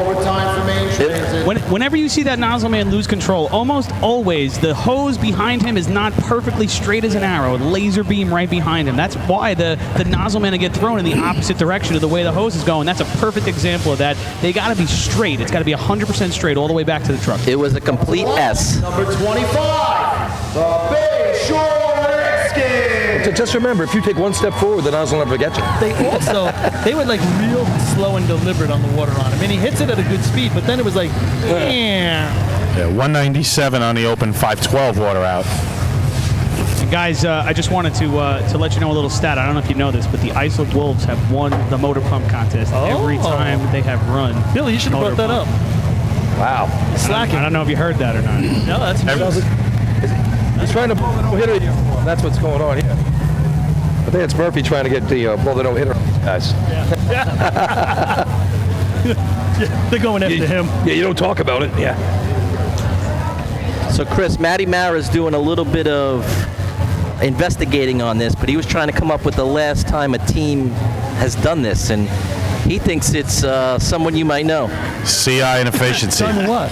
Whenever you see that nozzle man lose control, almost always the hose behind him is not perfectly straight as an arrow. A laser beam right behind him. That's why the nozzle man will get thrown in the opposite direction of the way the hose is going. That's a perfect example of that. They got to be straight. It's got to be 100% straight all the way back to the truck. It was a complete S. Number 25, the Bay Shore Redskins. Just remember, if you take one step forward, the nozzle will never get you. They were like real slow and deliberate on the water on him. And he hits it at a good speed, but then it was like, Yeah, 197 on the open, 512 water out. And guys, I just wanted to let you know a little stat. I don't know if you know this, but the Iceland Wolves have won the motor pump contest every time they have run. Billy, you should have brought that up. Wow. Slacking. I don't know if you heard that or not. No, that's news. He's trying to hit it. That's what's going on here. I think it's Murphy trying to get the ball that don't hit her. Guys. Yeah, they're going after him. Yeah, you don't talk about it. Yeah. So, Chris, Matty Mara's doing a little bit of investigating on this, but he was trying to come up with the last time a team has done this, and he thinks it's someone you might know. CI and efficiency. What?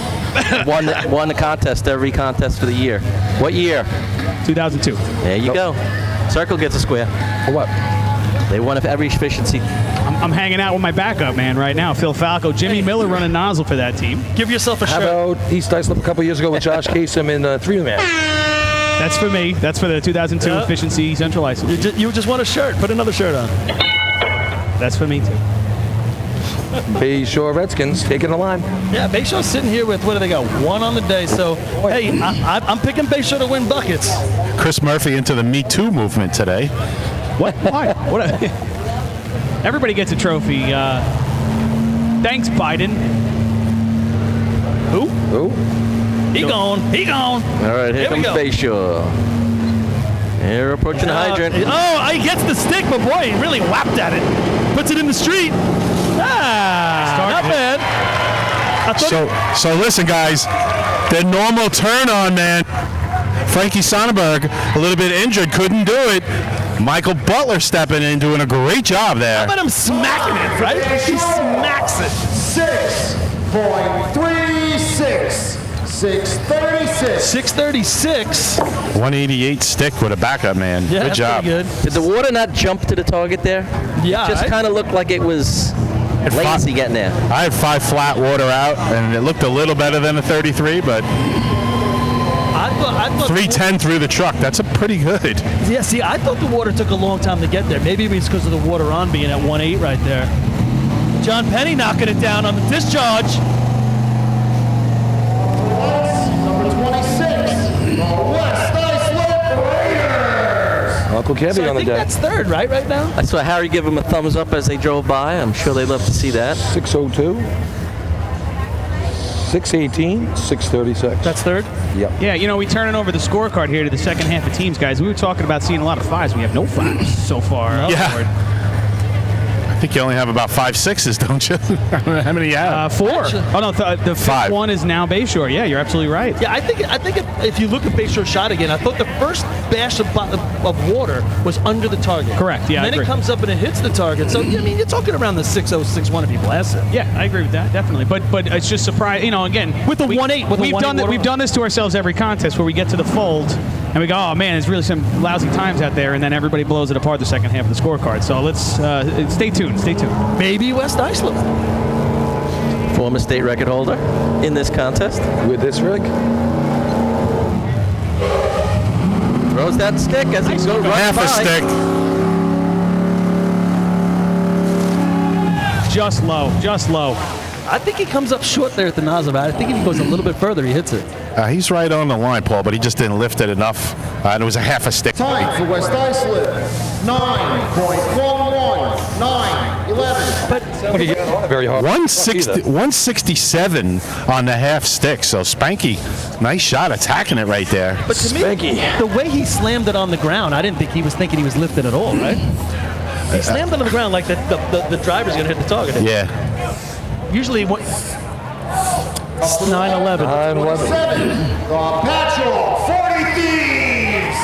Won the contest, every contest for the year. What year? 2002. There you go. Circle gets a square. For what? They won every efficiency. I'm hanging out with my backup man right now, Phil Falco. Jimmy Miller running nozzle for that team. Give yourself a How shirt. about East Islip a couple years ago with Josh Kasem in 3-man? That's for me. That's for the 2002 efficiency Central Iceland. You just want a shirt. Put another shirt on. That's for me too. Bay Shore Redskins taking the line. Yeah, Bayshore's sitting here with, what do they got? 1 on the day. So, hey, I'm picking Bayshore to win buckets. Chris Murphy into the Me Too movement today. What? Why? What? Everybody gets a trophy. Thanks, Biden. Who? Who? He gone. He gone. All right, here we comes go. Bayshore. Here approaching the hydrant. Oh, he gets the stick, but boy, he really whapped at it. Puts it in the street. Not bad. So listen, guys, the normal turn on, man. Frankie Sonnenberg, a little bit injured, couldn't do it. Michael Butler stepping in, doing a great job there. How about him smacking it, right? He smacks it. 6.36. 636. 636. 188 stick with a backup, man. Yeah, Good that's job. pretty good. Did the water not jump to the target there? Yeah. It just kind of looked like it was lazy getting there. I had 5 flat water out, and it looked a little better than a 33, but I thought 310 through the truck. That's a pretty good. Yeah, see, I thought the water took a long time to get there. Maybe it's because of the water on being at 1.8 right there. John Penny knocking it down on the discharge. Number 26, the West Islip Raiders. Uncle Kevin So I on the think deck. that's third, right now? I saw Harry give him a thumbs up as they drove by. I'm sure they'd love to see that. 602. 618. 636. That's third? Yep. Yeah, you know, we turning over the scorecard here to the second half of teams, guys. We were talking about seeing a lot of 5s. We have no 5s so far. Yeah. I think you only have about 5 6s, don't you? How many you have? 4. Oh no, the fifth 5. one is now Bayshore. Yeah, you're absolutely right. Yeah, I think if you look at Bayshore's shot again, I thought the first bash of water was under the target. Correct. Yeah, And I then agree. it comes up and it hits the target. So I mean, you're talking around the 6.0, 6.1 if you blast it. Yeah, I agree with that definitely. But it's just surprising. You know, again With the 1.8, with the we've 1.8 done that. water We've on. done this to ourselves every contest where we get to the fold and we go, oh man, there's really some lousy times out there, and then everybody blows it apart the second half of the scorecard. So let's stay tuned. Stay tuned. Maybe West Islip. Former state record holder in this contest. With this rig. Throws that stick as he goes right Half by. a stick. Just low. Just low. I think he comes up short there at the nozzle. I think if he goes a little bit further, he hits it. He's right on the line, Paul, but he just didn't lift it enough. And it was a half a stick. Time for West Islip. 9.11. 9, 11. But very hard. 167 on the half stick. So Spanky, nice shot, attacking it right there. But to me, the way he slammed it on the ground, I didn't think he was thinking he was lifting at all, right? He slammed it on the ground like the driver's going to hit the target. Yeah. Usually, 9/11. 27, Patrol, 40 Thieves.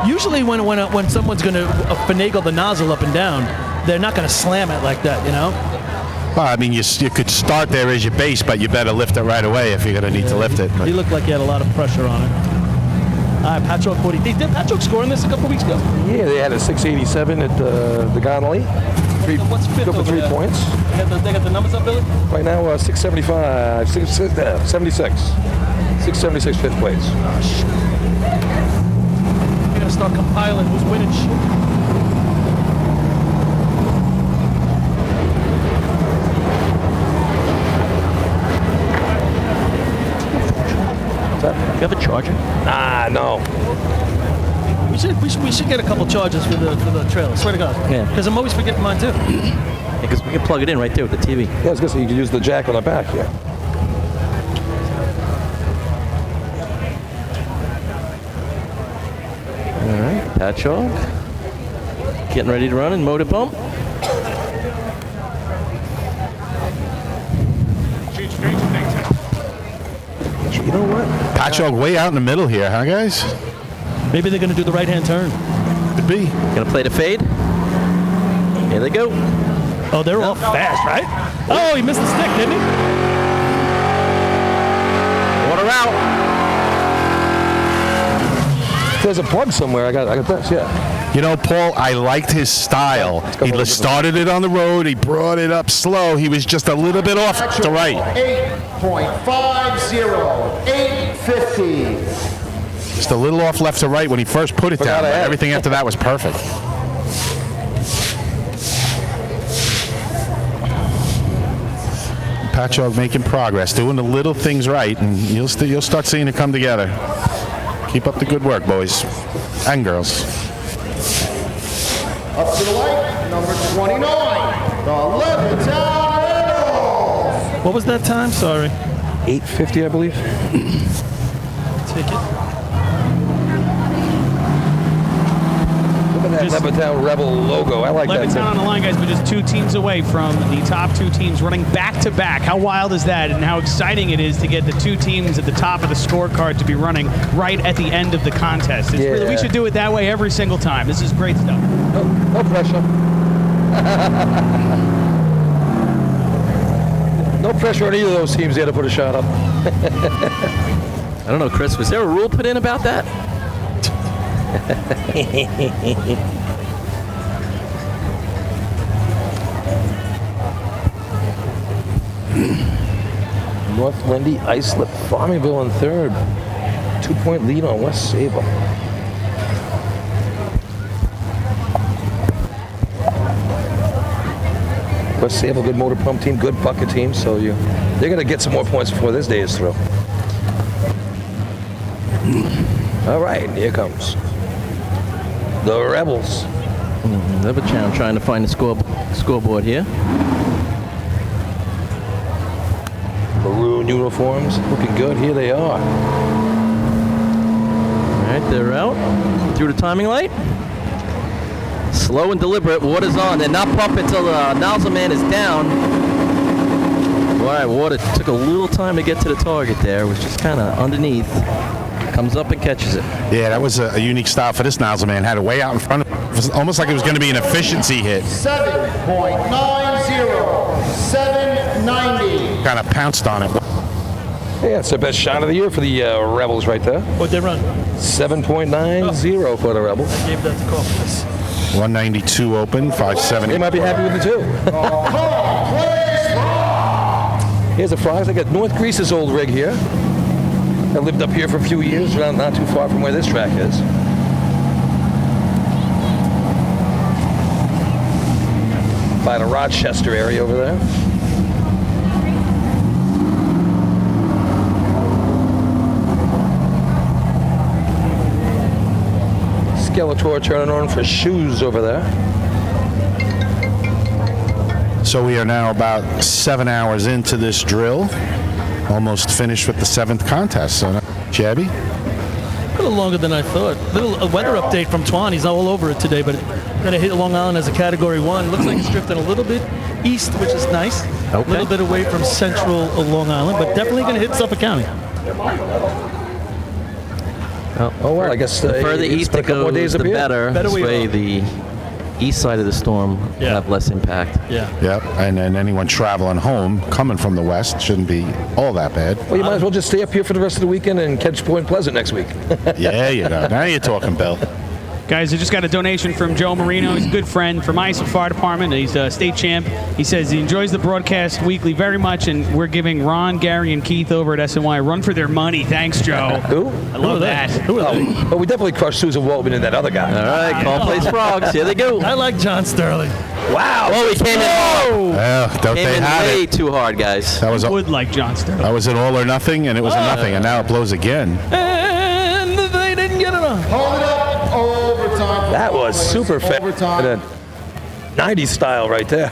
Usually when someone's going to finagle the nozzle up and down, they're not going to slam it like that, you know? Well, I mean, you could start there as your base, but you better lift it right away if you're going to need to lift it. He looked like he had a lot of pressure on it. All right, Patrick 40. Did Patrick score in this a couple weeks ago? Yeah, they had a 687 at the Gonley. What's fifth over 3 points. They got the numbers up, Billy? Right now, 675, 76. 676 fifth place. You're going to start compiling who's winning shit. You have a charger? Ah, no. We should get a couple charges for the trailer. Swear to God. Yeah. Because I'm always forgetting mine too. Because we can plug it in right there with the TV. Yeah, I was gonna say you can use the jack on the back. Yeah. All right, Patchogue. Getting ready to run in motor pump. You know what? Patchogue way out in the middle here, huh, guys? Maybe they're going to do the right-hand turn. Could be. Gonna play the fade. Here they go. Oh, they're all fast, right? Oh, he missed the stick, didn't he? Water out. There's a plug somewhere. I got this. Yeah. You know, Paul, I liked his style. He started it on the road. He brought it up slow. He was just a little bit off to right. 8.50, 850. Just a little off left to right when he first put it down. But everything after that was perfect. Patchogue making progress, doing the little things right, and you'll start seeing it come together. Keep up the good work, boys and girls. Up to the light, number 29, the Levittown Rebels. What was that time? Sorry. 850, I believe. Take it. Look at that Levittown Rebel logo. I like that. Levittown on the line, guys, but just 2 teams away from the top 2 teams running back-to-back. How wild is that, and how exciting it is to get the 2 teams at the top of the scorecard to be running right at the end of the contest. It's really, we should do it that way every single time. This is great stuff. No pressure. No pressure on either of those teams there to put a shot up. I don't know, Chris. Was there a rule put in about that? North Lindy, Islip, Farmingville in third. 2-point lead on West Sable. West Sable, good motor pump team, good bucket team, so they're going to get some more points before this day is through. All right, here comes the Rebels. Levittown trying to find the scoreboard here. Maroon uniforms, looking good. Here they are. All right, they're out. Through the timing light. Slow and deliberate. Water's on. They're not pumping until the nozzle man is down. All right, water took a little time to get to the target there. It was just kind of underneath. Comes up and catches it. Yeah, that was a unique style for this nozzle man. Had it way out in front of him. It was almost like it was going to be an efficiency hit. 7.90, 790. Kind of pounced on it. Yeah, it's the best shot of the year for the Rebels right there. What'd they run? 7.90 for the Rebels. I gave that to Coffice. 192 open, 570. They might be happy with the 2. Here's the Frogs. They got North Grease's old rig here. I lived up here for a few years, not too far from where this track is. By the Rochester area over there. Skeletor turning on for shoes over there. So we are now about 7 hours into this drill, almost finished with the 7th contest. So, Jabby? A little longer than I thought. A weather update from Twan. He's all over it today, but gonna hit Long Island as a Category 1. Looks like it's drifting a little bit east, which is nice. A little bit away from central Long Island, but definitely gonna hit Suffolk County. Oh, well, I guess the further east it goes, the better. This we way, are. the east side of the storm will have less impact. Yeah. Yep. And then anyone traveling home, coming from the west, shouldn't be all that bad. Well, you might as well just stay up here for the rest of the weekend and catch Point Pleasant next week. Yeah, you know. Now you're talking, Bill. Guys, I just got a donation from Joe Marino. He's a good friend from ISO Fire Department. He's a state champ. He says he enjoys the broadcast weekly very much, and we're giving Ron, Gary, and Keith over at SNY a run for their money. Thanks, Joe. Who? I love that. Who are they? But we definitely crushed Susan Waltman and that other guy. All right, call plays frogs. Here they go. I like John Sterling. Wow. Oh, he came in hard. Yeah, don't Came they in have way it? too hard, guys. That was I would like John Sterling. That was an all or nothing, and it was a nothing, and now it blows again. And they didn't get it on. Hold it up. Overtime. That was super fast. Overtime. 90s style right there.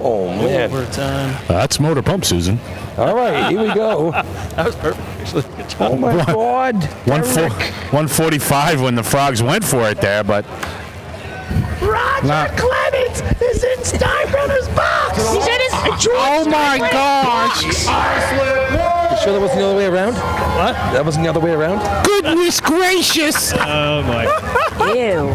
Oh, man. Overtime. That's motor pump, Susan. All right, here we go. That was perfect, actually. Good job. Oh, my God. 145 when the frogs went for it there, but Roger Clemens is in Steinbrenner's box. He said it's Oh my gosh! You sure that wasn't the other way around? What? That wasn't the other way around? Goodness gracious! Oh, my. Ew.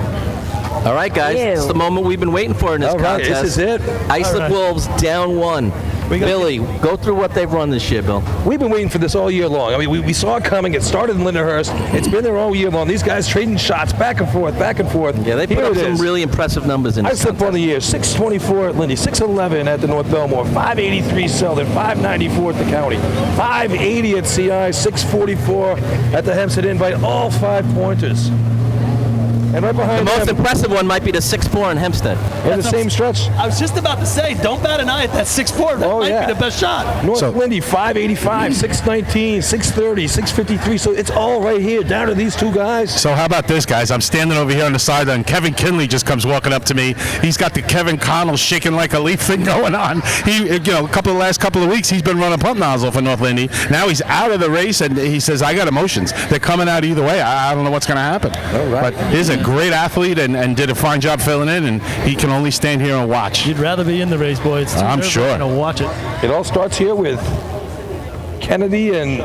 All right, guys. Ew. It's the moment we've been waiting for in this All right, contest. this is it. Islip Wolves down 1. Billy, go through what they've run this year, Bill. We've been waiting for this all year long. I mean, we saw it coming. It started in Lindenhurst. It's been there all year long. These guys trading shots back and forth, back and forth. Yeah, they put Here up it some is. really impressive numbers in this Islip on the year, 624 at Lindy, 611 at the North Belmore, 583 Selden, 594 at the county, 580 at CI, 644 at the Hempstead Invite, all 5-pointers. And right The behind most them, impressive one might be the 6'4" in Hempstead. in the same stretch, I was just about to say, don't bat an eye at that 6'4". That might be the best shot. North Lindy, 585, 619, 630, 653. So it's all right here, down to these two guys. So how about this, guys? I'm standing over here on the sideline. Kevin Kinley just comes walking up to me. He's got the Kevin Connell shaking like a leaf thing going on. He, last couple of weeks, he's been running pump nozzle for North Lindy. Now he's out of the race, and he says, I got emotions. They're coming out either way. I don't know what's going to happen. All right. But he's a great athlete and did a fine job filling in, and he can only stand here and watch. You'd rather be in the race, boy. It's too I'm sure. nerve-wracking to watch it. It all starts here with Kennedy and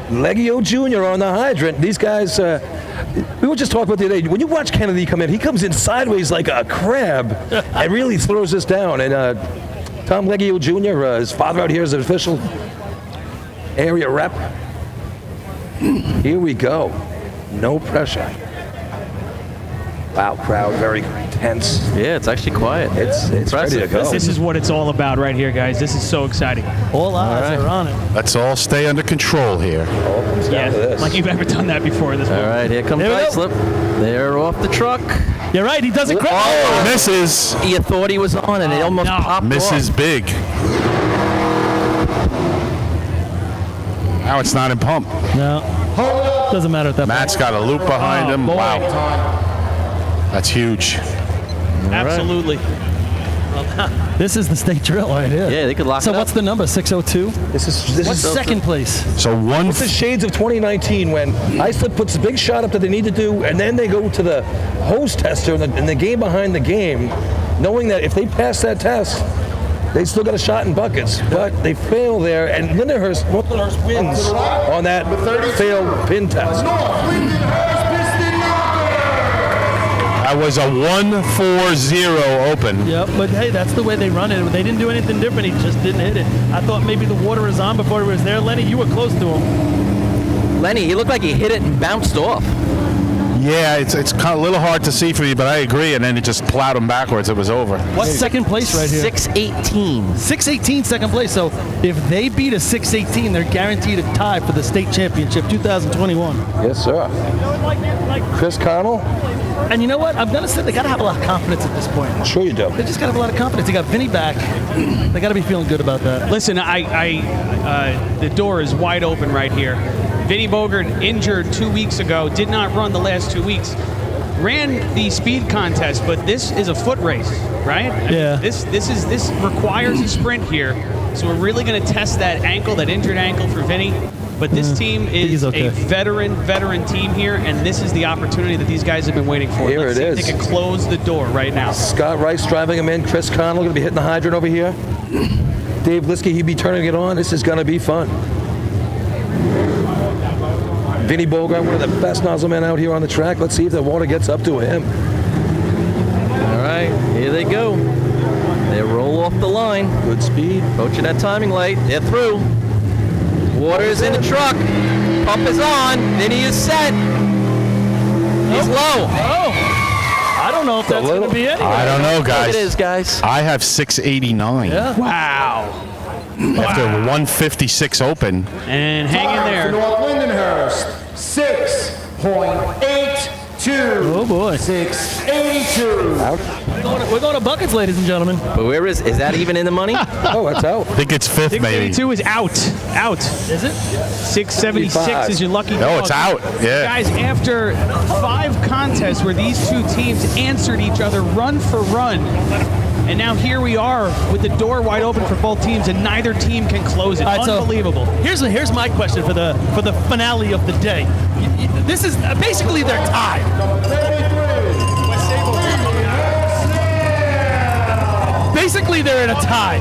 Leggio Jr. on the hydrant. These guys, we were just talking about the other day. When you watch Kennedy come in, he comes in sideways like a crab and really throws us down. And Tom Leggio Jr., his father out here is an official area rep. Here we go. No pressure. Wow, crowd very tense. Yeah, it's actually quiet. It's ready to go. This is what it's all about right here, guys. This is so exciting. All eyes are on it. Let's all stay under control here. All comes down to this. Like you've ever done that before in this All right, here comes Islip. They're off the truck. You're right. He doesn't crash. Oh, misses. You thought he was on, and it almost popped Misses off. big. Now it's not in pump. No. Doesn't matter at that Matt's got a loop behind him. boy. Wow. That's huge. Absolutely. This is the state drill right here. Yeah, they could lock So it up. what's the number? 602? This What's is second place? So one. It's the shades of 2019 when Islip puts a big shot up that they need to do, and then they go to the hose tester in the game behind the game, knowing that if they pass that test, they still got a shot in buckets. But they fail there, and North Lindenhurst wins on that failed pin test. That was a 1-4-0 open. Yep, but hey, that's the way they run it. They didn't do anything different. He just didn't hit it. I thought maybe the water was on before he was there. Lenny, you were close to him. Lenny, he looked like he hit it and bounced off. Yeah, it's kind of a little hard to see for you, but I agree. And then it just plowed him backwards. It was over. What's second place right here? 618. 618 second place. So if they beat a 618, they're guaranteed a tie for the state championship 2021. Yes, sir. Chris Connell. And you know what? I'm going to say they got to have a lot of confidence at this point. Sure you do. They just got to have a lot of confidence. They got Vinny back. They got to be feeling good about that. Listen, the door is wide open right here. Vinny Bogert injured 2 weeks ago, did not run the last 2 weeks. ran the speed contest, but this is a foot race, right? I mean, this requires a sprint here, so we're really going to test that injured ankle for Vinny. But this team is a veteran team here, and this is the opportunity that these guys have been waiting for. Here Let's it see is. if they can close the door right now. Scott Rice driving him in. Chris Connell going to be hitting the hydrant over here. Dave Liskey, he'd be turning it on. This is going to be fun. Vinny Bogart, one of the best nozzle men out here on the track. Let's see if the water gets up to him. All right, here they go. They roll off the line. Good speed. Approaching that timing light. They're through. Water is in the truck. Pump is on. Vinny is set. He's low. I don't know if that's going to be it. I don't know, guys. It is, guys. I have 689. Yeah. Wow. After 156 open. And hang in there. North Lindenhurst, 6.82. Oh boy. 682. We're going to buckets, ladies and gentlemen. But where is that even in the money? Oh, it's out. I think it's fifth, maybe. 682 is out. Is it? 676 is your lucky No, dog. it's out. Yeah. Guys, after 5 contests where these two teams answered each other run for run, and now here we are with the door wide open for both teams, and neither team can close it. All right, so Unbelievable. here's my question for the finale of the day. This is basically they're tied. Basically, they're in a tie.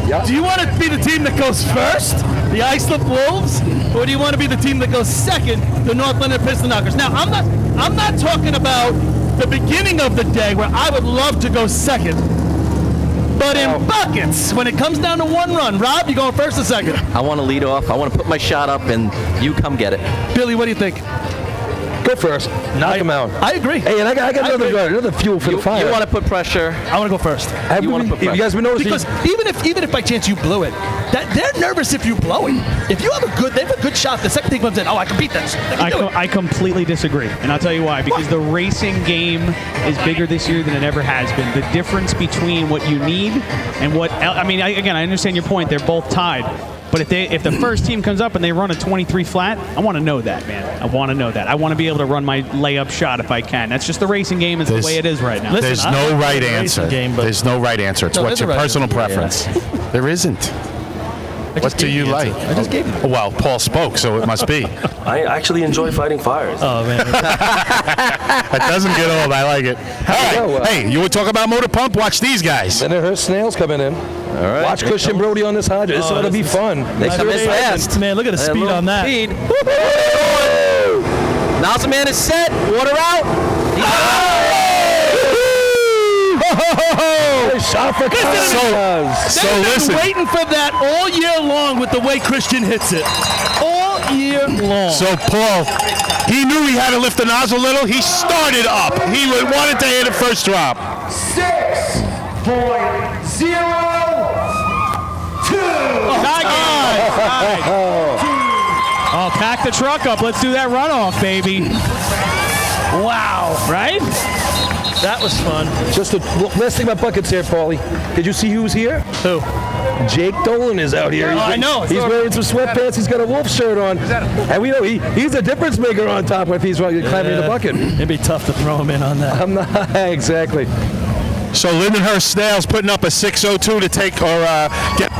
Yep. Do you want to be the team that goes first, the Islip Wolves, or do you want to be the team that goes second, the North London Piston Knockers? Now, I'm not talking about the beginning of the day where I would love to go second. But in buckets, when it comes down to one run, Rob, you going first or second? I want to lead off. I want to put my shot up, and you come get it. Billy, what do you think? Go first. Knock him out. I agree. Hey, and I got another fuel for the fire. You want to put pressure. I want to go first. Have you want to put pressure. You guys been noticing? Because even if by chance you blew it, they're nervous if you blow it. If you have they have a good shot, the second thing comes in, I can beat this. I completely disagree, and I'll tell you why. Because the racing game is bigger this year than it ever has been. The difference between what you need and what I understand your point. They're both tied. But if the first team comes up and they run a 23 flat, I want to know that, man. I want to know that. I want to be able to run my layup shot if I can. That's just the racing game. It's the way it is right now. There's no right answer. There's no right answer. It's what's your personal preference. There isn't. What do you like? I just gave you. Well, Paul spoke, so it must be. I actually enjoy fighting fires. Oh, man. That doesn't get old. I like it. All right. Hey, you were talking about motor pump? Watch these guys. And her snails coming in. All right. Watch Christian Brody on this hydrant. This is going to be fun. They come in fast. Man, look at the speed on that. Speed. Nozzle man is set. Water out. Shot for They've listen. been waiting for that all year long with the way Christian hits it. All year long. So, Paul, he knew he had to lift the nozzle a little. He started up. He wanted to hit it first drop. 6.02. Oh, pack the truck up. Let's do that runoff, baby. Wow. Right? That was fun. Just the last thing about buckets here, Paulie. Did you see who's here? Who? Jake Dolan is out here. I know. He's wearing some sweatpants. He's got a wolf shirt on. And we know he's a difference maker on top if he's climbing the bucket. It'd be tough to throw him in on that. I'm not exactly. So Lindenhurst Snails putting up a 6:02 to take get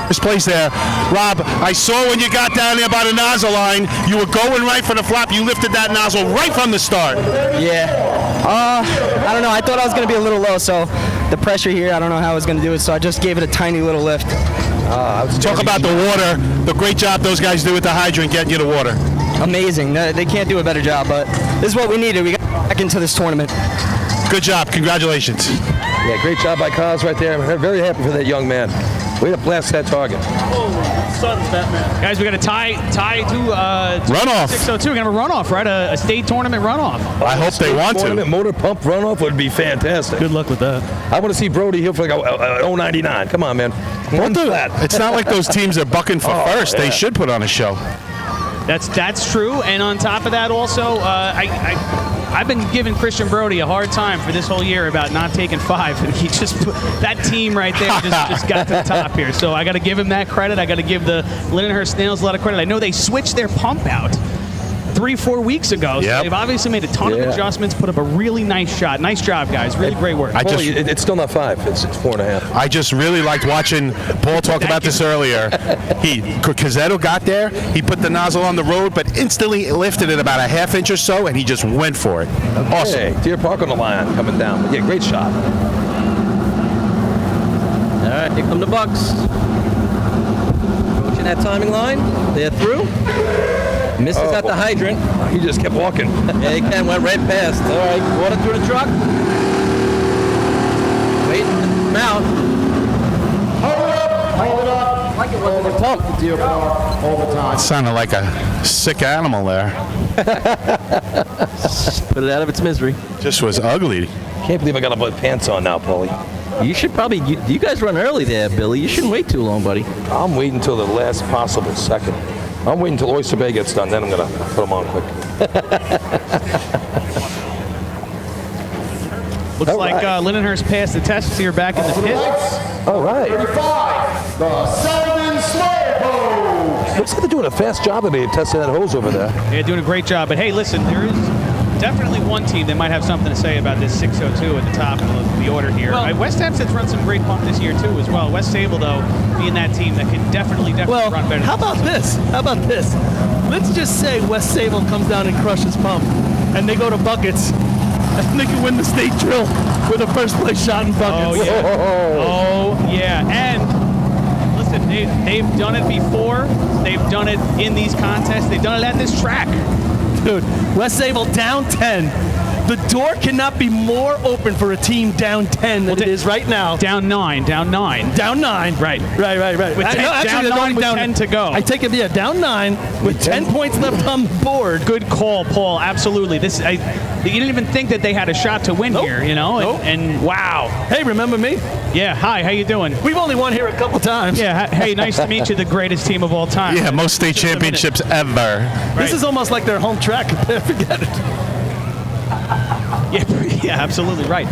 first place there. Rob, I saw when you got down there by the nozzle line, you were going right for the flap. You lifted that nozzle right from the start. Yeah. I don't know. I thought I was going to be a little low, so the pressure here, I don't know how I was going to do it, so I just gave it a tiny little lift. Talk about the water, the great job those guys do with the hydrant getting you the water. Amazing. They can't do a better job, but this is what we needed. We got back into this tournament. Good job. Congratulations. Yeah, great job by Cos right there. I'm very happy for that young man. Way to blast that target. Guys, we got a tie to runoff. 602. We're gonna have a runoff, right? A state tournament runoff. I hope they want to. Motor pump runoff would be fantastic. Good luck with that. I want to see Brody here for like a 099. Come on, man. One flat. It's not like those teams are bucking for first. Yeah. They should put on a show. That's true. And on top of that, also, I've been giving Christian Brody a hard time for this whole year about not taking 5, and he just put that team right there just got to the top here. So I got to give him that credit. I got to give the Lindenhurst Snails a lot of credit. I know they switched their pump out 3-4 weeks ago. So Yep. they've obviously made a ton of adjustments, put up a really nice shot. Nice job, guys. Really great work. It's still not 5. It's 4.5. I just really liked watching Paul talk about this earlier. Cazzetto got there, he put the nozzle on the road, but instantly lifted it about a half inch or so, and he just went for it. Awesome. Hey, Deer Park on the line coming down. Yeah, great shot. All right, here come the Bucks. Approaching that timing line. They're through. Misses at the hydrant. He just kept walking. Yeah, he went right past. All right, water through the truck. Waiting to come out. Hold it up. Like it wasn't a pump. Deer Park all the time. Sounded like a sick animal there. Put it out of its misery. Just was ugly. Can't believe I got to put pants on now, Paulie. You should probably, you guys run early there, Billy. You shouldn't wait too long, buddy. I'm waiting until the last possible second. I'm waiting until Oyster Bay gets done, then I'm going to put them on quick. Looks like Lindenhurst passed the tests here back in the pit. All right. 35, the Selden Slowpoke. Looks like they're doing a fast job of testing that hose over there. Yeah, doing a great job. But hey, listen, there is definitely one team that might have something to say about this 602 at the top of the order here. West Hempstead's run some great pump this year too as well. West Sable, though, being that team that can definitely run better. How about this? Let's just say West Sable comes down and crushes pump, and they go to buckets, and they can win the state drill with a first place shot in buckets. Oh, yeah. Oh, yeah. And listen, they've done it before. They've done it in these contests. They've done it at this track. Dude, West Sable down 10. The door cannot be more open for a team down 10 than it is right now. Down 9. Down 9. Right. With down 9 with 10 to go. I take it, down 9 with 10 points left on the board. Good call, Paul. Absolutely. You didn't even think that they had a shot to win here, you know? And wow. Hey, remember me? Yeah. Hi, how you doing? We've only won here a couple times. Yeah. Hey, nice to meet you, the greatest team of all time. Yeah, most state championships ever. Right. This is almost like their home track. Forget it. Yeah, absolutely right.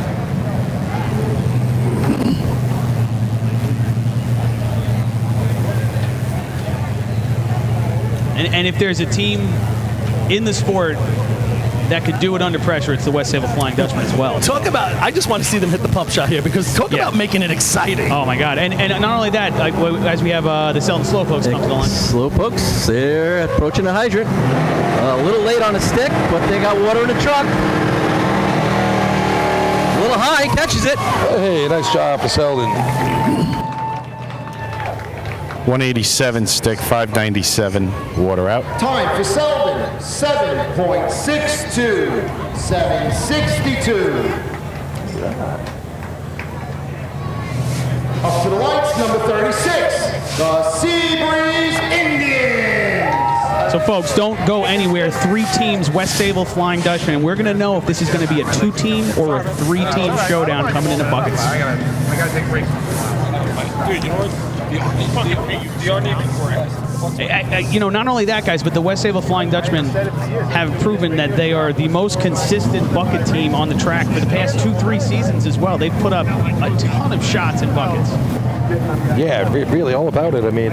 And if there's a team in the sport that could do it under pressure, it's the West Sable Flying Dutchman as well. I just want to see them hit the pump shot here, because talk about making it exciting. Oh my God. And not only that, as we have the Selden Slowpokes come to the line. Slowpokes, they're approaching the hydrant. A little late on the stick, but they got water in the truck. A little high, catches it. Hey, nice job for Selden. 187 stick, 597 water out. Time for Selden, 7.62, 762. Up to the lights, number 36, the Seabreeze Indians. So, folks, don't go anywhere. 3 teams, West Sable, Flying Dutchman, and we're going to know if this is going to be a 2-team or a 3-team showdown coming into buckets. I gotta take a break. Dude, you know what? Not only that, guys, but the West Sable Flying Dutchmen have proven that they are the most consistent bucket team on the track for the past 2-3 seasons as well. They've put up a ton of shots in buckets. Yeah, really all about it. I mean,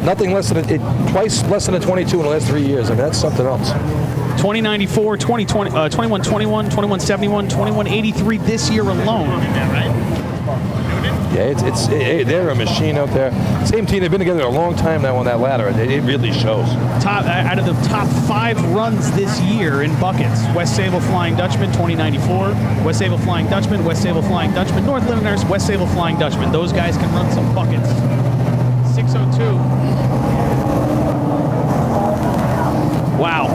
nothing less than twice less than a 22 in the last 3 years. I mean, that's something else. 2094, 2020, 2121, 2171, 2183 this year alone. Yeah, they're a machine out there. Same team, they've been together a long time now on that ladder. It really shows. Out of the top 5 runs this year in buckets, West Sable Flying Dutchman, 2094, West Sable Flying Dutchman, West Sable Flying Dutchman, North Lindenhurst, West Sable Flying Dutchman. Those guys can run some buckets. 602. Wow.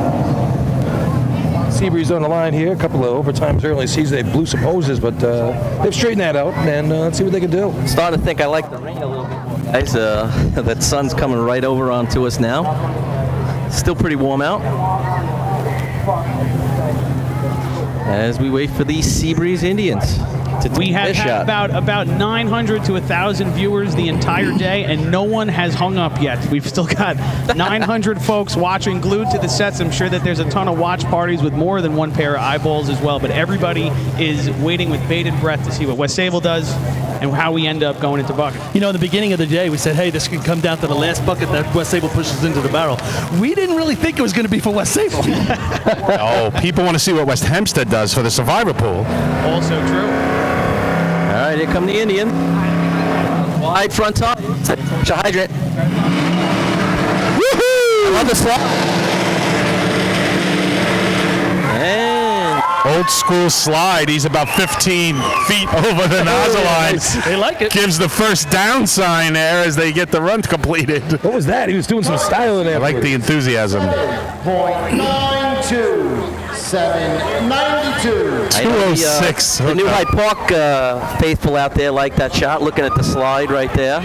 Seabreeze on the line here. A couple of overtimes early in the season. They blew some hoses, but they've straightened that out, and let's see what they can do. Starting to think I like the rain a little bit more, guys. That sun's coming right over onto us now. Still pretty warm out. As we wait for the Seabreeze Indians to take We have their had shot. about 900 to 1,000 viewers the entire day, and no one has hung up yet. We've still got 900 folks watching, glued to the sets. I'm sure that there's a ton of watch parties with more than one pair of eyeballs as well, but everybody is waiting with bated breath to see what West Sable does. and how we end up going into buckets. You know, in the beginning of the day, we said, hey, this could come down to the last bucket that West Sable pushes into the barrel. We didn't really think it was going to be for West Sable. Oh, people want to see what West Hempstead does for the survivor pool. Also true. All right, here come the Indians. Wide front top. Push a hydrant. Woohoo! I love the slide. And old school slide. He's about 15 feet over the nozzle line. They like it. Gives the first down sign there as they get the run completed. What was that? He was doing some styling there. I like the enthusiasm. 7.92. 206. The New Hyde Park faithful out there like that shot, looking at the slide right there.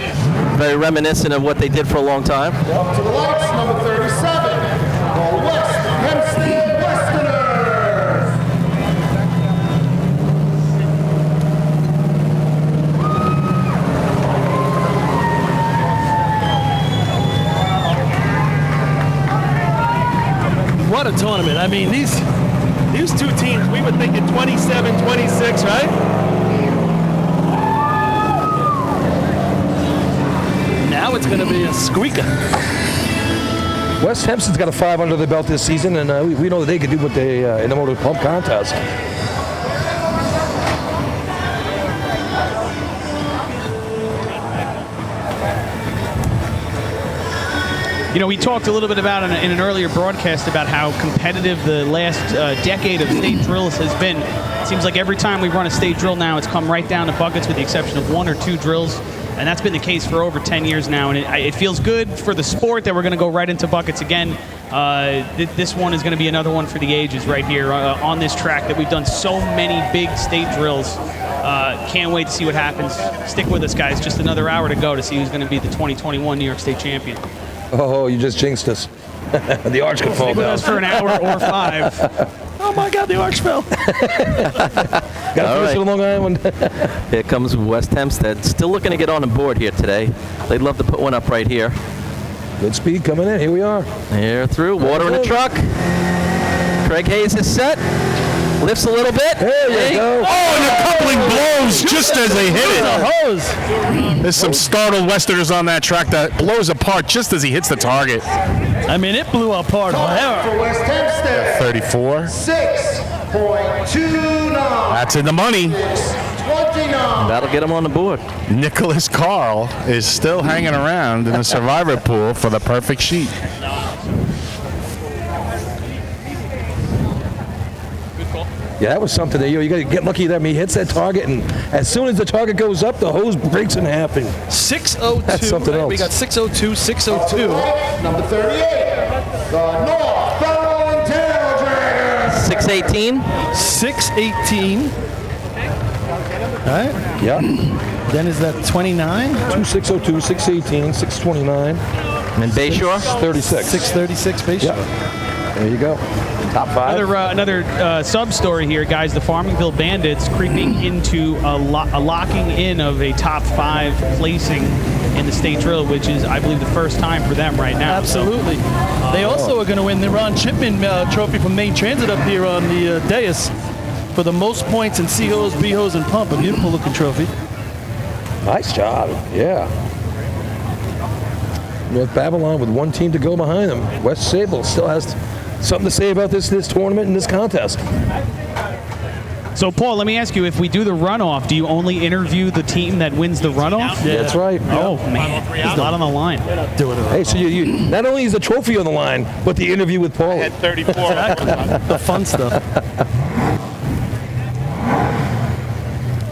Very reminiscent of what they did for a long time. Up to the lights, number 37, the West Hempstead Westerners. What a tournament. I mean, these two teams, we were thinking 27, 26, right? Now it's going to be a squeaker. West Hempstead's got a 5 under their belt this season, and we know that they can do what they in the motor pump contest. You know, we talked a little bit about in an earlier broadcast about how competitive the last decade of state drills has been. It seems like every time we run a state drill now, it's come right down to buckets with the exception of 1 or 2 drills. And that's been the case for over 10 years now. And it feels good for the sport that we're going to go right into buckets again. This one is going to be another one for the ages right here on this track that we've done so many big state drills. Can't wait to see what happens. Stick with us, guys. Just another hour to go to see who's going to be the 2021 New York State champion. Oh, you just jinxed us. The arch could fall Stick with down. us for an hour or 5. Oh my God, the arch fell. Got to finish on Long Island. Here comes West Hempstead. Still looking to get on the board here today. They'd love to put one up right here. Good speed coming in. Here we are. Here through. Water in the truck. Craig Hayes is set. Lifts a little bit. There you go. Oh, and the coupling blows just as they hit it. Hose. There's some startled Westerners on that track that blows apart just as he hits the target. I mean, it blew apart. For West Hempstead, 34. 6.29. That's in the money. 29. That'll get him on the board. Nicholas Carl is still hanging around in the survivor pool for the perfect sheet. Yeah, that was something. You got to get lucky that he hits that target, and as soon as the target goes up, the hose breaks in half. 602. That's something else. We got 602, 602. Number 38, the North Barrel Tail Dragger. 618. 618. All right. Yeah. Then is that 29? 2602, 618, 629. And Bayshore? 36. 636 Bayshore. Yeah. There you go. Top 5. Another sub-story here, guys. The Farmingville Bandits creeping into a locking in of a top 5 placing in the state drill, which is, I believe, the first time for them right now. Absolutely. They also are going to win the Ron Chipman trophy from Maine Transit up here on the dais for the most points in C-hose, B-hose, and pump. A beautiful looking trophy. Nice job. Yeah. North Babylon with one team to go behind them. West Sable still has something to say about this tournament and this contest. So, Paul, let me ask you, if we do the runoff, do you only interview the team that wins the runoff? Yeah. That's right. Oh, man. There's a lot on the line. Hey, so you not only is the trophy on the line, but the interview with Paul. At 34. The fun stuff.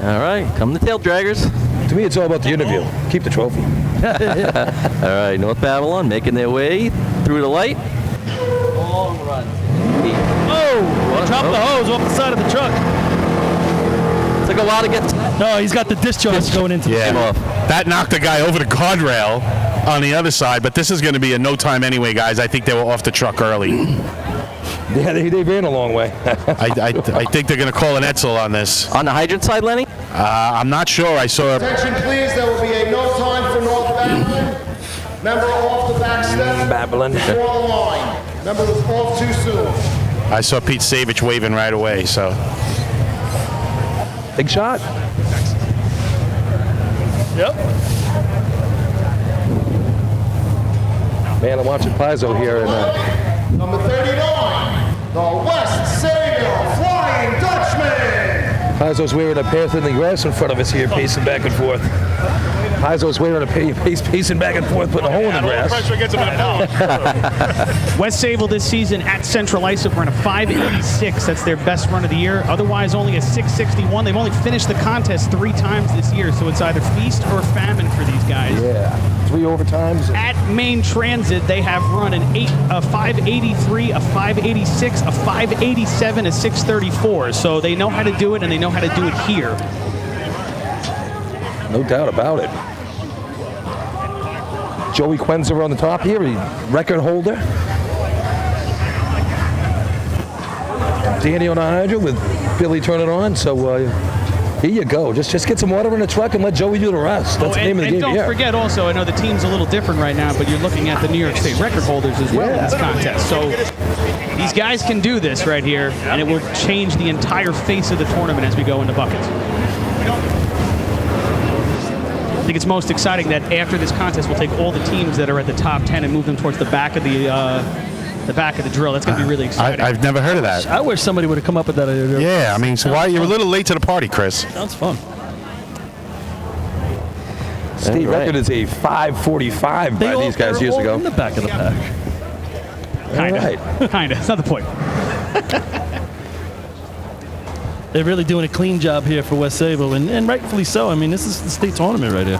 All right, come the tail draggers. To me, it's all about the interview. Keep the trophy. All right, North Babylon making their way through the light. Long run. Oh, they dropped the hose off the side of the truck. Took a while to get. No, he's got the discharge going into the off. That knocked the guy over the guardrail on the other side, but this is going to be a no time anyway, guys. I think they were off the truck early. Yeah, they ran a long way. I think they're going to call an Etzel on this. On the hydrant side, Lenny? I'm not sure. I saw. Attention, please. There will be a no time for North Babylon. Member off the back step. Babylon. Before the line. Member was off too soon. I saw Pete Savage waving right away. So big shot. Yep. Man, I'm watching Paizo here, and Number 39, the West Sayville Flying Dutchman. Paizo's wearing a path in the grass in front of us here, pacing back and forth. Paizo's wearing a pacing back and forth, putting a hole in the grass. Pressure gets him in a West Sayville this season at Central Islip run a 586. That's their best run of the year. Otherwise, only a 661. They've only finished the contest 3 times this year, so it's either feast or famine for these guys. Yeah, 3 overtimes. At Main Transit, they have run a 583, a 586, a 587, a 634. So they know how to do it, and they know how to do it here. No doubt about it. Joey Quenzer on the top here, record holder. Danny on the hydro with Billy turning on. So here you go. Just get some water in the truck and let Joey do the rest. That's the name of the game. And don't forget also, I know the team's a little different right now, but you're looking at the New York State record holders as well in this contest. So these guys can do this right here, and it will change the entire face of the tournament as we go into buckets. I think it's most exciting that after this contest, we'll take all the teams that are at the top 10 and move them towards the back of the drill. That's going to be really exciting. I've never heard of that. I wish somebody would have come up with that idea. Yeah, I mean, so why you're a little late to the party, Chris? Sounds fun. State record is a 545 by these guys years ago. In the back of the pack. Kinda. That's not the point. They're really doing a clean job here for West Sayville, and rightfully so. I mean, this is the state tournament right here.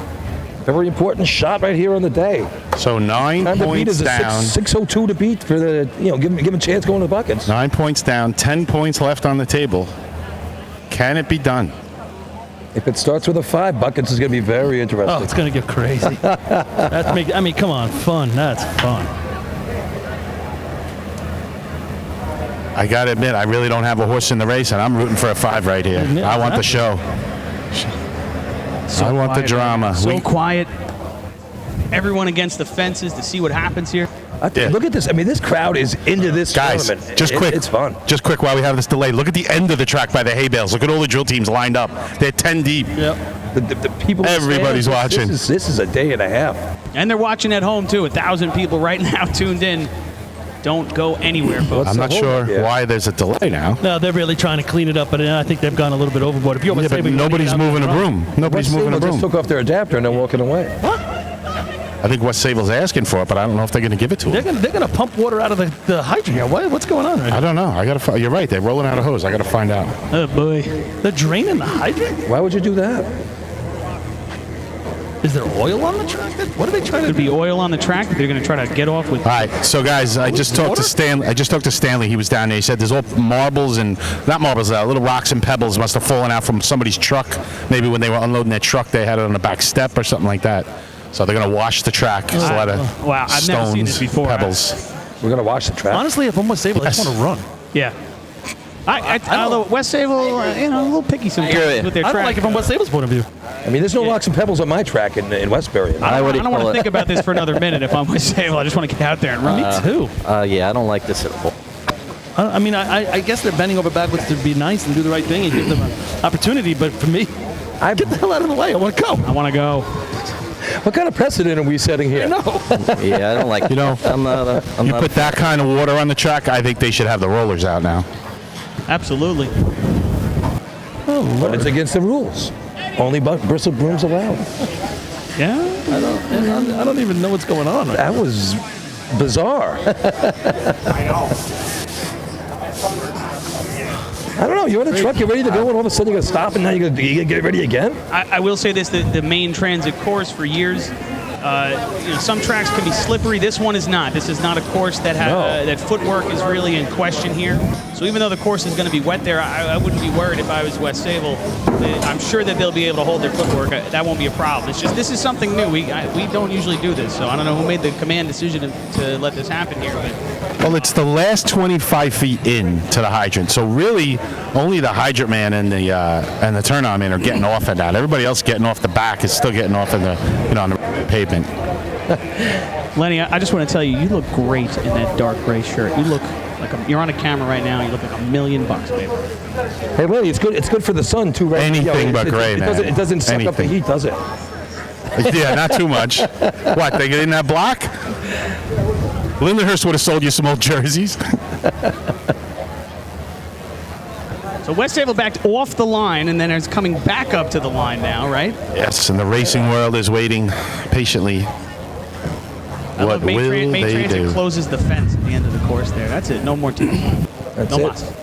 Very important shot right here on the day. So 9 Time points to beat is down. 602 to beat for the, give him a chance going to the buckets. 9 points down, 10 points left on the table. Can it be done? If it starts with a 5, buckets is going to be very interesting. Oh, it's going to get crazy. I mean, come on, fun. That's fun. I got to admit, I really don't have a horse in the race, and I'm rooting for a 5 right here. I want the show. I want the drama. So quiet. Everyone against the fences to see what happens here. Look at this. I mean, this crowd is into this tournament. Just quick. It's fun. Just quick while we have this delay. Look at the end of the track by the hay bales. Look at all the drill teams lined up. They're 10 deep. Yep. The people. Everybody's watching. This is a day and a half. And they're watching at home, too. 1,000 people right now tuned in. Don't go anywhere, folks. I'm not sure why there's a delay now. No, they're really trying to clean it up, but I think they've gone a little bit overboard. If you're Yeah, but nobody's moving a broom. Nobody's moving a broom. Just took off their adapter and they're walking away. What? I think West Sayville's asking for it, but I don't know if they're going to give it to them. They're gonna pump water out of the hydrant here. What's going on right now? I don't know. You're right. They're rolling out a hose. I got to find out. Oh boy, they're draining the hydrant. Why would you do that? Is there oil on the track? What are they trying to do? Could be oil on the track that they're going to try to get off with. All right, so guys, I just talked to Stanley. He was down there. He said there's all marbles and not marbles, little rocks and pebbles must have fallen out from somebody's truck. Maybe when they were unloading their truck, they had it on the back step or something like that. So they're going to wash the track. There's a lot of wow, I've never seen this before. Pebbles. We're going to wash the track. Honestly, if I'm West Sayville, I just want to run. Yeah. Although West Sayville, a little picky sometimes with their track. I don't like it from West Sayville's point of view. I mean, there's no rocks and pebbles on my track in Westbury. I don't want to think about this for another minute if I'm West Sayville. I just want to get out there and run. Me too. Yeah, I don't like this at all. I mean, I guess they're bending over backwards to be nice and do the right thing and give them an opportunity, but for me, get the hell out of the way. I want to go. I want to go. What kind of precedent are we setting here? No. Yeah, I don't like. You know, you put that kind of water on the track, I think they should have the rollers out now. Absolutely. Oh, but it's against the rules. Only bristle brooms allowed. Yeah. I don't even know what's going on. That was bizarre. I know. I don't know. You're in a truck, you're ready to go, and all of a sudden you're going to stop, and now you're going to get ready again? I will say this, the main transit course for years, some tracks can be slippery. This one is not. This is not a course that that footwork is really in question here. So even though the course is going to be wet there, I wouldn't be worried if I was West Sayville. I'm sure that they'll be able to hold their footwork. That won't be a problem. It's just this is something new. We don't usually do this, so I don't know who made the command decision to let this happen here. But. Well, it's the last 25 feet in to the hydrant, so really only the hydrant man and the turn-on man are getting off at that. Everybody else getting off the back is still getting off in the on the pavement. Lenny, I just want to tell you, you look great in that dark gray shirt. You look like you're on a camera right now. You look like $1 million, baby. Hey, Lenny, it's good. It's good for the sun too, right? Anything but gray, man. It doesn't suck up the heat, does it? Yeah, not too much. What, they didn't have block? Lindenhurst would have sold you some old jerseys. So West Havel backed off the line and then is coming back up to the line now, right? Yes, and the racing world is waiting patiently. What will Main they Transit do? closes the fence at the end of the course there. That's it. No more teams. That's no it. mas.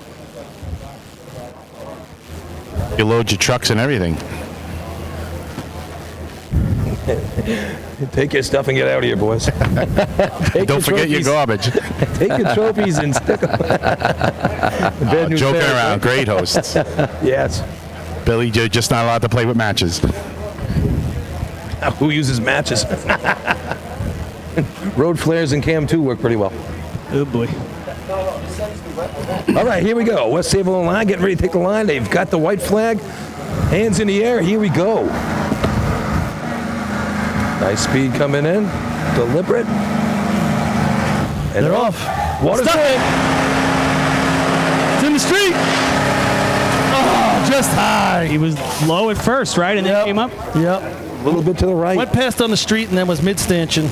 You load your trucks and everything. Take your stuff and get out of here, boys. Don't forget your garbage. Take your trophies and stick them. Joking around. Great hosts. Yes. Billy, you're just not allowed to play with matches. Who uses matches? Road flares and Cam 2 work pretty well. Oh, boy. All right, here we go. West Havel on line, getting ready to take the line. They've got the white flag. Hands in the air. Here we go. Nice speed coming in. Deliberate. And they're off. Water's Stop. in. It's in the street. Oh, just high. He was low at first, right? And then came up? Yep. A little bit to the right. Went past on the street and then was mid-stanchion.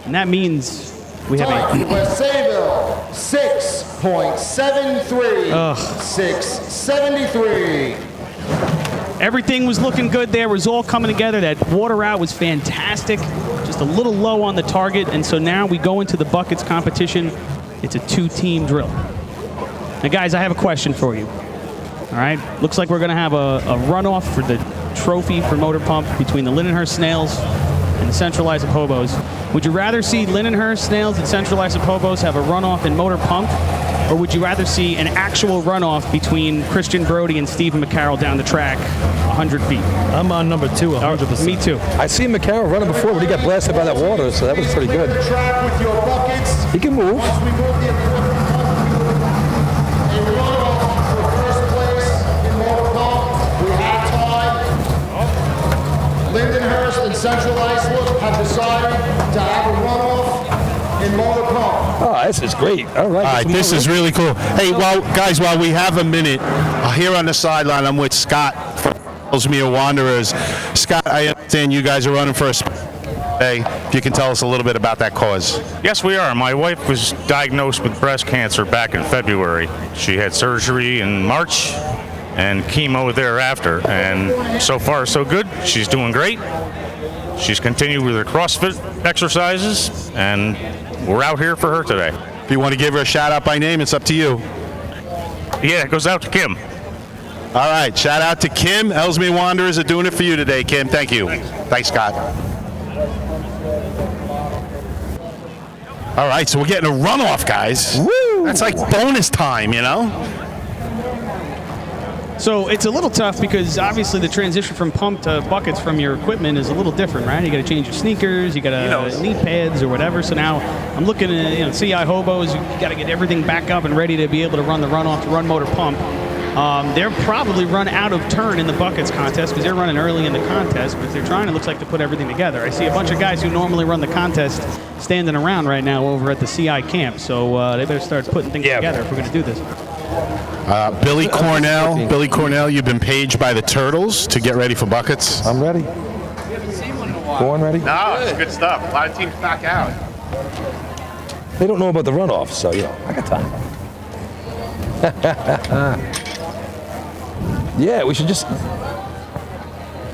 And that means we have a... West Havel, 6.73. Ugh. 6.73. Everything was looking good there. It was all coming together. That water out was fantastic. Just a little low on the target. And so now we go into the buckets competition. It's a 2-team drill. Now, guys, I have a question for you. All right? Looks like we're going to have a runoff for the trophy for Motor Pump between the Lindenhurst Snails and the Central Islip Hobos. Would you rather see Lindenhurst Snails and Central Islip Hobos have a runoff in Motor Pump? Or would you rather see an actual runoff between Christian Brody and Stephen McCarroll down the track 100 feet? I'm on number 2, 100%. Me too. I seen McCarroll running before, but he got blasted by that water, so that was pretty good. Track with your buckets. He can move. Once we move the equipment up, a runoff for first place in Motor Pump. We have tied. Lindenhurst and Central Islip have decided to have a runoff in Motor Pump. Oh, this is great. All right. All right, this is really cool. Hey, guys, while we have a minute, here on the sideline, I'm with Scott from Ellesmere Wanderers. Scott, I understand you guys are running for a day. If you can tell us a little bit about that cause. Yes, we are. My wife was diagnosed with breast cancer back in February. She had surgery in March and chemo thereafter, and so far so good. She's doing great. She's continued with her CrossFit exercises, and we're out here for her today. If you want to give her a shout out by name, it's up to you. Yeah, it goes out to Kim. All right, shout out to Kim. Ellesmere Wanderers are doing it for you today, Kim. Thank you. Thanks, Scott. All right, so we're getting a runoff, guys. Woo! That's like bonus time, you know? So it's a little tough because obviously the transition from pump to buckets from your equipment is a little different, right? You got to change your sneakers, you got to knee pads or whatever. So now I'm looking at CI Hobos. You got to get everything back up and ready to be able to run the runoff to run Motor Pump. They're probably run out of turn in the buckets contest because they're running early in the contest, but they're trying, it looks like, to put everything together. I see a bunch of guys who normally run the contest standing around right now over at the CI camp, so they better start putting things together if we're going to do this. Billy Cornell, you've been paged by the Turtles to get ready for buckets. I'm ready. Going ready? No, it's good stuff. A lot of teams back out. They don't know about the runoff, so, I got time. Yeah, we should just...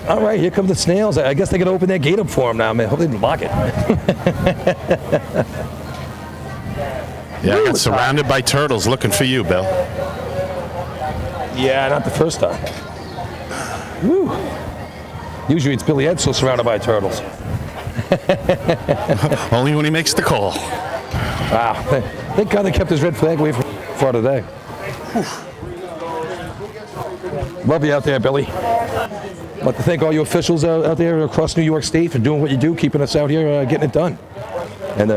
All right, here come the Snails. I guess they got to open that gate up for them now, man. Hope they didn't lock it. Yeah, I got surrounded by turtles looking for you, Bill. Yeah, not the first time. Woo. Usually it's Billy Edsel surrounded by turtles. Only when he makes the call. Wow. Thank God they kept his red flag away for today. Love you out there, Billy. I'd like to thank all you officials out there across New York State for doing what you do, keeping us out here getting it done. And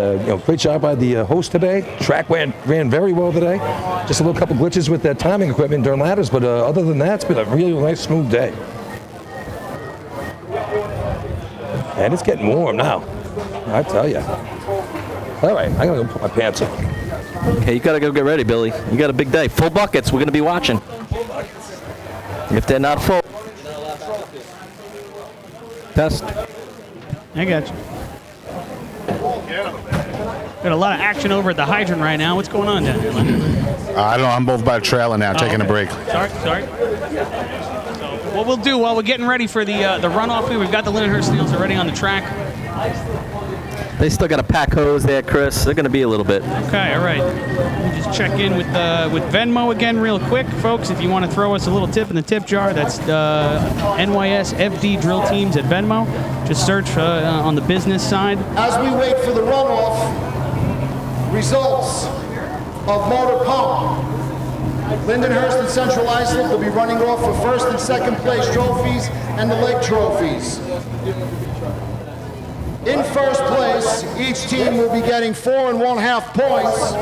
great job by the host today. Track ran very well today. Just a little couple glitches with that timing equipment during ladders, but other than that, it's been a really nice, smooth day. And it's getting warm now, I tell you. All right, I gotta go put my pants on. Okay, you gotta go get ready, Billy. You got a big day. Full buckets. We're gonna be watching. If they're not full. Test. I got you. Got a lot of action over at the hydrant right now. What's going on down here, Leonard? I don't know. I'm both by the trailer now, taking a break. Sorry. So what we'll do while we're getting ready for the runoff here, we've got the Lindenhurst Steels already on the track. They still got a pack hose there, Chris. They're going to be a little bit. Okay, all right. Let me just check in with Venmo again real quick, folks. If you want to throw us a little tip in the tip jar, that's NYS FD Drill Teams at Venmo. Just search on the business side. As we wait for the runoff, results of motor pump. Lindenhurst and Central Islip will be running off for first and second place trophies and the leg trophies. In first place, each team will be getting 4 1/2 points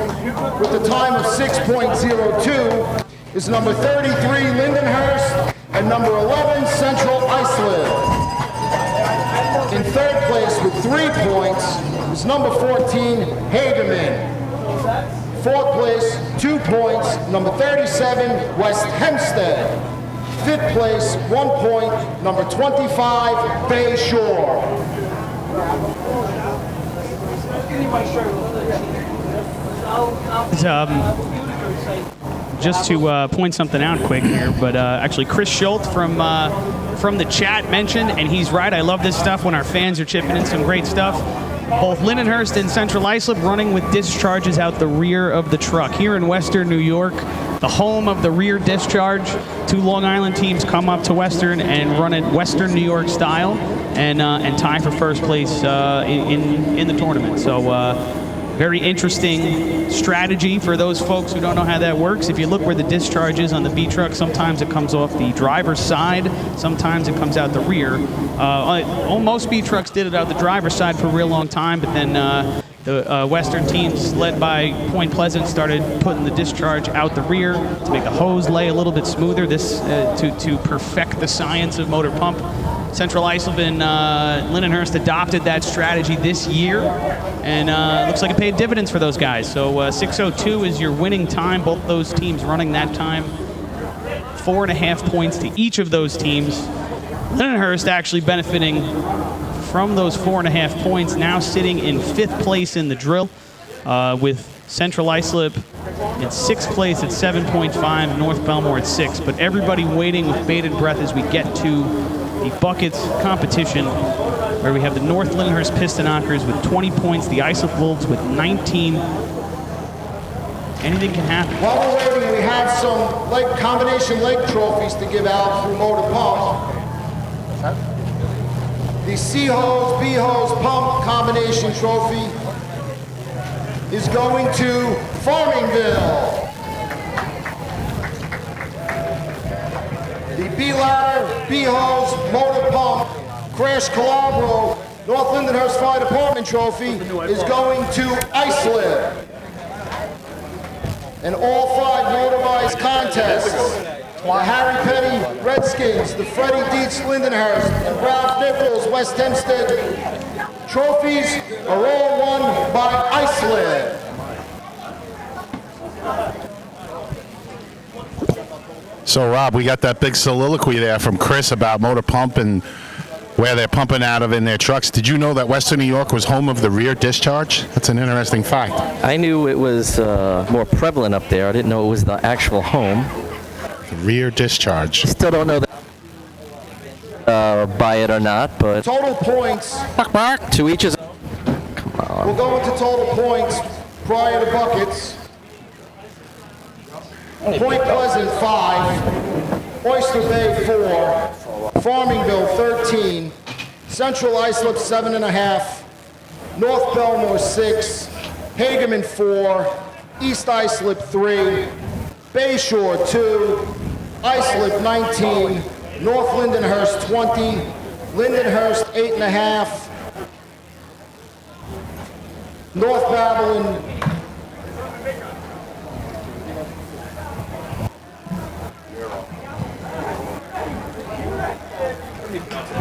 with a time of 6.02 is number 33 Lindenhurst and number 11 Central Islip. In third place with 3 points is number 14 Hageman. Fourth place, 2 points, number 37 West Hempstead. Fifth place, 1 point, number 25 Bay Shore. Just to point something out quick here, but actually Chris Schultz from the chat mentioned, and he's right, I love this stuff when our fans are chipping in some great stuff. Both Lindenhurst and Central Islip running with discharges out the rear of the truck. Here in Western New York, the home of the rear discharge, 2 Long Island teams come up to Western and run it Western New York style and tie for first place in the tournament. So very interesting strategy for those folks who don't know how that works. If you look where the discharge is on the B truck, sometimes it comes off the driver's side, sometimes it comes out the rear. Most B trucks did it out the driver's side for a real long time, but then the Western teams led by Point Pleasant started putting the discharge out the rear to make the hose lay a little bit smoother, this to perfect the science of motor pump. Central Islip and Lindenhurst adopted that strategy this year, and looks like it paid dividends for those guys. So 6:02 is your winning time. Both those teams running that time. 4.5 points to each of those teams. Lindenhurst actually benefiting from those 4.5 points, now sitting in 5th place in the drill, with Central Islip in 6th place at 7.5, North Belmore at 6. But everybody waiting with bated breath as we get to the buckets competition, where we have the North Lindenhurst Piston Knockers with 20 points, the Islip Wolves with 19. Anything can happen. While we're waiting, we have some combination leg trophies to give out through motor pump. The C-hose, B-hose pump combination trophy is going to Farmingville. The B-ladder, B-hose, motor pump, crash Calabro, North Lindenhurst Fire Department trophy is going to Islip. And all 5 motorized contests, the Harry Petty Redskins, the Freddie Dietz Lindenhurst, and Ralph Nichols West Hempstead trophies are all won by Islip. So, Rob, we got that big soliloquy there from Chris about motor pump and where they're pumping out of in their trucks. Did you know that Western New York was home of the rear discharge? That's an interesting fact. I knew it was more prevalent up there. I didn't know it was the actual home. The rear discharge. Still don't know that by it or not, but Total points. to each his. We'll go into total points prior to buckets. Point Pleasant 5, Oyster Bay 4, Farmingville 13, Central Islip 7.5, North Belmore 6, Hageman 4, East Islip 3, Bayshore 2, Islip 19, North Lindenhurst 20, Lindenhurst 8.5, North Babylon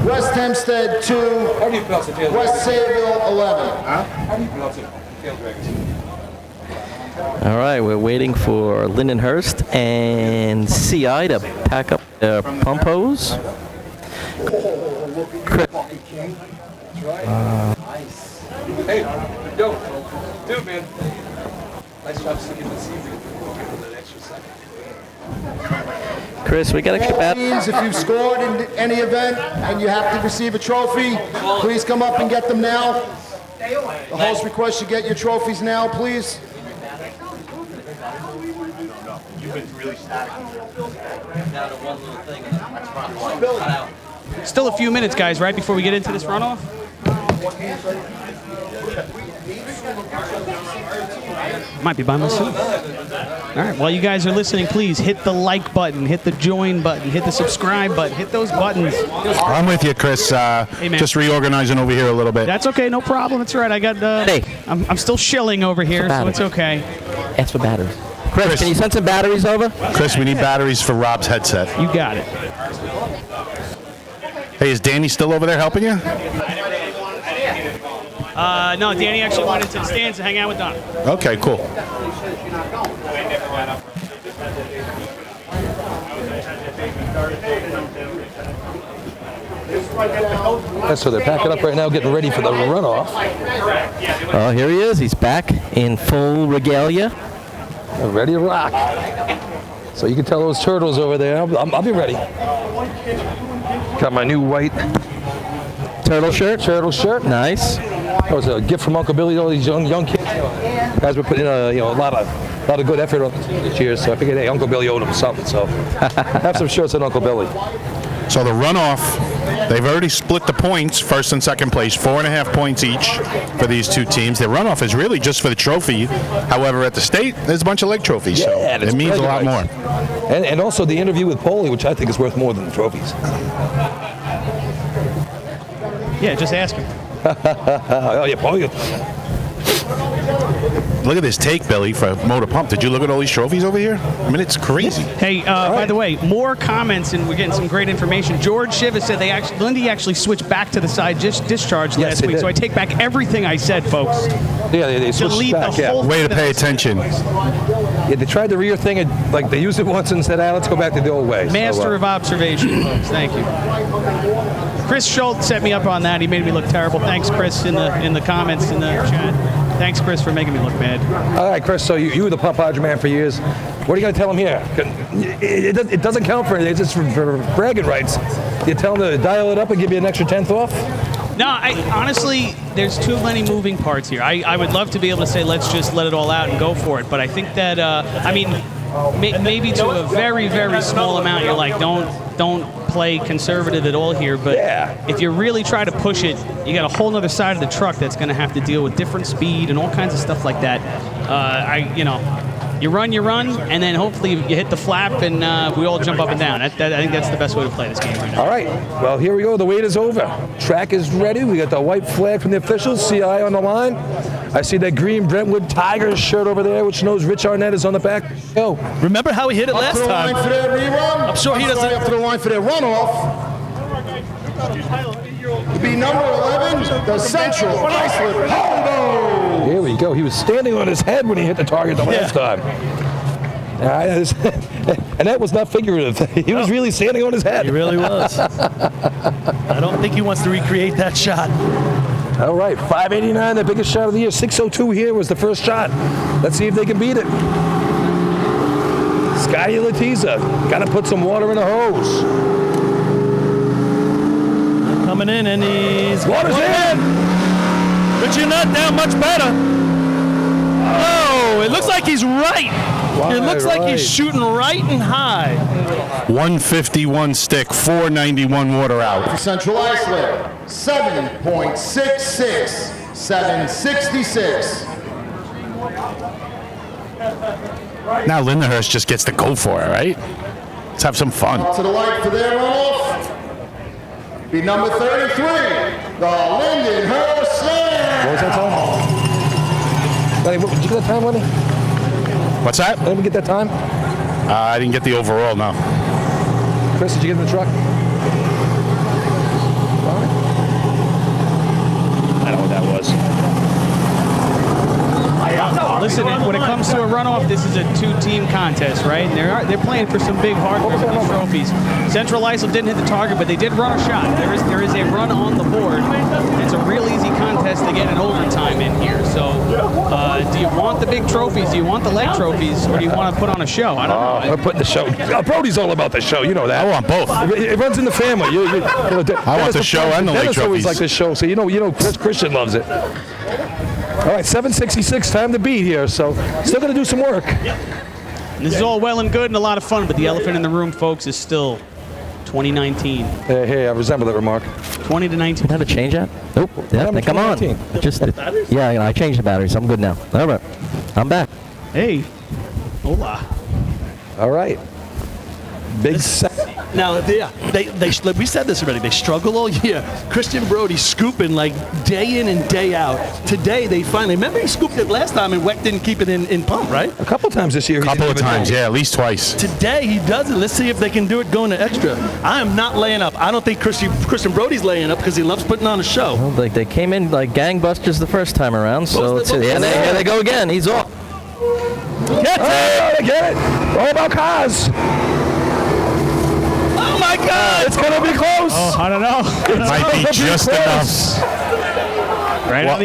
West Hempstead 2, West Sayville 11. All right, we're waiting for Lindenhurst and CI to pack up their pump hose. Hey, yo, dude, man. Nice job sticking the season. An extra second. Chris, we got to keep at. Teams, if you've scored in any event and you have to receive a trophy, please come up and get them now. The host requests you get your trophies now, please. You've been really static. Still a few minutes, guys, right before we get into this runoff. Might be by myself. All right, while you guys are listening, please hit the like button, hit the join button, hit the subscribe button, hit those buttons. I'm with you, Chris. Hey, man. Just reorganizing over here a little bit. That's okay, no problem. That's all right. I got. Hey. I'm still shilling over here, so it's okay. Ask for batteries. Chris, can you send some batteries over? Chris, we need batteries for Rob's headset. You got it. Hey, is Danny still over there helping you? No, Danny actually went into the stands to hang out with Don. Okay, cool. So they're packing up right now, getting ready for the runoff. Oh, here he is. He's back in full regalia. Ready to rock. So you can tell those turtles over there, I'll be ready. Got my new white turtle shirt. Turtle shirt. Nice. That was a gift from Uncle Billy to all these young kids. Guys were putting in a lot of good effort on the team this year. So I figured, hey, Uncle Billy owed them something. So have some shirts on Uncle Billy. So the runoff, they've already split the points, first and second place, 4.5 points each for these two teams. The runoff is really just for the trophy. However, at the state, there's a bunch of leg trophies, so it means a lot more. And also the interview with Paulie, which I think is worth more than the trophies. Yeah, just ask him. Oh, yeah, Paulie. Look at this take, Billy, for Motor Pump. Did you look at all these trophies over here? I mean, it's crazy. Hey, by the way, more comments, and we're getting some great information. George Shiva said Lindy actually switched back to the side discharge last week, so I take back everything I said, folks. Yeah, they switched back, whole Way to pay attention. Yeah, they tried the rear thing, and like they used it once and said, let's go back to the old way. Master of observation, folks. Thank you. Chris Schultz set me up on that. He made me look terrible. Thanks, Chris, in the comments in the chat. Thanks, Chris, for making me look bad. All right, Chris, so you were the pump podger man for years. What are you going to tell him here? It doesn't count for anything. It's just for bragging rights. You tell him to dial it up and give you an extra 10th off? No, honestly, there's too many moving parts here. I would love to be able to say, let's just let it all out and go for it. But I think that, maybe to a very, very small amount, you're like, don't play conservative at all here. But if you really try to push it, you got a whole other side of the truck that's going to have to deal with different speed and all kinds of stuff like that. You run, and then hopefully you hit the flap and we all jump up and down. I think that's the best way to play this game right now. All right. Well, here we go. The wait is over. Track is ready. We got the white flag from the officials, CI on the line. I see that green Brentwood Tigers shirt over there, which knows Rich Arnett is on the back. Go. Remember how he hit it last time? Up to the line for their rerun. I'm sure he doesn't. Up to the line for their runoff. To be number 11, the Central Iceland Hondo. Here we go. He was standing on his head when he hit the target the last time. And that was not figurative. He was really standing on his head. He really was. I don't think he wants to recreate that shot. All right, 589, the biggest shot of the year. 602 here was the first shot. Let's see if they can beat it. Scotty Latiza, got to put some water in the hose. Coming in, and he's... Water's in! But you're not down much better. Oh, it looks like he's right. It looks like he's shooting right and high. 151 stick, 491 water out. For Central Iceland, 7.66, 766. Now Lindenhurst just gets to go for it, right? Let's have some fun. To the light for their runoff. Be number 33, the Lindenhurst Slam. What was that time? Did you get that time, Lenny? What's that? Let me get that time. I didn't get the overall, no. Chris, did you get in the truck? I don't know what that was. Listen, when it comes to a runoff, this is a two-team contest, right? And they're playing for some big hardware with these trophies. Central Islip didn't hit the target, but they did run a shot. There is a run on the board. It's a real easy contest to get an overtime in here. So, do you want the big trophies? Do you want the leg trophies, or do you want to put on a show? I don't know. We're putting the show. Brody's all about the show. You know that. I want both. It runs in the family. I want the show and the leg Dennis always trophies. like the show, so you know, Christian loves it. All right, 7:66, time to beat here. So, still going to do some work. And this is all well and good and a lot of fun, but the elephant in the room, folks, is still 2019. Hey, I resemble that remark. 20 to 19. Did I have to change that? Nope. Yeah, come on. Yeah, I changed the batteries. I'm good now. All right. I'm back. Hey. Hola. All right. Big Now, we said this already. They struggle all year. Christian Brody scooping like day in and day out. Today, they finally, remember he scooped it last time and Weck didn't keep it in pump, right? A couple times this year. A couple of times, yeah, at least twice. Today, he does it. Let's see if they can do it going to extra. I am not laying up. I don't think Christian Brody's laying up because he loves putting on a show. Well, they came in like gangbusters the first time around, so here they go again. He's off. Get it! All about cars. Oh my God! It's gonna be close. Oh, I don't know. It might be just enough.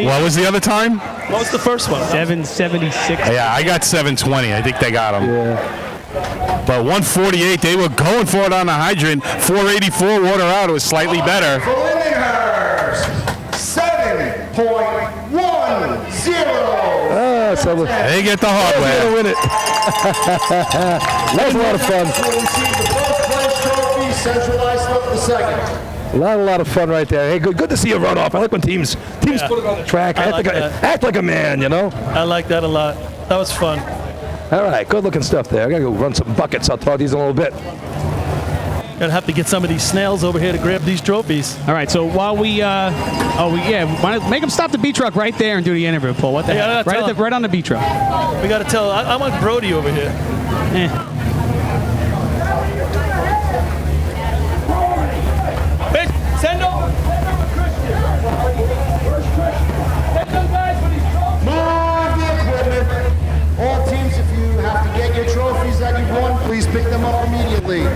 What was the other time? What was the first one? 776. Yeah, I got 720. I think they got him. Yeah. But 148, they were going for it on the hydrant. 484 water out. It was slightly better. For Lindenhurst, 7.10. So they get the hardware. Win it. That was a lot of fun. Central Islip the second. A lot of fun right there. Hey, good to see a runoff. I like when teams put it on the track. Act like a man, you know? I like that a lot. That was fun. All right, good looking stuff there. I gotta go run some buckets. I'll talk to these in a little bit. Gonna have to get some of these snails over here to grab these trophies. All right, so while we make them stop the B truck right there and do the interview, Paul. What the heck? Right on the B truck. We gotta tell. I want Brody over here. Send over Christian. Move the equipment. All teams, if you have to get your trophies that you've won, please pick them up immediately.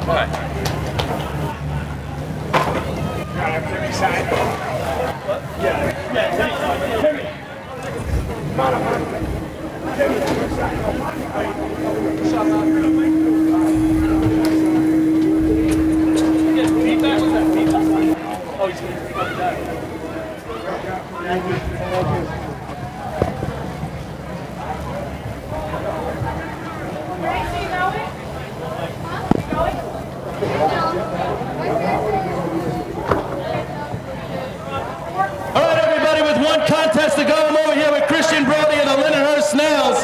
All right. All right, everybody, with one contest to go, I'm over here with Christian Brody and the Lindenhurst Snails.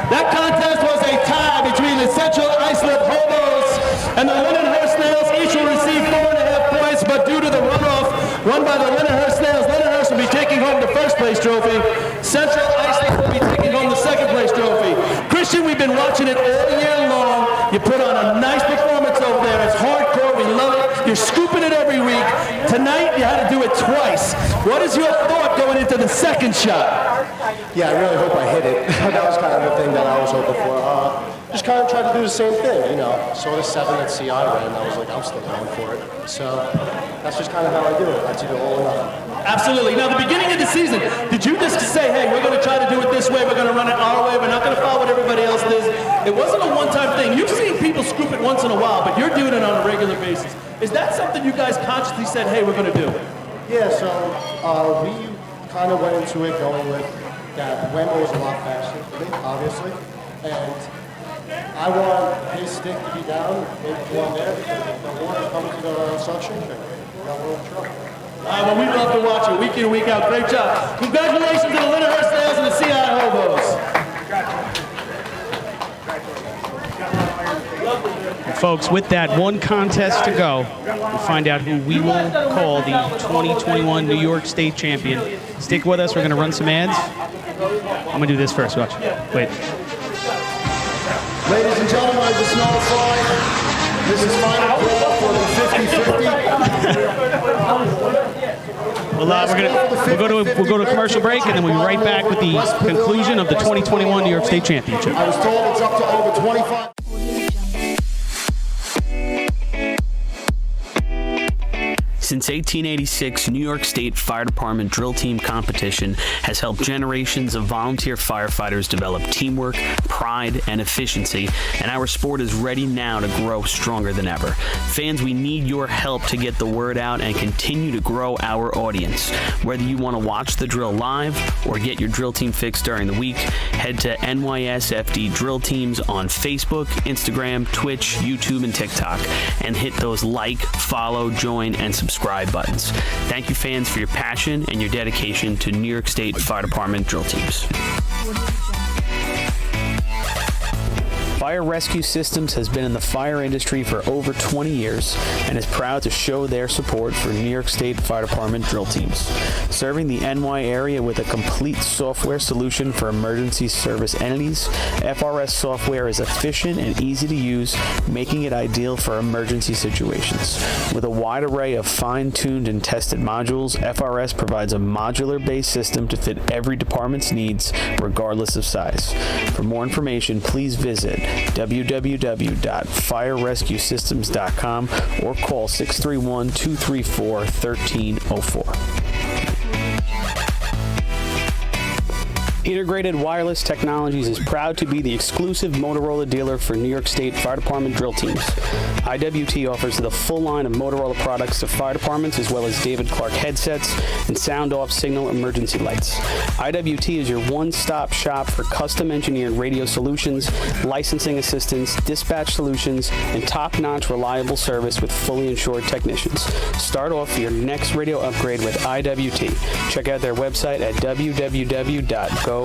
That contest was a tie between the Central Islip Hobos and the Lindenhurst Snails. Each will receive 4.5 points, but due to the runoff won by the Lindenhurst Snails, Lindenhurst will be taking home the first place trophy. Central Islip will be taking home the second place trophy. Christian, we've been watching it all year long. You put on a nice performance over there. It's hardcore. We love it. You're scooping it every week. Tonight, you had to do it twice. What is your thought going into the second shot? Yeah, I really hope I hit it. That was kind of the thing that I was hoping for. Just kind of tried to do the same thing, you know. Saw the 7 at CI ran, and I was like, I'm still going for it. So that's just kind of how I do it. That's either all or nothing. Absolutely. Now, the beginning of the season, did you just say, hey, we're going to try to do it this way, we're going to run it our way, we're not going to follow what everybody else does? It wasn't a one-time thing. You've seen people scoop it once in a while, but you're doing it on a regular basis. Is that something you guys consciously said, hey, we're going to do? Yeah, so we kind of went into it going with that Wembo was a lot faster for me, obviously. And I want his stick to be down, maybe one there, because if the water's coming to the suction, then we're in trouble. Well, we love to watch it week in and week out. Great job. Congratulations to the Lindenhurst Snails and the CI Hobos. Folks, with that one contest to go, we'll find out who we will call the 2021 New York State Champion. Stick with us. We're going to run some ads. I'm gonna do this first. Watch. Wait. Ladies and gentlemen, I just notified this is final call for the 50-50. Well, we'll go to commercial break, and then we'll be right back with the conclusion of the 2021 New York State Championship. I was told it's up to over 25. Since 1886, New York State Fire Department Drill Team competition has helped generations of volunteer firefighters develop teamwork, pride, and efficiency, and our sport is ready now to grow stronger than ever. Fans, we need your help to get the word out and continue to grow our audience. Whether you want to watch the drill live or get your drill team fix during the week, head to NYS FD Drill Teams on Facebook, Instagram, Twitch, YouTube, and TikTok, and hit those like, follow, join, and subscribe buttons. Thank you, fans, for your passion and your dedication to New York State Fire Department drill teams. Fire Rescue Systems has been in the fire industry for over 20 years and is proud to show their support for New York State Fire Department drill teams. Serving the NY area with a complete software solution for emergency service entities, FRS software is efficient and easy to use, making it ideal for emergency situations. With a wide array of fine-tuned and tested modules, FRS provides a modular-based system to fit every department's needs, regardless of size. For more information, please visit www.firerescuesystems.com or call 631-234-1304. Integrated Wireless Technologies is proud to be the exclusive Motorola dealer for New York State Fire Department drill teams. IWT offers the full line of Motorola products to fire departments, as well as David Clark headsets and sound-off signal emergency lights. IWT is your one-stop shop for custom-engineered radio solutions, licensing assistance, dispatch solutions, and top-notch reliable service with fully insured technicians. Start off your next radio upgrade with IWT. Check out their website at www.goiwt.com.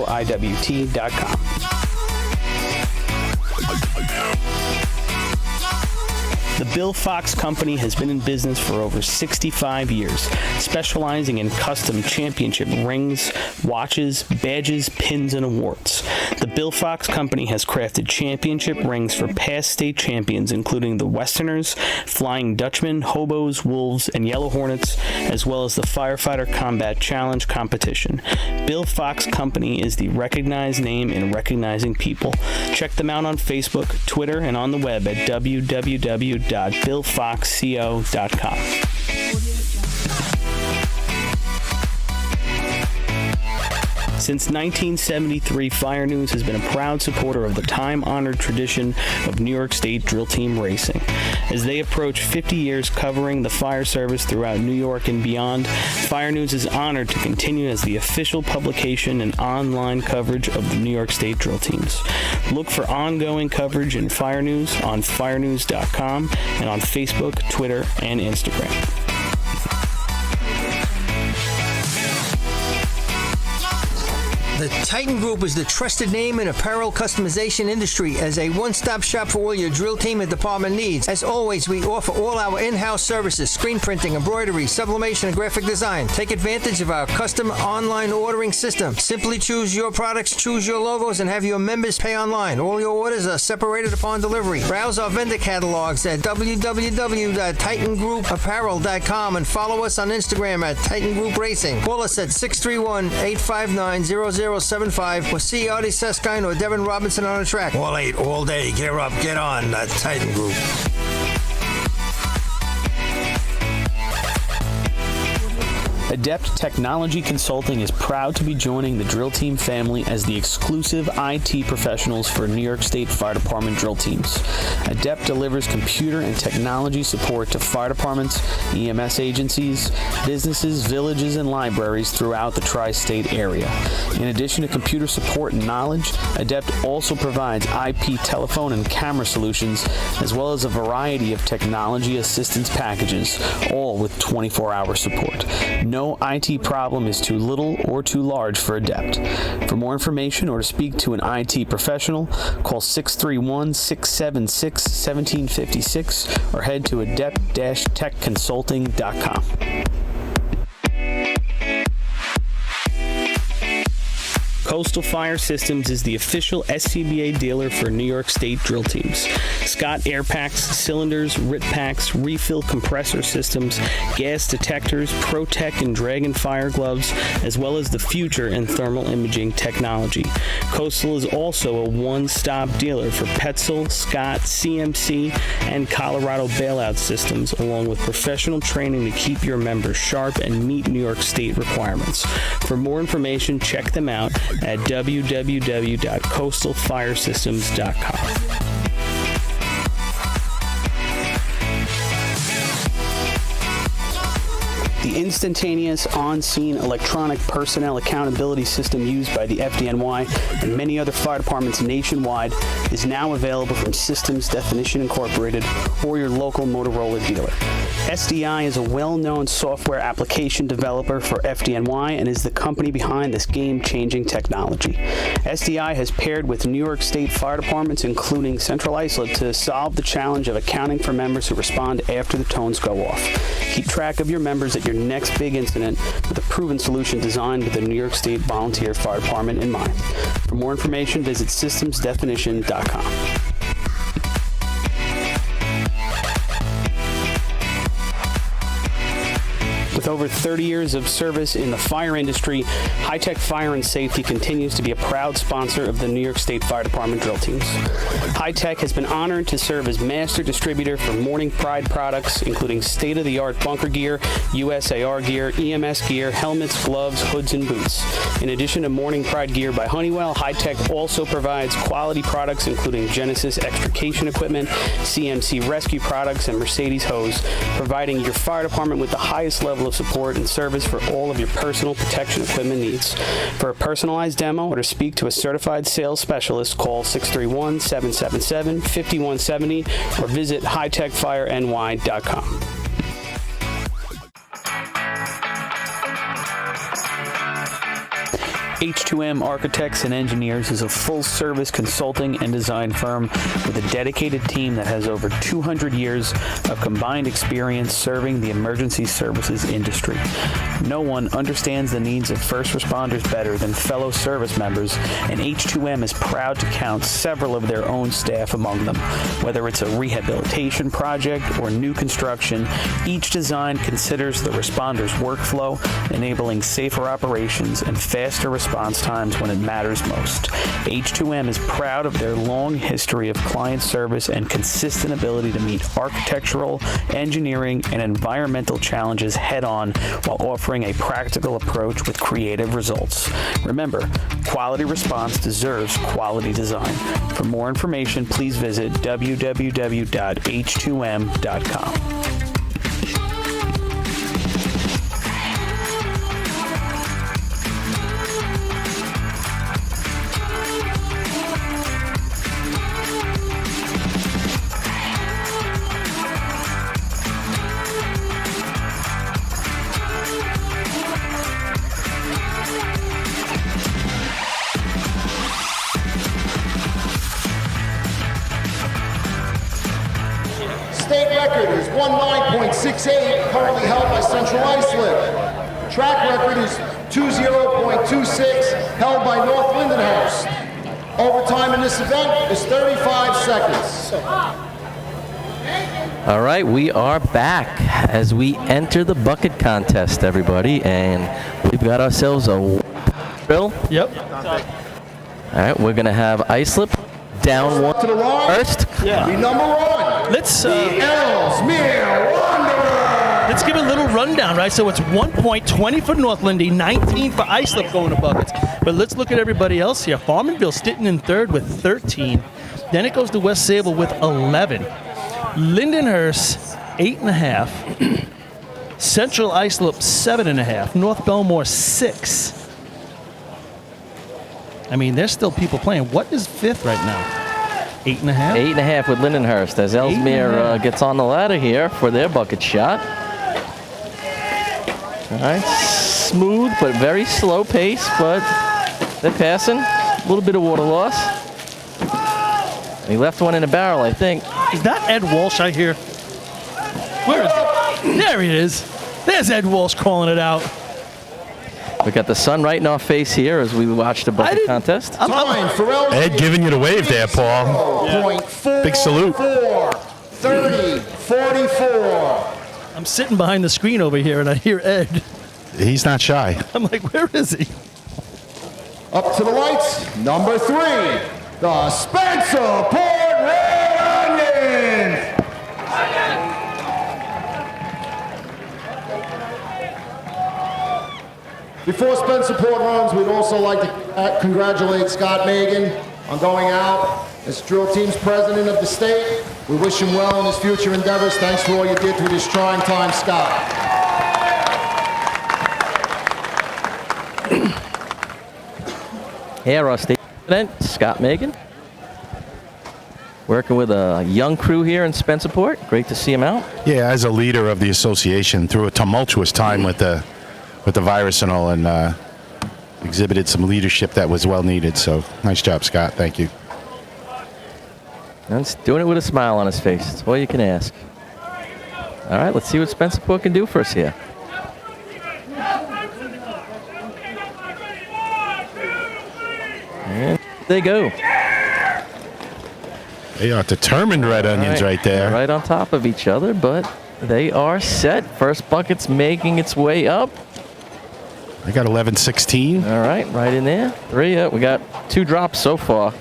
The Bill Fox Company has been in business for over 65 years, specializing in custom championship rings, watches, badges, pins, and awards. The Bill Fox Company has crafted championship rings for past state champions, including the Westerners, Flying Dutchmen, Hobos, Wolves, and Yellow Hornets, as well as the Firefighter Combat Challenge competition. Bill Fox Company is the recognized name in recognizing people. Check them out on Facebook, Twitter, and on the web at www.billfoxco.com. Since 1973, Fire News has been a proud supporter of the time-honored tradition of New York State drill team racing. As they approach 50 years covering the fire service throughout New York and beyond, Fire News is honored to continue as the official publication and online coverage of the New York State drill teams. Look for ongoing coverage in Fire News on firenews.com and on Facebook, Twitter, and Instagram. The Titan Group is the trusted name in apparel customization industry as a one-stop shop for all your drill team and department needs. As always, we offer all our in-house services, screen printing, embroidery, sublimation, and graphic design. Take advantage of our custom online ordering system. Simply choose your products, choose your logos, and have your members pay online. All your orders are separated upon delivery. Browse our vendor catalogs at www.titangrouapparel.com and follow us on Instagram at Titan Group Racing. Call us at 631-859-0075 or see Artie Seskine or Devin Robinson on the track. All 8, all day. Get up, get on. The Titan Group. Adept Technology Consulting is proud to be joining the drill team family as the exclusive IT professionals for New York State Fire Department drill teams. Adept delivers computer and technology support to fire departments, EMS agencies, businesses, villages, and libraries throughout the tri-state area. In addition to computer support and knowledge, Adept also provides IP telephone and camera solutions, as well as a variety of technology assistance packages, all with 24-hour support. No IT problem is too little or too large for Adept. For more information or to speak to an IT professional, call 631-676-1756 or head to adept-techconsulting.com. Coastal Fire Systems is the official SCBA dealer for New York State drill teams. Scott air packs, cylinders, RIT packs, refill compressor systems, gas detectors, ProTech and Dragon fire gloves, as well as the future in thermal imaging technology. Coastal is also a one-stop dealer for Petzl, Scott, CMC, and Colorado bailout systems, along with professional training to keep your members sharp and meet New York State requirements. For more information, check them out at www.coastalfiresystems.com. The instantaneous on-scene electronic personnel accountability system used by the FDNY and many other fire departments nationwide is now available from Systems Definition Incorporated or your local Motorola dealer. SDI is a well-known software application developer for FDNY and is the company behind this game-changing technology. SDI has paired with New York State fire departments, including Central Islip, to solve the challenge of accounting for members who respond after the tones go off. Keep track of your members at your next big incident with a proven solution designed with the New York State Volunteer Fire Department in mind. For more information, visit systemsdefinition.com. With over 30 years of service in the fire industry, High Tech Fire and Safety continues to be a proud sponsor of the New York State Fire Department drill teams. High Tech has been honored to serve as master distributor for Morning Pride products, including state-of-the-art bunker gear, USAR gear, EMS gear, helmets, gloves, hoods, and boots. In addition to Morning Pride gear by Honeywell, High Tech also provides quality products including Genesis extrication equipment, CMC rescue products, and Mercedes hose, providing your fire department with the highest level of support and service for all of your personal protection equipment needs. For a personalized demo or to speak to a certified sales specialist, call 631-777-5170 or visit hightechfireny.com. H2M Architects and Engineers is a full-service consulting and design firm with a dedicated team that has over 200 years of combined experience serving the emergency services industry. No one understands the needs of first responders better than fellow service members, and H2M is proud to count several of their own staff among them. Whether it's a rehabilitation project or new construction, each design considers the responder's workflow, enabling safer operations and faster response times when it matters most. H2M is proud of their long history of client service and consistent ability to meet architectural, engineering, and environmental challenges head-on while offering a practical approach with creative results. Remember, quality response deserves quality design. For more information, please visit www.h2m.com. State record is 19.68, currently held by Central Islip. Track record is 20.26, held by North Lindenhurst. Overtime in this event is 35 seconds. All right, we are back as we enter the bucket contest, everybody, and we've got ourselves a drill. Yep. All right, we're going to have Islip down one to the line. First. Yeah. The number one. Let's Ellesmere Wanderers. Let's give a little rundown, right? So it's 1 point, 20 for North Lindy, 19 for Islip going to buckets. But let's look at everybody else here. Farmanville sitting in third with 13. Then it goes to West Sable with 11. Lindenhurst, 8.5. Central Islip, 7.5. North Belmore, 6. I mean, there's still people playing. What is fifth right now? 8.5? 8.5 with Lindenhurst as Ellesmere gets on the ladder here for their bucket shot. All right, smooth but very slow pace, but they're passing. A little bit of water loss. He left one in the barrel, I think. Is that Ed Walsh I hear? Where is he? There he is. There's Ed Walsh calling it out. We got the sun right in our face here as we watch the bucket contest. Ed giving you the wave there, Paul. Big salute. 30, 44. I'm sitting behind the screen over here, and I hear Ed. He's not shy. I'm like, where is he? Up to the lights, number 3, the Spencer Port Red Onions. Before Spencer Port runs, we'd also like to congratulate Scott Megan on going out as drill team's president of the state. We wish him well in his future endeavors. Thanks for all you did through this trying time, Scott. Here, our state president, Scott Megan. Working with a young crew here in Spencerport. Great to see him out. Yeah, as a leader of the association, through a tumultuous time with the virus and all, and exhibited some leadership that was well needed. So nice job, Scott. Thank you. And he's doing it with a smile on his face. That's all you can ask. All right, let's see what Spencerport can do for us here. And they go. They are determined red onions right there. Right on top of each other, but they are set. First bucket's making its way up. I got 11-16. All right, right in there. 3. We got 2 drops so far.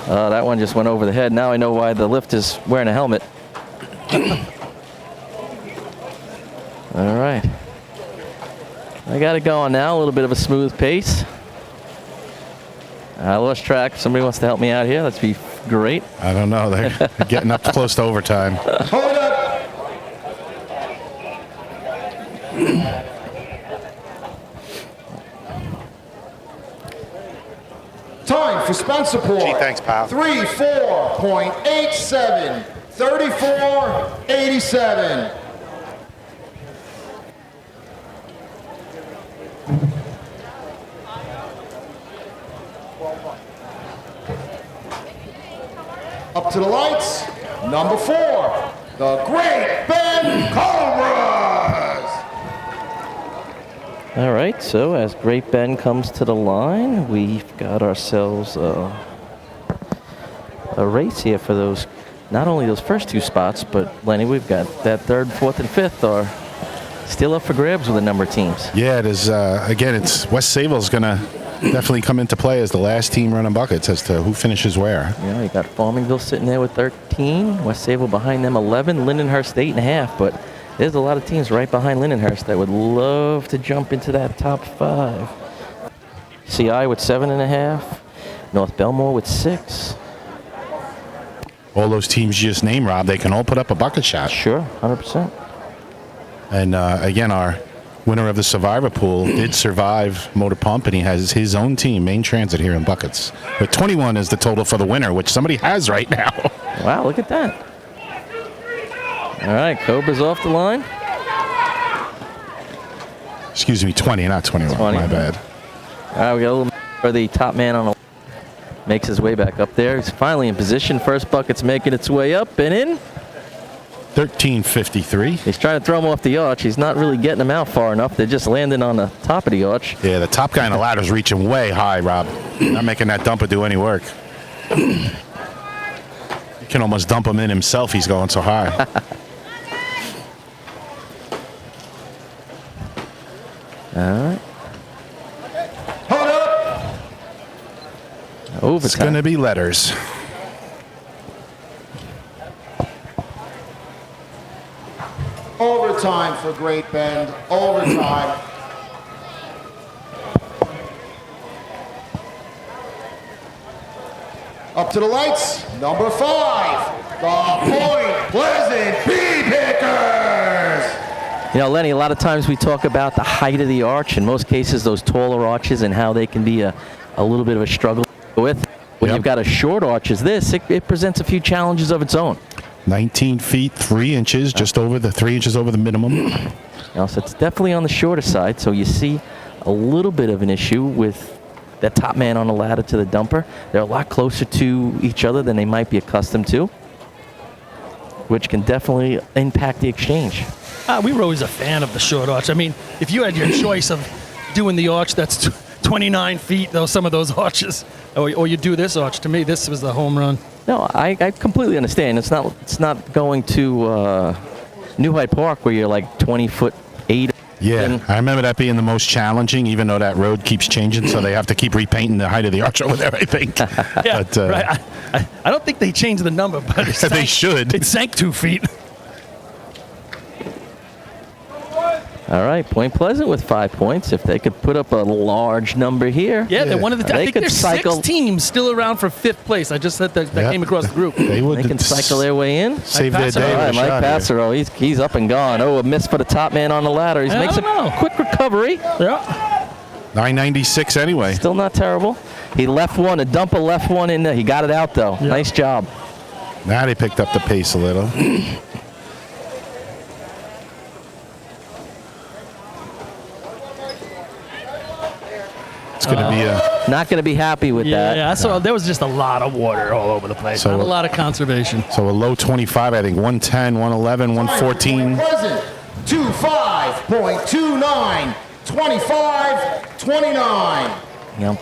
That one just went over the head. Now I know why the lift is wearing a helmet. All right. I got it going now. A little bit of a smooth pace. I lost track. If somebody wants to help me out here, that'd be great. I don't know. They're getting up close to overtime. Hold up. Time for Spencerport. Gee, thanks, pal. 34.87. 34.87. Up to the lights, number 4, the Great Bend Cobras. All right, so as Great Bend comes to the line, we've got ourselves a race here for those, not only those first 2 spots, but Lenny, we've got that 3rd, 4th, and 5th are still up for grabs with a number of teams. Yeah, it is. Again, it's West Sayville's going to definitely come into play as the last team running buckets as to who finishes where. Yeah, you got Farmingville sitting there with 13, West Sayville behind them 11, Lindenhurst 8.5, but there's a lot of teams right behind Lindenhurst that would love to jump into that top 5. CI with 7.5, North Belmore with 6. All those teams you just named, Rob, they can all put up a bucket shot. Sure, 100%. And again, our winner of the Survivor Pool did survive Motor Pump, and he has his own team, Main Transit, here in buckets. But 21 is the total for the winner, which somebody has right now. Wow, look at that. All right, Cobra's off the line. Excuse me, 20, not 21. 20. My bad. All right, we got a little for the top man on the makes his way back up there. He's finally in position. First bucket's making its way up and in. 13.53. He's trying to throw him off the arch. He's not really getting him out far enough. They're just landing on the top of the arch. Yeah, the top guy on the ladder's reaching way high, Rob. Not making that dumper do any work. You can almost dump him in himself. He's going so high. All right. Hold up. Overtime. It's going to be letters. Overtime for Great Bend. Overtime. Up to the lights, number 5, the Point Pleasant Bee Pickers. You know, Lenny, a lot of times we talk about the height of the arch. In most cases, those taller arches and how they can be a little bit of a struggle with. When you've got a short arch as this, it presents a few challenges of its own. 19 feet, 3 inches, just over the 3 inches over the minimum. Now, so it's definitely on the shorter side, so you see a little bit of an issue with that top man on the ladder to the dumper. They're a lot closer to each other than they might be accustomed to, which can definitely impact the exchange. We were always a fan of the short arch. I mean, if you had your choice of doing the arch that's 29 feet, though, some of those arches. Or you do this arch. To me, this was the home run. No, I completely understand. It's not going to New Hyde Park where you're like 20'8". Yeah, I remember that being the most challenging, even though that road keeps changing, so they have to keep repainting the height of the arch over there, I think. Yeah, But, right. I don't think they changed the number, but it sank, they should. It sank 2 feet. All right, Point Pleasant with 5 points. If they could put up a large number here, Yeah, they're one of the. I think could there's cycle. 6 teams still around for 5th place. I just said that came across the group. They can cycle their way in. Save their day. All right, with a Mike shot here. Passero, he's up and gone. Oh, a miss for the top man on the ladder. He makes a quick recovery. Yeah. 996 anyway. Still not terrible. He left one, a dumper left one in there. He got it out, though. Yeah. Nice job. Now they picked up the pace a little. It's going to be a... Not going to be happy with that. Yeah, I saw there was just a lot of water all over the place. So- Not a lot of conservation. So a low 25, I think 110, 111, 114. Present, 25.29, 25, 29. You know,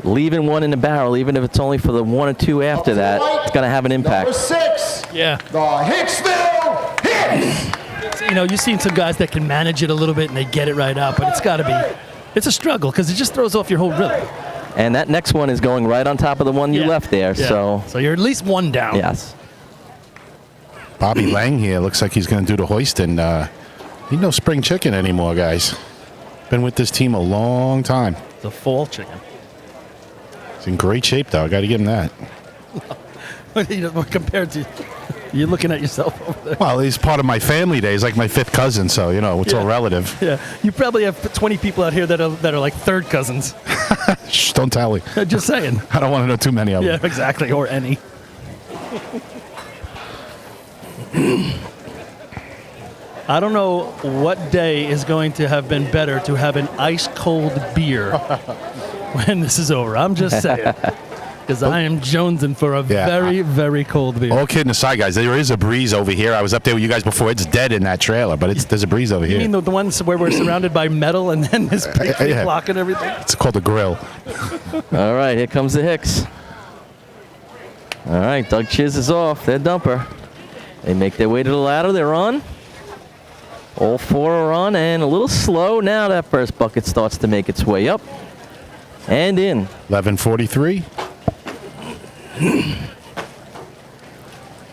leaving one in the barrel, even if it's only for the 1 or 2 after that, it's going to have an impact. Number 6, Yeah. the Hicksville Hicks. You know, you've seen some guys that can manage it a little bit and they get it right out, but it's got to be. It's a struggle because it just throws off your whole rhythm. And that next one is going right on top of the one you left there. Yeah. So you're at least one down. Yes. Bobby Lang here looks like he's going to do the hoist, and he's no spring chicken anymore, guys. Been with this team a long time. It's a fall chicken. He's in great shape, though. I got to give him that. You know, compared to, you're looking at yourself over there. Well, he's part of my family day. He's like my 5th cousin, so, you know, it's all relative. Yeah, you probably have 20 people out here that are like 3rd cousins. Shh, don't tell me. Just saying. I don't want to know too many of them. Yeah, exactly, or any. I don't know what day is going to have been better to have an ice-cold beer when this is over. I'm just saying. Because I am jonesing for a very, very cold beer. All kidding aside, guys, there is a breeze over here. I was up there with you guys before. It's dead in that trailer, but there's a breeze over You here. mean the ones where we're surrounded by metal and then this big yeah. block and everything? It's called a grill. All right, here comes the Hicks. All right, Doug Chiz is off. Their dumper. They make their way to the ladder. They're on. All 4 are on, and a little slow. Now that first bucket starts to make its way up. And in. 11:43.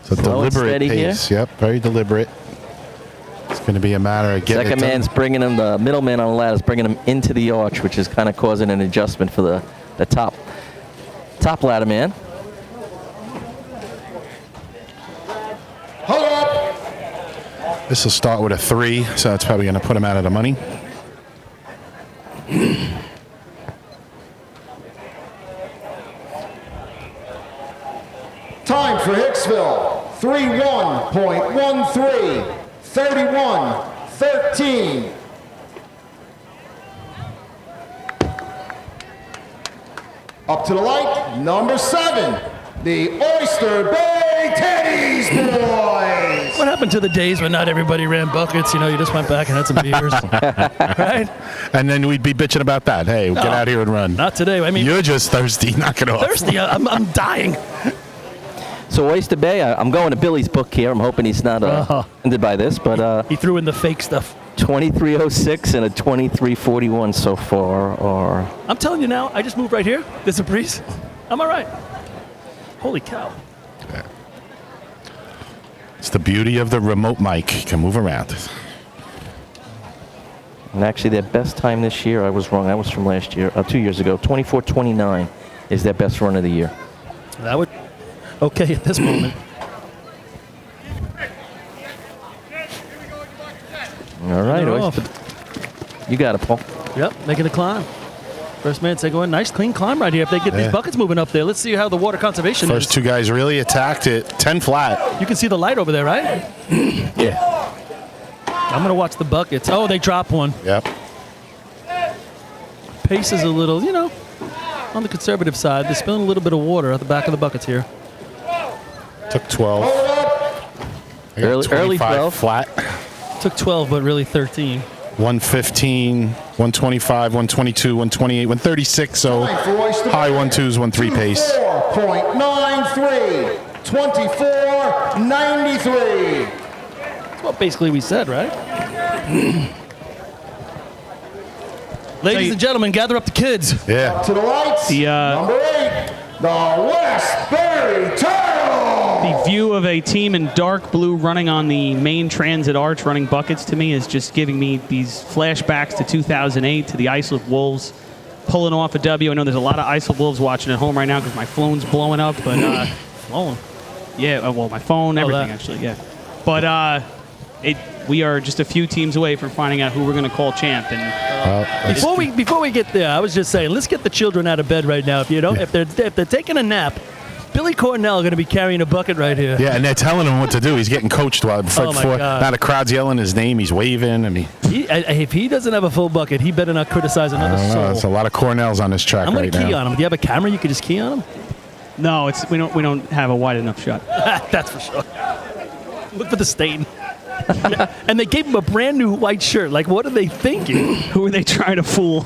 So Slow and deliberate steady pace. Yep, very deliberate. It's going to be a matter of getting Second it done. man's bringing him, the middleman on the ladder is bringing him into the arch, which is kind of causing an adjustment for the top ladder man. Hold up. This will start with a 3, so it's probably going to put him out of the money. Time for Hicksville, 3:1.13, 31-13. Up to the light, number 7, the Oyster Bay Teddy's Boys. What happened to the days when not everybody ran buckets? You know, you just went back and had some beers. Right? And then we'd be bitching about that. Hey, get out here and run. Not today. I mean, you're just thirsty. Knock it off. Thirsty. I'm dying. So Oyster Bay, I'm going to Billy's book here. I'm hoping he's not offended by this, but he threw in the fake stuff. 23:06 and a 23:41 so far. Or I'm telling you now, I just moved right here. There's a breeze. I'm all right. Holy cow. It's the beauty of the remote mic. You can move around. And actually, their best time this year, I was wrong. That was from last year, 2 years ago. 24:29 is their best run of the year. That would okay at this moment. All right, They're Oyster. You got it, Paul. Yep, making the climb. First man say going, nice clean climb right here. If they get these buckets moving up there, let's see how the water conservation First is. 2 guys really attacked it. 10 flat. You can see the light over there, right? Yeah. I'm going to watch the buckets. Oh, they drop one. Yep. Pace is a little, you know, on the conservative side. They're spilling a little bit of water at the back of the buckets here. Took 12. I got Early 25 12. flat. Took 12, but really 13. 115, 125, 122, 128, 136. So high 1.2s, 1.3 pace. 4.93, 24.93. That's what basically we said, right? Ladies and gentlemen, gather up the kids. Yeah. To the lights, number 8, the Westbury Turtles. The view of a team in dark blue running on the main transit arch, running buckets, to me is just giving me these flashbacks to 2008, to the Islip Wolves pulling off a W. I know there's a lot of Islip Wolves watching at home right now because my phone's blowing up, but phone. Yeah, well, my phone, everything actually, yeah. But we are just a few teams away from finding out who we're going to call champ. And before we get there, I was just saying, let's get the children out of bed right now. If you don't, if they're taking a nap, Billy Cornell going to be carrying a bucket right here. Yeah, and they're telling him what to do. He's getting coached while before. God. Now the crowd's yelling his name. He's waving. I mean, if he doesn't have a full bucket, he better not criticize another soul. There's a lot of Cornells on this track I'm right going to key now. on him. Do you have a camera you could just key on him? No, we don't have a wide enough shot. That's for sure. Look for the stain. And they gave him a brand new white shirt. Like, what are they thinking? Who are they trying to fool?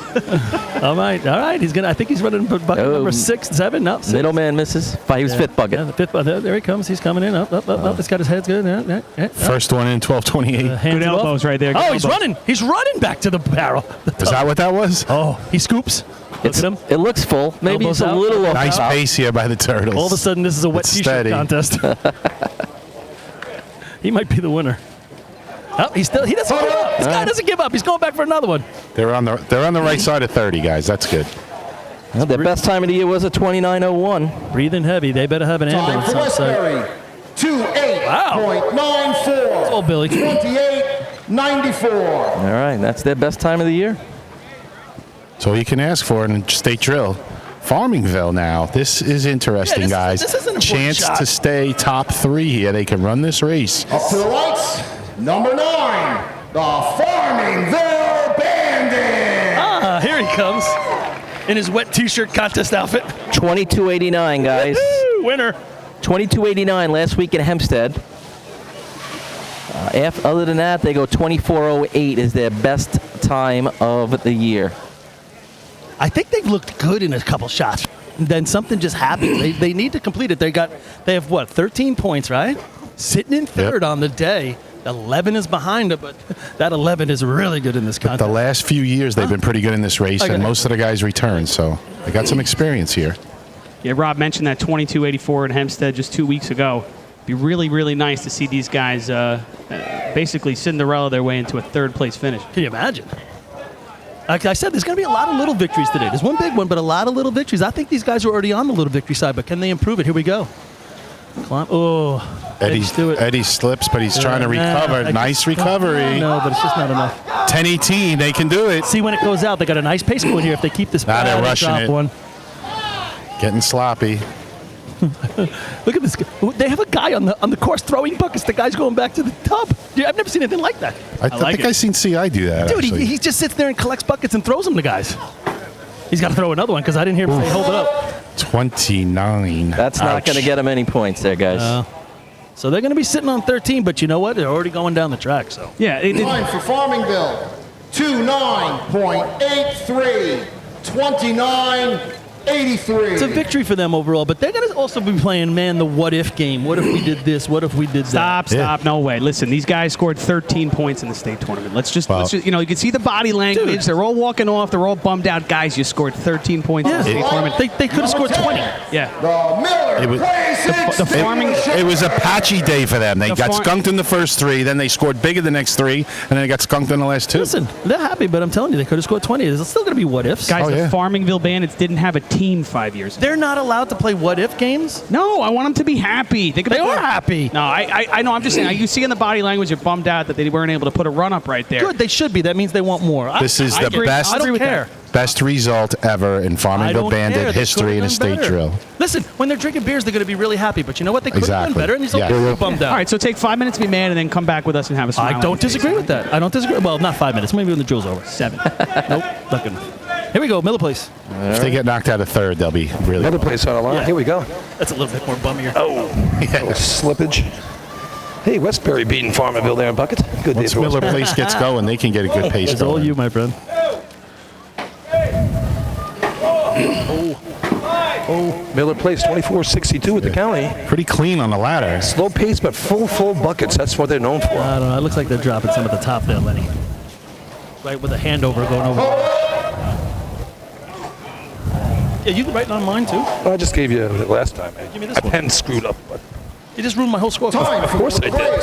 all right. I think he's running bucket number 6, 7. No, 6. Middleman misses. He was fifth bucket. Yeah, the fifth bucket. There he comes. He's coming in. Up. He's got his head good. First one in, 12:28. Good elbows right there. He's running. He's running back to the barrel. Is that what that was? Oh, he scoops. Look at him. It looks full. Maybe Elbows it's a out. little off. Nice pace here by the Turtles. All of a sudden, this is a wet It's T-shirt steady. contest. He might be the winner. Oh, he doesn't give up. This guy doesn't give up. He's going back for another one. They're on the right side of 30, guys. That's good. Well, their best time of the year was a 29:01. Breathing heavy. They better have an ambulance Time for on site. Westbury, 28.94. Oh, Billy. 28.94. All right, that's their best time of the year. That's all you can ask for in state drill. Farmingville now. This is interesting, guys. This is an important Chance shot. to stay top 3 here. They can run this race. Up to the lights, number 9, the Farmingville Bandit. Here he comes in his wet T-shirt contest outfit. 22:89, guys. Woo-hoo, winner. 22:89 last week in Hempstead. Other than that, they go 24:08 is their best time of the year. I think they've looked good in a couple shots. Then something just happened. They need to complete it. They have what, 13 points, right? Sitting in third on the day. 11 is behind it, but that 11 is really good in this contest. The last few years, they've been pretty good in this race, and most of the guys return, so they got some experience here. Yeah, Rob mentioned that 22:84 in Hempstead just 2 weeks ago. It'd be really, really nice to see these guys basically Cinderella their way into a third-place finish. Can you imagine? Like I said, there's going to be a lot of little victories today. There's one big one, but a lot of little victories. I think these guys are already on the little victory side, but can they improve it? Here we go. Climb. Oh, Eddie slips, but he's trying to recover. Nice recovery. No, but it's just not enough. 10:18, they can do it. See, when it goes out, they got a nice pace going here. If they keep this, Now they're rushing drop it. one. Getting sloppy. Look at this. They have a guy on the course throwing buckets. The guy's going back to the tub. Dude, I've never seen anything like that. I think I've seen CI do that, Dude, actually. he just sits there and collects buckets and throws them to guys. He's got to throw another one because I didn't hear him say, hold it up. 29. That's not going to get them any points there, guys. So they're going to be sitting on 13, but you know what? They're already going down the track. So yeah, Time for Farmingville, 29.83, 29.83. it's a victory for them overall, but they're going to also be playing, man, the what-if game. What if we did this? What if we did that? Stop. No way. Listen, these guys scored 13 points in the state tournament. Let's just you know, you can see the body language. Dude. They're all walking off. They're all bummed out. Guys, you scored 13 points in the state tournament. They could have scored 20. Yeah. The Miller the farming. It was a patchy day for them. They got skunked in the first 3, then they scored big in the next 3, and then they got skunked in the last 2. Listen, they're happy, but I'm telling you, they could have scored 20. There's still going to be what-ifs. Guys, the Farmingville Bandits didn't have a team 5 years ago. They're not allowed to play what-if games? No, I want them to be happy. They are happy. No, I know. I'm just saying. You see in the body language, you're bummed out that they weren't able to put a run up right there. Good, they should be. That means they want more. This is the best. I don't care. Best result ever in Farmingville Bandit history in a state drill. Listen, when they're drinking beers, they're going to be really happy. But you know what? They could have done better, and he's okay bummed out. All right, so take 5 minutes to be mad, and then come back with us and have a smile. I don't disagree with that. I don't disagree. Well, not 5 minutes. Maybe when the drill's over. 7. Nope, not good enough. Here we go, Miller Place. If they get knocked out of third, they'll be really. Another place on the line. Yeah. Here we go. That's a little bit more bummier. Oh, yeah. Slippage. Hey, Westbury beating Farmerville there in buckets. Good day Once for Miller Westbury. Place gets going, they can get a good pace It's all going. you, my friend. Miller Place 24-62 at the county. Pretty clean on the ladder. Slow pace, but full buckets. That's what they're known for. I don't know. It looks like they're dropping some at the top there, Lenny. Right with a handover going over. Yeah, you can write it on mine too. I just gave you it last time. Give me this one. Pen screwed up. But You just ruined my whole score. Time of course I did.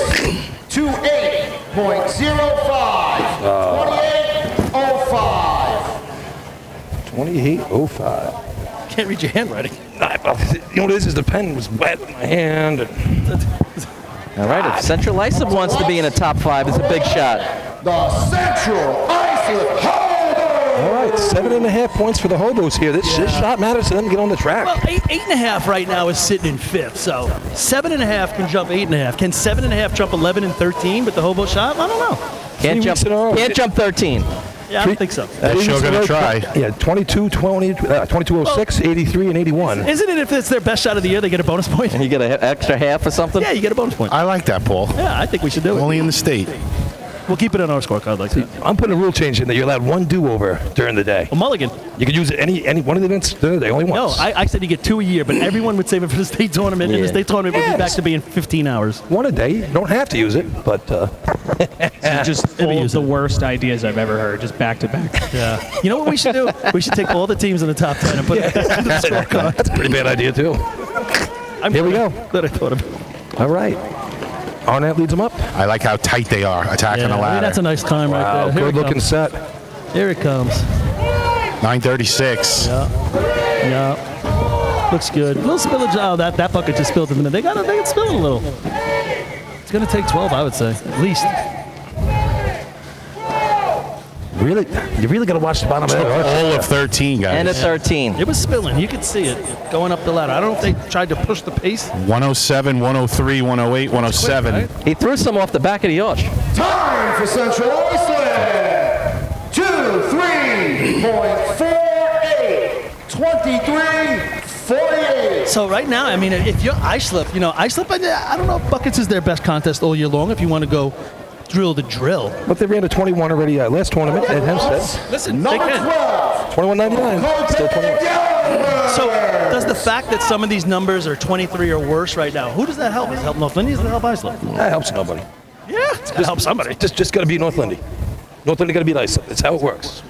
28.05. 28.05. 28.05. Can't read your handwriting. You know what it is the pen was wet in my hand. All right, if Central Islip wants to be in the top 5, it's a big shot. The Central Islip Hobos. All right, 7.5 points for the Hobos here. This shot matters to them to get on the track. Well, 8.5 right now is sitting in 5th, so 7.5 can jump 8.5. Can 7.5 jump 11 and 13 with the hobo shot? I don't know. Can't jump 13. Yeah, I don't think so. They're sure going to try. Yeah, 22, 20, 22.06, 83, and 81. Isn't it if it's their best shot of the year, they get a bonus point? And you get an extra half or something? Yeah, you get a bonus point. I like that, Paul. Yeah, I think we should do it. Only in the state. We'll keep it on our scorecard like that. I'm putting a rule change in that you're allowed one do-over during the day. A mulligan. You can use it any one of the events during the day, only once. No, I said you get 2 a year, but everyone would save it for the state tournament, and the state tournament would be back to being 15 hours. One a day. You don't have to use it, but... Just all of the worst ideas I've ever heard, just back to back. Yeah. You know what we should do? We should take all the teams in the top 10 and put it on the scorecard. That's a pretty bad idea, too. Here we go. Glad I thought of it. All right. Arnett leads them up. I like how tight they are attacking the I ladder. mean, that's a nice time right there. Here it Good-looking comes. set. Here it comes. 9:36. Yeah. Looks good. A little spillage. Oh, that bucket just spilled a minute. They can spill it a little. It's going to take 12, I would say, at least. Really? You really got to watch the bottom of that. All of 13, guys. And a 13. It was spilling. You could see it going up the ladder. I don't know if they tried to push the pace. 107, 103, 108, 107. He threw some off the back of the arch. Time for Central Islip. 23.48. 23.48. So right now, I mean, if you're Islip, Islip, I don't know if buckets is their best contest all year long if you want to go drill to drill. But they ran a 21 already last tournament at Hempstead. Listen, they can. 21.99. Still 21. So does the fact that some of these numbers are 23 or worse right now, who does that help? Does it help North Lindy? Does it help Islip? That helps nobody. Yeah, it's going to help somebody. Just got to beat North Lindy. North Lindy got to beat Islip. That's how it works.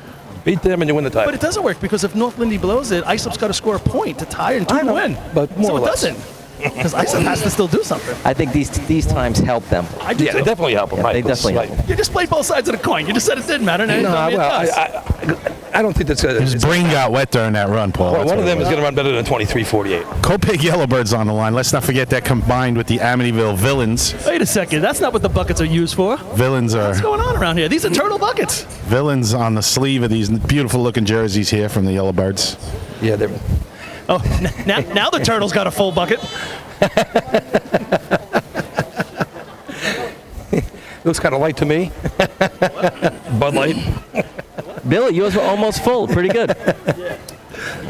Beat them and you win the title. But it doesn't work because if North Lindy blows it, Islip's got to score a point to tie and 2 to win. But more so or it less. doesn't. Because Islip has to still do something. I think these times help them. I do Yeah, too. they definitely help them. Yeah, they definitely help them. You just played both sides of the coin. You just said it didn't matter. Now you No, tell me it well, does. I don't think that's His brain got wet during that run, Paul. Well, That's one of what them it is was. going to run better than 23.48. Copig Yellowbirds on the line. Let's not forget that combined with the Amityville Villains. Wait a second. That's not what the buckets are used for. Villains are What's going on around here? These are turtle buckets. villains on the sleeve of these beautiful looking jerseys here from the Yellowbirds. Yeah, they're... Oh, now the turtle's got a full bucket. Looks kind of light to me. Bud Light. Billy, yours were almost full. Pretty good.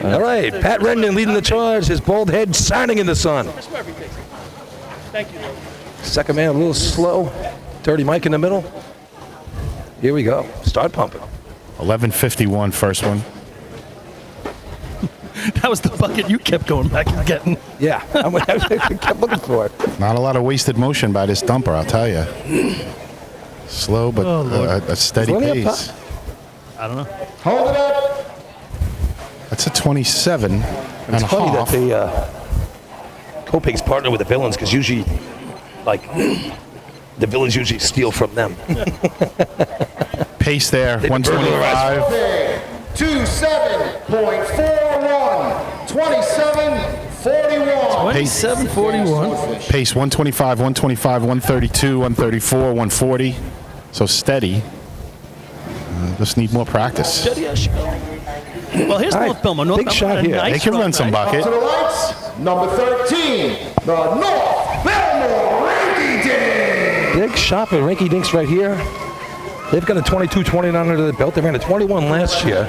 All right, Pat Rendon leading the charge. His bald head shining in the sun. Thank you. Second man a little slow. Dirty Mike in the middle. Here we go. Start pumping. 11:51 first one. That was the bucket you kept going back and getting. Yeah, I kept looking for it. Not a lot of wasted motion by this dumper, I'll tell you. Slow, but a steady Is Lenny up pace. I don't know. Hold it up. That's a 27 and It's a funny half. that they Copig's partner with the Villains because usually, like, the Villains usually steal from them. Pace there, They've been 125. 27.41. 27.41. 27.41. Pace 125, 125, 132, 134, 140. So steady. Just need more practice. Steady as she goes. Well, here's All right, North Belmont. North big Belmont shot had a here. nice They can run some right? bucket. To the lights, number 13, the North Belmont Rinky Dink. Big shot for Rinky Dinks right here. They've got a 22-29 under the belt. They ran a 21 last year.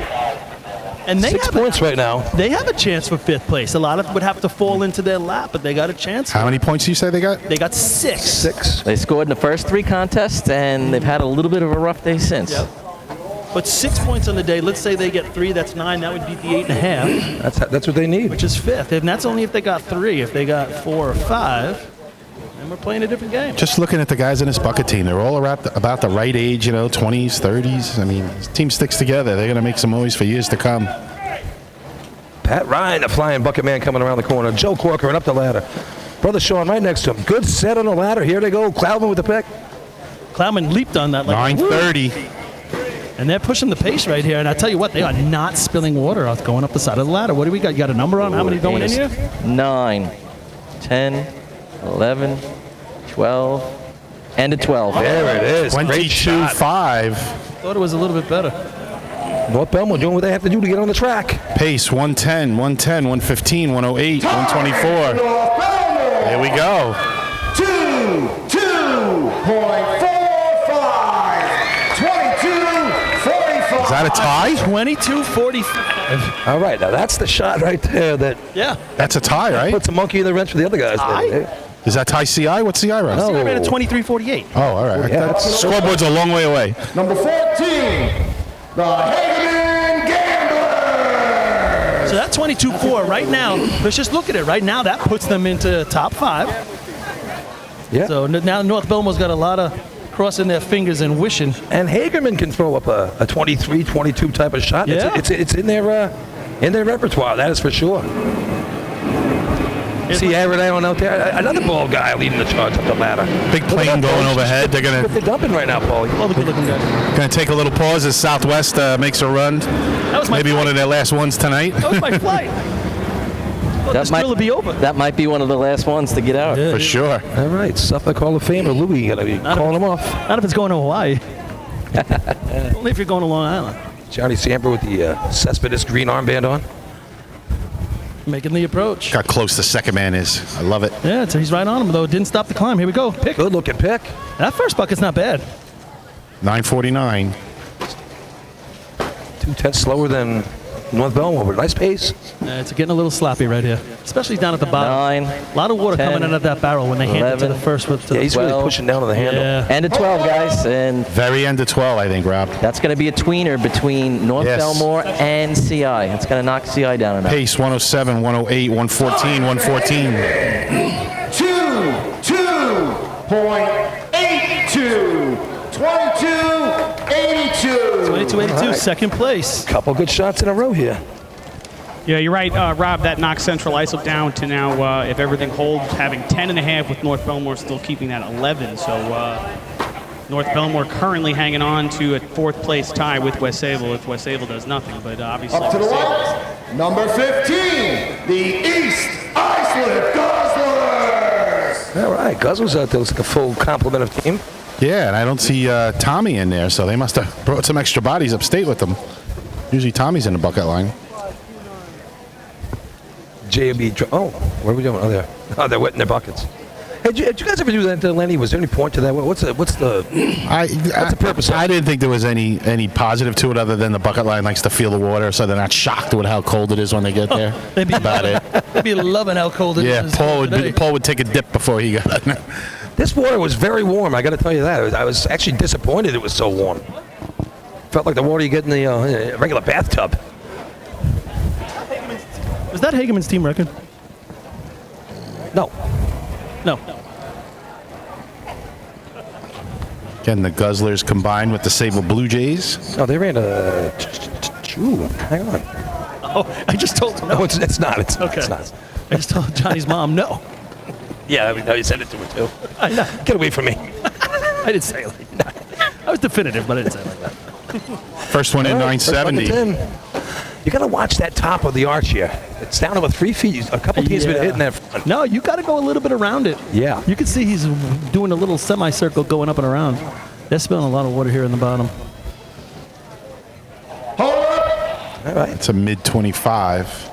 And they 6 have points right now. They have a chance for 5th place. A lot of it would have to fall into their lap, but they got a chance. How many points do you say they got? They got 6. 6. They scored in the first 3 contests, and they've had a little bit of a rough day since. Yep. But 6 points on the day. Let's say they get 3. That's 9. That would be the 8.5. That's what they need. Which is 5th. And that's only if they got 3. If they got 4 or 5, then we're playing a different game. Just looking at the guys in this bucket team, they're all about the right age, 20s, 30s. I mean, this team sticks together. They're going to make some noise for years to come. Pat Ryan, the flying bucket man, coming around the corner. Joe Corcoran up the ladder. Brother Sean right next to him. Good set on the ladder. Here they go. Cloudman with the pick. Cloudman leaped on that. 9:30. And they're pushing the pace right here. And I tell you what, they are not spilling water out going up the side of the ladder. What do we got? You got a number on how many going in here? 9, 10, 11, 12, and a 12. There it is. 22-5. Thought it was a little bit better. North Belmont doing what they have to do to get on the track. Pace 110, 110, 115, 108, 124. There we go. 22.45. Is that a tie? 22-45. All right, now that's the shot right there that That's a tie, right? puts a monkey in the wrench for the other guys. Is that tie CI? What's CI run? CI ran at 23-48. Oh, all right. Yeah, That scoreboard's a long way away. Number 14, the Hageman Gamblers. So that 22-4 right now, let's just look at it. Right now, that puts them into top 5. Yeah. So now North Belmont's got a lot of crossing their fingers and wishing. And Hagerman can throw up a 23, 22 type of shot. Yeah. It's in their repertoire, that is for sure. See Aaron out there, another bald guy leading the charge up the ladder. Big plane going overhead. They're What they're dumping right now, Paulie. All the good-looking guys. gonna take a little pause as Southwest makes a run. That was my Maybe flight. one of their last ones tonight. That was my flight. This drill will be over. That might be one of the last ones to get out. Yeah, For sure. All right, Suffolk Hall of Famer Louie gonna be calling him off. Not if it's going to Hawaii. Only if you're going to Long Island. Johnny Samper with the Cespedes green armband on. Making the approach. Got close the second man is. I love it. Yeah, so he's right on him, though. Didn't stop the climb. Here we go. Pick. Good looking pick. That first bucket's not bad. 9:49. 2/10 slower than North Belmont, but nice pace. It's getting a little sloppy right here, especially down at the bottom. 9, A lot of water 10, coming out of that barrel when they hand it to the 11. first. Yeah, he's really 12. pushing down on the handle. Yeah. And a 12, guys. And Very end of 12, I think, Rob. that's going to be a tweener between North Yes. Belmore and CI. It's going to knock CI down enough. Pace 107, 108, 114, 114. 22.82. 22.82. 22-82, second place. Couple good shots in a row here. Yeah, you're right, Rob. That knocks Central Islip down to now, if everything holds, having 10.5 with North Belmore still keeping that 11. So North Belmore currently hanging on to a 4th place tie with West Sable if West Sable does nothing. But obviously, Up to the right, number 15, the East Islip Guzzlers. All right, Guzzlers out there looks like a full complement of team. Yeah, and I don't see Tommy in there, so they must have brought some extra bodies upstate with them. Usually Tommy's in the bucket line. JB, oh, where are we going? Oh, there. Oh, they're wetting their buckets. Hey, did you guys ever do that, Lenny? Was there any point to that? What's the purpose? I didn't think there was any positive to it other than the bucket line likes to feel the water, so they're not shocked with how cold it is when they get there. They'd be about it. They'd be loving how cold it Yeah, is. Paul would take a dip before he got in. This water was very warm. I got to tell you that. I was actually disappointed it was so warm. Felt like the water you get in the regular bathtub. Was that Hageman's team record? No. No. Again, the Guzzlers combined with the Sable Blue Jays. Oh, they ran a. Ooh, hang on. Oh, I just told him no. No, it's not. It's Okay. It's not. I just told Johnny's mom no. Yeah, I mean, no, you sent it to her too. I know. Get away from me. I didn't say it like that. I was definitive, but I didn't say it like that. First one in All right, first 970. bucket's in. You got to watch that top of the arch here. It's down about 3 feet. A couple teams been hitting that front. No, you got to go a little bit around it. Yeah. You can see he's doing a little semicircle going up and around. They're spilling a lot of water here in the bottom. All right. It's a mid 25.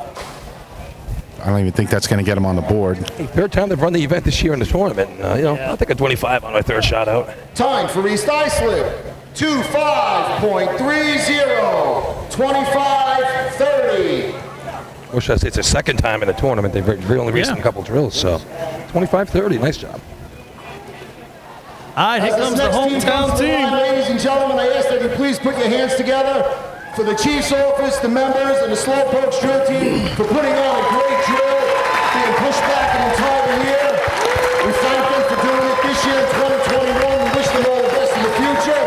I don't even think that's going to get him on the board. Hey, third time they've run the event this year in the tournament. I'll take a 25 on my third shot out. Time for East Islip, 25.30. 25-30. Or should I say it's their second time in the tournament. They've only raced in a couple drills, so 25-30. Nice job. All right, here comes the hometown team. Ladies and gentlemen, I ask that you please put your hands together for the Chief's office, the members, and the Slowpokes drill team for putting on a great drill, being pushed back an entire year. We thank them for doing it this year in 2021. We wish them all the best in the future.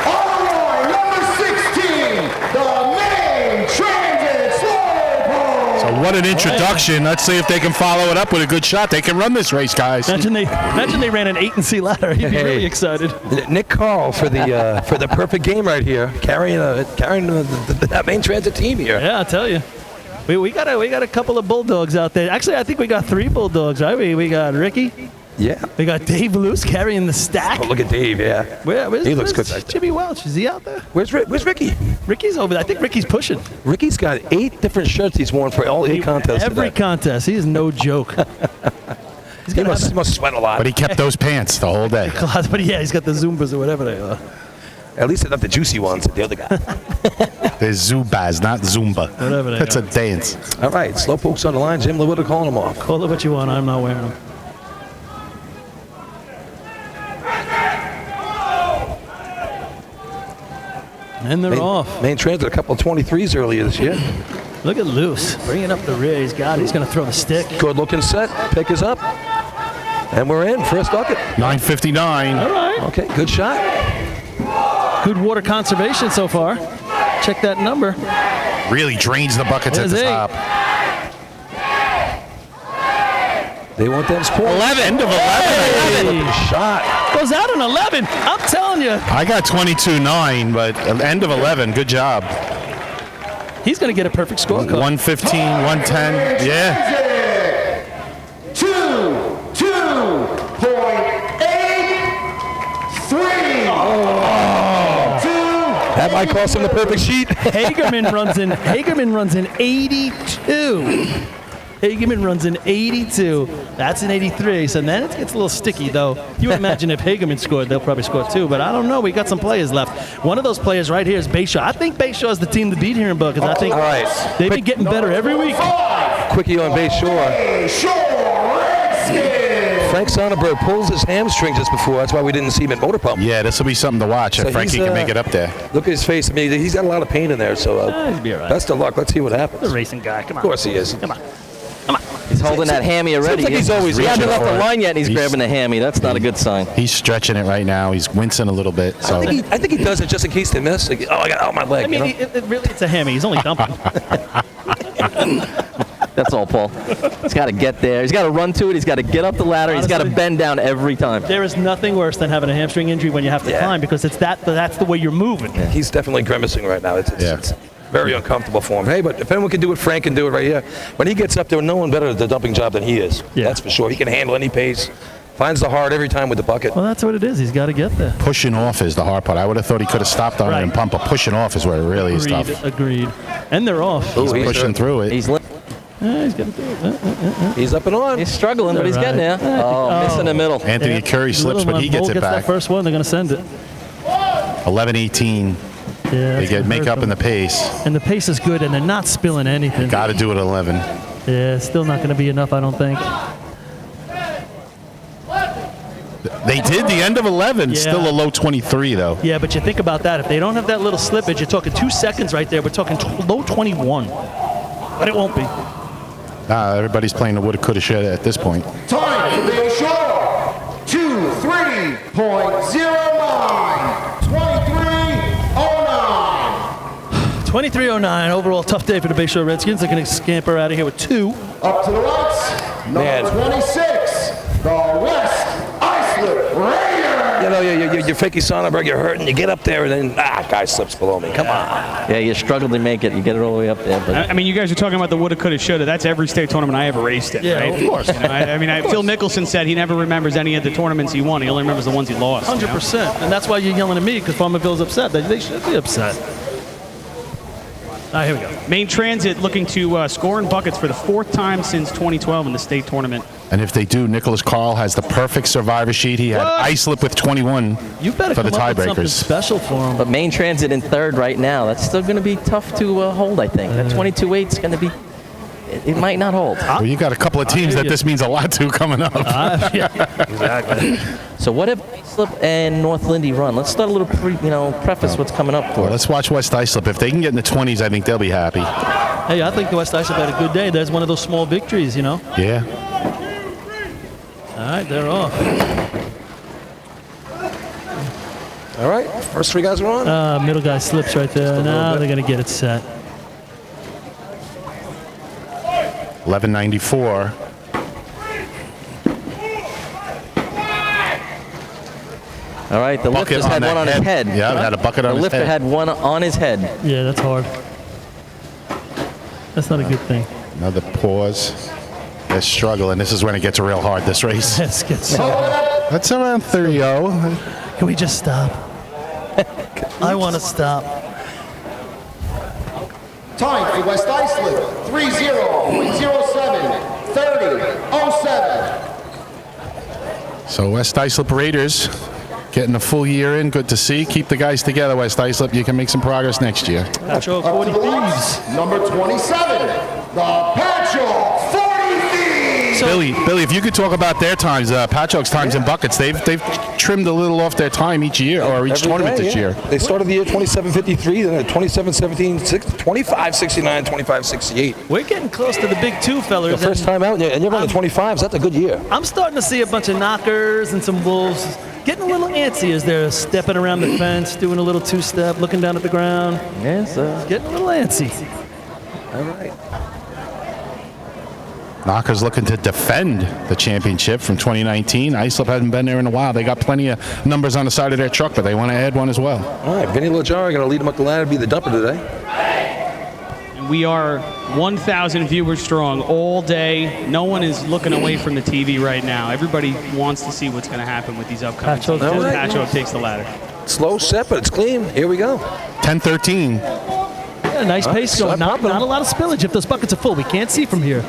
On the line, number 16, the main transit Slowpoke. So what an introduction. Let's see if they can follow it up with a good shot. They can run this race, guys. Imagine they ran an 8-and-C ladder. He'd be really excited. Nick Carl for the perfect game right here, carrying that main transit team here. Yeah, I'll tell you. We got a couple of Bulldogs out there. Actually, I think we got 3 Bulldogs, right? We got Ricky. Yeah. We got Dave Luce carrying the stack. Oh, look at Dave, yeah. He looks good right there. Jimmy Welch, is he out there? Where's Ricky? Ricky's over there. I think Ricky's pushing. Ricky's got 8 different shirts he's worn for all 8 contests. Every contest. He is no joke. He must sweat a lot. But he kept those pants the whole day. But yeah, he's got the Zumbas or whatever they are. At least they're not the juicy ones, the other guy. They're Zubas, not Zumba. Whatever they That's are. a dance. All right, Slowpoke's on the line. Jim Lewis calling them off. Call it what you want. I'm not wearing them. And they're off. Main transit, a couple of 23s earlier this year. Look at Luce bringing up the rear. He's got it. He's going to throw the stick. Good looking set. Pick is up. And we're in. First bucket. 9:59. All right. Okay, good shot. Good water conservation so far. Check that number. Really drains the buckets at There's the 8. top. They want them points. 11. End of 11. Hey. Shot. Goes out on 11. I'm telling you. I got 22-9, but end of 11. Good job. He's going to get a perfect scorecard. 115, 110. Yeah. 2.83. That might cost him the perfect sheet. Hagerman runs in 82. Hagerman runs in 82. That's an 83. So then it gets a little sticky, though. You would imagine if Hagerman scored, they'll probably score 2. But I don't know. We got some players left. One of those players right here is Bayshaw. I think Bayshaw is the team to beat here in Buckets. I think All right. they've been getting better every week. Quickie on Bay Shore. Frank Sonnenberg pulls his hamstring just before. That's why we didn't see him at Motor Pump. Yeah, this will be something to watch if Frankie can make it up there. Look at his face. I mean, he's got a lot of pain in there. So he'll be all right. Best of luck. Let's see what happens. He's a racing guy. Come on. Of course he is. Come on. He's holding that hammy already. Seems like he's always he hasn't reaching left the for it. line yet, and he's grabbing the hammy. That's not a good sign. He's stretching it right now. He's wincing a little bit. So I think he does it just in case they miss. Like, I got my leg. I mean, it's a hammy. He's only dumping. That's all, Paul. He's got to get there. He's got to run to it. He's got to get up the ladder. He's got to bend down every time. There is nothing worse than having a hamstring injury when you have to climb because that's the way you're moving. Yeah. He's definitely grimacing right now. It's very uncomfortable for him. Hey, but if anyone can do it, Frank can do it right here. When he gets up there, no one better at the dumping job than he is. Yeah. That's for sure. He can handle any pace. Finds the hard every time with the bucket. Well, that's what it is. He's got to get there. pushing off is the hard part. I would have thought he could have stopped on it and pumped, but pushing off is where it really is tough. Agreed. And they're off. He's pushing through it. He's he's getting through it. He's up and on. He's struggling, but he's getting there. Oh, missing the middle. Anthony Curry slips, but he gets it back. That first one, they're going to send it. 11-18. Yeah, they make up in the pace. And the pace is good, and they're not spilling anything. Got to do it at 11. Yeah, still not going to be enough, I don't think. They did the end of 11. Yeah. Still a low 23, though. Yeah, but you think about that. If they don't have that little slippage, you're talking 2 seconds right there. We're talking low 21. But it won't be. Nah, everybody's playing the woulda, coulda, shoulda at this point. Time for Bay Shore. 23.09. 23:09. Overall, tough day for the Bayshore Redskins. They're going to scamper out of here with 2. Up to the lights. Number 26. The West Islip Raiders. You know, you're Frankie Sonnenberg, you're hurting, you get up there, and then, guy slips below me. Come on. Yeah, you struggle to make it. You get it all the way up there. But I mean, you guys are talking about the woulda, coulda, shoulda. That's every state tournament I ever raced in, Yeah, right? of course. You know, I mean, Phil Mickelson said he never remembers any of the tournaments he won. He only remembers the ones he lost. 100%. And that's why you're yelling at me, because Farmerville's upset. They should be upset. All right, here we go. Main Transit looking to score in buckets for the 4th time since 2012 in the state tournament. And if they do, Nicholas Carl has the perfect survivor sheet. He had Islip with 21 You better for the come up with something tiebreakers. special for him. But Main Transit in third right now. That's still going to be tough to hold, I think. That 22.8 is going to be, it might not hold. Well, you got a couple of teams that this means a lot to coming up. Exactly. So what if Islip and North Lindy run? Let's start a little preface what's coming up for Well, us. let's watch West Islip. If they can get in the 20s, I think they'll be happy. Hey, I think the West Islip had a good day. There's one of those small victories, you know. Yeah. All right, they're off. All right, first three guys are on. Middle guy slips right there. Now they're going to get it set. 1194. All right, the Bucket lifter's had on one on that his head. head. Yeah, had a bucket on the his lifter head. had one on his head. Yeah, that's hard. That's not a good thing. Another pause. They're struggling. This is when it gets real hard, this race. Yes, gets so. That's around 30-0. Can we just stop? I want to stop. Time for West Islip, 30.07, 30.07. So West Islip Raiders getting a full year in. Good to see. Keep the guys together, West Islip. You can make some progress next year. Patchogue 40 Thieves. Number 27, the Patchogue 40 Thieves. Billy, if you could talk about their times, Patchogue's times in buckets, they've trimmed a little off their time each year, or each Every tournament day, this year. They started the year 27.53, then at 27.17, 25.69, 25.68. We're getting close to the big two, fellas. The first time out, and you're running 25s. That's a good year. I'm starting to see a bunch of knockers and some wolves getting a little antsy as they're stepping around the fence, doing a little two-step, looking down at the ground. Yes, getting a little antsy. All right. Knockers looking to defend the championship from 2019. Islip hasn't been there in a while. They got plenty of numbers on the side of their truck, but they want to add one as well. All right, Vinny Lajara going to lead them up the ladder, be the dumper today. And we are 1,000 viewers strong all day. No one is looking away from the TV right now. Everybody wants to see what's going to happen with these upcoming teams. All right. Patchogue takes the ladder. Slow set, but it's clean. Here we go. 10-13. Yeah, nice pace going. Not a lot of spillage if those buckets are full. We can't see from here.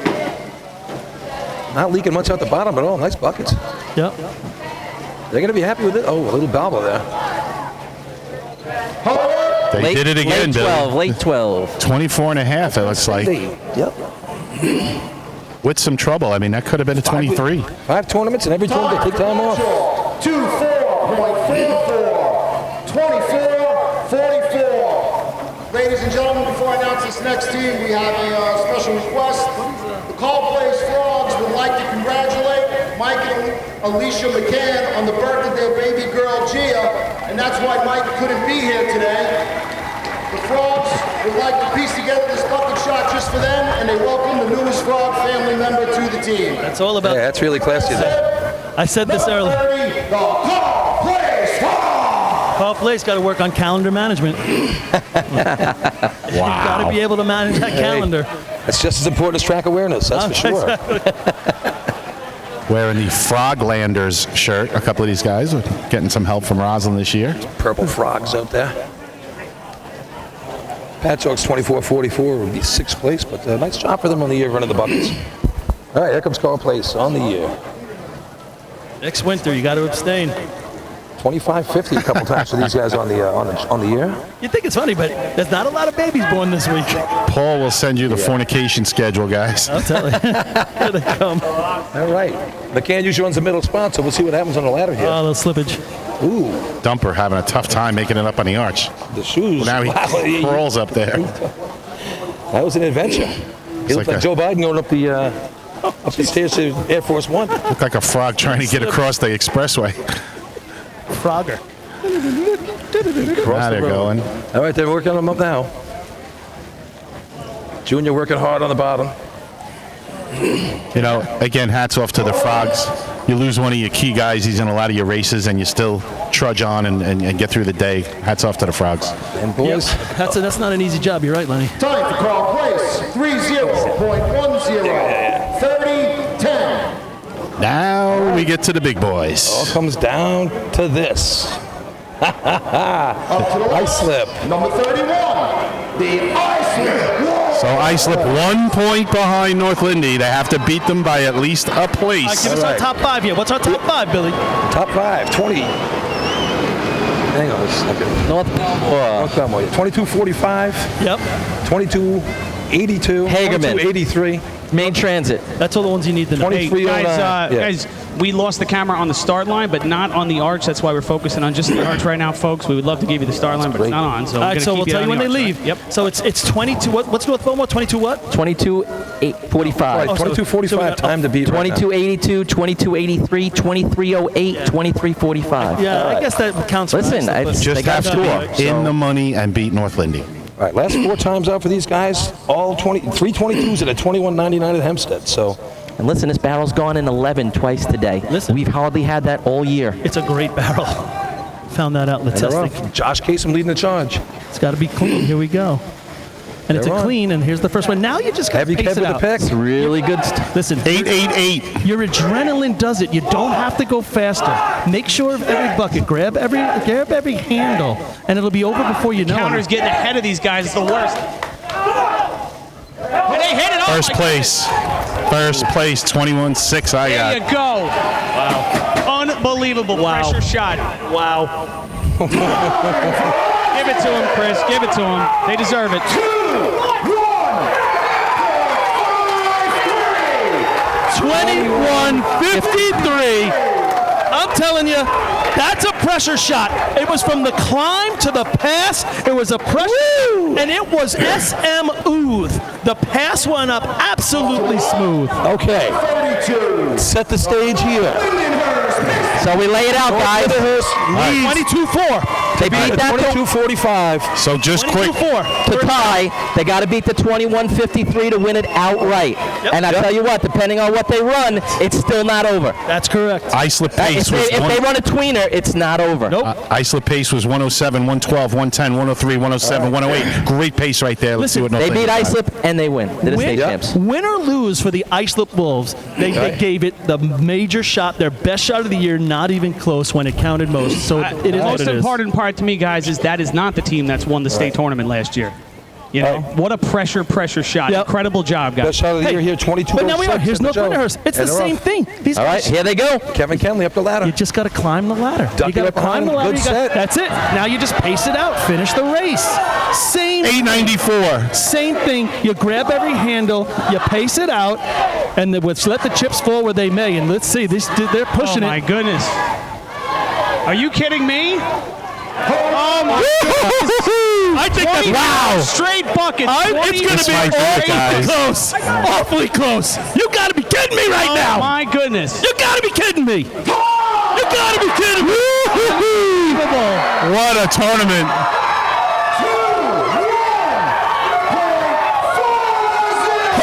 Not leaking much out the bottom at all. Nice buckets. Yep. They're going to be happy with it. Oh, a little babble there. They did it again, late 12, Billy. late 12. 24 and a half, it looks like. Yep. With some trouble. I mean, that could have been a 23. 5 tournaments, and every tournament they take time off. 24.44, 24.44. Ladies and gentlemen, before I announce this next team, we have a special request. The Call Plays Frogs would like to congratulate Mike and Alicia McCann on the birth of their baby girl, Gia, and that's why Mike couldn't be here today. The Frogs would like to piece together this bucket shot just for them, and they welcome the newest Frog family member to the team. That's all about. Yeah, that's really classy. I said this earlier. 30, the Call Plays Frogs. Call Plays got to work on calendar management. You've got to be able to manage that calendar. It's just as important as track awareness, that's for sure. Wearing the Froglanders shirt, a couple of these guys are getting some help from Roslyn this year. Purple frogs out there. Patchogue's 24.44 would be 6th place, but nice job for them on the year running the buckets. All right, here comes Carl Place on the year. Next winter, you got to abstain. 25.50 a couple times for these guys on the year. You think it's funny, but there's not a lot of babies born this week. Paul will send you the fornication schedule, guys. I'll tell you. Here they come. All right. McCann usually runs the middle spot, so we'll see what happens on the ladder here. Oh, a little slippage. Ooh. Dumper having a tough time making it up on the arch. The shoes. Well, now he crawls up there. That was an adventure. He looked like Joe Biden going up the stairs to Air Force One. Looked like a frog trying to get across the expressway. Frogger. Now they're going. All right, they're working on them up now. Junior working hard on the bottom. You know, again, hats off to the Frogs. You lose one of your key guys, he's in a lot of your races, and you still trudge on and get through the day. Hats off to the Frogs. And boys, that's not an easy job. You're right, Lenny. Time for Carl Place, 30.10, 30.10. Now we get to the big boys. all comes down to this. Up to the Ice slip. Number 31, the Ice Slip Wolves. So Islip 1 point behind North Lindy. They have to beat them by at least a place. Give us our top 5 here. What's our top 5, Billy? Top 5, 20. Hang on a second. North Belmore. 2245. Yep. 2282. Hagerman. 2283. Main Transit. That's all the ones you need to know. Hey, guys, we lost the camera on the start line, but not on the arch. That's why we're focusing on just the arch right now, folks. We would love to give you the start line, but it's not on. So, all right, so we'll tell you when they leave. Yep. So it's 22. What's North Belmore? 22 what? 22:45. 22:45 time to beat. 22:82, 22:83, 23:08, 23:45. Yeah, I guess that counts. Listen, Just have to be in the money and beat North Lindy. All right, last 4 times out for these guys, all 322s at a 21.99 at Hempstead. So, and listen, this barrel's gone in 11 twice today. Listen, we've hardly had that all year. It's a great barrel. Found that out in the testing. Josh Kasem leading the charge. It's got to be clean. Here we go. And it's a clean, and here's the first one. Now you just got to pace it out. It's really good. Listen, 888. Your adrenaline does it. You don't have to go faster. Make sure of every bucket. Grab every handle, and it'll be over before you know Counter's it. getting ahead of these guys. It's the worst. And they hit it off. First place. First place, 21-6 I got. There you go. Wow. Unbelievable pressure shot. Wow. Give it to him, Chris. Give it to him. They deserve it. 21-53. I'm telling you, that's a pressure shot. It was from the climb to the pass. It was a pressure, and it was SM Ooth. The pass went up absolutely smooth. Okay. Set the stage here. So we lay it out, guys. 22-4. They beat that 22-45. So just quick. To tie, they got to beat the 21-53 to win it outright. And I tell you what, depending on what they run, it's still not over. That's correct. Islip pace was if they run a tweener, it's not over. Nope. Islip pace was 107, 112, 110, 103, 107, 108. Great pace right there. Let's see what North They beat Lindy got. Islip and they win. They're the state champs. Win or lose for the Islip Wolves, they gave it the major shot, their best shot of the year, not even close when it counted most. So it is The what most it is. important part to me, guys, is that is not the team that's won the state tournament last year. You know, what a pressure shot. Yep. Incredible job, guys. Best shot of the year here, 22. But now we are. Here's North Lindenhurst. It's the same thing. These All right, guys, here they go. Kevin Kenley up the ladder. you just got to climb the ladder. Duck You got it to up climb the behind. ladder. Good set. That's it. Now you just pace it out. Finish the race. Same 894. Same thing. You grab every handle, you pace it out, and let the chips fall where they may. And let's see, they're pushing Oh, my it. goodness. Are you kidding me? Oh, my goodness. I think that's Straight buckets. It's going to be awfully close. Awfully close. You got to be kidding me right now. Oh, my goodness. You got to be kidding me. You got to be kidding me. What a tournament.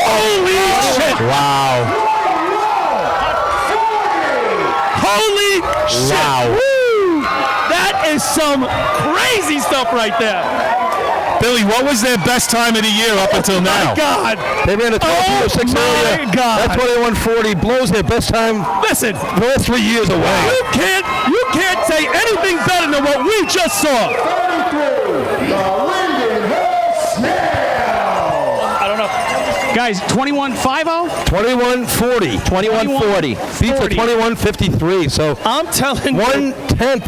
Holy shit. Wow. Holy shit. Wow. Woo. That is some crazy stuff right there. Billy, what was their best time of the year up until now? My God. They ran a 12.06 earlier. My God. That 21:40 blows their best time. Listen, for the last 3 years away. you can't say anything better than what we just saw. I don't know. Guys, 21-50? 21:40. 21-40. Beats the 21:53. So I'm telling you. 1/10.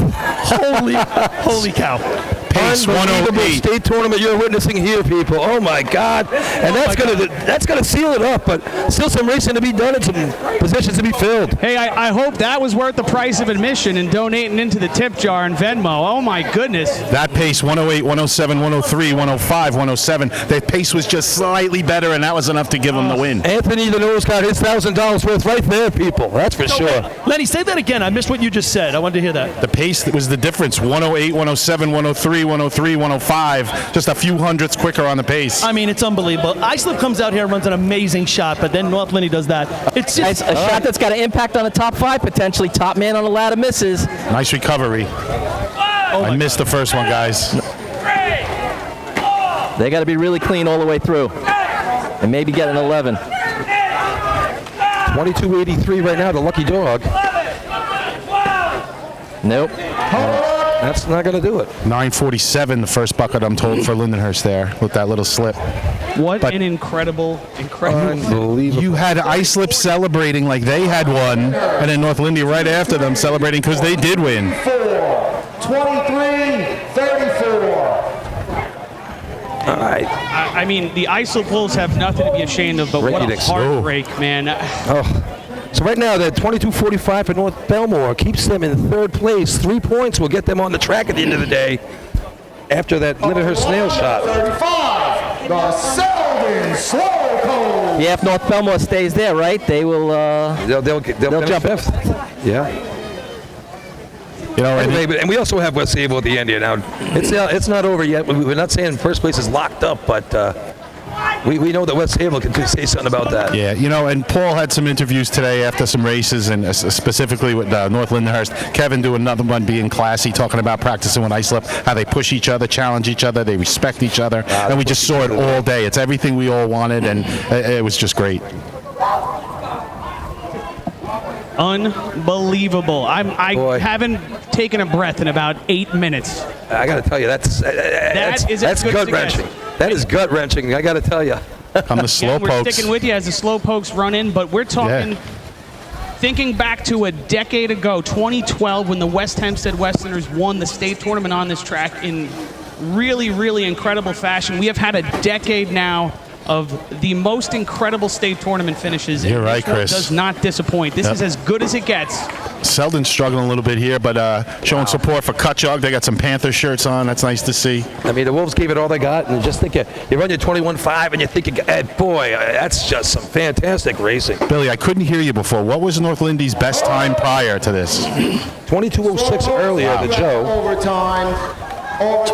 Holy cow. Pace Unbelievable 108. state tournament you're witnessing here, people. Oh my God! And that's gonna seal it up. But still some racing to be done and some positions to be filled. Hey, I hope that was worth the price of admission and donating into the tip jar in Venmo. Oh, my goodness. That pace, 108, 107, 103, 105, 107. Their pace was just slightly better, and that was enough to give them the win. Anthony the Nose got his $1,000 worth right there, people. That's for sure. Lenny, say that again. I missed what you just said. I wanted to hear that. The pace that was the difference, 108, 107, 103, 103, 105, just a few hundredths quicker on the pace. I mean, it's unbelievable. Islip comes out here and runs an amazing shot, but then North Lindy does that. It's just a shot that's got an impact on the top 5, potentially. Top man on the ladder misses. Nice recovery. I missed the first one, guys. They got to be really clean all the way through. And maybe get an 11. 22.83 right now, the lucky dog. Nope. That's not going to do it. 9:47, the first bucket, I'm told, for Lindenhurst there with that little slip. What an incredible. Unbelievable. You had Islip celebrating like they had won, and then North Lindy right after them celebrating because they did win. 23-34. All right. I mean, the Islip Wolves have nothing to be ashamed of, but what a heartbreak, man. So right now, they're 22-45 for North Belmore. Keeps them in third place. 3 points will get them on the track at the end of the day after that Lindenhurst snail shot. 35, the Selden Slow Cone. Yeah, if North Belmore stays there, right, they will. They'll jump fifth. Yeah. You know, and we also have West Sable at the end here. Now, it's not over yet. We're not saying first place is locked up, but we know that West Sable can say something about that. Yeah, you know, and Paul had some interviews today after some races, and specifically with North Lindenhurst. Kevin doing another one, being classy, talking about practicing with Islip, how they push each other, challenge each other, they respect each other, and we just saw it all day. It's everything we all wanted, and it was just great. Unbelievable. I haven't taken a breath in about 8 minutes. I got to tell you, that's gut-wrenching. That is gut-wrenching, I got to tell you. On the slow we're pokes. sticking with you as the slow pokes run in, but we're talking, thinking back to a decade ago, 2012, when the West Hempstead Westerners won the state tournament on this track in really, really incredible fashion. We have had a decade now of the most incredible state tournament finishes. You're right, Chris. Does not disappoint. This is as good as it gets. Selden's struggling a little bit here, but showing support for Kutchog. They got some Panther shirts on. That's nice to see. I mean, the Wolves gave it all they got, and just think you run your 21.5, and you think, boy, that's just some fantastic racing. Billy, I couldn't hear you before. What was North Lindy's best time prior to this? 22.06 earlier to Joe. Overtime for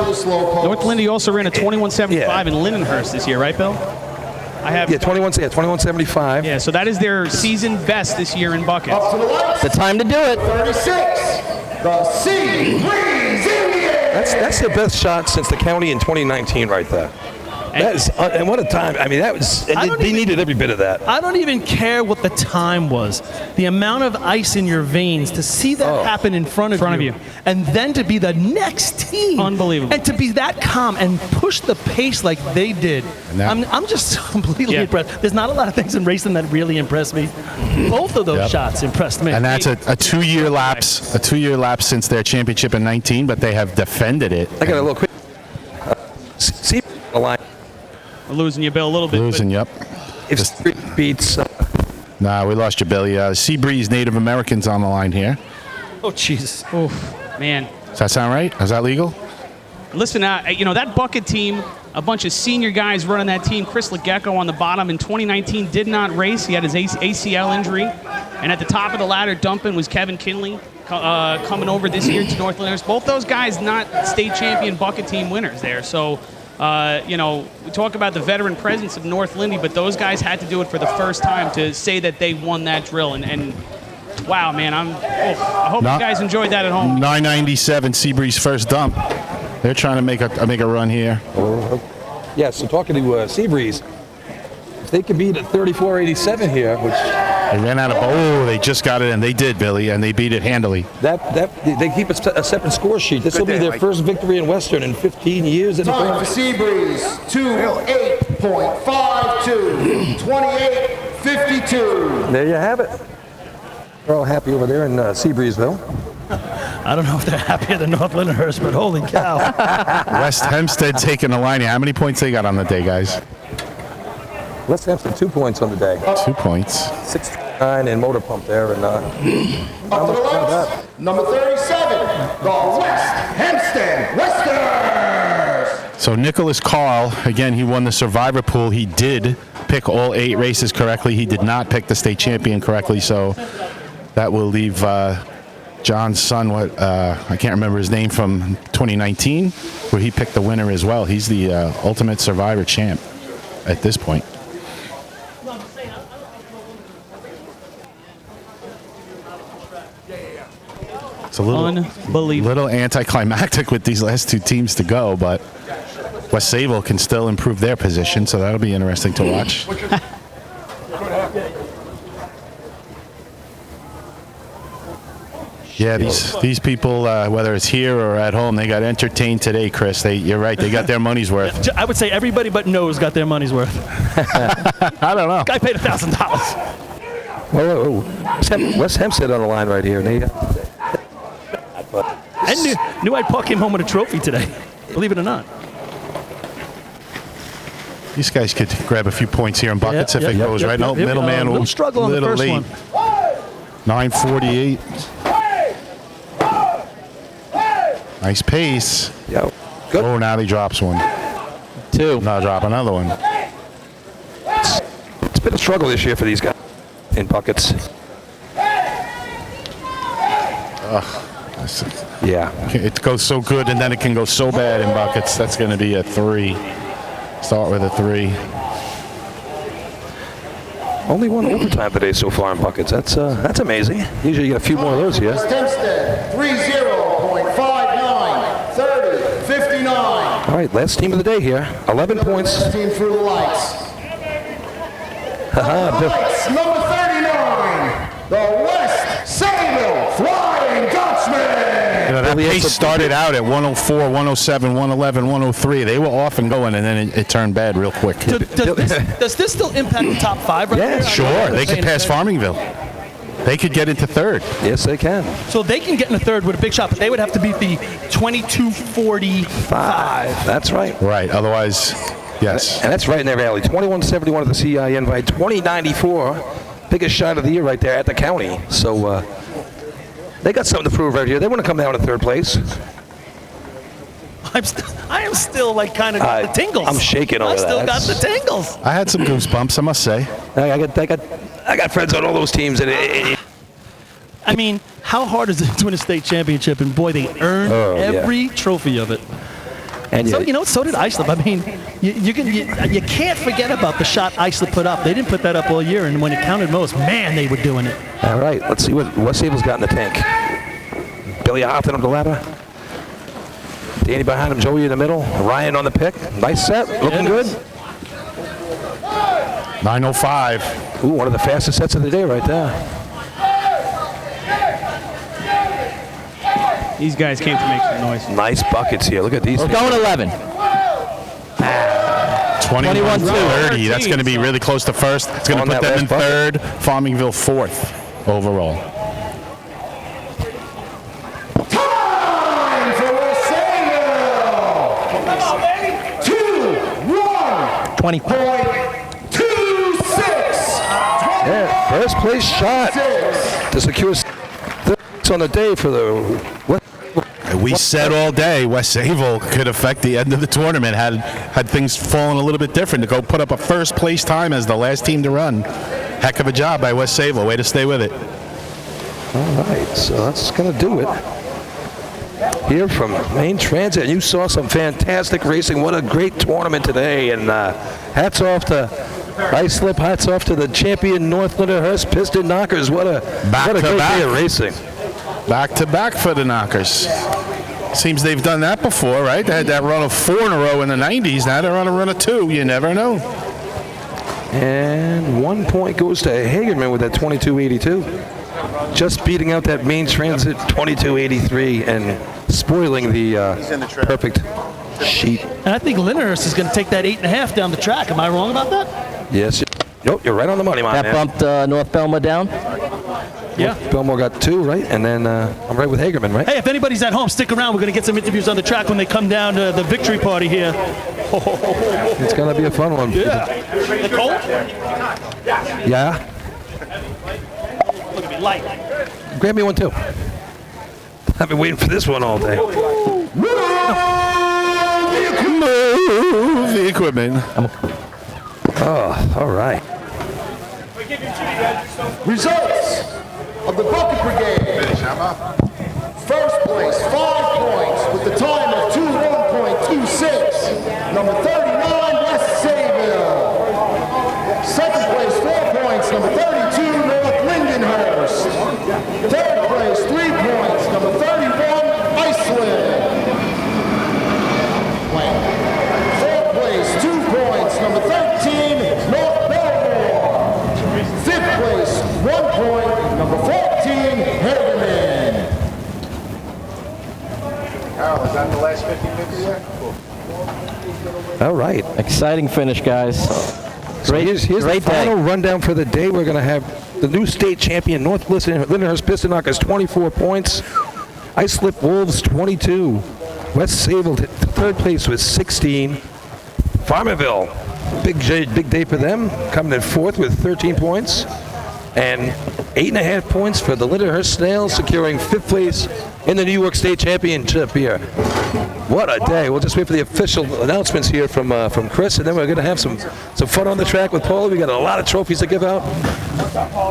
the slow pokes. North Lindy also ran a 21.75 in Lindenhurst this year, right, Bill? I have 21.75. Yeah, so that is their season best this year in buckets. Up to the lights. The time to do it. 36, the Sea Breeze Indians. That's the best shot since the county in 2019 right there. That is, and what a time. I mean, that was, they needed every bit of that. I don't even care what the time was. The amount of ice in your veins, to see that happen in front of you, and then to be the next team. Unbelievable. And to be that calm and push the pace like they did. I'm just completely impressed. There's not a lot of things in racing that really impressed me. Both of those shots impressed me. And that's a 2-year lapse, since their championship in 19, but they have defended it. I got a little quick. See the line. We're losing you, Bill, a little bit. Losing, yep. If Street beats. Nah, we lost you, Billy. Sea Breeze Native Americans on the line here. Oh, Jesus. Oh, man. Does that sound right? Is that legal? Listen, that bucket team, a bunch of senior guys running that team. Chris Legecko on the bottom in 2019 did not race. He had his ACL injury. And at the top of the ladder dumping was Kevin Kinley coming over this year to North Lindenhurst. Both those guys not state champion bucket team winners there. So, we talk about the veteran presence of North Lindy, but those guys had to do it for the first time to say that they won that drill. And wow, man, I hope you guys enjoyed that at home. 997 Seabreeze first dump. They're trying to make a run here. Yeah, so talking to Seabreeze, if they can beat at 34.87 here, which they ran out of. Oh, they just got it, and they did, Billy, and they beat it handily. They keep a separate score sheet. This will be their first victory in Western in 15 years. Time for Seabreeze, 28.52, 28.52. There you have it. They're all happy over there in Seabreezeville. I don't know if they're happier than North Lindenhurst, but holy cow. West Hempstead taking the line here. How many points they got on the day, guys? West Hempstead 2 points on the day. 2 points. 69 and motor pump there. And Up to the lights, number 37, the West Hempstead Westerners. So Nicholas Carl, again, he won the Survivor Pool. He did pick all 8 races correctly. He did not pick the state champion correctly, so that will leave John's son, I can't remember his name, from 2019, where he picked the winner as well. He's the Ultimate Survivor champ at this point. It's a little anticlimactic with these last 2 teams to go, but West Sable can still improve their position, so that'll be interesting to watch. Yeah, these people, whether it's here or at home, they got entertained today, Chris. You're right. They got their money's worth. I would say everybody but Nose got their money's worth. I don't know. Guy paid $1,000. Whoa. West Hempstead on the line right here. And I knew I'd Park came home with a trophy today. Believe it or not. These guys could grab a few points here in buckets if it goes right. No, middleman will struggle on the first one. 9:48. Nice pace. Yo. Good. Oh, now he drops one. 2. Now drop another one. It's been a struggle this year for these guys in buckets. Yeah. It goes so good, and then it can go so bad in buckets. That's going to be a 3. Start with a 3. Only one overtime today so far in buckets. That's amazing. Usually you get a few more of those here. Hempstead, 3-0.59, 30, 59. All right, last team of the day here. 11 points. Last team through the lights. Lights, number 39, the West Sayville Flying Dutchman. That pace started out at 104, 107, 111, 103. They were off and going, and then it turned bad real quick. Does this still impact the top 5? Right Yeah, sure. They could pass Farmingville. They could get into 3rd. Yes, they can. So they can get in the 3rd with a big shot, but they would have to beat the 22-45. That's right. Right. Otherwise, yes. And that's right in their alley. 21-71 at the CI invite. 20-94. Biggest shot of the year right there at the county. So they got something to prove right here. They want to come down to 3rd place. I am still like kind of got the tingles. I'm shaking over that. I still got the tingles. I had some goosebumps, I must say. I got friends on all those teams. I mean, how hard is it to win a state championship? And boy, they earned every trophy of it. And so so did Islip. I mean, you can't forget about the shot Islip put up. They didn't put that up all year, and when it counted most, man, they were doing it. All right, let's see what West Sable's got in the tank. Billy Hoffman up the ladder. Danny behind him, Joey in the middle. Ryan on the pick. Nice set, looking good. 9:05. Ooh, one of the fastest sets of the day right there. These guys came to make some noise. Nice buckets here. Look at these. We're going 11. 21-30. That's going to be really close to 1st. It's going to put them in 3rd. Farmingville 4th overall. Time for Sayville. 20.26. Yeah, first place shot to secure on the day for the. We said all day West Sayville could affect the end of the tournament had things fallen a little bit different to go put up a 1st place time as the last team to run. Heck of a job by West Sayville. Way to stay with it. All right, so that's going to do it. Here from Main Transit, you saw some fantastic racing. What a great tournament today, and hats off to Islip, hats off to the champion Northlander Hearst Piston Knockers. What a great day of racing. Back to back for the Knockers. Seems they've done that before, right? They had that run of 4 in a row in the 90s. Now they're on a run of 2. You never know. And 1 point goes to Hagerman with that 22.82. Just beating out that Main Transit 22.83 and spoiling the perfect sheet. And I think Lyndhurst is going to take that 8.5 down the track. Am I wrong about that? Yes. Nope, you're right on the money, my man. That bumped North Belmar down? Yeah. Belmar got 2, right? And then I'm right with Hagerman, right? Hey, if anybody's at home, stick around. We're going to get some interviews on the track when they come down to the victory party here. It's going to be a fun one. Yeah. Nicole? Yeah? Look at me, light. Grab me one, too. I've been waiting for this one all day. Move the equipment. Oh, all right. Results of the Bucket Brigade. First place, 5 points with the time of 21.26. Number 39, West Sayville. Second place, 4 points. Number 32, North Lindenhurst. Third place, 3 points. Number 31, Iceland. Fourth place, 2 points. Number 13, North Belmore. Fifth place, 1 point. Number 14, Hagerman. Is that the last 50-50 there? All right. Exciting finish, guys. Here's the final rundown for the day. We're going to have the new state champion, North Lindenhurst Pistonokers, 24 points. Islip Wolves, 22. West Sable, third place with 16. Farmerville, big day for them, coming in fourth with 13 points. And 8.5 points for the Lindenhurst Snails, securing fifth place in the New York State Championship here. What a day. We'll just wait for the official announcements here from Chris, and then we're going to have some fun on the track with Paul. We got a lot of trophies to give out.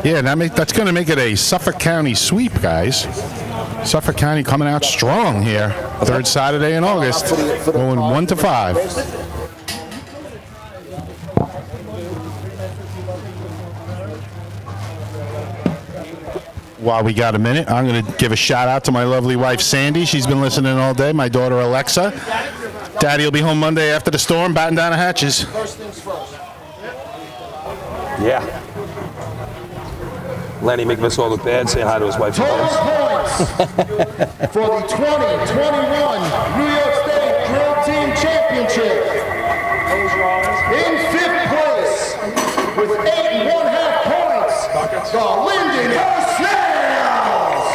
Yeah, that's going to make it a Suffolk County sweep, guys. Suffolk County coming out strong here. Third Saturday in August, going 1 to 5. While we got a minute, I'm going to give a shout out to my lovely wife, Sandy. She's been listening all day. My daughter, Alexa. Daddy will be home Monday after the storm, batten down the hatches. First things first. Yeah. Lenny making us all look bad, saying hi to his wife. Total points for the 2021 New York State Drill Team Championship. In fifth place with 8.5 points, the Lindenhurst Snails.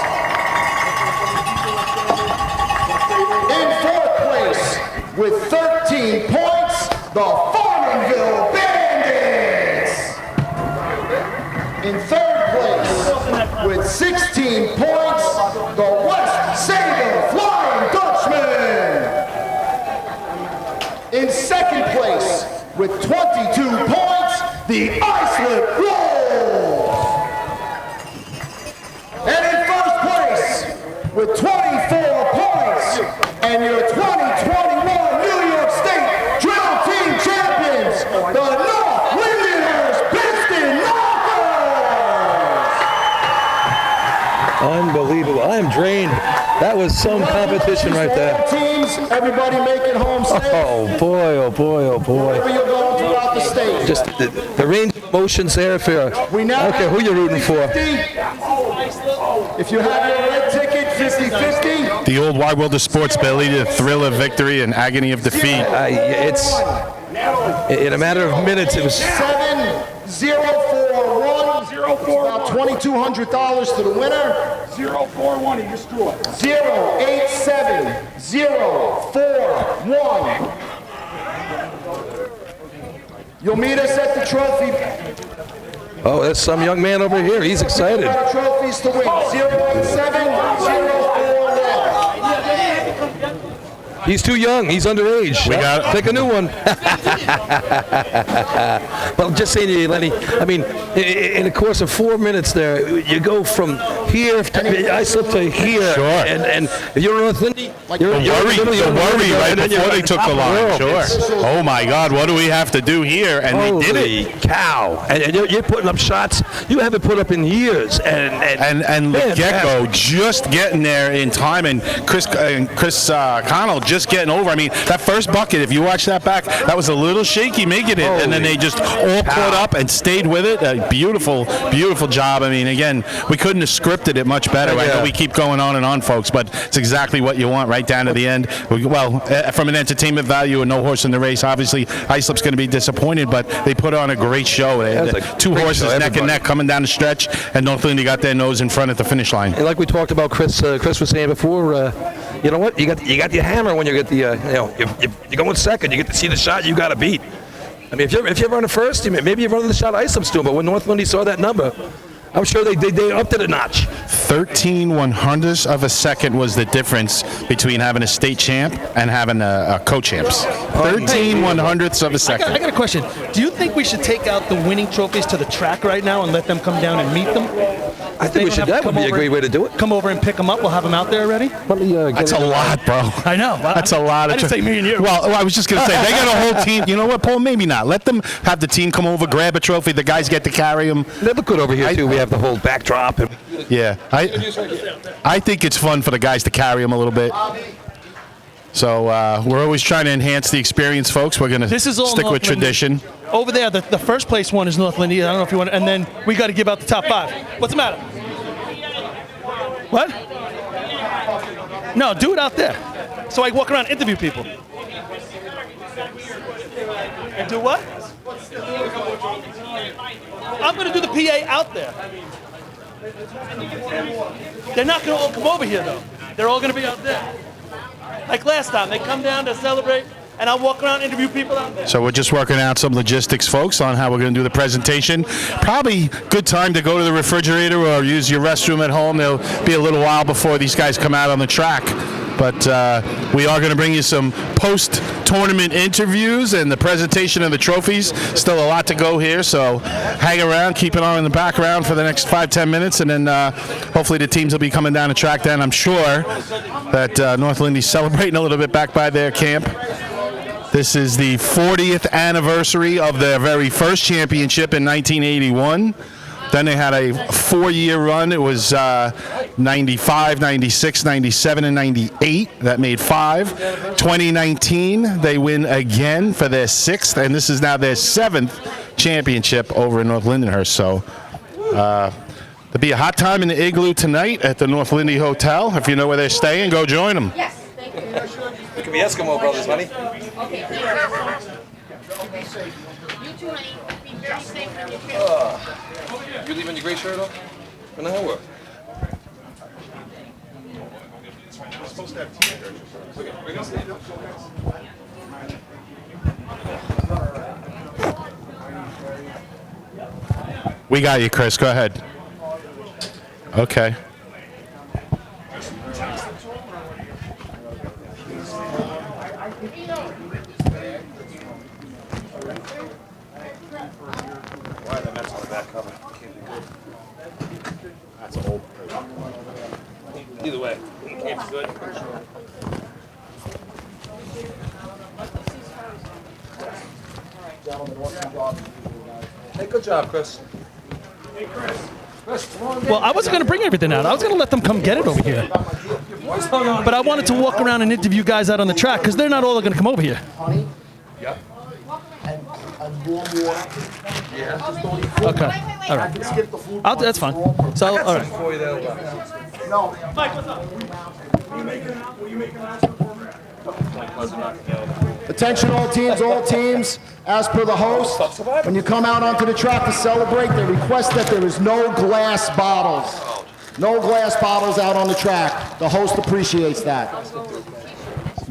In fourth place with 13 points, the Farmingville Bandits. In third place with 16 points, the West Sable Flying Dutchman. In second place with 22 points, the Islip Wolves. And in first place with 24 points, and your 2021 New York State Drill Team champions, the North Lindenhurst Pistonokers. Unbelievable. I am drained. That was some competition right there. Teams, everybody make it home safe. Oh, boy, oh, boy, oh, boy. Wherever you're going throughout the state. Just the range of emotions there. I don't care who you're rooting for. If you have your red ticket, 50-50. The old wide world of sports, Billy, the thrill of victory and agony of defeat. It's in a matter of minutes. It was 7041. About $2,200 to the winner. 041, you just drew it. 087041. You'll meet us at the trophy. Oh, there's some young man over here. He's excited. Trophies to win. 087041. He's too young. He's underage. Pick a new one. Well, just saying to you, Lenny, I mean, in the course of 4 minutes there, you go from here to Islip to here. Sure. And you're North Lindy. The worry right before they took the line. Sure. Oh, my God, what do we have to do here? And they did it. Holy cow. And you're putting up shots you haven't put up in years. And the get-go, just getting there in time. And Chris Connell just getting over. I mean, that first bucket, if you watch that back, that was a little shaky making it. And then they just all caught up and stayed with it. A beautiful, beautiful job. I mean, again, we couldn't have scripted it much better. I know we keep going on and on, folks, but it's exactly what you want right down to the end. Well, from an entertainment value and no horse in the race, obviously, Islip's going to be disappointed, but they put on a great show. Two horses neck and neck coming down the stretch, and North Lindy got their nose in front at the finish line. And like we talked about, Chris was saying before, you know what? You got the hammer when you get the, you're going second. You get to see the shot you got to beat. I mean, if you're running first, maybe you're running the shot Islip's doing, but when North Lindy saw that number, I'm sure they upped it a notch. 13 100ths of a second was the difference between having a state champ and having a co-champs. 13 100ths of a second. I got a question. Do you think we should take out the winning trophies to the track right now and let them come down and meet them? I think we should. That would be a great way to do it. Come over and pick them up. We'll have them out there already. Let me. That's a lot, bro. I know. That's a lot. I didn't say me and you. Well, I was just going to say, they got a whole team. You know what, Paul? Maybe not. Let them have the team come over, grab a trophy. The guys get to carry them. They look good over here, too. We have the whole backdrop. Yeah. I think it's fun for the guys to carry them a little bit. So we're always trying to enhance the experience, folks. We're going to stick with tradition. Over there, the first place one is North Lindy. I don't know if you want to, and then we got to give out the top 5. What's the matter? What? No, do it out there. So I walk around and interview people. And do what? I'm going to do the PA out there. They're not going to all come over here, though. They're all going to be out there. Like last time, they come down to celebrate, and I'll walk around and interview people out there. So we're just working out some logistics, folks, on how we're going to do the presentation. Probably good time to go to the refrigerator or use your restroom at home. There'll be a little while before these guys come out on the track. But we are going to bring you some post-tournament interviews and the presentation of the trophies. Still a lot to go here, so hang around, keep it on in the background for the next 5-10 minutes, and then hopefully the teams will be coming down the track then. I'm sure that North Lindy's celebrating a little bit back by their camp. This is the 40th anniversary of their very first championship in 1981. Then they had a 4-year run. It was 95, 96, 97, and 98. That made 5. 2019, they win again for their 6th, and this is now their 7th championship over in North Lindenhurst. So there'll be a hot time in the Igloo tonight at the North Lindy Hotel. If you know where they're staying, go join them. Yes, thank you. It could be Eskimo Brothers, honey. Okay, you too, honey. Be very safe on your trip. You leaving your gray shirt on? And how work? We got you, Chris. Go ahead. Okay. Why the Mets on the back cover? Can't be good. That's old. Either way, it can't be good. Hey, good job, Chris. Hey, Chris. Well, I wasn't going to bring everything out. I was going to let them come get it over here. But I wanted to walk around and interview guys out on the track because they're not all going to come over here. Yep. Okay. All right. That's fine. So, all right. No. Mike, what's up? Will you make an announcement program? Attention all teams, as per the host, when you come out onto the track to celebrate, they request that there is no glass bottles. No glass bottles out on the track. The host appreciates that.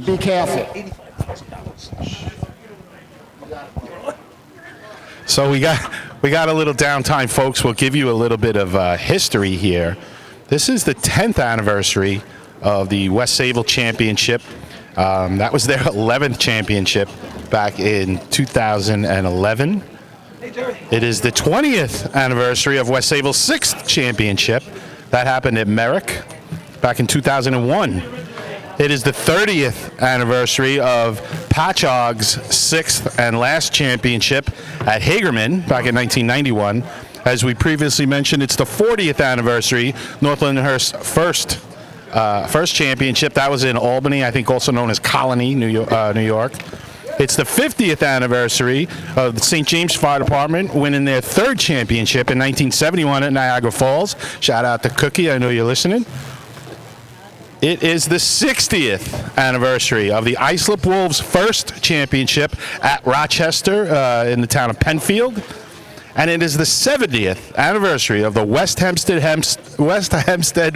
Be careful. So we got a little downtime, folks. We'll give you a little bit of history here. This is the 10th anniversary of the West Sayville Championship. That was their 11th championship back in 2011. It is the 20th anniversary of West Sayville's 6th championship. That happened at Merrick back in 2001. It is the 30th anniversary of Patchogue's 6th and last championship at Hagerman back in 1991. As we previously mentioned, it's the 40th anniversary, North Lindenhurst's first championship. That was in Albany, I think also known as Colony, New York. It's the 50th anniversary of the St. James Fire Department winning their 3rd championship in 1971 at Niagara Falls. Shout out to Cookie, I know you're listening. It is the 60th anniversary of the Islip Wolves' first championship at Rochester in the town of Penfield. And it is the 70th anniversary of the West Hempstead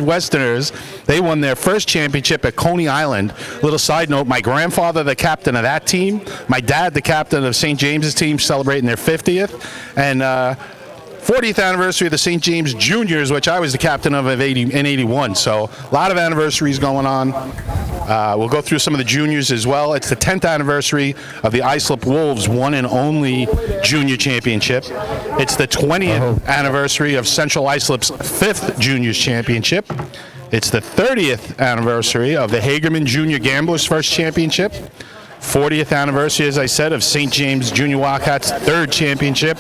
Westerners. They won their first championship at Coney Island. Little side note, my grandfather, the captain of that team, my dad, the captain of St. James's team, celebrating their 50th. And 40th anniversary of the St. James Juniors, which I was the captain of in 81. So a lot of anniversaries going on. We'll go through some of the juniors as well. It's the 10th anniversary of the Islip Wolves' one and only junior championship. It's the 20th anniversary of Central Islip's 5th juniors championship. It's the 30th anniversary of the Hagerman Junior Gamblers' first championship. 40th anniversary, as I said, of St. James Junior Wildcats' 3rd championship.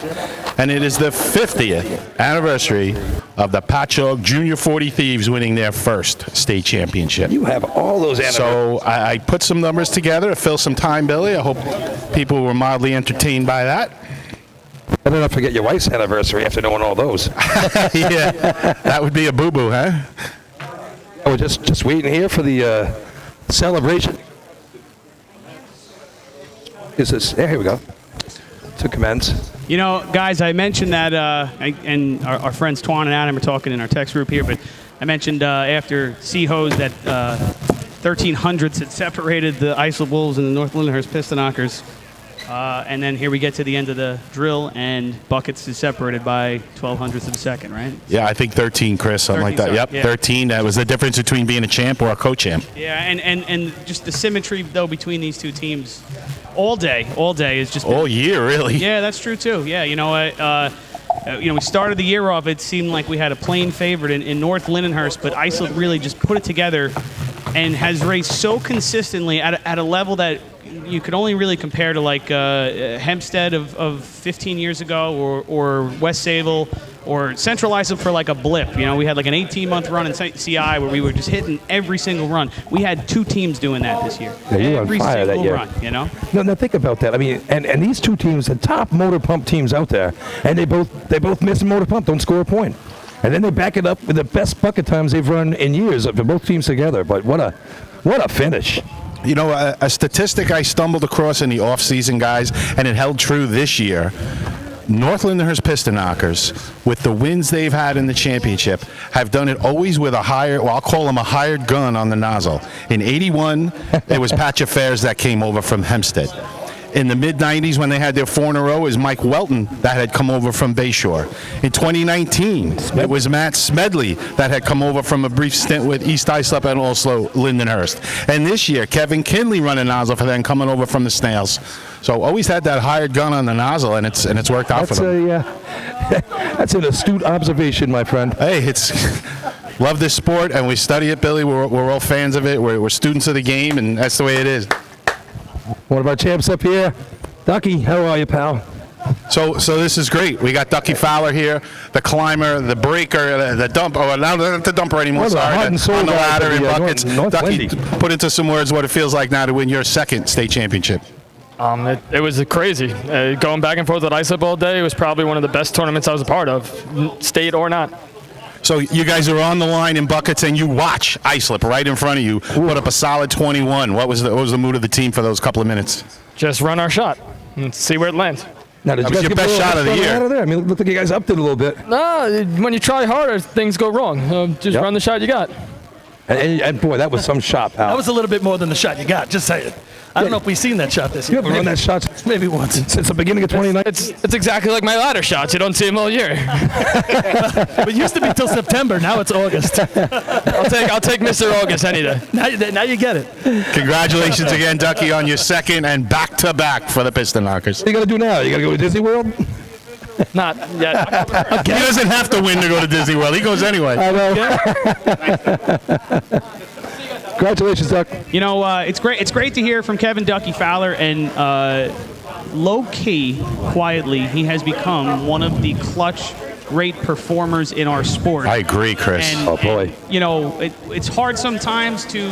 And it is the 50th anniversary of the Patchogue Junior 40 Thieves winning their first state championship. You have all those anniversaries. So I put some numbers together to fill some time, Billy. I hope people were mildly entertained by that. Better not forget your wife's anniversary after knowing all those. Yeah, that would be a boo-boo, huh? We're just waiting here for the celebration. is this? Here we go. To commence. You know, guys, I mentioned that, and our friends Twan and Adam are talking in our text group here, but I mentioned after C-Hose that 1300s had separated the Islip Wolves and the North Lindenhurst Pistonockers. And then here we get to the end of the drill, and Buckets is separated by 1200ths of a second, right? Yeah, I think 13, Chris, something 13, like that. sorry, Yep, yeah. 13. That was the difference between being a champ or a co-champ. Yeah, and just the symmetry, though, between these two teams all day is just... All year, really. Yeah, that's true, too. Yeah, you know, we started the year off, it seemed like we had a plain favorite in North Lindenhurst, but Islip really just put it together and has raced so consistently at a level that you could only really compare to like Hempstead of 15 years ago or West Sayville or Central Islip for like a blip. You know, we had like an 18-month run in CI where we were just hitting every single run. We had 2 teams doing that this year. Yeah, you were on every fire that single year. run, you know? No, now think about that. I mean, and these 2 teams, the top motor pump teams out there, and they both miss a motor pump, don't score a point. And then they back it up with the best bucket times they've run in years for both teams together. But what a finish. You know, a statistic I stumbled across in the offseason, guys, and it held true this year. North Lindenhurst Pistonockers, with the wins they've had in the championship, have done it always with a higher, well, I'll call them a hired gun on the nozzle. In 81, it was Patch Affairs that came over from Hempstead. In the mid-90s, when they had their 4 in a row, it was Mike Welton that had come over from Bayshore. In 2019, it was Matt Smedley that had come over from a brief stint with East Islip and also Lindenhurst. And this year, Kevin Kinley running nozzle for them, coming over from the Snails. So always had that hired gun on the nozzle, and it's worked out for them. That's an astute observation, my friend. Hey, love this sport, and we study it, Billy. We're all fans of it. We're students of the game, and that's the way it is. One of our champs up here. Ducky, how are you, pal? So this is great. We got Ducky Fowler here, the climber, the breaker, the dump. Oh, not the dumper anymore. Sorry, on the ladder in buckets. Ducky, put into some words what it feels like now to win your 2nd state championship. It was crazy. Going back and forth at Islip all day, it was probably one of the best tournaments I was a part of, state or not. So you guys are on the line in buckets, and you watch Islip right in front of you put up a solid 21. What was the mood of the team for those couple of minutes? Just run our shot and see where it lands. Now, that was your best shot of the year. Out of there? I mean, it looked like you guys upped it a little bit. No, when you try harder, things go wrong. Just run the shot you got. And boy, that was some shot, pal. That was a little bit more than the shot you got, just saying. I don't know if we've seen that shot this year. You haven't run that shot maybe once since the beginning of 2019. It's exactly like my ladder shots. You don't see them all year. It used to be till September. Now it's August. I'll take Mr. August any day. Now you get it. Congratulations again, Ducky, on your 2nd and back-to-back for the Pistonockers. What are you going to do now? You got to go to Disney World? Not yet. He doesn't have to win to go to Disney World. He goes anyway. I know. Congratulations, Duck. You know, it's great to hear from Kevin Ducky Fowler, and low-key, quietly, he has become one of the clutch, great performers in our sport. I agree, Chris. Oh, boy. And, you know, it's hard sometimes to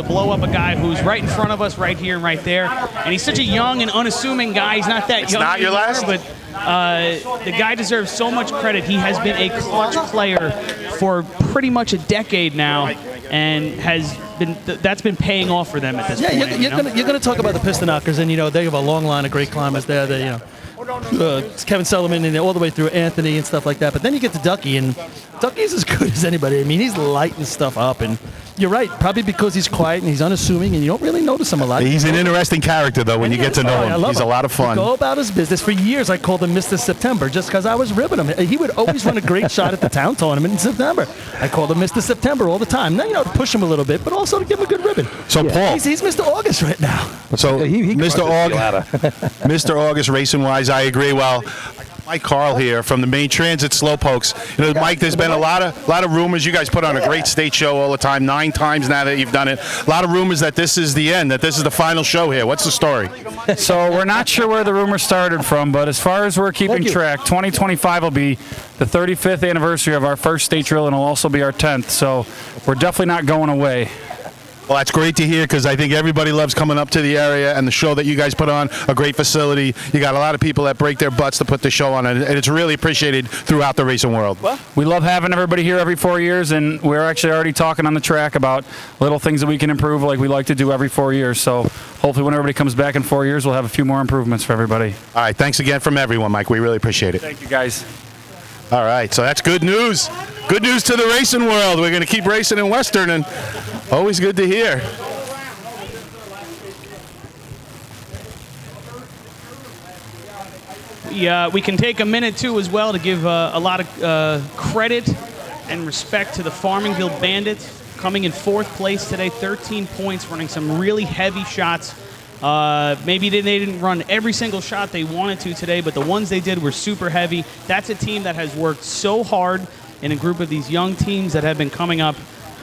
blow up a guy who's right in front of us, right here and right there. And he's such a young and unassuming guy. He's not that It's young not your anymore, last? but the guy deserves so much credit. He has been a clutch player for pretty much a decade now, and has been that's been paying off for them at this point. You're going to talk about the Pistonockers, and they have a long line of great climbers there. They, Kevin Sullivan and all the way through Anthony and stuff like that. But then you get to Ducky, and Ducky's as good as anybody. I mean, he's lighting stuff up, and you're right, probably because he's quiet and he's unassuming, and you don't really notice him a lot. He's an interesting character, though, when you get to know him. He's a lot of fun. Go about his business. For years, I called him Mr. September just because I was ribbing him. He would always run a great shot at the town tournament in September. I called him Mr. September all the time. Now, to push him a little bit, but also to give him a good ribbon. So, Paul. He's Mr. August right now. So, Mr. August, racing-wise, I agree. Well, Mike Carl here from the Main Transit Slowpokes. Mike, there's been a lot of rumors. You guys put on a great state show all the time, 9 times now that you've done it. A lot of rumors that this is the end, that this is the final show here. What's the story? So we're not sure where the rumor started from, but as far as we're keeping track, 2025 will be the 35th anniversary of our first state drill, and it'll also be our 10th. So we're definitely not going away. Well, that's great to hear because I think everybody loves coming up to the area and the show that you guys put on, a great facility. You got a lot of people that break their butts to put the show on, and it's really appreciated throughout the racing world. We love having everybody here every 4 years, and we're actually already talking on the track about little things that we can improve like we like to do every 4 years. So hopefully when everybody comes back in 4 years, we'll have a few more improvements for everybody. All right, thanks again from everyone, Mike. We really appreciate it. Thank you, guys. All right, so that's good news. Good news to the racing world. We're going to keep racing in Western, and always good to hear. We can take a minute, too, as well, to give a lot of credit and respect to the Farmingville Bandits, coming in 4th place today, 13 points, running some really heavy shots. Maybe they didn't run every single shot they wanted to today, but the ones they did were super heavy. That's a team that has worked so hard in a group of these young teams that have been coming up.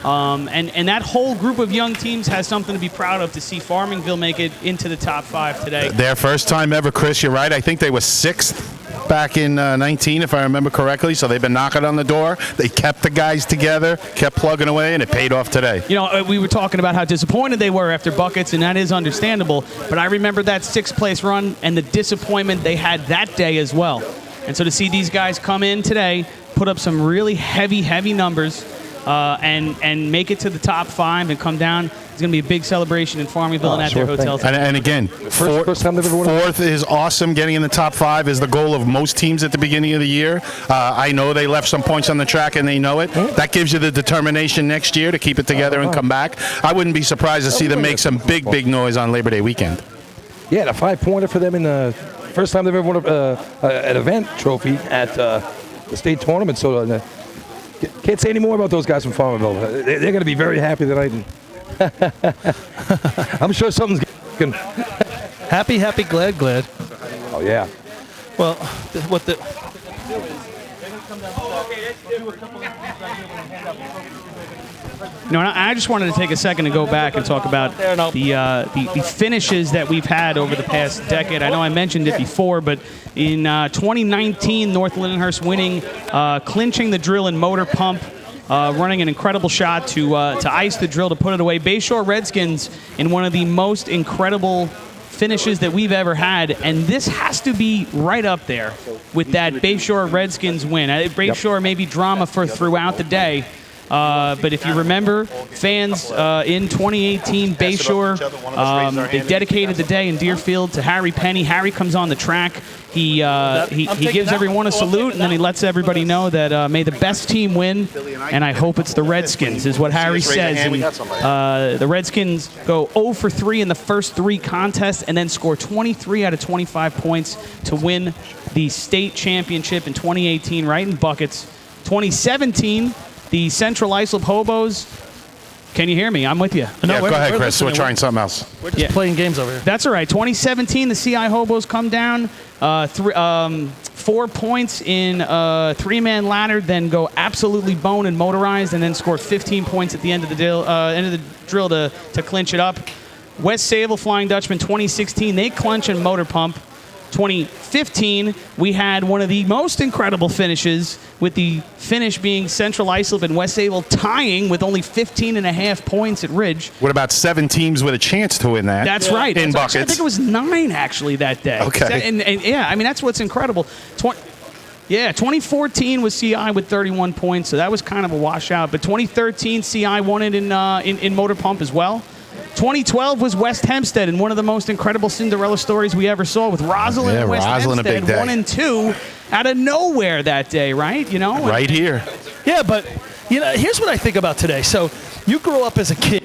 And that whole group of young teams has something to be proud of to see Farmingville make it into the top 5 today. Their first time ever, Chris, you're right. I think they were 6th back in 19, if I remember correctly. So they've been knocking on the door. They kept the guys together, kept plugging away, and it paid off today. You know, we were talking about how disappointed they were after buckets, and that is understandable. But I remember that 6th place run and the disappointment they had that day as well. And so to see these guys come in today, put up some really heavy numbers, and make it to the top 5 and come down. It's going to be a big celebration in Farmingville and at their hotel. And again, first time they've ever won. 4th is awesome. Getting in the top 5 is the goal of most teams at the beginning of the year. I know they left some points on the track and they know it. That gives you the determination next year to keep it together and come back. I wouldn't be surprised to see them make some big noise on Labor Day weekend. Yeah, the 5-pointer for them in the first time they've ever won an event trophy at the state tournament. So can't say any more about those guys from Farmingville. They're going to be very happy tonight. I'm sure something's going to Happy, glad. Oh, yeah. Well, what the... No, I just wanted to take a second to go back and talk about the finishes that we've had over the past decade. I know I mentioned it before, but in 2019, North Lindenhurst winning, clinching the drill and motor pump, running an incredible shot to ice the drill to put it away. Bayshore Redskins in one of the most incredible finishes that we've ever had, and this has to be right up there with that Bayshore Redskins win. Bayshore maybe drama for throughout the day. But if you remember, fans in 2018, Bayshore, they dedicated the day in Deerfield to Harry Penny. Harry comes on the track. He gives everyone a salute, and then he lets everybody know that may the best team win, and I hope it's the Redskins, is what Harry says. And, the Redskins go 0 for 3 in the first 3 contests and then score 23 out of 25 points to win the state championship in 2018, right in buckets. 2017, the Central Islip Hobos. Can you hear me? I'm with you. No, go ahead, Chris. We're trying something else. We're just playing games over here. That's all right. 2017, the CI Hobos come down 4 points in a 3-man ladder, then go absolutely bone and motorized, and then score 15 points at the end of the drill to clinch it up. West Sayville Flying Dutchman 2016, they clinch and motor pump. 2015, we had one of the most incredible finishes, with the finish being Central Islip and West Sayville tying with only 15.5 points at Ridge. What about 7 teams with a chance to win that? That's right. In buckets. I think it was 9 actually that day. Okay. And yeah, I mean, that's what's incredible. 2014 was CI with 31 points, so that was kind of a washout. But 2013, CI won it in motor pump as well. 2012 was West Hempstead, and one of the most incredible Cinderella stories we ever saw, with Rosalind and West Hempstead 1 and 2 out of nowhere that day, right? You know, right here. Yeah, but you know, here's what I think about today. So you grow up as a kid,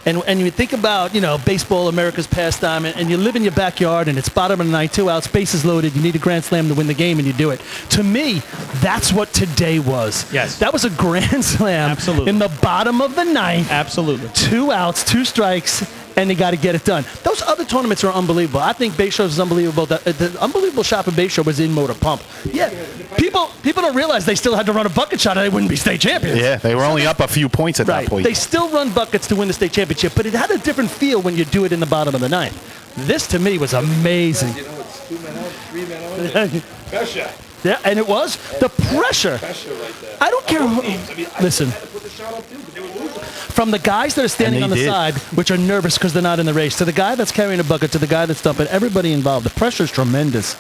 and you think about, you know, baseball, America's pastime, and you live in your backyard, and it's bottom of the ninth, 2 outs, bases loaded, you need a grand slam to win the game, and you do it. To me, that's what today was. Yes. That was a grand slam. Absolutely. In the bottom of the ninth. Absolutely. 2 outs, 2 strikes, and they got to get it done. Those other tournaments are unbelievable. I think Bayshore is unbelievable. The unbelievable shot for Bayshore was in motor pump. Yeah, people don't realize they still had to run a bucket shot or they wouldn't be state champions. Yeah, they were only up a few points at that point. They still run buckets to win the state championship, but it had a different feel when you do it in the bottom of the ninth. This, to me, was amazing. You know, it's 2 men out, 3 men out. Yeah, and it was the pressure. I don't care who. Listen, from the guys that are standing on the side, which are nervous because they're not in the race, to the guy that's carrying a bucket, to the guy that's dumping, everybody involved, the pressure is tremendous.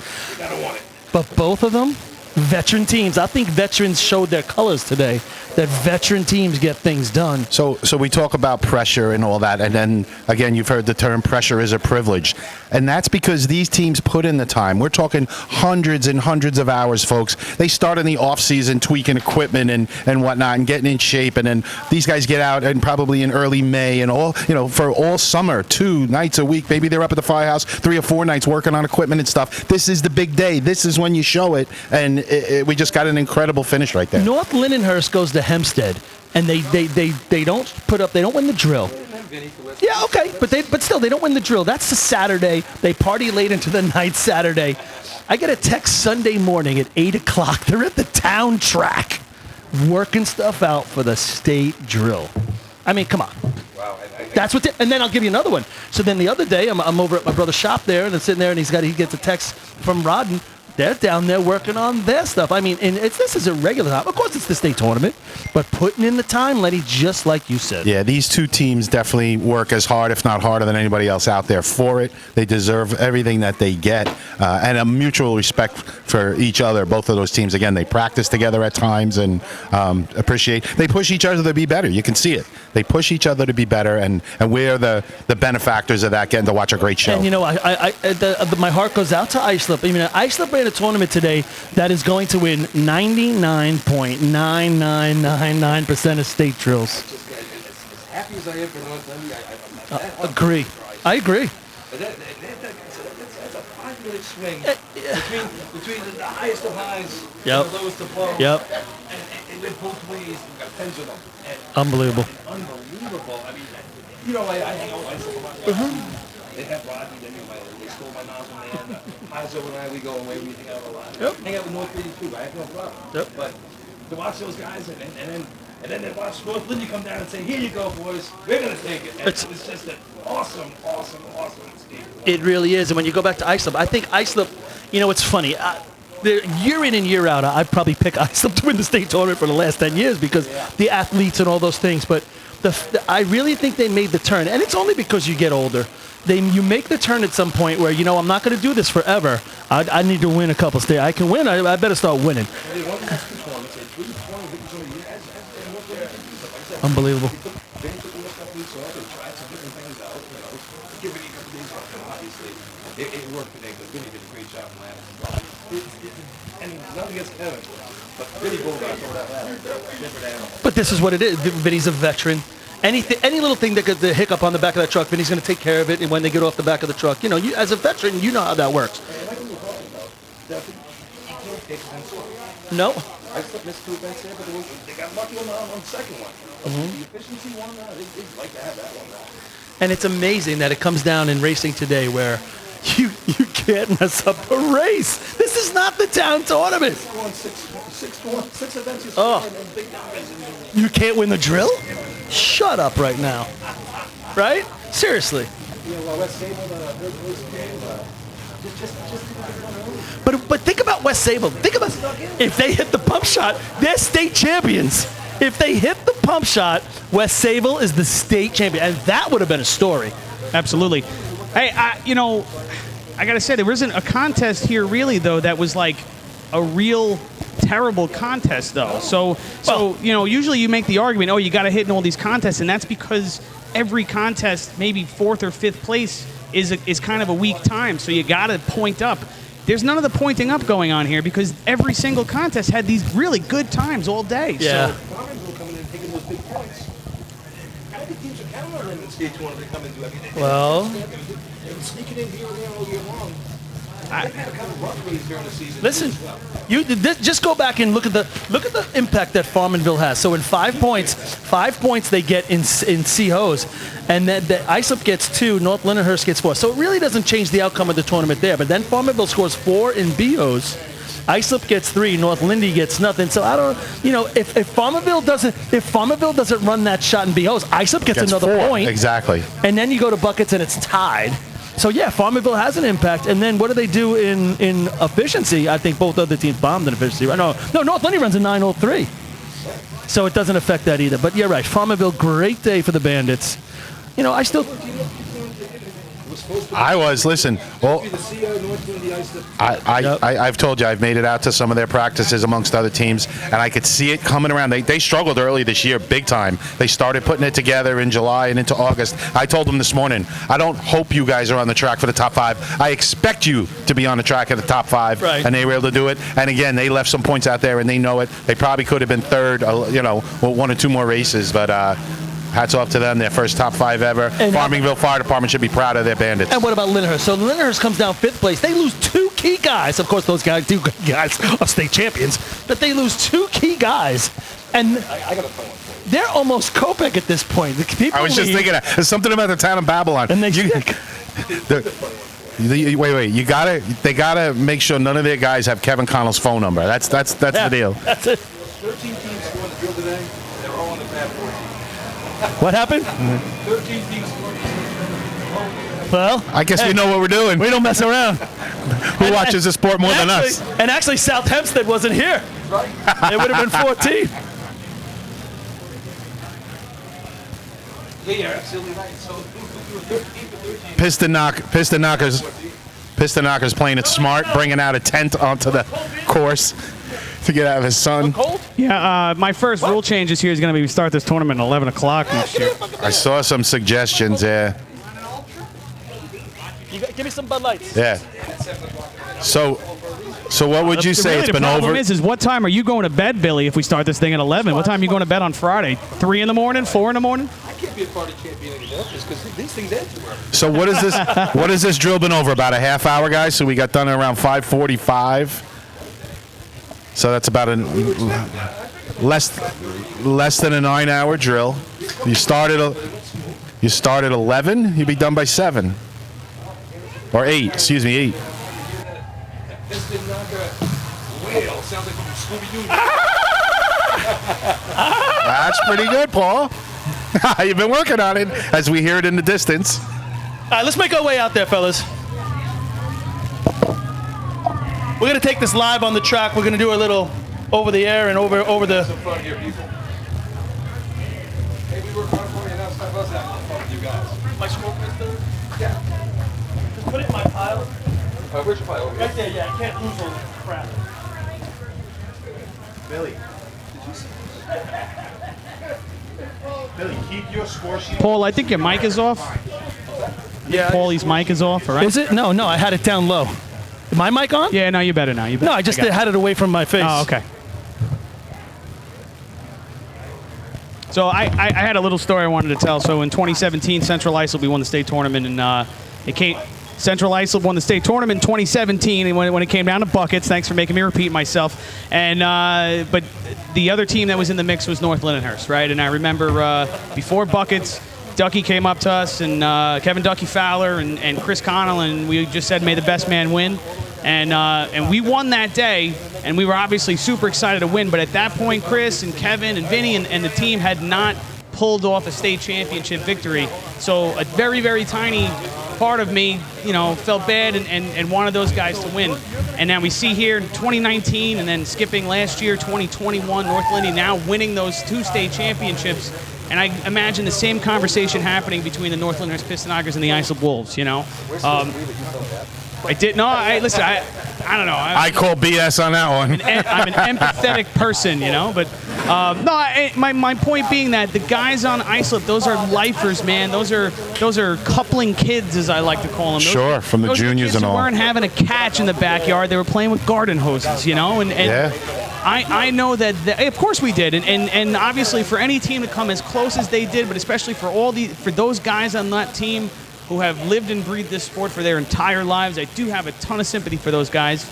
But both of them, veteran teams. I think veterans showed their colors today, that veteran teams get things done. So we talk about pressure and all that, and then, again, you've heard the term pressure is a privilege. And that's because these teams put in the time. We're talking hundreds and hundreds of hours, folks. They start in the off-season tweaking equipment and whatnot and getting in shape, and then these guys get out and probably in early May and all, for all summer, 2 nights a week. Maybe they're up at the firehouse 3 or 4 nights working on equipment and stuff. This is the big day. This is when you show it, and we just got an incredible finish right there. North Lindenhurst goes to Hempstead, and they don't put up. They don't win the drill. Yeah, okay, but still they don't win the drill. That's the Saturday. They party late into the night Saturday. I get a text Sunday morning at 8 o'clock. They're at the town track, working stuff out for the state drill. I mean, come on. That's what. And then I'll give you another one. So then the other day, I'm over at my brother's shop there, and I'm sitting there, and he gets a text from Rodden. They're down there working on their stuff. I mean, and this is a regular time. Of course, it's the state tournament, but putting in the time, Lenny, just like you said. Yeah, these two teams definitely work as hard, if not harder, than anybody else out there for it. They deserve everything that they get, and a mutual respect for each other. Both of those teams, again, they practice together at times and appreciate. They push each other to be better. You can see it. They push each other to be better, and we're the benefactors of that, getting to watch a great show. And my heart goes out to Islip. I mean, Islip ran a tournament today that is going to win 99.9999% of state drills. As happy as I am for North Lindy, Agree. I agree. But that's a 5-minute swing between the highest of highs Yep. and the lowest of lows. Yep. And went both ways. We've got pendulum. Unbelievable. Unbelievable. I mean, I hang out with myself a lot. They have Rodney, they stole my nozzle, man. Heizo and I, we go away, we hang out a lot. Yep. Hang out with North Lindy too, I have no problem. Yep. But to watch those guys and then they watch North Lindy come down and say, here you go, boys, we're going to take it. And it's just an awesome escape. It really is. And when you go back to Islip, I think Islip, it's funny. Year in and year out, I'd probably pick Islip to win the state tournament for the last 10 years because the athletes and all those things. But I really think they made the turn. And it's only because you get older. You make the turn at some point where, I'm not going to do this forever. I need to win a couple states. I can win. I better start winning. Unbelievable. It worked today because Vinny did a great job in last. And nothing against Kevin, but Vinny Bulldog over that ladder. Different animal. But this is what it is. Vinny's a veteran. Any little thing that could the hiccup on the back of that truck, Vinny's going to take care of it. And when they get off the back of the truck, you as a veteran, you know how that works. No. I missed 2 events there, but they got lucky on the second one. The efficiency one, they'd like to have that one. And it's amazing that it comes down in racing today where you can't mess up a race. This is not the town tournament. Six events. You can't win the drill? Shut up right now. Right? Seriously. But think about West Sable. Think about if they hit the pump shot, they're state champions. If they hit the pump shot, West Sable is the state champion, and that would have been a story. Absolutely. Hey, I got to say, there wasn't a contest here really, though, that was like a real terrible contest, though. So usually you make the argument, you got to hit in all these contests, and that's because every contest, maybe 4th or 5th place, is kind of a weak time. So you got to point up. There's none of the pointing up going on here because every single contest had these really good times all day. Yeah. So coming in and taking those big points. I think teams are counting on them in stage 1 if they come and do everything. Well. They're sneaking in here and there all year long. They've had a couple of rough ways during the season. Listen, just go back and look at the impact that Farmanville has. So in 5 points they get in C-Hose, and then Islip gets 2, North Lindenhurst gets 4. So it really doesn't change the outcome of the tournament there. But then Farmanville scores 4 in B-Hose. Islip gets 3, North Lindy gets nothing. So I don't, if Farmanville doesn't run that shot in B-Hose, Islip gets another 4. point. Exactly. And then you go to buckets and it's tied. So yeah, Farmerville has an impact. And then what do they do in efficiency? I think both other teams bombed in efficiency. No, North Lindy runs a 9:03. So it doesn't affect that either. But you're right, Farmerville, great day for the Bandits. You know, listen, well, I've told you, I've made it out to some of their practices amongst other teams, and I could see it coming around. They struggled early this year, big time. They started putting it together in July and into August. I told them this morning, I don't hope you guys are on the track for the top 5. I expect you to be on the track at the top 5, right. And they were able to do it. And again, they left some points out there, and they know it. They probably could have been third, with 1 or 2 more races, but hats off to them, their first top 5 ever. And Farmingville Fire Department should be proud of their Bandits. And what about Lyndhurst? So Lyndhurst comes down 5th place. They lose 2 key guys. Of course, those guys, 2 guys are state champions. But they lose 2 key guys. And they're almost Kopek at this point. I was just thinking that. There's something about the town of Babylon. And they wait. They gotta make sure none of their guys have Kevin Connell's phone number. That's the deal. That's it. 13 teams scored the drill today. They're all on the bad board. What happened? 13 teams. Well, I guess we know what we're doing. We don't mess around. Who watches the sport more than us? And actually, South Hempstead wasn't here. It would have been 14. Yeah, you're absolutely right. So 13 to 13. Piston Knockers playing it smart, bringing out a tent onto the course to get out of his son. Yeah, my first rule change this year is going to be we start this tournament at 11 o'clock next year. I saw some suggestions there. Give me some Bud Lights. Yeah. So what would you say? It's been over. The problem is what time are you going to bed, Billy, if we start this thing at 11? What time are you going to bed on Friday? 3 in the morning? 4 in the morning? I can't be a party champion anymore just because these things end too early. So what is this? What has this drill been over? About a half hour, guys. So we got done at around 5:45. So that's about less than a 9-hour drill. You start at 11. You'd be done by 7 or 8. Excuse me, 8. Whale sounds like from Scooby-Doo. That's pretty good, Paul. You've been working on it as we hear it in the distance. All right, let's make our way out there, fellas. We're going to take this live on the track. We're going to do a little over the air and over the... Some fun here, people. Hey, we work hard for you now. Stop us out. Fun with you guys. My scorpion third? Yeah. Just put it in my pile. Where's your pile? Over Right there, yeah. I can't lose all this crap. Billy, keep your score sheet. Paul, I think your mic is off. Yeah. Paulie's mic is off, all right? Is it? No, I had it down low. Is my mic on? Yeah, no, you're better now. No, I just had it away from my face. Oh, okay. So I had a little story I wanted to tell. So in 2017, Central Islip, we won the state tournament, and Central Islip won the state tournament in 2017, and when it came down to buckets, thanks for making me repeat myself. And but the other team that was in the mix was North Lindenhurst, right? And I remember before buckets, Ducky came up to us, and Kevin Ducky Fowler and Chris Connell, and we just said, "May the best man win." And we won that day, and we were obviously super excited to win. But at that point, Chris and Kevin and Vinny and the team had not pulled off a state championship victory. So a very, very tiny part of me, felt bad and wanted those guys to win. And now we see here in 2019 and then skipping last year, 2021, North Lindy now winning those 2 state championships. And I imagine the same conversation happening between the North Lindenhurst Pistonoggers and the Islip Wolves, I did. No, listen, I don't know. I call BS on that one. I'm an empathetic person, But my point being that the guys on Islip, those are lifers, man. Those are coupling kids, as I like to call them. Sure, from the juniors and all. They weren't having a catch in the backyard. They were playing with garden hoses, And yeah. I know that of course we did, and obviously for any team to come as close as they did, but especially for those guys on that team who have lived and breathed this sport for their entire lives, I do have a ton of sympathy for those guys.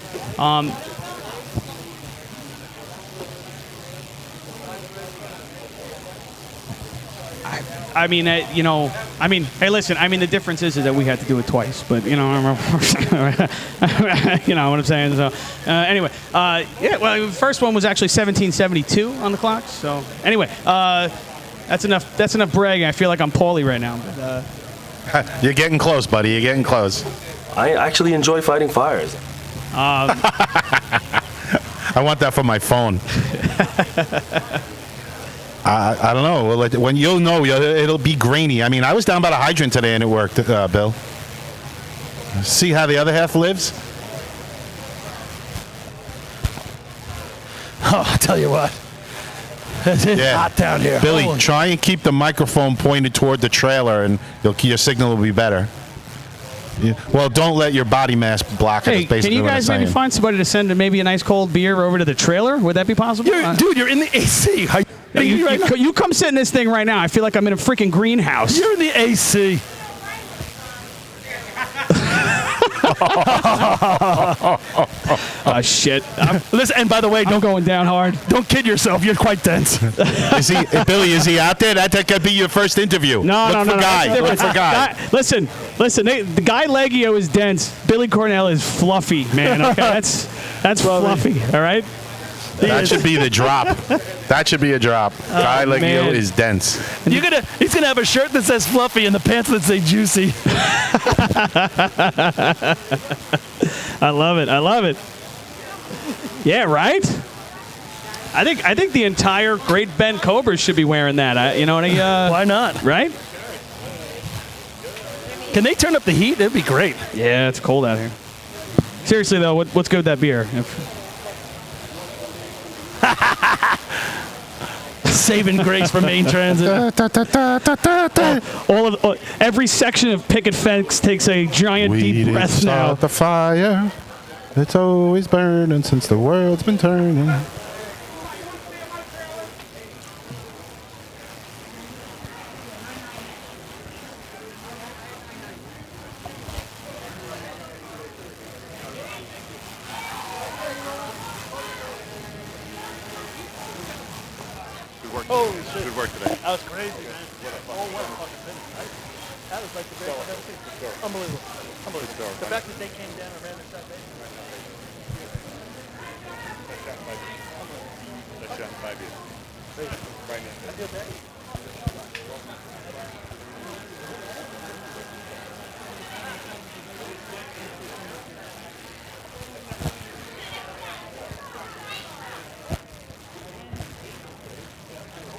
Hey, listen. The difference is that we had to do it twice, but you know what I'm saying. So, anyway, the first one was actually 1772 on the clock. So, anyway, that's enough. That's enough bragging. I feel like I'm Paulie right now. But, You're getting close, buddy. You're getting close. I actually enjoy fighting fires. I want that for my phone. I don't know. When you'll know, it'll be grainy. I mean, I was down by the hydrant today and it worked, Bill. See how the other half lives? Oh, I tell you what. It's hot down here. Billy, try and keep the microphone pointed toward the trailer and your signal will be better. Yeah. Well, don't let your body mass block it. Hey, can you guys maybe find somebody to send maybe a nice cold beer over to the trailer? Would that be possible? Dude, you're in the AC. You come sit in this thing right now. I feel like I'm in a freaking greenhouse. You're in the AC. Oh, shit. Listen, and by the way, I'm going down hard. Don't kid yourself. You're quite dense. Billy, is he out there? That could be your first interview. No. Look for Guy. Listen. The Guy Leggio is dense. Billy Cornell is fluffy, man. Okay, that's fluffy. All right. That should be the drop. That should be a drop. Guy Leggio is dense. He's gonna have a shirt that says fluffy and the pants that say juicy. I love it. Yeah, right. I think the entire Great Bend Cobras should be wearing that. Why not? Right? Can they turn up the heat? It'd be great. Yeah, it's cold out here. Seriously though, what's good with that beer? Saving grace for Main Transit. Every section of picket fence takes a giant deep breath now. The fire, it's always burning since the world's been turning. Holy shit. Good work today. That was crazy, man. Oh, what a fucking finish, right? That was like the greatest I've ever seen. Unbelievable. The fact that they came down and ran the shot base. That shot in 5 years. Right now. I did that.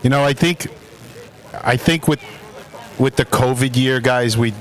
You know, I think with the COVID year, guys, we.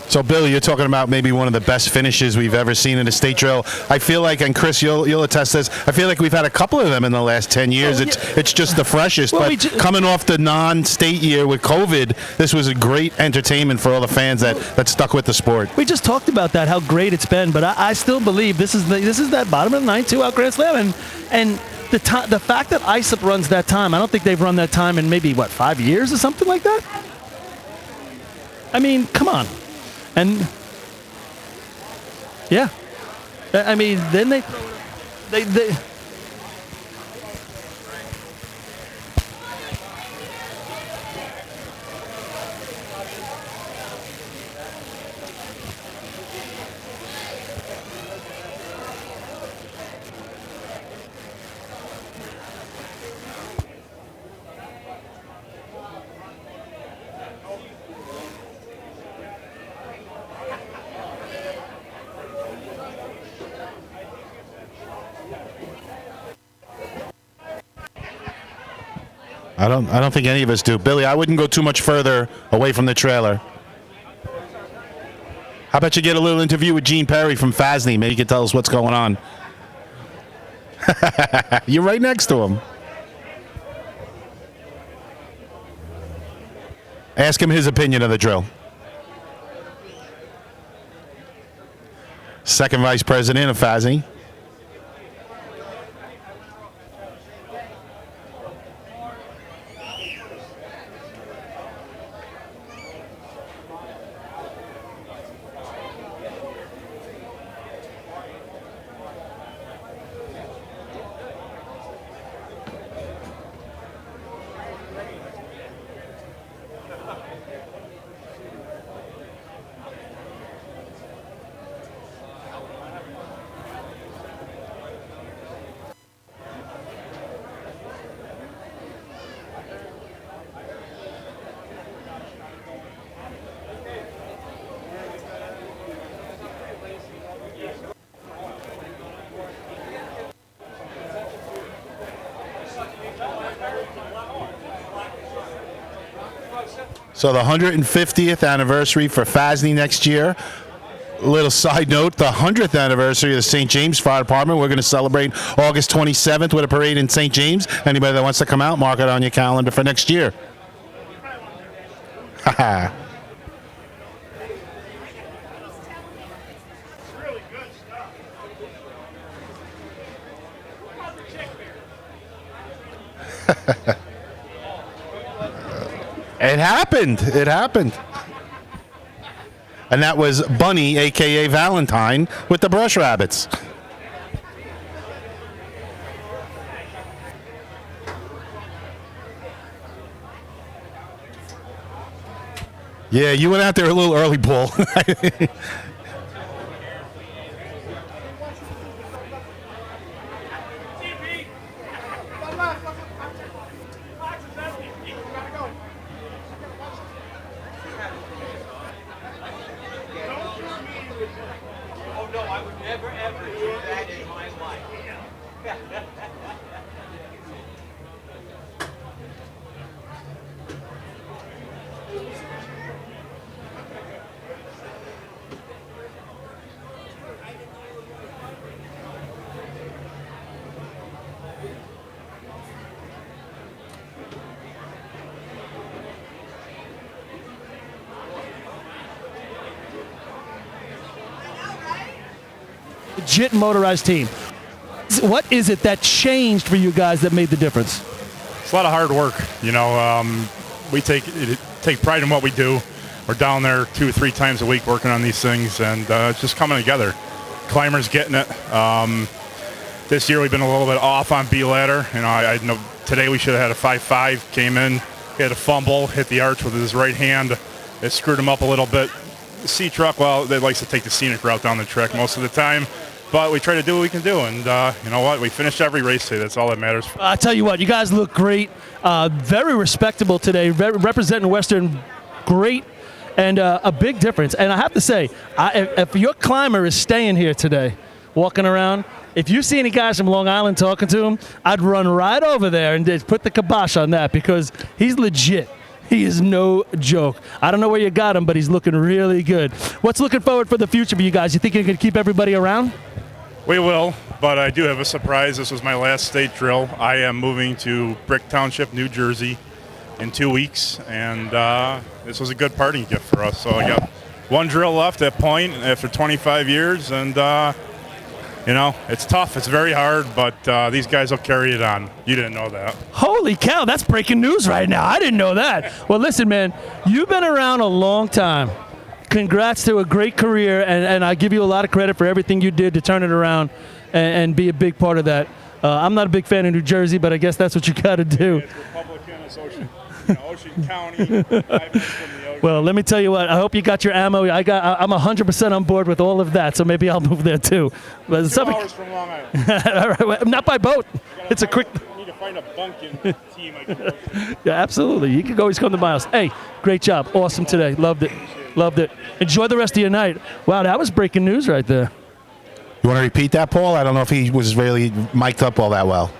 So, Bill, you're talking about maybe one of the best finishes we've ever seen in a state drill. I feel like, and Chris, you'll attest this, I feel like we've had a couple of them in the last 10 years. It's just the freshest. Well, but coming off the non-state year with COVID, this was a great entertainment for all the fans that stuck with the sport. We just talked about that, how great it's been, but I still believe this is that bottom of the ninth 2-out Grand Slam, and the fact that ISUP runs that time, I don't think they've run that time in maybe 5 years or something like that. I mean, come on. And yeah, I mean, then they I don't think any of us do. Billy, I wouldn't go too much further away from the trailer. How about you get a little interview with Gene Perry from FASNY? Maybe you can tell us what's going on. You're right next to him. Ask him his opinion of the drill. Second Vice President of FASNY. So the 150th anniversary for FASNY next year. Little side note, the 100th anniversary of the St. James Fire Department. We're going to celebrate August 27th with a parade in St. James. Anybody that wants to come out, mark it on your calendar for next year. Haha. It happened. It happened. And that was Bunny, a.k.a. Valentine, with the brush rabbits. Yeah, you went out there a little early, Paul. Legit motorized team. What is it that changed for you guys that made the difference? It's a lot of hard work. You know, we take pride in what we do. We're down there 2 or 3 times a week working on these things, and it's just coming together. Climbers getting it. This year we've been a little bit off on B ladder. You know, I know today we should have had a 5.5. Came in, he had a fumble, hit the arch with his right hand. It screwed him up a little bit. The C truck, well, they likes to take the scenic route down the track most of the time. But we try to do what we can do, and you know what? We finished every race today. That's all that matters. I tell you what, you guys look great. Very respectable today, representing Western, great, and a big difference. And I have to say, if your climber is staying here today, walking around, if you see any guys from Long Island talking to him, I'd run right over there and just put the kibosh on that because he's legit. He is no joke. I don't know where you got him, but he's looking really good. What's looking forward for the future for you guys? You think you're going to keep everybody around? We will, but I do have a surprise. This was my last state drill. I am moving to Brick Township, New Jersey in 2 weeks, and this was a good parting gift for us. So I got one drill left at Point after 25 years, and you know, it's tough. It's very hard, but these guys will carry it on. You didn't know that. Holy cow, that's breaking news right now. I didn't know that. Well, listen, man, you've been around a long time. Congrats to a great career, and I give you a lot of credit for everything you did to turn it around and be a big part of that. I'm not a big fan of New Jersey, but I guess that's what you got to do. It's Republican, it's Ocean County. 5 minutes from the ocean. Well, let me tell you what. I hope you got your ammo. I'm 100% on board with all of that, so maybe I'll move there too. But 2 hours from Long Island. All right, not by boat. It's a quick. I need to find a bunking team I can work with. Yeah, absolutely. You can always come to my house. Hey, great job. Awesome today. Loved it. Loved it. Enjoy the rest of your night. Wow, that was breaking news right there. You want to repeat that, Paul? I don't know if he was really mic'd up all that well.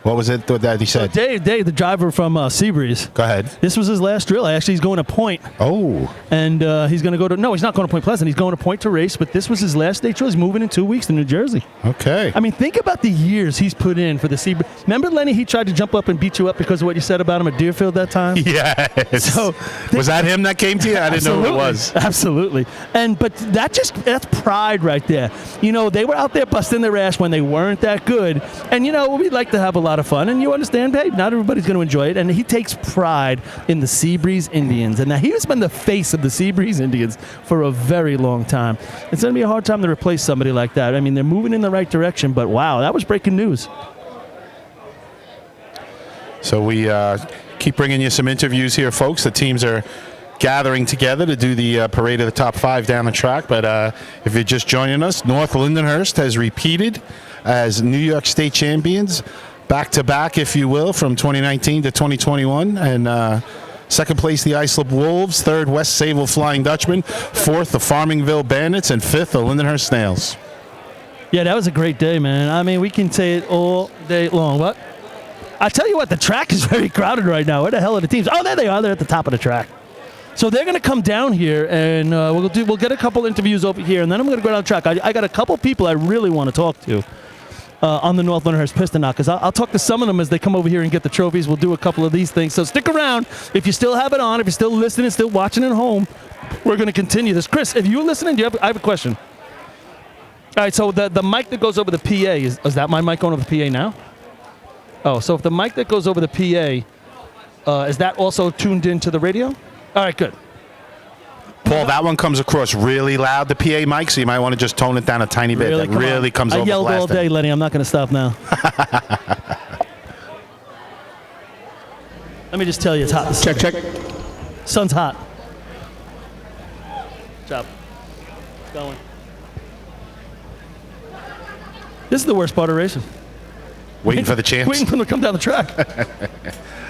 What was it that he said? Dave, the driver from Seabreeze. Go ahead. This was his last drill. Actually, he's going to Point. Oh. And he's going to go to, no, he's not going to Point Pleasant. He's going to Point to race, but this was his last state drill. He's moving in 2 weeks to New Jersey. Okay. I mean, think about the years he's put in for the Seabreeze. Remember, Lenny, he tried to jump up and beat you up because of what you said about him at Deerfield that time? Yes. So, was that him that came to you? I didn't know who it was. Absolutely. But that's pride right there. You know, they were out there busting their ass when they weren't that good. And, you know, we'd like to have a lot of fun. And you understand, hey, not everybody's going to enjoy it. And he takes pride in the Seabreeze Indians. And now he has been the face of the Seabreeze Indians for a very long time. It's going to be a hard time to replace somebody like that. I mean, they're moving in the right direction. But, wow, that was breaking news. So we keep bringing you some interviews here, folks. The teams are gathering together to do the parade of the top 5 down the track. But if you're just joining us, North Lindenhurst has repeated as New York State champions, back-to-back, if you will, from 2019 to 2021. And second place, the Islip Wolves. Third, West Sayville Flying Dutchman. Fourth, the Farmingville Bandits. And fifth, the Lindenhurst Snails. Yeah, that was a great day, man. I mean, we can say it all day long. What? I tell you what, the track is very crowded right now. Where the hell are the teams? Oh, there they are. They're at the top of the track. So they're going to come down here, and we'll get a couple interviews over here, and then I'm going to go down the track. I got a couple people I really want to talk to on the North Lindenhurst Piston Knockers. I'll talk to some of them as they come over here and get the trophies. We'll do a couple of these things. So stick around. If you still have it on, if you're still listening, still watching at home, we're going to continue this. Chris, if you're listening, I have a question. All right, so the mic that goes over the PA, is that my mic going over the PA now? Oh, so if the mic that goes over the PA, is that also tuned into the radio? All right, good. Paul, that one comes across really loud, the PA mic, so you might want to just tone it down a tiny bit. Really? That really comes over I yelled blasting. all day, Lenny. I'm not going to stop now. Let me just tell you, it's hot. Check. Sun's hot. Good job. Going. This is the worst part of racing. Waiting for the champs. Waiting for them to come down the track.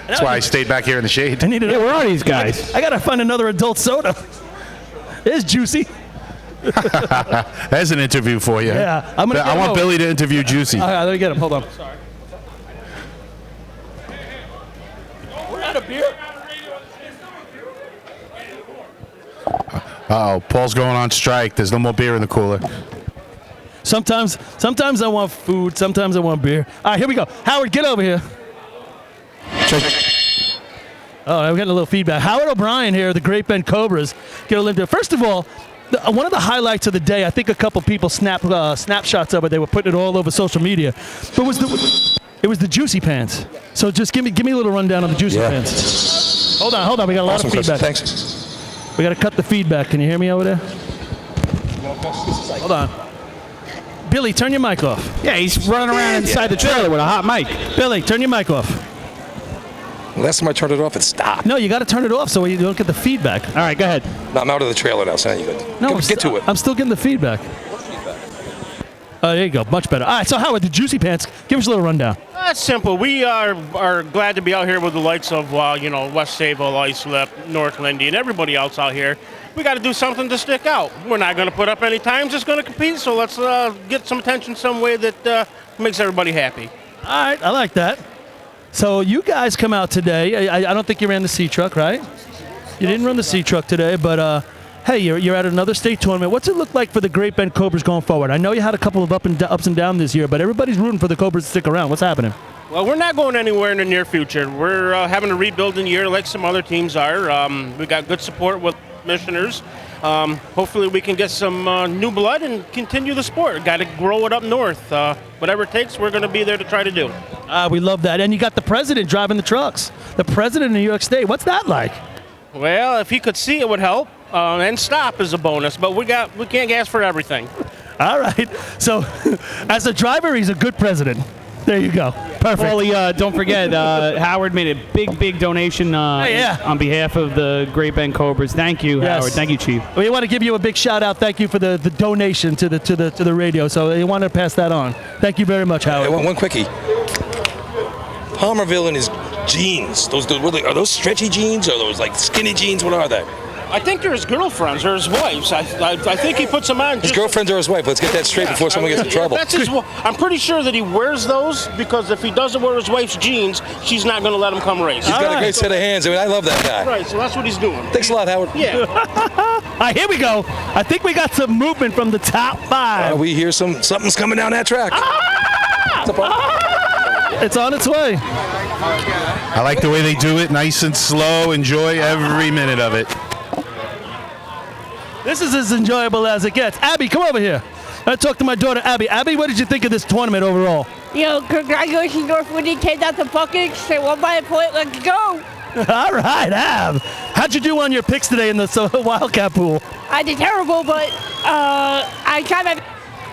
That's why I stayed back here in the shade. I needed where are these guys? I got to find another adult soda. There's Juicy. There's an interview for you. Yeah, I want Billy to interview Juicy. All right, let me get him. Hold on. Sorry. We're out of beer. Uh-oh, Paul's going on strike. There's no more beer in the cooler. Sometimes I want food. Sometimes I want beer. All right, here we go. Howard, get over here. Oh, we're getting a little feedback. Howard O'Brien here, the Great Bend Cobras. Get a little. First of all, one of the highlights of the day, I think a couple people snapshots of it. They were putting it all over social media. But it was the Juicy Pants. So just give me a little rundown on the Juicy Pants. Hold on. We got a lot of feedback. Thanks. We got to cut the feedback. Can you hear me over there? Hold on. Billy, turn your mic off. Yeah, he's running around inside the trailer with a hot mic. Billy, turn your mic off. Last time I turned it off, it stopped. No, you got to turn it off so you don't get the feedback. All right, go ahead. No, I'm out of the trailer now, so you good. No, get to it. I'm still getting the feedback. Oh, there you go. Much better. All right, so Howard, the Juicy Pants, give us a little rundown. That's simple. We are glad to be out here with the likes of, West Sayville, Islip, North Lindy, and everybody else out here. We got to do something to stick out. We're not going to put up any times, just going to compete, so let's get some attention some way that makes everybody happy. All right, I like that. So you guys come out today. I don't think you ran the C-Truck, right? You didn't run the C-Truck today, but hey, you're at another state tournament. What's it look like for the Great Bend Cobras going forward? I know you had a couple of ups and downs this year, but everybody's rooting for the Cobras to stick around. What's happening? Well, we're not going anywhere in the near future. We're having a rebuilding year like some other teams are. We got good support with commissioners. Hopefully we can get some new blood and continue the sport. Got to grow it up north. Whatever it takes, we're going to be there to try to do. We love that. And you got the president driving the trucks. The president of New York State. What's that like? Well, if he could see, it would help. And stop is a bonus, but we can't ask for everything. All right. So as a driver, he's a good president. There you go. Perfect. Paulie, don't forget, Howard made a big donation on behalf of the Great Bend Cobras. Thank you, Howard. Thank you, Chief. We want to give you a big shout out. Thank you for the donation to the radio. So you want to pass that on. Thank you very much, Howard. One quickie. Palmerville and his jeans. Are those stretchy jeans or those like skinny jeans? What are they? I think they're his girlfriends or his wives. I think he puts them on. His girlfriend or his wife. Let's get that straight before someone gets in trouble. That's I'm pretty sure that he wears those because if he doesn't wear his wife's jeans, she's not going to let him come race. He's got a great set of hands. I mean, I love that guy. Right, so that's what he's doing. Thanks a lot, Howard. Yeah. All right, here we go. I think we got some movement from the top 5. We hear something's coming down that track. It's on its way. I like the way they do it, nice and slow. Enjoy every minute of it. This is as enjoyable as it gets. Abby, come over here. I talk to my daughter, Abby. Abby, what did you think of this tournament overall? Yo, congratulations, Northwood. Came down to buckets. They won by a point. Let's go. All right, Ab. How'd you do on your picks today in the Wildcat pool? I did terrible, but I kind of.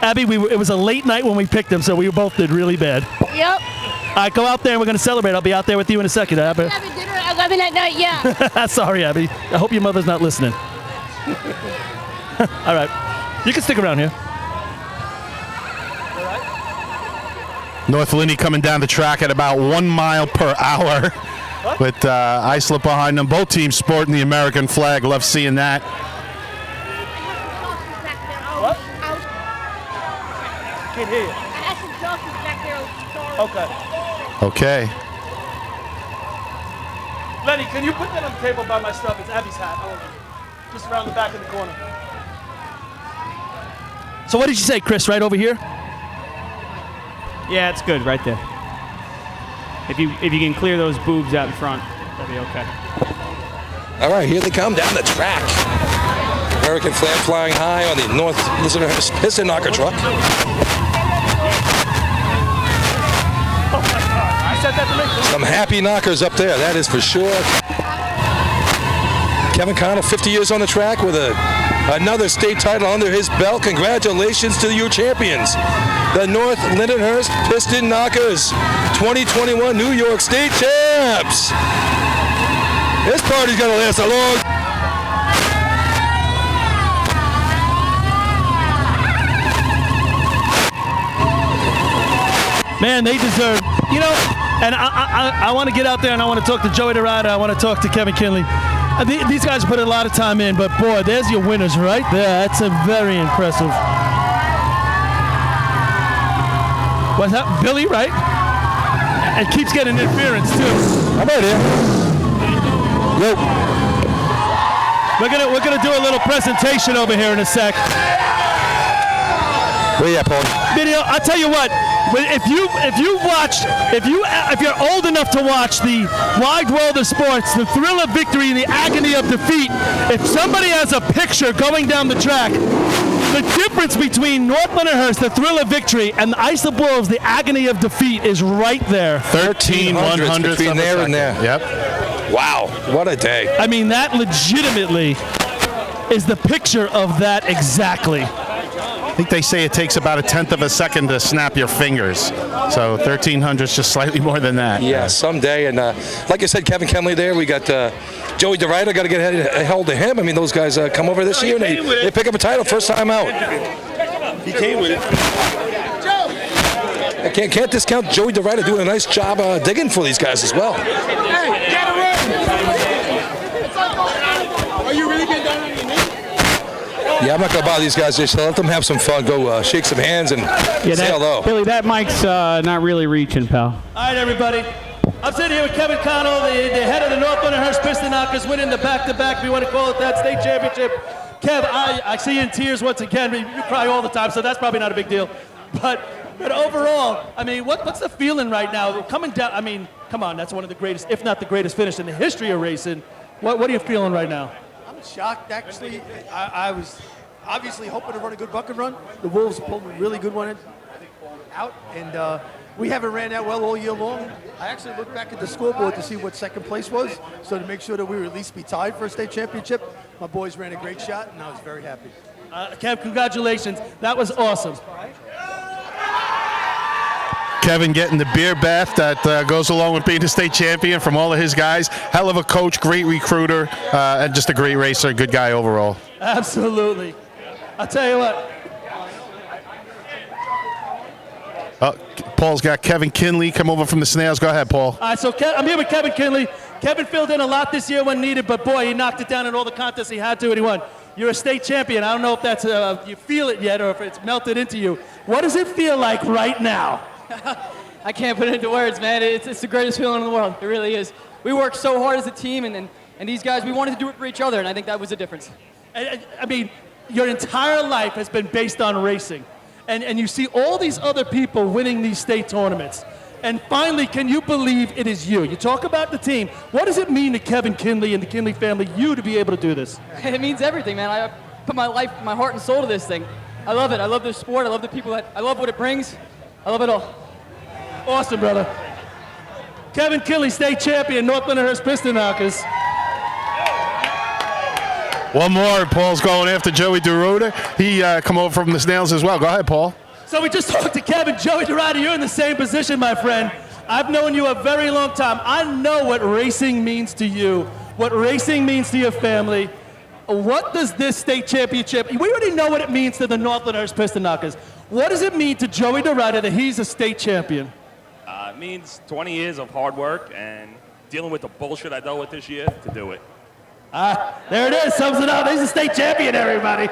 Abby, it was a late night when we picked them, so we both did really bad. Yep. All right, go out there and we're going to celebrate. I'll be out there with you in a second, Abby. We're having dinner at 11 at night, yeah. Sorry, Abby. I hope your mother's not listening. All right. You can stick around here. North Lindy coming down the track at about 1 mile per hour with Islip behind them. Both teams sporting the American flag. Love seeing that. What? I can't hear you. I had some jockeys back there. Okay. Okay. Lenny, can you put that on the table by my stuff? It's Abby's hat. Just around the back of the corner. So what did you say, Chris? Right over here? Yeah, it's good right there. If you can clear those boobs out in front, that'd be okay. All right, here they come down the track. American flag flying high on the North Listeners Piston Knocker truck. Some happy knockers up there, that is for sure. Kevin Connell, 50 years on the track with another state title under his belt. Congratulations to your champions, the North Lindenhurst Piston Knockers, 2021 New York State champs. This party's gonna last a long. Man, they deserve, you know, and I want to get out there and I want to talk to Joey DeRada. I want to talk to Kevin Kinley. These guys put a lot of time in, but boy, there's your winners right there. That's a very impressive. What's that? Billy, right? And keeps getting interference too. I'm right here. Yep. We're gonna do a little presentation over here in a sec. Where you at, Paul? Video. I'll tell you what. If you're old enough to watch the wide world of sports, the thrill of victory and the agony of defeat, if somebody has a picture going down the track, the difference between North Lindenhurst, the thrill of victory, and the Islip Wolves, the agony of defeat, is right there. 13/100 between there and there. Yep. Wow, what a day. I mean, that legitimately is the picture of that exactly. I think they say it takes about 1/10 of a second to snap your fingers. So 1300 is just slightly more than that. Yeah, someday. And like I said, Kevin Kenley there. We got Joey DeRida. Got to get a hold of him. I mean, those guys come over this year and they pick up a title first time out. He came with it. I can't discount Joey DeRida doing a nice job digging for these guys as well. Hey, get away! Are you really getting down on your knees? Yeah, I'm not going to bother these guys. Just let them have some fun. Go shake some hands and say hello. Billy, that mic's not really reaching, pal. All right, everybody. I'm sitting here with Kevin Connell, the head of the North Lindenhurst Piston Knockers, winning the back-to-back, if you want to call it that, state championship. Kev, I see you in tears once again. You cry all the time, so that's probably not a big deal. But overall, I mean, what's the feeling right now? Coming down, I mean, come on, that's one of the greatest, if not the greatest finish in the history of racing. What are you feeling right now? I'm shocked, actually. I was obviously hoping to run a good bucket run. The Wolves pulled a really good one out, and we haven't ran that well all year long. I actually looked back at the scoreboard to see what second place was, so to make sure that we would at least be tied for a state championship. My boys ran a great shot, and I was very happy. Kev, congratulations. That was awesome. Kevin getting the beer bath that goes along with being a state champion from all of his guys. Hell of a coach, great recruiter, and just a great racer, good guy overall. Absolutely. I'll tell you what. Paul's got Kevin Kinley come over from the Snails. Go ahead, Paul. All right, so I'm here with Kevin Kinley. Kevin filled in a lot this year when needed, but boy, he knocked it down in all the contests he had to, and he won. You're a state champion. I don't know if that's you feel it yet or if it's melted into you. What does it feel like right now? I can't put it into words, man. It's the greatest feeling in the world. It really is. We worked so hard as a team, and these guys, we wanted to do it for each other, and I think that was the difference. I mean, your entire life has been based on racing, and you see all these other people winning these state tournaments. And finally, can you believe it is you? You talk about the team. What does it mean to Kevin Kinley and the Kinley family, you to be able to do this? It means everything, man. I put my life, my heart and soul to this thing. I love it. I love the sport. I love the people I love what it brings. I love it all. Awesome, brother. Kevin Kinley, state champion, North Lyndhurst Piston Knockers. One more. Paul's going after Joey DeRuda. He come over from the Snails as well. Go ahead, Paul. So we just talked to Kevin. Joey DeRuda, you're in the same position, my friend. I've known you a very long time. I know what racing means to you, what racing means to your family. What does this state championship, we already know what it means to the North Lyndhurst Piston Knockers. What does it mean to Joey DeRuda that he's a state champion? It means 20 years of hard work and dealing with the bullshit I dealt with this year to do it. There it is, sums it up. He's a state champion, everybody.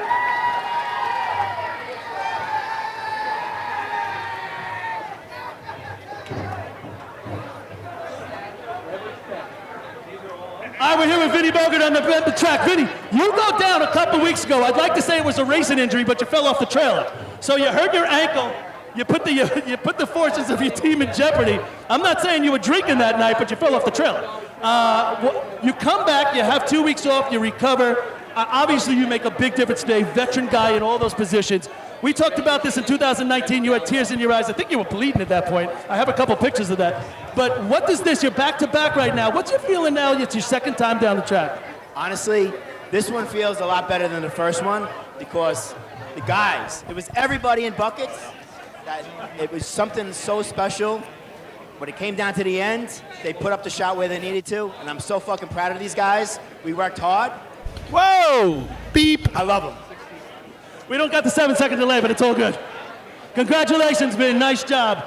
All right, we're here with Vinny Bogart on the track. Vinny, you go down a couple weeks ago. I'd like to say it was a racing injury, but you fell off the trailer. So you hurt your ankle. You put the fortunes of your team in jeopardy. I'm not saying you were drinking that night, but you fell off the trailer. You come back, you have 2 weeks off, you recover. Obviously, you make a big difference today, veteran guy in all those positions. We talked about this in 2019. You had tears in your eyes. I think you were bleeding at that point. I have a couple pictures of that. But what does this, you're back-to-back right now. What's your feeling now? It's your second time down the track. Honestly, this one feels a lot better than the first one because the guys, it was everybody in buckets. It was something so special. When it came down to the end, they put up the shot where they needed to, and I'm so fucking proud of these guys. We worked hard. Whoa! Beep! I love them. We don't got the 7-second delay, but it's all good. Congratulations, Ben. Nice job.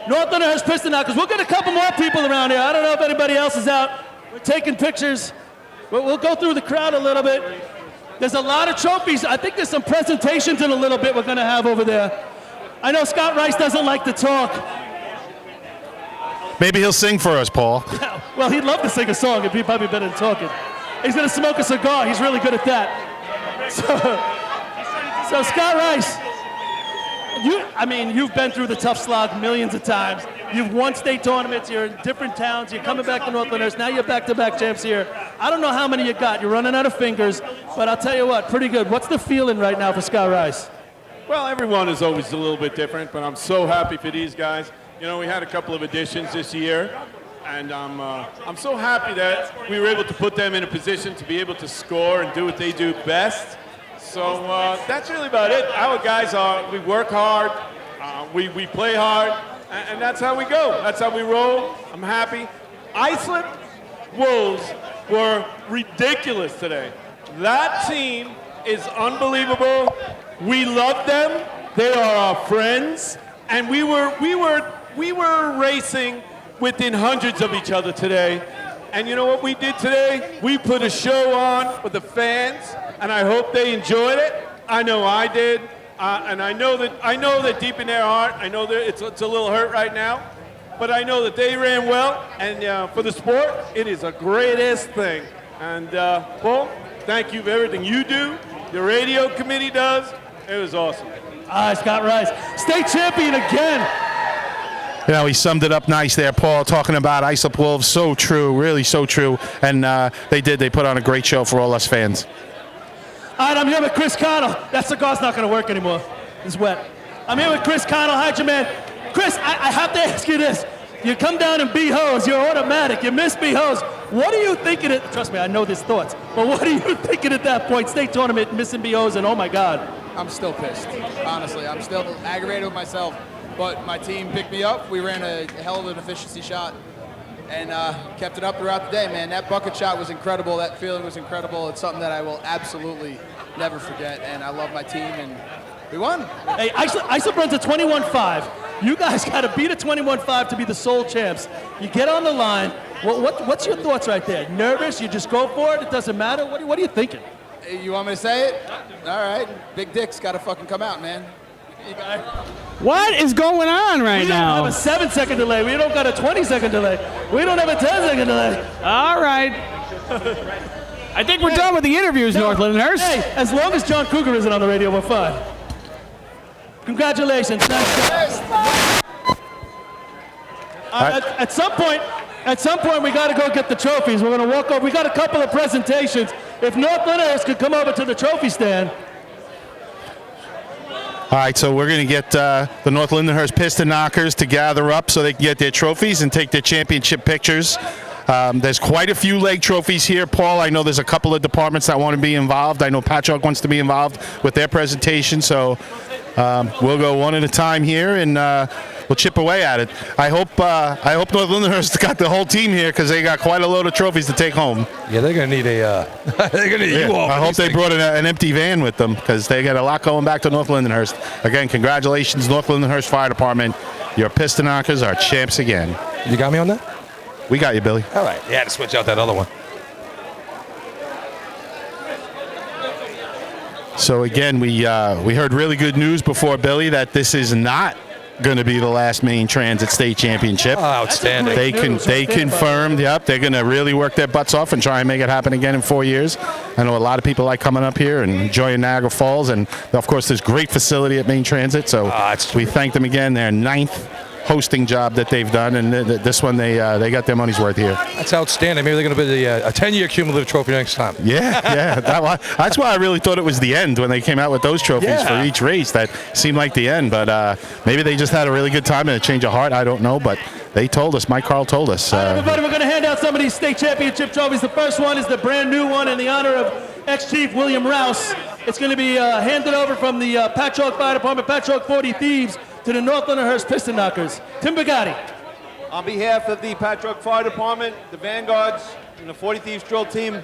North Lyndhurst Piston Knockers. We'll get a couple more people around here. I don't know if anybody else is out. We're taking pictures. We'll go through the crowd a little bit. There's a lot of trophies. I think there's some presentations in a little bit we're going to have over there. I know Scott Rice doesn't like to talk. Maybe he'll sing for us, Paul. Well, he'd love to sing a song. It'd be probably better than talking. He's going to smoke a cigar. He's really good at that. So Scott Rice, you've been through the tough slog millions of times. You've won state tournaments. You're in different towns. You're coming back to North Lyndhurst. Now you're back-to-back champs here. I don't know how many you got. You're running out of fingers, but I'll tell you what, pretty good. What's the feeling right now for Scott Rice? Well, everyone is always a little bit different, but I'm so happy for these guys. You know, we had a couple of additions this year, and I'm so happy that we were able to put them in a position to be able to score and do what they do best. So that's really about it. Our guys we work hard, we play hard, and that's how we go. That's how we roll. I'm happy. Islip Wolves were ridiculous today. That team is unbelievable. We love them. They are our friends, and we were racing within hundreds of each other today. And you know what we did today? We put a show on for the fans, and I hope they enjoyed it. I know I did, and I know that deep in their heart, I know that it's a little hurt right now, but I know that they ran well, and for the sport, it is a great-ass thing. And Paul, thank you for everything you do, the radio committee does. It was awesome. Scott Rice, state champion again. You know, he summed it up nice there, Paul, talking about Islip Wolves. So true, really so true. And they put on a great show for all us fans. All right, I'm here with Chris Connell. That cigar's not going to work anymore. It's wet. I'm here with Chris Connell. How'd you, man? Chris, I have to ask you this. You come down and B-hose. You're automatic. You miss B-hose. What are you thinking? Trust me, I know these thoughts. But what are you thinking at that point? State tournament, missing B-hose, and oh, my God. I'm still pissed, honestly. I'm still aggravated with myself. But my team picked me up. We ran a hell of an efficiency shot and kept it up throughout the day, man. That bucket shot was incredible. That feeling was incredible. It's something that I will absolutely never forget, and I love my team, and we won. Hey, Islip runs a 21.5. You guys got to beat a 21-5 to be the sole champs. You get on the line. What's your thoughts right there? Nervous? You just go for it? It doesn't matter? What are you thinking? You want me to say it? All right. Big Dick's got to fucking come out, man. What is going on right now? We don't have a 7-second delay. We don't got a 20-second delay. We don't have a 10-second delay. All right. I think we're done with the interviews, North Lindenhurst. Hey, as long as John Cougar isn't on the radio, we're fine. Congratulations. Nice job. At some point, we got to go get the trophies. We're going to walk over. We got a couple of presentations. If North Lindenhurst could come over to the trophy stand. All right, so we're going to get the North Lindenhurst Piston Knockers to gather up so they can get their trophies and take their championship pictures. There's quite a few leg trophies here, Paul. I know there's a couple of departments that want to be involved. I know Patchogue wants to be involved with their presentation, so we'll go one at a time here and we'll chip away at it. I hope North Lindenhurst got the whole team here because they got quite a load of trophies to take home. Yeah, they're gonna need a. They're gonna need you all. I hope they brought an empty van with them because they got a lot going back to North Lindenhurst. Again, congratulations, North Lindenhurst Fire Department. Your Piston Knockers are champs again. You got me on that? We got you, Billy. All right. Yeah, to switch out that other one. So again, we heard really good news before, Billy, that this is not going to be the last Maine Transit State Championship. Oh, outstanding. They confirmed, yep, they're going to really work their butts off and try and make it happen again in 4 years. I know a lot of people like coming up here and enjoying Niagara Falls, and of course there's great facility at Maine Transit, so we thank them again. Their 9th hosting job that they've done, and this one they got their money's worth here. That's outstanding. Maybe they're going to be a 10-year cumulative trophy next time. Yeah. That's why I really thought it was the end when they came out with those trophies for each race. That seemed like the end, but maybe they just had a really good time and a change of heart. I don't know, but they told us. Mike Carl told us. All right, everybody, we're going to hand out some of these state championship trophies. The first one is the brand new one in the honor of ex-chief William Rouse. It's going to be handed over from the Patchogue Fire Department, Patchogue 40 Thieves, to the North Lindenhurst Piston Knockers. Tim Bugatti. On behalf of the Patchogue Fire Department, the Vanguards, and the 40 Thieves Drill Team,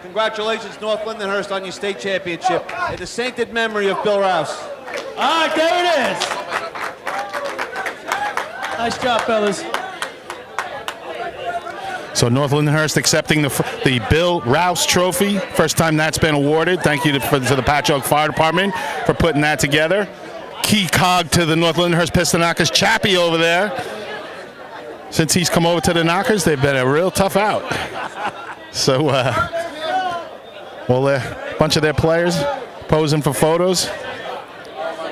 congratulations, North Lindenhurst, on your state championship. In the sainted memory of Bill Rouse. All right, there it is. Nice job, fellas. So North Lindenhurst accepting the Bill Rouse Trophy. First time that's been awarded. Thank you to the Patchogue Fire Department for putting that together. Key cog to the North Lindenhurst Piston Knockers, Chappie over there. Since he's come over to the Knockers, they've been a real tough out. So, a bunch of their players posing for photos.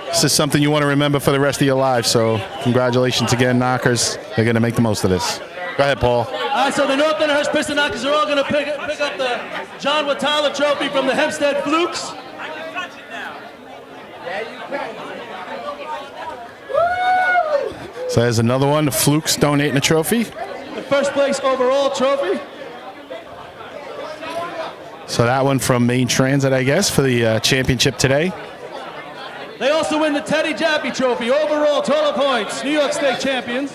This is something you want to remember for the rest of your lives. So, congratulations again, Knockers. They're going to make the most of this. Go ahead, Paul. All right, so the North Lindenhurst Piston Knockers are all going to pick up the John Watala Trophy from the Hempstead Flukes. So there's another one, the Flukes donating a trophy. The first place overall trophy. So that one from Maine Transit, I guess, for the championship today. They also win the Teddy Jaffe Trophy, overall total points, New York State champions.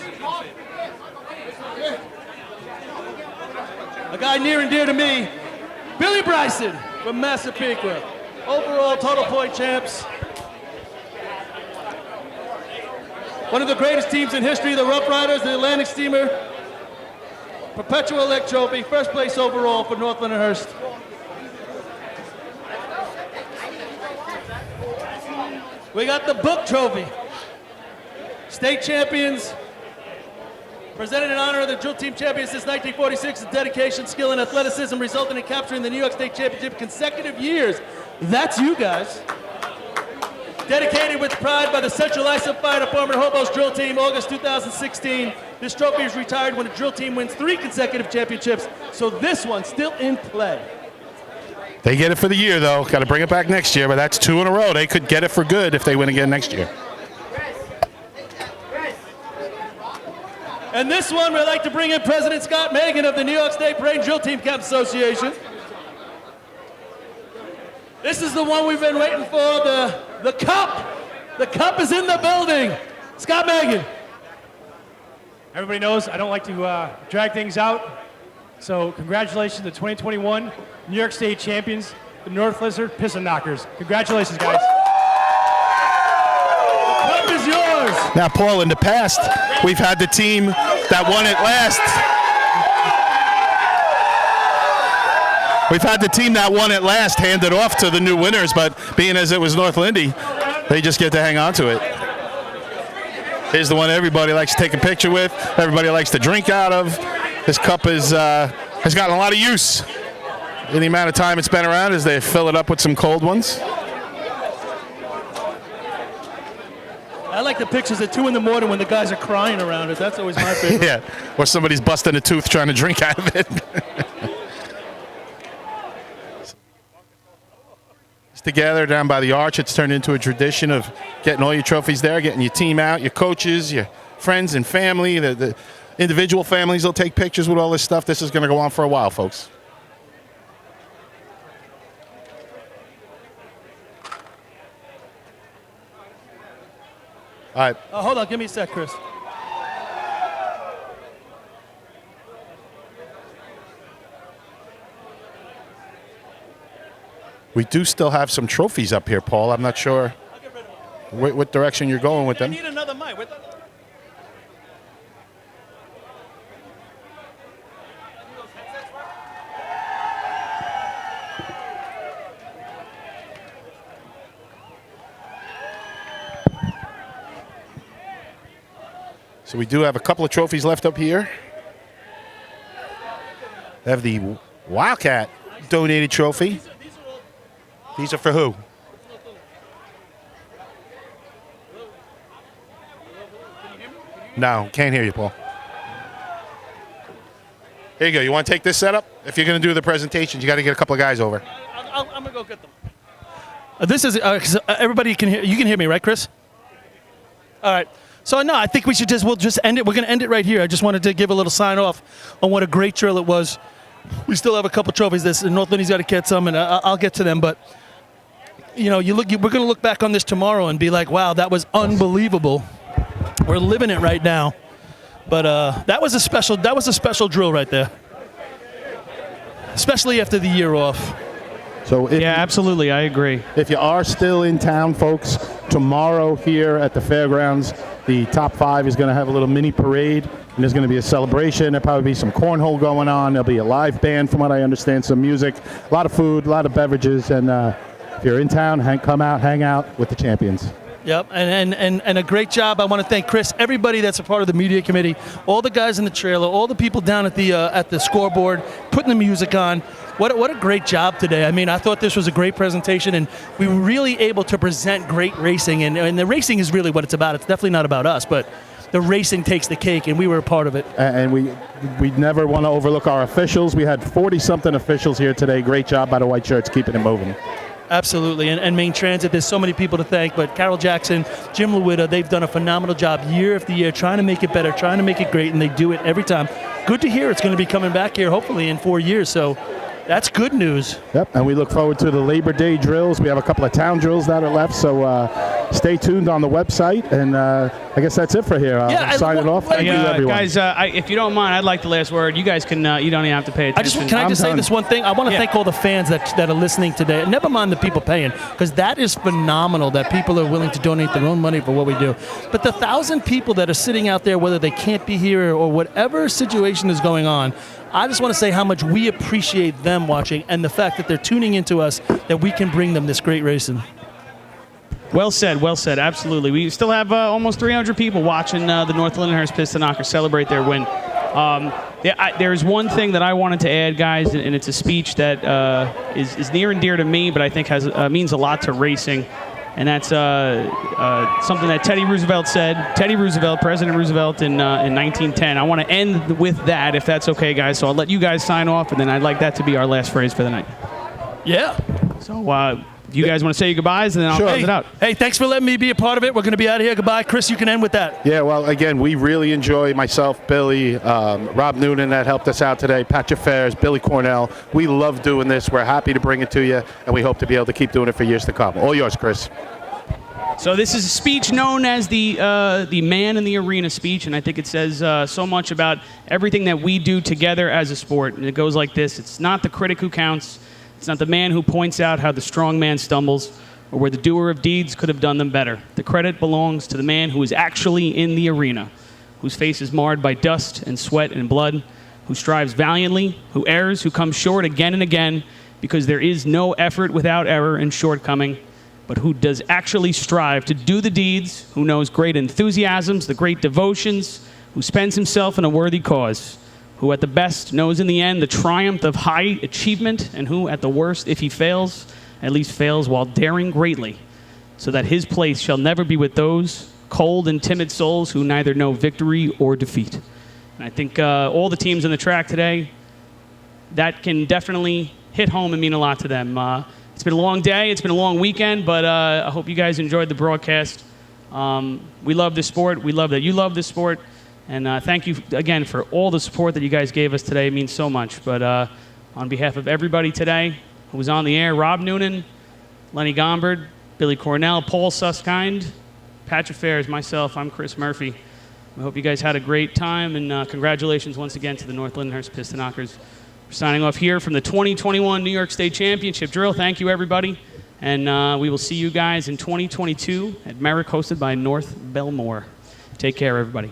A guy near and dear to me, Billy Bryson from Massapequa, overall total point champs. One of the greatest teams in history, the Rough Riders, the Atlantic Steamer. Perpetual Leg Trophy, first place overall for North Lindenhurst. We got the Book Trophy. State champions. Presented in honor of the drill team champions since 1946. The dedication, skill, and athleticism resulting in capturing the New York State Championship consecutive years. That's you guys. Dedicated with pride by the Central Islip Fire Department Hobos Drill Team, August 2016. This trophy is retired when a drill team wins 3 consecutive championships, so this one's still in play. They get it for the year, though. Got to bring it back next year, but that's 2 in a row. They could get it for good if they win again next year. And this one, we'd like to bring in President Scott Megan of the New York State Parade Drill Team Camp Association. This is the one we've been waiting for, the cup. The cup is in the building. Scott Megan. Everybody knows I don't like to drag things out. So congratulations to the 2021 New York State champions, the North Lizard Piston Knockers. Congratulations, guys. The cup is yours. Now, Paul, in the past, we've had the team that won it last. We've had the team that won it last hand it off to the new winners, but being as it was North Lindy, they just get to hang on to it. Here's the one everybody likes to take a picture with, everybody likes to drink out of. This cup has gotten a lot of use in the amount of time it's been around as they fill it up with some cold ones. I like the pictures at 2 in the morning when the guys are crying around it. That's always my favorite. Yeah, or somebody's busting a tooth trying to drink out of it. Together down by the arch, it's turned into a tradition of getting all your trophies there, getting your team out, your coaches, your friends and family. The individual families will take pictures with all this stuff. This is going to go on for a while, folks. All right. Hold on, give me a sec, Chris. We do still have some trophies up here, Paul. I'm not sure what direction you're going with them. I need another mic. So we do have a couple of trophies left up here. They have the Wildcat donated trophy. These are for who? No, can't hear you, Paul. Here you go. You want to take this setup? If you're going to do the presentations, you got to get a couple of guys over. I'm going to go get them. This is, everybody can hear, you can hear me, right, Chris? All right. So, no, I think we'll just end it. We're going to end it right here. I just wanted to give a little sign off on what a great drill it was. We still have a couple trophies. North Lindy's got to get some, and I'll get to them, but you know, we're going to look back on this tomorrow and be like, wow, that was unbelievable. We're living it right now. But that was a special drill right there. Especially after the year off. So yeah, absolutely, I agree. If you are still in town, folks, tomorrow here at the fairgrounds, the top 5 is going to have a little mini parade, and there's going to be a celebration. There'll probably be some cornhole going on. There'll be a live band, from what I understand, some music, a lot of food, a lot of beverages, and if you're in town, come out, hang out with the champions. Yep, and a great job. I want to thank Chris, everybody that's a part of the media committee, all the guys in the trailer, all the people down at the scoreboard, putting the music on. What a great job today. I mean, I thought this was a great presentation, and we were really able to present great racing, and the racing is really what it's about. It's definitely not about us, but the racing takes the cake, and we were a part of it. And we never want to overlook our officials. We had 40-something officials here today. Great job by the white shirts, keeping it moving. Absolutely, and Main Transit, there's so many people to thank, but Carol Jackson, Jim Lewitta, they've done a phenomenal job year after year trying to make it better, trying to make it great, and they do it every time. Good to hear it's going to be coming back here hopefully in 4 years, so that's good news. Yep, and we look forward to the Labor Day drills. We have a couple of town drills that are left, so stay tuned on the website, and I guess that's it for here. Sign it off. Thank you, everyone. Guys, if you don't mind, I'd like the last word. You guys can, you don't even have to pay attention. Can I just say this one thing? I want to thank all the fans that are listening today. Never mind the people paying, because that is phenomenal that people are willing to donate their own money for what we do. But the 1,000 people that are sitting out there, whether they can't be here or whatever situation is going on, I just want to say how much we appreciate them watching and the fact that they're tuning into us, that we can bring them this great racing. Well said, absolutely. We still have almost 300 people watching the North Lindenhurst Piston Knockers celebrate their win. There's one thing that I wanted to add, guys, and it's a speech that is near and dear to me, but I think means a lot to racing. And that's something that Teddy Roosevelt said. Teddy Roosevelt, President Roosevelt, in 1910. I want to end with that, if that's okay, guys. So I'll let you guys sign off, and then I'd like that to be our last phrase for the night. Yeah. So you guys want to say your goodbyes, and then I'll close it out. Hey, thanks for letting me be a part of it. We're going to be out of here. Goodbye. Chris, you can end with that. Yeah, well, again, we really enjoy myself, Billy, Rob Noonan that helped us out today, Patrick Ferris, Billy Cornell. We love doing this. We're happy to bring it to you, and we hope to be able to keep doing it for years to come. All yours, Chris. So this is a speech known as the Man in the Arena speech, and I think it says so much about everything that we do together as a sport. And it goes like this: it's not the critic who counts, it's not the man who points out how the strong man stumbles, or where the doer of deeds could have done them better. The credit belongs to the man who is actually in the arena, whose face is marred by dust and sweat and blood, who strives valiantly, who errs, who comes short again and again, because there is no effort without error and shortcoming, but who does actually strive to do the deeds, who knows great enthusiasms, the great devotions, who spends himself in a worthy cause, who at the best knows in the end the triumph of high achievement, and who at the worst, if he fails, at least fails while daring greatly, so that his place shall never be with those cold and timid souls who neither know victory or defeat. And I think all the teams on the track today, that can definitely hit home and mean a lot to them. It's been a long day, it's been a long weekend, but I hope you guys enjoyed the broadcast. We love this sport, we love that you love this sport, and thank you again for all the support that you guys gave us today. It means so much. But on behalf of everybody today who was on the air, Rob Noonan, Lenny Gombard, Billy Cornell, Paul Suskind, Patrick Fairs, myself, I'm Chris Murphy. We hope you guys had a great time, and congratulations once again to the North Lindenhurst Piston Knockers. We're signing off here from the 2021 New York State Championship Drill. Thank you, everybody, and we will see you guys in 2022 at Merrick, hosted by North Belmore. Take care, everybody.